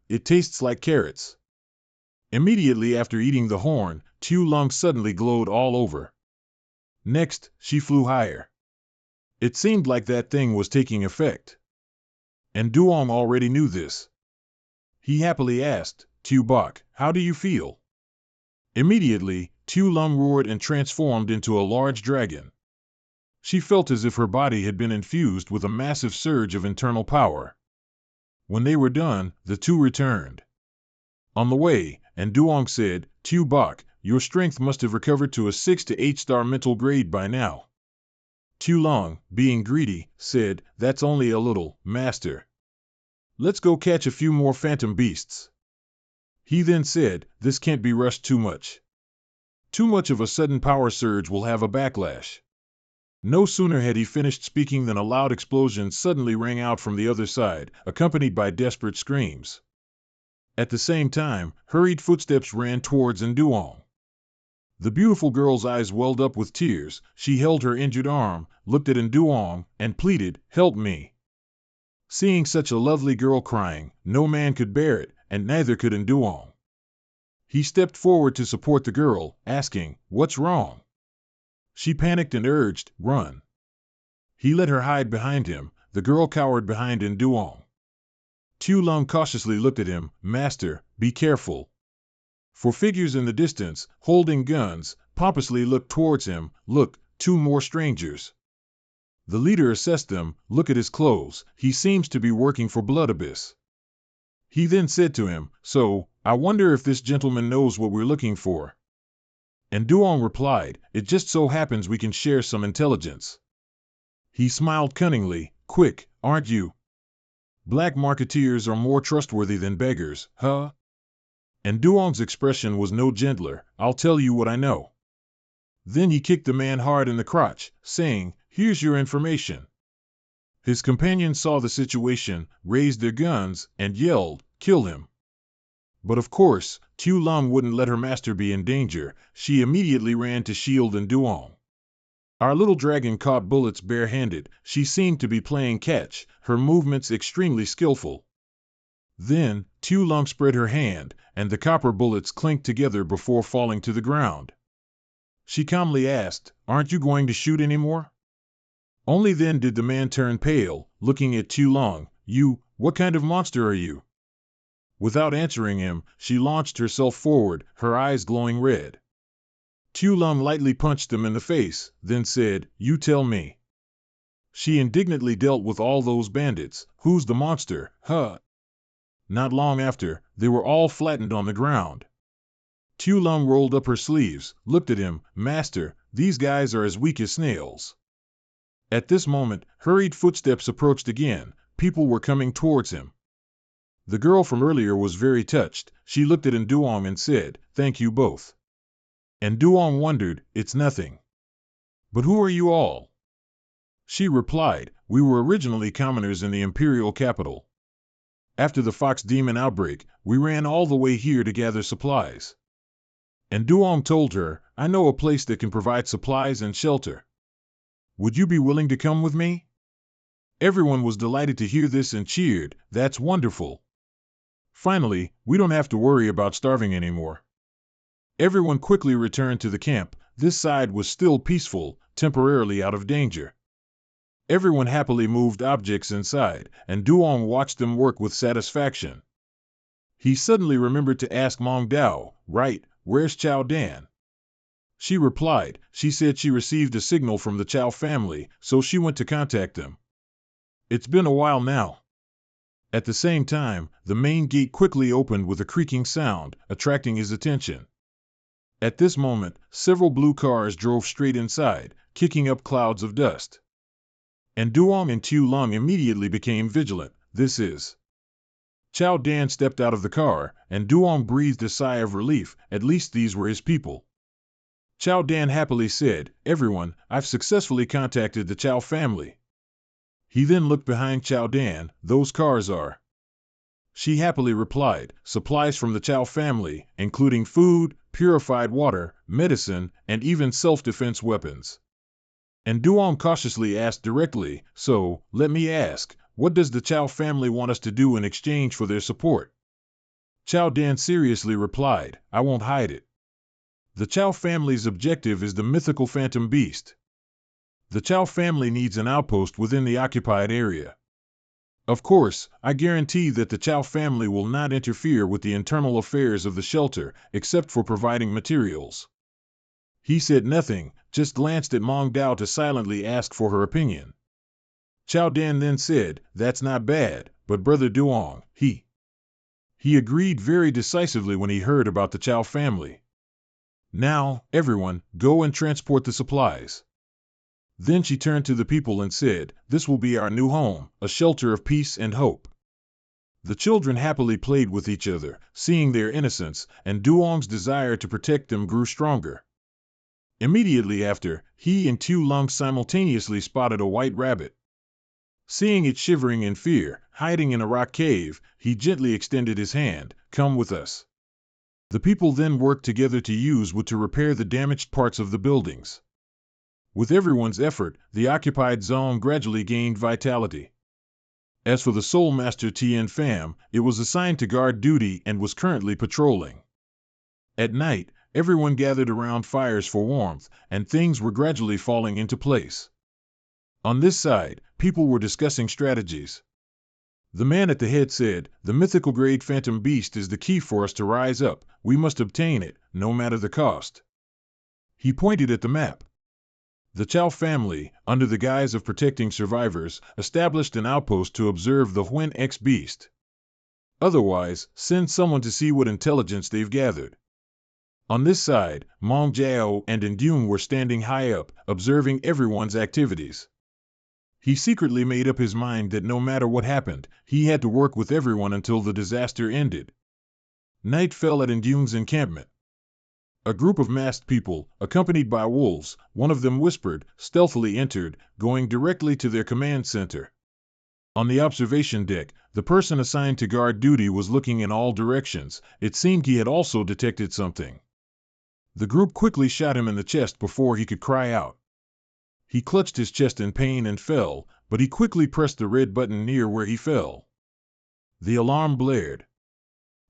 S1: It tastes like carrots. Immediately after eating the horn, Tu Lung suddenly glowed all over. Next, she flew higher. It seemed like that thing was taking effect. And Duong already knew this. He happily asked, Tu Bok, how do you feel? Immediately, Tu Lung roared and transformed into a large dragon. She felt as if her body had been infused with a massive surge of internal power. When they were done, the two returned. On the way, Duong said, Tu Bok, your strength must have recovered to a 6 to 8 star mental grade by now. Tu Lung, being greedy, said, that's only a little, master. Let's go catch a few more phantom beasts. He then said, this can't be rushed too much. Too much of a sudden power surge will have a backlash. No sooner had he finished speaking than a loud explosion suddenly rang out from the other side, accompanied by desperate screams. At the same time, hurried footsteps ran towards Nduong. The beautiful girl's eyes welled up with tears. She held her injured arm, looked at Nduong, and pleaded, help me. Seeing such a lovely girl crying, no man could bear it, and neither could Nduong. He stepped forward to support the girl, asking, what's wrong? She panicked and urged, run. He let her hide behind him. The girl cowered behind Nduong. Tu Lung cautiously looked at him, master, be careful. For figures in the distance, holding guns, pompously looked towards him. Look, 2 more strangers. The leader assessed them. Look at his clothes, he seems to be working for Blood Abyss. He then said to him, so, I wonder if this gentleman knows what we're looking for. And Duong replied, it just so happens we can share some intelligence. He smiled cunningly, quick, aren't you? Black marketeers are more trustworthy than beggars, huh? And Duong's expression was no gentler, I'll tell you what I know. Then he kicked the man hard in the crotch, saying, here's your information. His companions saw the situation, raised their guns, and yelled, kill him. But of course, Tu Lung wouldn't let her master be in danger. She immediately ran to shield Nduong. Our little dragon caught bullets barehanded. She seemed to be playing catch, her movements extremely skillful. Then, Tu Lung spread her hand, and the copper bullets clinked together before falling to the ground. She calmly asked, aren't you going to shoot anymore? Only then did the man turn pale, looking at Tu Lung. What kind of monster are you? Without answering him, she launched herself forward, her eyes glowing red. Tu Lung lightly punched him in the face, then said, you tell me. She indignantly dealt with all those bandits. Who's the monster, huh? Not long after, they were all flattened on the ground. Tu Lung rolled up her sleeves, looked at him, master, these guys are as weak as snails. At this moment, hurried footsteps approached again. People were coming towards him. The girl from earlier was very touched. She looked at Nduong and said, thank you both. And Nduong wondered, it's nothing. But who are you all? She replied, we were originally commoners in the imperial capital. After the fox demon outbreak, we ran all the way here to gather supplies. And Duong told her, I know a place that can provide supplies and shelter. Would you be willing to come with me? Everyone was delighted to hear this and cheered, that's wonderful. Finally, we don't have to worry about starving anymore. Everyone quickly returned to the camp. This side was still peaceful, temporarily out of danger. Everyone happily moved objects inside, and Duong watched them work with satisfaction. He suddenly remembered to ask Mong Dao, right, where's Chao Dan? She replied, she said she received a signal from the Chao family, so she went to contact them. It's been a while now. At the same time, the main gate quickly opened with a creaking sound, attracting his attention. At this moment, several blue cars drove straight inside, kicking up clouds of dust. And Duong and Tu Lung immediately became vigilant. This is. Chao Dan stepped out of the car, and Duong breathed a sigh of relief. At least these were his people. Chao Dan happily said, everyone, I've successfully contacted the Chao family. He then looked behind Chao Dan, those cars are. She happily replied, supplies from the Chao family, including food, purified water, medicine, and even self-defense weapons. And Duong cautiously asked directly, so, let me ask, what does the Chao family want us to do in exchange for their support? Chao Dan seriously replied, I won't hide it. The Chao family's objective is the mythical phantom beast. The Chao family needs an outpost within the occupied area. Of course, I guarantee that the Chao family will not interfere with the internal affairs of the shelter, except for providing materials. He said nothing, just glanced at Mong Dao to silently ask for her opinion. Chao Dan then said, that's not bad, but Brother Duong, he agreed very decisively when he heard about the Chao family. Now, everyone, go and transport the supplies. Then she turned to the people and said, this will be our new home, a shelter of peace and hope. The children happily played with each other, seeing their innocence, and Duong's desire to protect them grew stronger. Immediately after, he and Tu Lung simultaneously spotted a white rabbit. Seeing it shivering in fear, hiding in a rock cave, he gently extended his hand, come with us. The people then worked together to use wood to repair the damaged parts of the buildings. With everyone's effort, the occupied zone gradually gained vitality. As for the Soul Master Tien Pham, it was assigned to guard duty and was currently patrolling. At night, everyone gathered around fires for warmth, and things were gradually falling into place. On this side, people were discussing strategies. The man at the head said, the mythical grade phantom beast is the key for us to rise up, we must obtain it, no matter the cost. He pointed at the map. The Chao family, under the guise of protecting survivors, established an outpost to observe the Huen X beast. Otherwise, send someone to see what intelligence they've gathered. On this side, Mong Jiao and Indung were standing high up, observing everyone's activities. He secretly made up his mind that no matter what happened, he had to work with everyone until the disaster ended. Night fell at Indung's encampment. A group of masked people, accompanied by wolves, one of them whispered, stealthily entered, going directly to their command center. On the observation deck, the person assigned to guard duty was looking in all directions. It seemed he had also detected something. The group quickly shot him in the chest before he could cry out. He clutched his chest in pain and fell, but he quickly pressed the red button near where he fell. The alarm blared.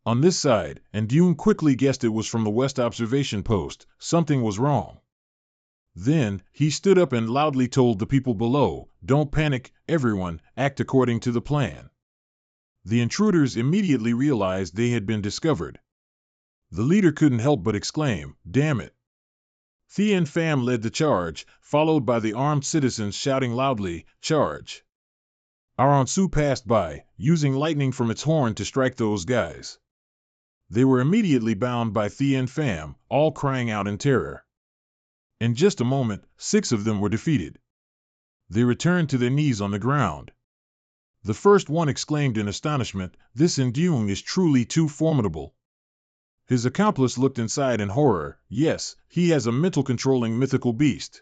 S1: On this side, Indung quickly guessed it was from the west observation post. Something was wrong. Then, he stood up and loudly told the people below, don't panic, everyone, act according to the plan. The intruders immediately realized they had been discovered. The leader couldn't help but exclaim, damn it. Tien Pham led the charge, followed by the armed citizens shouting loudly, charge. Aron Su passed by, using lightning from its horn to strike those guys. They were immediately bound by Tien Pham, all crying out in terror. In just a moment, 6 of them were defeated. They returned to their knees on the ground. The first one exclaimed in astonishment, this Indung is truly too formidable. His accomplice looked inside in horror. Yes, he has a mental controlling mythical beast.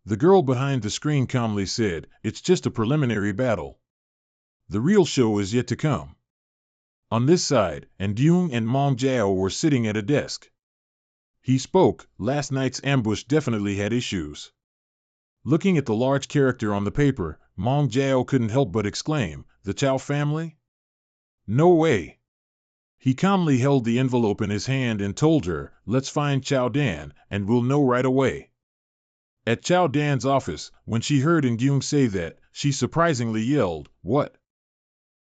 S1: The girl behind the screen calmly said, "It's just a preliminary battle. The real show is yet to come." On this side, and Dung and Mong Jiao were sitting at a desk. He spoke. "Last night's ambush definitely had issues." Looking at the large character on the paper, Mong Jiao couldn't help but exclaim, "The Chow family? No way." He calmly held the envelope in his hand and told her, "Let's find Chow Dan, and we'll know right away." At Chow Dan's office, when she heard Dung say that, she surprisingly yelled, "What?"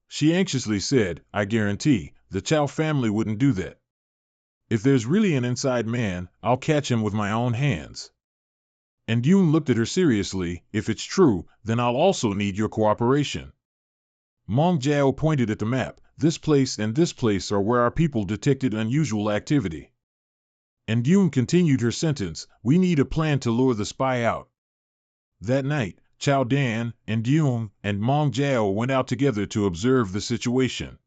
S1: She anxiously said, "I guarantee, the Chow family wouldn't do that. If there's really an inside man, I'll catch him with my own hands." And Dung looked at her seriously, "If it's true, then I'll also need your cooperation." Mong Jiao pointed at the map. "This place and this place are where our people detected unusual activity." And Dung continued her sentence, "We need a plan to lure the spy out." That night, Chow Dan, and Dung, and Mong Jiao went out together to observe the situation.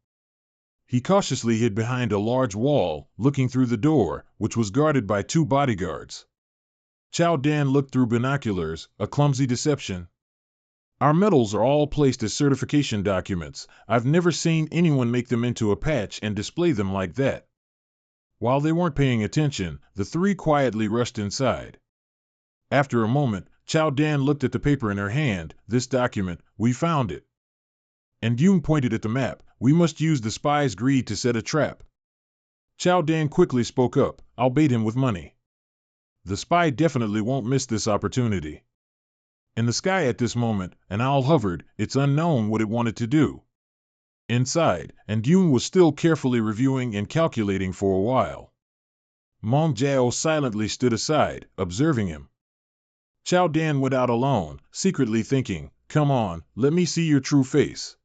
S1: He cautiously hid behind a large wall, looking through the door, which was guarded by 2 bodyguards. Chow Dan looked through binoculars, a clumsy deception. "Our medals are all placed as certification documents. I've never seen anyone make them into a patch and display them like that." While they weren't paying attention, the 3 quietly rushed inside. After a moment, Chow Dan looked at the paper in her hand. "This document, we found it." And Dung pointed at the map. "We must use the spy's greed to set a trap." Chow Dan quickly spoke up, "I'll bait him with money. The spy definitely won't miss this opportunity." In the sky at this moment, an owl hovered. It's unknown what it wanted to do. Inside, and Dung was still carefully reviewing and calculating for a while. Mong Jiao silently stood aside, observing him. Chow Dan went out alone, secretly thinking, "Come on, let me see your true face."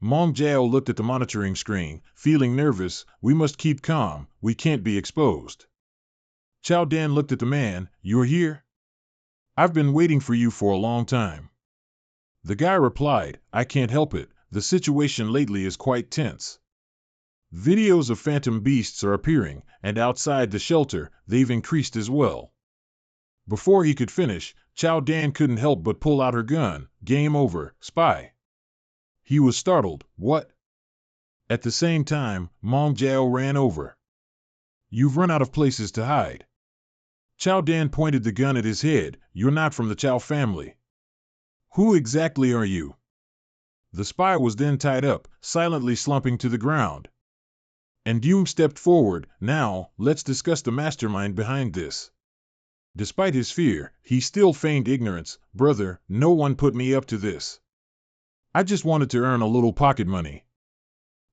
S1: Mong Jiao looked at the monitoring screen, feeling nervous. "We must keep calm, we can't be exposed." Chow Dan looked at the man. "You're here? I've been waiting for you for a long time." The guy replied, "I can't help it, the situation lately is quite tense. Videos of phantom beasts are appearing, and outside the shelter, they've increased as well." Before he could finish, Chow Dan couldn't help but pull out her gun. "Game over, spy." He was startled. "What?" At the same time, Mong Jiao ran over. "You've run out of places to hide." Chow Dan pointed the gun at his head. "You're not from the Chow family. Who exactly are you?" The spy was then tied up, silently slumping to the ground. And Dung stepped forward. "Now, let's discuss the mastermind behind this." Despite his fear, he still feigned ignorance. "Brother, no one put me up to this. I just wanted to earn a little pocket money."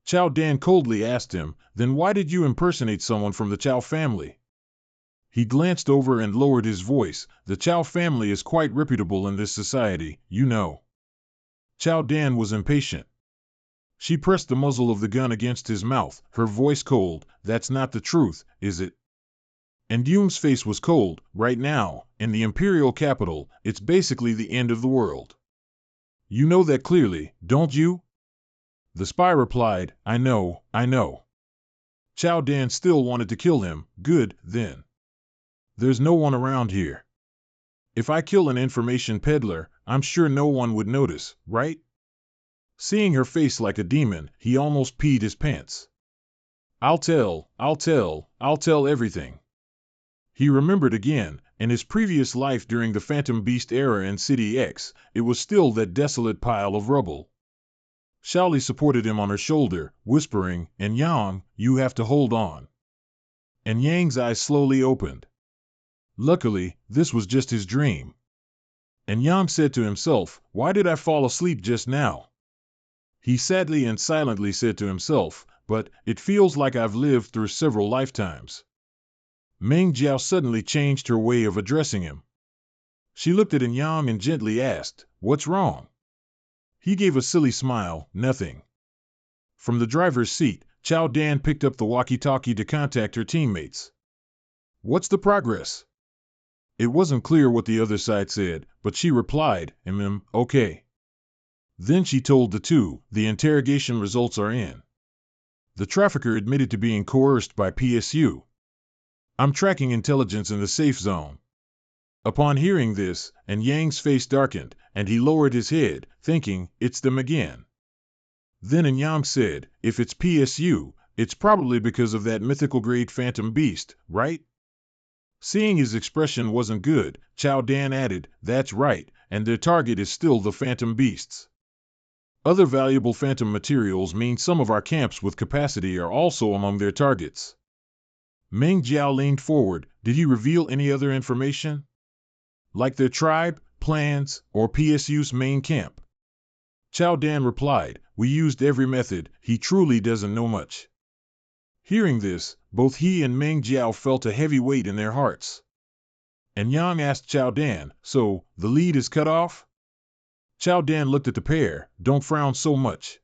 S1: Chow Dan coldly asked him, "Then why did you impersonate someone from the Chow family?" He glanced over and lowered his voice. "The Chow family is quite reputable in this society, you know." Chow Dan was impatient. She pressed the muzzle of the gun against his mouth, her voice cold. "That's not the truth, is it?" And Dung's face was cold. "Right now, in the imperial capital, it's basically the end of the world. You know that clearly, don't you?" The spy replied, I know. Chow Dan still wanted to kill him. "Good, then. There's no one around here. If I kill an information peddler, I'm sure no one would notice, right?" Seeing her face like a demon, he almost peed his pants. I'll tell everything." He remembered again, in his previous life during the Phantom Beast era in City X, it was still that desolate pile of rubble. Shaoli supported him on her shoulder, whispering, "And Yang, you have to hold on." And Yang's eyes slowly opened. Luckily, this was just his dream. And Yang said to himself, "Why did I fall asleep just now?" He sadly and silently said to himself, "But it feels like I've lived through several lifetimes." Meng Jiao suddenly changed her way of addressing him. She looked at Yang and gently asked, "What's wrong?" He gave a silly smile. "Nothing." From the driver's seat, Chow Dan picked up the walkie-talkie to contact her teammates. "What's the progress?" It wasn't clear what the other side said, but she replied, okay." Then she told the 2, "The interrogation results are in. The trafficker admitted to being coerced by PSU. I'm tracking intelligence in the safe zone." Upon hearing this, and Yang's face darkened, and he lowered his head, thinking, it's them again. Then Yang said, if it's PSU, it's probably because of that mythical grade phantom beast, right? Seeing his expression wasn't good, Chao Dan added, that's right, and their target is still the phantom beasts. Other valuable phantom materials mean some of our camps with capacity are also among their targets. Meng Jiao leaned forward. Did he reveal any other information? Like their tribe, plans, or PSU's main camp? Chao Dan replied, we used every method, he truly doesn't know much. Hearing this, both he and Meng Jiao felt a heavy weight in their hearts. And Yang asked Chao Dan, so, the lead is cut off? Chao Dan looked at the pair, don't frown so much.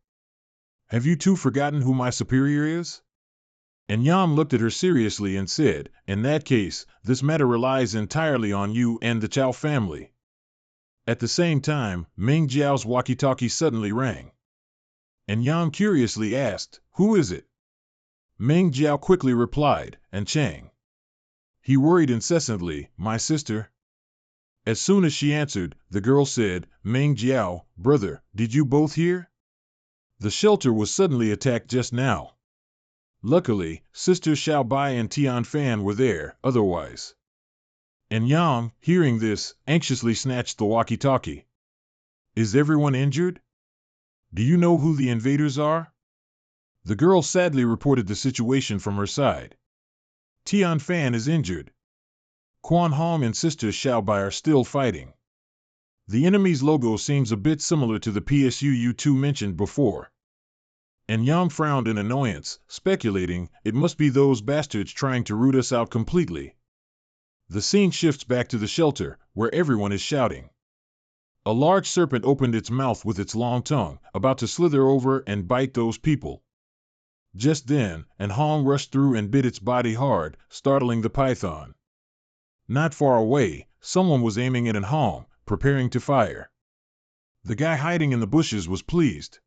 S1: Have you two forgotten who my superior is? And Yang looked at her seriously and said, in that case, this matter relies entirely on you and the Chao family. At the same time, Meng Jiao's walkie-talkie suddenly rang. And Yang curiously asked, who is it? Meng Jiao quickly replied, and Chang. He worried incessantly, my sister. As soon as she answered, the girl said, Meng Jiao, brother, did you both hear? The shelter was suddenly attacked just now. Luckily, Sisters Xiaobai and Tian Fan were there, otherwise. And Yang, hearing this, anxiously snatched the walkie-talkie. Is everyone injured? Do you know who the invaders are? The girl sadly reported the situation from her side. Tian Fan is injured. Quan Hong and Sister Xiaobai are still fighting. The enemy's logo seems a bit similar to the PSU you two mentioned before. And Yang frowned in annoyance, speculating, it must be those bastards trying to root us out completely. The scene shifts back to the shelter, where everyone is shouting. A large serpent opened its mouth with its long tongue, about to slither over and bite those people. Just then, an Hong rushed through and bit its body hard, startling the python. Not far away, someone was aiming at an Hong, preparing to fire. The guy hiding in the bushes was pleased.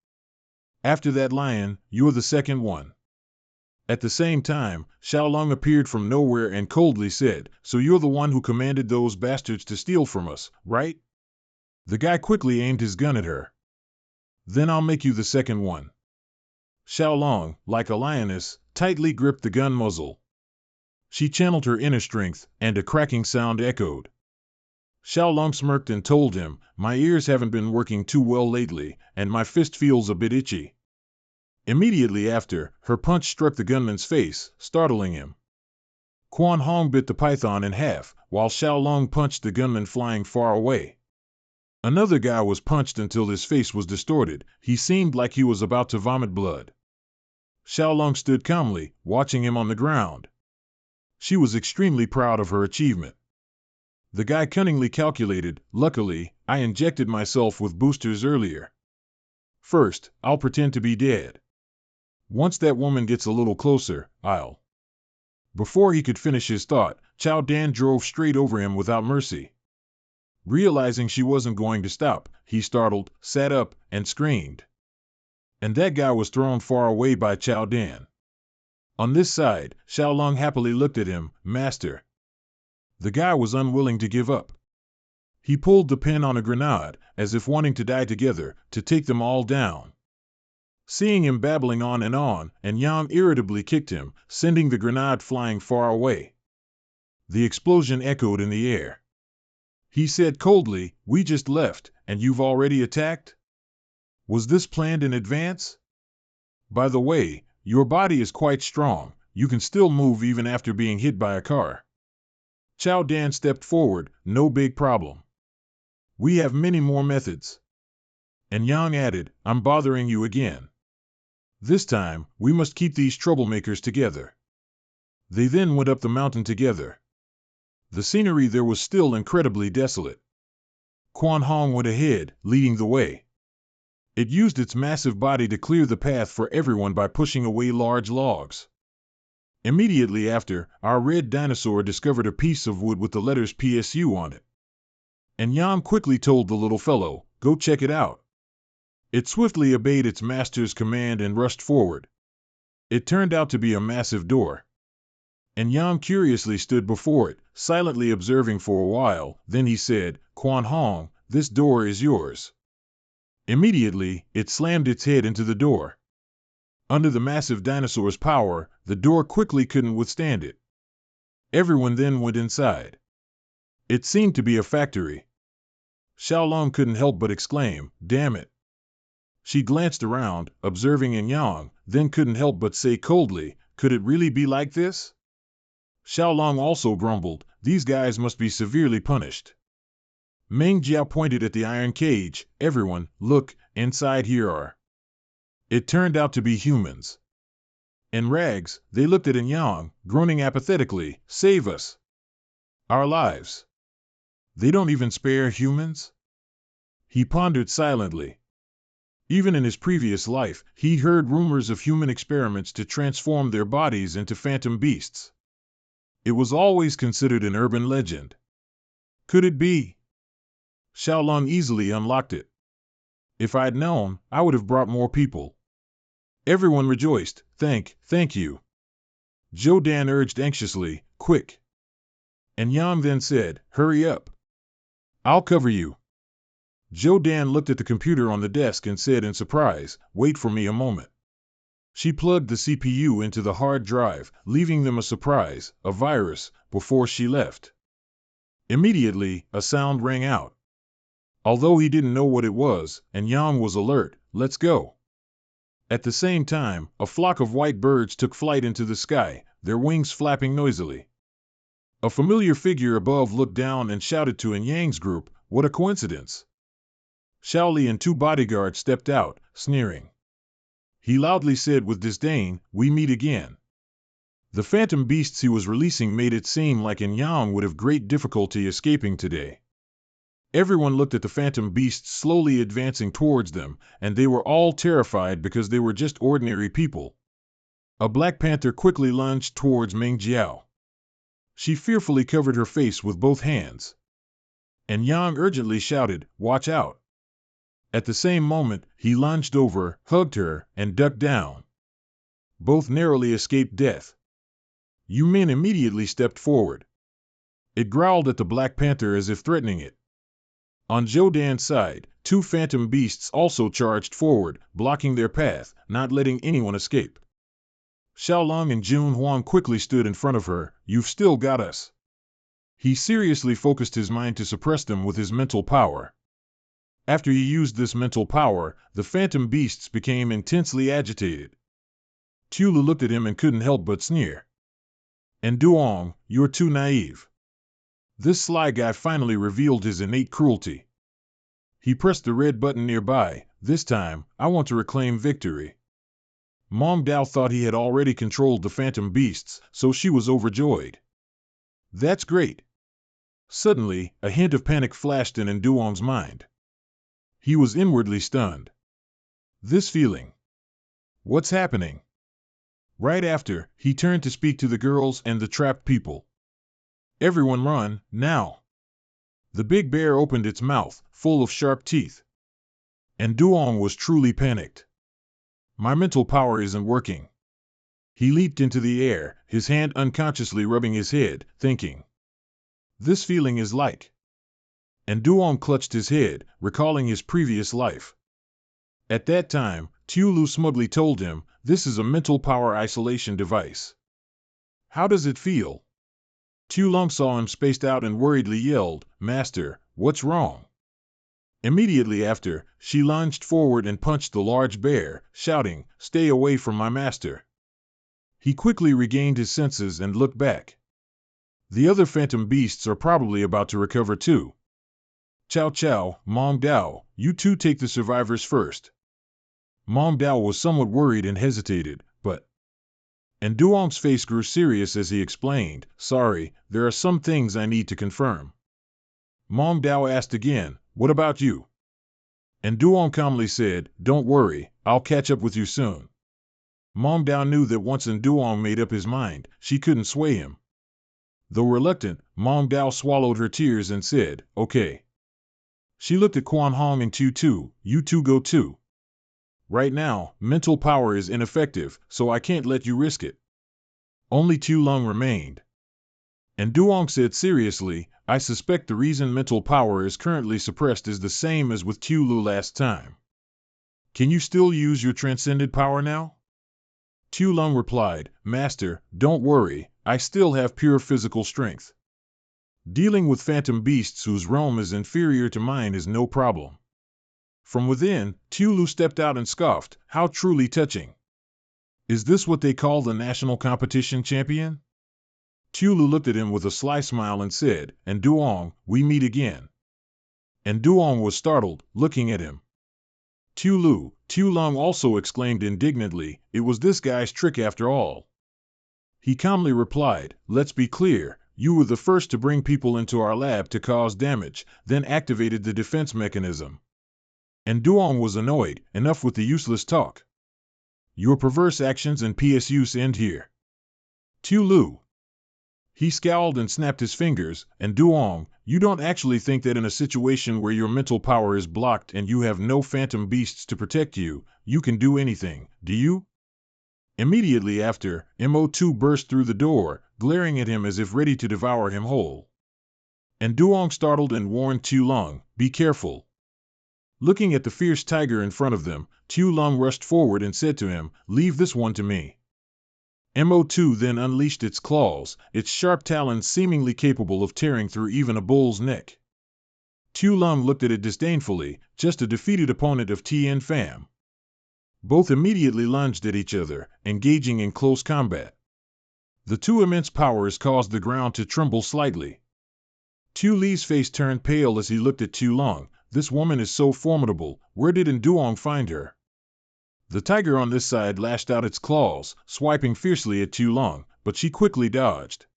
S1: After that lion, you're the second one. At the same time, Xiaolong appeared from nowhere and coldly said, so you're the one who commanded those bastards to steal from us, right? The guy quickly aimed his gun at her. Then I'll make you the second one. Xiaolong, like a lioness, tightly gripped the gun muzzle. She channeled her inner strength, and a cracking sound echoed. Xiaolong smirked and told him, my ears haven't been working too well lately, and my fist feels a bit itchy. Immediately after, her punch struck the gunman's face, startling him. Quan Hong bit the python in half, while Xiaolong punched the gunman flying far away. Another guy was punched until his face was distorted. He seemed like he was about to vomit blood. Xiaolong stood calmly, watching him on the ground. She was extremely proud of her achievement. The guy cunningly calculated, luckily, I injected myself with boosters earlier. First, I'll pretend to be dead. Once that woman gets a little closer, I'll... Before he could finish his thought, Chao Dan drove straight over him without mercy. Realizing she wasn't going to stop, he startled, sat up, and screamed. And that guy was thrown far away by Chao Dan. On this side, Xiaolong happily looked at him, Master. The guy was unwilling to give up. He pulled the pin on a grenade, as if wanting to die together, to take them all down. Seeing him babbling on, and Yang irritably kicked him, sending the grenade flying far away. The explosion echoed in the air. He said coldly, we just left, and you've already attacked? Was this planned in advance? By the way, your body is quite strong, you can still move even after being hit by a car. Chao Dan stepped forward, no big problem. We have many more methods. And Yang added, I'm bothering you again. This time, we must keep these troublemakers together. They then went up the mountain together. The scenery there was still incredibly desolate. Quan Hong went ahead, leading the way. It used its massive body to clear the path for everyone by pushing away large logs. Immediately after, our red dinosaur discovered a piece of wood with the letters PSU on it. And Yang quickly told the little fellow, go check it out. It swiftly obeyed its master's command and rushed forward. It turned out to be a massive door. And Yang curiously stood before it, silently observing for a while. Then he said, "Quan Hong, this door is yours." Immediately, it slammed its head into the door. Under the massive dinosaur's power, the door quickly couldn't withstand it. Everyone then went inside. It seemed to be a factory. Xiaolong couldn't help but exclaim, "Damn it." She glanced around, observing Yang, then couldn't help but say coldly, "Could it really be like this?" Xiaolong also grumbled, "These guys must be severely punished." Meng Jiao pointed at the iron cage. "Everyone, look, inside here are." It turned out to be humans. In rags, they looked at Yang, groaning apathetically, "Save us. Our lives. They don't even spare humans?" He pondered silently. Even in his previous life, he heard rumors of human experiments to transform their bodies into phantom beasts. It was always considered an urban legend. Could it be? Xiaolong easily unlocked it. "If I'd known, I would have brought more people." Everyone rejoiced. Thank you." Zhou Dan urged anxiously, "Quick." And Yang then said, "Hurry up. I'll cover you." Zhou Dan looked at the computer on the desk and said in surprise, "Wait for me a moment." She plugged the CPU into the hard drive, leaving them a surprise, a virus, before she left. Immediately, a sound rang out. Although he didn't know what it was, and Yang was alert, "Let's go." At the same time, a flock of white birds took flight into the sky, their wings flapping noisily. A familiar figure above looked down and shouted to Yang's group, "What a coincidence." Shaoli and two bodyguards stepped out, sneering. He loudly said with disdain, "We meet again." The phantom beasts he was releasing made it seem like Yang would have great difficulty escaping today. Everyone looked at the phantom beasts slowly advancing towards them, and they were all terrified because they were just ordinary people. A black panther quickly lunged towards Meng Jiao. She fearfully covered her face with both hands. And Yang urgently shouted, "Watch out." At the same moment, he lunged over, hugged her, and ducked down. Both narrowly escaped death. Yu Min immediately stepped forward. It growled at the Black Panther as if threatening it. On Zhou Dan's side, two phantom beasts also charged forward, blocking their path, not letting anyone escape. Xiaolong and Jun Huang quickly stood in front of her. "You've still got us." He seriously focused his mind to suppress them with his mental power. After he used this mental power, the phantom beasts became intensely agitated. Tulu looked at him and couldn't help but sneer. "And Duong, you're too naive." This sly guy finally revealed his innate cruelty. He pressed the red button nearby. "This time, I want to reclaim victory." Mong Dao thought he had already controlled the phantom beasts, so she was overjoyed. "That's great." Suddenly, a hint of panic flashed in Duong's mind. He was inwardly stunned. This feeling. What's happening? Right after, he turned to speak to the girls and the trapped people. "Everyone run, now." The big bear opened its mouth, full of sharp teeth. And Duong was truly panicked. "My mental power isn't working." He leaped into the air, his hand unconsciously rubbing his head, thinking. This feeling is like. And Duong clutched his head, recalling his previous life. At that time, Tulu smugly told him, "This is a mental power isolation device." "How does it feel?" Tulong saw him spaced out and worriedly yelled, "Master, what's wrong?" Immediately after, she lunged forward and punched the large bear, shouting, "Stay away from my master." He quickly regained his senses and looked back. The other phantom beasts are probably about to recover too. "Chow Chow, Mong Dao, you two take the survivors first." Mong Dao was somewhat worried and hesitated, but... And Duong's face grew serious as he explained, "Sorry, there are some things I need to confirm." Mong Dao asked again, "What about you?" And Duong calmly said, "Don't worry, I'll catch up with you soon." Mong Dao knew that once Duong made up his mind, she couldn't sway him. Though reluctant, Mong Dao swallowed her tears and said, "Okay." She looked at Quan Hong and Tu Tu, "You two go too. Right now, mental power is ineffective, so I can't let you risk it." Only Tu Lung remained. And Duong said seriously, I suspect the reason mental power is currently suppressed is the same as with Tu Lu last time. Can you still use your transcended power now? Tu Lung replied, Master, don't worry, I still have pure physical strength. Dealing with phantom beasts whose realm is inferior to mine is no problem. From within, Tu Lu stepped out and scoffed, how truly touching. Is this what they call the national competition champion? Tu Lu looked at him with a sly smile and said, and Duong, we meet again. And Duong was startled, looking at him. Tu Lung also exclaimed indignantly, it was this guy's trick after all. He calmly replied, let's be clear, you were the first to bring people into our lab to cause damage, then activated the defense mechanism. And Duong was annoyed, enough with the useless talk. Your perverse actions and PSUs end here. Tu Lu. He scowled and snapped his fingers, and Duong, you don't actually think that in a situation where your mental power is blocked and you have no phantom beasts to protect you, you can do anything, do you? Immediately after, Mo2 burst through the door, glaring at him as if ready to devour him whole. And Duong startled and warned Tu Lung, be careful. Looking at the fierce tiger in front of them, Tu Lung rushed forward and said to him, leave this one to me. Mo2 then unleashed its claws, its sharp talons seemingly capable of tearing through even a bull's neck. Tu Lung looked at it disdainfully, just a defeated opponent of Tien Pham. Both immediately lunged at each other, engaging in close combat. The two immense powers caused the ground to tremble slightly. Tu Li's face turned pale as he looked at Tu Lung. This woman is so formidable, where did Nduong find her? The tiger on this side lashed out its claws, swiping fiercely at Tu Lung, but she quickly dodged.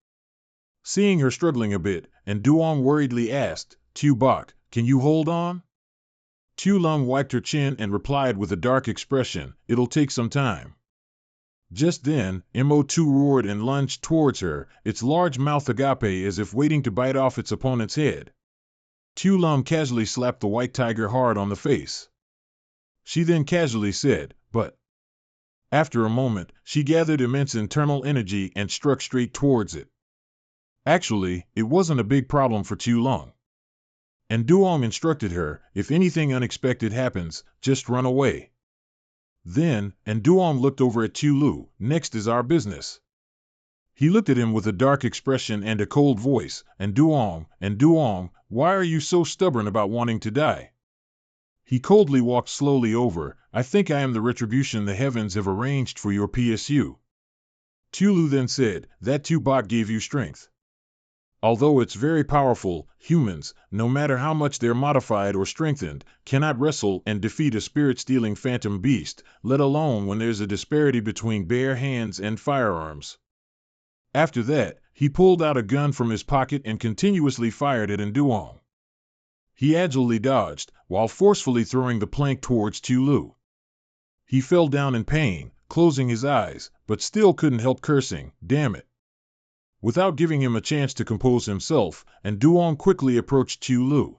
S1: Seeing her struggling a bit, Nduong worriedly asked, Tu Bok, can you hold on? Tu Lung wiped her chin and replied with a dark expression, it'll take some time. Just then, Mo2 roared and lunged towards her, its large mouth agape as if waiting to bite off its opponent's head. Tu Lung casually slapped the white tiger hard on the face. She then casually said, but. After a moment, she gathered immense internal energy and struck straight towards it. Actually, it wasn't a big problem for Tu Lung. And Duong instructed her, if anything unexpected happens, just run away. Then, and Duong looked over at Tu Lu, next is our business. He looked at him with a dark expression and a cold voice, and Duong, why are you so stubborn about wanting to die? He coldly walked slowly over, I think I am the retribution the heavens have arranged for your PSU. Tu Lu then said, that Tu Bok gave you strength. Although it's very powerful, humans, no matter how much they're modified or strengthened, cannot wrestle and defeat a spirit-stealing phantom beast, let alone when there's a disparity between bare hands and firearms. After that, he pulled out a gun from his pocket and continuously fired at Nduong. He agilely dodged, while forcefully throwing the plank towards Tu Lu. He fell down in pain, closing his eyes, but still couldn't help cursing, damn it. Without giving him a chance to compose himself, Nduong quickly approached Tu Lu.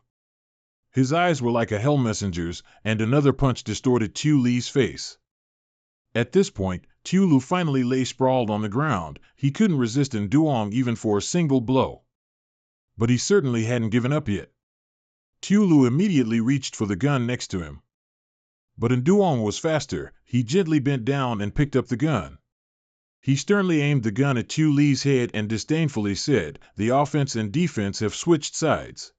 S1: His eyes were like a hell messenger's, and another punch distorted Tu Li's face. At this point, Tu Lu finally lay sprawled on the ground. He couldn't resist Nduong even for a single blow. But he certainly hadn't given up yet. Tu Lu immediately reached for the gun next to him. But Nduong was faster. He gently bent down and picked up the gun. He sternly aimed the gun at Tu Li's head and disdainfully said, the offense and defense have switched sides.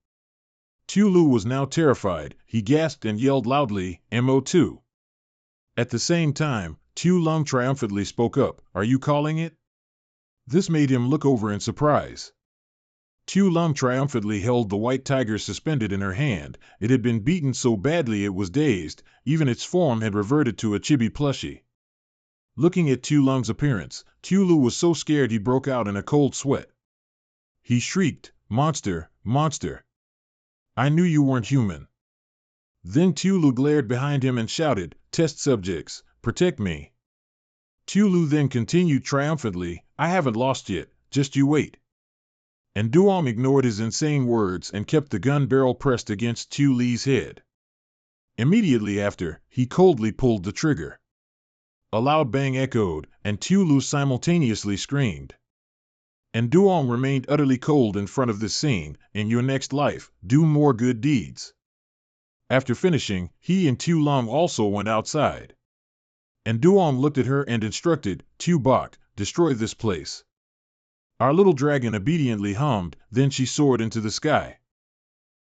S1: Tu Lu was now terrified. He gasped and yelled loudly, Mo2. At the same time, Tu Lung triumphantly spoke up, are you calling it? This made him look over in surprise. Tu Lung triumphantly held the white tiger suspended in her hand. It had been beaten so badly it was dazed, even its form had reverted to a chibi plushie. Looking at Tu Lung's appearance, Tu Lu was so scared he broke out in a cold sweat. He shrieked, monster, monster. I knew you weren't human. Then Tu Lu glared behind him and shouted, test subjects, protect me. Tu Lu then continued triumphantly, I haven't lost yet, just you wait. And Duong ignored his insane words and kept the gun barrel pressed against Tu Li's head. Immediately after, he coldly pulled the trigger. A loud bang echoed, and Tu Lu simultaneously screamed. And Duong remained utterly cold in front of this scene. In your next life, do more good deeds. After finishing, he and Tu Long also went outside. And Duong looked at her and instructed, Tu Bok, destroy this place. Our little dragon obediently hummed, then she soared into the sky.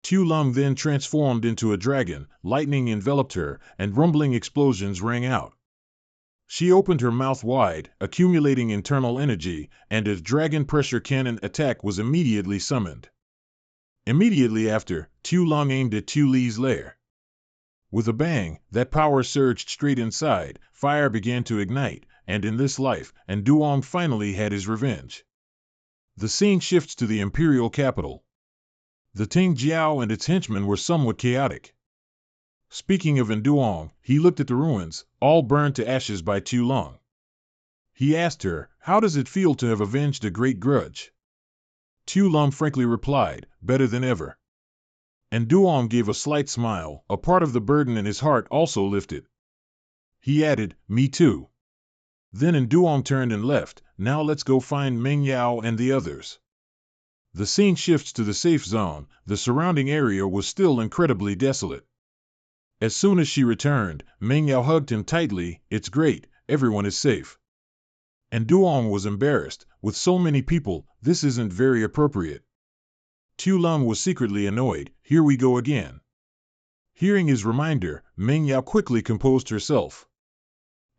S1: Tu Long then transformed into a dragon, lightning enveloped her, and rumbling explosions rang out. She opened her mouth wide, accumulating internal energy, and a dragon pressure cannon attack was immediately summoned. Immediately after, Tu Long aimed at Tu Li's lair. With a bang, that power surged straight inside, fire began to ignite, and in this life, and Duong finally had his revenge. The scene shifts to the imperial capital. The Ting Jiao and its henchmen were somewhat chaotic. Speaking of Nduong, he looked at the ruins, all burned to ashes by Tu Long. He asked her, how does it feel to have avenged a great grudge? Tu Long frankly replied, better than ever. And Duong gave a slight smile, a part of the burden in his heart also lifted. He added, me too. Then Nduong turned and left, now let's go find Meng Yao and the others. The scene shifts to the safe zone, the surrounding area was still incredibly desolate. As soon as she returned, Meng Yao hugged him tightly, it's great, everyone is safe. And Duong was embarrassed, with so many people, this isn't very appropriate. Tu Long was secretly annoyed, here we go again. Hearing his reminder, Meng Yao quickly composed herself.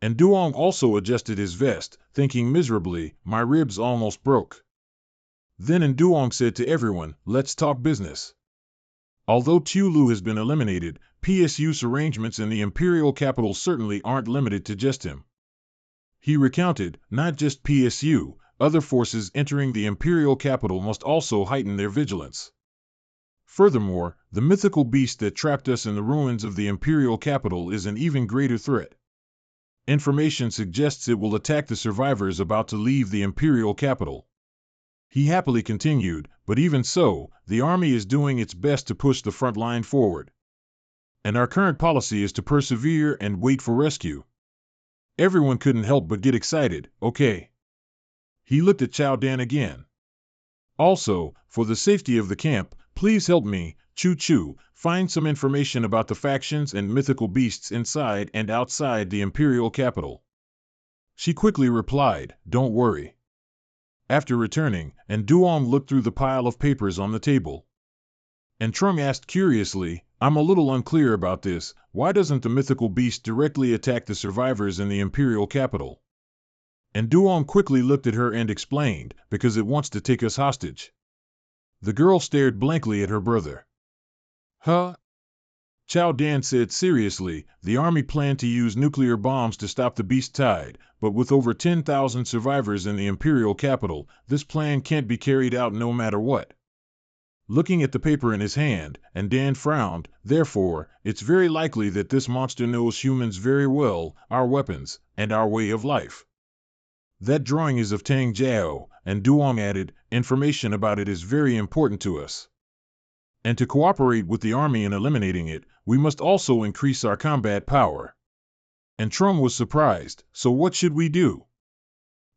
S1: And Duong also adjusted his vest, thinking miserably, my ribs almost broke. Then Nduong said to everyone, let's talk business. Although Tu Lu has been eliminated, PSU's arrangements in the imperial capital certainly aren't limited to just him. He recounted, not just PSU, other forces entering the imperial capital must also heighten their vigilance. Furthermore, the mythical beast that trapped us in the ruins of the imperial capital is an even greater threat. Information suggests it will attack the survivors about to leave the imperial capital. He happily continued, but even so, the army is doing its best to push the front line forward. And our current policy is to persevere and wait for rescue. Everyone couldn't help but get excited, okay. He looked at Chao Dan again. Also, for the safety of the camp, please help me, Chu Chu, find some information about the factions and mythical beasts inside and outside the imperial capital. She quickly replied, don't worry. After returning, and Duong looked through the pile of papers on the table. And Trung asked curiously, I'm a little unclear about this, why doesn't the mythical beast directly attack the survivors in the imperial capital? And Duong quickly looked at her and explained, because it wants to take us hostage. The girl stared blankly at her brother. Huh? Chao Dan said seriously, the army planned to use nuclear bombs to stop the beast tide, but with over 10,000 survivors in the imperial capital, this plan can't be carried out no matter what. Looking at the paper in his hand, and Dan frowned, therefore, it's very likely that this monster knows humans very well, our weapons, and our way of life. That drawing is of Tang Jiao, and Duong added, information about it is very important to us. And to cooperate with the army in eliminating it, we must also increase our combat power. And Trung was surprised, so what should we do?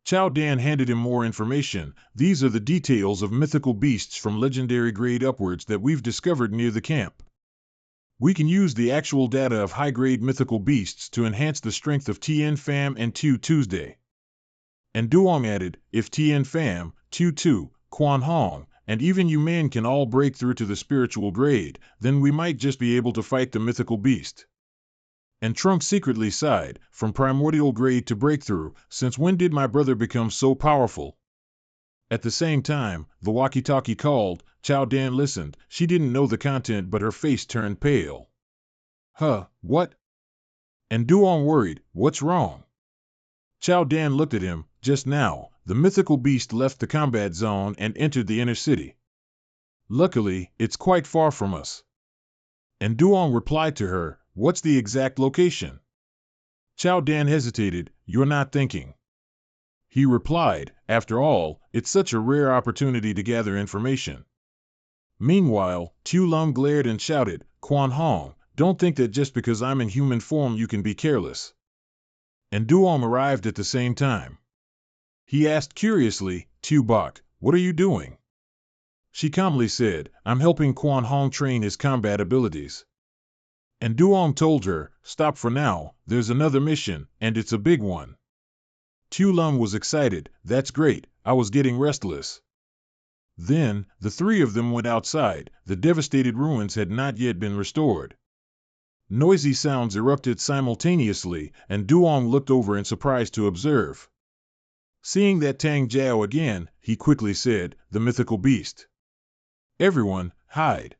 S1: Chao Dan handed him more information, these are the details of mythical beasts from legendary grade upwards that we've discovered near the camp. We can use the actual data of high-grade mythical beasts to enhance the strength of Tien Pham and Tu Tuesday. And Duong added, if Tien Pham, Tu Tu, Quan Hong, and even you men can all break through to the spiritual grade, then we might just be able to fight the mythical beast. And Trunk secretly sighed, from primordial grade to breakthrough, since when did my brother become so powerful? At the same time, the walkie-talkie called, Chao Dan listened, she didn't know the content but her face turned pale. Huh, what? And Duong worried, what's wrong? Chao Dan looked at him, just now, the mythical beast left the combat zone and entered the inner city. Luckily, it's quite far from us. And Duong replied to her, what's the exact location? Chao Dan hesitated, you're not thinking. He replied, after all, it's such a rare opportunity to gather information. Meanwhile, Tu Lung glared and shouted, Quan Hong, don't think that just because I'm in human form you can be careless. and Duong arrived at the same time. He asked curiously, Tu Bok, what are you doing? She calmly said, I'm helping Quan Hong train his combat abilities. And Duong told her, stop for now, there's another mission, and it's a big one. Tu Lung was excited, that's great, I was getting restless. Then, the three of them went outside, the devastated ruins had not yet been restored. Noisy sounds erupted simultaneously, and Duong looked over in surprise to observe. Seeing that Tang Jiao again, he quickly said, the mythical beast. Everyone, hide.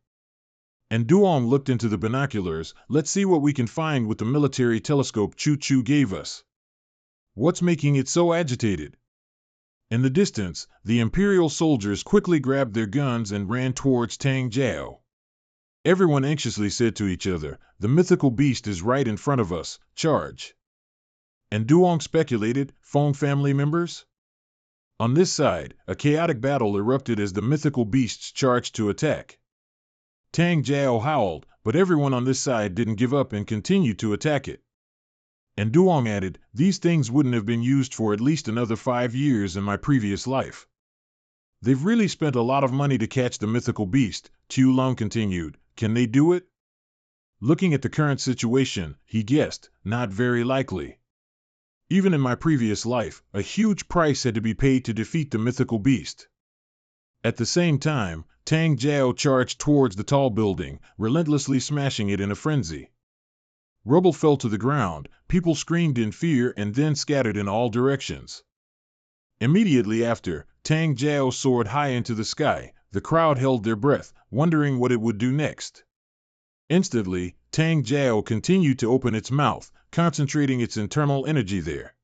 S1: And Duong looked into the binoculars, let's see what we can find with the military telescope Chu Chu gave us. What's making it so agitated? In the distance, the Imperial soldiers quickly grabbed their guns and ran towards Tang Jiao. Everyone anxiously said to each other, the mythical beast is right in front of us, charge. And Duong speculated, Fong family members? On this side, a chaotic battle erupted as the mythical beasts charged to attack. Tang Jiao howled, but everyone on this side didn't give up and continued to attack it. And Duong added, these things wouldn't have been used for at least another 5 years in my previous life. They've really spent a lot of money to catch the mythical beast, Tu Lung continued. Can they do it? Looking at the current situation, he guessed, not very likely. Even in my previous life, a huge price had to be paid to defeat the mythical beast. At the same time, Tang Jiao charged towards the tall building, relentlessly smashing it in a frenzy. Rubble fell to the ground, people screamed in fear and then scattered in all directions. Immediately after, Tang Jiao soared high into the sky. The crowd held their breath, wondering what it would do next. Instantly, Tang Jiao continued to open its mouth, concentrating its internal energy there.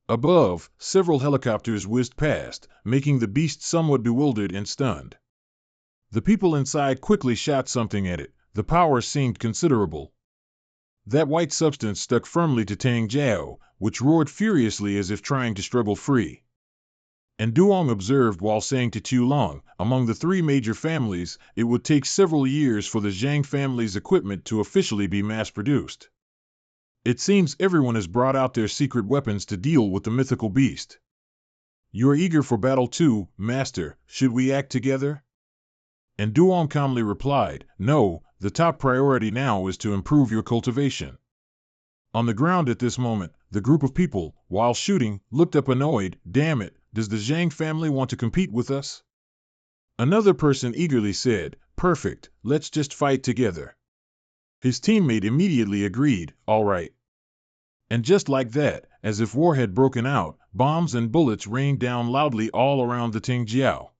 S1: Above, several helicopters whizzed past, making the beast somewhat bewildered and stunned. The people inside quickly shot something at it. The power seemed considerable. That white substance stuck firmly to Tang Jiao, which roared furiously as if trying to struggle free. And Duong observed while saying to Tu Long, among the three major families, it would take several years for the Zhang family's equipment to officially be mass-produced. It seems everyone has brought out their secret weapons to deal with the mythical beast. You're eager for battle too, Master, should we act together? And Duong calmly replied, no, the top priority now is to improve your cultivation. On the ground at this moment, the group of people, while shooting, looked up annoyed, damn it, does the Zhang family want to compete with us? Another person eagerly said, perfect, let's just fight together. His teammate immediately agreed, all right. And just like that, as if war had broken out, bombs and bullets rained down loudly all around the Tang Jiao.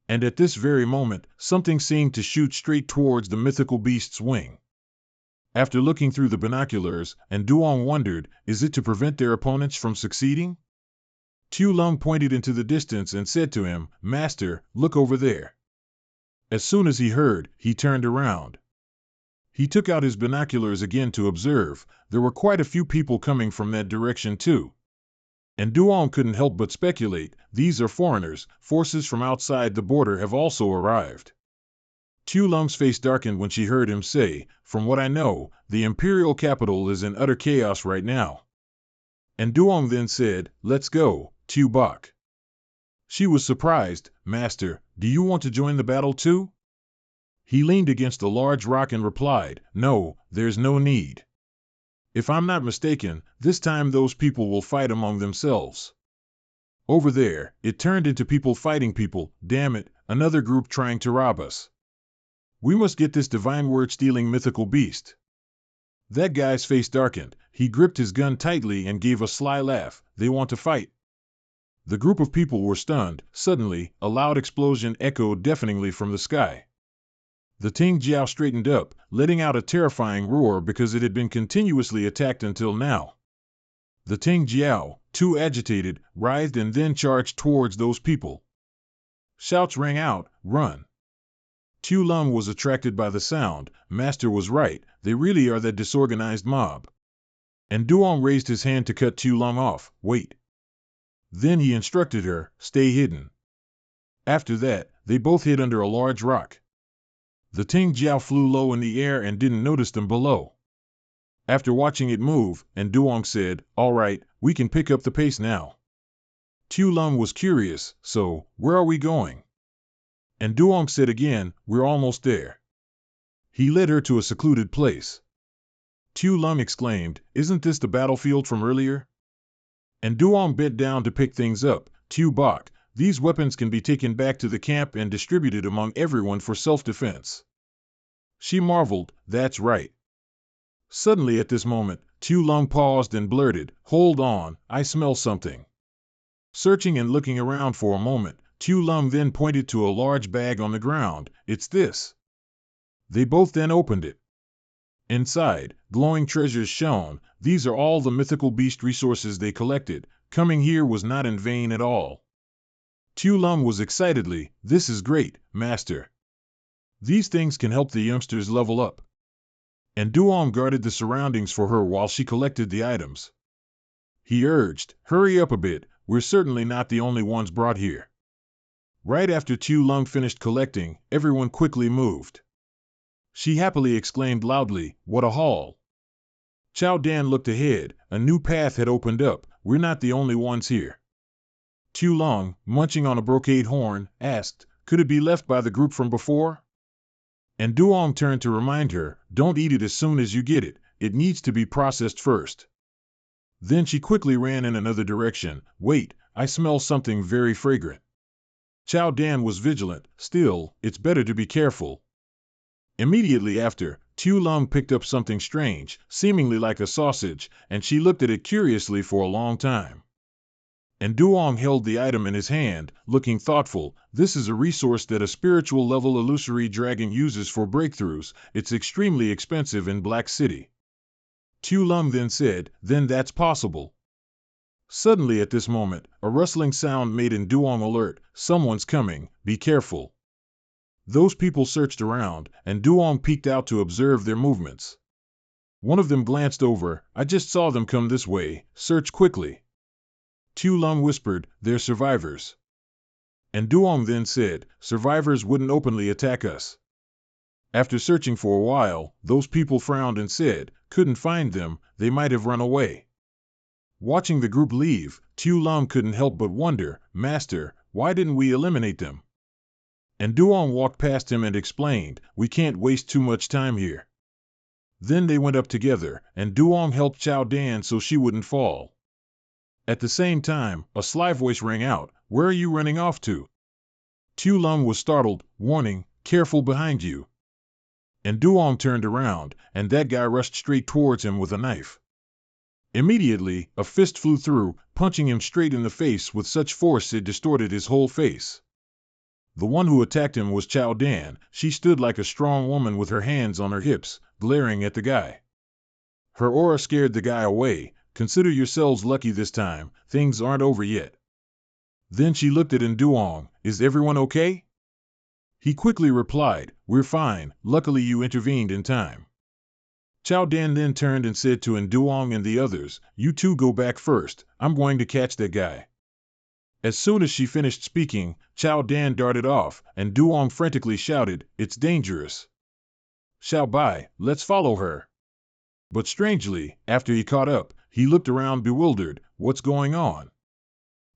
S1: And at this very moment, something seemed to shoot straight towards the mythical beast's wing. After looking through the binoculars, and Duong wondered, is it to prevent their opponents from succeeding? Tu Lung pointed into the distance and said to him, Master, look over there. As soon as he heard, he turned around. He took out his binoculars again to observe. There were quite a few people coming from that direction too. And Duong couldn't help but speculate, these are foreigners, forces from outside the border have also arrived. Tu Lung's face darkened when she heard him say, from what I know, the imperial capital is in utter chaos right now. And Duong then said, let's go, Tu Bok. She was surprised, Master, do you want to join the battle too? He leaned against a large rock and replied, no, there's no need. If I'm not mistaken, this time those people will fight among themselves. Over there, it turned into people fighting people, damn it, another group trying to rob us. We must get this divine word-stealing mythical beast. That guy's face darkened, he gripped his gun tightly and gave a sly laugh, they want to fight. The group of people were stunned. Suddenly, a loud explosion echoed deafeningly from the sky. The Tang Jiao straightened up, letting out a terrifying roar because it had been continuously attacked until now. The Tang Jiao, too agitated, writhed and then charged towards those people. Shouts rang out, run. Tu Lung was attracted by the sound. Master was right, they really are that disorganized mob. And Duong raised his hand to cut Tu Lung off, wait. Then he instructed her, stay hidden. After that, they both hid under a large rock. The Tang Jiao flew low in the air and didn't notice them below. After watching it move, and Duong said, "All right, we can pick up the pace now." Tu Lung was curious, "So, where are we going?" And Duong said again, "We're almost there." He led her to a secluded place. Tu Lung exclaimed, "Isn't this the battlefield from earlier?" And Duong bent down to pick things up. "Tu Bok, these weapons can be taken back to the camp and distributed among everyone for self-defense." She marveled, "That's right." Suddenly at this moment, Tu Lung paused and blurted, "Hold on, I smell something." Searching and looking around for a moment, Tu Lung then pointed to a large bag on the ground. "It's this." They both then opened it. Inside, glowing treasures shone. These are all the mythical beast resources they collected. Coming here was not in vain at all. Tu Lung was excitedly, "This is great, Master. These things can help the youngsters level up." And Duong guarded the surroundings for her while she collected the items. He urged, "Hurry up a bit, we're certainly not the only ones brought here." Right after Tu Lung finished collecting, everyone quickly moved. She happily exclaimed loudly, "What a haul!" Chao Dan looked ahead. A new path had opened up. "We're not the only ones here." Tu Lung, munching on a brocade horn, asked, "Could it be left by the group from before?" And Duong turned to remind her, "Don't eat it as soon as you get it. It needs to be processed first." Then she quickly ran in another direction. "Wait, I smell something very fragrant." Chao Dan was vigilant. "Still, it's better to be careful." Immediately after, Tu Lung picked up something strange, seemingly like a sausage, and she looked at it curiously for a long time. And Duong held the item in his hand, looking thoughtful. "This is a resource that a spiritual level illusory dragon uses for breakthroughs. It's extremely expensive in Black City." Tu Lung then said, "Then that's possible." Suddenly at this moment, a rustling sound made Duong alert. "Someone's coming, be careful." Those people searched around, and Duong peeked out to observe their movements. One of them glanced over. "I just saw them come this way, search quickly." Tu Lung whispered, "They're survivors." And Duong then said, "Survivors wouldn't openly attack us." After searching for a while, those people frowned and said, "Couldn't find them, they might have run away." Watching the group leave, Tu Lung couldn't help but wonder, "Master, why didn't we eliminate them?" And Duong walked past him and explained, "We can't waste too much time here." Then they went up together, and Duong helped Chao Dan so she wouldn't fall. At the same time, a sly voice rang out, "Where are you running off to?" Tu Lung was startled, warning, "Careful behind you." And Duong turned around, and that guy rushed straight towards him with a knife. Immediately, a fist flew through, punching him straight in the face with such force it distorted his whole face. The one who attacked him was Chao Dan. She stood like a strong woman with her hands on her hips, glaring at the guy. Her aura scared the guy away. "Consider yourselves lucky this time, things aren't over yet." Then she looked at Duong, "Is everyone okay?" He quickly replied, "We're fine, luckily you intervened in time." Chao Dan then turned and said to Duong and the others, "You two go back first, I'm going to catch that guy." As soon as she finished speaking, Chao Dan darted off, and Duong frantically shouted, "It's dangerous. Xiao Bai, let's follow her." But strangely, after he caught up, he looked around bewildered. "What's going on?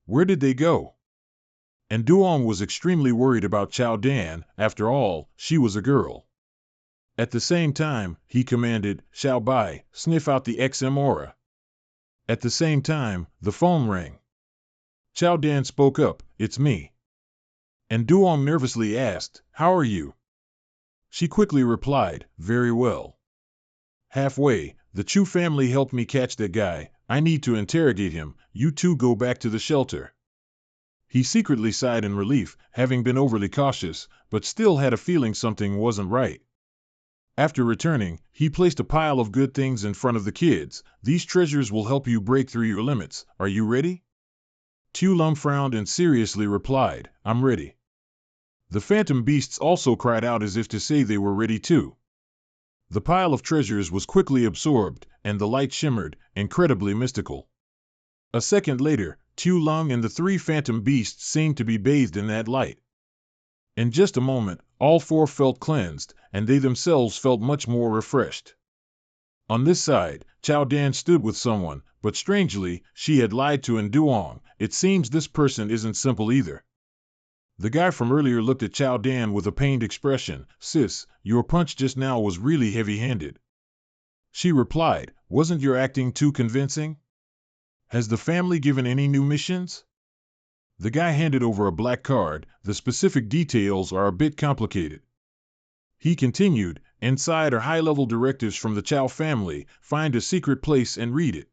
S1: Where did they go?" And Duong was extremely worried about Chao Dan. After all, she was a girl. At the same time, he commanded, "Xiao Bai, sniff out the XM aura." At the same time, the phone rang. Chao Dan spoke up, "It's me." And Duong nervously asked, "How are you?" She quickly replied, "Very well. Halfway, the Chu family helped me catch that guy. I need to interrogate him. You two go back to the shelter." He secretly sighed in relief, having been overly cautious, but still had a feeling something wasn't right. After returning, he placed a pile of good things in front of the kids. "These treasures will help you break through your limits. Are you ready?" Tu Lung frowned and seriously replied, "I'm ready." The phantom beasts also cried out as if to say they were ready too. The pile of treasures was quickly absorbed, and the light shimmered, incredibly mystical. A second later, Tu Lung and the three phantom beasts seemed to be bathed in that light. In just a moment, all four felt cleansed, and they themselves felt much more refreshed. On this side, Chao Dan stood with someone, but strangely, she had lied to Duong. It seems this person isn't simple either. The guy from earlier looked at Chao Dan with a pained expression. Sis, your punch just now was really heavy-handed. She replied, wasn't your acting too convincing? Has the family given any new missions? The guy handed over a black card. The specific details are a bit complicated. He continued, inside are high-level directives from the Chao family. Find a secret place and read it.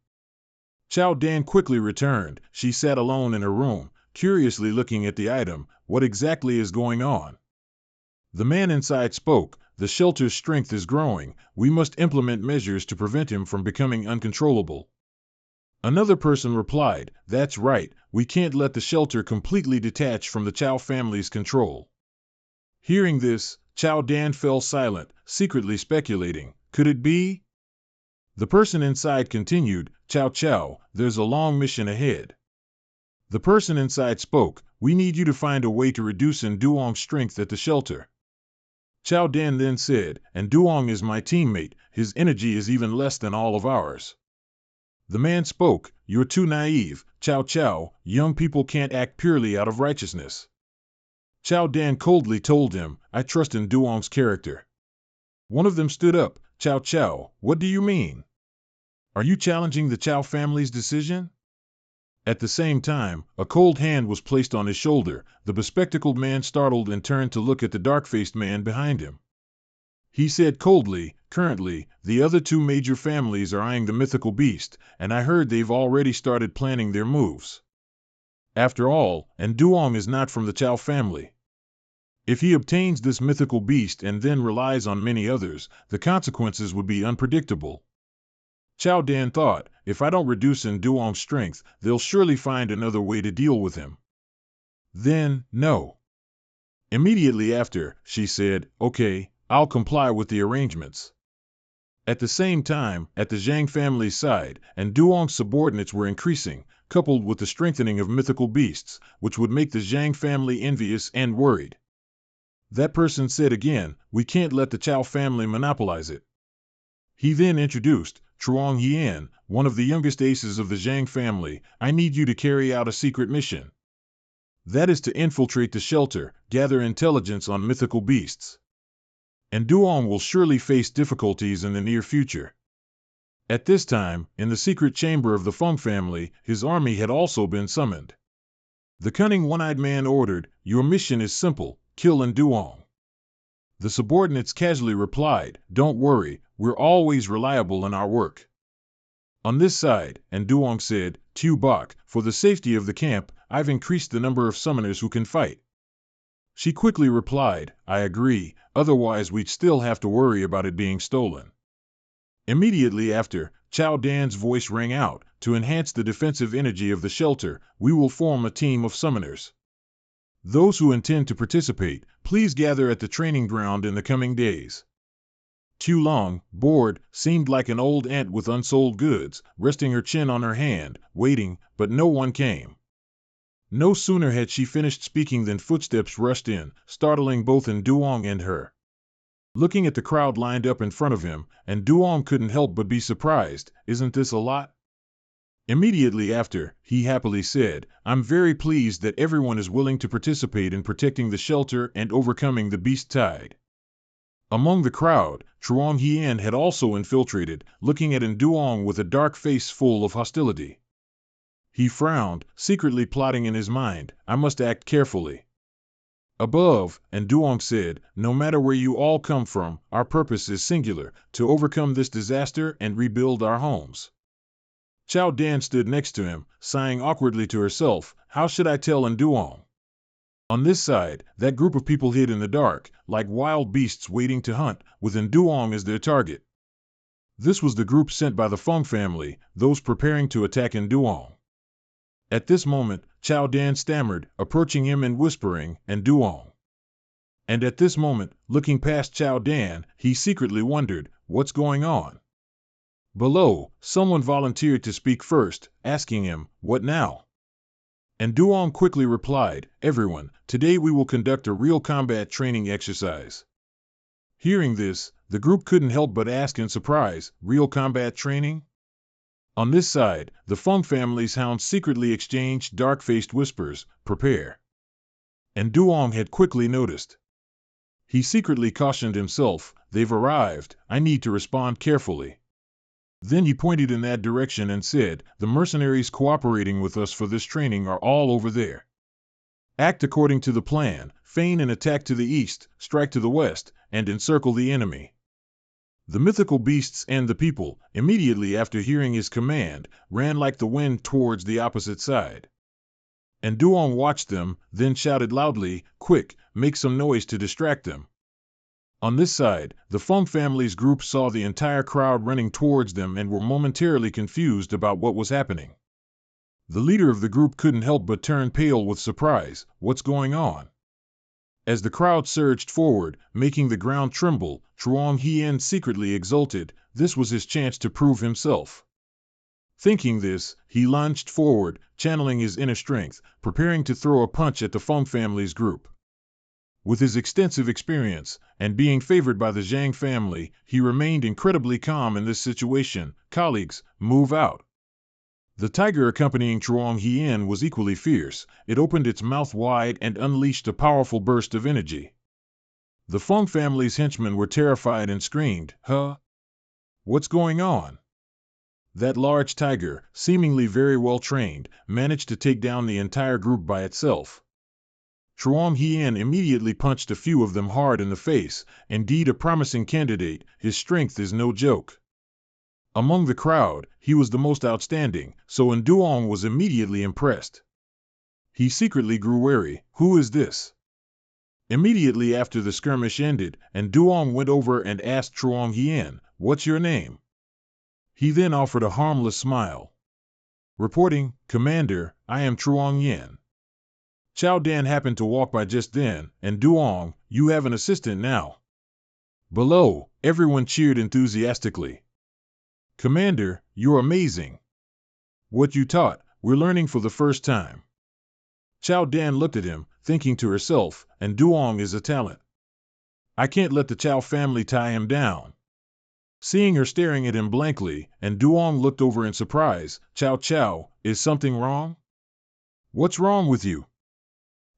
S1: Chao Dan quickly returned. She sat alone in her room, curiously looking at the item. What exactly is going on? The man inside spoke. The shelter's strength is growing. We must implement measures to prevent him from becoming uncontrollable. Another person replied, that's right, we can't let the shelter completely detach from the Chao family's control. Hearing this, Chao Dan fell silent, secretly speculating, could it be? The person inside continued, Chao, there's a long mission ahead. The person inside spoke, we need you to find a way to reduce Duong's strength at the shelter. Chao Dan then said, Duong is my teammate, his energy is even less than all of ours. The man spoke, you're too naive, Chao, young people can't act purely out of righteousness. Chao Dan coldly told him, I trust in Duong's character. One of them stood up, Chao, what do you mean? Are you challenging the Chao family's decision? At the same time, a cold hand was placed on his shoulder. The bespectacled man startled and turned to look at the dark-faced man behind him. He said coldly, currently, the other two major families are eyeing the mythical beast, and I heard they've already started planning their moves. After all, Duong is not from the Chao family. If he obtains this mythical beast and then relies on many others, the consequences would be unpredictable. Chao Dan thought, if I don't reduce Duong's strength, they'll surely find another way to deal with him. Then, no. Immediately after, she said, okay, I'll comply with the arrangements. At the same time, at the Zhang family's side, Duong's subordinates were increasing, coupled with the strengthening of mythical beasts, which would make the Zhang family envious and worried. That person said again, we can't let the Chao family monopolize it. He then introduced, Truong Yian, one of the youngest aces of the Zhang family, I need you to carry out a secret mission. That is to infiltrate the shelter, gather intelligence on mythical beasts. Duong will surely face difficulties in the near future. At this time, in the secret chamber of the Feng family, his army had also been summoned. The cunning one-eyed man ordered, your mission is simple, kill Duong. The subordinates casually replied, don't worry, we're always reliable in our work. On this side, Duong said, Tu Bok, for the safety of the camp, I've increased the number of summoners who can fight. She quickly replied, I agree, otherwise we'd still have to worry about it being stolen. Immediately after, Chao Dan's voice rang out, to enhance the defensive energy of the shelter, we will form a team of summoners. Those who intend to participate, please gather at the training ground in the coming days. Tu Long, bored, seemed like an old aunt with unsold goods, resting her chin on her hand, waiting, but no one came. No sooner had she finished speaking than footsteps rushed in, startling both Duong and her. Looking at the crowd lined up in front of him, Duong couldn't help but be surprised, isn't this a lot? Immediately after, he happily said, I'm very pleased that everyone is willing to participate in protecting the shelter and overcoming the beast tide. Among the crowd, Truong Yian had also infiltrated, looking at Duong with a dark face full of hostility. He frowned, secretly plotting in his mind, I must act carefully. Above, Duong said, no matter where you all come from, our purpose is singular, to overcome this disaster and rebuild our homes. Chao Dan stood next to him, sighing awkwardly to herself, how should I tell Duong? On this side, that group of people hid in the dark, like wild beasts waiting to hunt, with Duong as their target. This was the group sent by the Feng family, those preparing to attack Duong. At this moment, Chao Dan stammered, approaching him and whispering, Duong. And at this moment, looking past Chao Dan, he secretly wondered, what's going on? Below, someone volunteered to speak first, asking him, what now? Duong quickly replied, everyone, today we will conduct a real combat training exercise. Hearing this, the group couldn't help but ask in surprise, real combat training? On this side, the Feng family's hounds secretly exchanged dark-faced whispers, prepare. And Duong had quickly noticed. He secretly cautioned himself, they've arrived, I need to respond carefully. Then he pointed in that direction and said, the mercenaries cooperating with us for this training are all over there. Act according to the plan, feign an attack to the east, strike to the west, and encircle the enemy. The mythical beasts and the people, immediately after hearing his command, ran like the wind towards the opposite side. And Duong watched them, then shouted loudly, quick, make some noise to distract them. On this side, the Feng family's group saw the entire crowd running towards them and were momentarily confused about what was happening. The leader of the group couldn't help but turn pale with surprise. What's going on? As the crowd surged forward, making the ground tremble, Truong Hien secretly exulted. This was his chance to prove himself. Thinking this, he lunged forward, channeling his inner strength, preparing to throw a punch at the Feng family's group. With his extensive experience, and being favored by the Zhang family, he remained incredibly calm in this situation. Colleagues, move out. The tiger accompanying Truong Hien was equally fierce. It opened its mouth wide and unleashed a powerful burst of energy. The Feng family's henchmen were terrified and screamed, huh? What's going on? That large tiger, seemingly very well trained, managed to take down the entire group by itself. Truong Hien immediately punched a few of them hard in the face. Indeed a promising candidate, his strength is no joke. Among the crowd, he was the most outstanding, so Duong was immediately impressed. He secretly grew wary. Who is this? Immediately after the skirmish ended, Duong went over and asked Truong Hien, what's your name? He then offered a harmless smile. Reporting, Commander, I am Truong Hien. Chao Dan happened to walk by just then, Duong, you have an assistant now. Below, everyone cheered enthusiastically. Commander, you're amazing. What you taught, we're learning for the first time. Chao Dan looked at him, thinking to herself, Duong is a talent. I can't let the Chao family tie him down. Seeing her staring at him blankly, Duong looked over in surprise. Chao, is something wrong? What's wrong with you?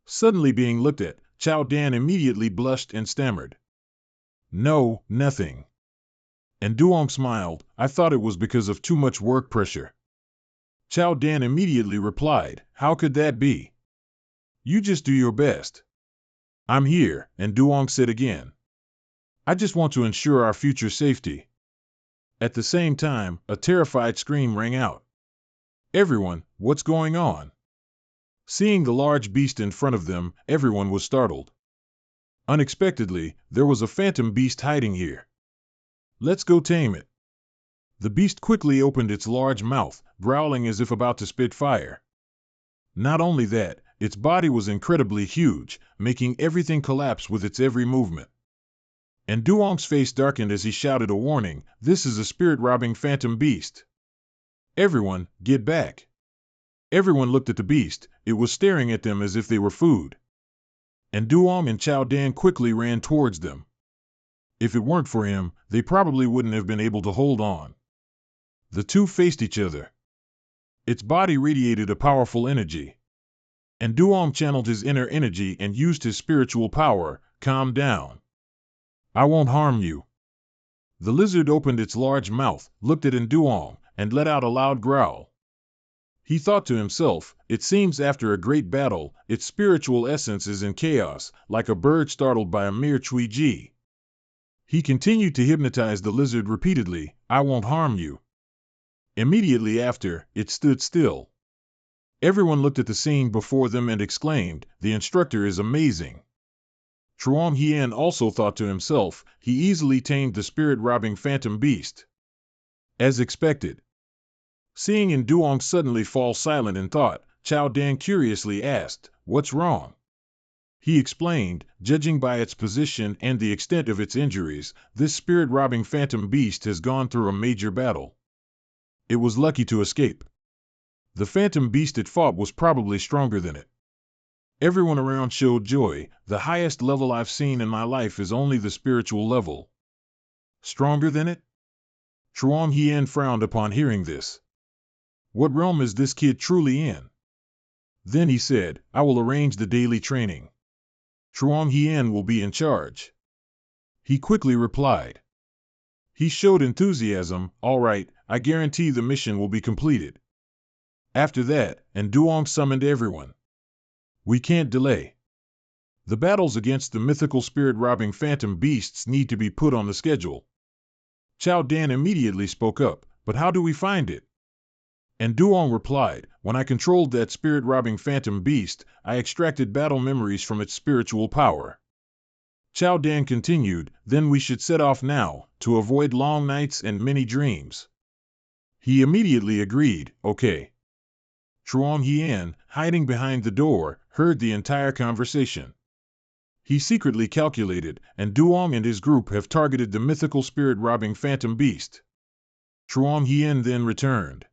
S1: Suddenly being looked at, Chao Dan immediately blushed and stammered. No, nothing. Duong smiled, I thought it was because of too much work pressure. Chao Dan immediately replied, how could that be? You just do your best. I'm here, Duong said again. I just want to ensure our future safety. At the same time, a terrified scream rang out. Everyone, what's going on? Seeing the large beast in front of them, everyone was startled. Unexpectedly, there was a phantom beast hiding here. Let's go tame it. The beast quickly opened its large mouth, growling as if about to spit fire. Not only that, its body was incredibly huge, making everything collapse with its every movement. Duong's face darkened as he shouted a warning, this is a spirit-robbing phantom beast. Everyone, get back. Everyone looked at the beast, it was staring at them as if they were food. Duong and Chao Dan quickly ran towards them. If it weren't for him, they probably wouldn't have been able to hold on. The two faced each other. Its body radiated a powerful energy. Duong channeled his inner energy and used his spiritual power. Calm down. I won't harm you. The lizard opened its large mouth, looked at Duong, and let out a loud growl. He thought to himself, it seems after a great battle, its spiritual essence is in chaos, like a bird startled by a mere chui-ji. He continued to hypnotize the lizard repeatedly, I won't harm you. Immediately after, it stood still. Everyone looked at the scene before them and exclaimed, the instructor is amazing. Truong Hien also thought to himself, he easily tamed the spirit-robbing phantom beast. As expected. Seeing Duong suddenly fall silent in thought, Chao Dan curiously asked, what's wrong? He explained, judging by its position and the extent of its injuries, this spirit-robbing phantom beast has gone through a major battle. It was lucky to escape. The phantom beast it fought was probably stronger than it. Everyone around showed joy, the highest level I've seen in my life is only the spiritual level. Stronger than it? Chuang Hien frowned upon hearing this. What realm is this kid truly in? Then he said, I will arrange the daily training. Chuang Hien will be in charge. He quickly replied. He showed enthusiasm. All right, I guarantee the mission will be completed. After that, and Duong summoned everyone. We can't delay. The battles against the mythical spirit-robbing phantom beasts need to be put on the schedule. Chao Dan immediately spoke up, but how do we find it? And Duong replied, when I controlled that spirit-robbing phantom beast, I extracted battle memories from its spiritual power. Chao Dan continued, then we should set off now, to avoid long nights and many dreams. He immediately agreed, okay. Chuang Hien, hiding behind the door, heard the entire conversation. He secretly calculated, and Duong and his group have targeted the mythical spirit-robbing phantom beast. Chuang Hien then returned.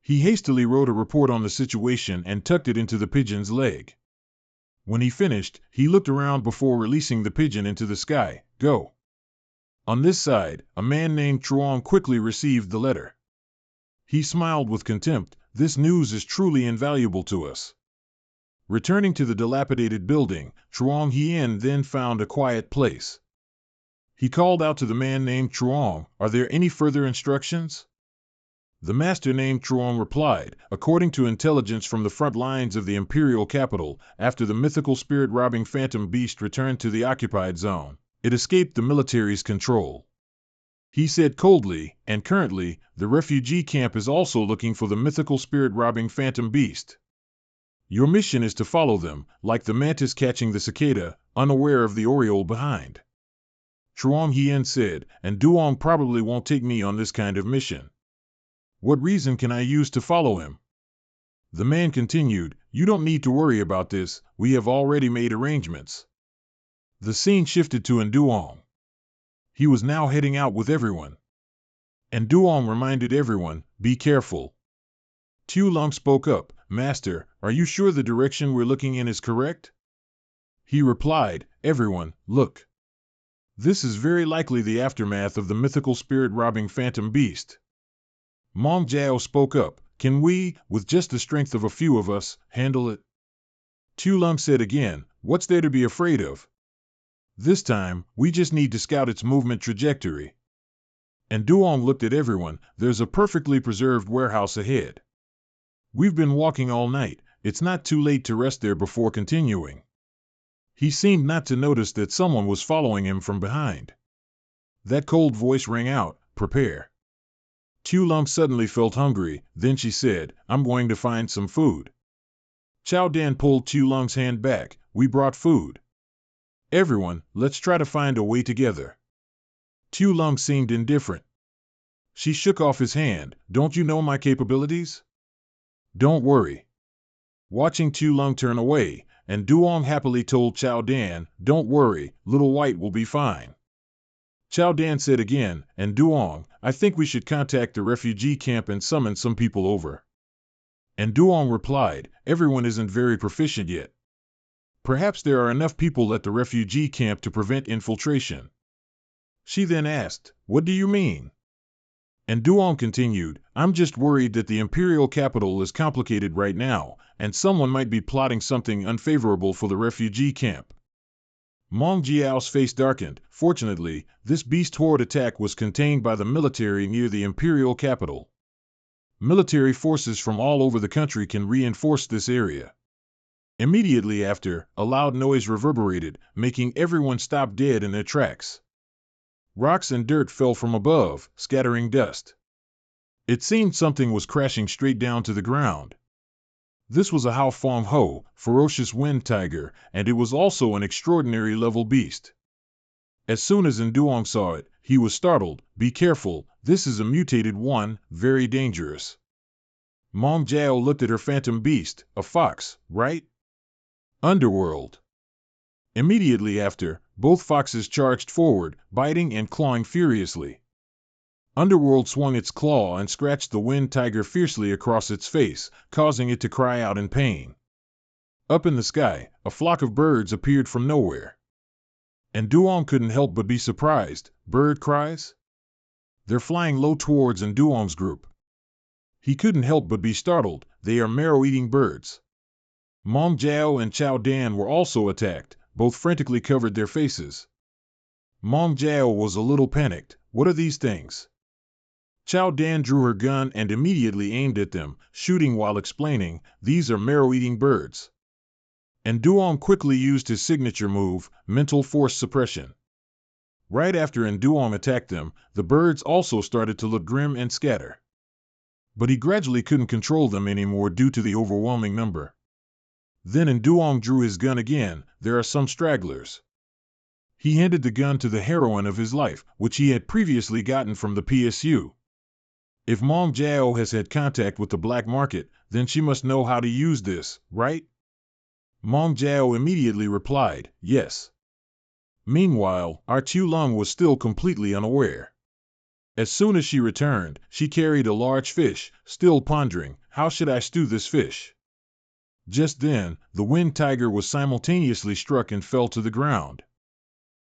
S1: He hastily wrote a report on the situation and tucked it into the pigeon's leg. When he finished, he looked around before releasing the pigeon into the sky. Go. On this side, a man named Chuang quickly received the letter. He smiled with contempt. This news is truly invaluable to us. Returning to the dilapidated building, Chuang Hien then found a quiet place. He called out to the man named Chuang, are there any further instructions? The master named Chuang replied, according to intelligence from the front lines of the imperial capital, after the mythical spirit-robbing phantom beast returned to the occupied zone, it escaped the military's control. He said coldly, and currently, the refugee camp is also looking for the mythical spirit-robbing phantom beast. Your mission is to follow them, like the mantis catching the cicada, unaware of the oriole behind. Chuang Hien said, and Duong probably won't take me on this kind of mission. What reason can I use to follow him? The man continued, you don't need to worry about this, we have already made arrangements. The scene shifted to Nduong. He was now heading out with everyone. And Duong reminded everyone, be careful. Tu Lung spoke up, Master, are you sure the direction we're looking in is correct? He replied, everyone, look. This is very likely the aftermath of the mythical spirit-robbing phantom beast. Mong Jiao spoke up, can we, with just the strength of a few of us, handle it? Tu Lung said again, what's there to be afraid of? This time, we just need to scout its movement trajectory. And Duong looked at everyone, there's a perfectly preserved warehouse ahead. We've been walking all night, it's not too late to rest there before continuing. He seemed not to notice that someone was following him from behind. That cold voice rang out, prepare. Tu Lung suddenly felt hungry, then she said, I'm going to find some food. Chao Dan pulled Tu Lung's hand back, we brought food. Everyone, let's try to find a way together. Tu Lung seemed indifferent. She shook off his hand, don't you know my capabilities? Don't worry. Watching Tu Lung turn away, and Duong happily told Chao Dan, don't worry, little white will be fine. Chao Dan said again, and Duong, I think we should contact the refugee camp and summon some people over. And Duong replied, everyone isn't very proficient yet. Perhaps there are enough people at the refugee camp to prevent infiltration. She then asked, what do you mean? And Duong continued, I'm just worried that the imperial capital is complicated right now, and someone might be plotting something unfavorable for the refugee camp. Mong Jiao's face darkened. Fortunately, this beast horde attack was contained by the military near the imperial capital. Military forces from all over the country can reinforce this area. Immediately after, a loud noise reverberated, making everyone stop dead in their tracks. Rocks and dirt fell from above, scattering dust. It seemed something was crashing straight down to the ground. This was a Hao Fong Ho, ferocious wind tiger, and it was also an extraordinary level beast. As soon as Nduong saw it, he was startled. Be careful, this is a mutated one, very dangerous. Mong Jiao looked at her phantom beast, a fox, right? Underworld. Immediately after, both foxes charged forward, biting and clawing furiously. Underworld swung its claw and scratched the wind tiger fiercely across its face, causing it to cry out in pain. Up in the sky, a flock of birds appeared from nowhere. And Duong couldn't help but be surprised. Bird cries? They're flying low towards Duong's group. He couldn't help but be startled. They are marrow-eating birds. Mong Jiao and Chao Dan were also attacked. Both frantically covered their faces. Mong Jiao was a little panicked. What are these things? Chao Dan drew her gun and immediately aimed at them, shooting while explaining, these are marrow-eating birds. And Duong quickly used his signature move, mental force suppression. Right after Duong attacked them, the birds also started to look grim and scatter. But he gradually couldn't control them anymore due to the overwhelming number. Then Duong drew his gun again. There are some stragglers. He handed the gun to the heroine of his life, which he had previously gotten from the PSU. If Mong Jiao has had contact with the black market, then she must know how to use this, right? Mong Jiao immediately replied, yes. Meanwhile, our Chu Lung was still completely unaware. As soon as she returned, she carried a large fish, still pondering, how should I stew this fish? Just then, the wind tiger was simultaneously struck and fell to the ground.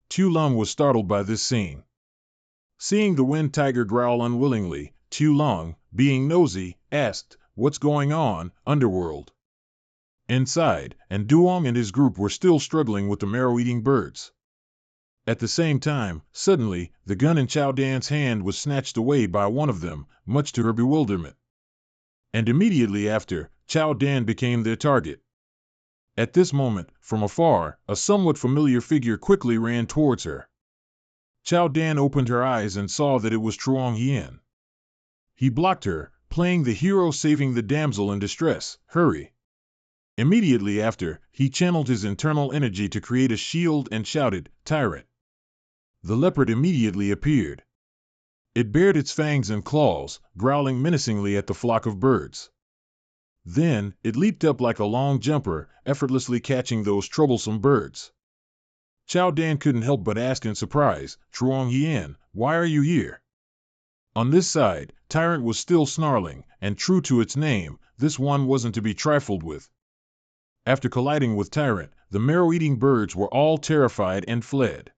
S1: Chu Lung was startled by this scene. Seeing the wind tiger growl unwillingly, Chu Lung, being nosy, asked, what's going on, underworld? Inside, Duong and his group were still struggling with the marrow-eating birds. At the same time, suddenly, the gun in Chao Dan's hand was snatched away by one of them, much to her bewilderment. And immediately after, Chao Dan became their target. At this moment, from afar, a somewhat familiar figure quickly ran towards her. Chao Dan opened her eyes and saw that it was Truong Hien. He blocked her, playing the hero saving the damsel in distress. Hurry! Immediately after, he channeled his internal energy to create a shield and shouted, Tyrant! The leopard immediately appeared. It bared its fangs and claws, growling menacingly at the flock of birds. Then, it leaped up like a long jumper, effortlessly catching those troublesome birds. Chao Dan couldn't help but ask in surprise, Truong Hien, why are you here? On this side, Tyrant was still snarling, and true to its name, this one wasn't to be trifled with. After colliding with Tyrant, the marrow-eating birds were all terrified and fled.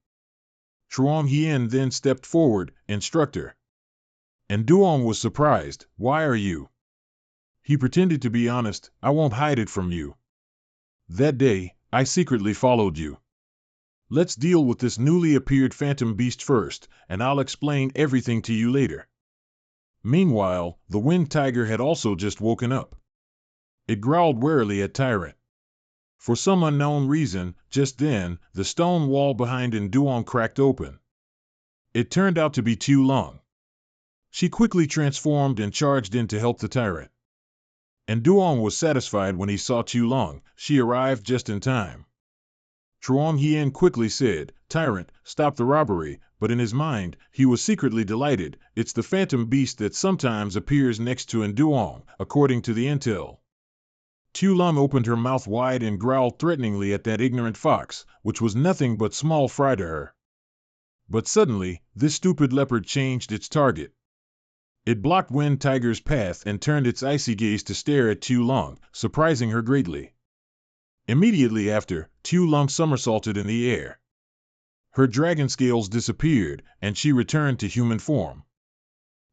S1: Truong Hien then stepped forward, Instructor. And Duong was surprised, why are you? He pretended to be honest, I won't hide it from you. That day, I secretly followed you. Let's deal with this newly appeared phantom beast first, and I'll explain everything to you later. Meanwhile, the wind tiger had also just woken up. It growled warily at Tyrant. For some unknown reason, just then, the stone wall behind Duong cracked open. It turned out to be Tu Lung. She quickly transformed and charged in to help the tyrant. And Duong was satisfied when he saw Tu Lung. She arrived just in time. Truong Hien quickly said, Tyrant, stop the robbery, but in his mind, he was secretly delighted. It's the phantom beast that sometimes appears next to Duong, according to the intel. Tu Lung opened her mouth wide and growled threateningly at that ignorant fox, which was nothing but small fry to her. But suddenly, this stupid leopard changed its target. It blocked Wind Tiger's path and turned its icy gaze to stare at Tu Lung, surprising her greatly. Immediately after, Tu Lung somersaulted in the air. Her dragon scales disappeared, and she returned to human form.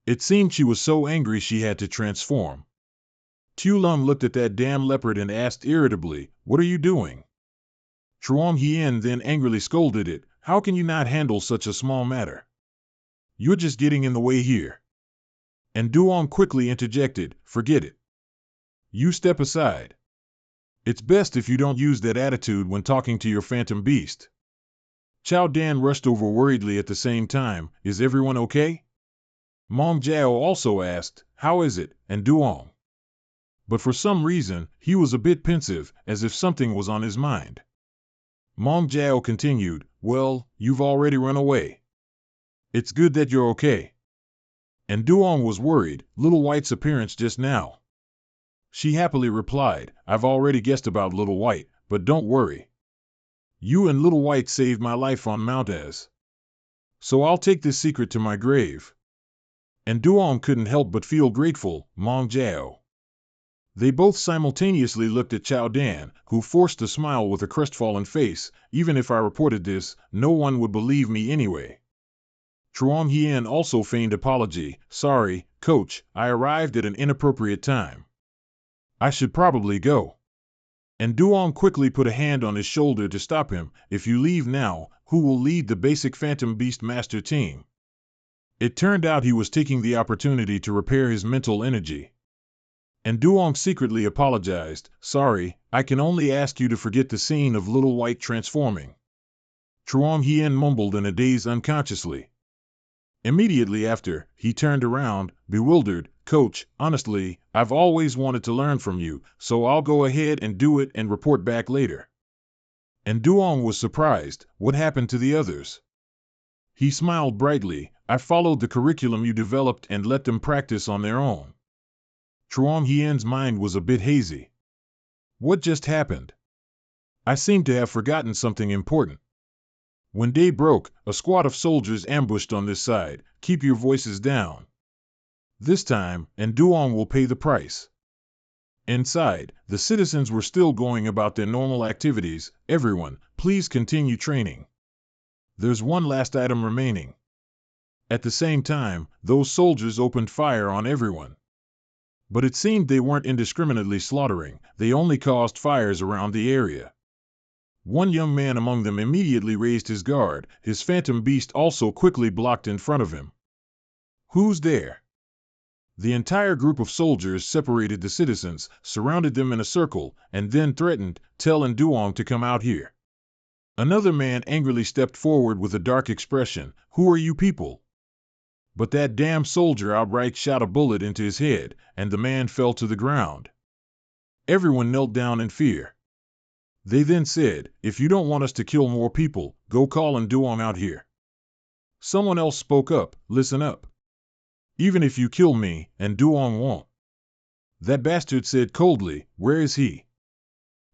S1: It seemed she was so angry she had to transform. Tu Lung looked at that damn leopard and asked irritably, What are you doing? Truong Hien then angrily scolded it, How can you not handle such a small matter? You're just getting in the way here. And Duong quickly interjected, Forget it. You step aside. It's best if you don't use that attitude when talking to your phantom beast. Chao Dan rushed over worriedly at the same time, Is everyone okay? Mong Jiao also asked, How is it, and Duong? But for some reason, he was a bit pensive, as if something was on his mind. Mong Jiao continued, Well, you've already run away. It's good that you're okay. And Duong was worried, Little White's appearance just now. She happily replied, I've already guessed about Little White, but don't worry. You and Little White saved my life on Mount Ez. So I'll take this secret to my grave. And Duong couldn't help but feel grateful, Mong Jiao. They both simultaneously looked at Chao Dan, who forced a smile with a crestfallen face. Even if I reported this, no one would believe me anyway. Chuang Hien also feigned apology. Sorry, coach, I arrived at an inappropriate time. I should probably go. And Duong quickly put a hand on his shoulder to stop him. If you leave now, who will lead the basic Phantom Beast Master team? It turned out he was taking the opportunity to repair his mental energy. And Duong secretly apologized. Sorry, I can only ask you to forget the scene of Little White transforming. Chuang Hien mumbled in a daze unconsciously. Immediately after, he turned around, bewildered. Coach, honestly, I've always wanted to learn from you, so I'll go ahead and do it and report back later. And Duong was surprised. What happened to the others? He smiled brightly. I followed the curriculum you developed and let them practice on their own. Chuang Hien's mind was a bit hazy. What just happened? I seem to have forgotten something important. When day broke, a squad of soldiers ambushed on this side. Keep your voices down. This time, and Duong will pay the price. Inside, the citizens were still going about their normal activities. Everyone, please continue training. There's one last item remaining. At the same time, those soldiers opened fire on everyone. But it seemed they weren't indiscriminately slaughtering, they only caused fires around the area. One young man among them immediately raised his guard. His phantom beast also quickly blocked in front of him. Who's there? The entire group of soldiers separated the citizens, surrounded them in a circle, and then threatened, tell and Duong to come out here. Another man angrily stepped forward with a dark expression. Who are you people? But that damn soldier outright shot a bullet into his head, and the man fell to the ground. Everyone knelt down in fear. They then said, if you don't want us to kill more people, go call and Duong out here. Someone else spoke up, listen up. Even if you kill me, and Duong won't. That bastard said coldly, where is he?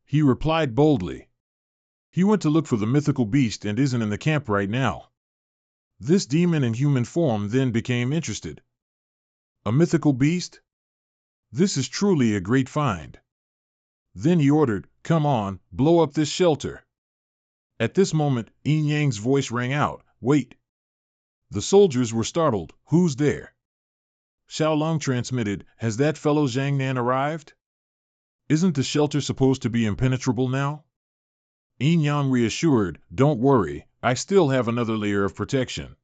S1: He replied boldly. He went to look for the mythical beast and isn't in the camp right now. This demon in human form then became interested. A mythical beast? This is truly a great find. Then he ordered, come on, blow up this shelter. At this moment, Yin Yang's voice rang out, wait. The soldiers were startled, who's there? Xiaolong transmitted, has that fellow Zhang Nan arrived? Isn't the shelter supposed to be impenetrable now? Yin Yang reassured, don't worry, I still have another layer of protection.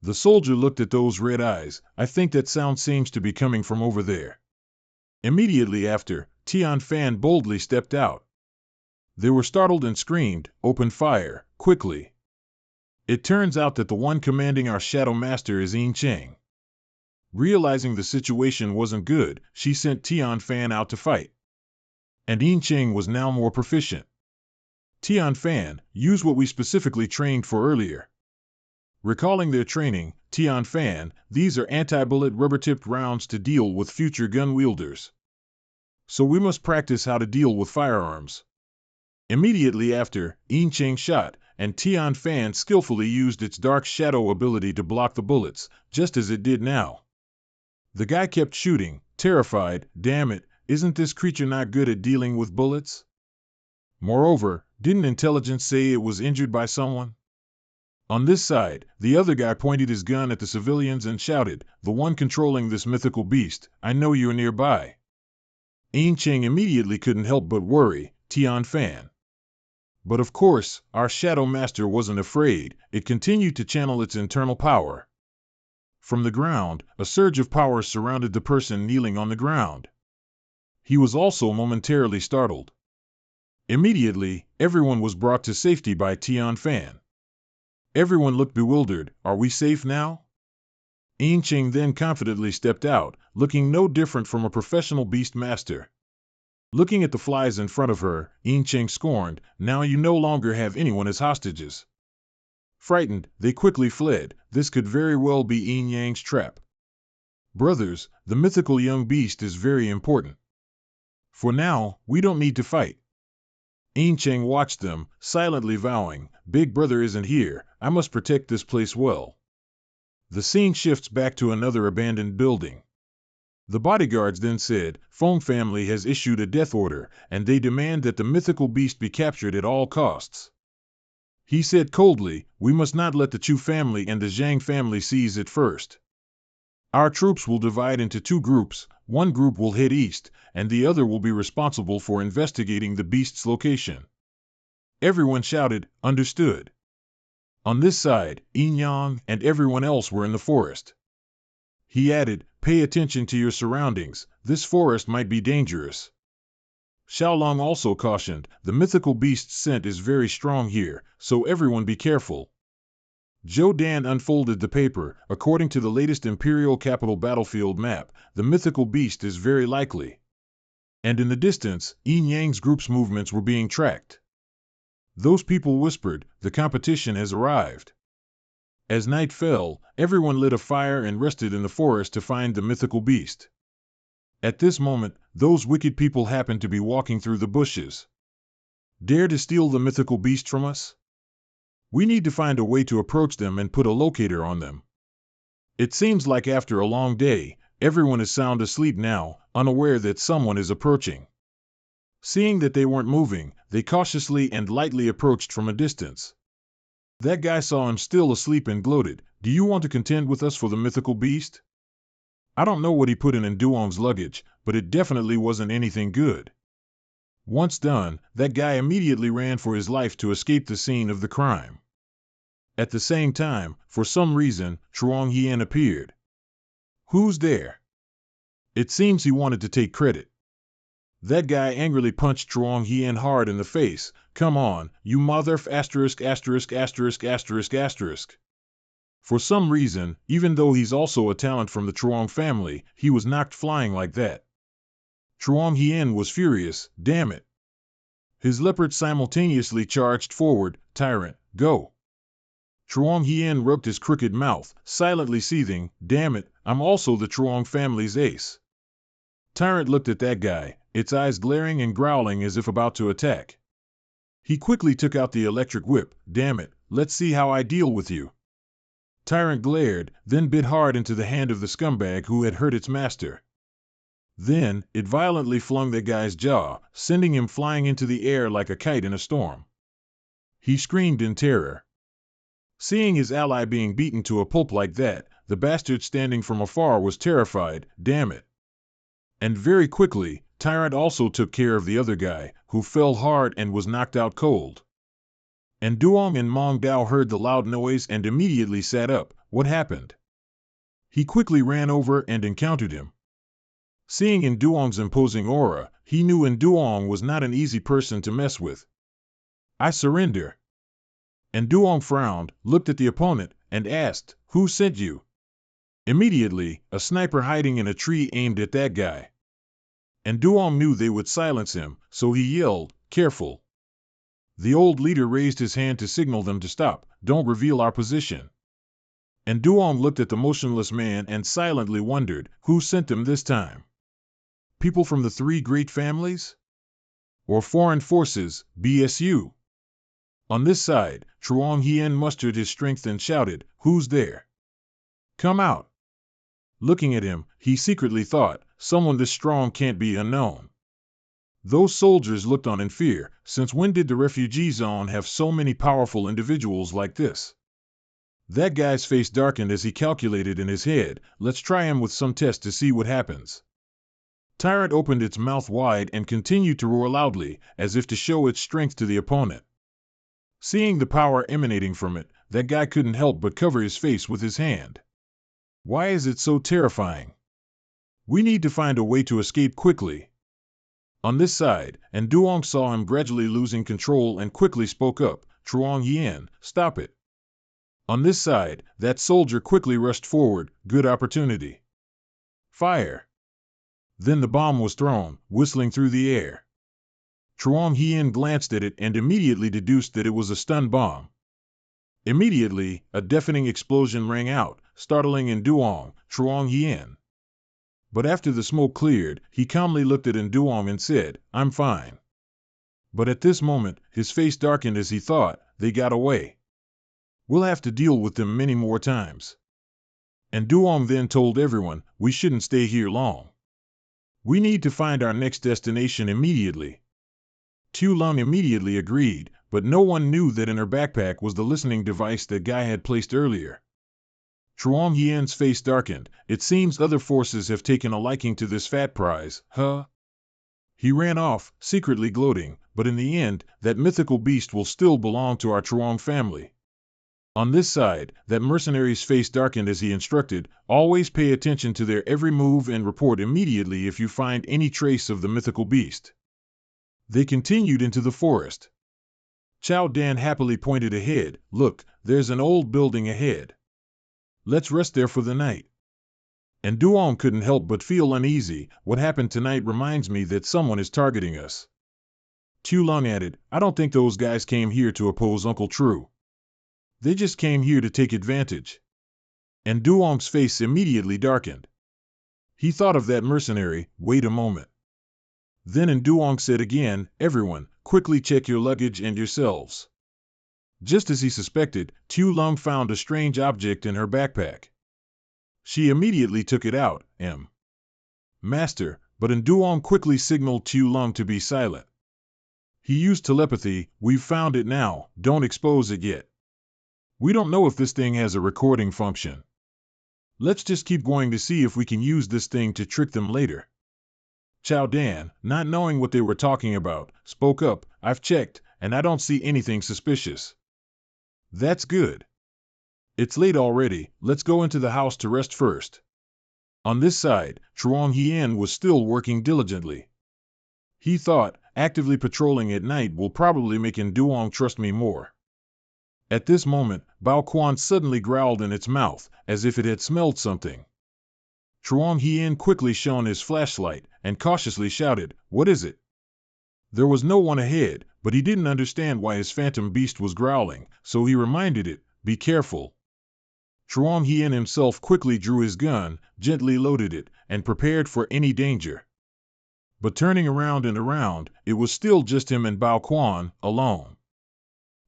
S1: The soldier looked at those red eyes. I think that sound seems to be coming from over there. Immediately after, Tian Fan boldly stepped out. They were startled and screamed, open fire, quickly. It turns out that the one commanding our Shadow Master is Yin Cheng. Realizing the situation wasn't good, she sent Tian Fan out to fight. And Yin Cheng was now more proficient. Tian Fan, use what we specifically trained for earlier. Recalling their training, Tian Fan, these are anti-bullet rubber-tipped rounds to deal with future gun wielders. So we must practice how to deal with firearms. Immediately after, Yin Cheng shot, and Tian Fan skillfully used its dark shadow ability to block the bullets, just as it did now. The guy kept shooting, terrified. Damn it, isn't this creature not good at dealing with bullets? Moreover, didn't intelligence say it was injured by someone? On this side, the other guy pointed his gun at the civilians and shouted, the one controlling this mythical beast, I know you're nearby. Yin Cheng immediately couldn't help but worry, Tian Fan. But of course, our Shadow Master wasn't afraid, it continued to channel its internal power. From the ground, a surge of power surrounded the person kneeling on the ground. He was also momentarily startled. Immediately, everyone was brought to safety by Tian Fan. Everyone looked bewildered. Are we safe now? Yin Cheng then confidently stepped out, looking no different from a professional beast master. Looking at the flies in front of her, Yin Cheng scorned, now you no longer have anyone as hostages. Frightened, they quickly fled. This could very well be Yin Yang's trap. Brothers, the mythical young beast is very important. For now, we don't need to fight. Yin Cheng watched them, silently vowing, Big Brother isn't here, I must protect this place well. The scene shifts back to another abandoned building. The bodyguards then said, Feng family has issued a death order, and they demand that the mythical beast be captured at all costs. He said coldly, we must not let the Chu family and the Zhang family seize it first. Our troops will divide into two groups, one group will head east, and the other will be responsible for investigating the beast's location. Everyone shouted, understood. On this side, Yin Yang and everyone else were in the forest. He added, pay attention to your surroundings, this forest might be dangerous. Xiaolong also cautioned, the mythical beast's scent is very strong here, so everyone be careful. Zhou Dan unfolded the paper. According to the latest Imperial Capital battlefield map, the mythical beast is very likely. And in the distance, Yin Yang's group's movements were being tracked. Those people whispered, the competition has arrived. As night fell, everyone lit a fire and rested in the forest to find the mythical beast. At this moment, those wicked people happened to be walking through the bushes. Dare to steal the mythical beast from us? We need to find a way to approach them and put a locator on them. It seems like after a long day, everyone is sound asleep now, unaware that someone is approaching. Seeing that they weren't moving, they cautiously and lightly approached from a distance. That guy saw him still asleep and gloated, do you want to contend with us for the mythical beast? I don't know what he put in Duong's luggage, but it definitely wasn't anything good. Once done, that guy immediately ran for his life to escape the scene of the crime. At the same time, for some reason, Chuang Hien appeared. Who's there? It seems he wanted to take credit. That guy angrily punched Chuang Hien hard in the face. Come on, you motherf***************. For some reason, even though he's also a talent from the Chuang family, he was knocked flying like that. Chuang Hien was furious, damn it. His leopard simultaneously charged forward, tyrant, go. Chuang Hien rubbed his crooked mouth, silently seething, damn it, I'm also the Chuang family's ace. Tyrant looked at that guy, its eyes glaring and growling as if about to attack. He quickly took out the electric whip, damn it, let's see how I deal with you. Tyrant glared, then bit hard into the hand of the scumbag who had hurt its master. Then, it violently flung the guy's jaw, sending him flying into the air like a kite in a storm. He screamed in terror. Seeing his ally being beaten to a pulp like that, the bastard standing from afar was terrified, damn it. And very quickly, Tyrant also took care of the other guy, who fell hard and was knocked out cold. And Duong and Mong Dao heard the loud noise and immediately sat up. What happened? He quickly ran over and encountered him. Seeing in Duong's imposing aura, he knew in Duong was not an easy person to mess with. I surrender. And Duong frowned, looked at the opponent, and asked, who sent you? Immediately, a sniper hiding in a tree aimed at that guy. And Duong knew they would silence him, so he yelled, careful. The old leader raised his hand to signal them to stop, don't reveal our position. And Duong looked at the motionless man and silently wondered, who sent them this time? People from the three great families? Or foreign forces, BSU? On this side, Chuang Hien mustered his strength and shouted, who's there? Come out. Looking at him, he secretly thought, someone this strong can't be unknown. Those soldiers looked on in fear, since when did the refugee zone have so many powerful individuals like this? That guy's face darkened as he calculated in his head, let's try him with some test to see what happens. Tyrant opened its mouth wide and continued to roar loudly, as if to show its strength to the opponent. Seeing the power emanating from it, that guy couldn't help but cover his face with his hand. Why is it so terrifying? We need to find a way to escape quickly. On this side, and Duong saw him gradually losing control and quickly spoke up, Chuang Hien, stop it. On this side, that soldier quickly rushed forward, good opportunity. Fire. Then the bomb was thrown, whistling through the air. Chuang Hien glanced at it and immediately deduced that it was a stun bomb. Immediately, a deafening explosion rang out, startling in Duong, Chuang Hien. But after the smoke cleared, he calmly looked at Duong and said, I'm fine. But at this moment, his face darkened as he thought, they got away. We'll have to deal with them many more times. And Duong then told everyone, we shouldn't stay here long. We need to find our next destination immediately. Tu Lung immediately agreed, but no one knew that in her backpack was the listening device that Guy had placed earlier. Chuang Yian's face darkened. It seems other forces have taken a liking to this fat prize, huh? He ran off, secretly gloating, but in the end, that mythical beast will still belong to our Chuang family. On this side, that mercenary's face darkened as he instructed, always pay attention to their every move and report immediately if you find any trace of the mythical beast. They continued into the forest. Chao Dan happily pointed ahead. Look, there's an old building ahead. Let's rest there for the night. And Duong couldn't help but feel uneasy. What happened tonight reminds me that someone is targeting us. Tu Lung added, I don't think those guys came here to oppose Uncle True. They just came here to take advantage. And Duong's face immediately darkened. He thought of that mercenary. Wait a moment. Then Duong said again, everyone, quickly check your luggage and yourselves. Just as he suspected, Tu Lung found a strange object in her backpack. She immediately took it out, Master, but Duong quickly signaled Tu Lung to be silent. He used telepathy, we've found it now, don't expose it yet. We don't know if this thing has a recording function. Let's just keep going to see if we can use this thing to trick them later. Chao Dan, not knowing what they were talking about, spoke up, I've checked, and I don't see anything suspicious. That's good. It's late already, let's go into the house to rest first. On this side, Chuang Yian was still working diligently. He thought, actively patrolling at night will probably make Duong trust me more. At this moment, Bao Quan suddenly growled in its mouth, as if it had smelled something. Chuang Yian quickly shone his flashlight, and cautiously shouted, what is it? There was no one ahead, but he didn't understand why his phantom beast was growling, so he reminded it, be careful. Chuang Yian himself quickly drew his gun, gently loaded it, and prepared for any danger. But turning around and around, it was still just him and Bao Quan, alone.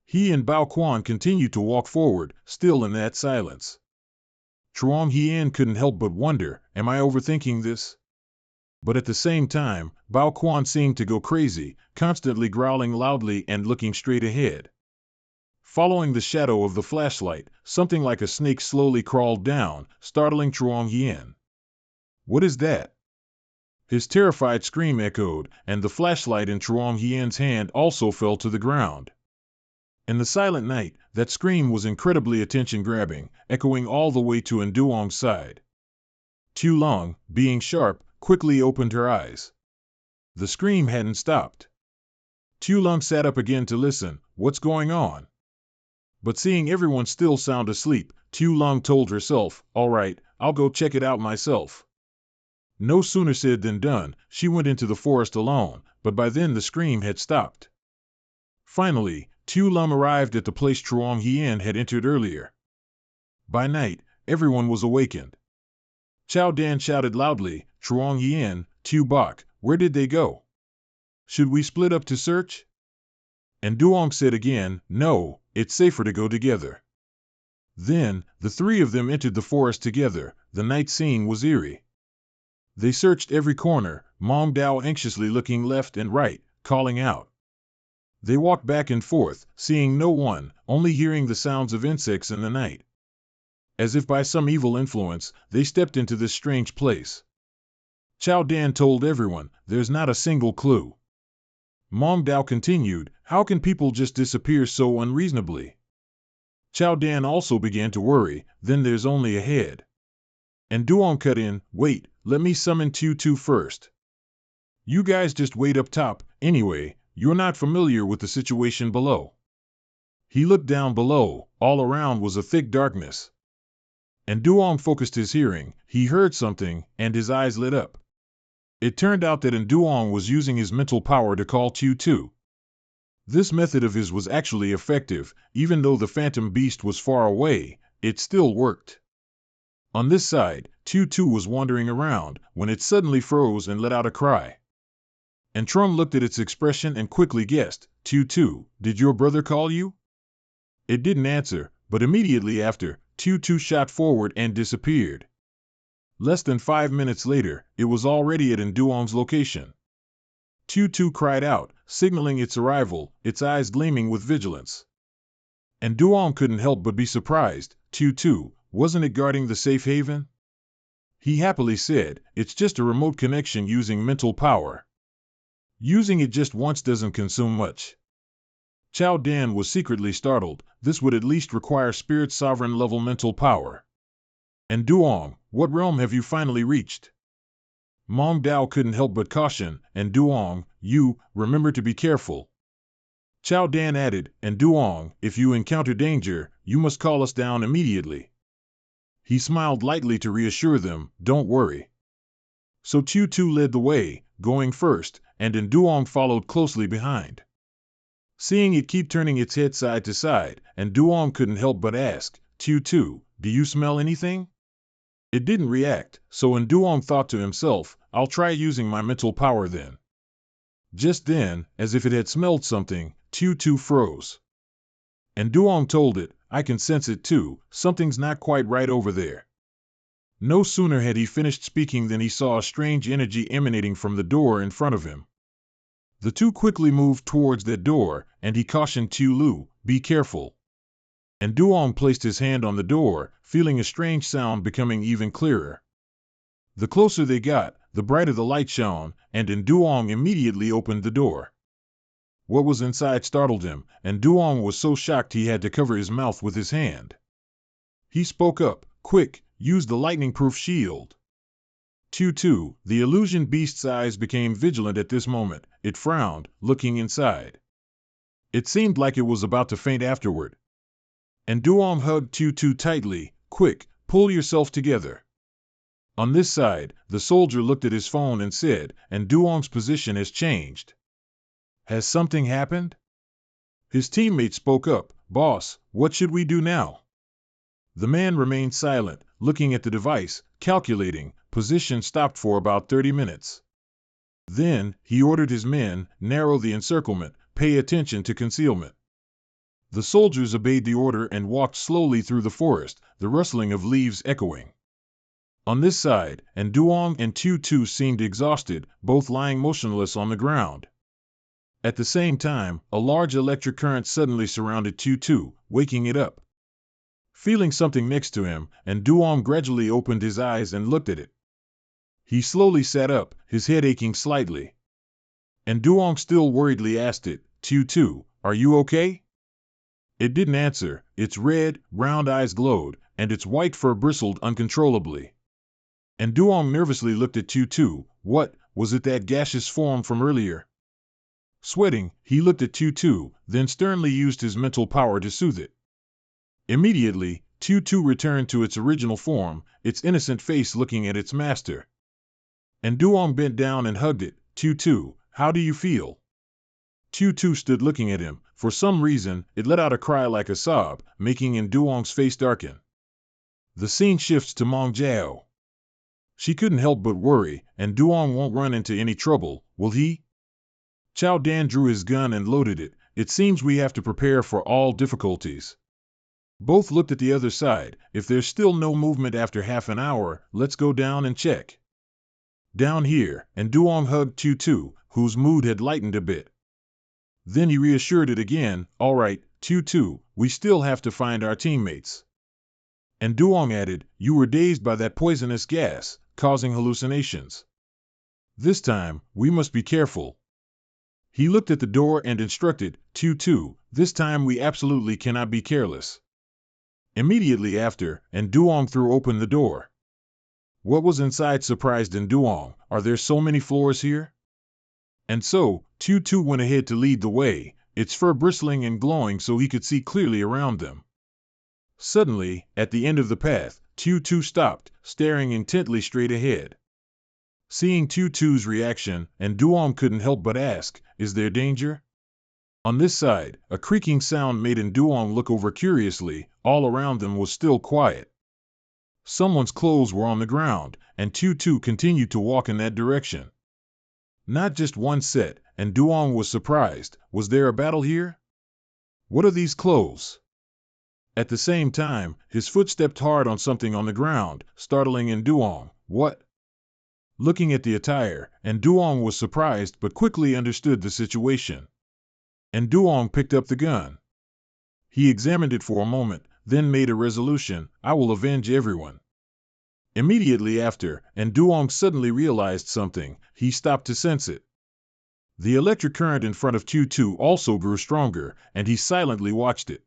S1: He and Bao Quan continued to walk forward, still in that silence. Chuang Yian couldn't help but wonder, am I overthinking this? But at the same time, Bao Quan seemed to go crazy, constantly growling loudly and looking straight ahead. Following the shadow of the flashlight, something like a snake slowly crawled down, startling Chuang Yian. What is that? His terrified scream echoed, and the flashlight in Chuang Yian's hand also fell to the ground. In the silent night, that scream was incredibly attention-grabbing, echoing all the way to Duong's side. Tu Lung, being sharp, quickly opened her eyes. The scream hadn't stopped. Tu Lung sat up again to listen, what's going on? But seeing everyone still sound asleep, Tu Lung told herself, all right, I'll go check it out myself. No sooner said than done, she went into the forest alone, but by then the scream had stopped. Finally, Tu Lung arrived at the place Chuang Yian had entered earlier. By night, everyone was awakened. Chao Dan shouted loudly, Chuang Yian, Tu Bok, where did they go? Should we split up to search? And Duong said again, no, it's safer to go together. Then, the three of them entered the forest together. The night scene was eerie. They searched every corner, Mong Dao anxiously looking left and right, calling out. They walked back and forth, seeing no one, only hearing the sounds of insects in the night. As if by some evil influence, they stepped into this strange place. Chao Dan told everyone, there's not a single clue. Mong Dao continued, how can people just disappear so unreasonably? Chao Dan also began to worry, then there's only a head. And Duong cut in, wait, let me summon Tu first. You guys just wait up top, anyway, you're not familiar with the situation below. He looked down below, all around was a thick darkness. And Duong focused his hearing, he heard something, and his eyes lit up. It turned out that Duong was using his mental power to call Tu. This method of his was actually effective, even though the phantom beast was far away, it still worked. On this side, Tu was wandering around, when it suddenly froze and let out a cry. And Trung looked at its expression and quickly guessed, Tu, did your brother call you? It didn't answer, but immediately after, Tu shot forward and disappeared. Less than 5 minutes later, it was already at Nduong's location. Tu cried out, signaling its arrival, its eyes gleaming with vigilance. And Nduong couldn't help but be surprised. Tu, wasn't it guarding the safe haven? He happily said, it's just a remote connection using mental power. Using it just once doesn't consume much. Chao Dan was secretly startled. This would at least require spirit sovereign level mental power. And Nduong, what realm have you finally reached? Mong Dao couldn't help but caution, and Nduong, you, remember to be careful. Chao Dan added, and Nduong, if you encounter danger, you must call us down immediately. He smiled lightly to reassure them, don't worry. So Tu led the way, going first, and Nduong followed closely behind. Seeing it keep turning its head side to side, and Nduong couldn't help but ask, Tu, do you smell anything? It didn't react, so Nduong thought to himself, I'll try using my mental power then. Just then, as if it had smelled something, Tu froze. And Nduong told it, I can sense it too, something's not quite right over there. No sooner had he finished speaking than he saw a strange energy emanating from the door in front of him. The two quickly moved towards that door, and he cautioned Tu Lu, be careful. And Nduong placed his hand on the door, feeling a strange sound becoming even clearer. The closer they got, the brighter the light shone, and Nduong immediately opened the door. What was inside startled him, and Nduong was so shocked he had to cover his mouth with his hand. He spoke up, quick, use the lightning-proof shield. Tu, the illusion beast's eyes became vigilant at this moment. It frowned, looking inside. It seemed like it was about to faint afterward. And Nduong hugged Tu tightly, quick, pull yourself together. On this side, the soldier looked at his phone and said, and Nduong's position has changed. Has something happened? His teammate spoke up, boss, what should we do now? The man remained silent, looking at the device, calculating. Position stopped for about 30 minutes. Then, he ordered his men, narrow the encirclement, pay attention to concealment. The soldiers obeyed the order and walked slowly through the forest, the rustling of leaves echoing. On this side, and Nduong and Tu seemed exhausted, both lying motionless on the ground. At the same time, a large electric current suddenly surrounded Tu, waking it up. Feeling something next to him, and Nduong gradually opened his eyes and looked at it. He slowly sat up, his head aching slightly. And Nduong still worriedly asked it, Tu, are you okay? It didn't answer, its red, round eyes glowed, and its white fur bristled uncontrollably. And Nduong nervously looked at Tu, what, was it that gaseous form from earlier? Sweating, he looked at Tu, then sternly used his mental power to soothe it. Immediately, Tu returned to its original form, its innocent face looking at its master. And Nduong bent down and hugged it. Tu, how do you feel? Tu stood looking at him. For some reason, it let out a cry like a sob, making Nduong's face darken. The scene shifts to Mong Jiao. She couldn't help but worry, and Nduong won't run into any trouble, will he? Chao Dan drew his gun and loaded it. It seems we have to prepare for all difficulties. Both looked at the other side. If there's still no movement after half an hour, let's go down and check. Down here, and Nduong hugged Tu, whose mood had lightened a bit. Then he reassured it again, all right, Tu, we still have to find our teammates. And Nduong added, you were dazed by that poisonous gas, causing hallucinations. This time, we must be careful. He looked at the door and instructed, Tu, this time we absolutely cannot be careless. Immediately after, and Nduong threw open the door. What was inside surprised Nduong, are there so many floors here? And so, Tu went ahead to lead the way, its fur bristling and glowing so he could see clearly around them. Suddenly, at the end of the path, Tu stopped, staring intently straight ahead. Seeing Tu's reaction, and Nduong couldn't help but ask, is there danger? On this side, a creaking sound made Nduong look over curiously. All around them was still quiet. Someone's clothes were on the ground, and Tu continued to walk in that direction. Not just one set, and Nduong was surprised. Was there a battle here? What are these clothes? At the same time, his foot stepped hard on something on the ground, startling Nduong. What? Looking at the attire, and Duong was surprised but quickly understood the situation. And Duong picked up the gun. He examined it for a moment, then made a resolution: I will avenge everyone. Immediately after, and Duong suddenly realized something. He stopped to sense it. The electric current in front of Tu also grew stronger, and he silently watched it.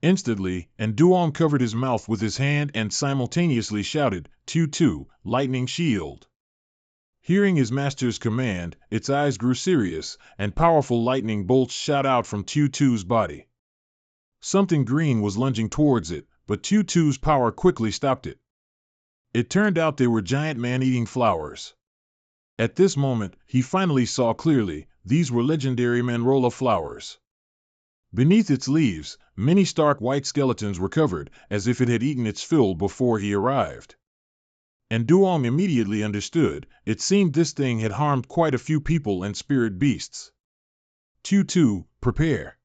S1: Instantly, and Duong covered his mouth with his hand and simultaneously shouted, Tu, lightning shield. Hearing his master's command, its eyes grew serious, and powerful lightning bolts shot out from Tu's body. Something green was lunging towards it, but Tu's power quickly stopped it. It turned out they were giant man-eating flowers. At this moment, he finally saw clearly. These were legendary Manhua flowers. Beneath its leaves, many stark white skeletons were covered, as if it had eaten its fill before he arrived. And Duong immediately understood. It seemed this thing had harmed quite a few people and spirit beasts. Tu, prepare.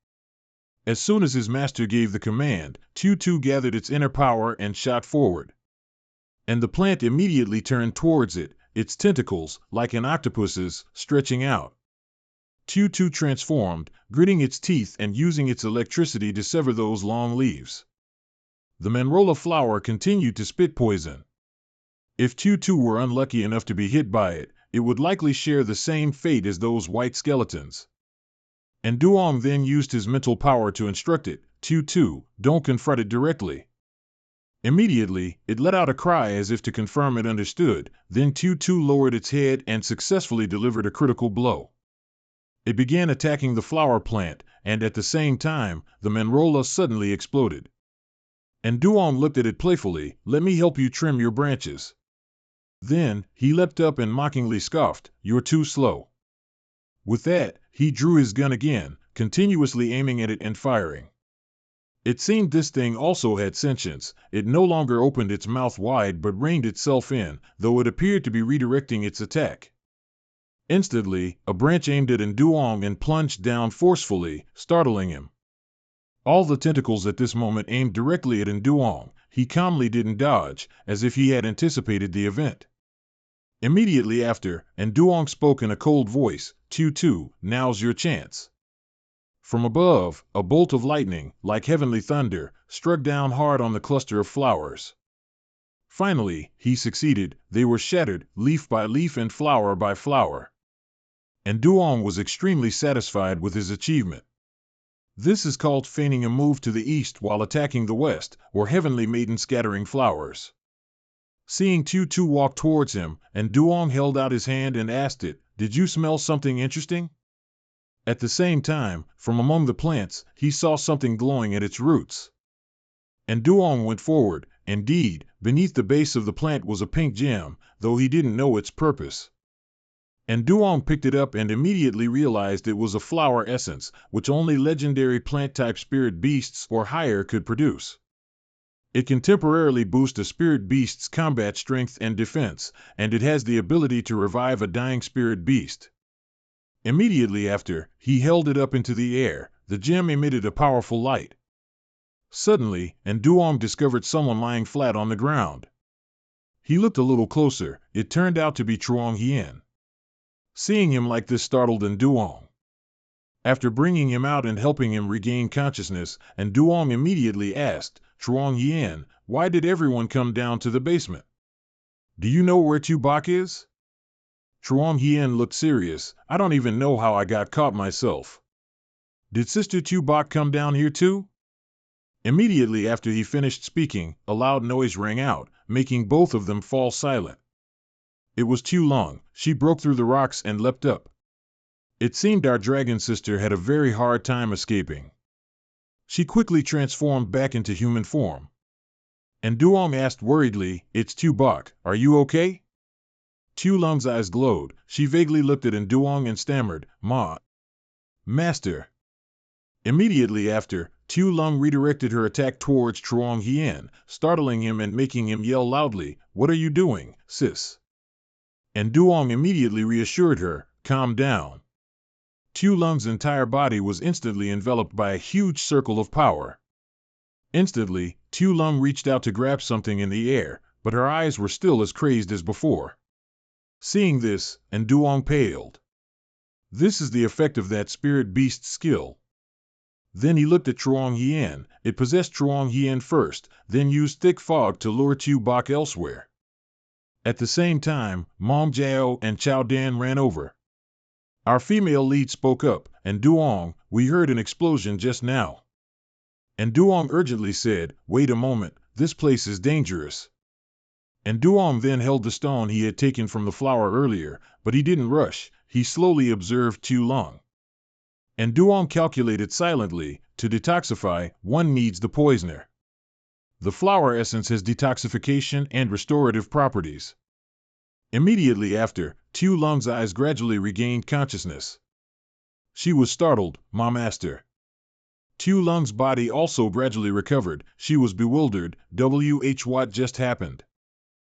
S1: As soon as his master gave the command, Tu gathered its inner power and shot forward. And the plant immediately turned towards it, its tentacles, like an octopus's, stretching out. Tu transformed, gritting its teeth and using its electricity to sever those long leaves. The Manhua flower continued to spit poison. If Tu were unlucky enough to be hit by it, it would likely share the same fate as those white skeletons. And Duong then used his mental power to instruct it, Tu, don't confront it directly. Immediately, it let out a cry as if to confirm it understood, then Tu lowered its head and successfully delivered a critical blow. It began attacking the flower plant, and at the same time, the Manhua suddenly exploded. And Duong looked at it playfully, let me help you trim your branches. Then, he leapt up and mockingly scoffed, you're too slow. With that, he drew his gun again, continuously aiming at it and firing. It seemed this thing also had sentience. It no longer opened its mouth wide but reined itself in, though it appeared to be redirecting its attack. Instantly, a branch aimed at Duong and plunged down forcefully, startling him. All the tentacles at this moment aimed directly at Duong. He calmly didn't dodge, as if he had anticipated the event. Immediately after, Duong spoke in a cold voice, Tu, now's your chance. From above, a bolt of lightning, like heavenly thunder, struck down hard on the cluster of flowers. Finally, he succeeded. They were shattered, leaf by leaf and flower by flower. And Duong was extremely satisfied with his achievement. This is called feigning a move to the east while attacking the west, or heavenly maiden scattering flowers. Seeing Tu walk towards him, and Duong held out his hand and asked it, did you smell something interesting? At the same time, from among the plants, he saw something glowing at its roots. And Duong went forward. Indeed, beneath the base of the plant was a pink gem, though he didn't know its purpose. And Duong picked it up and immediately realized it was a flower essence, which only legendary plant-type spirit beasts or higher could produce. It can temporarily boost a spirit beast's combat strength and defense, and it has the ability to revive a dying spirit beast. Immediately after, he held it up into the air. The gem emitted a powerful light. Suddenly, Duong discovered someone lying flat on the ground. He looked a little closer. It turned out to be Truong Hien. Seeing him like this startled Duong. After bringing him out and helping him regain consciousness, Duong immediately asked, Truong Hien, why did everyone come down to the basement? Do you know where Tu is? Truong Hien looked serious. I don't even know how I got caught myself. Did Sister Tu come down here too? Immediately after he finished speaking, a loud noise rang out, making both of them fall silent. It was Tu. She broke through the rocks and leapt up. It seemed our dragon sister had a very hard time escaping. She quickly transformed back into human form. And Duong asked worriedly, it's Tu, are you okay? Tu's eyes glowed. She vaguely looked at Duong and stammered, Master. Immediately after, Tu redirected her attack towards Truong Hien, startling him and making him yell loudly, what are you doing, sis? And Duong immediately reassured her, calm down. Tu's entire body was instantly enveloped by a huge circle of power. Instantly, Tu reached out to grab something in the air, but her eyes were still as crazed as before. Seeing this, Nduong paled. This is the effect of that spirit beast's skill. Then he looked at Truong Hien. It possessed Truong Hien first, then used thick fog to lure Tu Bok elsewhere. At the same time, Mom Jiao and Chao Dan ran over. Our female lead spoke up, "Nduong, we heard an explosion just now." Nduong urgently said, "Wait a moment, this place is dangerous." Nduong then held the stone he had taken from the flower earlier, but he didn't rush. He slowly observed Tu Long. Nduong calculated silently, to detoxify, one needs the poisoner. The flower essence has detoxification and restorative properties. Immediately after, Tu Long's eyes gradually regained consciousness. She was startled, "Ma Master." Tu Long's body also gradually recovered. She was bewildered. What just happened?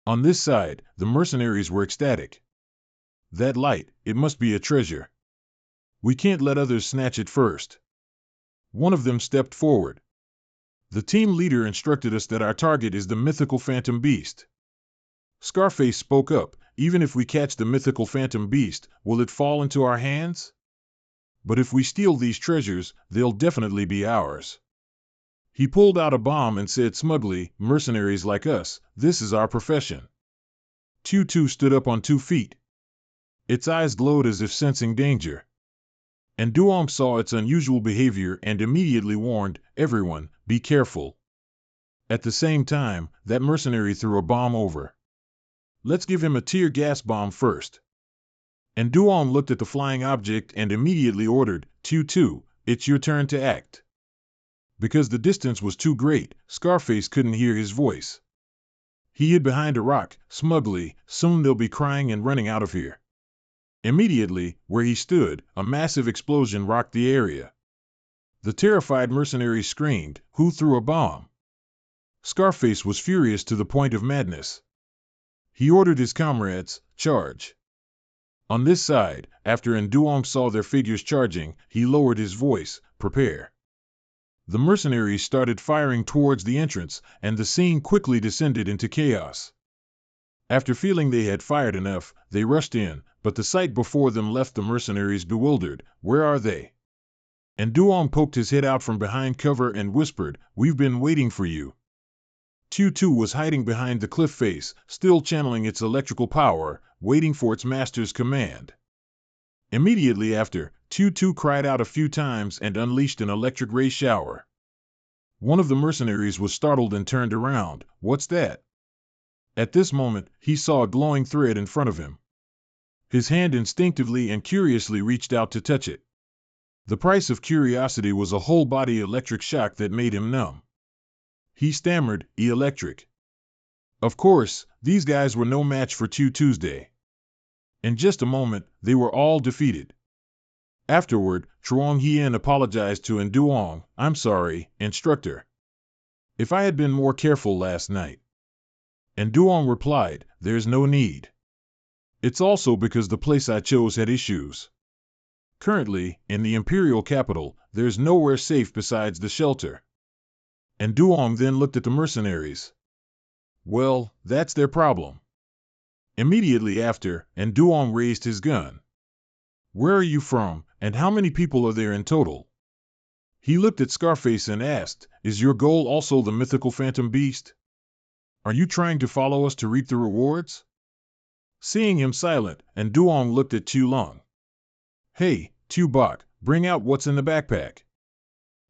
S1: On this side, the mercenaries were ecstatic. That light, it must be a treasure. We can't let others snatch it first. One of them stepped forward. The team leader instructed us that our target is the mythical phantom beast. Scarface spoke up, "Even if we catch the mythical phantom beast, will it fall into our hands? But if we steal these treasures, they'll definitely be ours." He pulled out a bomb and said smugly, "Mercenaries like us, this is our profession." Tu stood up on 2 feet. Its eyes glowed as if sensing danger. Nduong saw its unusual behavior and immediately warned, "Everyone, be careful." At the same time, that mercenary threw a bomb over. "Let's give him a tear gas bomb first." Nduong looked at the flying object and immediately ordered, Tu, it's your turn to act." Because the distance was too great, Scarface couldn't hear his voice. He hid behind a rock, smugly, "Soon they'll be crying and running out of here." Immediately, where he stood, a massive explosion rocked the area. The terrified mercenaries screamed, "Who threw a bomb?" Scarface was furious to the point of madness. He ordered his comrades, "Charge." On this side, after Nduong saw their figures charging, he lowered his voice, "Prepare." The mercenaries started firing towards the entrance, and the scene quickly descended into chaos. After feeling they had fired enough, they rushed in, but the sight before them left the mercenaries bewildered. "Where are they?" Nduong poked his head out from behind cover and whispered, "We've been waiting for you." Tu was hiding behind the cliff face, still channeling its electrical power, waiting for its master's command. Immediately after, Tu cried out a few times and unleashed an electric ray shower. One of the mercenaries was startled and turned around. "What's that?" At this moment, he saw a glowing thread in front of him. His hand instinctively and curiously reached out to touch it. The price of curiosity was a whole-body electric shock that made him numb. He stammered, "Electric." Of course, these guys were no match for Tuesday. In just a moment, they were all defeated. Afterward, Truong Hien apologized to Nduong, "I'm sorry, instructor. If I had been more careful last night." Nduong replied, "There's no need. It's also because the place I chose had issues. Currently, in the imperial capital, there's nowhere safe besides the shelter." Nduong then looked at the mercenaries. "Well, that's their problem." Immediately after, Nduong raised his gun. "Where are you from, and how many people are there in total?" He looked at Scarface and asked, "Is your goal also the mythical phantom beast? Are you trying to follow us to reap the rewards?" Seeing him silent, Nduong looked at Tu Long. "Hey, Tu Bok, bring out what's in the backpack."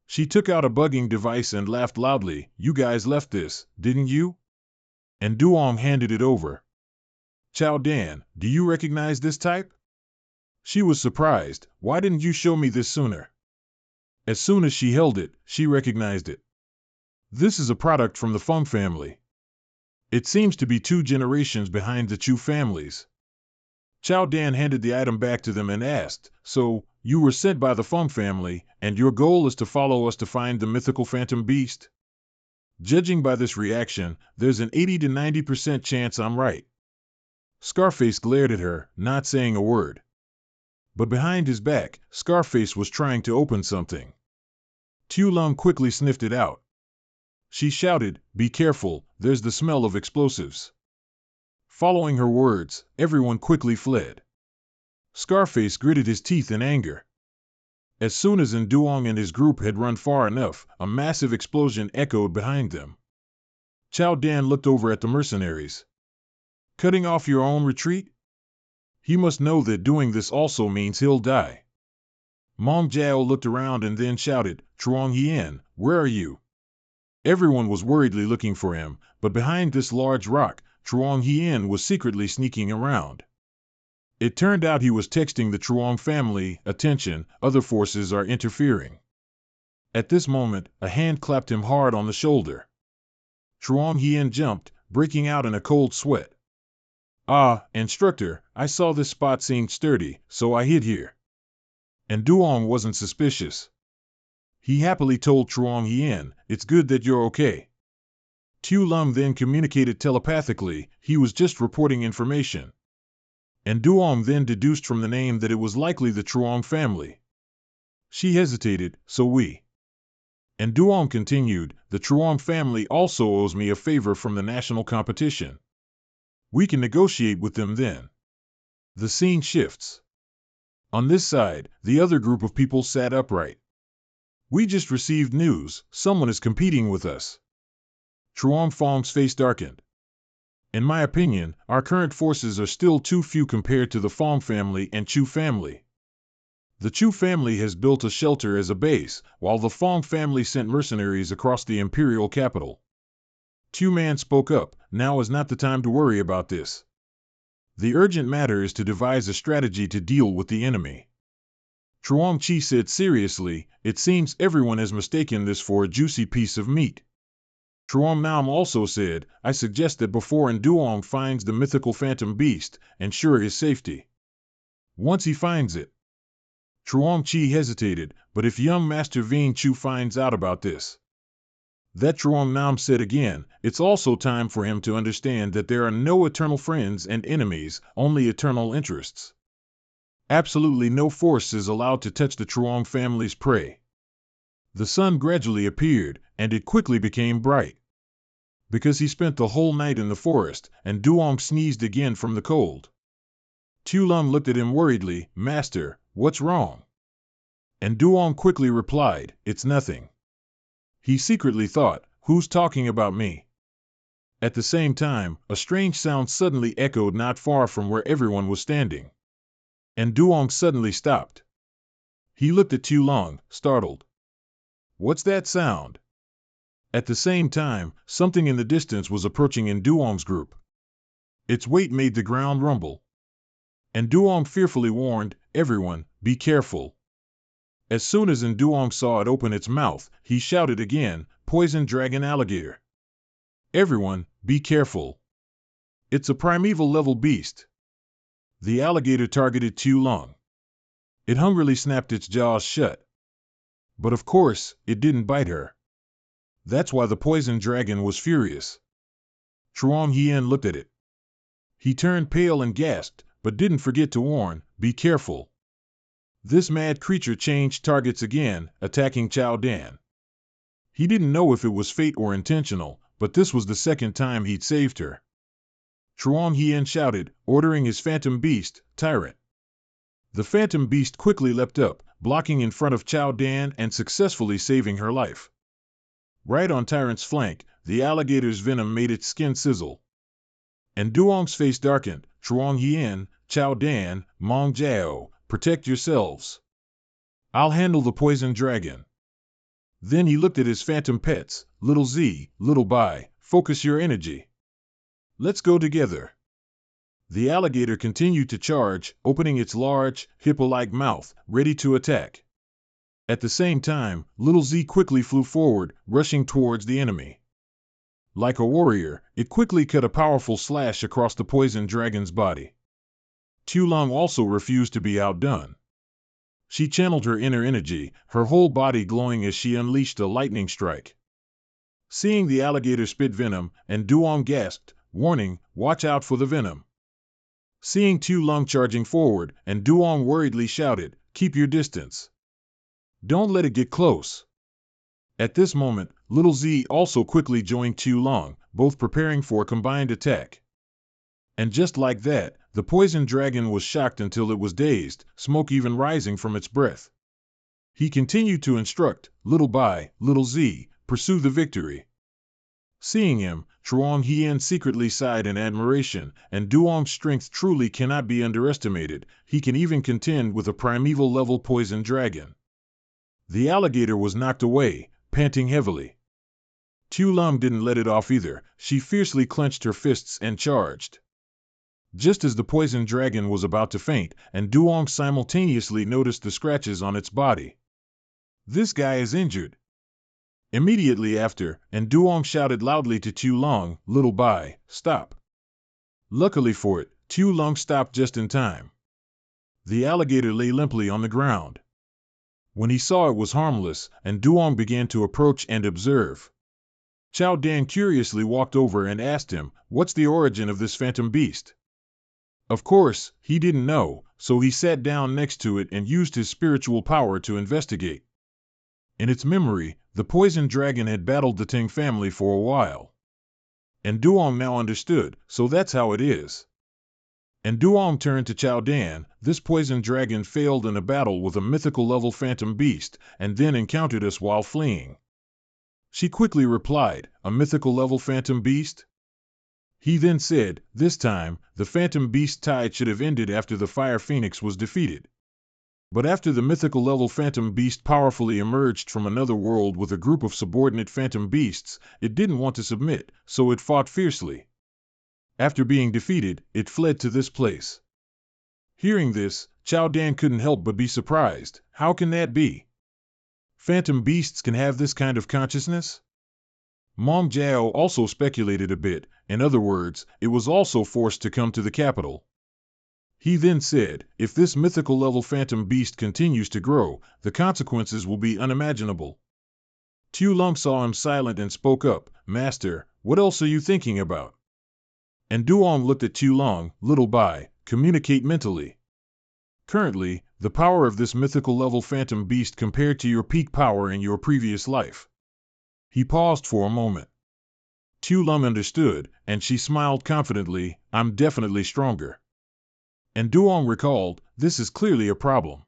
S1: She took out a bugging device and laughed loudly. "You guys left this, didn't you?" Nduong handed it over. "Chao Dan, do you recognize this type?" She was surprised. "Why didn't you show me this sooner?" As soon as she held it, she recognized it. This is a product from the Feng family. It seems to be 2 generations behind the Chu families. Chao Dan handed the item back to them and asked, "So, you were sent by the Feng family, and your goal is to follow us to find the mythical phantom beast?" Judging by this reaction, there's an 80 to 90% chance I'm right. Scarface glared at her, not saying a word. But behind his back, Scarface was trying to open something. Tu Lung quickly sniffed it out. She shouted, "Be careful, there's the smell of explosives." Following her words, everyone quickly fled. Scarface gritted his teeth in anger. As soon as Nduong and his group had run far enough, a massive explosion echoed behind them. Chao Dan looked over at the mercenaries. "Cutting off your own retreat? He must know that doing this also means he'll die." Mong Jiao looked around and then shouted, "Truong Hien, where are you?" Everyone was worriedly looking for him, but behind this large rock, Truong Hien was secretly sneaking around. It turned out he was texting the Truong family, "Attention, other forces are interfering." At this moment, a hand clapped him hard on the shoulder. Truong Hien jumped, breaking out in a cold sweat. "Ah, instructor, I saw this spot seemed sturdy, so I hid here." And Duong wasn't suspicious. He happily told Truong Hien, "It's good that you're okay." Tu Lum then communicated telepathically, he was just reporting information. And Duong then deduced from the name that it was likely the Truong family. She hesitated, "So we..." And Duong continued, "The Truong family also owes me a favor from the national competition. We can negotiate with them then." The scene shifts. On this side, the other group of people sat upright. "We just received news, someone is competing with us." Truong Fong's face darkened. "In my opinion, our current forces are still too few compared to the Fong family and Chu family. The Chu family has built a shelter as a base, while the Fong family sent mercenaries across the imperial capital." Tu Man spoke up, "Now is not the time to worry about this. The urgent matter is to devise a strategy to deal with the enemy." Truong Chi said seriously, "It seems everyone has mistaken this for a juicy piece of meat." Truong Nam also said, "I suggest that before Nduong finds the mythical phantom beast, ensure his safety. Once he finds it..." Truong Chi hesitated, "But if young Master Ving Chu finds out about this?" That Truong Nam said again, "It's also time for him to understand that there are no eternal friends and enemies, only eternal interests. Absolutely no force is allowed to touch the Truong family's prey." The sun gradually appeared, and it quickly became bright. Because he spent the whole night in the forest, and Duong sneezed again from the cold. Tu Lum looked at him worriedly, "Master, what's wrong?" And Duong quickly replied, "It's nothing." He secretly thought, "Who's talking about me?" At the same time, a strange sound suddenly echoed not far from where everyone was standing. And Duong suddenly stopped. He looked at Tu Long, startled. "What's that sound?" At the same time, something in the distance was approaching in Duong's group. Its weight made the ground rumble. And Duong fearfully warned, "Everyone, be careful." As soon as Nduong saw it open its mouth, he shouted again, "Poison dragon alligator. Everyone, be careful. It's a primeval level beast." The alligator targeted Tu Long. It hungrily snapped its jaws shut. But of course, it didn't bite her. That's why the poison dragon was furious. Truong Hien looked at it. He turned pale and gasped, but didn't forget to warn, "Be careful." This mad creature changed targets again, attacking Chao Dan. He didn't know if it was fate or intentional, but this was the second time he'd saved her. Truong Hien shouted, ordering his phantom beast, "Tyrant." The phantom beast quickly leapt up, blocking in front of Chao Dan and successfully saving her life. Right on Tyrant's flank, the alligator's venom made its skin sizzle. And Duong's face darkened, "Truong Hien, Chao Dan, Mong Jiao, protect yourselves. I'll handle the poison dragon." Then he looked at his phantom pets, "Little Z, Little Bai, focus your energy. Let's go together." The alligator continued to charge, opening its large, hippo-like mouth, ready to attack. At the same time, Little Z quickly flew forward, rushing towards the enemy. Like a warrior, it quickly cut a powerful slash across the poison dragon's body. Tu Long also refused to be outdone. She channeled her inner energy, her whole body glowing as she unleashed a lightning strike. Seeing the alligator spit venom, and Duong gasped, "Warning, watch out for the venom." Seeing Tu Long charging forward, and Duong worriedly shouted, "Keep your distance. Don't let it get close." At this moment, Little Z also quickly joined Qiu Long, both preparing for a combined attack. And just like that, the poison dragon was shocked until it was dazed, smoke even rising from its breath. He continued to instruct, little by little Z, pursue the victory. Seeing him, Chuang Hien secretly sighed in admiration, and Duong's strength truly cannot be underestimated. He can even contend with a primeval-level poison dragon. The alligator was knocked away, panting heavily. Tu Lum didn't let it off either. She fiercely clenched her fists and charged. Just as the poison dragon was about to faint, and Duong simultaneously noticed the scratches on its body. This guy is injured. Immediately after, and Duong shouted loudly to Tu Long, little Bai, stop. Luckily for it, Tu Long stopped just in time. The alligator lay limply on the ground. When he saw it was harmless, and Duong began to approach and observe. Chao Dan curiously walked over and asked him, what's the origin of this phantom beast? Of course, he didn't know, so he sat down next to it and used his spiritual power to investigate. In its memory, the poison dragon had battled the Ting family for a while. And Duong now understood, so that's how it is. And Duong turned to Chao Dan. This poison dragon failed in a battle with a mythical-level phantom beast, and then encountered us while fleeing. She quickly replied, a mythical-level phantom beast? He then said, this time, the phantom beast tide should have ended after the fire phoenix was defeated. But after the mythical-level phantom beast powerfully emerged from another world with a group of subordinate phantom beasts, it didn't want to submit, so it fought fiercely. After being defeated, it fled to this place. Hearing this, Chao Dan couldn't help but be surprised. How can that be? Phantom beasts can have this kind of consciousness? Mong Jiao also speculated a bit. In other words, it was also forced to come to the capital. He then said, if this mythical-level phantom beast continues to grow, the consequences will be unimaginable. Tu Lung saw him silent and spoke up, Master, what else are you thinking about? And Duong looked at Tu Lung, little Bai, communicate mentally. Currently, the power of this mythical-level phantom beast compared to your peak power in your previous life. He paused for a moment. Tu Lum understood, and she smiled confidently, I'm definitely stronger. And Duong recalled, this is clearly a problem.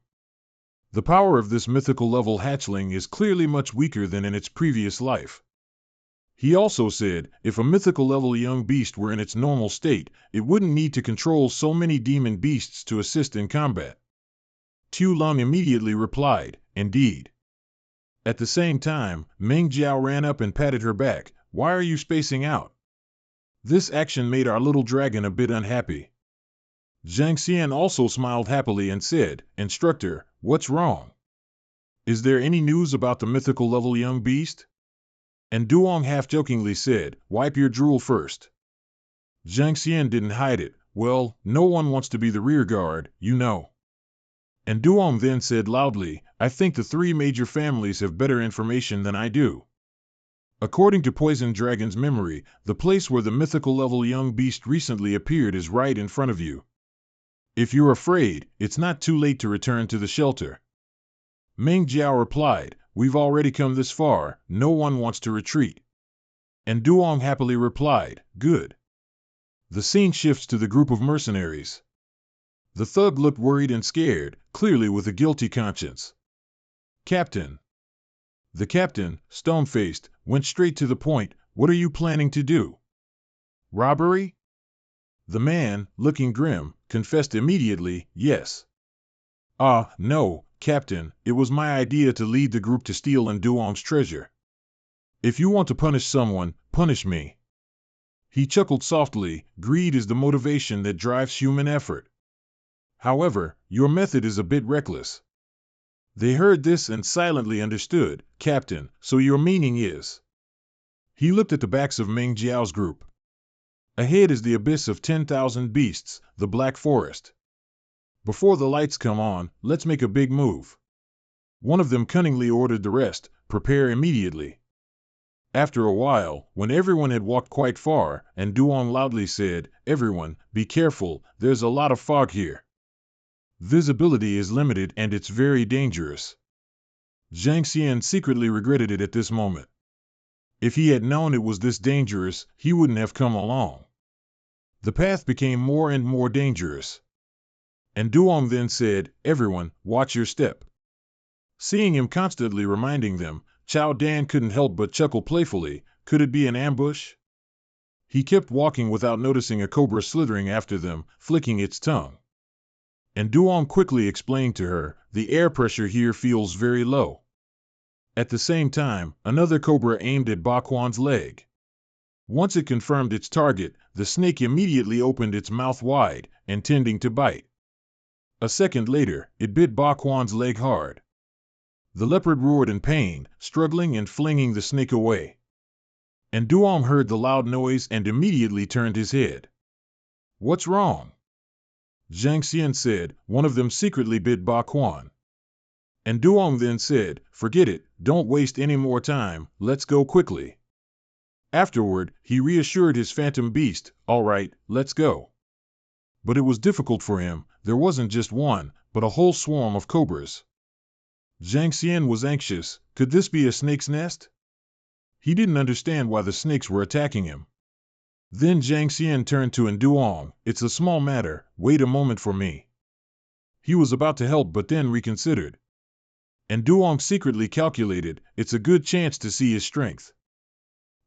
S1: The power of this mythical-level hatchling is clearly much weaker than in its previous life. He also said, if a mythical-level young beast were in its normal state, it wouldn't need to control so many demon beasts to assist in combat. Tu Lung immediately replied, indeed. At the same time, Meng Jiao ran up and patted her back. Why are you spacing out? This action made our little dragon a bit unhappy. Zhang Xian also smiled happily and said, Instructor, what's wrong? Is there any news about the mythical-level young beast? And Duong half-jokingly said, wipe your drool first. Zhang Xian didn't hide it. Well, no one wants to be the rear guard, you know. And Duong then said loudly, I think the three major families have better information than I do. According to Poison Dragon's memory, the place where the mythical-level young beast recently appeared is right in front of you. If you're afraid, it's not too late to return to the shelter. Meng Jiao replied, we've already come this far, no one wants to retreat. And Duong happily replied, good. The scene shifts to the group of mercenaries. The thug looked worried and scared, clearly with a guilty conscience. Captain. The captain, stone-faced, went straight to the point, what are you planning to do? Robbery? The man, looking grim, confessed immediately, yes. No, Captain, it was my idea to lead the group to steal Duong's treasure. If you want to punish someone, punish me. He chuckled softly, greed is the motivation that drives human effort. However, your method is a bit reckless. They heard this and silently understood, Captain, so your meaning is. He looked at the backs of Meng Jiao's group. Ahead is the abyss of 10,000 beasts, the Black Forest. Before the lights come on, let's make a big move. One of them cunningly ordered the rest, prepare immediately. After a while, when everyone had walked quite far, and Duong loudly said, everyone, be careful, there's a lot of fog here. Visibility is limited and it's very dangerous. Zhang Xian secretly regretted it at this moment. If he had known it was this dangerous, he wouldn't have come along. The path became more and more dangerous. And Duong then said, "Everyone, watch your step." Seeing him constantly reminding them, Chao Dan couldn't help but chuckle playfully. Could it be an ambush? He kept walking without noticing a cobra slithering after them, flicking its tongue. And Duong quickly explained to her, "The air pressure here feels very low." At the same time, another cobra aimed at Ba Quan's leg. Once it confirmed its target, the snake immediately opened its mouth wide, intending to bite. A second later, it bit Ba Quan's leg hard. The leopard roared in pain, struggling and flinging the snake away. And Duong heard the loud noise and immediately turned his head. "What's wrong?" Zhang Xian said, "One of them secretly bit Ba Quan." And Duong then said, "Forget it, don't waste any more time, let's go quickly." Afterward, he reassured his phantom beast, "All right, let's go." But it was difficult for him, there wasn't just one, but a whole swarm of cobras. Zhang Xian was anxious, could this be a snake's nest? He didn't understand why the snakes were attacking him. Then Zhang Xian turned to Duong, "It's a small matter, wait a moment for me." He was about to help but then reconsidered. And Duong secretly calculated, it's a good chance to see his strength.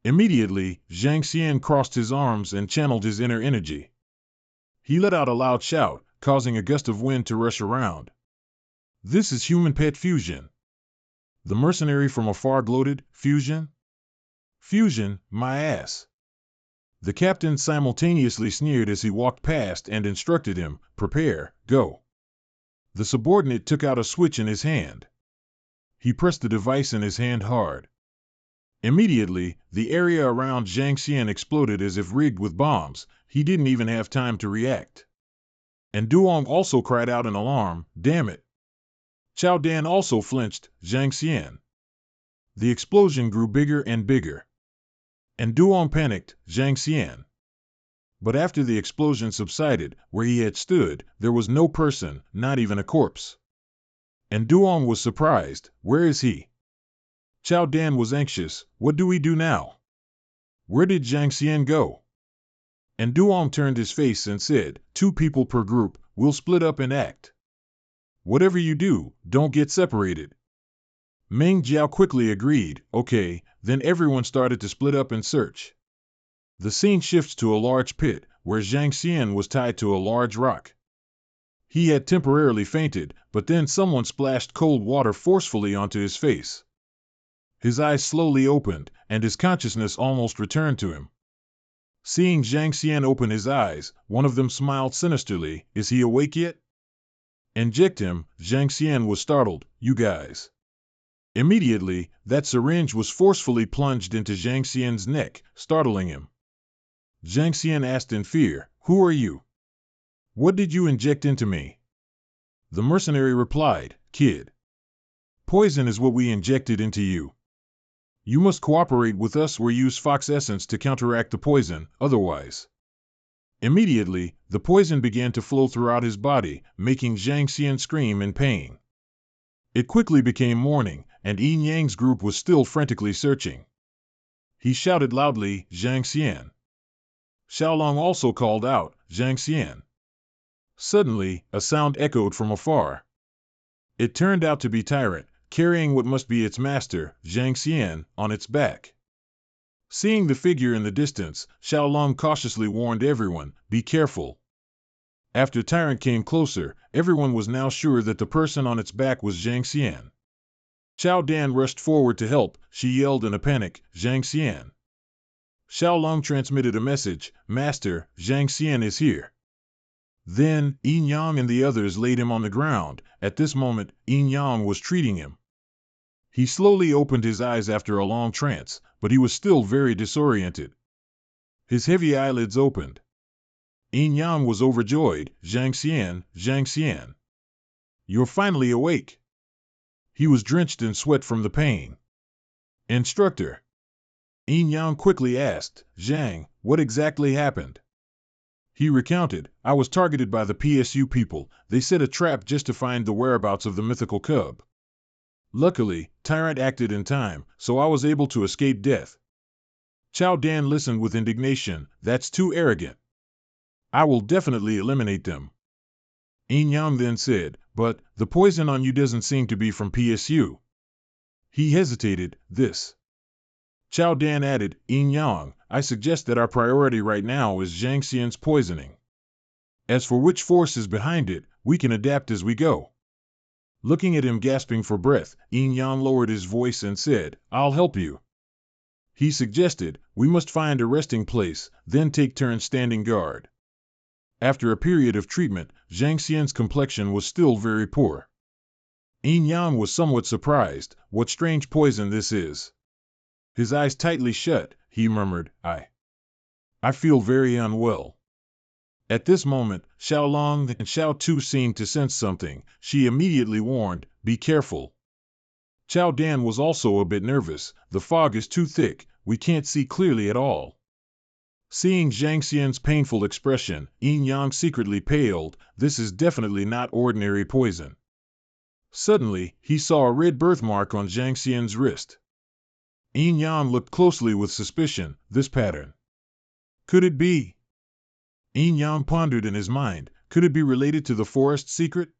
S1: Immediately, Zhang Xian crossed his arms and channeled his inner energy. He let out a loud shout, causing a gust of wind to rush around. "This is human-pet fusion." The mercenary from afar gloated, "Fusion? Fusion, my ass." The captain simultaneously sneered as he walked past and instructed him, "Prepare, go." The subordinate took out a switch in his hand. He pressed the device in his hand hard. Immediately, the area around Zhang Xian exploded as if rigged with bombs. He didn't even have time to react. And Duong also cried out in alarm, "Damn it!" Chao Dan also flinched, Zhang Xian. The explosion grew bigger and bigger. And Duong panicked, Zhang Xian. But after the explosion subsided, where he had stood, there was no person, not even a corpse. And Duong was surprised, where is he? Chao Dan was anxious, what do we do now? Where did Zhang Xian go? And Duong turned his face and said, 2 people per group, we'll split up and act. Whatever you do, don't get separated. Meng Jiao quickly agreed, okay, then everyone started to split up and search. The scene shifts to a large pit, where Zhang Xian was tied to a large rock. He had temporarily fainted, but then someone splashed cold water forcefully onto his face. His eyes slowly opened, and his consciousness almost returned to him. Seeing Zhang Xian open his eyes, one of them smiled sinisterly, "Is he awake yet?" "Inject him." Zhang Xian was startled, "You guys." Immediately, that syringe was forcefully plunged into Zhang Xian's neck, startling him. Zhang Xian asked in fear, "Who are you? What did you inject into me?" The mercenary replied, "Kid. Poison is what we injected into you. You must cooperate with us or use fox essence to counteract the poison, otherwise." Immediately, the poison began to flow throughout his body, making Zhang Xian scream in pain. It quickly became morning, and Yin Yang's group was still frantically searching. He shouted loudly, "Zhang Xian." Xiaolong also called out, "Zhang Xian." Suddenly, a sound echoed from afar. It turned out to be Tyrant, carrying what must be its master, Zhang Xian, on its back. Seeing the figure in the distance, Xiaolong cautiously warned everyone, "Be careful." After Tyrant came closer, everyone was now sure that the person on its back was Zhang Xian. Chao Dan rushed forward to help, she yelled in a panic, "Zhang Xian." Xiaolong transmitted a message, "Master, Zhang Xian is here." Then, Yin Yang and the others laid him on the ground. At this moment, Yin Yang was treating him. He slowly opened his eyes after a long trance, but he was still very disoriented. His heavy eyelids opened. Yin Yang was overjoyed, "Zhang Xian, Zhang Xian. You're finally awake." He was drenched in sweat from the pain. "Instructor." Yin Yang quickly asked, "Zhang, what exactly happened?" He recounted, "I was targeted by the PSU people. They set a trap just to find the whereabouts of the mythical cub. Luckily, Tyrant acted in time, so I was able to escape death. Chao Dan listened with indignation. That's too arrogant. I will definitely eliminate them. Yin Yang then said, but the poison on you doesn't seem to be from PSU. He hesitated. This. Chao Dan added, Yin Yang, I suggest that our priority right now is Zhang Xian's poisoning. As for which force is behind it, we can adapt as we go. Looking at him gasping for breath, Yin Yang lowered his voice and said, I'll help you. He suggested, we must find a resting place, then take turns standing guard. After a period of treatment, Zhang Xian's complexion was still very poor. Yin Yang was somewhat surprised. What strange poison this is. His eyes tightly shut, he murmured, I feel very unwell. At this moment, Xiao Long and Xiao Tu seemed to sense something. She immediately warned, be careful. Chao Dan was also a bit nervous. The fog is too thick, we can't see clearly at all. Seeing Zhang Xian's painful expression, Yin Yang secretly paled. This is definitely not ordinary poison. Suddenly, he saw a red birthmark on Zhang Xian's wrist. Yin Yang looked closely with suspicion. This pattern. Could it be? Yin Yang pondered in his mind. Could it be related to the forest secret?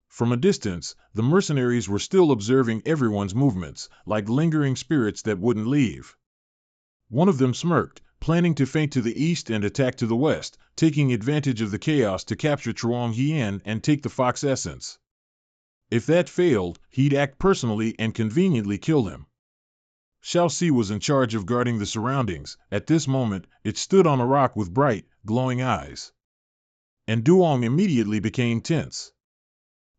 S1: From a distance, the mercenaries were still observing everyone's movements, like lingering spirits that wouldn't leave. One of them smirked, planning to feint to the east and attack to the west, taking advantage of the chaos to capture Chuang Hien and take the fox essence. If that failed, he'd act personally and conveniently kill him. Xiao Si was in charge of guarding the surroundings. At this moment, it stood on a rock with bright, glowing eyes. And Duong immediately became tense.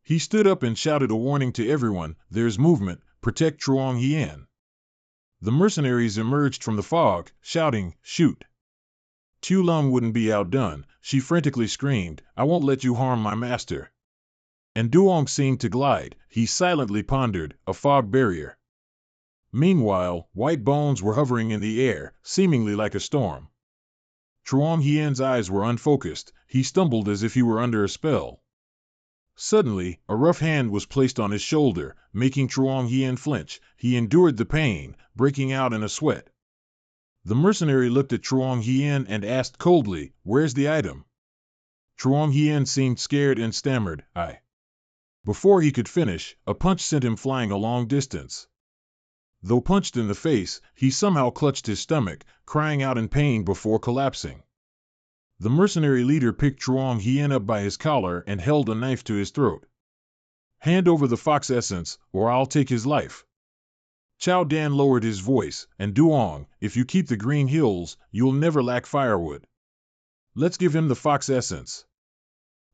S1: He stood up and shouted a warning to everyone, there's movement, protect Chuang Hien. The mercenaries emerged from the fog, shouting, shoot. Tu Lum wouldn't be outdone. She frantically screamed, I won't let you harm my master. And Duong seemed to glide. He silently pondered, a fog barrier. Meanwhile, white bones were hovering in the air, seemingly like a storm. Chuang Hien's eyes were unfocused. He stumbled as if he were under a spell. Suddenly, a rough hand was placed on his shoulder, making Chuang Hien flinch. He endured the pain, breaking out in a sweat. The mercenary looked at Chuang Hien and asked coldly, where's the item? Chuang Hien seemed scared and stammered, I. Before he could finish, a punch sent him flying a long distance. Though punched in the face, he somehow clutched his stomach, crying out in pain before collapsing. The mercenary leader picked Chuang Hien up by his collar and held a knife to his throat. Hand over the fox essence, or I'll take his life. Chao Dan lowered his voice, and Duong, if you keep the green hills, you'll never lack firewood. Let's give him the fox essence.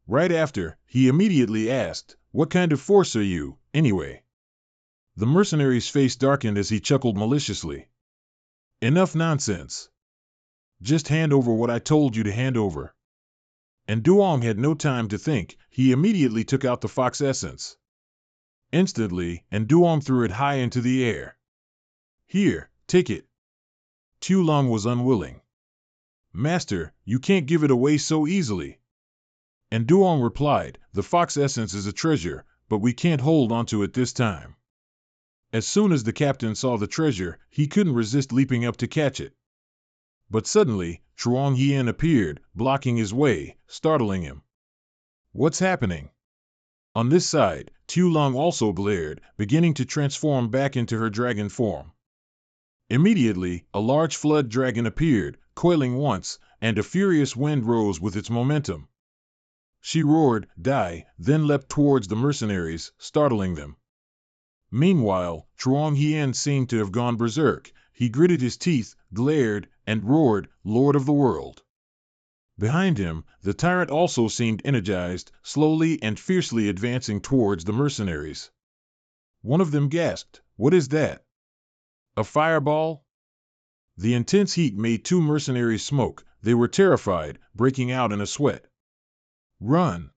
S1: Right after, he immediately asked, what kind of force are you, anyway? The mercenary's face darkened as he chuckled maliciously. Enough nonsense. Just hand over what I told you to hand over. And Duong had no time to think. He immediately took out the fox essence. Instantly, and Duong threw it high into the air. Here, take it. Tu Long was unwilling. Master, you can't give it away so easily. And Duong replied, the fox essence is a treasure, but we can't hold onto it this time. As soon as the captain saw the treasure, he couldn't resist leaping up to catch it. But suddenly, Chuang Hien appeared, blocking his way, startling him. What's happening? On this side, Tu Long also glared, beginning to transform back into her dragon form. Immediately, a large flood dragon appeared, coiling once, and a furious wind rose with its momentum. She roared, die, then leapt towards the mercenaries, startling them. Meanwhile, Chuang Hien seemed to have gone berserk. He gritted his teeth, glared, and roared, Lord of the world. Behind him, the tyrant also seemed energized, slowly and fiercely advancing towards the mercenaries. One of them gasped, what is that? A fireball? The intense heat made two mercenaries smoke. They were terrified, breaking out in a sweat. Run!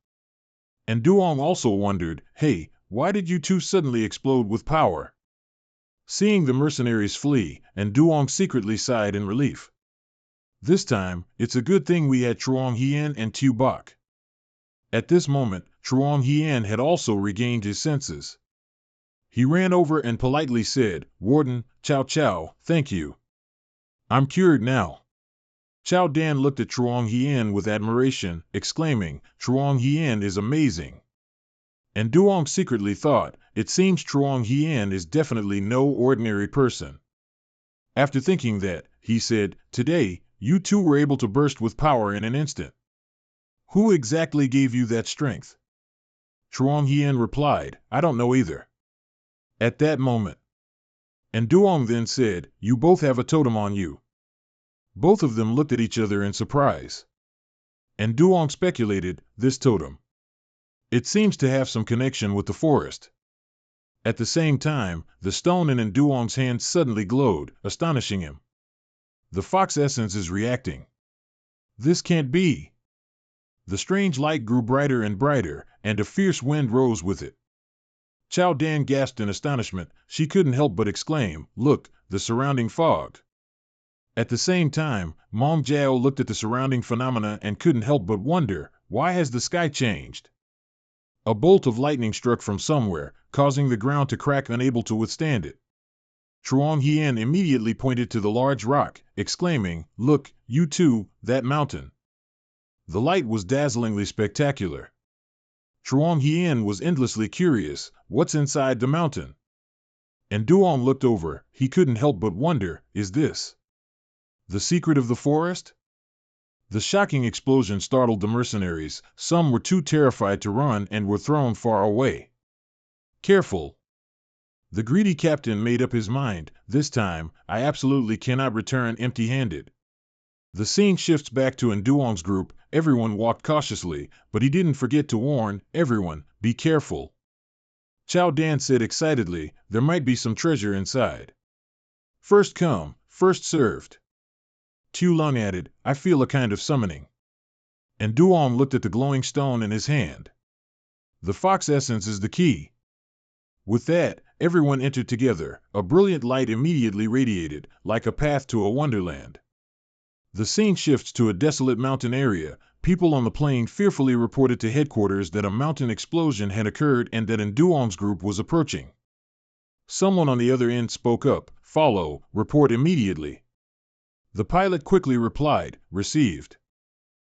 S1: And Duong also wondered, hey, why did you two suddenly explode with power? Seeing the mercenaries flee, and Duong secretly sighed in relief. This time, it's a good thing we had Chuang Hien and Tu Bok. At this moment, Chuang Hien had also regained his senses. He ran over and politely said, "Warden, Chow Chow, thank you. I'm cured now." Chow Dan looked at Truong Hien with admiration, exclaiming, "Truong Hien is amazing." And Duong secretly thought, it seems Truong Hien is definitely no ordinary person. After thinking that, he said, "Today, you two were able to burst with power in an instant. Who exactly gave you that strength?" Truong Hien replied, "I don't know either." At that moment, and Duong then said, "You both have a totem on you." Both of them looked at each other in surprise. And Duong speculated, "This totem. It seems to have some connection with the forest." At the same time, the stone in Duong's hand suddenly glowed, astonishing him. "The fox essence is reacting. This can't be." The strange light grew brighter and brighter, and a fierce wind rose with it. Chow Dan gasped in astonishment. She couldn't help but exclaim, "Look, the surrounding fog." At the same time, Mong Jiao looked at the surrounding phenomena and couldn't help but wonder, why has the sky changed? A bolt of lightning struck from somewhere, causing the ground to crack, unable to withstand it. Truong Hien immediately pointed to the large rock, exclaiming, "Look, you two, that mountain." The light was dazzlingly spectacular. Truong Hien was endlessly curious, what's inside the mountain? And Duong looked over, he couldn't help but wonder, is this the secret of the forest? The shocking explosion startled the mercenaries. Some were too terrified to run and were thrown far away. "Careful." The greedy captain made up his mind, "This time, I absolutely cannot return empty-handed." The scene shifts back to Nduong's group. Everyone walked cautiously, but he didn't forget to warn, "Everyone, be careful." Chow Dan said excitedly, "There might be some treasure inside." "First come, first served." Tu Lung added, "I feel a kind of summoning." And Duong looked at the glowing stone in his hand. "The fox essence is the key." With that, everyone entered together. A brilliant light immediately radiated, like a path to a wonderland. The scene shifts to a desolate mountain area. People on the plain fearfully reported to headquarters that a mountain explosion had occurred and that Nduong's group was approaching. Someone on the other end spoke up, "Follow, report immediately." The pilot quickly replied, "Received."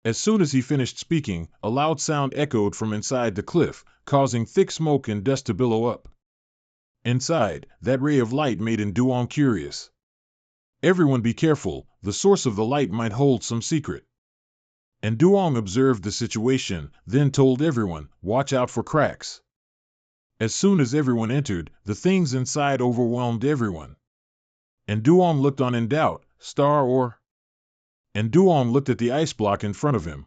S1: As soon as he finished speaking, a loud sound echoed from inside the cliff, causing thick smoke and dust to billow up. Inside, that ray of light made Nduong curious. "Everyone be careful, the source of the light might hold some secret." And Nduong observed the situation, then told everyone, "Watch out for cracks." As soon as everyone entered, the things inside overwhelmed everyone. And Nduong looked on in doubt, "Star or?" And Nduong looked at the ice block in front of him.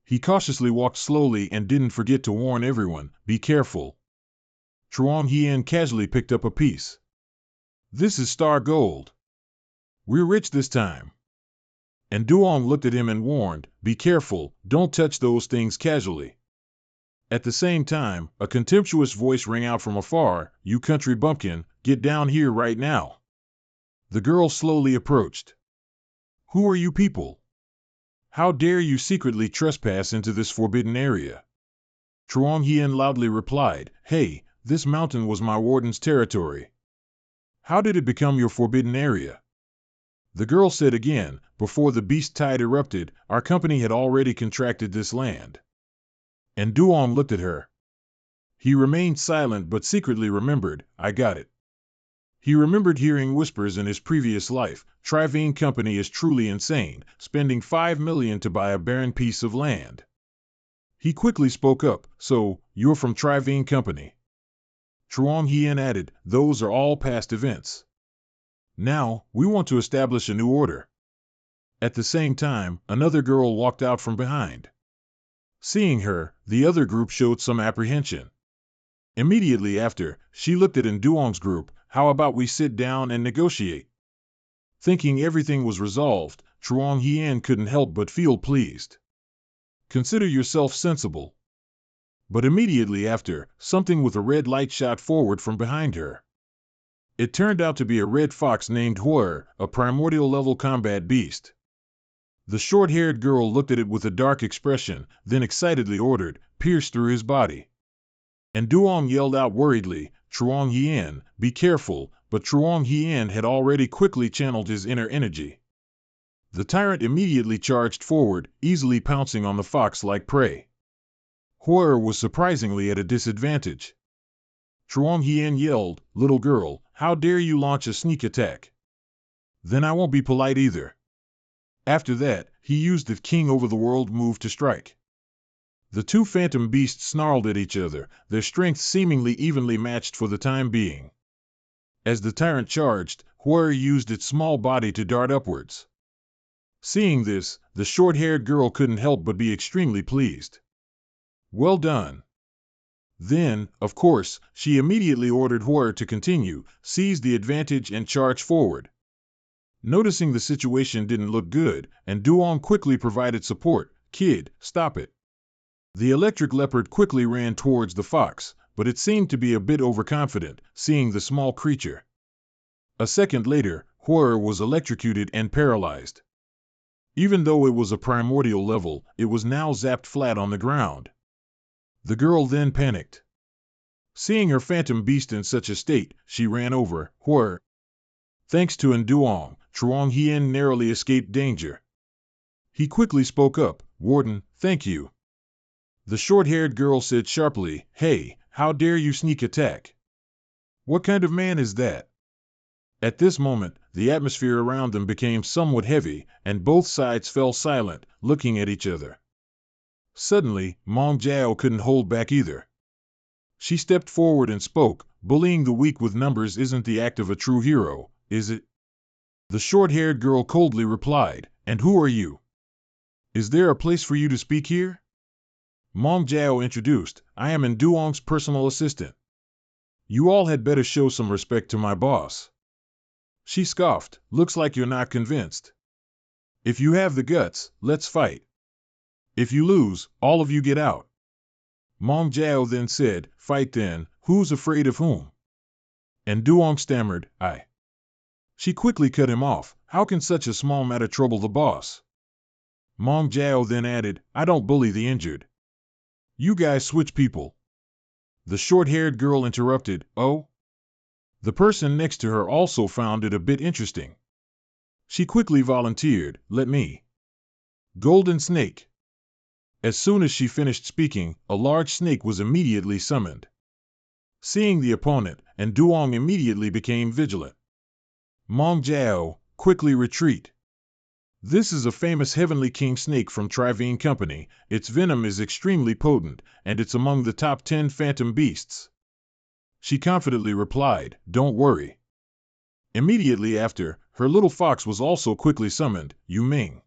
S1: He cautiously walked slowly and didn't forget to warn everyone, "Be careful." Truong Hien casually picked up a piece. "This is star gold. We're rich this time." And Duong looked at him and warned, "Be careful, don't touch those things casually." At the same time, a contemptuous voice rang out from afar, "You country bumpkin, get down here right now." The girl slowly approached. "Who are you people? How dare you secretly trespass into this forbidden area?" Truong Hien loudly replied, "Hey, this mountain was my warden's territory. How did it become your forbidden area?" The girl said again, "Before the beast tide erupted, our company had already contracted this land." And Duong looked at her. He remained silent but secretly remembered, "I got it." He remembered hearing whispers in his previous life, Trivine Company is truly insane, spending 5 million to buy a barren piece of land. He quickly spoke up, "So, you're from Trivine Company?" Truong Hien added, "Those are all past events. Now, we want to establish a new order." At the same time, another girl walked out from behind. Seeing her, the other group showed some apprehension. Immediately after, she looked at Nduong's group, "How about we sit down and negotiate?" Thinking everything was resolved, Truong Hien couldn't help but feel pleased. "Consider yourself sensible." But immediately after, something with a red light shot forward from behind her. It turned out to be a red fox named Huer, a primordial-level combat beast. The short-haired girl looked at it with a dark expression, then excitedly ordered, "Pierce through his body." And Duong yelled out worriedly, Chuang Hien, be careful, but Chuang Hien had already quickly channeled his inner energy. The tyrant immediately charged forward, easily pouncing on the fox like prey. Huer was surprisingly at a disadvantage. Chuang Hien yelled, "Little girl, how dare you launch a sneak attack? Then I won't be polite either." After that, he used the king over the world move to strike. The two phantom beasts snarled at each other, their strength seemingly evenly matched for the time being. As the tyrant charged, Huer used its small body to dart upwards. Seeing this, the short-haired girl couldn't help but be extremely pleased. Well done. Then, of course, she immediately ordered Huer to continue, seize the advantage and charge forward. Noticing the situation didn't look good, and Duong quickly provided support. "Kid, stop it." The electric leopard quickly ran towards the fox, but it seemed to be a bit overconfident, seeing the small creature. A second later, Huer was electrocuted and paralyzed. Even though it was a primordial level, it was now zapped flat on the ground. The girl then panicked. Seeing her phantom beast in such a state, she ran over Huer. Thanks to Nduong, Chuang Hien narrowly escaped danger. He quickly spoke up, "Warden, thank you." The short-haired girl said sharply, "Hey, how dare you sneak attack? What kind of man is that?" At this moment, the atmosphere around them became somewhat heavy, and both sides fell silent, looking at each other. Suddenly, Mong Jiao couldn't hold back either. She stepped forward and spoke, "Bullying the weak with numbers isn't the act of a true hero, is it?" The short-haired girl coldly replied, "And who are you? Is there a place for you to speak here?" Mong Jiao introduced, "I am Nduong's personal assistant. You all had better show some respect to my boss." She scoffed, "Looks like you're not convinced. If you have the guts, let's fight. If you lose, all of you get out." Mong Jiao then said, "Fight then, who's afraid of whom?" And Duong stammered, "I." She quickly cut him off, "How can such a small matter trouble the boss?" Mong Jiao then added, "I don't bully the injured. You guys switch people." The short-haired girl interrupted, "Oh?" The person next to her also found it a bit interesting. She quickly volunteered, "Let me." Golden Snake. As soon as she finished speaking, a large snake was immediately summoned. Seeing the opponent, and Duong immediately became vigilant. Mong Jiao, quickly retreat. This is a famous heavenly king snake from Trivene Company. Its venom is extremely potent, and it's among the top 10 phantom beasts. She confidently replied, "Don't worry." Immediately after, her little fox was also quickly summoned, Yu Ming.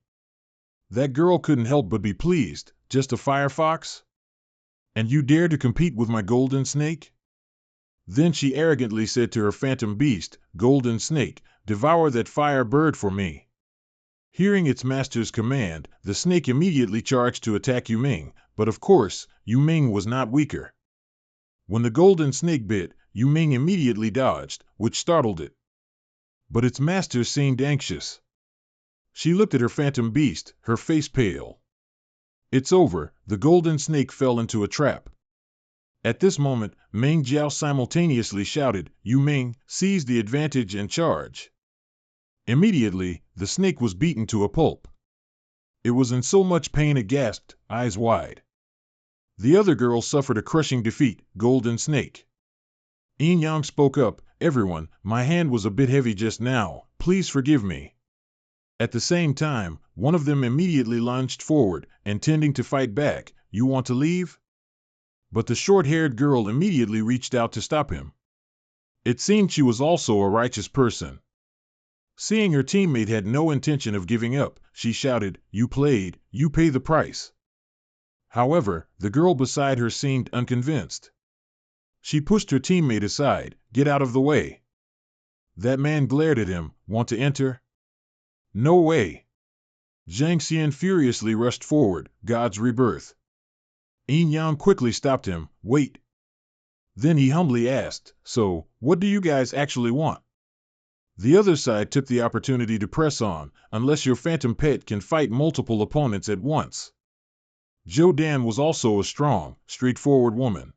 S1: That girl couldn't help but be pleased. "Just a firefox? And you dare to compete with my golden snake?" Then she arrogantly said to her phantom beast, "Golden Snake, devour that fire bird for me." Hearing its master's command, the snake immediately charged to attack Yu Ming, but of course, Yu Ming was not weaker. When the golden snake bit, Yu Ming immediately dodged, which startled it. But its master seemed anxious. She looked at her phantom beast, her face pale. "It's over," the golden snake fell into a trap. At this moment, Meng Jiao simultaneously shouted, "Yu Ming, seize the advantage and charge." Immediately, the snake was beaten to a pulp. It was in so much pain it gasped, eyes wide. The other girl suffered a crushing defeat, Golden Snake. Yin Yang spoke up, "Everyone, my hand was a bit heavy just now, please forgive me." At the same time, one of them immediately lunged forward, intending to fight back. "You want to leave?" But the short-haired girl immediately reached out to stop him. It seemed she was also a righteous person. Seeing her teammate had no intention of giving up, she shouted, "You played, you pay the price." However, the girl beside her seemed unconvinced. She pushed her teammate aside, "Get out of the way." That man glared at him, "Want to enter?" "No way." Zhang Xian furiously rushed forward, "God's rebirth." Yin Yang quickly stopped him, "Wait." Then he humbly asked, "So, what do you guys actually want?" The other side took the opportunity to press on, "Unless your phantom pet can fight multiple opponents at once." Zhou Dan was also a strong, straightforward woman.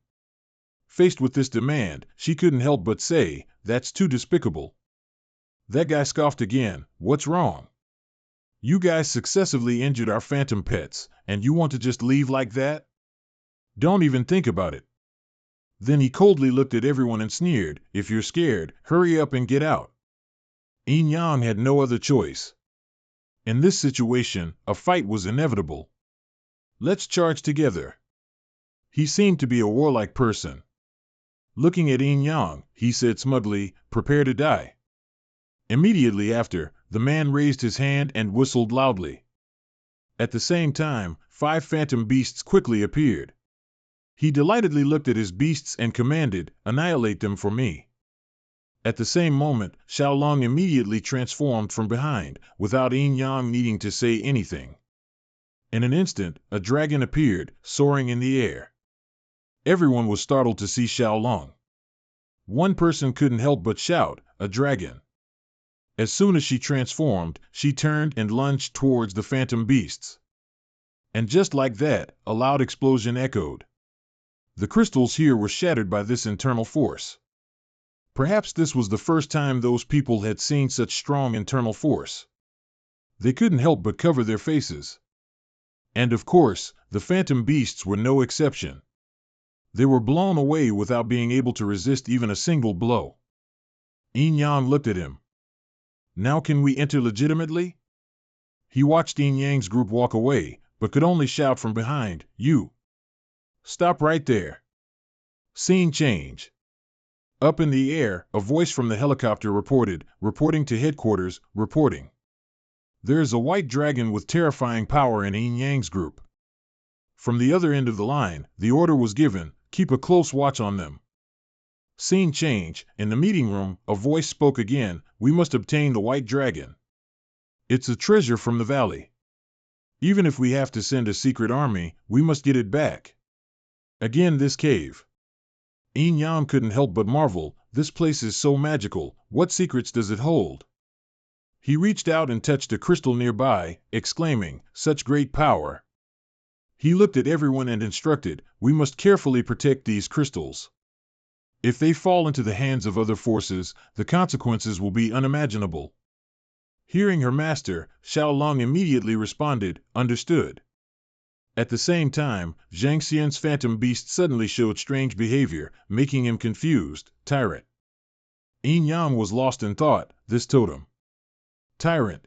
S1: Faced with this demand, she couldn't help but say, "That's too despicable." That guy scoffed again. "What's wrong? You guys successively injured our phantom pets, and you want to just leave like that? Don't even think about it." Then he coldly looked at everyone and sneered, "If you're scared, hurry up and get out." Yin Yang had no other choice. In this situation, a fight was inevitable. "Let's charge together." He seemed to be a warlike person. Looking at Yin Yang, he said smugly, "Prepare to die." Immediately after, the man raised his hand and whistled loudly. At the same time, 5 phantom beasts quickly appeared. He delightedly looked at his beasts and commanded, "Annihilate them for me." At the same moment, Xiaolong immediately transformed from behind, without Yin Yang needing to say anything. In an instant, a dragon appeared, soaring in the air. Everyone was startled to see Xiaolong. One person couldn't help but shout, "A dragon!" As soon as she transformed, she turned and lunged towards the phantom beasts. And just like that, a loud explosion echoed. The crystals here were shattered by this internal force. Perhaps this was the first time those people had seen such strong internal force. They couldn't help but cover their faces. And of course, the phantom beasts were no exception. They were blown away without being able to resist even a single blow. Yin Yang looked at him. "Now can we enter legitimately?" He watched Yin Yang's group walk away, but could only shout from behind, "You! Stop right there!" Scene change. Up in the air, a voice from the helicopter reporting to headquarters, reporting. "There is a white dragon with terrifying power in Yin Yang's group." From the other end of the line, the order was given, "Keep a close watch on them." Scene change. In the meeting room, a voice spoke again, "We must obtain the white dragon. It's a treasure from the valley. Even if we have to send a secret army, we must get it back." Again this cave. Yin Yang couldn't help but marvel, "This place is so magical, what secrets does it hold?" He reached out and touched a crystal nearby, exclaiming, "Such great power." He looked at everyone and instructed, "We must carefully protect these crystals. If they fall into the hands of other forces, the consequences will be unimaginable." Hearing her master, Xiaolong immediately responded, "Understood." At the same time, Zhang Xian's phantom beast suddenly showed strange behavior, making him confused. "Tyrant." Yin Yang was lost in thought. This totem. Tyrant.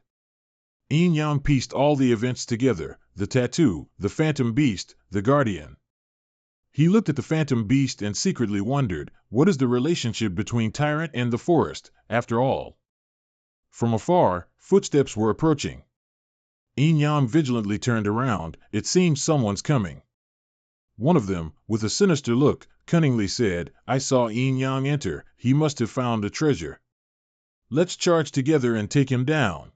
S1: Yin Yang pieced all the events together, the tattoo, the phantom beast, the guardian. He looked at the phantom beast and secretly wondered, what is the relationship between Tyrant and the forest, after all? From afar, footsteps were approaching. Yin Yang vigilantly turned around. It seemed someone's coming. One of them, with a sinister look, cunningly said, "I saw Yin Yang enter. He must have found a treasure. Let's charge together and take him down."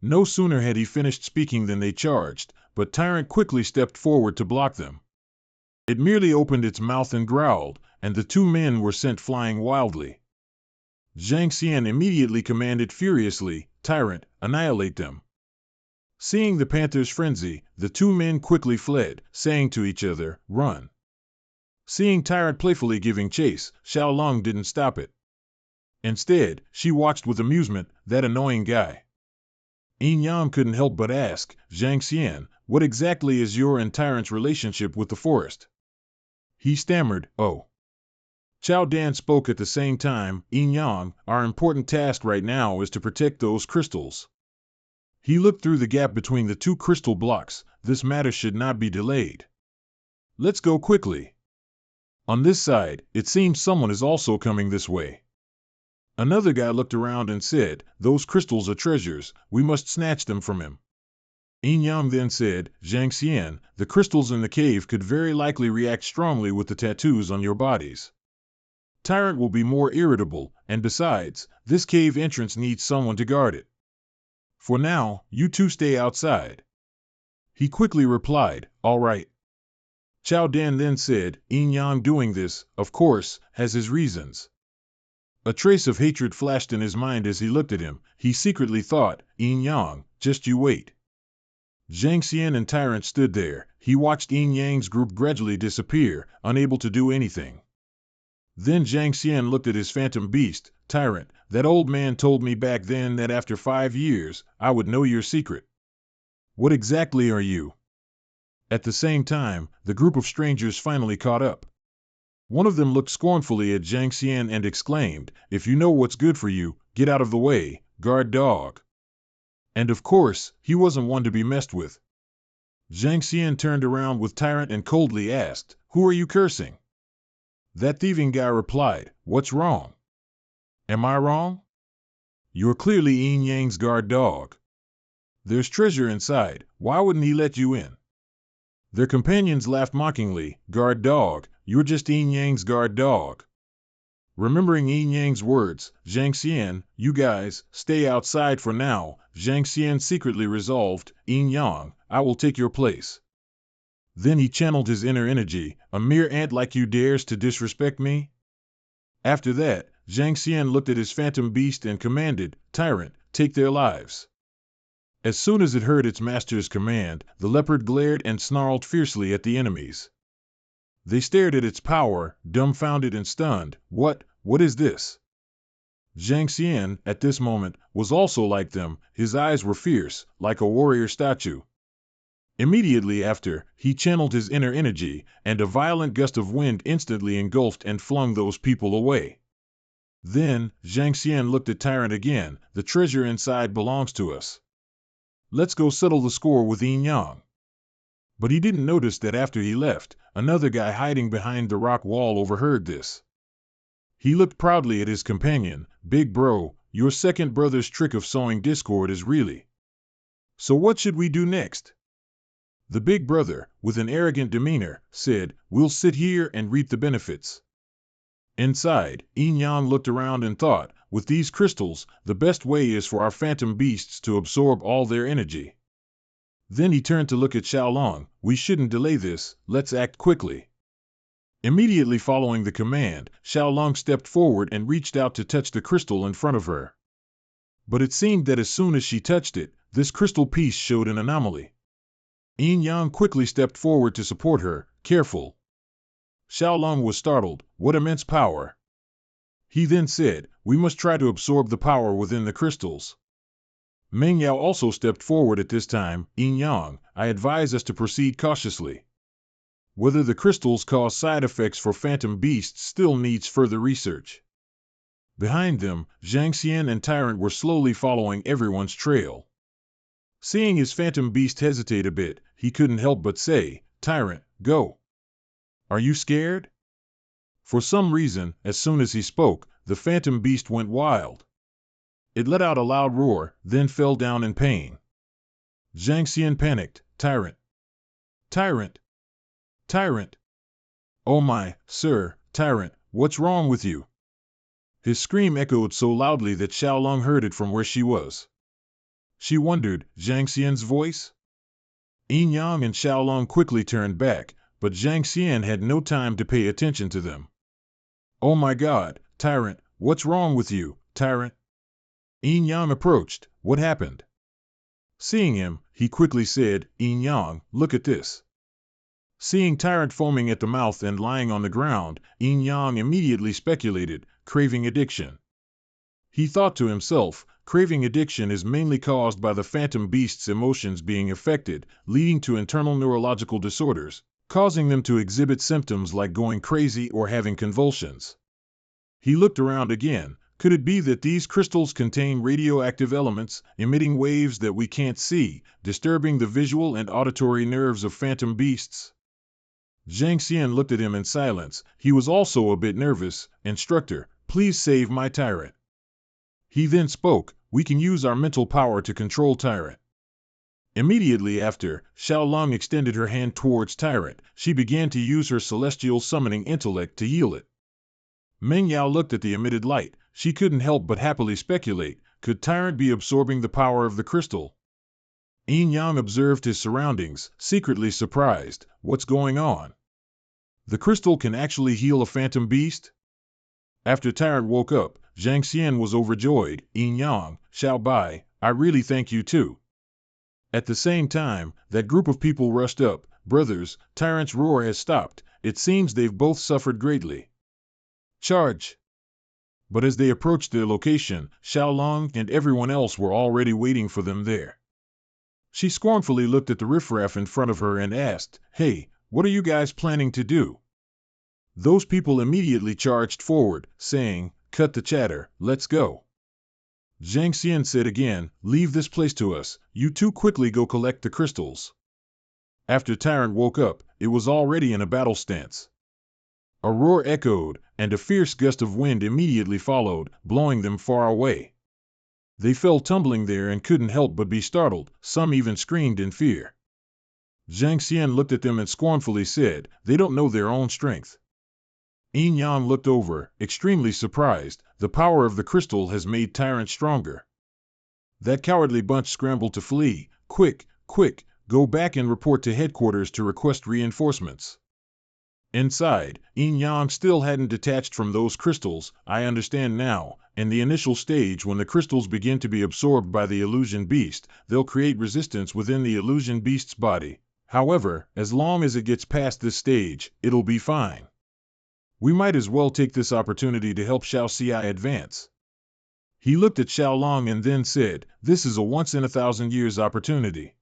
S1: No sooner had he finished speaking than they charged, but Tyrant quickly stepped forward to block them. It merely opened its mouth and growled, and the 2 men were sent flying wildly. Zhang Xian immediately commanded furiously, "Tyrant, annihilate them." Seeing the panther's frenzy, the 2 men quickly fled, saying to each other, "Run." Seeing Tyrant playfully giving chase, Xiaolong didn't stop it. Instead, she watched with amusement, "That annoying guy." Yin Yang couldn't help but ask, "Zhang Xian, what exactly is your and Tyrant's relationship with the forest?" He stammered, "Oh." Chao Dan spoke at the same time, "Yin Yang, our important task right now is to protect those crystals." He looked through the gap between the 2 crystal blocks. "This matter should not be delayed. Let's go quickly." On this side, it seems someone is also coming this way. Another guy looked around and said, "Those crystals are treasures, we must snatch them from him." Yin Yang then said, "Zhang Xian, the crystals in the cave could very likely react strongly with the tattoos on your bodies. Tyrant will be more irritable, and besides, this cave entrance needs someone to guard it. For now, you 2 stay outside." He quickly replied, "All right." Chao Dan then said, "Yin Yang doing this, of course, has his reasons." A trace of hatred flashed in his mind as he looked at him. He secretly thought, "Yin Yang, just you wait." Zhang Xian and Tyrant stood there. He watched Yin Yang's group gradually disappear, unable to do anything. Then Zhang Xian looked at his phantom beast. Tyrant, that old man told me back then that after 5 years, I would know your secret. What exactly are you? At the same time, the group of strangers finally caught up. One of them looked scornfully at Zhang Xian and exclaimed, "If you know what's good for you, get out of the way, guard dog." And of course, he wasn't one to be messed with. Zhang Xian turned around with Tyrant and coldly asked, "Who are you cursing?" That thieving guy replied, "What's wrong? Am I wrong? You're clearly Yin Yang's guard dog. There's treasure inside, why wouldn't he let you in?" Their companions laughed mockingly, "Guard dog, you're just Yin Yang's guard dog." Remembering Yin Yang's words, Zhang Xian, "You guys, stay outside for now." Zhang Xian secretly resolved, "Yin Yang, I will take your place." Then he channeled his inner energy, "A mere ant like you dares to disrespect me?" After that, Zhang Xian looked at his phantom beast and commanded, "Tyrant, take their lives." As soon as it heard its master's command, the leopard glared and snarled fiercely at the enemies. They stared at its power, dumbfounded and stunned. What is this?" Zhang Xian, at this moment, was also like them. His eyes were fierce, like a warrior statue. Immediately after, he channeled his inner energy, and a violent gust of wind instantly engulfed and flung those people away. Then, Zhang Xian looked at Tyrant again. "The treasure inside belongs to us. Let's go settle the score with Yin Yang." But he didn't notice that after he left, another guy hiding behind the rock wall overheard this. He looked proudly at his companion. "Big bro, your second brother's trick of sowing discord is really. So what should we do next?" The big brother, with an arrogant demeanor, said, "We'll sit here and reap the benefits." Inside, Yin Yang looked around and thought, "With these crystals, the best way is for our phantom beasts to absorb all their energy." Then he turned to look at Xiaolong. "We shouldn't delay this, let's act quickly." Immediately following the command, Xiaolong stepped forward and reached out to touch the crystal in front of her. But it seemed that as soon as she touched it, this crystal piece showed an anomaly. Yin Yang quickly stepped forward to support her. "Careful." Xiaolong was startled. What immense power! He then said, "We must try to absorb the power within the crystals." Meng Yao also stepped forward at this time. "Yin Yang, I advise us to proceed cautiously. Whether the crystals cause side effects for phantom beasts still needs further research." Behind them, Zhang Xian and Tyrant were slowly following everyone's trail. Seeing his phantom beast hesitate a bit, he couldn't help but say, "Tyrant, go. Are you scared?" For some reason, as soon as he spoke, the phantom beast went wild. It let out a loud roar, then fell down in pain. Zhang Xian panicked. "Tyrant! Tyrant! Tyrant! Oh my, sir, Tyrant, what's wrong with you?" His scream echoed so loudly that Xiaolong heard it from where she was. She wondered, Zhang Xian's voice? Yin Yang and Xiaolong quickly turned back, but Zhang Xian had no time to pay attention to them. "Oh my God, Tyrant, what's wrong with you, Tyrant?" Yin Yang approached. "What happened?" Seeing him, he quickly said, "Yin Yang, look at this." Seeing Tyrant foaming at the mouth and lying on the ground, Yin Yang immediately speculated, craving addiction. He thought to himself, craving addiction is mainly caused by the phantom beast's emotions being affected, leading to internal neurological disorders, causing them to exhibit symptoms like going crazy or having convulsions. He looked around again. Could it be that these crystals contain radioactive elements, emitting waves that we can't see, disturbing the visual and auditory nerves of phantom beasts? Zhang Xian looked at him in silence. He was also a bit nervous. "Instructor, please save my Tyrant." He then spoke, "We can use our mental power to control Tyrant." Immediately after, Xiaolong extended her hand towards Tyrant. She began to use her celestial summoning intellect to heal it. Meng Yao looked at the emitted light. She couldn't help but happily speculate, could Tyrant be absorbing the power of the crystal? Yin Yang observed his surroundings, secretly surprised. What's going on? The crystal can actually heal a phantom beast? After Tyrant woke up, Zhang Xian was overjoyed. "Yin Yang, Xiao Bai, I really thank you too." At the same time, that group of people rushed up. "Brothers, Tyrant's roar has stopped. It seems they've both suffered greatly." Charge! But as they approached their location, Xiaolong and everyone else were already waiting for them there. She scornfully looked at the riffraff in front of her and asked, "Hey, what are you guys planning to do?" Those people immediately charged forward, saying, "Cut the chatter, let's go." Zhang Xian said again, "Leave this place to us, you two quickly go collect the crystals." After Tyrant woke up, it was already in a battle stance. A roar echoed, and a fierce gust of wind immediately followed, blowing them far away. They fell tumbling there and couldn't help but be startled, some even screamed in fear. Zhang Xian looked at them and scornfully said, "They don't know their own strength." Yin Yang looked over, extremely surprised. The power of the crystal has made Tyrant stronger. That cowardly bunch scrambled to flee. "Quick, quick, go back and report to headquarters to request reinforcements." Inside, Yin Yang still hadn't detached from those crystals. "I understand now. In the initial stage, when the crystals begin to be absorbed by the illusion beast, they'll create resistance within the illusion beast's body. However, as long as it gets past this stage, it'll be fine. We might as well take this opportunity to help Xiao Xi advance." He looked at Xiaolong and then said, "This is a once-in-a-thousand-years opportunity."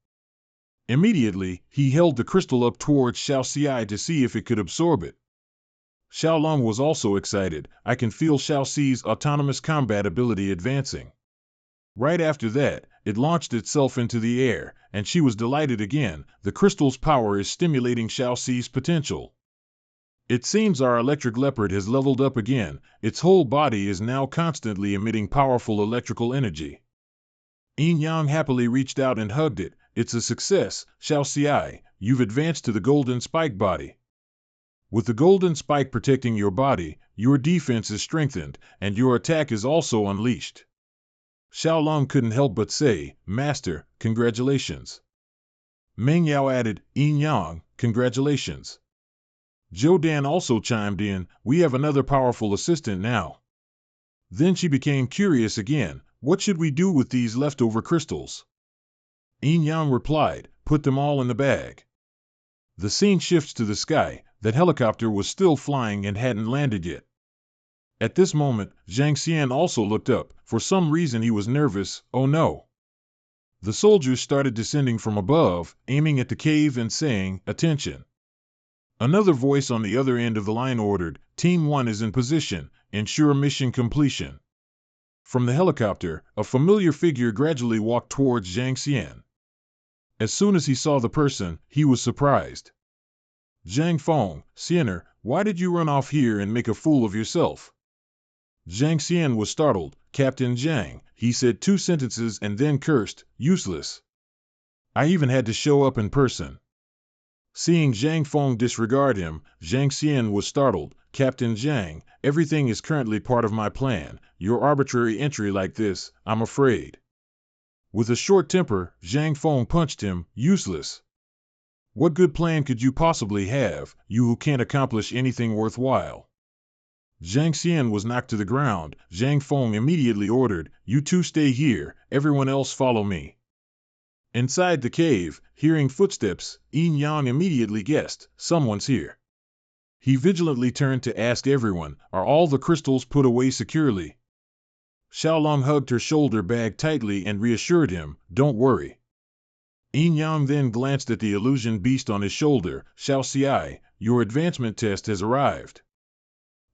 S1: Immediately, he held the crystal up towards Xiao Xi to see if it could absorb it. Xiaolong was also excited. "I can feel Xiao Xi's autonomous combat ability advancing." Right after that, it launched itself into the air, and she was delighted again. The crystal's power is stimulating Xiao Xi's potential. "It seems our electric leopard has leveled up again. Its whole body is now constantly emitting powerful electrical energy." Yin Yang happily reached out and hugged it. "It's a success, Xiao Xi. You've advanced to the golden spike body. With the golden spike protecting your body, your defense is strengthened, and your attack is also unleashed." Xiaolong couldn't help but say, "Master, congratulations." Meng Yao added, "Yin Yang, congratulations." Zhou Dan also chimed in, "We have another powerful assistant now." Then she became curious again. "What should we do with these leftover crystals?" Yin Yang replied, "Put them all in the bag." The scene shifts to the sky. That helicopter was still flying and hadn't landed yet. At this moment, Zhang Xian also looked up. For some reason he was nervous. "Oh no." The soldiers started descending from above, aiming at the cave and saying, "Attention." Another voice on the other end of the line ordered, "Team 1 is in position, ensure mission completion." From the helicopter, a familiar figure gradually walked towards Zhang Xian. As soon as he saw the person, he was surprised. "Zhang Feng, Xianer, why did you run off here and make a fool of yourself?" Zhang Xian was startled. "Captain Zhang," he said 2 sentences and then cursed, "Useless. I even had to show up in person." Seeing Zhang Feng disregard him, Zhang Xian was startled. "Captain Zhang, everything is currently part of my plan. Your arbitrary entry like this, I'm afraid." With a short temper, Zhang Feng punched him. "Useless. What good plan could you possibly have, you who can't accomplish anything worthwhile?" Zhang Xian was knocked to the ground. Zhang Feng immediately ordered, "You two stay here, everyone else follow me." Inside the cave, hearing footsteps, Yin Yang immediately guessed, "Someone's here." He vigilantly turned to ask everyone, "Are all the crystals put away securely?" Xiaolong hugged her shoulder bag tightly and reassured him, "Don't worry." Yin Yang then glanced at the illusion beast on his shoulder. "Xiao Xi, your advancement test has arrived."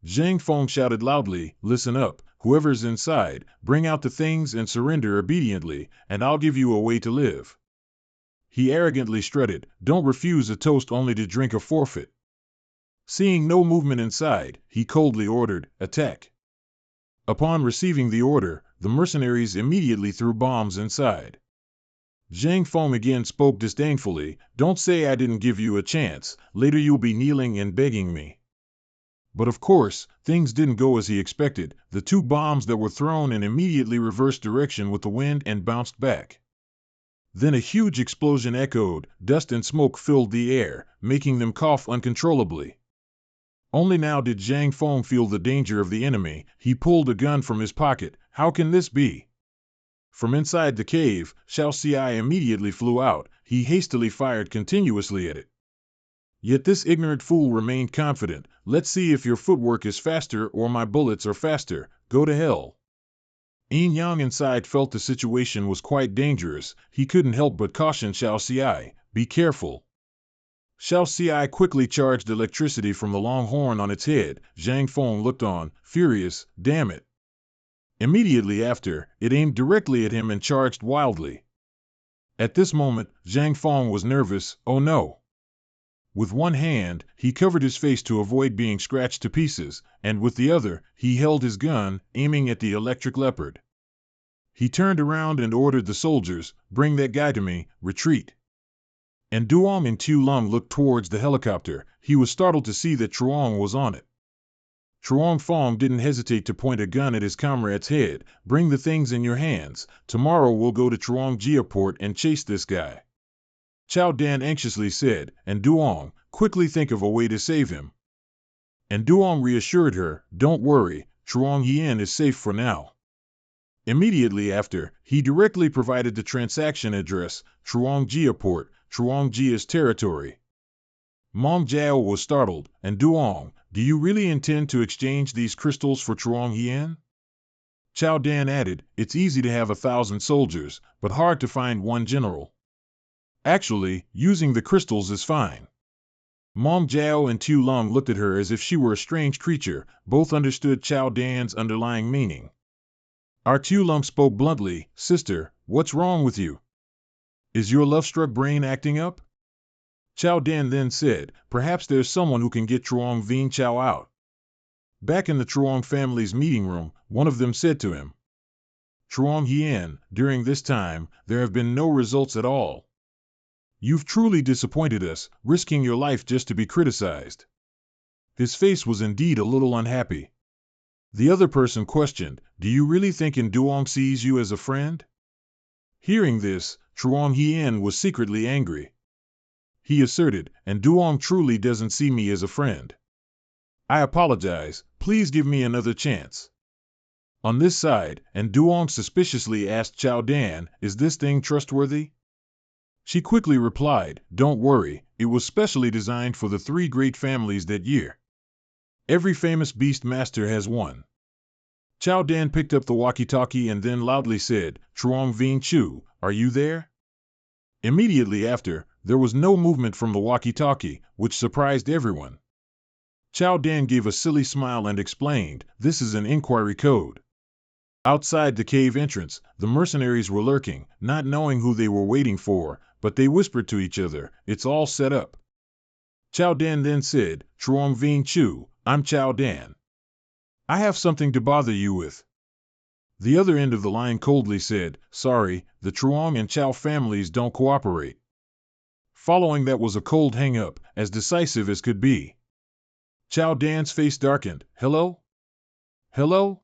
S1: Zhang Feng shouted loudly, "Listen up, whoever's inside, bring out the things and surrender obediently, and I'll give you a way to live." He arrogantly strutted, "Don't refuse a toast only to drink a forfeit." Seeing no movement inside, he coldly ordered, "Attack." Upon receiving the order, the mercenaries immediately threw bombs inside. Zhang Feng again spoke disdainfully, "Don't say I didn't give you a chance, later you'll be kneeling and begging me." But of course, things didn't go as he expected. The 2 bombs that were thrown in immediately reversed direction with the wind and bounced back. Then a huge explosion echoed, dust and smoke filled the air, making them cough uncontrollably. Only now did Zhang Feng feel the danger of the enemy. He pulled a gun from his pocket. "How can this be?" From inside the cave, Xiao Xi immediately flew out. He hastily fired continuously at it. Yet this ignorant fool remained confident. Let's see if your footwork is faster or my bullets are faster. Go to hell. Yin Yang inside felt the situation was quite dangerous. He couldn't help but caution Xiao Xi, be careful. Xiao Xi quickly charged electricity from the long horn on its head. Zhang Feng looked on, furious. Damn it. Immediately after, it aimed directly at him and charged wildly. At this moment, Zhang Feng was nervous. Oh no. With one hand, he covered his face to avoid being scratched to pieces, and with the other, he held his gun, aiming at the electric leopard. He turned around and ordered the soldiers, bring that guy to me, retreat. And Duong and Tu Lung looked towards the helicopter. He was startled to see that Truong was on it. Truong Fong didn't hesitate to point a gun at his comrade's head. Bring the things in your hands. Tomorrow we'll go to Truong Geoport and chase this guy. Chao Dan anxiously said, and Duong, quickly think of a way to save him. And Duong reassured her, don't worry, Truong Yin is safe for now. Immediately after, he directly provided the transaction address, Truong Geoport, Truong Jia's territory. Mong Jiao was startled, and Duong, do you really intend to exchange these crystals for Truong Yin? Chao Dan added, it's easy to have 1,000 soldiers, but hard to find one general. Actually, using the crystals is fine. Mong Jiao and Tu Lung looked at her as if she were a strange creature. Both understood Chao Dan's underlying meaning. Our Tu Lung spoke bluntly, sister, what's wrong with you? Is your love-struck brain acting up? Chao Dan then said, perhaps there's someone who can get Truong Vien Chao out. Back in the Truong family's meeting room, one of them said to him, Truong Yin, during this time, there have been no results at all. You've truly disappointed us, risking your life just to be criticized. His face was indeed a little unhappy. The other person questioned, do you really think Duong sees you as a friend? Hearing this, Truong Yin was secretly angry. He asserted, and Duong truly doesn't see me as a friend. I apologize, please give me another chance. On this side, and Duong suspiciously asked Chao Dan, is this thing trustworthy? She quickly replied, don't worry, it was specially designed for the 3 great families that year. Every famous beast master has one. Chao Dan picked up the walkie-talkie and then loudly said, Truong Vien Chu, are you there? Immediately after, there was no movement from the walkie-talkie, which surprised everyone. Chao Dan gave a silly smile and explained, this is an inquiry code. Outside the cave entrance, the mercenaries were lurking, not knowing who they were waiting for, but they whispered to each other, it's all set up. Chao Dan then said, Truong Vien Chu, I'm Chao Dan. I have something to bother you with. The other end of the line coldly said, sorry, the Truong and Chao families don't cooperate. Following that was a cold hang-up, as decisive as could be. Chao Dan's face darkened. Hello? Hello?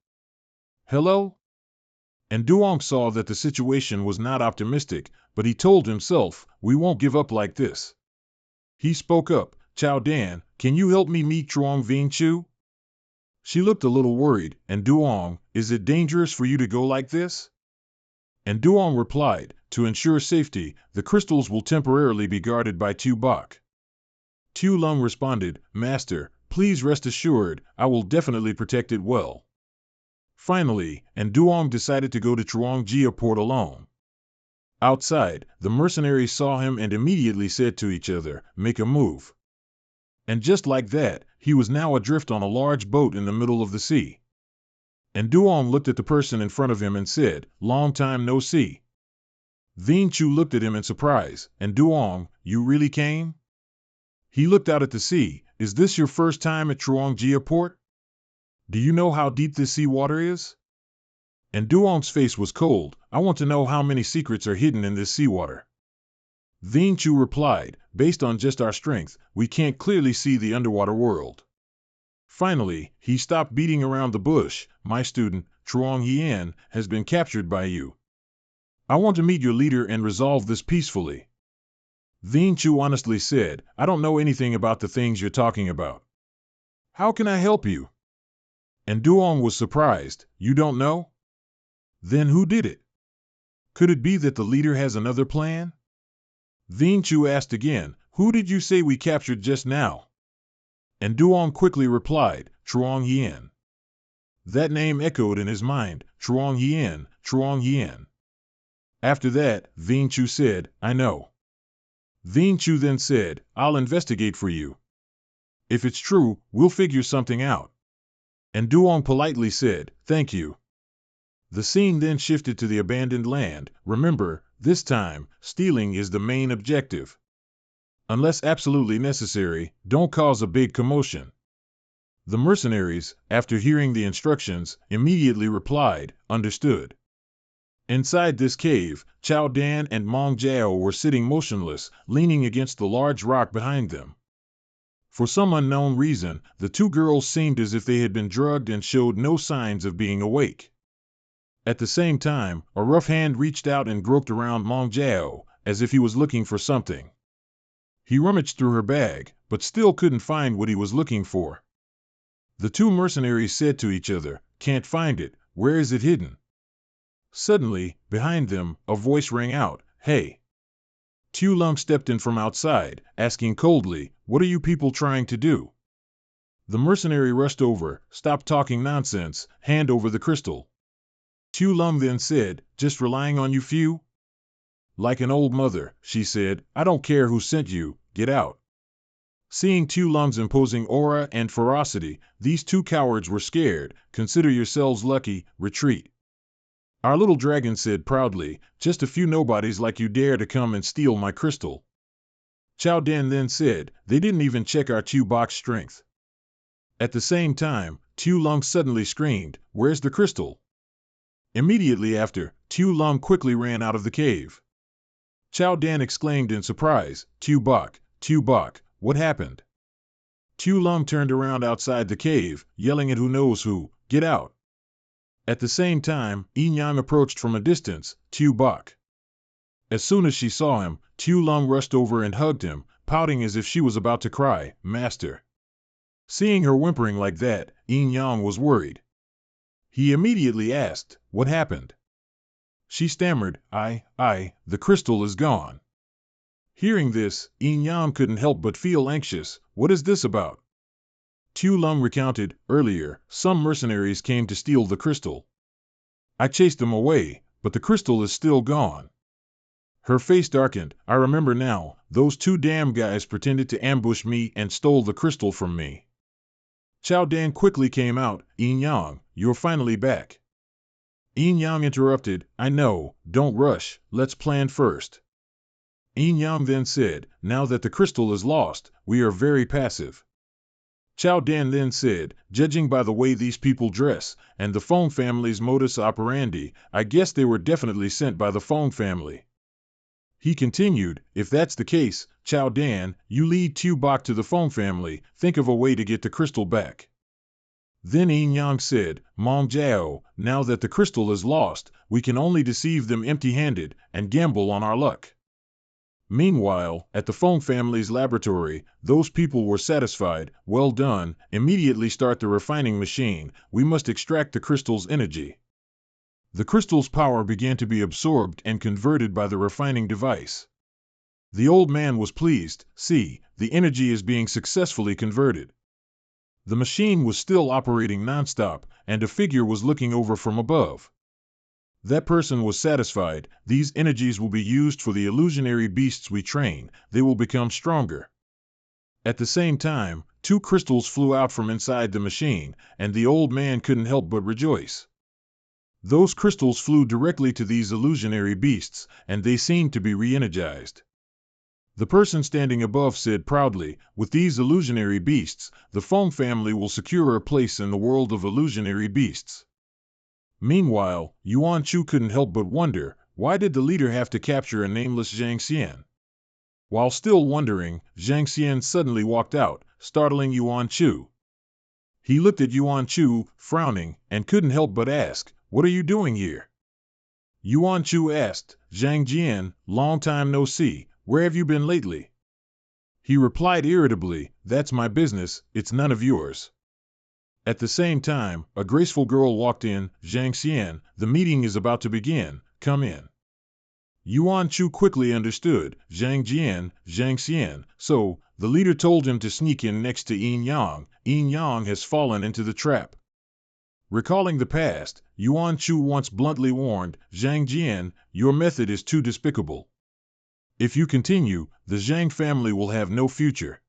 S1: Hello? And Duong saw that the situation was not optimistic, but he told himself, we won't give up like this. He spoke up, Chao Dan, can you help me meet Truong Vien Chu? She looked a little worried, and Duong, is it dangerous for you to go like this? And Duong replied, to ensure safety, the crystals will temporarily be guarded by Tu Bok. Tu Lung responded, Master, please rest assured, I will definitely protect it well. Finally, and Duong decided to go to Truong Geoport alone. Outside, the mercenaries saw him and immediately said to each other, make a move. And just like that, he was now adrift on a large boat in the middle of the sea. And Duong looked at the person in front of him and said, long time no see. Vien Chu looked at him in surprise, and Duong, you really came? He looked out at the sea, is this your first time at Truong Geoport? Do you know how deep this sea water is? And Duong's face was cold, I want to know how many secrets are hidden in this seawater. Vien Chu replied, based on just our strength, we can't clearly see the underwater world. Finally, he stopped beating around the bush, my student, Truong Yin, has been captured by you. I want to meet your leader and resolve this peacefully. Vien Chu honestly said, I don't know anything about the things you're talking about. How can I help you? And Duong was surprised, you don't know? Then who did it? Could it be that the leader has another plan? Vien Chu asked again, Who did you say we captured just now? And Duong quickly replied, Truong Hien. That name echoed in his mind, Truong Hien, Truong Hien. After that, Vien Chu said, I know. Vien Chu then said, I'll investigate for you. If it's true, we'll figure something out. And Duong politely said, thank you. The scene then shifted to the abandoned land. Remember, this time, stealing is the main objective. Unless absolutely necessary, don't cause a big commotion. The mercenaries, after hearing the instructions, immediately replied, understood. Inside this cave, Chao Dan and Mong Jiao were sitting motionless, leaning against the large rock behind them. For some unknown reason, the two girls seemed as if they had been drugged and showed no signs of being awake. At the same time, a rough hand reached out and groped around Mong Jiao, as if he was looking for something. He rummaged through her bag, but still couldn't find what he was looking for. The two mercenaries said to each other, can't find it, where is it hidden? Suddenly, behind them, a voice rang out, hey. Tu Lung stepped in from outside, asking coldly, what are you people trying to do? The mercenary rushed over, stop talking nonsense, hand over the crystal. Tu Lung then said, just relying on you few? Like an old mother, she said, I don't care who sent you, get out. Seeing Tu Lung's imposing aura and ferocity, these two cowards were scared, consider yourselves lucky, retreat. Our little dragon said proudly, just a few nobodies like you dare to come and steal my crystal. Chao Dan then said, they didn't even check our Tu Bok's strength. At the same time, Tu Lung suddenly screamed, where's the crystal? Immediately after, Tu Lung quickly ran out of the cave. Chao Dan exclaimed in surprise, Tu Bok, what happened? Tu Lung turned around outside the cave, yelling at who knows who, get out. At the same time, Yin Yang approached from a distance, Tu Bok. As soon as she saw him, Tu Lung rushed over and hugged him, pouting as if she was about to cry, Master. Seeing her whimpering like that, Yin Yang was worried. He immediately asked, what happened? She stammered, the crystal is gone. Hearing this, Yin Yang couldn't help but feel anxious, what is this about? Tu Lung recounted, earlier, some mercenaries came to steal the crystal. I chased them away, but the crystal is still gone. Her face darkened, I remember now, those two damn guys pretended to ambush me and stole the crystal from me. Chao Dan quickly came out, Yin Yang, you're finally back. Yin Yang interrupted, I know, don't rush, let's plan first. Yin Yang then said, now that the crystal is lost, we are very passive. Chao Dan then said, judging by the way these people dress, and the Fong family's modus operandi, I guess they were definitely sent by the Fong family. He continued, if that's the case, Chao Dan, you lead Tu Bok to the Fong family, think of a way to get the crystal back. Then Yin Yang said, Mong Jiao, now that the crystal is lost, we can only deceive them empty-handed, and gamble on our luck. Meanwhile, at the Fong family's laboratory, those people were satisfied, well done, immediately start the refining machine, we must extract the crystal's energy. The crystal's power began to be absorbed and converted by the refining device. The old man was pleased, see, the energy is being successfully converted. The machine was still operating nonstop, and a figure was looking over from above. That person was satisfied, these energies will be used for the illusionary beasts we train, they will become stronger. At the same time, two crystals flew out from inside the machine, and the old man couldn't help but rejoice. Those crystals flew directly to these illusionary beasts, and they seemed to be re-energized. The person standing above said proudly, with these illusionary beasts, the Fong family will secure a place in the world of illusionary beasts. Meanwhile, Yuan Chu couldn't help but wonder, why did the leader have to capture a nameless Zhang Xian? While still wondering, Zhang Xian suddenly walked out, startling Yuan Chu. He looked at Yuan Chu, frowning, and couldn't help but ask, what are you doing here? Yuan Chu asked, Zhang Jian, long time no see, where have you been lately? He replied irritably, that's my business, it's none of yours. At the same time, a graceful girl walked in, Zhang Xian, the meeting is about to begin, come in. Yuan Chu quickly understood, Zhang Jian, Zhang Xian, so the leader told him to sneak in next to Yin Yang. Yin Yang has fallen into the trap. Recalling the past, Yuan Chu once bluntly warned, Zhang Jian, your method is too despicable. If you continue, the Zhang family will have no future.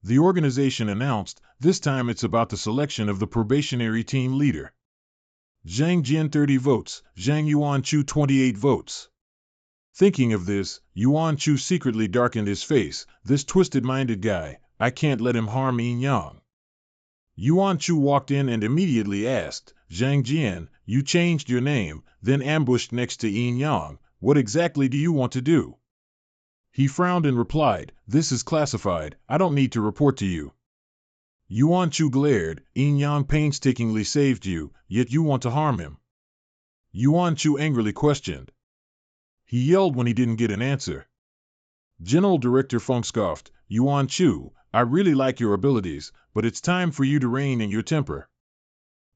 S1: The organization announced, this time it's about the selection of the probationary team leader. Zhang Jian 30 votes, Zhang Yuan Chu 28 votes. Thinking of this, Yuan Chu secretly darkened his face, this twisted-minded guy, I can't let him harm Yin Yang. Yuan Chu walked in and immediately asked, Zhang Jian, you changed your name, then ambushed next to Yin Yang, what exactly do you want to do? He frowned and replied, this is classified, I don't need to report to you. Yuan Chu glared, Yin Yang painstakingly saved you, yet you want to harm him. Yuan Chu angrily questioned. He yelled when he didn't get an answer. General Director Feng scoffed, Yuan Chu, I really like your abilities, but it's time for you to rein in your temper.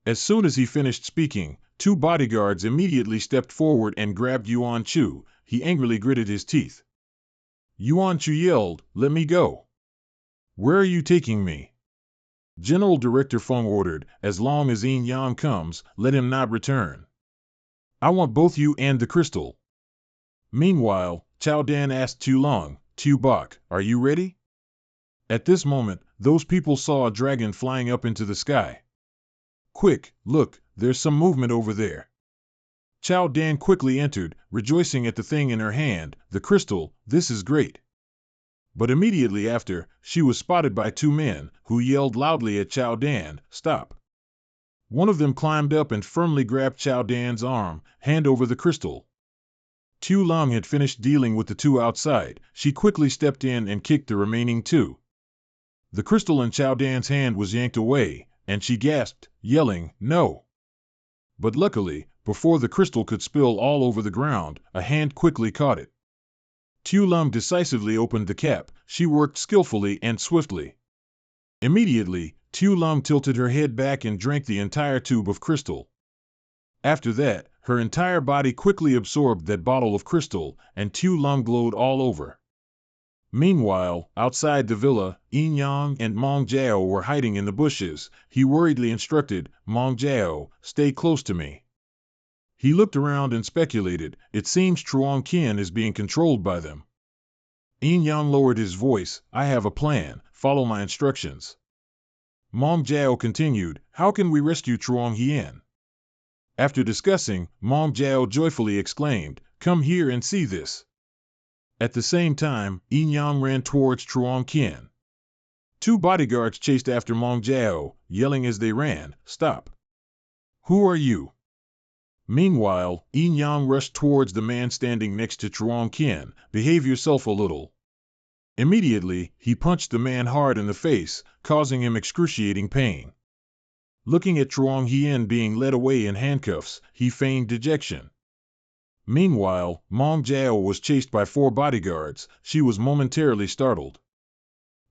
S1: As soon as he finished speaking, 2 bodyguards immediately stepped forward and grabbed Yuan Chu. He angrily gritted his teeth. Yuan Chu yelled, let me go. Where are you taking me? General Director Feng ordered, as long as Yin Yang comes, let him not return. I want both you and the crystal. Meanwhile, Chao Dan asked Tu Long, Tu Bok, are you ready? At this moment, those people saw a dragon flying up into the sky. Quick, look, there's some movement over there. Chao Dan quickly entered, rejoicing at the thing in her hand, the crystal, this is great. But immediately after, she was spotted by 2 men, who yelled loudly at Chao Dan, stop. One of them climbed up and firmly grabbed Chao Dan's arm, hand over the crystal. Tu Long had finished dealing with the 2 outside, she quickly stepped in and kicked the remaining 2. The crystal in Chao Dan's hand was yanked away, and she gasped, yelling, no. But luckily, before the crystal could spill all over the ground, a hand quickly caught it. Tu Long decisively opened the cap, she worked skillfully and swiftly. Immediately, Tu Long tilted her head back and drank the entire tube of crystal. After that, her entire body quickly absorbed that bottle of crystal, and Tu Long glowed all over. Meanwhile, outside the villa, Yin Yang and Meng Jiao were hiding in the bushes. He worriedly instructed, Meng Jiao, stay close to me. He looked around and speculated, it seems Truong Qian is being controlled by them. Yin Yang lowered his voice, I have a plan, follow my instructions. Meng Jiao continued, how can we rescue Truong Qian? After discussing, Meng Jiao joyfully exclaimed, come here and see this. At the same time, Yin Yang ran towards Truong Qian. 2 bodyguards chased after Meng Jiao, yelling as they ran, stop. Who are you? Meanwhile, Yin Yang rushed towards the man standing next to Truong Qian, behave yourself a little. Immediately, he punched the man hard in the face, causing him excruciating pain. Looking at Truong Qian being led away in handcuffs, he feigned dejection. Meanwhile, Meng Jiao was chased by 4 bodyguards, she was momentarily startled.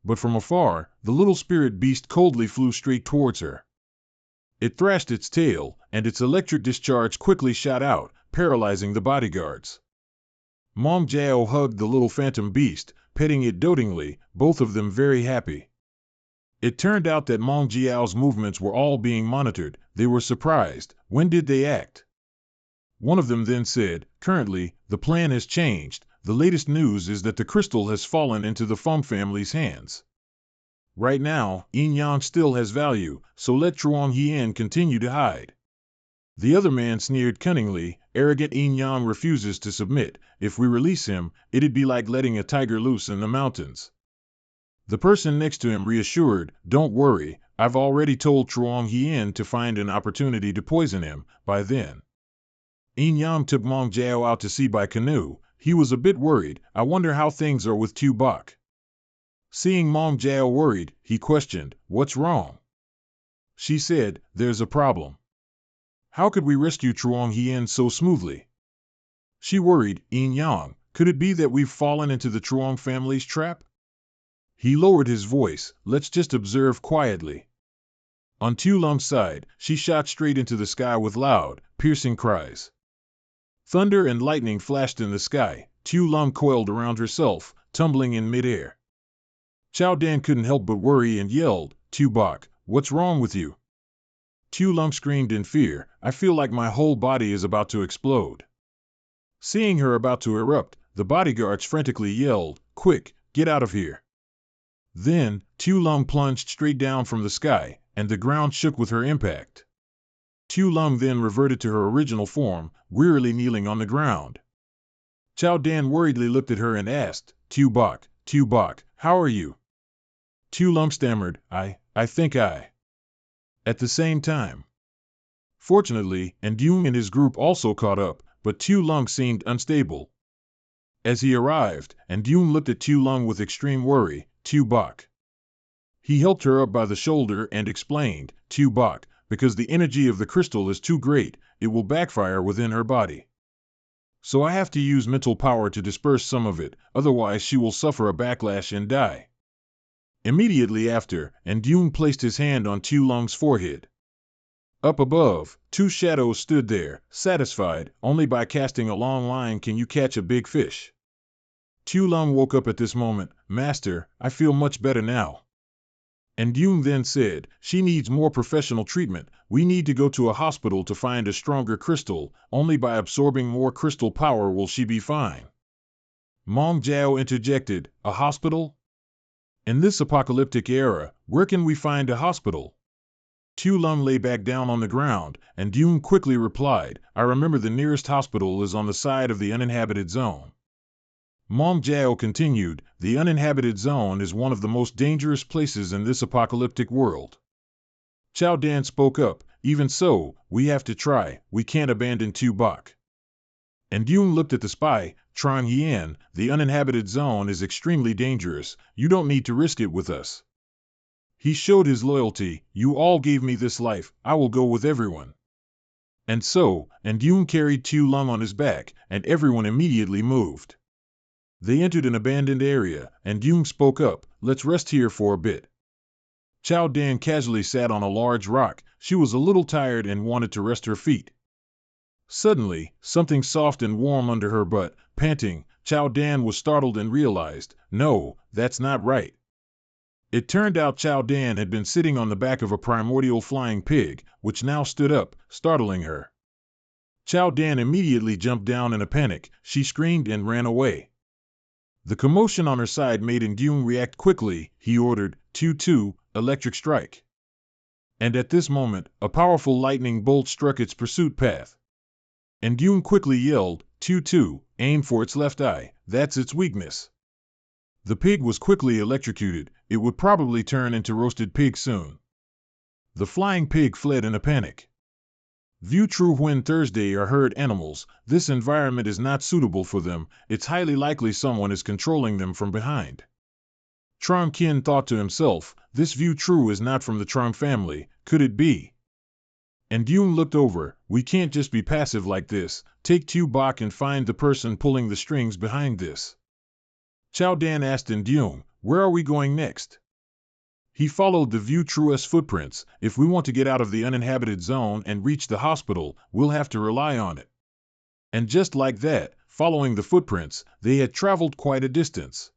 S1: But from afar, the little spirit beast coldly flew straight towards her. It thrashed its tail, and its electric discharge quickly shot out, paralyzing the bodyguards. Meng Jiao hugged the little phantom beast, petting it dotingly, both of them very happy. It turned out that Meng Jiao's movements were all being monitored, they were surprised, when did they act? One of them then said, currently, the plan has changed, the latest news is that the crystal has fallen into the Feng family's hands. Right now, Yin Yang still has value, so let Truong Qian continue to hide. The other man sneered cunningly, arrogant Yin Yang refuses to submit, if we release him, it'd be like letting a tiger loose in the mountains. The person next to him reassured, don't worry, I've already told Truong Qian to find an opportunity to poison him, by then. Yin Yang took Meng Jiao out to sea by canoe, he was a bit worried, I wonder how things are with Tu Bok. Seeing Meng Jiao worried, he questioned, what's wrong? She said, there's a problem. How could we rescue Truong Qian so smoothly? She worried, Yin Yang, could it be that we've fallen into the Truong family's trap? He lowered his voice, let's just observe quietly. On Tu Long's side, she shot straight into the sky with loud, piercing cries. Thunder and lightning flashed in the sky. Tu Lum coiled around herself, tumbling in midair. Chao Dan couldn't help but worry and yelled, "Tu Bok, what's wrong with you?" Tu Lum screamed in fear, "I feel like my whole body is about to explode." Seeing her about to erupt, the bodyguards frantically yelled, "Quick, get out of here." Then, Tu Lum plunged straight down from the sky, and the ground shook with her impact. Tu Lum then reverted to her original form, wearily kneeling on the ground. Chao Dan worriedly looked at her and asked, Tu Bok, how are you?" Tu Lum stammered, I think I. At the same time. Fortunately, Ndung and his group also caught up, but Tu Lum seemed unstable. As he arrived, Ndung looked at Tu Lum with extreme worry, "Tu Bok." He helped her up by the shoulder and explained, "Tu Bok, because the energy of the crystal is too great, it will backfire within her body. So I have to use mental power to disperse some of it, otherwise she will suffer a backlash and die." Immediately after, Ndung placed his hand on Tu Lum's forehead. Up above, two shadows stood there, satisfied, only by casting a long line can you catch a big fish. Tu Lum woke up at this moment, "Master, I feel much better now." Ndung then said, "She needs more professional treatment, we need to go to a hospital to find a stronger crystal, only by absorbing more crystal power will she be fine." Mong Jiao interjected, "A hospital? In this apocalyptic era, where can we find a hospital?" Tu Lum lay back down on the ground, and Ndung quickly replied, "I remember the nearest hospital is on the side of the uninhabited zone." Mong Jiao continued, "The uninhabited zone is one of the most dangerous places in this apocalyptic world." Chao Dan spoke up, "Even so, we have to try, we can't abandon Tu Bok." Ndung looked at the spy, "Trang Yan, the uninhabited zone is extremely dangerous, you don't need to risk it with us." He showed his loyalty, "You all gave me this life, I will go with everyone." And so, Ndung carried Tu Lum on his back, and everyone immediately moved. They entered an abandoned area, and Ndung spoke up, "Let's rest here for a bit." Chao Dan casually sat on a large rock, she was a little tired and wanted to rest her feet. Suddenly, something soft and warm under her butt, panting, Chao Dan was startled and realized, "No, that's not right." It turned out Chao Dan had been sitting on the back of a primordial flying pig, which now stood up, startling her. Chao Dan immediately jumped down in a panic, she screamed and ran away. The commotion on her side made Ndung react quickly, he ordered, "Tu, electric strike." And at this moment, a powerful lightning bolt struck its pursuit path. Ndung quickly yelled, "Tu, aim for its left eye, that's its weakness." The pig was quickly electrocuted, it would probably turn into roasted pig soon. The flying pig fled in a panic. View true when Thursday are herd animals, this environment is not suitable for them, it's highly likely someone is controlling them from behind. Trong Kin thought to himself, this View true is not from the Trong family, could it be? Ndung looked over, we can't just be passive like this, take Tu Bok and find the person pulling the strings behind this. Chao Dan asked Ndung, where are we going next? He followed the View True's footprints, if we want to get out of the uninhabited zone and reach the hospital, we'll have to rely on it. And just like that, following the footprints, they had traveled quite a distance.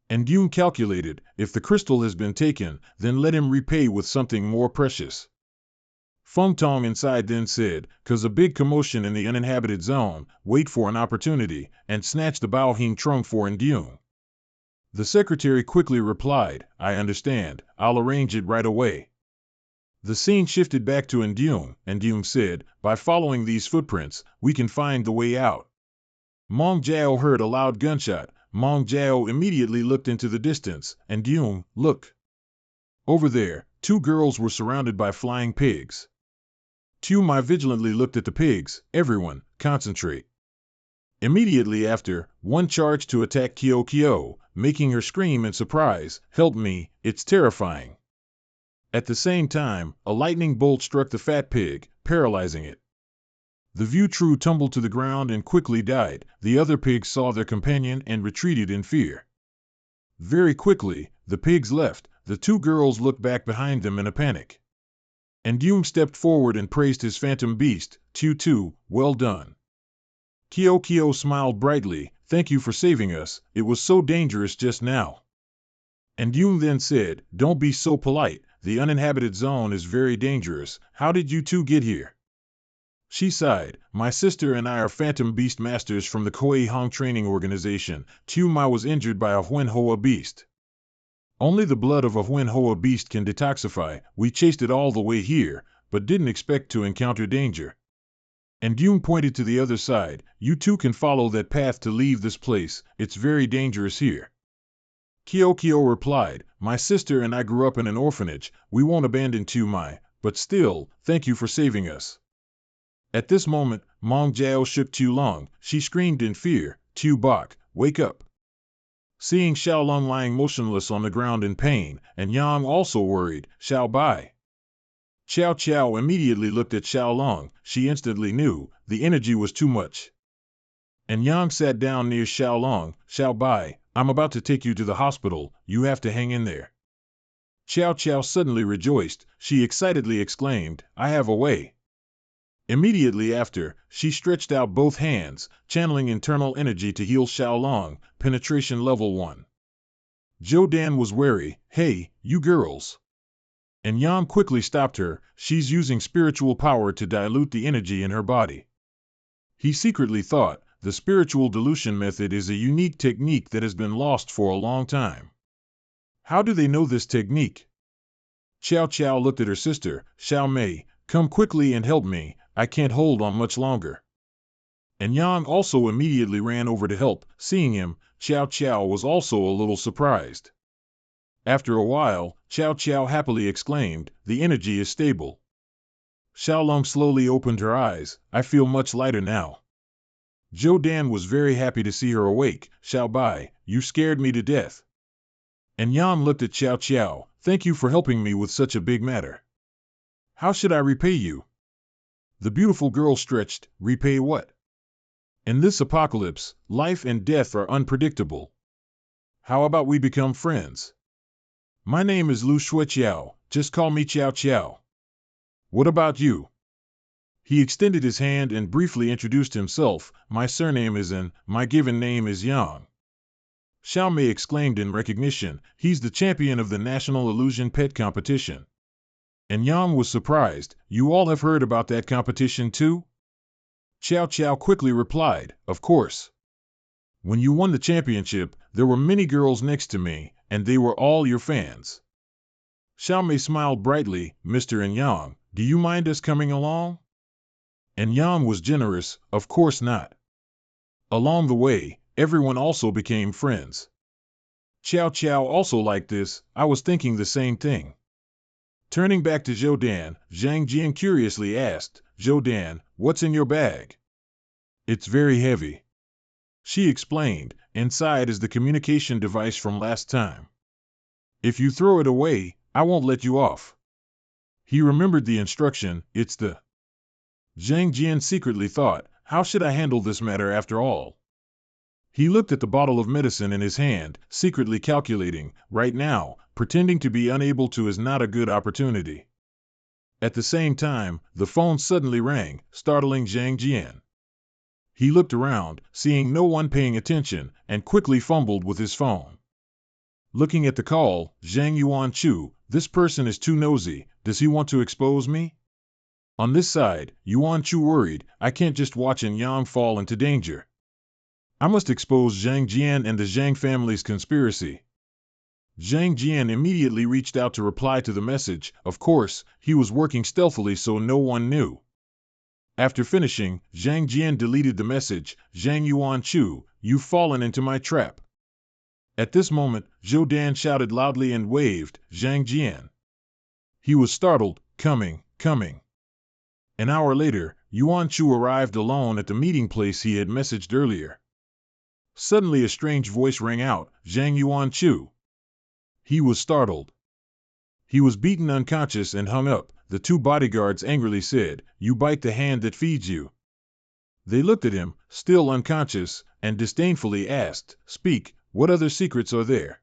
S1: Ndung calculated, if the crystal has been taken, then let him repay with something more precious. Feng Tong inside then said, "'Cause a big commotion in the uninhabited zone, wait for an opportunity, and snatch the Bao Hing Trung for Ndung." The secretary quickly replied, "I understand, I'll arrange it right away." The scene shifted back to Ndung, and Ndung said, "By following these footprints, we can find the way out." Mong Jiao heard a loud gunshot. Mong Jiao immediately looked into the distance, and Ndung, look. Over there, two girls were surrounded by flying pigs. Tu Mai vigilantly looked at the pigs, everyone, concentrate. Immediately after, one charged to attack Kyo, making her scream in surprise, "Help me, it's terrifying." At the same time, a lightning bolt struck the fat pig, paralyzing it. The View True tumbled to the ground and quickly died, the other pigs saw their companion and retreated in fear. Very quickly, the pigs left, the two girls looked back behind them in a panic. Ndung stepped forward and praised his phantom beast, Tu, well done. Kyo smiled brightly. Thank you for saving us. It was so dangerous just now. And Yoon then said, don't be so polite. The uninhabited zone is very dangerous. How did you two get here? She sighed. My sister and I are Phantom Beast Masters from the Koei Hong Training Organization. Tu Mai was injured by a Huen Hoa beast. Only the blood of a Huen Hoa beast can detoxify. We chased it all the way here, but didn't expect to encounter danger. And Yoon pointed to the other side. You two can follow that path to leave this place. It's very dangerous here. Kyo replied, my sister and I grew up in an orphanage. We won't abandon Tu Mai, but still, thank you for saving us. At this moment, Mong Jiao shook Tu Long. She screamed in fear, Tu Bok, wake up. Seeing Xiao Long lying motionless on the ground in pain, and Yang also worried, Xiao Bai. Xiao immediately looked at Xiao Long. She instantly knew, the energy was too much. And Yang sat down near Xiao Long. Xiao Bai, I'm about to take you to the hospital. You have to hang in there. Xiao suddenly rejoiced. She excitedly exclaimed, I have a way. Immediately after, she stretched out both hands, channeling internal energy to heal Xiao Long, penetration level 1. Zhou Dan was wary. Hey, you girls. And Yang quickly stopped her. She's using spiritual power to dilute the energy in her body. He secretly thought, the spiritual dilution method is a unique technique that has been lost for a long time. How do they know this technique? Xiao looked at her sister. Xiao Mei, come quickly and help me. I can't hold on much longer. And Yang also immediately ran over to help. Seeing him, Xiao was also a little surprised. After a while, Xiao happily exclaimed, the energy is stable. Xiao Long slowly opened her eyes. I feel much lighter now. Zhou Dan was very happy to see her awake. Xiao Bai, you scared me to death. And Yan looked at Xiao. Thank you for helping me with such a big matter. How should I repay you? The beautiful girl stretched. Repay what? In this apocalypse, life and death are unpredictable. How about we become friends? My name is Lu Shuiqiao. Just call me Xiao. What about you? He extended his hand and briefly introduced himself. My surname is An, my given name is Yang. Xiao Mei exclaimed in recognition. He's the champion of the National Illusion Pet Competition. And Yang was surprised. You all have heard about that competition too? Xiao quickly replied, of course. When you won the championship, there were many girls next to me, and they were all your fans. Xiao Mei smiled brightly. Mr. and Yang, do you mind us coming along? And Yang was generous. Of course not. Along the way, everyone also became friends. Xiao also liked this. I was thinking the same thing. Turning back to Zhou Dan, Zhang Jian curiously asked, Zhou Dan, what's in your bag? It's very heavy. She explained, inside is the communication device from last time. If you throw it away, I won't let you off. He remembered the instruction, it's the... Zhang Jian secretly thought, how should I handle this matter after all? He looked at the bottle of medicine in his hand, secretly calculating, right now, pretending to be unable to is not a good opportunity. At the same time, the phone suddenly rang, startling Zhang Jian. He looked around, seeing no one paying attention, and quickly fumbled with his phone. Looking at the call, Zhang Yuanchu, this person is too nosy, does he want to expose me? On this side, Yuanchu worried, I can't just watch An Yang fall into danger. I must expose Zhang Jian and the Zhang family's conspiracy. Zhang Jian immediately reached out to reply to the message. Of course, he was working stealthily so no one knew. After finishing, Zhang Jian deleted the message. Zhang Yuanchu, you've fallen into my trap. At this moment, Zhou Dan shouted loudly and waved, Zhang Jian. He was startled. Coming. An hour later, Yuanchu arrived alone at the meeting place he had messaged earlier. Suddenly a strange voice rang out, Zhang Yuanchu. He was startled. He was beaten unconscious and hung up. The two bodyguards angrily said, you bite the hand that feeds you. They looked at him, still unconscious, and disdainfully asked, speak, what other secrets are there?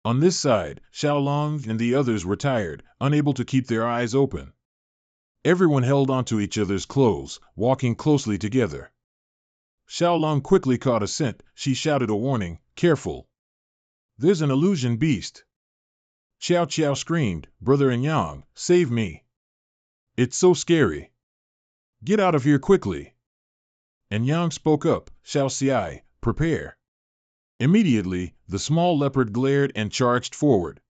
S1: On this side, Xiao Long and the others were tired, unable to keep their eyes open. Everyone held onto each other's clothes, walking closely together. Xiao Lung quickly caught a scent. She shouted a warning, careful. There's an illusion beast. Xiao Qiao screamed, brother and Yang, save me. It's so scary. Get out of here quickly. And Yang spoke up, Xiao Xiai, prepare. Immediately, the small leopard glared and charged forward.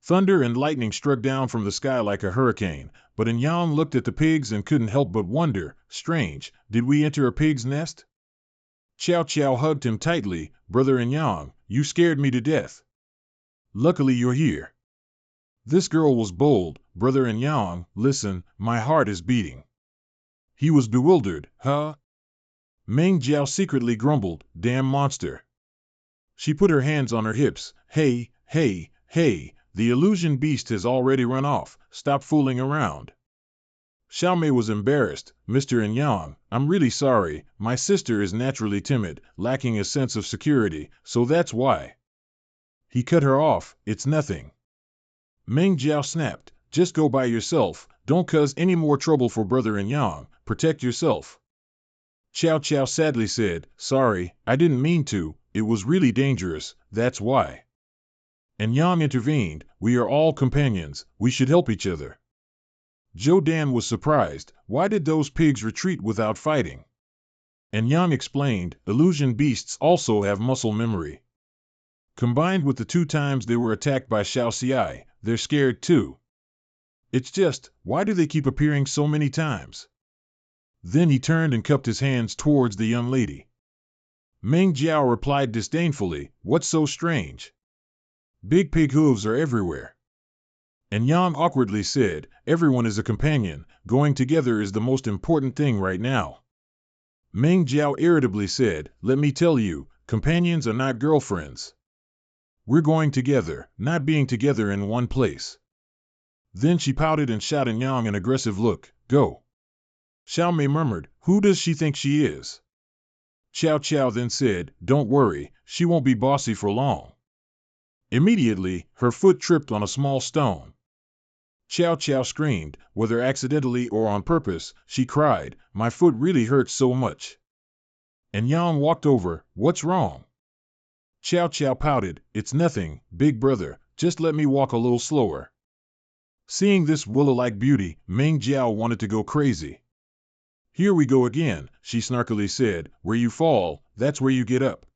S1: Thunder and lightning struck down from the sky like a hurricane, but Yang looked at the pigs and couldn't help but wonder, strange, did we enter a pig's nest? Xiao Qiao hugged him tightly, brother Yang, you scared me to death. Luckily you're here. This girl was bold, brother Yang, listen, my heart is beating. He was bewildered, huh? Meng Jiao secretly grumbled, damn monster. She put her hands on her hips, hey, the illusion beast has already run off, stop fooling around. Xiaomei was embarrassed, Mr. Yang, I'm really sorry, my sister is naturally timid, lacking a sense of security, so that's why. He cut her off, it's nothing. Meng Jiao snapped, just go by yourself, don't cause any more trouble for brother Yang, protect yourself. Xiao Qiao sadly said, sorry, I didn't mean to, it was really dangerous, that's why. And Yang intervened, we are all companions, we should help each other. Zhou Dan was surprised, why did those pigs retreat without fighting? And Yang explained, illusion beasts also have muscle memory. Combined with the 2 times they were attacked by Xiao Xiai, they're scared too. It's just, why do they keep appearing so many times? Then he turned and cupped his hands towards the young lady. Meng Jiao replied disdainfully, what's so strange? Big pig hooves are everywhere. And Yang awkwardly said, everyone is a companion, going together is the most important thing right now. Meng Jiao irritably said, let me tell you, companions are not girlfriends. We're going together, not being together in one place. Then she pouted and shot at Yang an aggressive look, go. Xiaomei murmured, who does she think she is? Xiao Qiao then said, don't worry, she won't be bossy for long. Immediately, her foot tripped on a small stone. Xiao Qiao screamed, whether accidentally or on purpose, she cried, my foot really hurts so much. And Yang walked over, what's wrong? Xiao Qiao pouted, it's nothing, big brother, just let me walk a little slower. Seeing this willow-like beauty, Meng Jiao wanted to go crazy. Here we go again, she snarkily said, where you fall, that's where you get up.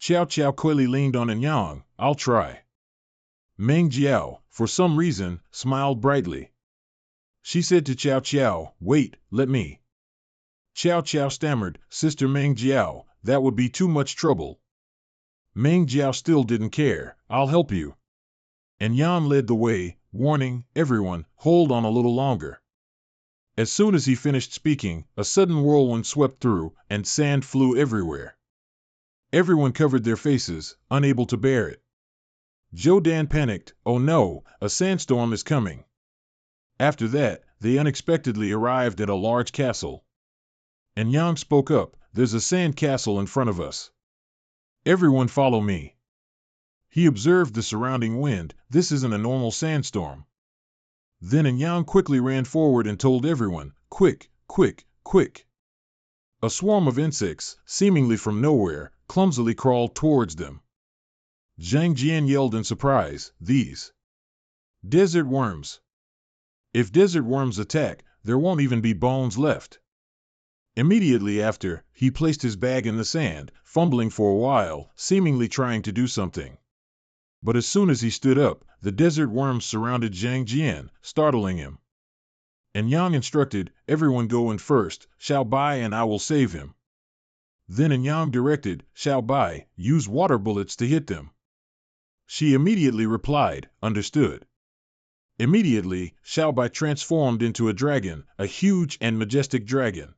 S1: Xiao Qiao coyly leaned on Yang, I'll try. Meng Jiao, for some reason, smiled brightly. She said to Xiao Qiao, wait, let me. Xiao Qiao stammered, Sister Meng Jiao, that would be too much trouble. Meng Jiao still didn't care, I'll help you. And Yan led the way, warning, everyone, hold on a little longer. As soon as he finished speaking, a sudden whirlwind swept through, and sand flew everywhere. Everyone covered their faces, unable to bear it. Zhou Dan panicked, oh no, a sandstorm is coming. After that, they unexpectedly arrived at a large castle. And Yang spoke up, there's a sand castle in front of us. Everyone follow me. He observed the surrounding wind, this isn't a normal sandstorm. Then Yang quickly ran forward and told everyone, quick, quick, quick. A swarm of insects, seemingly from nowhere, clumsily crawled towards them. Zhang Jian yelled in surprise, these desert worms. If desert worms attack, there won't even be bones left. Immediately after, he placed his bag in the sand, fumbling for a while, seemingly trying to do something. But as soon as he stood up, the desert worms surrounded Zhang Jian, startling him. And Yang instructed, everyone go in first, Xiao Bai and I will save him. Then Yang directed, Xiao Bai, use water bullets to hit them. She immediately replied, understood. Immediately, Xiao Bai transformed into a dragon, a huge and majestic dragon.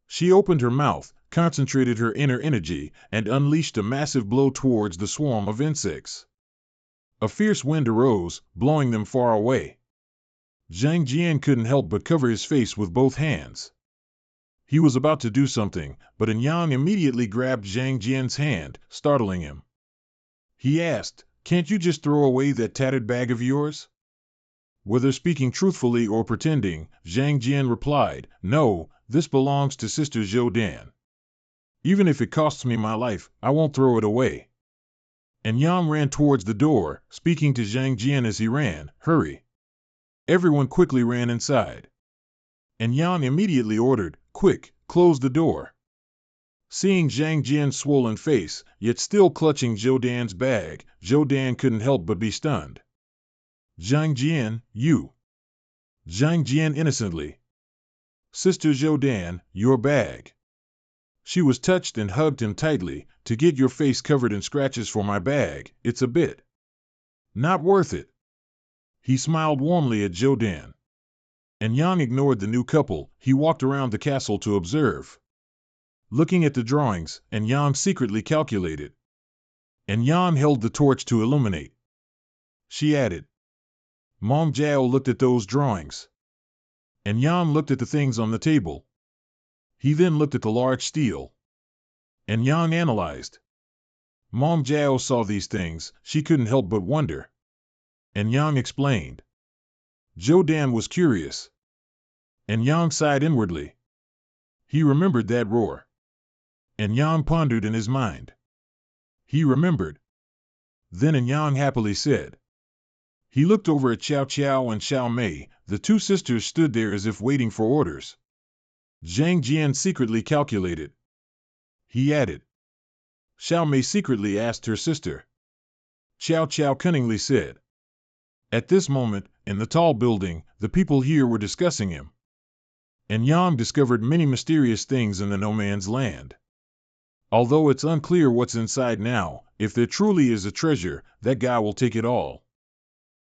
S1: She opened her mouth, concentrated her inner energy, and unleashed a massive blow towards the swarm of insects. A fierce wind arose, blowing them far away. Zhang Jian couldn't help but cover his face with both hands. He was about to do something, but Yang immediately grabbed Zhang Jian's hand, startling him. He asked, can't you just throw away that tattered bag of yours? Whether speaking truthfully or pretending, Zhang Jian replied, no, this belongs to Sister Zhou Dan. Even if it costs me my life, I won't throw it away. And Yang ran towards the door, speaking to Zhang Jian as he ran, "Hurry." Everyone quickly ran inside. And Yang immediately ordered, "Quick, close the door." Seeing Zhang Jian's swollen face, yet still clutching Zhou Dan's bag, Zhou Dan couldn't help but be stunned. "Zhang Jian, you." Zhang Jian innocently. "Sister Zhou Dan, your bag." She was touched and hugged him tightly. "To get your face covered in scratches for my bag, it's a bit not worth it." He smiled warmly at Zhou Dan. And Yang ignored the new couple. He walked around the castle to observe. Looking at the drawings, and Yang secretly calculated. And Yang held the torch to illuminate. She added. Mong Jiao looked at those drawings. And Yang looked at the things on the table. He then looked at the large steel. And Yang analyzed. Mong Jiao saw these things. She couldn't help but wonder. And Yang explained. Zhou Dan was curious. And Yang sighed inwardly. He remembered that roar. And Yang pondered in his mind. He remembered. Then and Yang happily said. He looked over at Xiao Qiao and Xiao Mei. The two sisters stood there as if waiting for orders. Zhang Jian secretly calculated. He added. Xiao Mei secretly asked her sister. Xiao Qiao cunningly said. At this moment, in the tall building, the people here were discussing him. And Yang discovered many mysterious things in the no man's land. Although it's unclear what's inside now, if there truly is a treasure, that guy will take it all.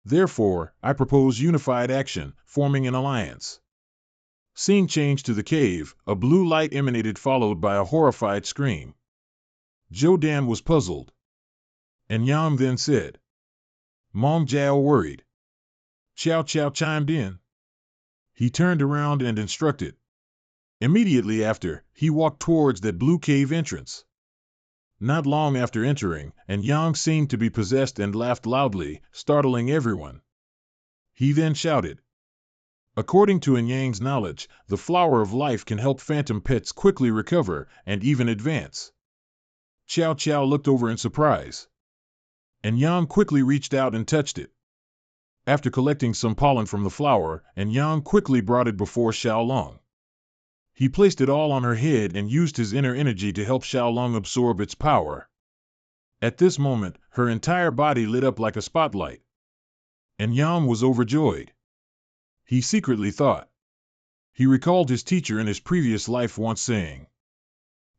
S1: Therefore, I propose unified action, forming an alliance. Scene changed to the cave, a blue light emanated followed by a horrified scream. Zhou Dan was puzzled. And Yang then said. Mong Jiao worried. Xiao Qiao chimed in. He turned around and instructed. Immediately after, he walked towards that blue cave entrance. Not long after entering, and Yang seemed to be possessed and laughed loudly, startling everyone. He then shouted. According to Yang's knowledge, the flower of life can help phantom pets quickly recover and even advance. Xiao Qiao looked over in surprise. And Yang quickly reached out and touched it. After collecting some pollen from the flower, and Yang quickly brought it before Xiaolong. He placed it all on her head and used his inner energy to help Xiaolong absorb its power. At this moment, her entire body lit up like a spotlight. And Yang was overjoyed. He secretly thought. He recalled his teacher in his previous life once saying.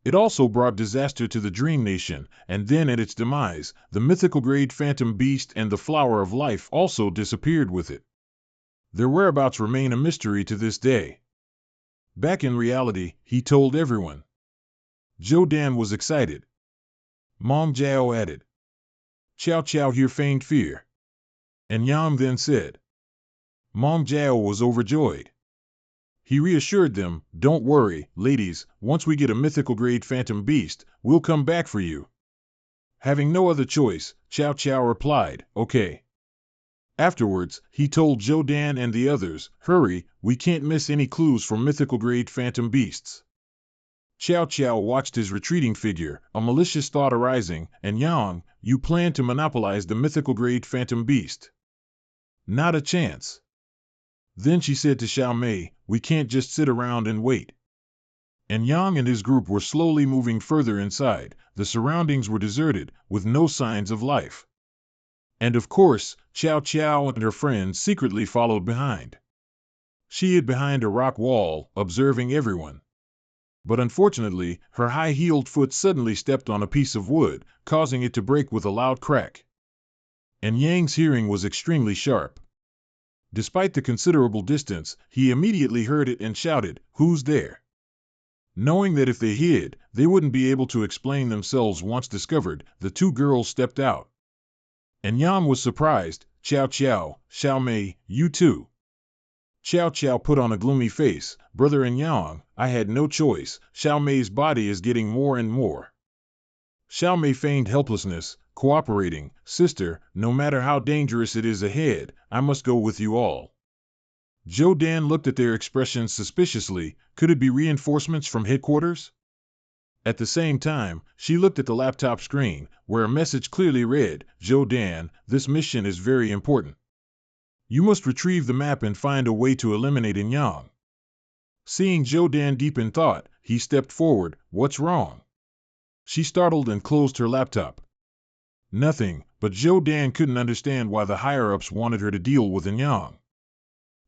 S1: It also brought disaster to the Dream Nation, and then at its demise, the mythical grade phantom beast and the flower of life also disappeared with it. Their whereabouts remain a mystery to this day. Back in reality, he told everyone. Zhou Dan was excited. Mong Jiao added. Xiao Qiao here feigned fear. And Yang then said. Mong Jiao was overjoyed. He reassured them, don't worry, ladies, once we get a mythical grade phantom beast, we'll come back for you. Having no other choice, Xiao Qiao replied, okay. Afterwards, he told Zhou Dan and the others, hurry, we can't miss any clues for mythical grade phantom beasts. Xiao Qiao watched his retreating figure, a malicious thought arising, and Yang, you plan to monopolize the mythical grade phantom beast. Not a chance. Then she said to Xiao Mei, we can't just sit around and wait. And Yang and his group were slowly moving further inside. The surroundings were deserted, with no signs of life. And of course, Xiao Qiao and her friends secretly followed behind. She hid behind a rock wall, observing everyone. But unfortunately, her high-heeled foot suddenly stepped on a piece of wood, causing it to break with a loud crack. And Yang's hearing was extremely sharp. Despite the considerable distance, he immediately heard it and shouted, who's there? Knowing that if they hid, they wouldn't be able to explain themselves once discovered, the two girls stepped out. And Yang was surprised. Xiao Qiao, Xiao Mei, you too. Xiao Qiao put on a gloomy face. Brother and Yang, I had no choice. Xiao Mei's body is getting more and more. Xiao Mei feigned helplessness, cooperating. Sister, no matter how dangerous it is ahead, I must go with you all. Zhou Dan looked at their expressions suspiciously. Could it be reinforcements from headquarters? At the same time, she looked at the laptop screen, where a message clearly read, "Joe Dan, this mission is very important. You must retrieve the map and find a way to eliminate Yang." Seeing Joe Dan deep in thought, he stepped forward. "What's wrong?" She startled and closed her laptop. Nothing, but Joe Dan couldn't understand why the higher-ups wanted her to deal with Yang.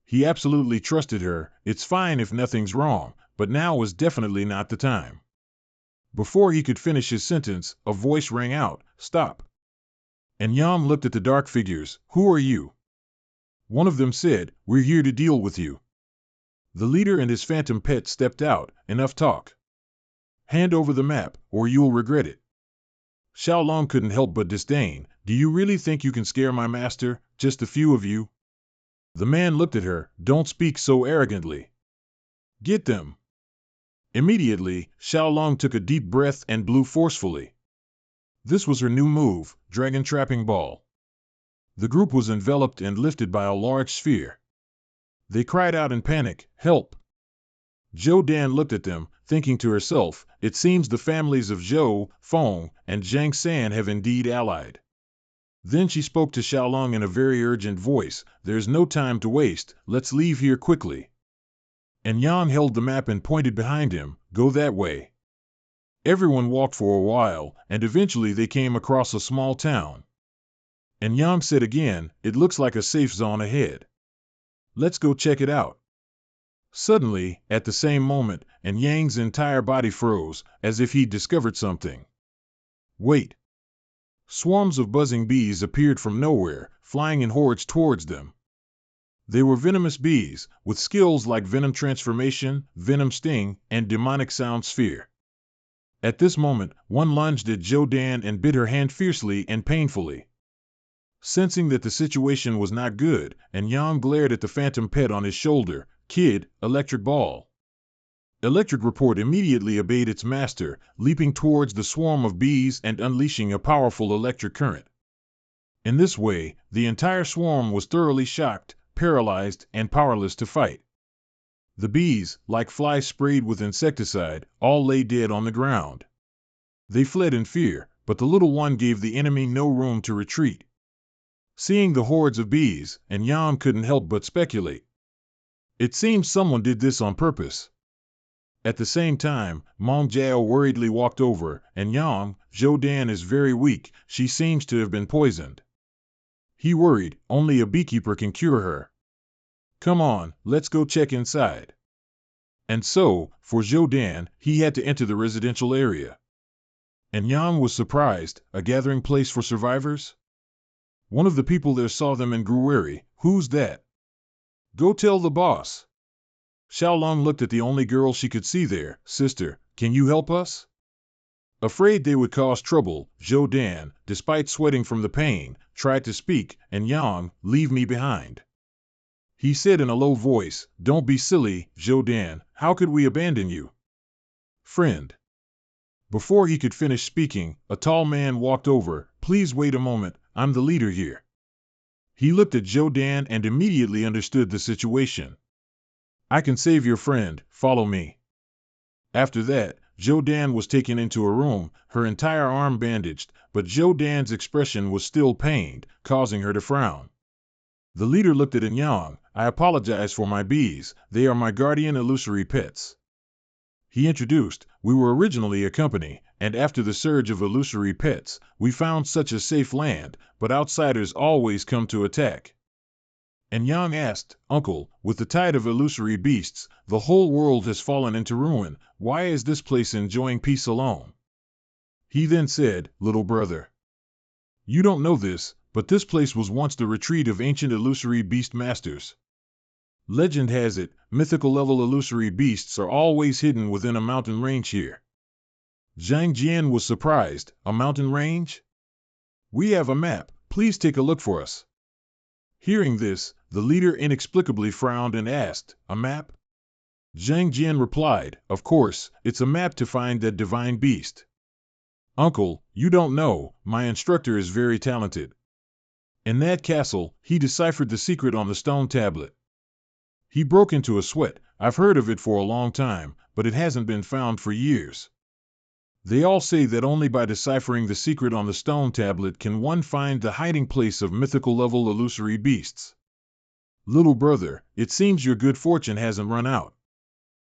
S1: He absolutely trusted her. It's fine if nothing's wrong, but now was definitely not the time. Before he could finish his sentence, a voice rang out, "Stop." And Yang looked at the dark figures. "Who are you?" One of them said, "We're here to deal with you." The leader and his phantom pet stepped out. "Enough talk. Hand over the map, or you'll regret it." Xiaolong couldn't help but disdain. "Do you really think you can scare my master, just a few of you?" The man looked at her. "Don't speak so arrogantly. Get them." Immediately, Xiaolong took a deep breath and blew forcefully. This was her new move, Dragon Trapping Ball. The group was enveloped and lifted by a large sphere. They cried out in panic, "Help!" Zhou Dan looked at them, thinking to herself, "It seems the families of Zhou, Feng, and Zhang San have indeed allied." Then she spoke to Xiaolong in a very urgent voice, "There's no time to waste, let's leave here quickly." And Yang held the map and pointed behind him, "Go that way." Everyone walked for a while, and eventually they came across a small town. And Yang said again, "It looks like a safe zone ahead. Let's go check it out." Suddenly, at the same moment, and Yang's entire body froze, as if he'd discovered something. "Wait!" Swarms of buzzing bees appeared from nowhere, flying in hordes towards them. They were venomous bees, with skills like venom transformation, venom sting, and demonic sound sphere. At this moment, one lunged at Zhou Dan and bit her hand fiercely and painfully. Sensing that the situation was not good, and Yang glared at the phantom pet on his shoulder, "Kid, electric ball." Electric Report immediately obeyed its master, leaping towards the swarm of bees and unleashing a powerful electric current. In this way, the entire swarm was thoroughly shocked, paralyzed, and powerless to fight. The bees, like flies sprayed with insecticide, all lay dead on the ground. They fled in fear, but the little one gave the enemy no room to retreat. Seeing the hordes of bees, and Yang couldn't help but speculate. It seems someone did this on purpose. At the same time, Meng Jiao worriedly walked over, and Yang, "Zhou Dan is very weak, she seems to have been poisoned." He worried, "Only a beekeeper can cure her. Come on, let's go check inside." And so, for Zhou Dan, he had to enter the residential area. And Yang was surprised, a gathering place for survivors? One of the people there saw them and grew wary. "Who's that?" "Go tell the boss." Xiaolong looked at the only girl she could see there. "Sister, can you help us?" Afraid they would cause trouble, Zhou Dan, despite sweating from the pain, tried to speak, and Yang, "Leave me behind." He said in a low voice, "Don't be silly, Zhou Dan, how could we abandon you?" "Friend." Before he could finish speaking, a tall man walked over. "Please wait a moment, I'm the leader here." He looked at Zhou Dan and immediately understood the situation. "I can save your friend, follow me." After that, Zhou Dan was taken into a room, her entire arm bandaged, but Zhou Dan's expression was still pained, causing her to frown. The leader looked at Yang. "I apologize for my bees, they are my guardian illusory pets." He introduced, "We were originally a company, and after the surge of illusory pets, we found such a safe land, but outsiders always come to attack." And Yang asked, "Uncle, with the tide of illusory beasts, the whole world has fallen into ruin, why is this place enjoying peace alone?" He then said, "Little brother, you don't know this, but this place was once the retreat of ancient illusory beast masters. Legend has it, mythical level illusory beasts are always hidden within a mountain range here." Zhang Jian was surprised. "A mountain range? We have a map, please take a look for us." Hearing this, the leader inexplicably frowned and asked, "A map?" Zhang Jian replied, "Of course, it's a map to find that divine beast." "Uncle, you don't know, my instructor is very talented. In that castle, he deciphered the secret on the stone tablet. He broke into a sweat. I've heard of it for a long time, but it hasn't been found for years." They all say that only by deciphering the secret on the stone tablet can one find the hiding place of mythical-level illusory beasts. Little brother, it seems your good fortune hasn't run out.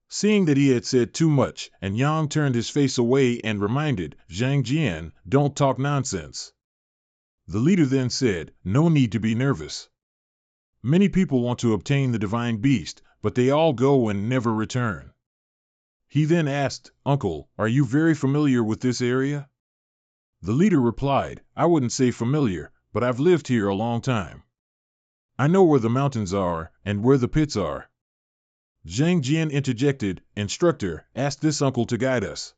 S1: Seeing that he had said too much, and Yang turned his face away and reminded Zhang Jian, don't talk nonsense. The leader then said, no need to be nervous. Many people want to obtain the divine beast, but they all go and never return. He then asked, Uncle, are you very familiar with this area? The leader replied, I wouldn't say familiar, but I've lived here a long time. I know where the mountains are, and where the pits are. Zhang Jian interjected, Instructor, ask this uncle to guide us.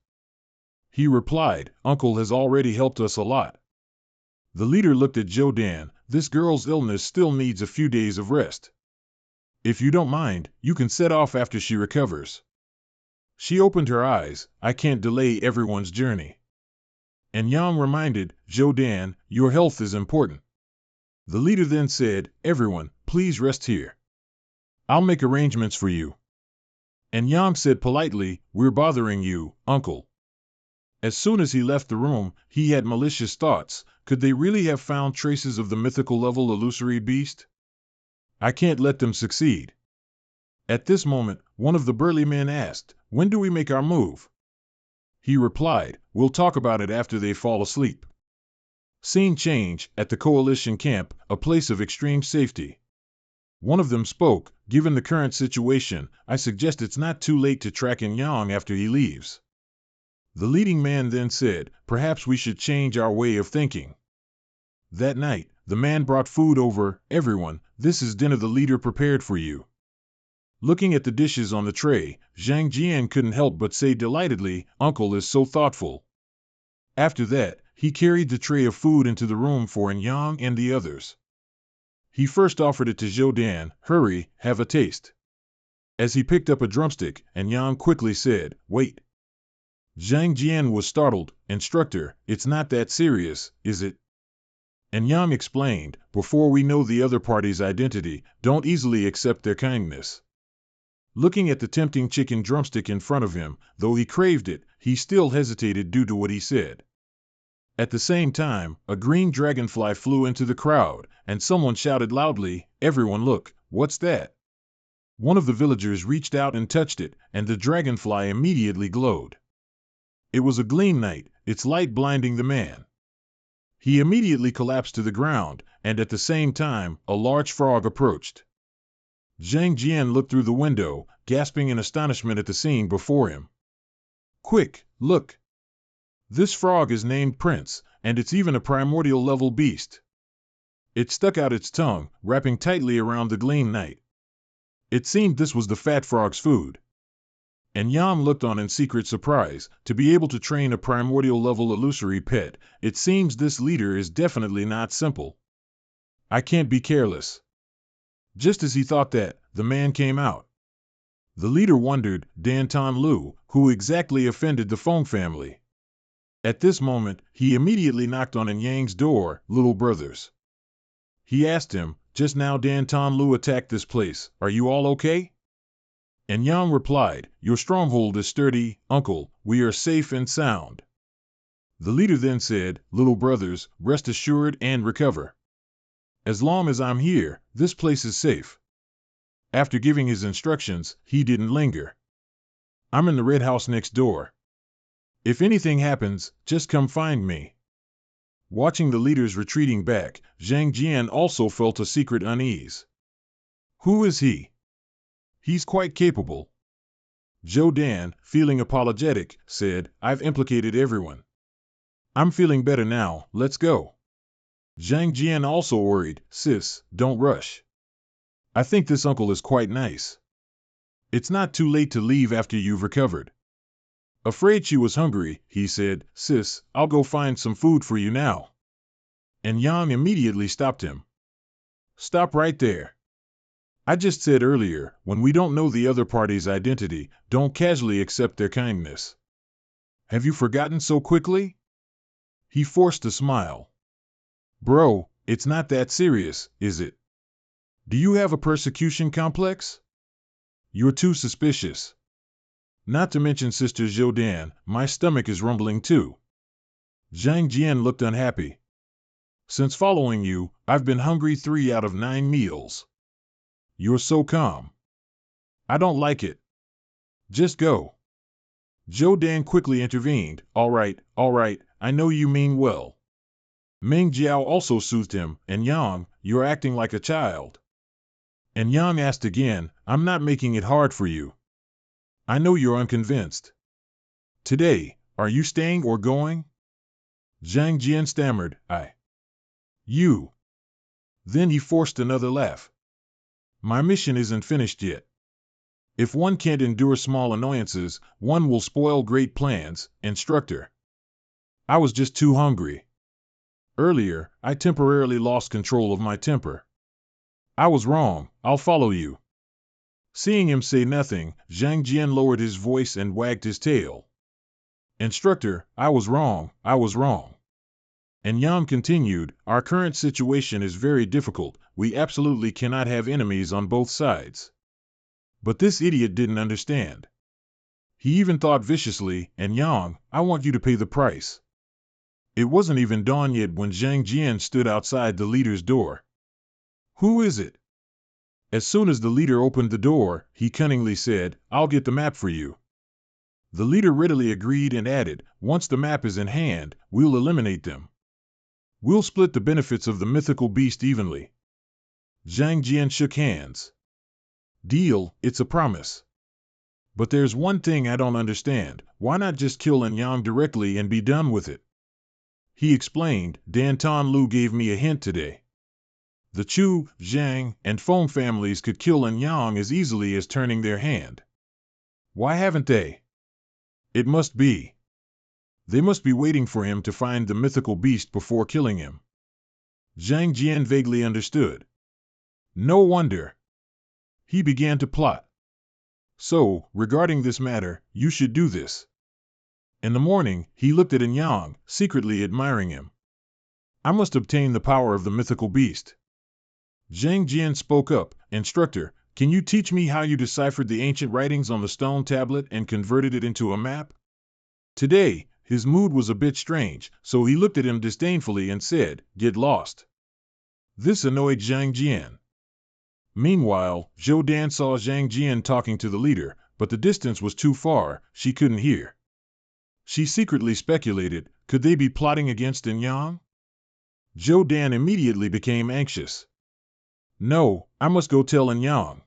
S1: He replied, Uncle has already helped us a lot. The leader looked at Zhou Dan, this girl's illness still needs a few days of rest. If you don't mind, you can set off after she recovers. She opened her eyes, I can't delay everyone's journey. And Yang reminded, Zhou Dan, your health is important. The leader then said, everyone, please rest here. I'll make arrangements for you. And Yang said politely, we're bothering you, uncle. As soon as he left the room, he had malicious thoughts. Could they really have found traces of the mythical-level illusory beast? I can't let them succeed. At this moment, one of the burly men asked, when do we make our move? He replied, we'll talk about it after they fall asleep. Scene change, at the coalition camp, a place of extreme safety. One of them spoke, given the current situation, I suggest it's not too late to track in Yang after he leaves. The leading man then said, perhaps we should change our way of thinking. That night, the man brought food over, everyone, this is dinner the leader prepared for you. Looking at the dishes on the tray, Zhang Jian couldn't help but say delightedly, Uncle is so thoughtful. After that, he carried the tray of food into the room for Yang and the others. He first offered it to Zhou Dan, hurry, have a taste. As he picked up a drumstick, Yang quickly said, wait. Zhang Jian was startled, Instructor, it's not that serious, is it? Yang explained, before we know the other party's identity, don't easily accept their kindness. Looking at the tempting chicken drumstick in front of him, though he craved it, he still hesitated due to what he said. At the same time, a green dragonfly flew into the crowd, and someone shouted loudly, everyone look, what's that? One of the villagers reached out and touched it, and the dragonfly immediately glowed. It was a gleam knight, its light blinding the man. He immediately collapsed to the ground, and at the same time, a large frog approached. Zhang Jian looked through the window, gasping in astonishment at the scene before him. Quick, look! This frog is named Prince, and it's even a primordial-level beast. It stuck out its tongue, wrapping tightly around the gleam knight. It seemed this was the fat frog's food. And Yang looked on in secret surprise, to be able to train a primordial-level illusory pet, it seems this leader is definitely not simple. I can't be careless. Just as he thought that, the man came out. The leader wondered, Dan Tan Lu, who exactly offended the Feng family. At this moment, he immediately knocked on Yang's door, little brothers. He asked him, just now Dan Tan Lu attacked this place, are you all okay? And Yang replied, your stronghold is sturdy, uncle, we are safe and sound. The leader then said, little brothers, rest assured and recover. As long as I'm here, this place is safe. After giving his instructions, he didn't linger. I'm in the red house next door. If anything happens, just come find me. Watching the leaders retreating back, Zhang Jian also felt a secret unease. Who is he? He's quite capable. Zhou Dan, feeling apologetic, said, I've implicated everyone. I'm feeling better now, let's go. Zhang Jian also worried, sis, don't rush. I think this uncle is quite nice. It's not too late to leave after you've recovered. Afraid she was hungry, he said, sis, I'll go find some food for you now. And Yang immediately stopped him. Stop right there. I just said earlier, when we don't know the other party's identity, don't casually accept their kindness. Have you forgotten so quickly? He forced a smile. Bro, it's not that serious, is it? Do you have a persecution complex? You're too suspicious. Not to mention Sister Zhoudan, my stomach is rumbling too. Zhang Jian looked unhappy. Since following you, I've been hungry 3 out of 9 meals. You're so calm. I don't like it. Just go. Zhoudan quickly intervened. All right, I know you mean well. Meng Jiao also soothed him. And Yang, you're acting like a child. And Yang asked again, I'm not making it hard for you. I know you're unconvinced. Today, are you staying or going? Zhang Jian stammered, You. Then he forced another laugh. My mission isn't finished yet. If one can't endure small annoyances, one will spoil great plans, instructor. I was just too hungry. Earlier, I temporarily lost control of my temper. I was wrong, I'll follow you. Seeing him say nothing, Zhang Jian lowered his voice and wagged his tail. Instructor, I was wrong. And Yang continued, our current situation is very difficult, we absolutely cannot have enemies on both sides. But this idiot didn't understand. He even thought viciously, and Yang, I want you to pay the price. It wasn't even dawn yet when Zhang Jian stood outside the leader's door. Who is it? As soon as the leader opened the door, he cunningly said, I'll get the map for you. The leader readily agreed and added, once the map is in hand, we'll eliminate them. We'll split the benefits of the mythical beast evenly. Zhang Jian shook hands. Deal, it's a promise. But there's one thing I don't understand, why not just kill Yang directly and be done with it? He explained, Dan Tan Lu gave me a hint today. The Chu, Zhang, and Feng families could kill Yang as easily as turning their hand. Why haven't they? It must be. They must be waiting for him to find the mythical beast before killing him. Zhang Jian vaguely understood. No wonder. He began to plot. So, regarding this matter, you should do this. In the morning, he looked at Yang, secretly admiring him. I must obtain the power of the mythical beast. Zhang Jian spoke up, Instructor, can you teach me how you deciphered the ancient writings on the stone tablet and converted it into a map? Today, his mood was a bit strange, so he looked at him disdainfully and said, Get lost. This annoyed Zhang Jian. Meanwhile, Zhoudan saw Zhang Jian talking to the leader, but the distance was too far, she couldn't hear. She secretly speculated, could they be plotting against Yang? Zhoudan immediately became anxious. No, I must go tell Yang.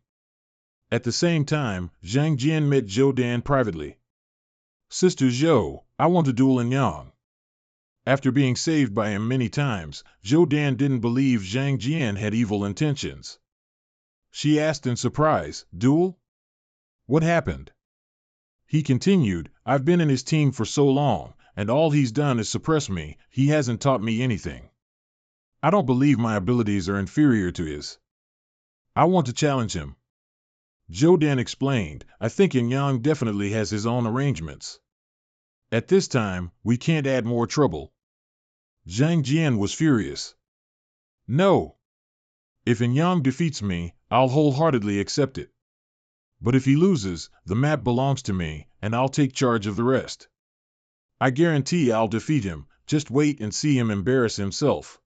S1: At the same time, Zhang Jian met Zhoudan privately. Sister Zhou, I want to duel Yang. After being saved by him many times, Zhoudan didn't believe Zhang Jian had evil intentions. She asked in surprise, Duel? What happened? He continued, I've been in his team for so long, and all he's done is suppress me, he hasn't taught me anything. I don't believe my abilities are inferior to his. I want to challenge him. Zhoudan explained, I think Yang definitely has his own arrangements. At this time, we can't add more trouble. Zhang Jian was furious. No. If Yang defeats me, I'll wholeheartedly accept it. But if he loses, the map belongs to me, and I'll take charge of the rest. I guarantee I'll defeat him, just wait and see him embarrass himself.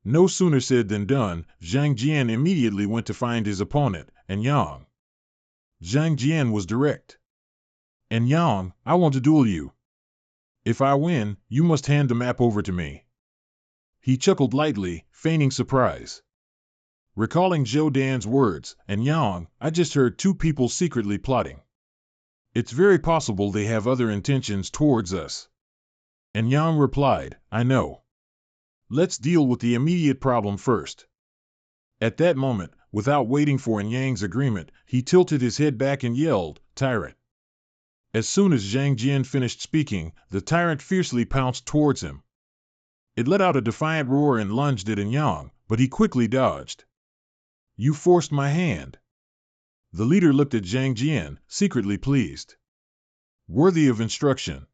S1: No sooner said than done, Zhang Jian immediately went to find his opponent, and Yang. Zhang Jian was direct. And Yang, I want to duel you. If I win, you must hand the map over to me. He chuckled lightly, feigning surprise. Recalling Zhoudan's words, and Yang, I just heard 2 people secretly plotting. It's very possible they have other intentions towards us. And Yang replied, I know. Let's deal with the immediate problem first. At that moment, without waiting for Yang's agreement, he tilted his head back and yelled, Tyrant. As soon as Zhang Jian finished speaking, the tyrant fiercely pounced towards him. It let out a defiant roar and lunged at Yang, but he quickly dodged. You forced my hand. The leader looked at Zhang Jian, secretly pleased. Worthy of instruction.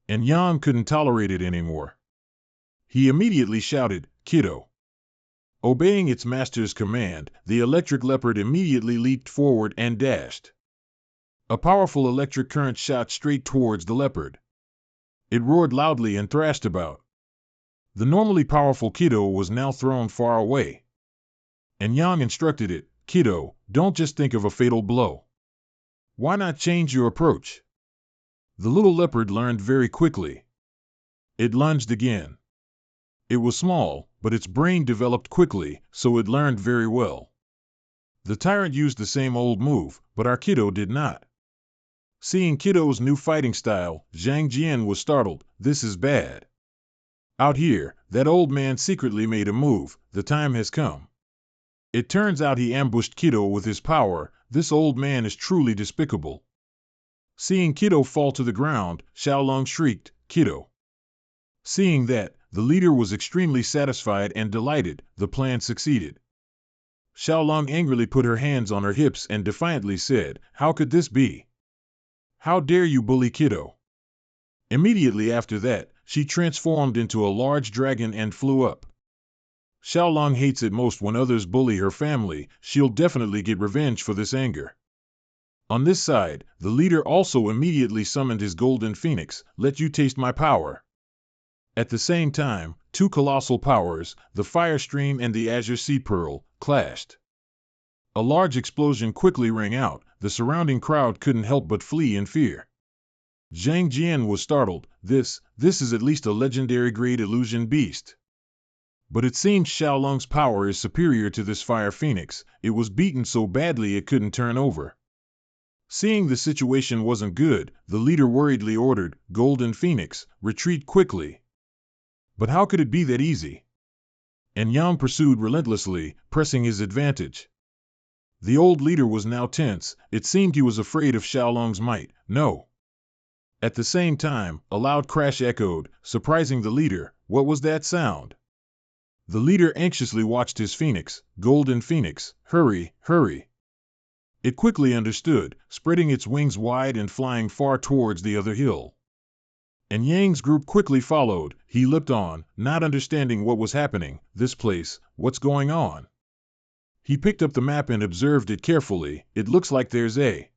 S1: And Yang couldn't tolerate it anymore. He immediately shouted, Kiddo. Obeying its master's command, the electric leopard immediately leaped forward and dashed. A powerful electric current shot straight towards the leopard. It roared loudly and thrashed about. The normally powerful kiddo was now thrown far away. And Yang instructed it, "Kiddo, don't just think of a fatal blow. Why not change your approach?" The little leopard learned very quickly. It lunged again. It was small, but its brain developed quickly, so it learned very well. The tyrant used the same old move, but our kiddo did not. Seeing Kiddo's new fighting style, Zhang Jian was startled. "This is bad. Out here, that old man secretly made a move. The time has come." It turns out he ambushed Kiddo with his power. This old man is truly despicable. Seeing Kiddo fall to the ground, Xiaolong shrieked, "Kiddo!" Seeing that, the leader was extremely satisfied and delighted. The plan succeeded. Xiaolong angrily put her hands on her hips and defiantly said, "How could this be? How dare you bully Kiddo?" Immediately after that, she transformed into a large dragon and flew up. Xiaolong hates it most when others bully her family. She'll definitely get revenge for this anger. On this side, the leader also immediately summoned his golden phoenix. "Let you taste my power." At the same time, two colossal powers, the fire stream and the azure sea pearl, clashed. A large explosion quickly rang out. The surrounding crowd couldn't help but flee in fear. Zhang Jian was startled. This is at least a legendary grade illusion beast. But it seems Xiaolong's power is superior to this fire phoenix. It was beaten so badly it couldn't turn over. Seeing the situation wasn't good, the leader worriedly ordered, "Golden Phoenix, retreat quickly." But how could it be that easy? And Yang pursued relentlessly, pressing his advantage. The old leader was now tense. It seemed he was afraid of Xiaolong's might. "No." At the same time, a loud crash echoed, surprising the leader. What was that sound? The leader anxiously watched his phoenix. "Golden Phoenix, hurry, hurry." It quickly understood, spreading its wings wide and flying far towards the other hill. And Yang's group quickly followed. He looked on, not understanding what was happening. "This place, what's going on?" He picked up the map and observed it carefully. "It looks like there's a..."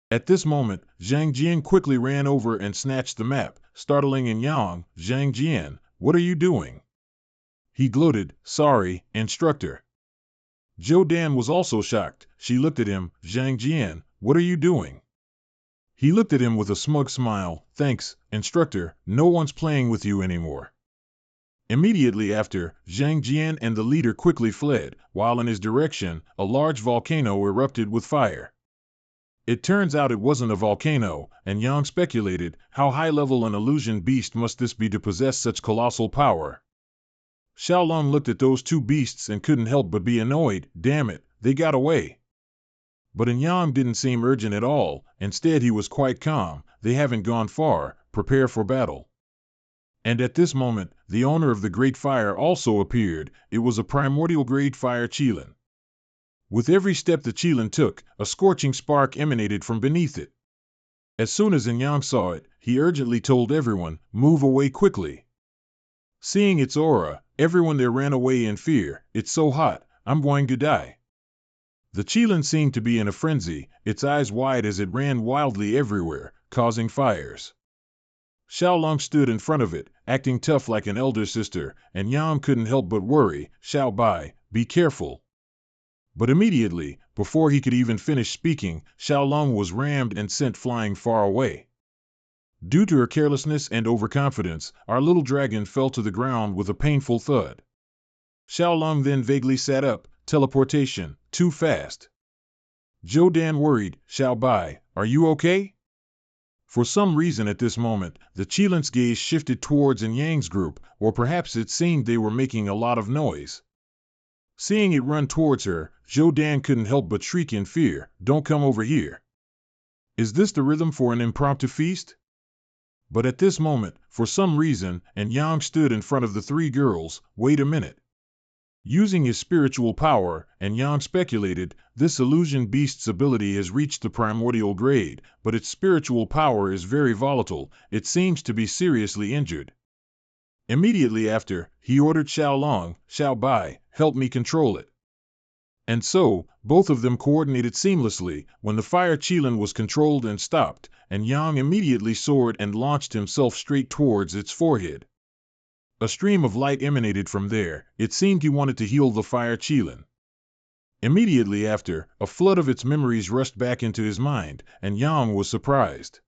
S1: At this moment, Zhang Jian quickly ran over and snatched the map, startling Yang. "Zhang Jian, what are you doing?" He gloated, "Sorry, instructor." Zhou Dan was also shocked. She looked at him. "Zhang Jian, what are you doing?" He looked at him with a smug smile. "Thanks, instructor, no one's playing with you anymore." Immediately after, Zhang Jian and the leader quickly fled, while in his direction, a large volcano erupted with fire. It turns out it wasn't a volcano, and Yang speculated, how high-level an illusion beast must this be to possess such colossal power? Xiaolong looked at those two beasts and couldn't help but be annoyed. Damn it, they got away. But Yang didn't seem urgent at all. Instead he was quite calm. They haven't gone far. Prepare for battle. And at this moment, the owner of the Great Fire also appeared. It was a primordial grade fire Qilin. With every step the Qilin took, a scorching spark emanated from beneath it. As soon as Yang saw it, he urgently told everyone, "Move away quickly." Seeing its aura, everyone there ran away in fear. "It's so hot, I'm going to die." The Qilin seemed to be in a frenzy, its eyes wide as it ran wildly everywhere, causing fires. Xiaolong stood in front of it, acting tough like an elder sister, and Yang couldn't help but worry. "Xiao Bai, be careful." But immediately, before he could even finish speaking, Xiaolong was rammed and sent flying far away. Due to her carelessness and overconfidence, our little dragon fell to the ground with a painful thud. Xiaolong then vaguely sat up. Teleportation, too fast. Zhou Dan worried. "Xiao Bai, are you okay?" For some reason at this moment, the Qilin's gaze shifted towards Yang's group, or perhaps it seemed they were making a lot of noise. Seeing it run towards her, Zhou Dan couldn't help but shriek in fear. "Don't come over here. Is this the rhythm for an impromptu feast?" But at this moment, for some reason, Yang stood in front of the three girls. "Wait a minute." Using his spiritual power, Yang speculated, this illusion beast's ability has reached the primordial grade, but its spiritual power is very volatile. It seems to be seriously injured. Immediately after, he ordered Xiaolong, "Xiao Bai, help me control it." And so, both of them coordinated seamlessly. When the fire Qilin was controlled and stopped, and Yang immediately soared and launched himself straight towards its forehead. A stream of light emanated from there. It seemed he wanted to heal the fire Qilin. Immediately after, a flood of its memories rushed back into his mind, and Yang was surprised.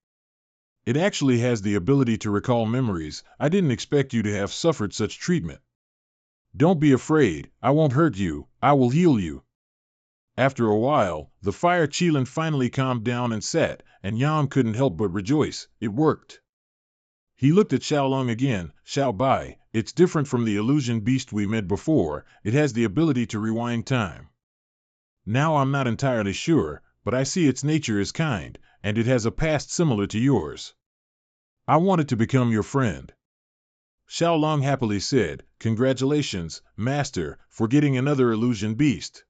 S1: It actually has the ability to recall memories. I didn't expect you to have suffered such treatment. Don't be afraid, I won't hurt you, I will heal you. After a while, the fire Qilin finally calmed down and sat, and Yang couldn't help but rejoice. It worked. He looked at Xiaolong again. Xiao Bai, it's different from the illusion beast we met before. It has the ability to rewind time. Now I'm not entirely sure, but I see its nature is kind, and it has a past similar to yours. I wanted to become your friend. Xiaolong happily said, Congratulations, Master, for getting another illusion beast.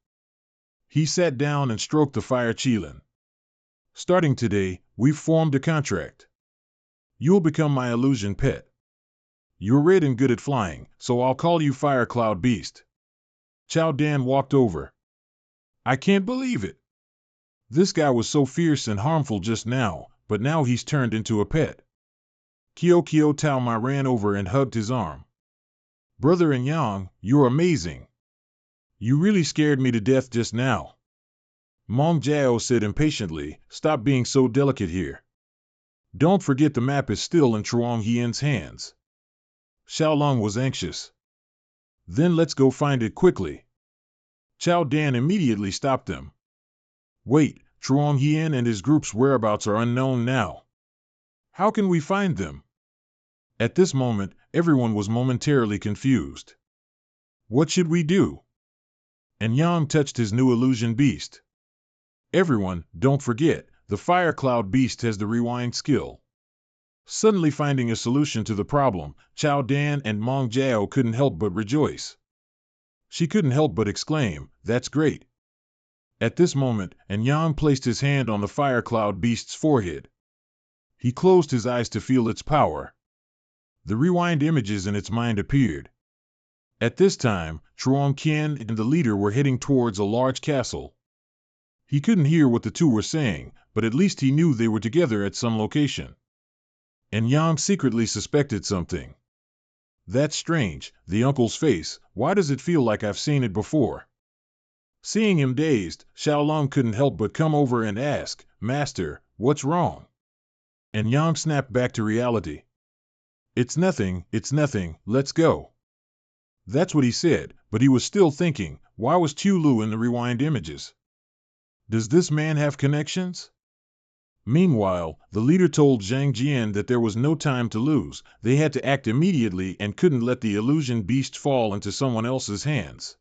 S1: He sat down and stroked the fire Qilin. Starting today, we've formed a contract. You'll become my illusion pet. You're red and good at flying, so I'll call you Fire Cloud Beast. Qiao Dan walked over. I can't believe it. This guy was so fierce and harmful just now, but now he's turned into a pet. Kyo Tamer ran over and hugged his arm. Brother and Yang, you're amazing. You really scared me to death just now. Mong Jiao said impatiently, Stop being so delicate here. Don't forget the map is still in Chuang Hien's hands. Xiaolong was anxious. Then let's go find it quickly. Qiao Dan immediately stopped them. Wait, Chuang Hien and his group's whereabouts are unknown now. How can we find them? At this moment, everyone was momentarily confused. What should we do? And Yang touched his new illusion beast. Everyone, don't forget, the Fire Cloud Beast has the rewind skill. Suddenly finding a solution to the problem, Qiao Dan and Mong Jiao couldn't help but rejoice. She couldn't help but exclaim, That's great. At this moment, Yang placed his hand on the Fire Cloud Beast's forehead. He closed his eyes to feel its power. The rewind images in its mind appeared. At this time, Chuang Qian and the leader were heading towards a large castle. He couldn't hear what the two were saying, but at least he knew they were together at some location. And Yang secretly suspected something. That's strange, the uncle's face, why does it feel like I've seen it before? Seeing him dazed, Xiaolong couldn't help but come over and ask, Master, what's wrong? And Yang snapped back to reality. It's nothing, let's go. That's what he said, but he was still thinking, why was Qiu Lu in the rewind images? Does this man have connections? Meanwhile, the leader told Zhang Jian that there was no time to lose. They had to act immediately and couldn't let the illusion beast fall into someone else's hands.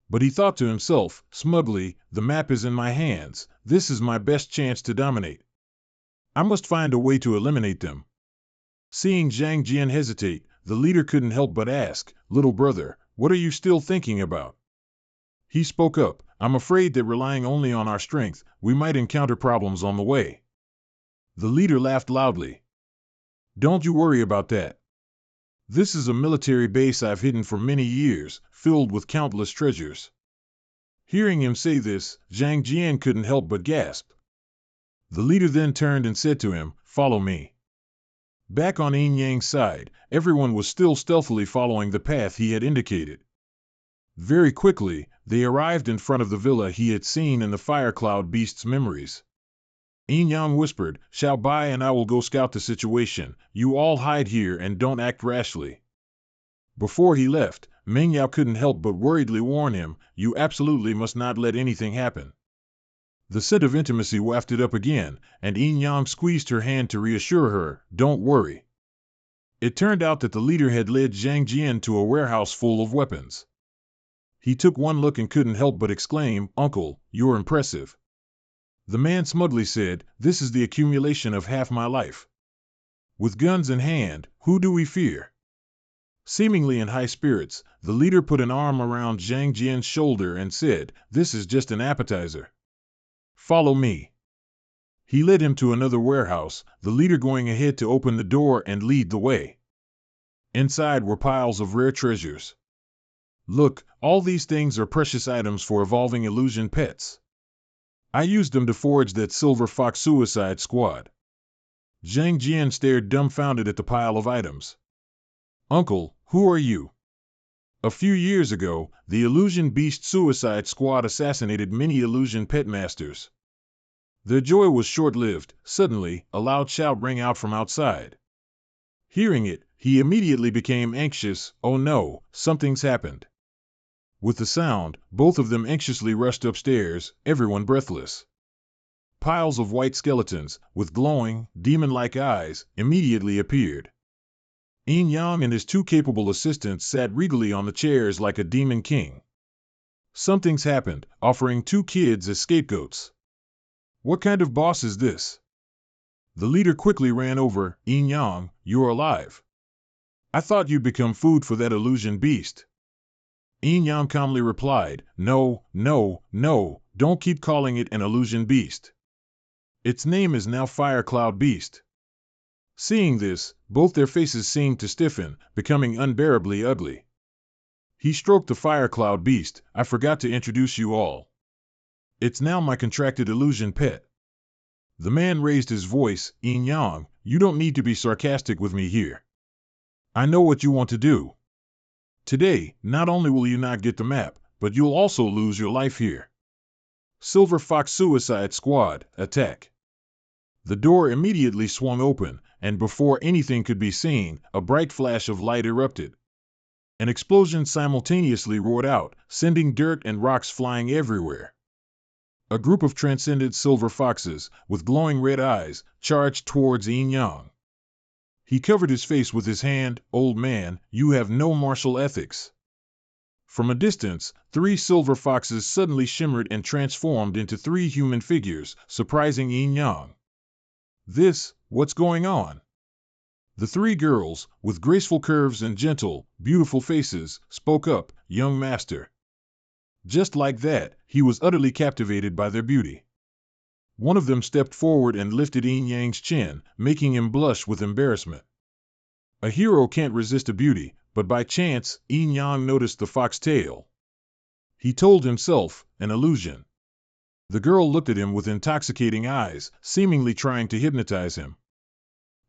S1: But he thought to himself, smugly, the map is in my hands. This is my best chance to dominate. I must find a way to eliminate them. Seeing Zhang Jian hesitate, the leader couldn't help but ask, Little brother, what are you still thinking about? He spoke up, I'm afraid that relying only on our strength, we might encounter problems on the way. The leader laughed loudly. Don't you worry about that. This is a military base I've hidden for many years, filled with countless treasures. Hearing him say this, Zhang Jian couldn't help but gasp. The leader then turned and said to him, Follow me. Back on Yin Yang's side, everyone was still stealthily following the path he had indicated. Very quickly, they arrived in front of the villa he had seen in the Fire Cloud Beast's memories. Yin Yang whispered, Xiao Bai and I will go scout the situation. You all hide here and don't act rashly. Before he left, Meng Yao couldn't help but worriedly warn him, You absolutely must not let anything happen. The scent of intimacy wafted up again, and Yin Yang squeezed her hand to reassure her, Don't worry. It turned out that the leader had led Zhang Jian to a warehouse full of weapons. He took one look and couldn't help but exclaim, Uncle, you're impressive. The man smugly said, This is the accumulation of half my life. With guns in hand, who do we fear? Seemingly in high spirits, the leader put an arm around Zhang Jian's shoulder and said, This is just an appetizer. Follow me. He led him to another warehouse, the leader going ahead to open the door and lead the way. Inside were piles of rare treasures. Look, all these things are precious items for evolving illusion pets. I used them to forge that Silver Fox Suicide Squad. Zhang Jian stared dumbfounded at the pile of items. Uncle, who are you? A few years ago, the Illusion Beast Suicide Squad assassinated many illusion pet masters. Their joy was short-lived. Suddenly, a loud shout rang out from outside. Hearing it, he immediately became anxious. Oh no, something's happened. With the sound, both of them anxiously rushed upstairs, everyone breathless. Piles of white skeletons, with glowing, demon-like eyes, immediately appeared. Yin Yang and his two capable assistants sat regally on the chairs like a demon king. Something's happened, offering two kids as scapegoats. What kind of boss is this? The leader quickly ran over. Yin Yang, you're alive. I thought you'd become food for that illusion beast. Yin Yang calmly replied, No, don't keep calling it an illusion beast. Its name is now Fire Cloud Beast. Seeing this, both their faces seemed to stiffen, becoming unbearably ugly. He stroked the Fire Cloud Beast. I forgot to introduce you all. It's now my contracted illusion pet. The man raised his voice. Yin Yang, you don't need to be sarcastic with me here. I know what you want to do. Today, not only will you not get the map, but you'll also lose your life here. Silver Fox Suicide Squad, attack. The door immediately swung open, and before anything could be seen, a bright flash of light erupted. An explosion simultaneously roared out, sending dirt and rocks flying everywhere. A group of transcendent silver foxes, with glowing red eyes, charged towards Yin Yang. He covered his face with his hand. Old man, you have no martial ethics. From a distance, 3 silver foxes suddenly shimmered and transformed into 3 human figures, surprising Yin Yang. What's going on? The 3 girls, with graceful curves and gentle, beautiful faces, spoke up. Young master. Just like that, he was utterly captivated by their beauty. One of them stepped forward and lifted Yin Yang's chin, making him blush with embarrassment. A hero can't resist a beauty, but by chance, Yin Yang noticed the fox tail. He told himself, an illusion. The girl looked at him with intoxicating eyes, seemingly trying to hypnotize him.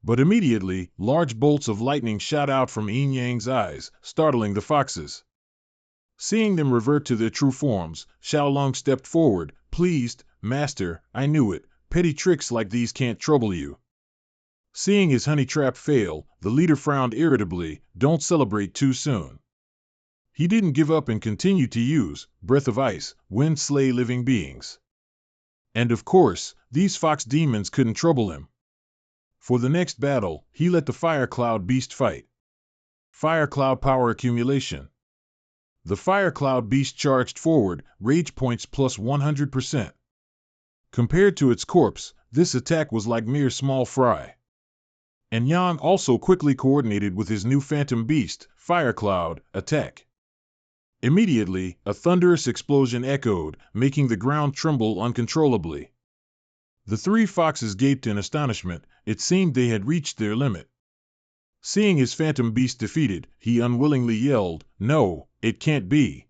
S1: But immediately, large bolts of lightning shot out from Yin Yang's eyes, startling the foxes. Seeing them revert to their true forms, Xiaolong stepped forward, pleased. Master, I knew it. Petty tricks like these can't trouble you. Seeing his honey trap fail, the leader frowned irritably. Don't celebrate too soon. He didn't give up and continued to use Breath of Ice, wind slay living beings. And of course, these fox demons couldn't trouble him. For the next battle, he let the Fire Cloud Beast fight. Fire Cloud Power Accumulation. The Fire Cloud Beast charged forward, rage points plus 100%. Compared to its corpse, this attack was like mere small fry. And Yang also quickly coordinated with his new Phantom Beast, Fire Cloud, attack. Immediately, a thunderous explosion echoed, making the ground tremble uncontrollably. The 3 foxes gaped in astonishment. It seemed they had reached their limit. Seeing his Phantom Beast defeated, he unwillingly yelled, No, it can't be.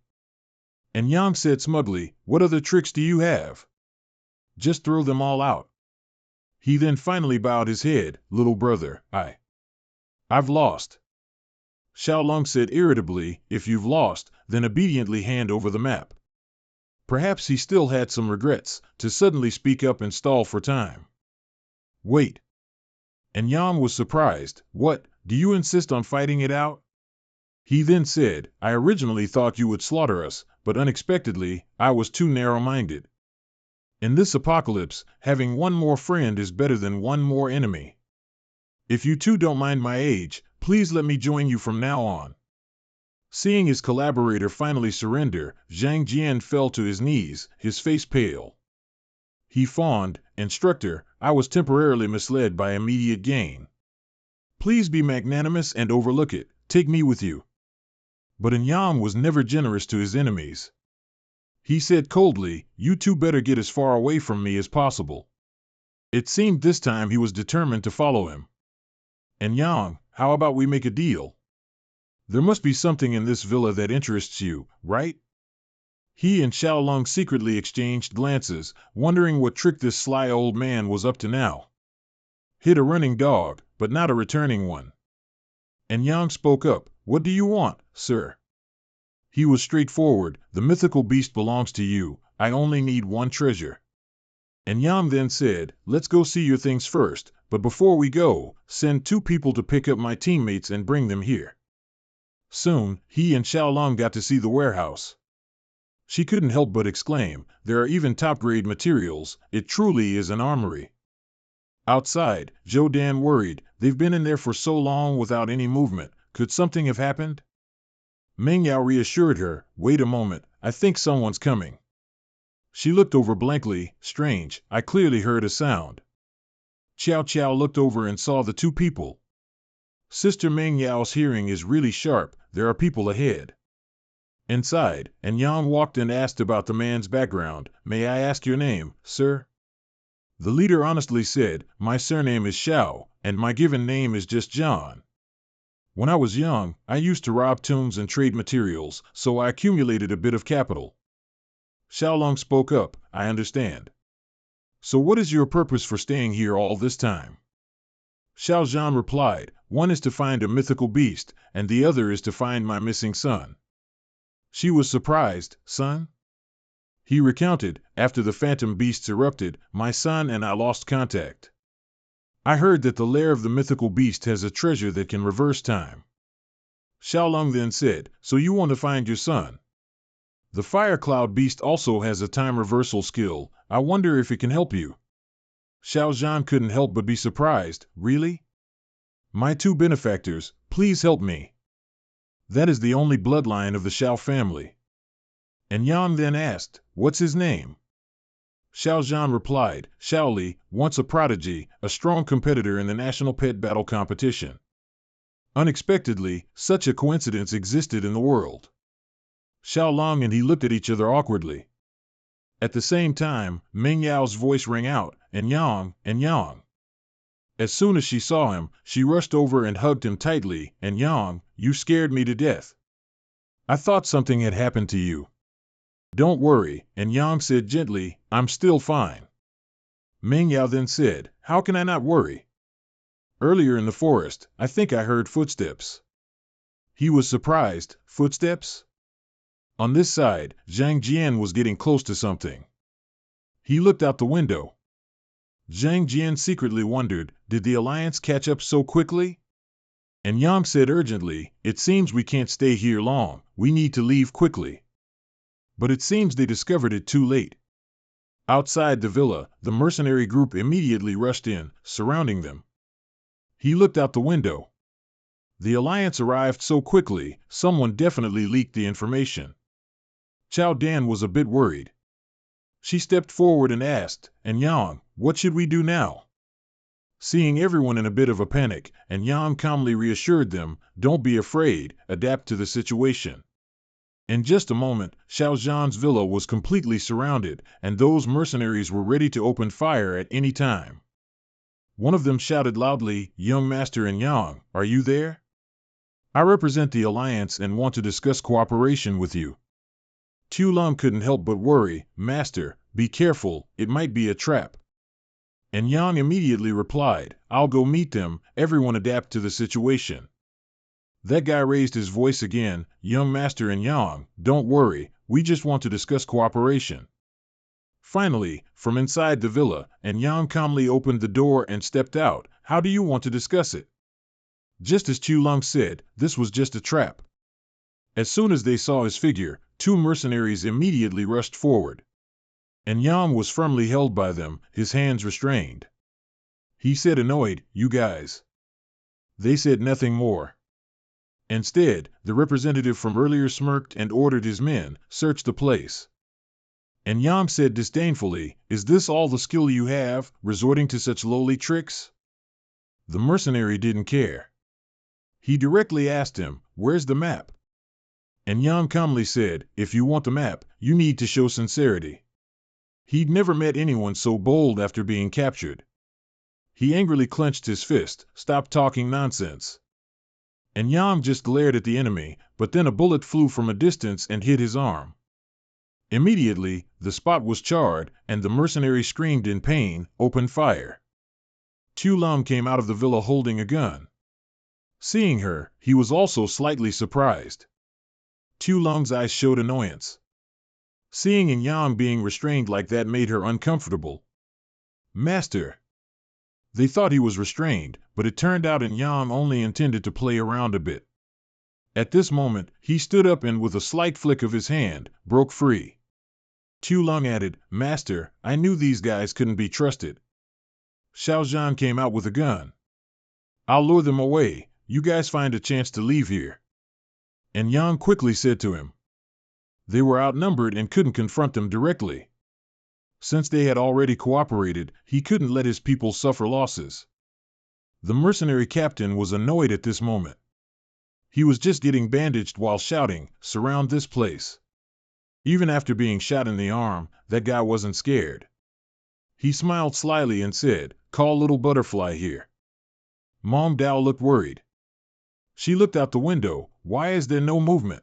S1: And Yang said smugly, What other tricks do you have? Just throw them all out. He then finally bowed his head. Little brother, I've lost. Xiaolong said irritably, If you've lost, then obediently hand over the map. Perhaps he still had some regrets, to suddenly speak up and stall for time. Wait. And Yang was surprised. What, do you insist on fighting it out? He then said, I originally thought you would slaughter us, but unexpectedly, I was too narrow-minded. In this apocalypse, having one more friend is better than one more enemy. If you two don't mind my age, please let me join you from now on. Seeing his collaborator finally surrender, Zhang Jian fell to his knees, his face pale. He fawned, Instructor, I was temporarily misled by immediate gain. Please be magnanimous and overlook it. Take me with you. But Yang was never generous to his enemies. He said coldly, You two better get as far away from me as possible. It seemed this time he was determined to follow him. And Yang, how about we make a deal? There must be something in this villa that interests you, right? He and Xiaolong secretly exchanged glances, wondering what trick this sly old man was up to now. Hit a running dog, but not a returning one. And Yang spoke up, "What do you want, sir?" He was straightforward, "The mythical beast belongs to you, I only need one treasure." And Yang then said, "Let's go see your things first, but before we go, send 2 people to pick up my teammates and bring them here." Soon, he and Xiaolong got to see the warehouse. She couldn't help but exclaim, "There are even top-grade materials, it truly is an armory." Outside, Zhou Dan worried, "They've been in there for so long without any movement, could something have happened?" Meng Yao reassured her, "Wait a moment, I think someone's coming." She looked over blankly, "Strange, I clearly heard a sound." Qiao Qiao looked over and saw the 2 people. Sister Meng Yao's hearing is really sharp, there are people ahead. Inside, and Yang walked and asked about the man's background, "May I ask your name, sir?" The leader honestly said, "My surname is Xiao, and my given name is just John. When I was young, I used to rob tombs and trade materials, so I accumulated a bit of capital." Xiaolong spoke up, "I understand. So what is your purpose for staying here all this time?" Xiao Zhan replied, "One is to find a mythical beast, and the other is to find my missing son." She was surprised, "Son?" He recounted, "After the phantom beasts erupted, my son and I lost contact. I heard that the lair of the mythical beast has a treasure that can reverse time." Xiaolong then said, "So you want to find your son? The fire cloud beast also has a time reversal skill, I wonder if it can help you." Xiao Zhan couldn't help but be surprised, "Really? My 2 benefactors, please help me. That is the only bloodline of the Xiao family." And Yang then asked, "What's his name?" Xiao Zhan replied, "Xiaoli, once a prodigy, a strong competitor in the national pet battle competition." Unexpectedly, such a coincidence existed in the world. Xiaolong and he looked at each other awkwardly. At the same time, Meng Yao's voice rang out, and Yang. As soon as she saw him, she rushed over and hugged him tightly, and "Yang, you scared me to death. I thought something had happened to you." "Don't worry," and Yang said gently, "I'm still fine." Meng Yao then said, "How can I not worry? Earlier in the forest, I think I heard footsteps." He was surprised, "Footsteps?" On this side, Zhang Jian was getting close to something. He looked out the window. Zhang Jian secretly wondered, did the alliance catch up so quickly? And Yang said urgently, "It seems we can't stay here long, we need to leave quickly." But it seems they discovered it too late. Outside the villa, the mercenary group immediately rushed in, surrounding them. He looked out the window. The alliance arrived so quickly, someone definitely leaked the information. Qiao Dan was a bit worried. She stepped forward and asked, "And Yang, what should we do now?" Seeing everyone in a bit of a panic, and Yang calmly reassured them, "Don't be afraid, adapt to the situation." In just a moment, Xiao Zhan's villa was completely surrounded, and those mercenaries were ready to open fire at any time. One of them shouted loudly, "Young Master and Yang, are you there? I represent the Alliance and want to discuss cooperation with you." Tu Lum couldn't help but worry, "Master, be careful, it might be a trap." And Yang immediately replied, "I'll go meet them, everyone adapt to the situation." That guy raised his voice again, "Young Master and Yang, don't worry, we just want to discuss cooperation." Finally, from inside the villa, and Yang calmly opened the door and stepped out, "How do you want to discuss it?" Just as Chu Lung said, this was just a trap. As soon as they saw his figure, 2 mercenaries immediately rushed forward. And Yang was firmly held by them, his hands restrained. He said annoyed, "You guys." They said nothing more. Instead, the representative from earlier smirked and ordered his men, "Search the place." And Yang said disdainfully, "Is this all the skill you have, resorting to such lowly tricks?" The mercenary didn't care. He directly asked him, "Where's the map?" And Yang calmly said, "If you want the map, you need to show sincerity." He'd never met anyone so bold after being captured. He angrily clenched his fist, "Stop talking nonsense." And Yang just glared at the enemy, but then a bullet flew from a distance and hit his arm. Immediately, the spot was charred, and the mercenary screamed in pain, opened fire. Tu Lung came out of the villa holding a gun. Seeing her, he was also slightly surprised. Tu Lung's eyes showed annoyance. Seeing Yang being restrained like that made her uncomfortable. Master. They thought he was restrained, but it turned out Yang only intended to play around a bit. At this moment, he stood up and with a slight flick of his hand, broke free. Tu Lung added, Master, I knew these guys couldn't be trusted. Xiao Zhan came out with a gun. I'll lure them away, you guys find a chance to leave here. And Yang quickly said to him. They were outnumbered and couldn't confront them directly. Since they had already cooperated, he couldn't let his people suffer losses. The mercenary captain was annoyed at this moment. He was just getting bandaged while shouting, surround this place. Even after being shot in the arm, that guy wasn't scared. He smiled slyly and said, call Little Butterfly here. Mong Dao looked worried. She looked out the window, why is there no movement?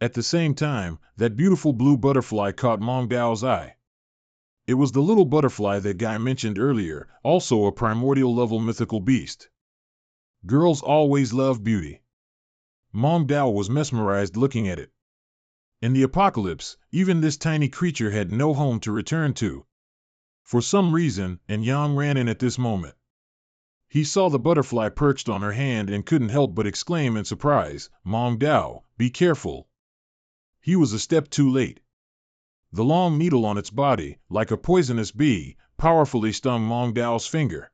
S1: At the same time, that beautiful blue butterfly caught Mong Dao's eye. It was the little butterfly that guy mentioned earlier, also a primordial-level mythical beast. Girls always love beauty. Mong Dao was mesmerized looking at it. In the apocalypse, even this tiny creature had no home to return to. For some reason, Yang ran in at this moment. He saw the butterfly perched on her hand and couldn't help but exclaim in surprise, Mong Dao, be careful. He was a step too late. The long needle on its body, like a poisonous bee, powerfully stung Mong Dao's finger.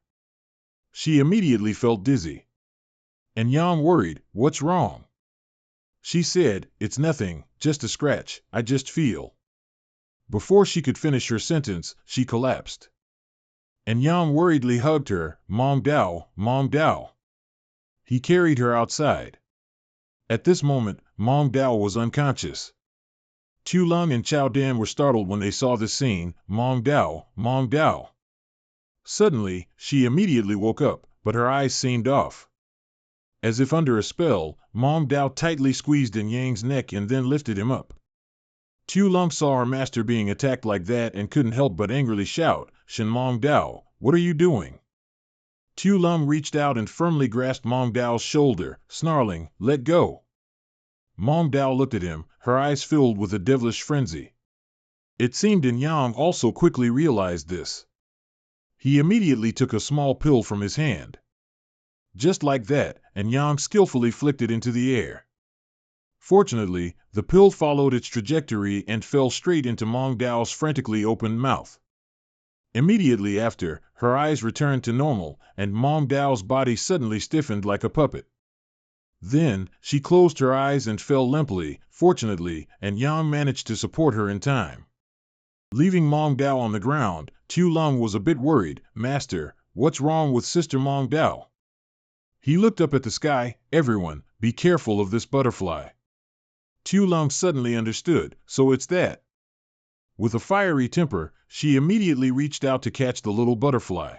S1: She immediately felt dizzy. And Yang worried, what's wrong? She said, it's nothing, just a scratch, I just feel. Before she could finish her sentence, she collapsed. And Yang worriedly hugged her, Mong Dao, Mong Dao. He carried her outside. At this moment, Mong Dao was unconscious. Tu Lung and Chao Dan were startled when they saw this scene, Mong Dao, Mong Dao. Suddenly, she immediately woke up, but her eyes seemed off. As if under a spell, Mong Dao tightly squeezed in Yang's neck and then lifted him up. Tu Lung saw her master being attacked like that and couldn't help but angrily shout, Shen Mong Dao, what are you doing? Tu Lung reached out and firmly grasped Mong Dao's shoulder, snarling, let go. Mong Dao looked at him, her eyes filled with a devilish frenzy. It seemed Yang also quickly realized this. He immediately took a small pill from his hand. Just like that, Yang skillfully flicked it into the air. Fortunately, the pill followed its trajectory and fell straight into Mong Dao's frantically opened mouth. Immediately after, her eyes returned to normal, and Mong Dao's body suddenly stiffened like a puppet. Then, she closed her eyes and fell limply, fortunately, and Yang managed to support her in time. Leaving Mong Dao on the ground, Tu Lung was a bit worried, Master, what's wrong with Sister Mong Dao? He looked up at the sky, everyone, be careful of this butterfly. Tu Lung suddenly understood, so it's that. With a fiery temper, she immediately reached out to catch the little butterfly.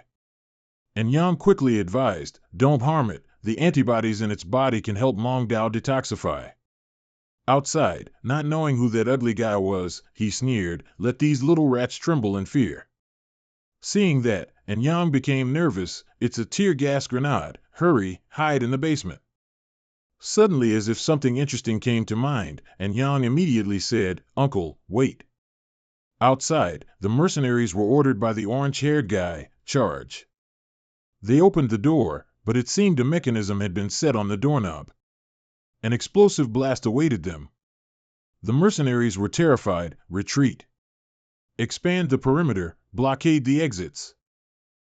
S1: And Yang quickly advised, don't harm it, the antibodies in its body can help Mong Dao detoxify. Outside, not knowing who that ugly guy was, he sneered, let these little rats tremble in fear. Seeing that, Yang became nervous, it's a tear gas grenade, hurry, hide in the basement. Suddenly, as if something interesting came to mind, Yang immediately said, Uncle, wait. Outside, the mercenaries were ordered by the orange-haired guy, charge. They opened the door, but it seemed a mechanism had been set on the doorknob. An explosive blast awaited them. The mercenaries were terrified, retreat. Expand the perimeter, blockade the exits.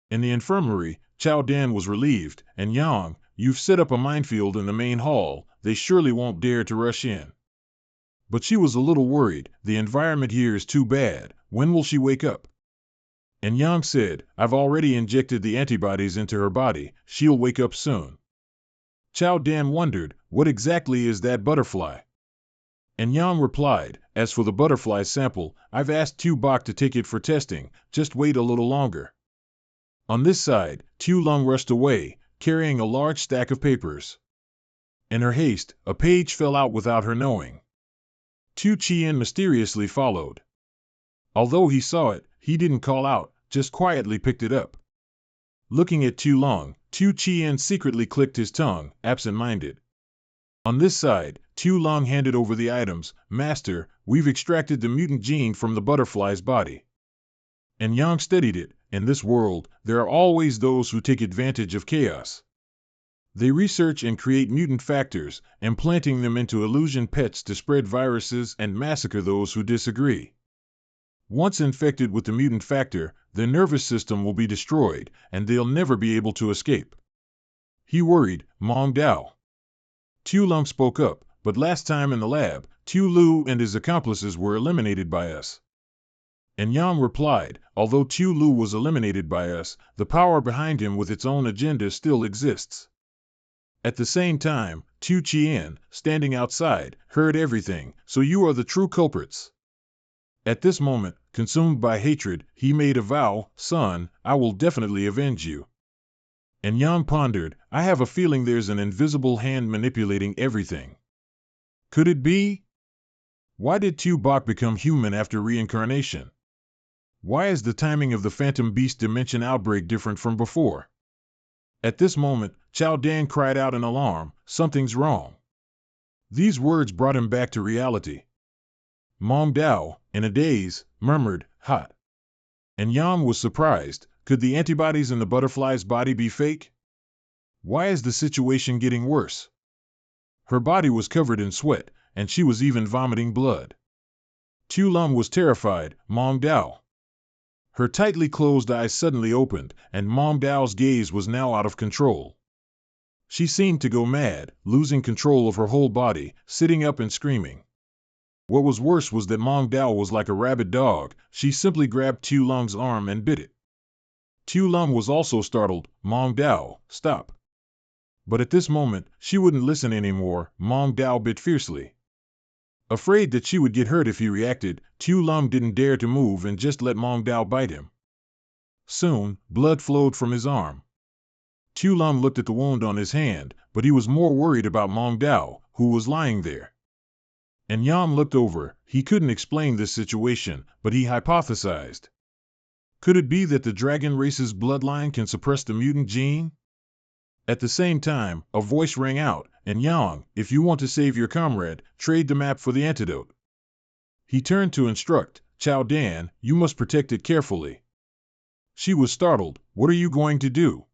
S1: In the infirmary, Chao Dan was relieved, and Yang, you've set up a minefield in the main hall, they surely won't dare to rush in. But she was a little worried, the environment here is too bad, when will she wake up? And Yang said, I've already injected the antibodies into her body, she'll wake up soon. Chao Dan wondered, what exactly is that butterfly? And Yang replied, as for the butterfly sample, I've asked Tu Bok to take it for testing, just wait a little longer. On this side, Tu Lung rushed away, carrying a large stack of papers. In her haste, a page fell out without her knowing. Tu Chien mysteriously followed. Although he saw it, he didn't call out, just quietly picked it up. Looking at Tu Long, Tu Chien secretly clicked his tongue, absent-minded. On this side, Tu Long handed over the items. Master, we've extracted the mutant gene from the butterfly's body. And Yang studied it. In this world, there are always those who take advantage of chaos. They research and create mutant factors, implanting them into illusion pets to spread viruses and massacre those who disagree. Once infected with the mutant factor, their nervous system will be destroyed, and they'll never be able to escape. He worried, Mong Dao. Tu Lung spoke up, but last time in the lab, Tu Lu and his accomplices were eliminated by us. And Yang replied, although Tu Lu was eliminated by us, the power behind him with its own agenda still exists. At the same time, Tu Chien, standing outside, heard everything, so you are the true culprits. At this moment, consumed by hatred, he made a vow, son, I will definitely avenge you. And Yang pondered, I have a feeling there's an invisible hand manipulating everything. Could it be? Why did Tu Bok become human after reincarnation? Why is the timing of the Phantom Beast Dimension outbreak different from before? At this moment, Chao Dan cried out in alarm, something's wrong. These words brought him back to reality. Mong Dao, in a daze, murmured, hot. And Yang was surprised, could the antibodies in the butterfly's body be fake? Why is the situation getting worse? Her body was covered in sweat, and she was even vomiting blood. Tu Lum was terrified, Mong Dao. Her tightly closed eyes suddenly opened, and Mong Dao's gaze was now out of control. She seemed to go mad, losing control of her whole body, sitting up and screaming. What was worse was that Mong Dao was like a rabid dog. She simply grabbed Tu Lung's arm and bit it. Tu Lung was also startled. Mong Dao, stop. But at this moment, she wouldn't listen anymore. Mong Dao bit fiercely. Afraid that she would get hurt if he reacted, Tu Lung didn't dare to move and just let Mong Dao bite him. Soon, blood flowed from his arm. Tu Lung looked at the wound on his hand, but he was more worried about Mong Dao, who was lying there. And Yang looked over. He couldn't explain this situation, but he hypothesized. Could it be that the dragon race's bloodline can suppress the mutant gene? At the same time, a voice rang out, and Yang, if you want to save your comrade, trade the map for the antidote. He turned to instruct, Chao Dan, you must protect it carefully. She was startled, what are you going to do?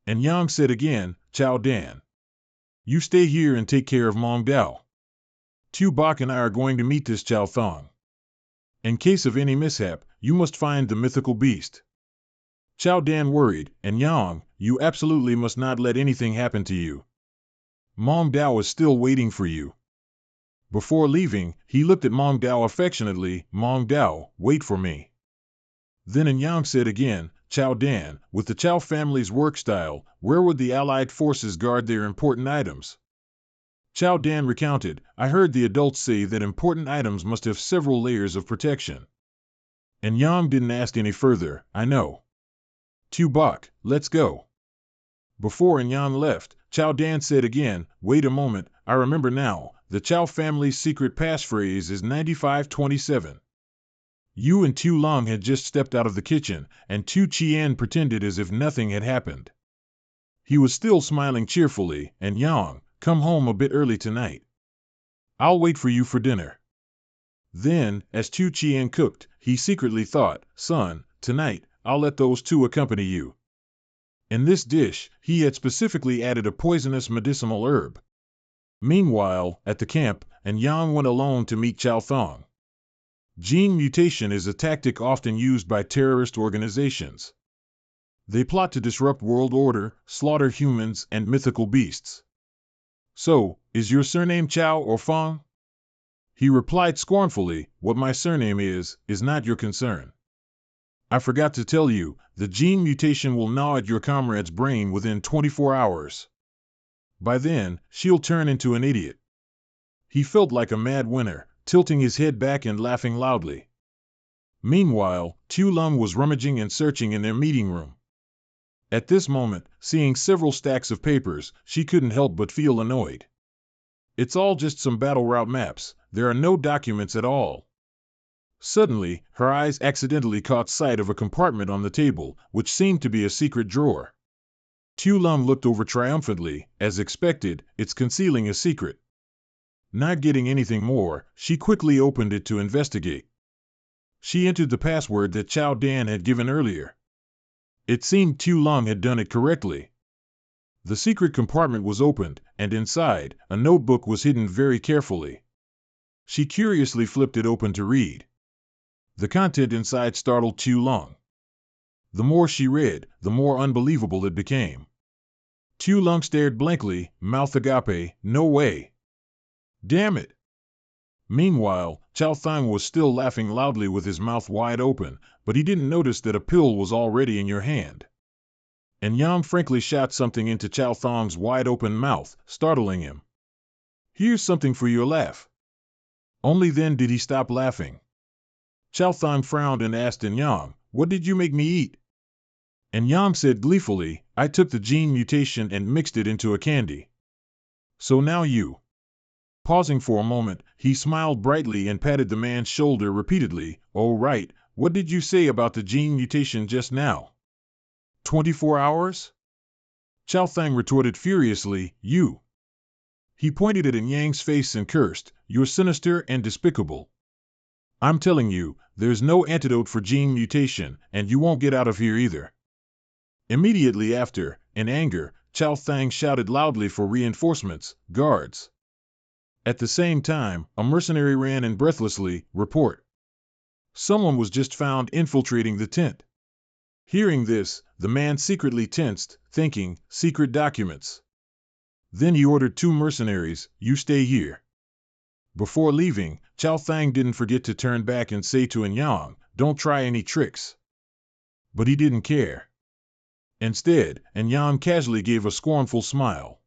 S1: And Yang said again, Chao Dan. You stay here and take care of Mong Dao. Tu Bok and I are going to meet this Chao Thong. In case of any mishap, you must find the mythical beast. Chao Dan worried, and Yang, you absolutely must not let anything happen to you. Mong Dao is still waiting for you. Before leaving, he looked at Mong Dao affectionately, Mong Dao, wait for me. Then Yang said again, Chao Dan, with the Chao family's work style, where would the Allied forces guard their important items? Chao Dan recounted, I heard the adults say that important items must have several layers of protection. And Yang didn't ask any further, I know. Tu Bok, let's go. Before Yang left, Chao Dan said again, wait a moment, I remember now, the Chao family's secret passphrase is 9527. You and Tu Long had just stepped out of the kitchen, and Tu Chien pretended as if nothing had happened. He was still smiling cheerfully, and Yang, come home a bit early tonight. I'll wait for you for dinner. Then, as Tu Chien cooked, he secretly thought, son, tonight, I'll let those two accompany you. In this dish, he had specifically added a poisonous medicinal herb. Meanwhile, at the camp, Yang went alone to meet Chao Thong. Gene mutation is a tactic often used by terrorist organizations. They plot to disrupt world order, slaughter humans and mythical beasts. So, is your surname Chao or Fong? He replied scornfully, what my surname is not your concern. I forgot to tell you, the gene mutation will gnaw at your comrade's brain within 24 hours. By then, she'll turn into an idiot. He felt like a mad winner, tilting his head back and laughing loudly. Meanwhile, Tu Lum was rummaging and searching in their meeting room. At this moment, seeing several stacks of papers, she couldn't help but feel annoyed. It's all just some battle route maps. There are no documents at all. Suddenly, her eyes accidentally caught sight of a compartment on the table, which seemed to be a secret drawer. Tu Lum looked over triumphantly. As expected, it's concealing a secret. Not getting anything more, she quickly opened it to investigate. She entered the password that Chao Dan had given earlier. It seemed Tu Lum had done it correctly. The secret compartment was opened, and inside, a notebook was hidden very carefully. She curiously flipped it open to read. The content inside startled Tu Lum. The more she read, the more unbelievable it became. Tu Lum stared blankly, mouth agape, no way. Damn it. Meanwhile, Chao Thang was still laughing loudly with his mouth wide open, but he didn't notice that a pill was already in your hand. And Yang frankly shot something into Chao Thang's wide-open mouth, startling him. Here's something for your laugh. Only then did he stop laughing. Chao Thang frowned and asked Yang, what did you make me eat? And Yang said gleefully, I took the gene mutation and mixed it into a candy. So now you. Pausing for a moment, he smiled brightly and patted the man's shoulder repeatedly. Oh right, what did you say about the gene mutation just now? 24 hours? Chao Thang retorted furiously, you. He pointed at Yang's face and cursed, you're sinister and despicable. I'm telling you, there's no antidote for gene mutation, and you won't get out of here either. Immediately after, in anger, Chao Thang shouted loudly for reinforcements, guards. At the same time, a mercenary ran in breathlessly, report. Someone was just found infiltrating the tent. Hearing this, the man secretly tensed, thinking, secret documents. Then he ordered 2 mercenaries, you stay here. Before leaving, Chao Thang didn't forget to turn back and say to Yang, don't try any tricks. But he didn't care. Instead, Yang casually gave a scornful smile.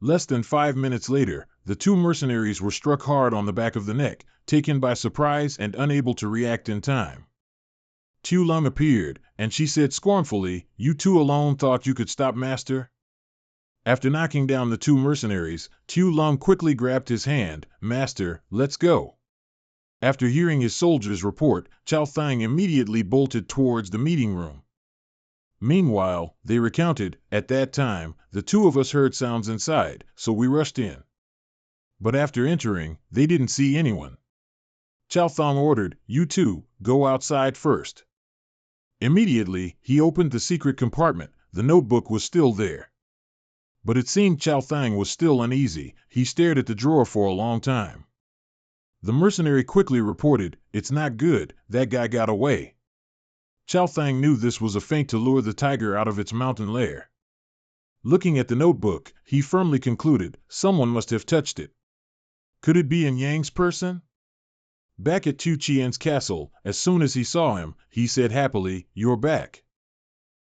S1: Less than 5 minutes later, the 2 mercenaries were struck hard on the back of the neck, taken by surprise and unable to react in time. Tu Lum appeared, and she said scornfully, you 2 alone thought you could stop Master? After knocking down the 2 mercenaries, Tu Lum quickly grabbed his hand, Master, let's go. After hearing his soldiers report, Chao Thang immediately bolted towards the meeting room. Meanwhile, they recounted, at that time, the 2 of us heard sounds inside, so we rushed in. But after entering, they didn't see anyone. Chao Thang ordered, you 2, go outside first. Immediately, he opened the secret compartment. The notebook was still there. But it seemed Chao Thang was still uneasy. He stared at the drawer for a long time. The mercenary quickly reported, it's not good, that guy got away. Chao Thang knew this was a feint to lure the tiger out of its mountain lair. Looking at the notebook, he firmly concluded, someone must have touched it. Could it be in Yang's person? Back at Tu Qian's castle, as soon as he saw him, he said happily, you're back.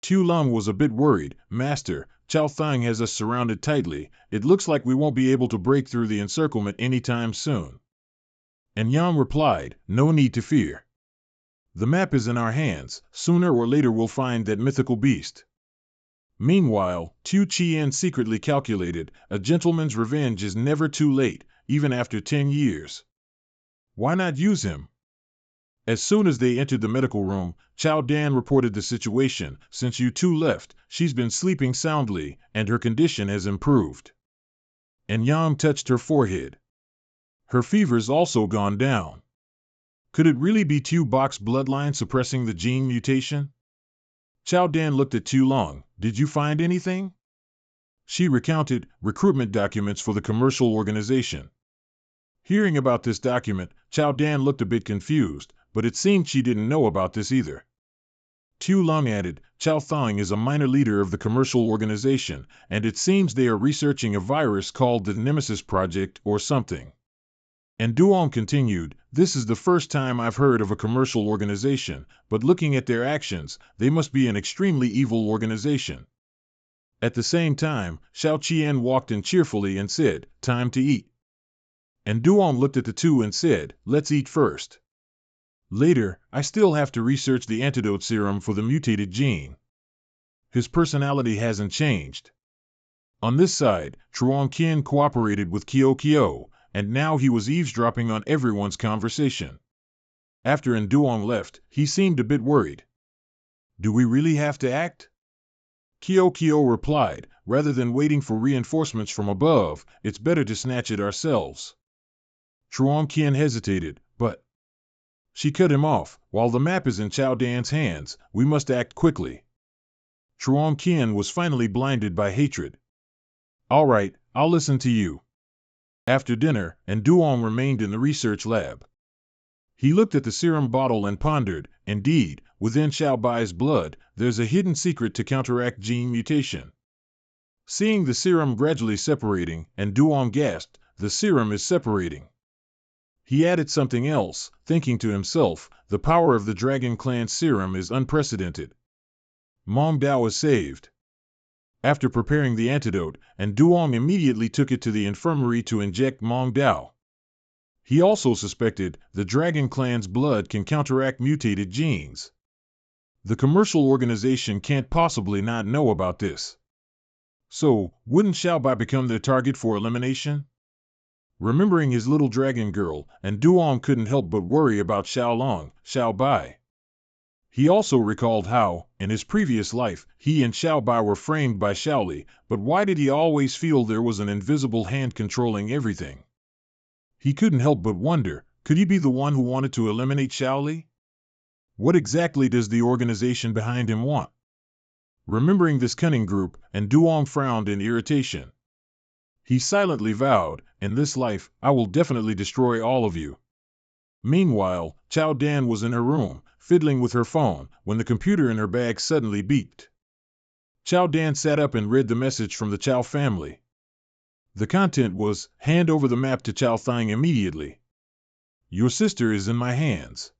S1: Tu Lum was a bit worried, Master, Chao Thang has us surrounded tightly, it looks like we won't be able to break through the encirclement anytime soon. And Yang replied, no need to fear. The map is in our hands, sooner or later we'll find that mythical beast. Meanwhile, Tu Qian secretly calculated, a gentleman's revenge is never too late, even after 10 years. Why not use him? As soon as they entered the medical room, Chao Dan reported the situation. Since you 2 left, she's been sleeping soundly, and her condition has improved. And Yang touched her forehead. Her fever's also gone down. Could it really be Tu Bok's bloodline suppressing the gene mutation? Chao Dan looked at Tu Long. Did you find anything? She recounted, recruitment documents for the commercial organization. Hearing about this document, Chao Dan looked a bit confused, but it seemed she didn't know about this either. Tu Long added, Chao Thang is a minor leader of the commercial organization, and it seems they are researching a virus called the Nemesis Project or something. And Duong continued, this is the first time I've heard of a commercial organization, but looking at their actions, they must be an extremely evil organization. At the same time, Xiao Qian walked in cheerfully and said, time to eat. And Duong looked at the 2 and said, let's eat first. Later, I still have to research the antidote serum for the mutated gene. His personality hasn't changed. On this side, Truong Qian cooperated with Kyo, and now he was eavesdropping on everyone's conversation. After Nduong left, he seemed a bit worried. Do we really have to act? Kyo replied, rather than waiting for reinforcements from above, it's better to snatch it ourselves. Truong Qian hesitated, but... She cut him off. While the map is in Chao Dan's hands, we must act quickly. Truong Qian was finally blinded by hatred. All right, I'll listen to you. After dinner, Nduong remained in the research lab. He looked at the serum bottle and pondered, indeed, within Xiao Bai's blood, there's a hidden secret to counteract gene mutation. Seeing the serum gradually separating, Nduong gasped, the serum is separating. He added something else, thinking to himself, the power of the Dragon Clan serum is unprecedented. Mong Dao is saved. After preparing the antidote, Nduong immediately took it to the infirmary to inject Mong Dao. He also suspected the Dragon Clan's blood can counteract mutated genes. The commercial organization can't possibly not know about this. So, wouldn't Xiao Bai become their target for elimination? Remembering his little dragon girl, Nduong couldn't help but worry about Xiao Bai. He also recalled how, in his previous life, he and Xiao Bai were framed by Xiaoli, but why did he always feel there was an invisible hand controlling everything? He couldn't help but wonder, could he be the one who wanted to eliminate Xiaoli? What exactly does the organization behind him want? Remembering this cunning group, Nduong frowned in irritation. He silently vowed, in this life, I will definitely destroy all of you. Meanwhile, Chao Dan was in her room, fiddling with her phone, when the computer in her bag suddenly beeped. Chao Dan sat up and read the message from the Chao family. The content was, hand over the map to Chao Thang immediately. Your sister is in my hands.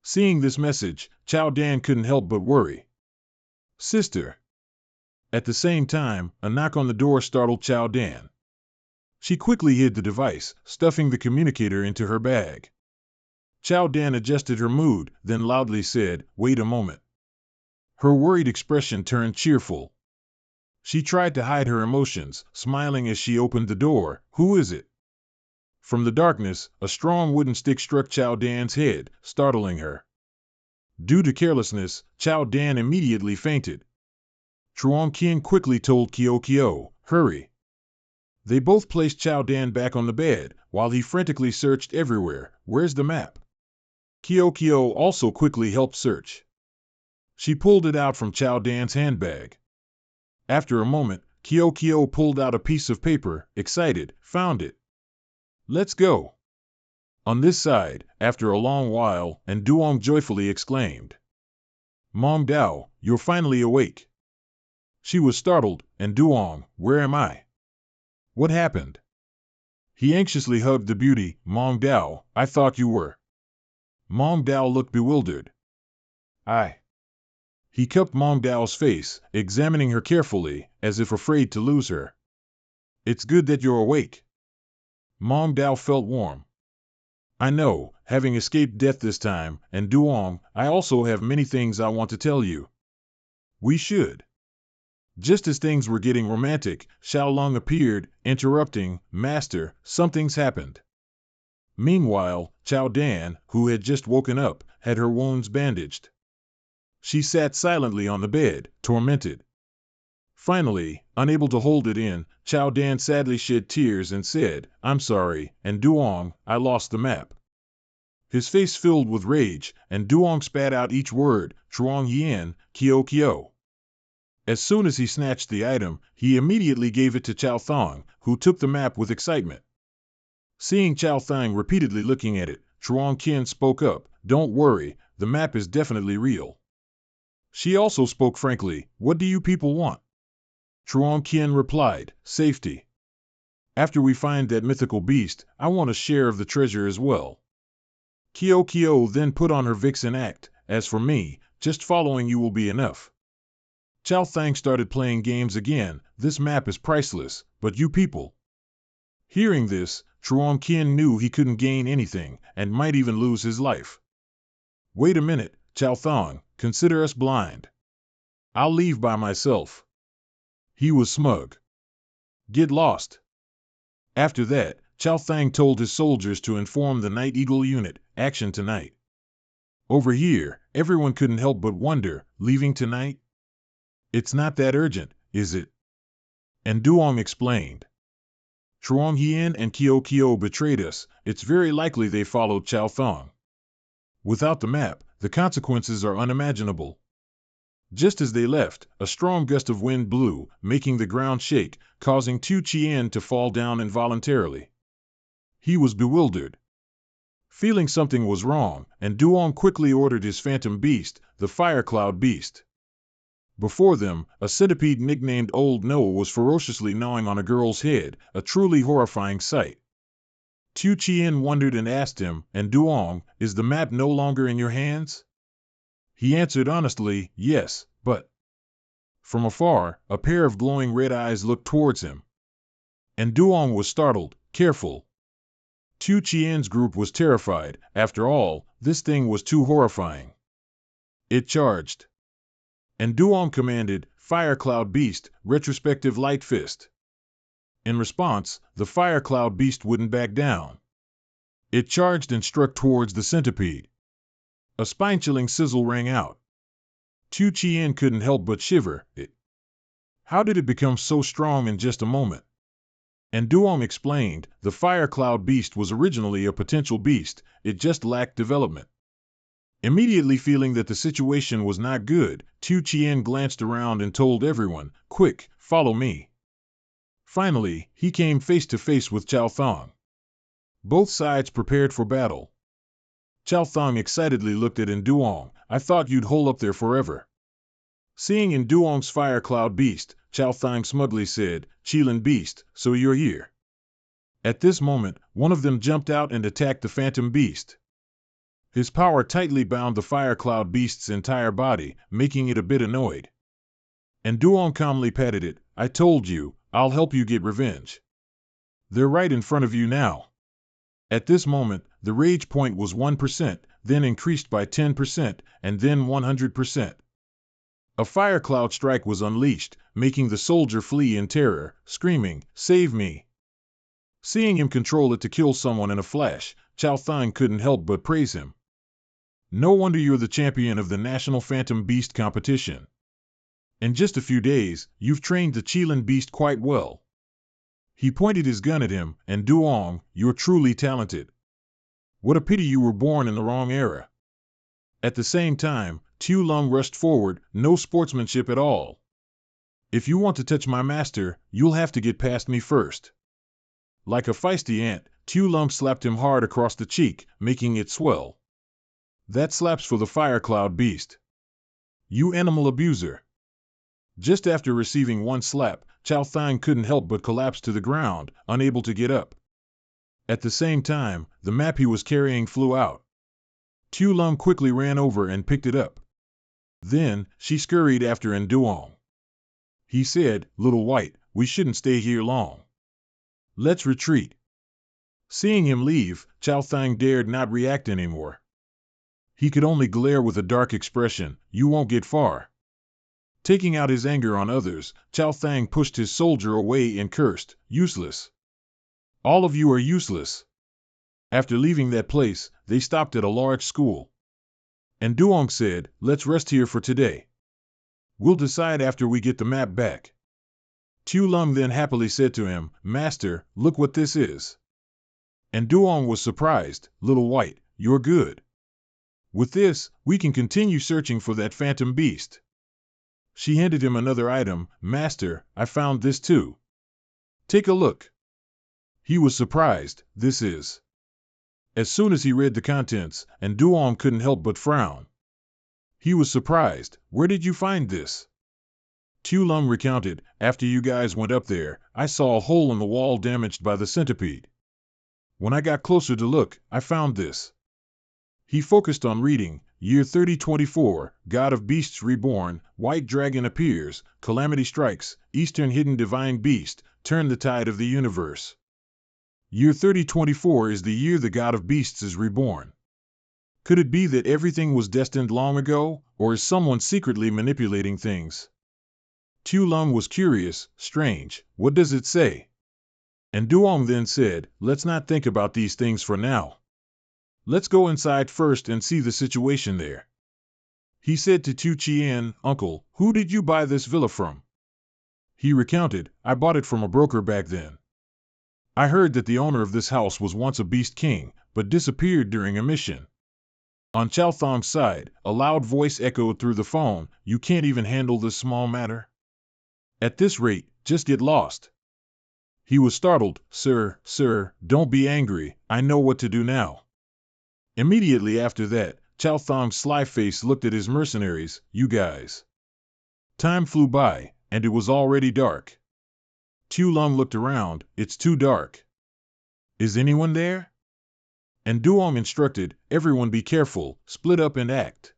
S1: Seeing this message, Chao Dan couldn't help but worry. Sister. At the same time, a knock on the door startled Chao Dan. She quickly hid the device, stuffing the communicator into her bag. Chao Dan adjusted her mood, then loudly said, wait a moment. Her worried expression turned cheerful. She tried to hide her emotions, smiling as she opened the door. Who is it? From the darkness, a strong wooden stick struck Chao Dan's head, startling her. Due to carelessness, Chao Dan immediately fainted. Truong Qian quickly told Kyo, hurry. They both placed Chao Dan back on the bed, while he frantically searched everywhere. Where's the map? Kyo also quickly helped search. She pulled it out from Chao Dan's handbag. After a moment, Kyo pulled out a piece of paper, excited, found it. Let's go. On this side, after a long while, Nduong joyfully exclaimed. Mong Dao, you're finally awake. She was startled. Nduong, where am I? What happened? He anxiously hugged the beauty. Mong Dao, I thought you were. Mong Dao looked bewildered. He cupped Mong Dao's face, examining her carefully, as if afraid to lose her. It's good that you're awake. Mong Dao felt warm. I know, having escaped death this time, and Nduong, I also have many things I want to tell you. We should. Just as things were getting romantic, Xiaolong appeared, interrupting, Master, something's happened. Meanwhile, Chao Dan, who had just woken up, had her wounds bandaged. She sat silently on the bed, tormented. Finally, unable to hold it in, Chao Dan sadly shed tears and said, I'm sorry, and Nduong, I lost the map. His face filled with rage, and Nduong spat out each word, Truong Yin, Kyo. As soon as he snatched the item, he immediately gave it to Chao Thang, who took the map with excitement. Seeing Chao Thang repeatedly looking at it, Truong Qian spoke up, don't worry, the map is definitely real. She also spoke frankly, what do you people want? Truong Qian replied, safety. After we find that mythical beast, I want a share of the treasure as well. Kyo then put on her vixen act, as for me, just following you will be enough. Chao Thang started playing games again, this map is priceless, but you people. Hearing this, Truong Qian knew he couldn't gain anything, and might even lose his life. Wait a minute, Chao Thang, consider us blind. I'll leave by myself. He was smug. Get lost. After that, Chao Thang told his soldiers to inform the Night Eagle unit, action tonight. Over here, everyone couldn't help but wonder, leaving tonight? It's not that urgent, is it? And Duong explained. Truong Hien and Kyo Kyo betrayed us. It's very likely they followed Chao Thang. Without the map, the consequences are unimaginable. Just as they left, a strong gust of wind blew, making the ground shake, causing Tu Chien to fall down involuntarily. He was bewildered. Feeling something was wrong, and Duong quickly ordered his phantom beast, the fire cloud beast. Before them, a centipede nicknamed Old Noah was ferociously gnawing on a girl's head, a truly horrifying sight. Tu Chien wondered and asked him, and Duong, is the map no longer in your hands? He answered honestly, yes, but... From afar, a pair of glowing red eyes looked towards him. And Duong was startled, careful. Tu Chien's group was terrified. After all, this thing was too horrifying. It charged. And Duong commanded, Fire Cloud Beast, retrospective light fist. In response, the Fire Cloud Beast wouldn't back down. It charged and struck towards the centipede. A spine-chilling sizzle rang out. Tu Chien couldn't help but shiver. How did it become so strong in just a moment? And Duong explained, the Fire Cloud Beast was originally a potential beast, it just lacked development. Immediately feeling that the situation was not good, Tu Chien glanced around and told everyone, quick, follow me. Finally, he came face to face with Chao Thang. Both sides prepared for battle. Chao Thang excitedly looked at Duong. I thought you'd hole up there forever. Seeing Duong's Fire Cloud Beast, Chao Thang smugly said, Qilin Beast, so you're here. At this moment, one of them jumped out and attacked the Phantom Beast. His power tightly bound the Fire Cloud Beast's entire body, making it a bit annoyed. And Duong calmly patted it, I told you, I'll help you get revenge. They're right in front of you now. At this moment, the rage point was 1%, then increased by 10%, and then 100%. A fire cloud strike was unleashed, making the soldier flee in terror, screaming, Save me! Seeing him control it to kill someone in a flash, Chao Thang couldn't help but praise him. No wonder you're the champion of the National Phantom Beast competition. In just a few days, you've trained the Qilin Beast quite well. He pointed his gun at him, and Duong, you're truly talented. What a pity you were born in the wrong era. At the same time, Tu Lung rushed forward, no sportsmanship at all. If you want to touch my master, you'll have to get past me first. Like a feisty ant, Tu Lung slapped him hard across the cheek, making it swell. That slap's for the Fire Cloud Beast. You animal abuser. Just after receiving one slap, Chao Thang couldn't help but collapse to the ground, unable to get up. At the same time, the map he was carrying flew out. Tu Lung quickly ran over and picked it up. Then, she scurried after Duong. He said, Little White, we shouldn't stay here long. Let's retreat. Seeing him leave, Chao Thang dared not react anymore. He could only glare with a dark expression, you won't get far. Taking out his anger on others, Chao Thang pushed his soldier away and cursed, useless. All of you are useless. After leaving that place, they stopped at a large school. And Duong said, let's rest here for today. We'll decide after we get the map back. Tu Lung then happily said to him, Master, look what this is. And Duong was surprised, Little White, you're good. With this, we can continue searching for that Phantom Beast. She handed him another item, Master, I found this too. Take a look. He was surprised, this is. As soon as he read the contents, and Duong couldn't help but frown. He was surprised, where did you find this? Tu Lung recounted, after you guys went up there, I saw a hole in the wall damaged by the centipede. When I got closer to look, I found this. He focused on reading, Year 3024, God of Beasts Reborn, White Dragon appears, Calamity strikes, Eastern Hidden Divine Beast, turn the tide of the universe. Year 3024 is the year the God of Beasts is reborn. Could it be that everything was destined long ago, or is someone secretly manipulating things? Tu Lung was curious. Strange, what does it say? And Duong then said, let's not think about these things for now. Let's go inside first and see the situation there. He said to Tu Chien, Uncle, who did you buy this villa from? He recounted, I bought it from a broker back then. I heard that the owner of this house was once a beast king, but disappeared during a mission. On Chow Thong's side, a loud voice echoed through the phone, you can't even handle this small matter? At this rate, just get lost. He was startled. Sir, don't be angry, I know what to do now. Immediately after that, Chow Thong's sly face looked at his mercenaries, you guys. Time flew by, and it was already dark. Tu Lung looked around, it's too dark. Is anyone there? And Duong instructed, everyone be careful, split up and act.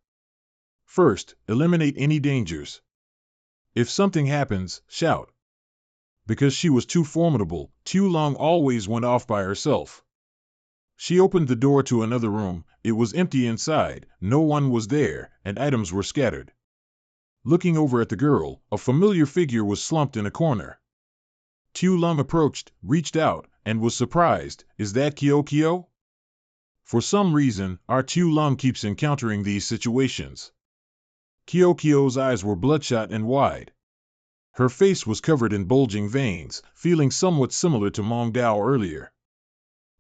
S1: First, eliminate any dangers. If something happens, shout. Because she was too formidable, Tu Lung always went off by herself. She opened the door to another room, it was empty inside, no one was there, and items were scattered. Looking over at the girl, a familiar figure was slumped in a corner. Tu Lung approached, reached out, and was surprised, is that Kyo? For some reason, our Tu Lung keeps encountering these situations. Kyo's eyes were bloodshot and wide. Her face was covered in bulging veins, feeling somewhat similar to Mong Dao earlier.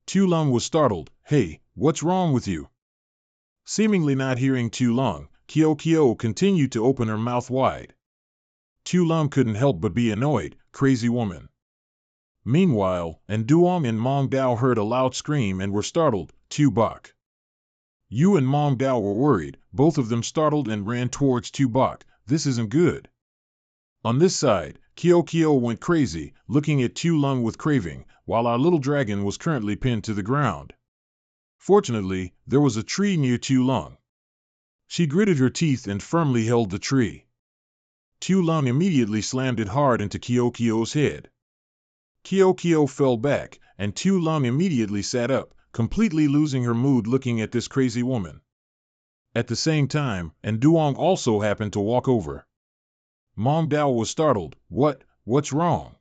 S1: Tu Lung was startled, hey, what's wrong with you? Seemingly not hearing Tu Lung, Kyo continued to open her mouth wide. Tu Lung couldn't help but be annoyed, crazy woman. Meanwhile, Duong and Mong Dao heard a loud scream and were startled, Tu Bok. Yu and Mong Dao were worried, both of them startled and ran towards Tu Bok, this isn't good. On this side, Kyo went crazy, looking at Tu Lung with craving, while our little dragon was currently pinned to the ground. Fortunately, there was a tree near Tu Lung. She gritted her teeth and firmly held the tree. Tu Lung immediately slammed it hard into Kyo's head. Kyo fell back, and Tu Lung immediately sat up, completely losing her mood looking at this crazy woman. At the same time, Duong also happened to walk over. Mong Dao was startled, what's wrong?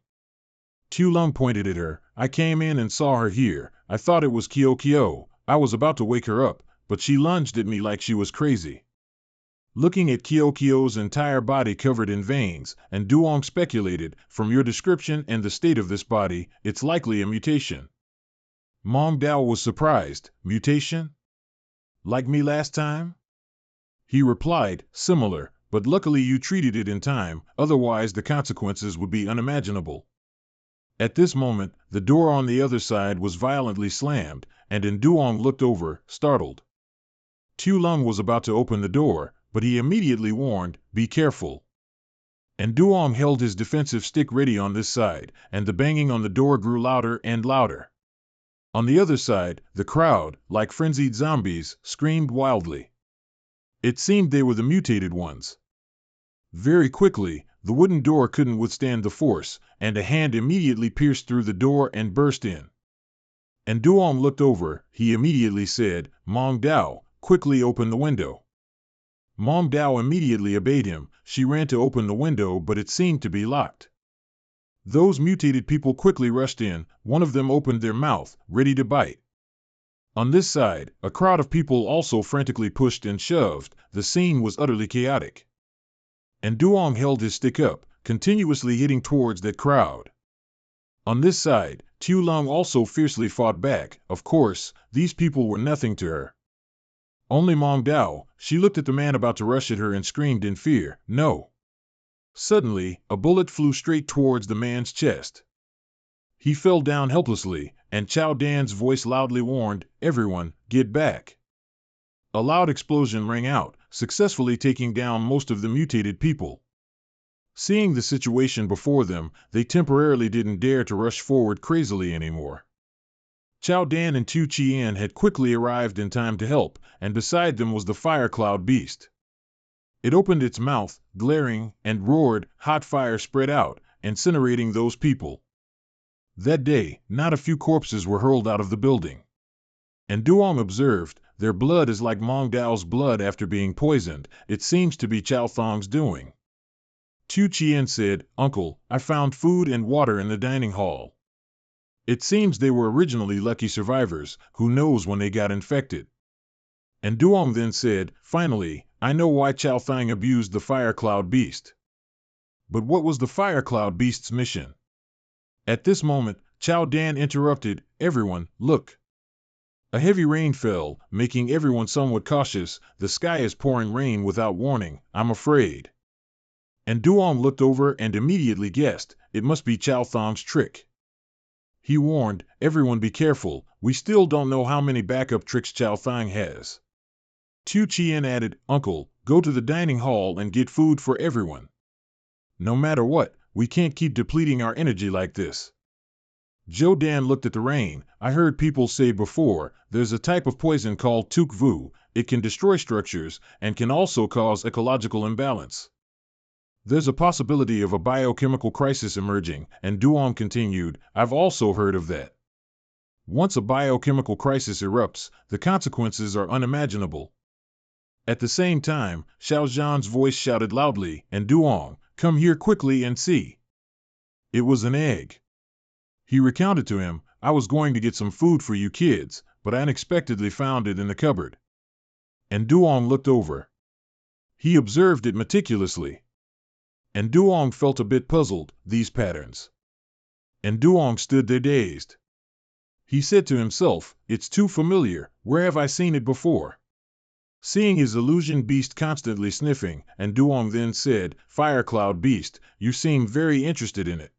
S1: Tu Lung pointed at her, I came in and saw her here, I thought it was Kyo, I was about to wake her up, but she lunged at me like she was crazy. Looking at Kyo's entire body covered in veins, Duong speculated, from your description and the state of this body, it's likely a mutation. Mong Dao was surprised, mutation? Like me last time? He replied, similar, but luckily you treated it in time, otherwise the consequences would be unimaginable. At this moment, the door on the other side was violently slammed, and Duong looked over, startled. Tu Lung was about to open the door, but he immediately warned, be careful. Duong held his defensive stick ready on this side, and the banging on the door grew louder and louder. On the other side, the crowd, like frenzied zombies, screamed wildly. It seemed they were the mutated ones. Very quickly, the wooden door couldn't withstand the force, and a hand immediately pierced through the door and burst in. Duong looked over, he immediately said, Mong Dao, quickly open the window. Mong Dao immediately obeyed him, she ran to open the window but it seemed to be locked. Those mutated people quickly rushed in, one of them opened their mouth, ready to bite. On this side, a crowd of people also frantically pushed and shoved, the scene was utterly chaotic. Duong held his stick up, continuously hitting towards that crowd. On this side, Tu Lung also fiercely fought back, of course, these people were nothing to her. Only Mong Dao, she looked at the man about to rush at her and screamed in fear, no. Suddenly, a bullet flew straight towards the man's chest. He fell down helplessly, and Chow Dan's voice loudly warned, everyone, get back. A loud explosion rang out, successfully taking down most of the mutated people. Seeing the situation before them, they temporarily didn't dare to rush forward crazily anymore. Chow Dan and Tu Chien had quickly arrived in time to help, and beside them was the fire cloud beast. It opened its mouth, glaring, and roared, hot fire spread out, incinerating those people. That day, not a few corpses were hurled out of the building. Duong observed, their blood is like Mong Dao's blood after being poisoned, it seems to be Chow Thong's doing. Tu Chien said, "Uncle, I found food and water in the dining hall." It seems they were originally lucky survivors, who knows when they got infected. And Duong then said, "Finally, I know why Chao Thang abused the fire cloud beast." But what was the fire cloud beast's mission? At this moment, Chao Dan interrupted, "Everyone, look." A heavy rain fell, making everyone somewhat cautious. "The sky is pouring rain without warning, I'm afraid." And Duong looked over and immediately guessed, it must be Chao Thang's trick. He warned, "Everyone be careful, we still don't know how many backup tricks Chao Thang has." Tu Chien added, "Uncle, go to the dining hall and get food for everyone. No matter what, we can't keep depleting our energy like this." Zhou Dan looked at the rain. "I heard people say before, there's a type of poison called Tuk Vu. It can destroy structures and can also cause ecological imbalance. There's a possibility of a biochemical crisis emerging," and Duong continued, "I've also heard of that. Once a biochemical crisis erupts, the consequences are unimaginable." At the same time, Xiao Zhan's voice shouted loudly, "And Duong, come here quickly and see." It was an egg. He recounted to him, "I was going to get some food for you kids, but I unexpectedly found it in the cupboard." And Duong looked over. He observed it meticulously. And Duong felt a bit puzzled, these patterns. And Duong stood there dazed. He said to himself, "It's too familiar, where have I seen it before?" Seeing his illusion beast constantly sniffing, and Duong then said, "Fire Cloud Beast, you seem very interested in it."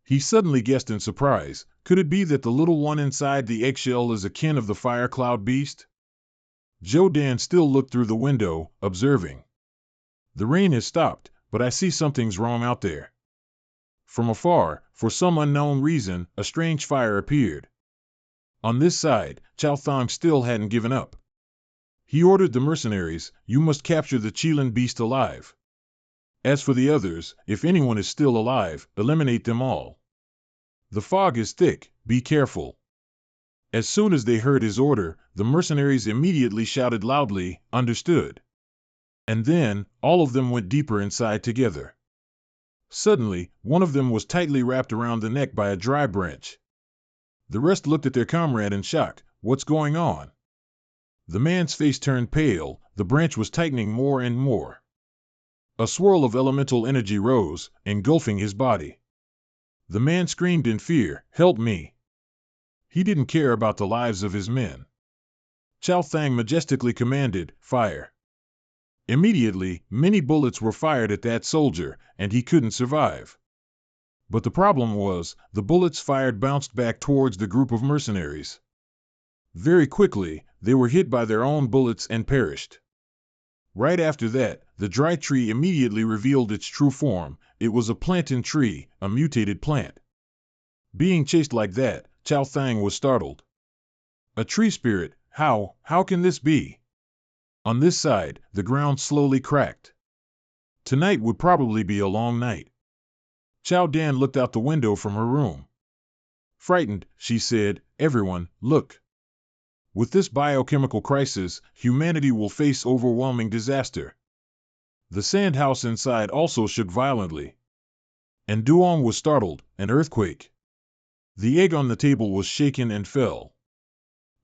S1: He suddenly guessed in surprise, could it be that the little one inside the eggshell is a kin of the Fire Cloud Beast? Zhou Dan still looked through the window, observing. "The rain has stopped, but I see something's wrong out there." From afar, for some unknown reason, a strange fire appeared. On this side, Chao Thang still hadn't given up. He ordered the mercenaries, "You must capture the Qilin beast alive. As for the others, if anyone is still alive, eliminate them all. The fog is thick, be careful." As soon as they heard his order, the mercenaries immediately shouted loudly, "Understood." And then, all of them went deeper inside together. Suddenly, one of them was tightly wrapped around the neck by a dry branch. The rest looked at their comrade in shock. "What's going on?" The man's face turned pale, the branch was tightening more and more. A swirl of elemental energy rose, engulfing his body. The man screamed in fear, "Help me!" He didn't care about the lives of his men. Chao Thang majestically commanded, "Fire." Immediately, many bullets were fired at that soldier, and he couldn't survive. But the problem was, the bullets fired bounced back towards the group of mercenaries. Very quickly, they were hit by their own bullets and perished. Right after that, the dry tree immediately revealed its true form. It was a plantain tree, a mutated plant. Being chased like that, Chao Thang was startled. A tree spirit, how can this be? On this side, the ground slowly cracked. Tonight would probably be a long night. Chao Dan looked out the window from her room. Frightened, she said, "Everyone, look. With this biochemical crisis, humanity will face overwhelming disaster." The sand house inside also shook violently. And Duong was startled, an earthquake. The egg on the table was shaken and fell.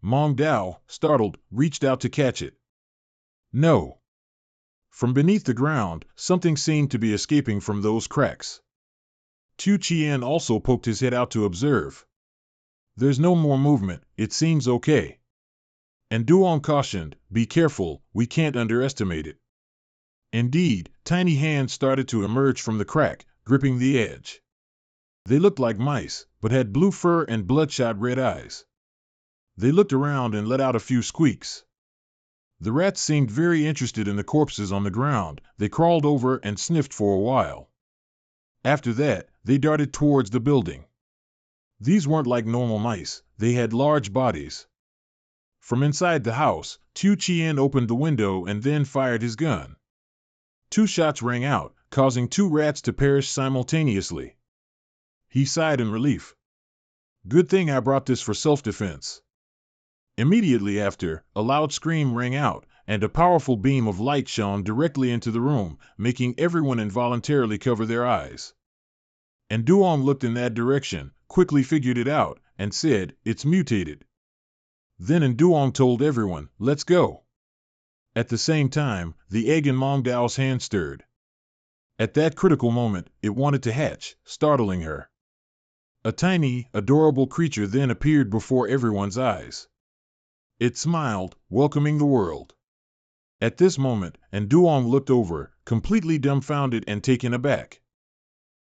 S1: Mong Dao, startled, reached out to catch it. No. From beneath the ground, something seemed to be escaping from those cracks. Tu Chien also poked his head out to observe. "There's no more movement, it seems okay." And Duong cautioned, "Be careful, we can't underestimate it." Indeed, tiny hands started to emerge from the crack, gripping the edge. They looked like mice, but had blue fur and bloodshot red eyes. They looked around and let out a few squeaks. The rats seemed very interested in the corpses on the ground. They crawled over and sniffed for a while. After that, they darted towards the building. These weren't like normal mice, they had large bodies. From inside the house, Tu Chien opened the window and then fired his gun. 2 shots rang out, causing 2 rats to perish simultaneously. He sighed in relief. "Good thing I brought this for self-defense." Immediately after, a loud scream rang out, and a powerful beam of light shone directly into the room, making everyone involuntarily cover their eyes. And Duong looked in that direction, quickly figured it out, and said, "It's mutated." Then Duong told everyone, "Let's go." At the same time, the egg in Mong Dao's hand stirred. At that critical moment, it wanted to hatch, startling her. A tiny, adorable creature then appeared before everyone's eyes. It smiled, welcoming the world. At this moment, Duong looked over, completely dumbfounded and taken aback.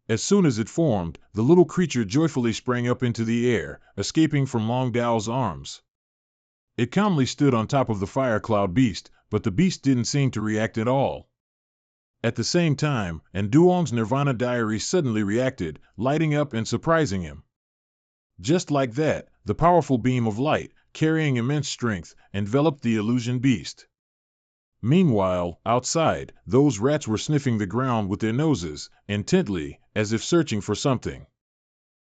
S1: As soon as it formed, the little creature joyfully sprang up into the air, escaping from Mong Dao's arms. It calmly stood on top of the fire cloud beast, but the beast didn't seem to react at all. At the same time, Duong's Nirvana diary suddenly reacted, lighting up and surprising him. Just like that, the powerful beam of light, carrying immense strength, enveloped the illusion beast. Meanwhile, outside, those rats were sniffing the ground with their noses, intently, as if searching for something.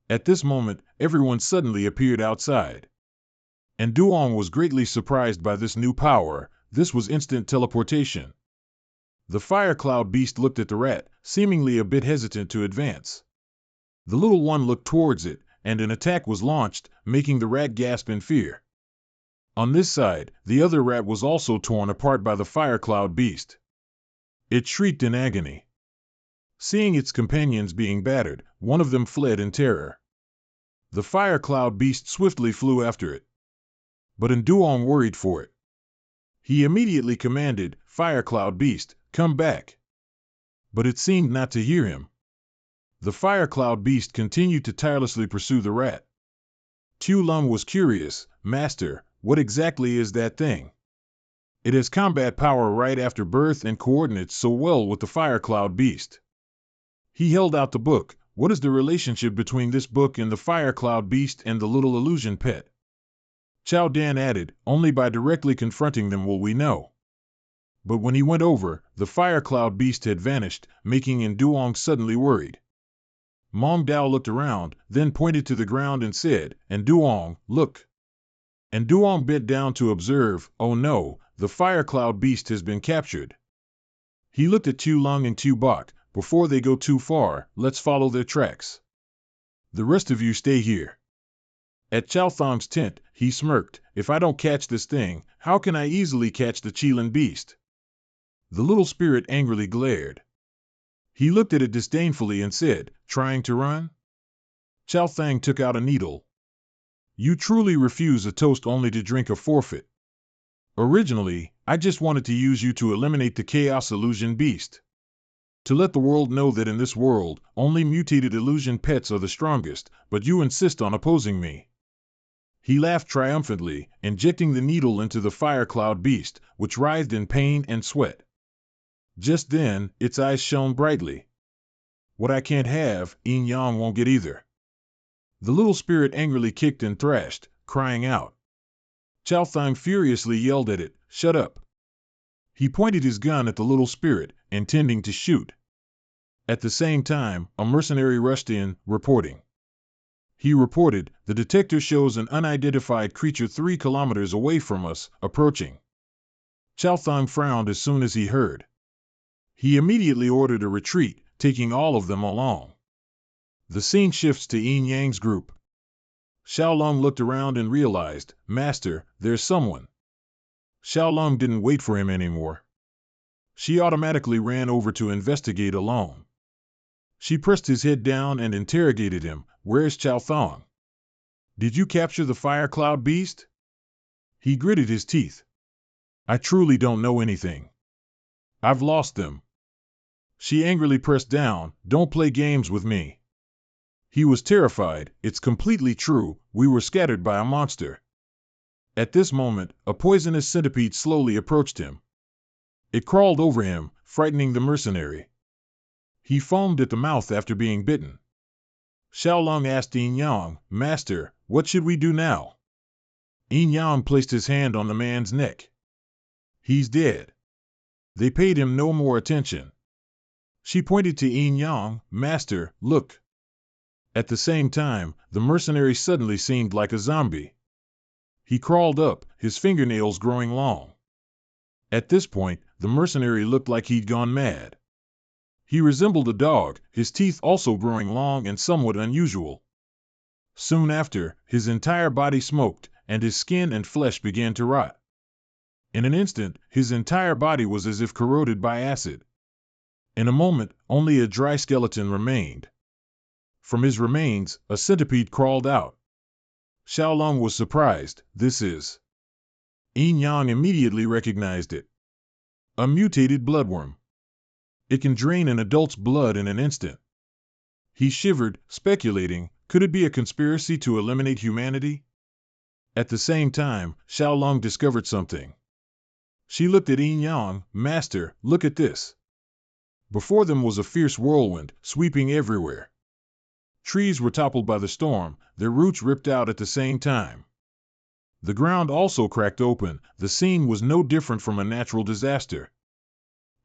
S1: At this moment, everyone suddenly appeared outside. Duong was greatly surprised by this new power. This was instant teleportation. The fire cloud beast looked at the rat, seemingly a bit hesitant to advance. The little one looked towards it, and an attack was launched, making the rat gasp in fear. On this side, the other rat was also torn apart by the fire cloud beast. It shrieked in agony. Seeing its companions being battered, one of them fled in terror. The fire cloud beast swiftly flew after it. But Duong worried for it. He immediately commanded, "Fire cloud beast, come back." But it seemed not to hear him. The fire cloud beast continued to tirelessly pursue the rat. Tu Lung was curious, "Master, what exactly is that thing? It has combat power right after birth and coordinates so well with the fire cloud beast." He held out the book. "What is the relationship between this book and the fire cloud beast and the little illusion pet?" Chao Dan added, "Only by directly confronting them will we know." But when he went over, the fire cloud beast had vanished, making Duong suddenly worried. Mong Dao looked around, then pointed to the ground and said, "Duong, look." Duong bent down to observe. "Oh no, the fire cloud beast has been captured." He looked at Tu Lung and Tu Bok. "Before they go too far, let's follow their tracks. The rest of you stay here." At Chao Thong's tent, he smirked, "If I don't catch this thing, how can I easily catch the Qilin beast?" The little spirit angrily glared. He looked at it disdainfully and said, "Trying to run?" Chao Thang took out a needle. "You truly refuse a toast only to drink a forfeit. Originally, I just wanted to use you to eliminate the chaos illusion beast. To let the world know that in this world, only mutated illusion pets are the strongest, but you insist on opposing me." He laughed triumphantly, injecting the needle into the fire cloud beast, which writhed in pain and sweat. Just then, its eyes shone brightly. "What I can't have, Yin Yang won't get either." The little spirit angrily kicked and thrashed, crying out. Chao Thang furiously yelled at it, "Shut up." He pointed his gun at the little spirit, intending to shoot. At the same time, a mercenary rushed in, reporting. He reported, "The detector shows an unidentified creature 3 kilometers away from us, approaching." Chao Thang frowned as soon as he heard. He immediately ordered a retreat, taking all of them along. The scene shifts to Yin Yang's group. Xiaolong looked around and realized, "Master, there's someone." Xiaolong didn't wait for him anymore. She automatically ran over to investigate alone. She pressed his head down and interrogated him, "Where's Chao Thong? Did you capture the fire cloud beast?" He gritted his teeth. "I truly don't know anything. I've lost them." She angrily pressed down, "Don't play games with me." He was terrified. "It's completely true, we were scattered by a monster." At this moment, a poisonous centipede slowly approached him. It crawled over him, frightening the mercenary. He foamed at the mouth after being bitten. Xiaolong asked Yin Yang, "Master, what should we do now?" Yin Yang placed his hand on the man's neck. "He's dead." They paid him no more attention. She pointed to Yin Yang, "Master, look." At the same time, the mercenary suddenly seemed like a zombie. He crawled up, his fingernails growing long. At this point, the mercenary looked like he'd gone mad. He resembled a dog, his teeth also growing long and somewhat unusual. Soon after, his entire body smoked, and his skin and flesh began to rot. In an instant, his entire body was as if corroded by acid. In a moment, only a dry skeleton remained. From his remains, a centipede crawled out. Xiaolong was surprised. This is... Yin Yang immediately recognized it. A mutated bloodworm. It can drain an adult's blood in an instant. He shivered, speculating, could it be a conspiracy to eliminate humanity? At the same time, Xiaolong discovered something. She looked at Yin Yang. Master, look at this. Before them was a fierce whirlwind, sweeping everywhere. Trees were toppled by the storm, their roots ripped out at the same time. The ground also cracked open. The scene was no different from a natural disaster.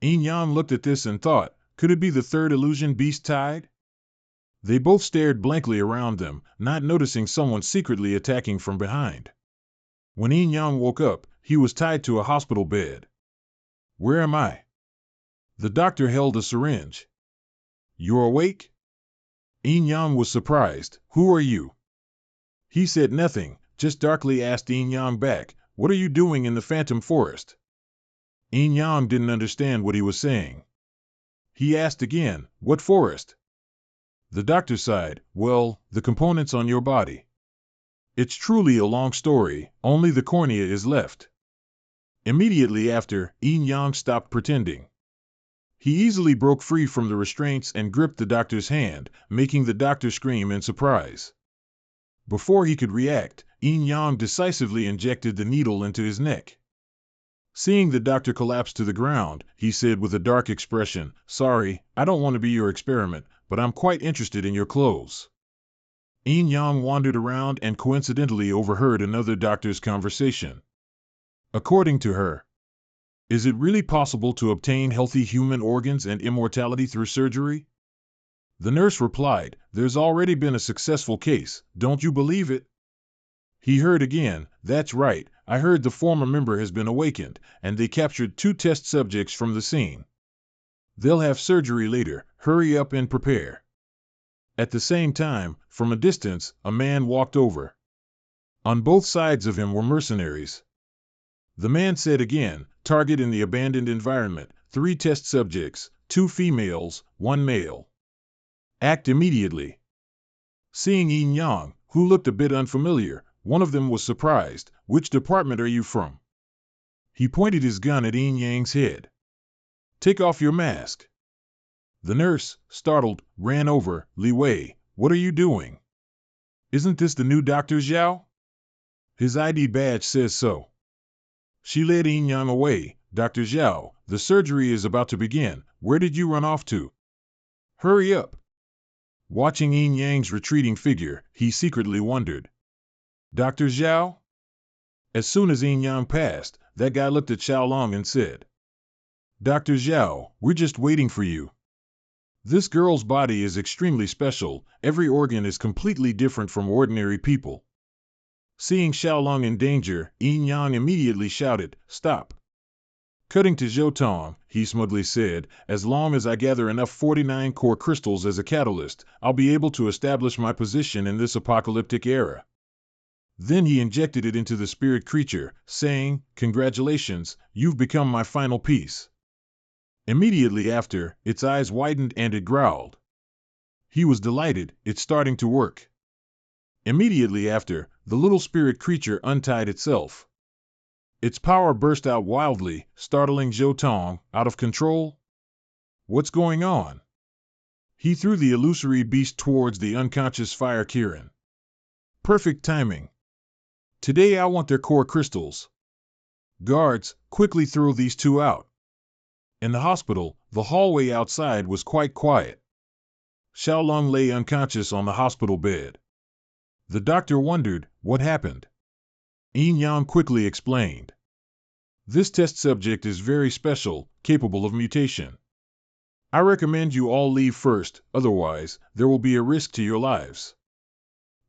S1: Yin Yang looked at this and thought, could it be the third illusion beast tide? They both stared blankly around them, not noticing someone secretly attacking from behind. When Yin Yang woke up, he was tied to a hospital bed. Where am I? The doctor held a syringe. You're awake? Yin Yang was surprised. Who are you? He said nothing, just darkly asked Yin Yang back, what are you doing in the Phantom Forest? Yin Yang didn't understand what he was saying. He asked again, what forest? The doctor sighed, well, the components on your body. It's truly a long story, only the cornea is left. Immediately after, Yin Yang stopped pretending. He easily broke free from the restraints and gripped the doctor's hand, making the doctor scream in surprise. Before he could react, Yin Yang decisively injected the needle into his neck. Seeing the doctor collapse to the ground, he said with a dark expression, sorry, I don't want to be your experiment, but I'm quite interested in your clothes. Yin Yang wandered around and coincidentally overheard another doctor's conversation. According to her, is it really possible to obtain healthy human organs and immortality through surgery? The nurse replied, there's already been a successful case, don't you believe it? He heard again, that's right, I heard the former member has been awakened, and they captured 2 test subjects from the scene. They'll have surgery later, hurry up and prepare. At the same time, from a distance, a man walked over. On both sides of him were mercenaries. The man said again, target in the abandoned environment, 3 test subjects, 2 females, 1 male. Act immediately. Seeing Yin Yang, who looked a bit unfamiliar, one of them was surprised, which department are you from? He pointed his gun at Yin Yang's head. Take off your mask. The nurse, startled, ran over, Li Wei, what are you doing? Isn't this the new Dr. Zhao? His ID badge says so. She led Yin Yang away. Dr. Zhao, the surgery is about to begin. Where did you run off to? Hurry up. Watching Yin Yang's retreating figure, he secretly wondered. Dr. Zhao? As soon as Yin Yang passed, that guy looked at Xiaolong and said, Dr. Zhao, we're just waiting for you. This girl's body is extremely special, every organ is completely different from ordinary people. Seeing Xiaolong in danger, Yin Yang immediately shouted, stop. Cutting to Zhou Tong, he smugly said, as long as I gather enough 49 core crystals as a catalyst, I'll be able to establish my position in this apocalyptic era. Then he injected it into the spirit creature, saying, congratulations, you've become my final piece. Immediately after, its eyes widened and it growled. He was delighted, it's starting to work. Immediately after, the little spirit creature untied itself. Its power burst out wildly, startling Zhou Tong, out of control? What's going on? He threw the illusory beast towards the unconscious Fire Kirin. Perfect timing. Today I want their core crystals. Guards, quickly throw these 2 out. In the hospital, the hallway outside was quite quiet. Xiaolong lay unconscious on the hospital bed. The doctor wondered, what happened? Yin Yang quickly explained. This test subject is very special, capable of mutation. I recommend you all leave first, otherwise, there will be a risk to your lives.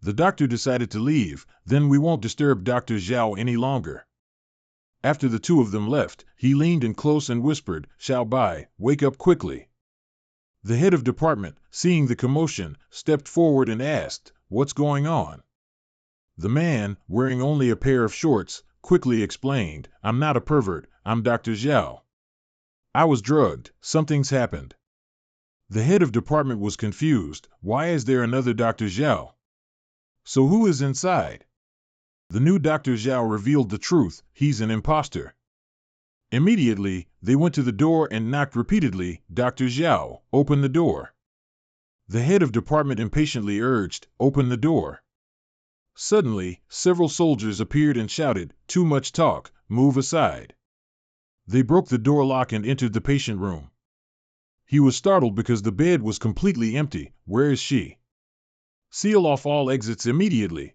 S1: The doctor decided to leave, then we won't disturb Dr. Zhao any longer. After the two of them left, he leaned in close and whispered, "Xiao Bai, wake up quickly." The head of department, seeing the commotion, stepped forward and asked, "What's going on?" The man, wearing only a pair of shorts, quickly explained, "I'm not a pervert, I'm Dr. Zhao. I was drugged, something's happened." The head of department was confused. Why is there another Dr. Zhao? So who is inside? The new Dr. Zhao revealed the truth, he's an imposter. Immediately, they went to the door and knocked repeatedly. "Dr. Zhao, open the door." The head of department impatiently urged, "Open the door." Suddenly, several soldiers appeared and shouted, "Too much talk, move aside." They broke the door lock and entered the patient room. He was startled because the bed was completely empty. "Where is she?" "Seal off all exits immediately."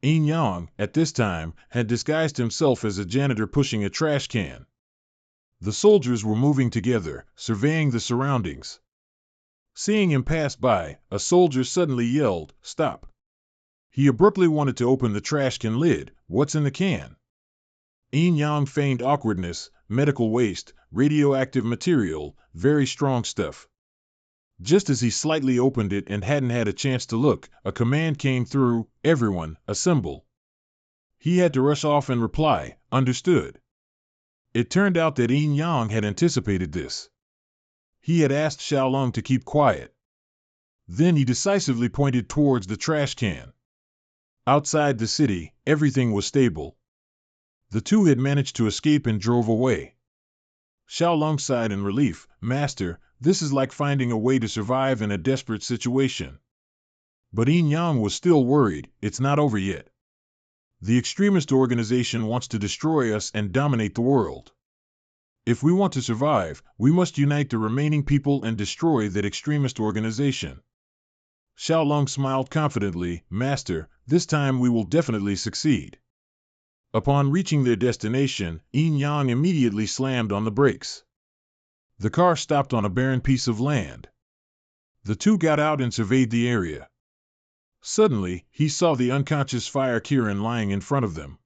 S1: Yin Yang, at this time, had disguised himself as a janitor pushing a trash can. The soldiers were moving together, surveying the surroundings. Seeing him pass by, a soldier suddenly yelled, "Stop!" He abruptly wanted to open the trash can lid. "What's in the can?" Yin Yang feigned awkwardness. "Medical waste, radioactive material, very strong stuff." Just as he slightly opened it and hadn't had a chance to look, a command came through, "Everyone, assemble." He had to rush off and reply, "Understood." It turned out that Yin Yang had anticipated this. He had asked Xiaolong to keep quiet. Then he decisively pointed towards the trash can. Outside the city, everything was stable. The two had managed to escape and drove away. Xiaolong sighed in relief. "Master, this is like finding a way to survive in a desperate situation." But Yin Yang was still worried. "It's not over yet. The extremist organization wants to destroy us and dominate the world. If we want to survive, we must unite the remaining people and destroy that extremist organization." Xiaolong smiled confidently. "Master, this time we will definitely succeed." Upon reaching their destination, Yin Yang immediately slammed on the brakes. The car stopped on a barren piece of land. The two got out and surveyed the area. Suddenly, he saw the unconscious Fire Kirin lying in front of them.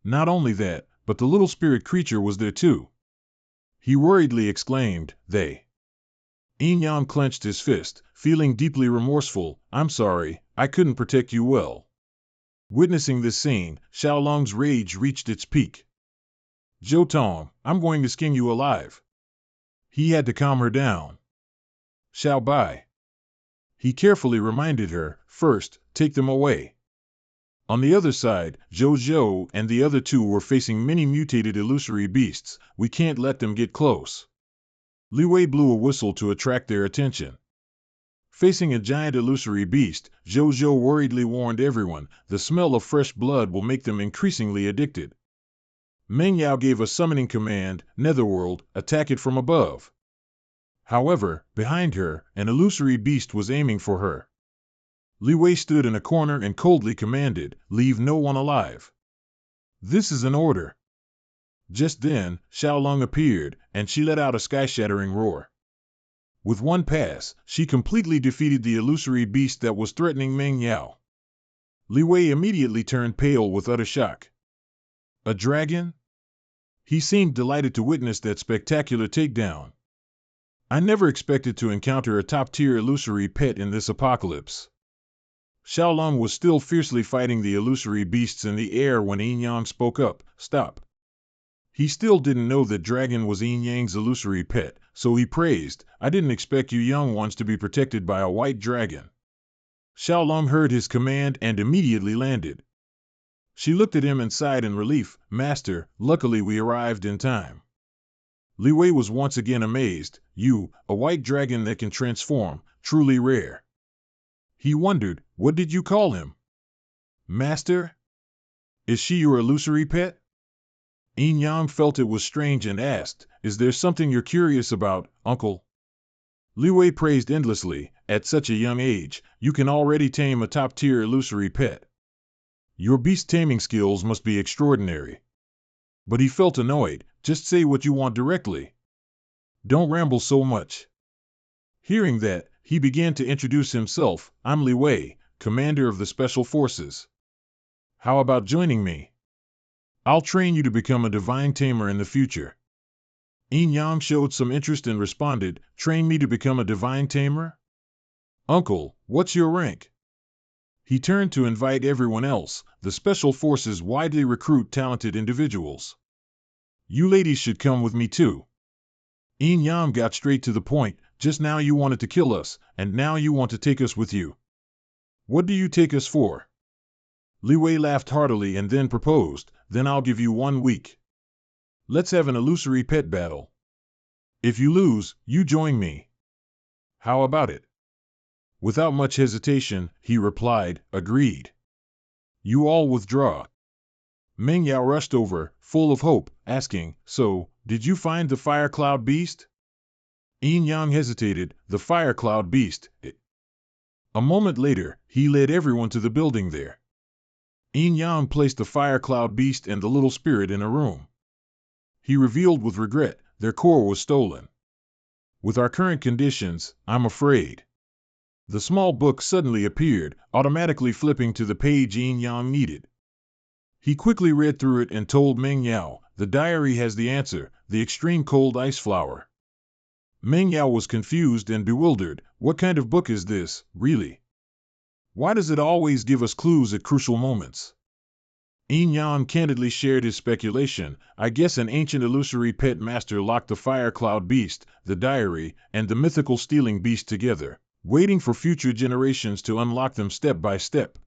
S1: Not only that, but the little spirit creature was there too. He worriedly exclaimed, "They." Yin Yang clenched his fist, feeling deeply remorseful. "I'm sorry, I couldn't protect you well." Witnessing this scene, Xiaolong's rage reached its peak. "Zhou Tong, I'm going to skin you alive." He had to calm her down. "Xiao Bai." He carefully reminded her, "First, take them away." On the other side, Zhou Zhou and the other two were facing many mutated illusory beasts. "We can't let them get close." Li Wei blew a whistle to attract their attention. Facing a giant illusory beast, Zhou Zhou worriedly warned everyone, "The smell of fresh blood will make them increasingly addicted." Meng Yao gave a summoning command, "Netherworld, attack it from above." However, behind her, an illusory beast was aiming for her. Li Wei stood in a corner and coldly commanded, "Leave no one alive." "This is an order." Just then, Xiaolong appeared, and she let out a sky-shattering roar. With one pass, she completely defeated the illusory beast that was threatening Meng Yao. Li Wei immediately turned pale with utter shock. A dragon? He seemed delighted to witness that spectacular takedown. "I never expected to encounter a top-tier illusory pet in this apocalypse." Xiaolong was still fiercely fighting the illusory beasts in the air when Yin Yang spoke up, "Stop." He still didn't know that dragon was Yin Yang's illusory pet, so he praised, "I didn't expect you young ones to be protected by a white dragon." Xiaolong heard his command and immediately landed. She looked at him and sighed in relief, "Master, luckily we arrived in time." Li Wei was once again amazed. "You, a white dragon that can transform, truly rare." He wondered, "What did you call him?" "Master?" "Is she your illusory pet?" Yin Yang felt it was strange and asked, "Is there something you're curious about, uncle?" Li Wei praised endlessly, "At such a young age, you can already tame a top-tier illusory pet. Your beast taming skills must be extraordinary." But he felt annoyed. "Just say what you want directly. Don't ramble so much." Hearing that, he began to introduce himself. "I'm Li Wei, commander of the Special Forces. How about joining me?" I'll train you to become a divine tamer in the future. Yin Yang showed some interest and responded, train me to become a divine tamer? Uncle, what's your rank? He turned to invite everyone else. The special forces widely recruit talented individuals. You ladies should come with me too. Yin Yang got straight to the point. Just now you wanted to kill us, and now you want to take us with you. What do you take us for? Li Wei laughed heartily and then proposed, then I'll give you 1 week. Let's have an illusory pet battle. If you lose, you join me. How about it? Without much hesitation, he replied, agreed. You all withdraw. Meng Yao rushed over, full of hope, asking, so, did you find the fire cloud beast? Yin Yang hesitated, the fire cloud beast. A moment later, he led everyone to the building there. Yin Yang placed the fire cloud beast and the little spirit in a room. He revealed with regret, their core was stolen. With our current conditions, I'm afraid. The small book suddenly appeared, automatically flipping to the page Yin Yang needed. He quickly read through it and told Meng Yao, the diary has the answer, the extreme cold ice flower. Meng Yao was confused and bewildered. What kind of book is this, really? Why does it always give us clues at crucial moments? Yin Yang candidly shared his speculation. I guess an ancient illusory pet master locked the fire cloud beast, the diary, and the mythical stealing beast together, waiting for future generations to unlock them step by step.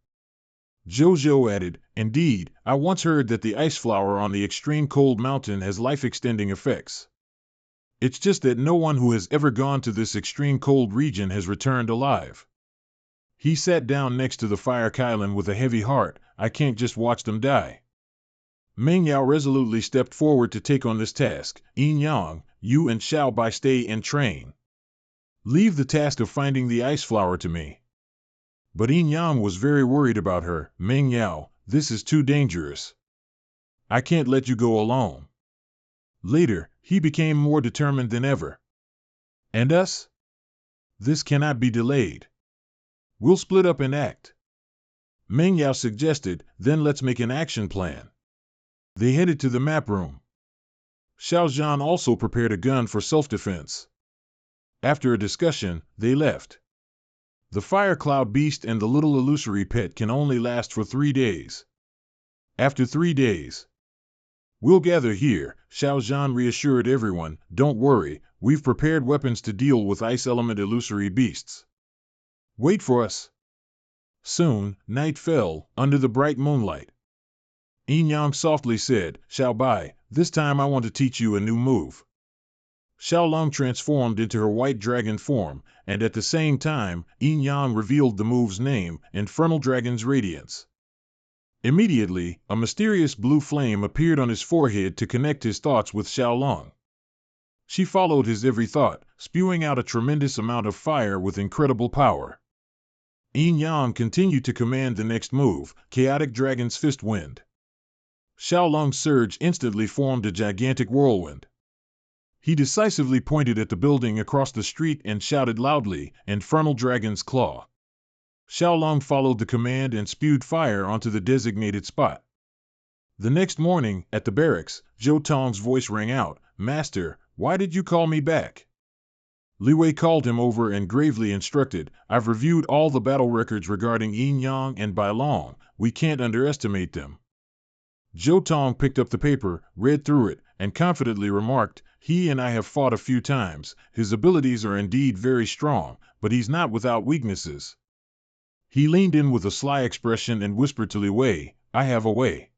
S1: Jojo added, indeed, I once heard that the ice flower on the extreme cold mountain has life-extending effects. It's just that no one who has ever gone to this extreme cold region has returned alive. He sat down next to the fire Kylan with a heavy heart. I can't just watch them die. Meng Yao resolutely stepped forward to take on this task. Yin Yang, you and Xiao Bai stay and train. Leave the task of finding the ice flower to me. But Yin Yang was very worried about her. Meng Yao, this is too dangerous. I can't let you go alone. Later, he became more determined than ever. And us? This cannot be delayed. We'll split up and act. Meng Yao suggested, then let's make an action plan. They headed to the map room. Xiao Zhan also prepared a gun for self-defense. After a discussion, they left. The fire cloud beast and the little illusory pet can only last for 3 days. After 3 days, we'll gather here, Xiao Zhan reassured everyone. Don't worry, we've prepared weapons to deal with ice element illusory beasts. Wait for us. Soon, night fell, under the bright moonlight. Yin Yang softly said, Xiao Bai, this time I want to teach you a new move. Xiaolong transformed into her white dragon form, and at the same time, Yin Yang revealed the move's name, Infernal Dragon's Radiance. Immediately, a mysterious blue flame appeared on his forehead to connect his thoughts with Xiaolong. She followed his every thought, spewing out a tremendous amount of fire with incredible power. Yin Yang continued to command the next move, Chaotic Dragon's Fist Wind. Xiaolong's surge instantly formed a gigantic whirlwind. He decisively pointed at the building across the street and shouted loudly, Infernal Dragon's Claw. Xiaolong followed the command and spewed fire onto the designated spot. The next morning, at the barracks, Zhou Tong's voice rang out, Master, why did you call me back? Li Wei called him over and gravely instructed, I've reviewed all the battle records regarding Yin Yang and Bai Long. We can't underestimate them. Zhou Tong picked up the paper, read through it, and confidently remarked, he and I have fought a few times. His abilities are indeed very strong, but he's not without weaknesses. He leaned in with a sly expression and whispered to Li Wei, I have a way.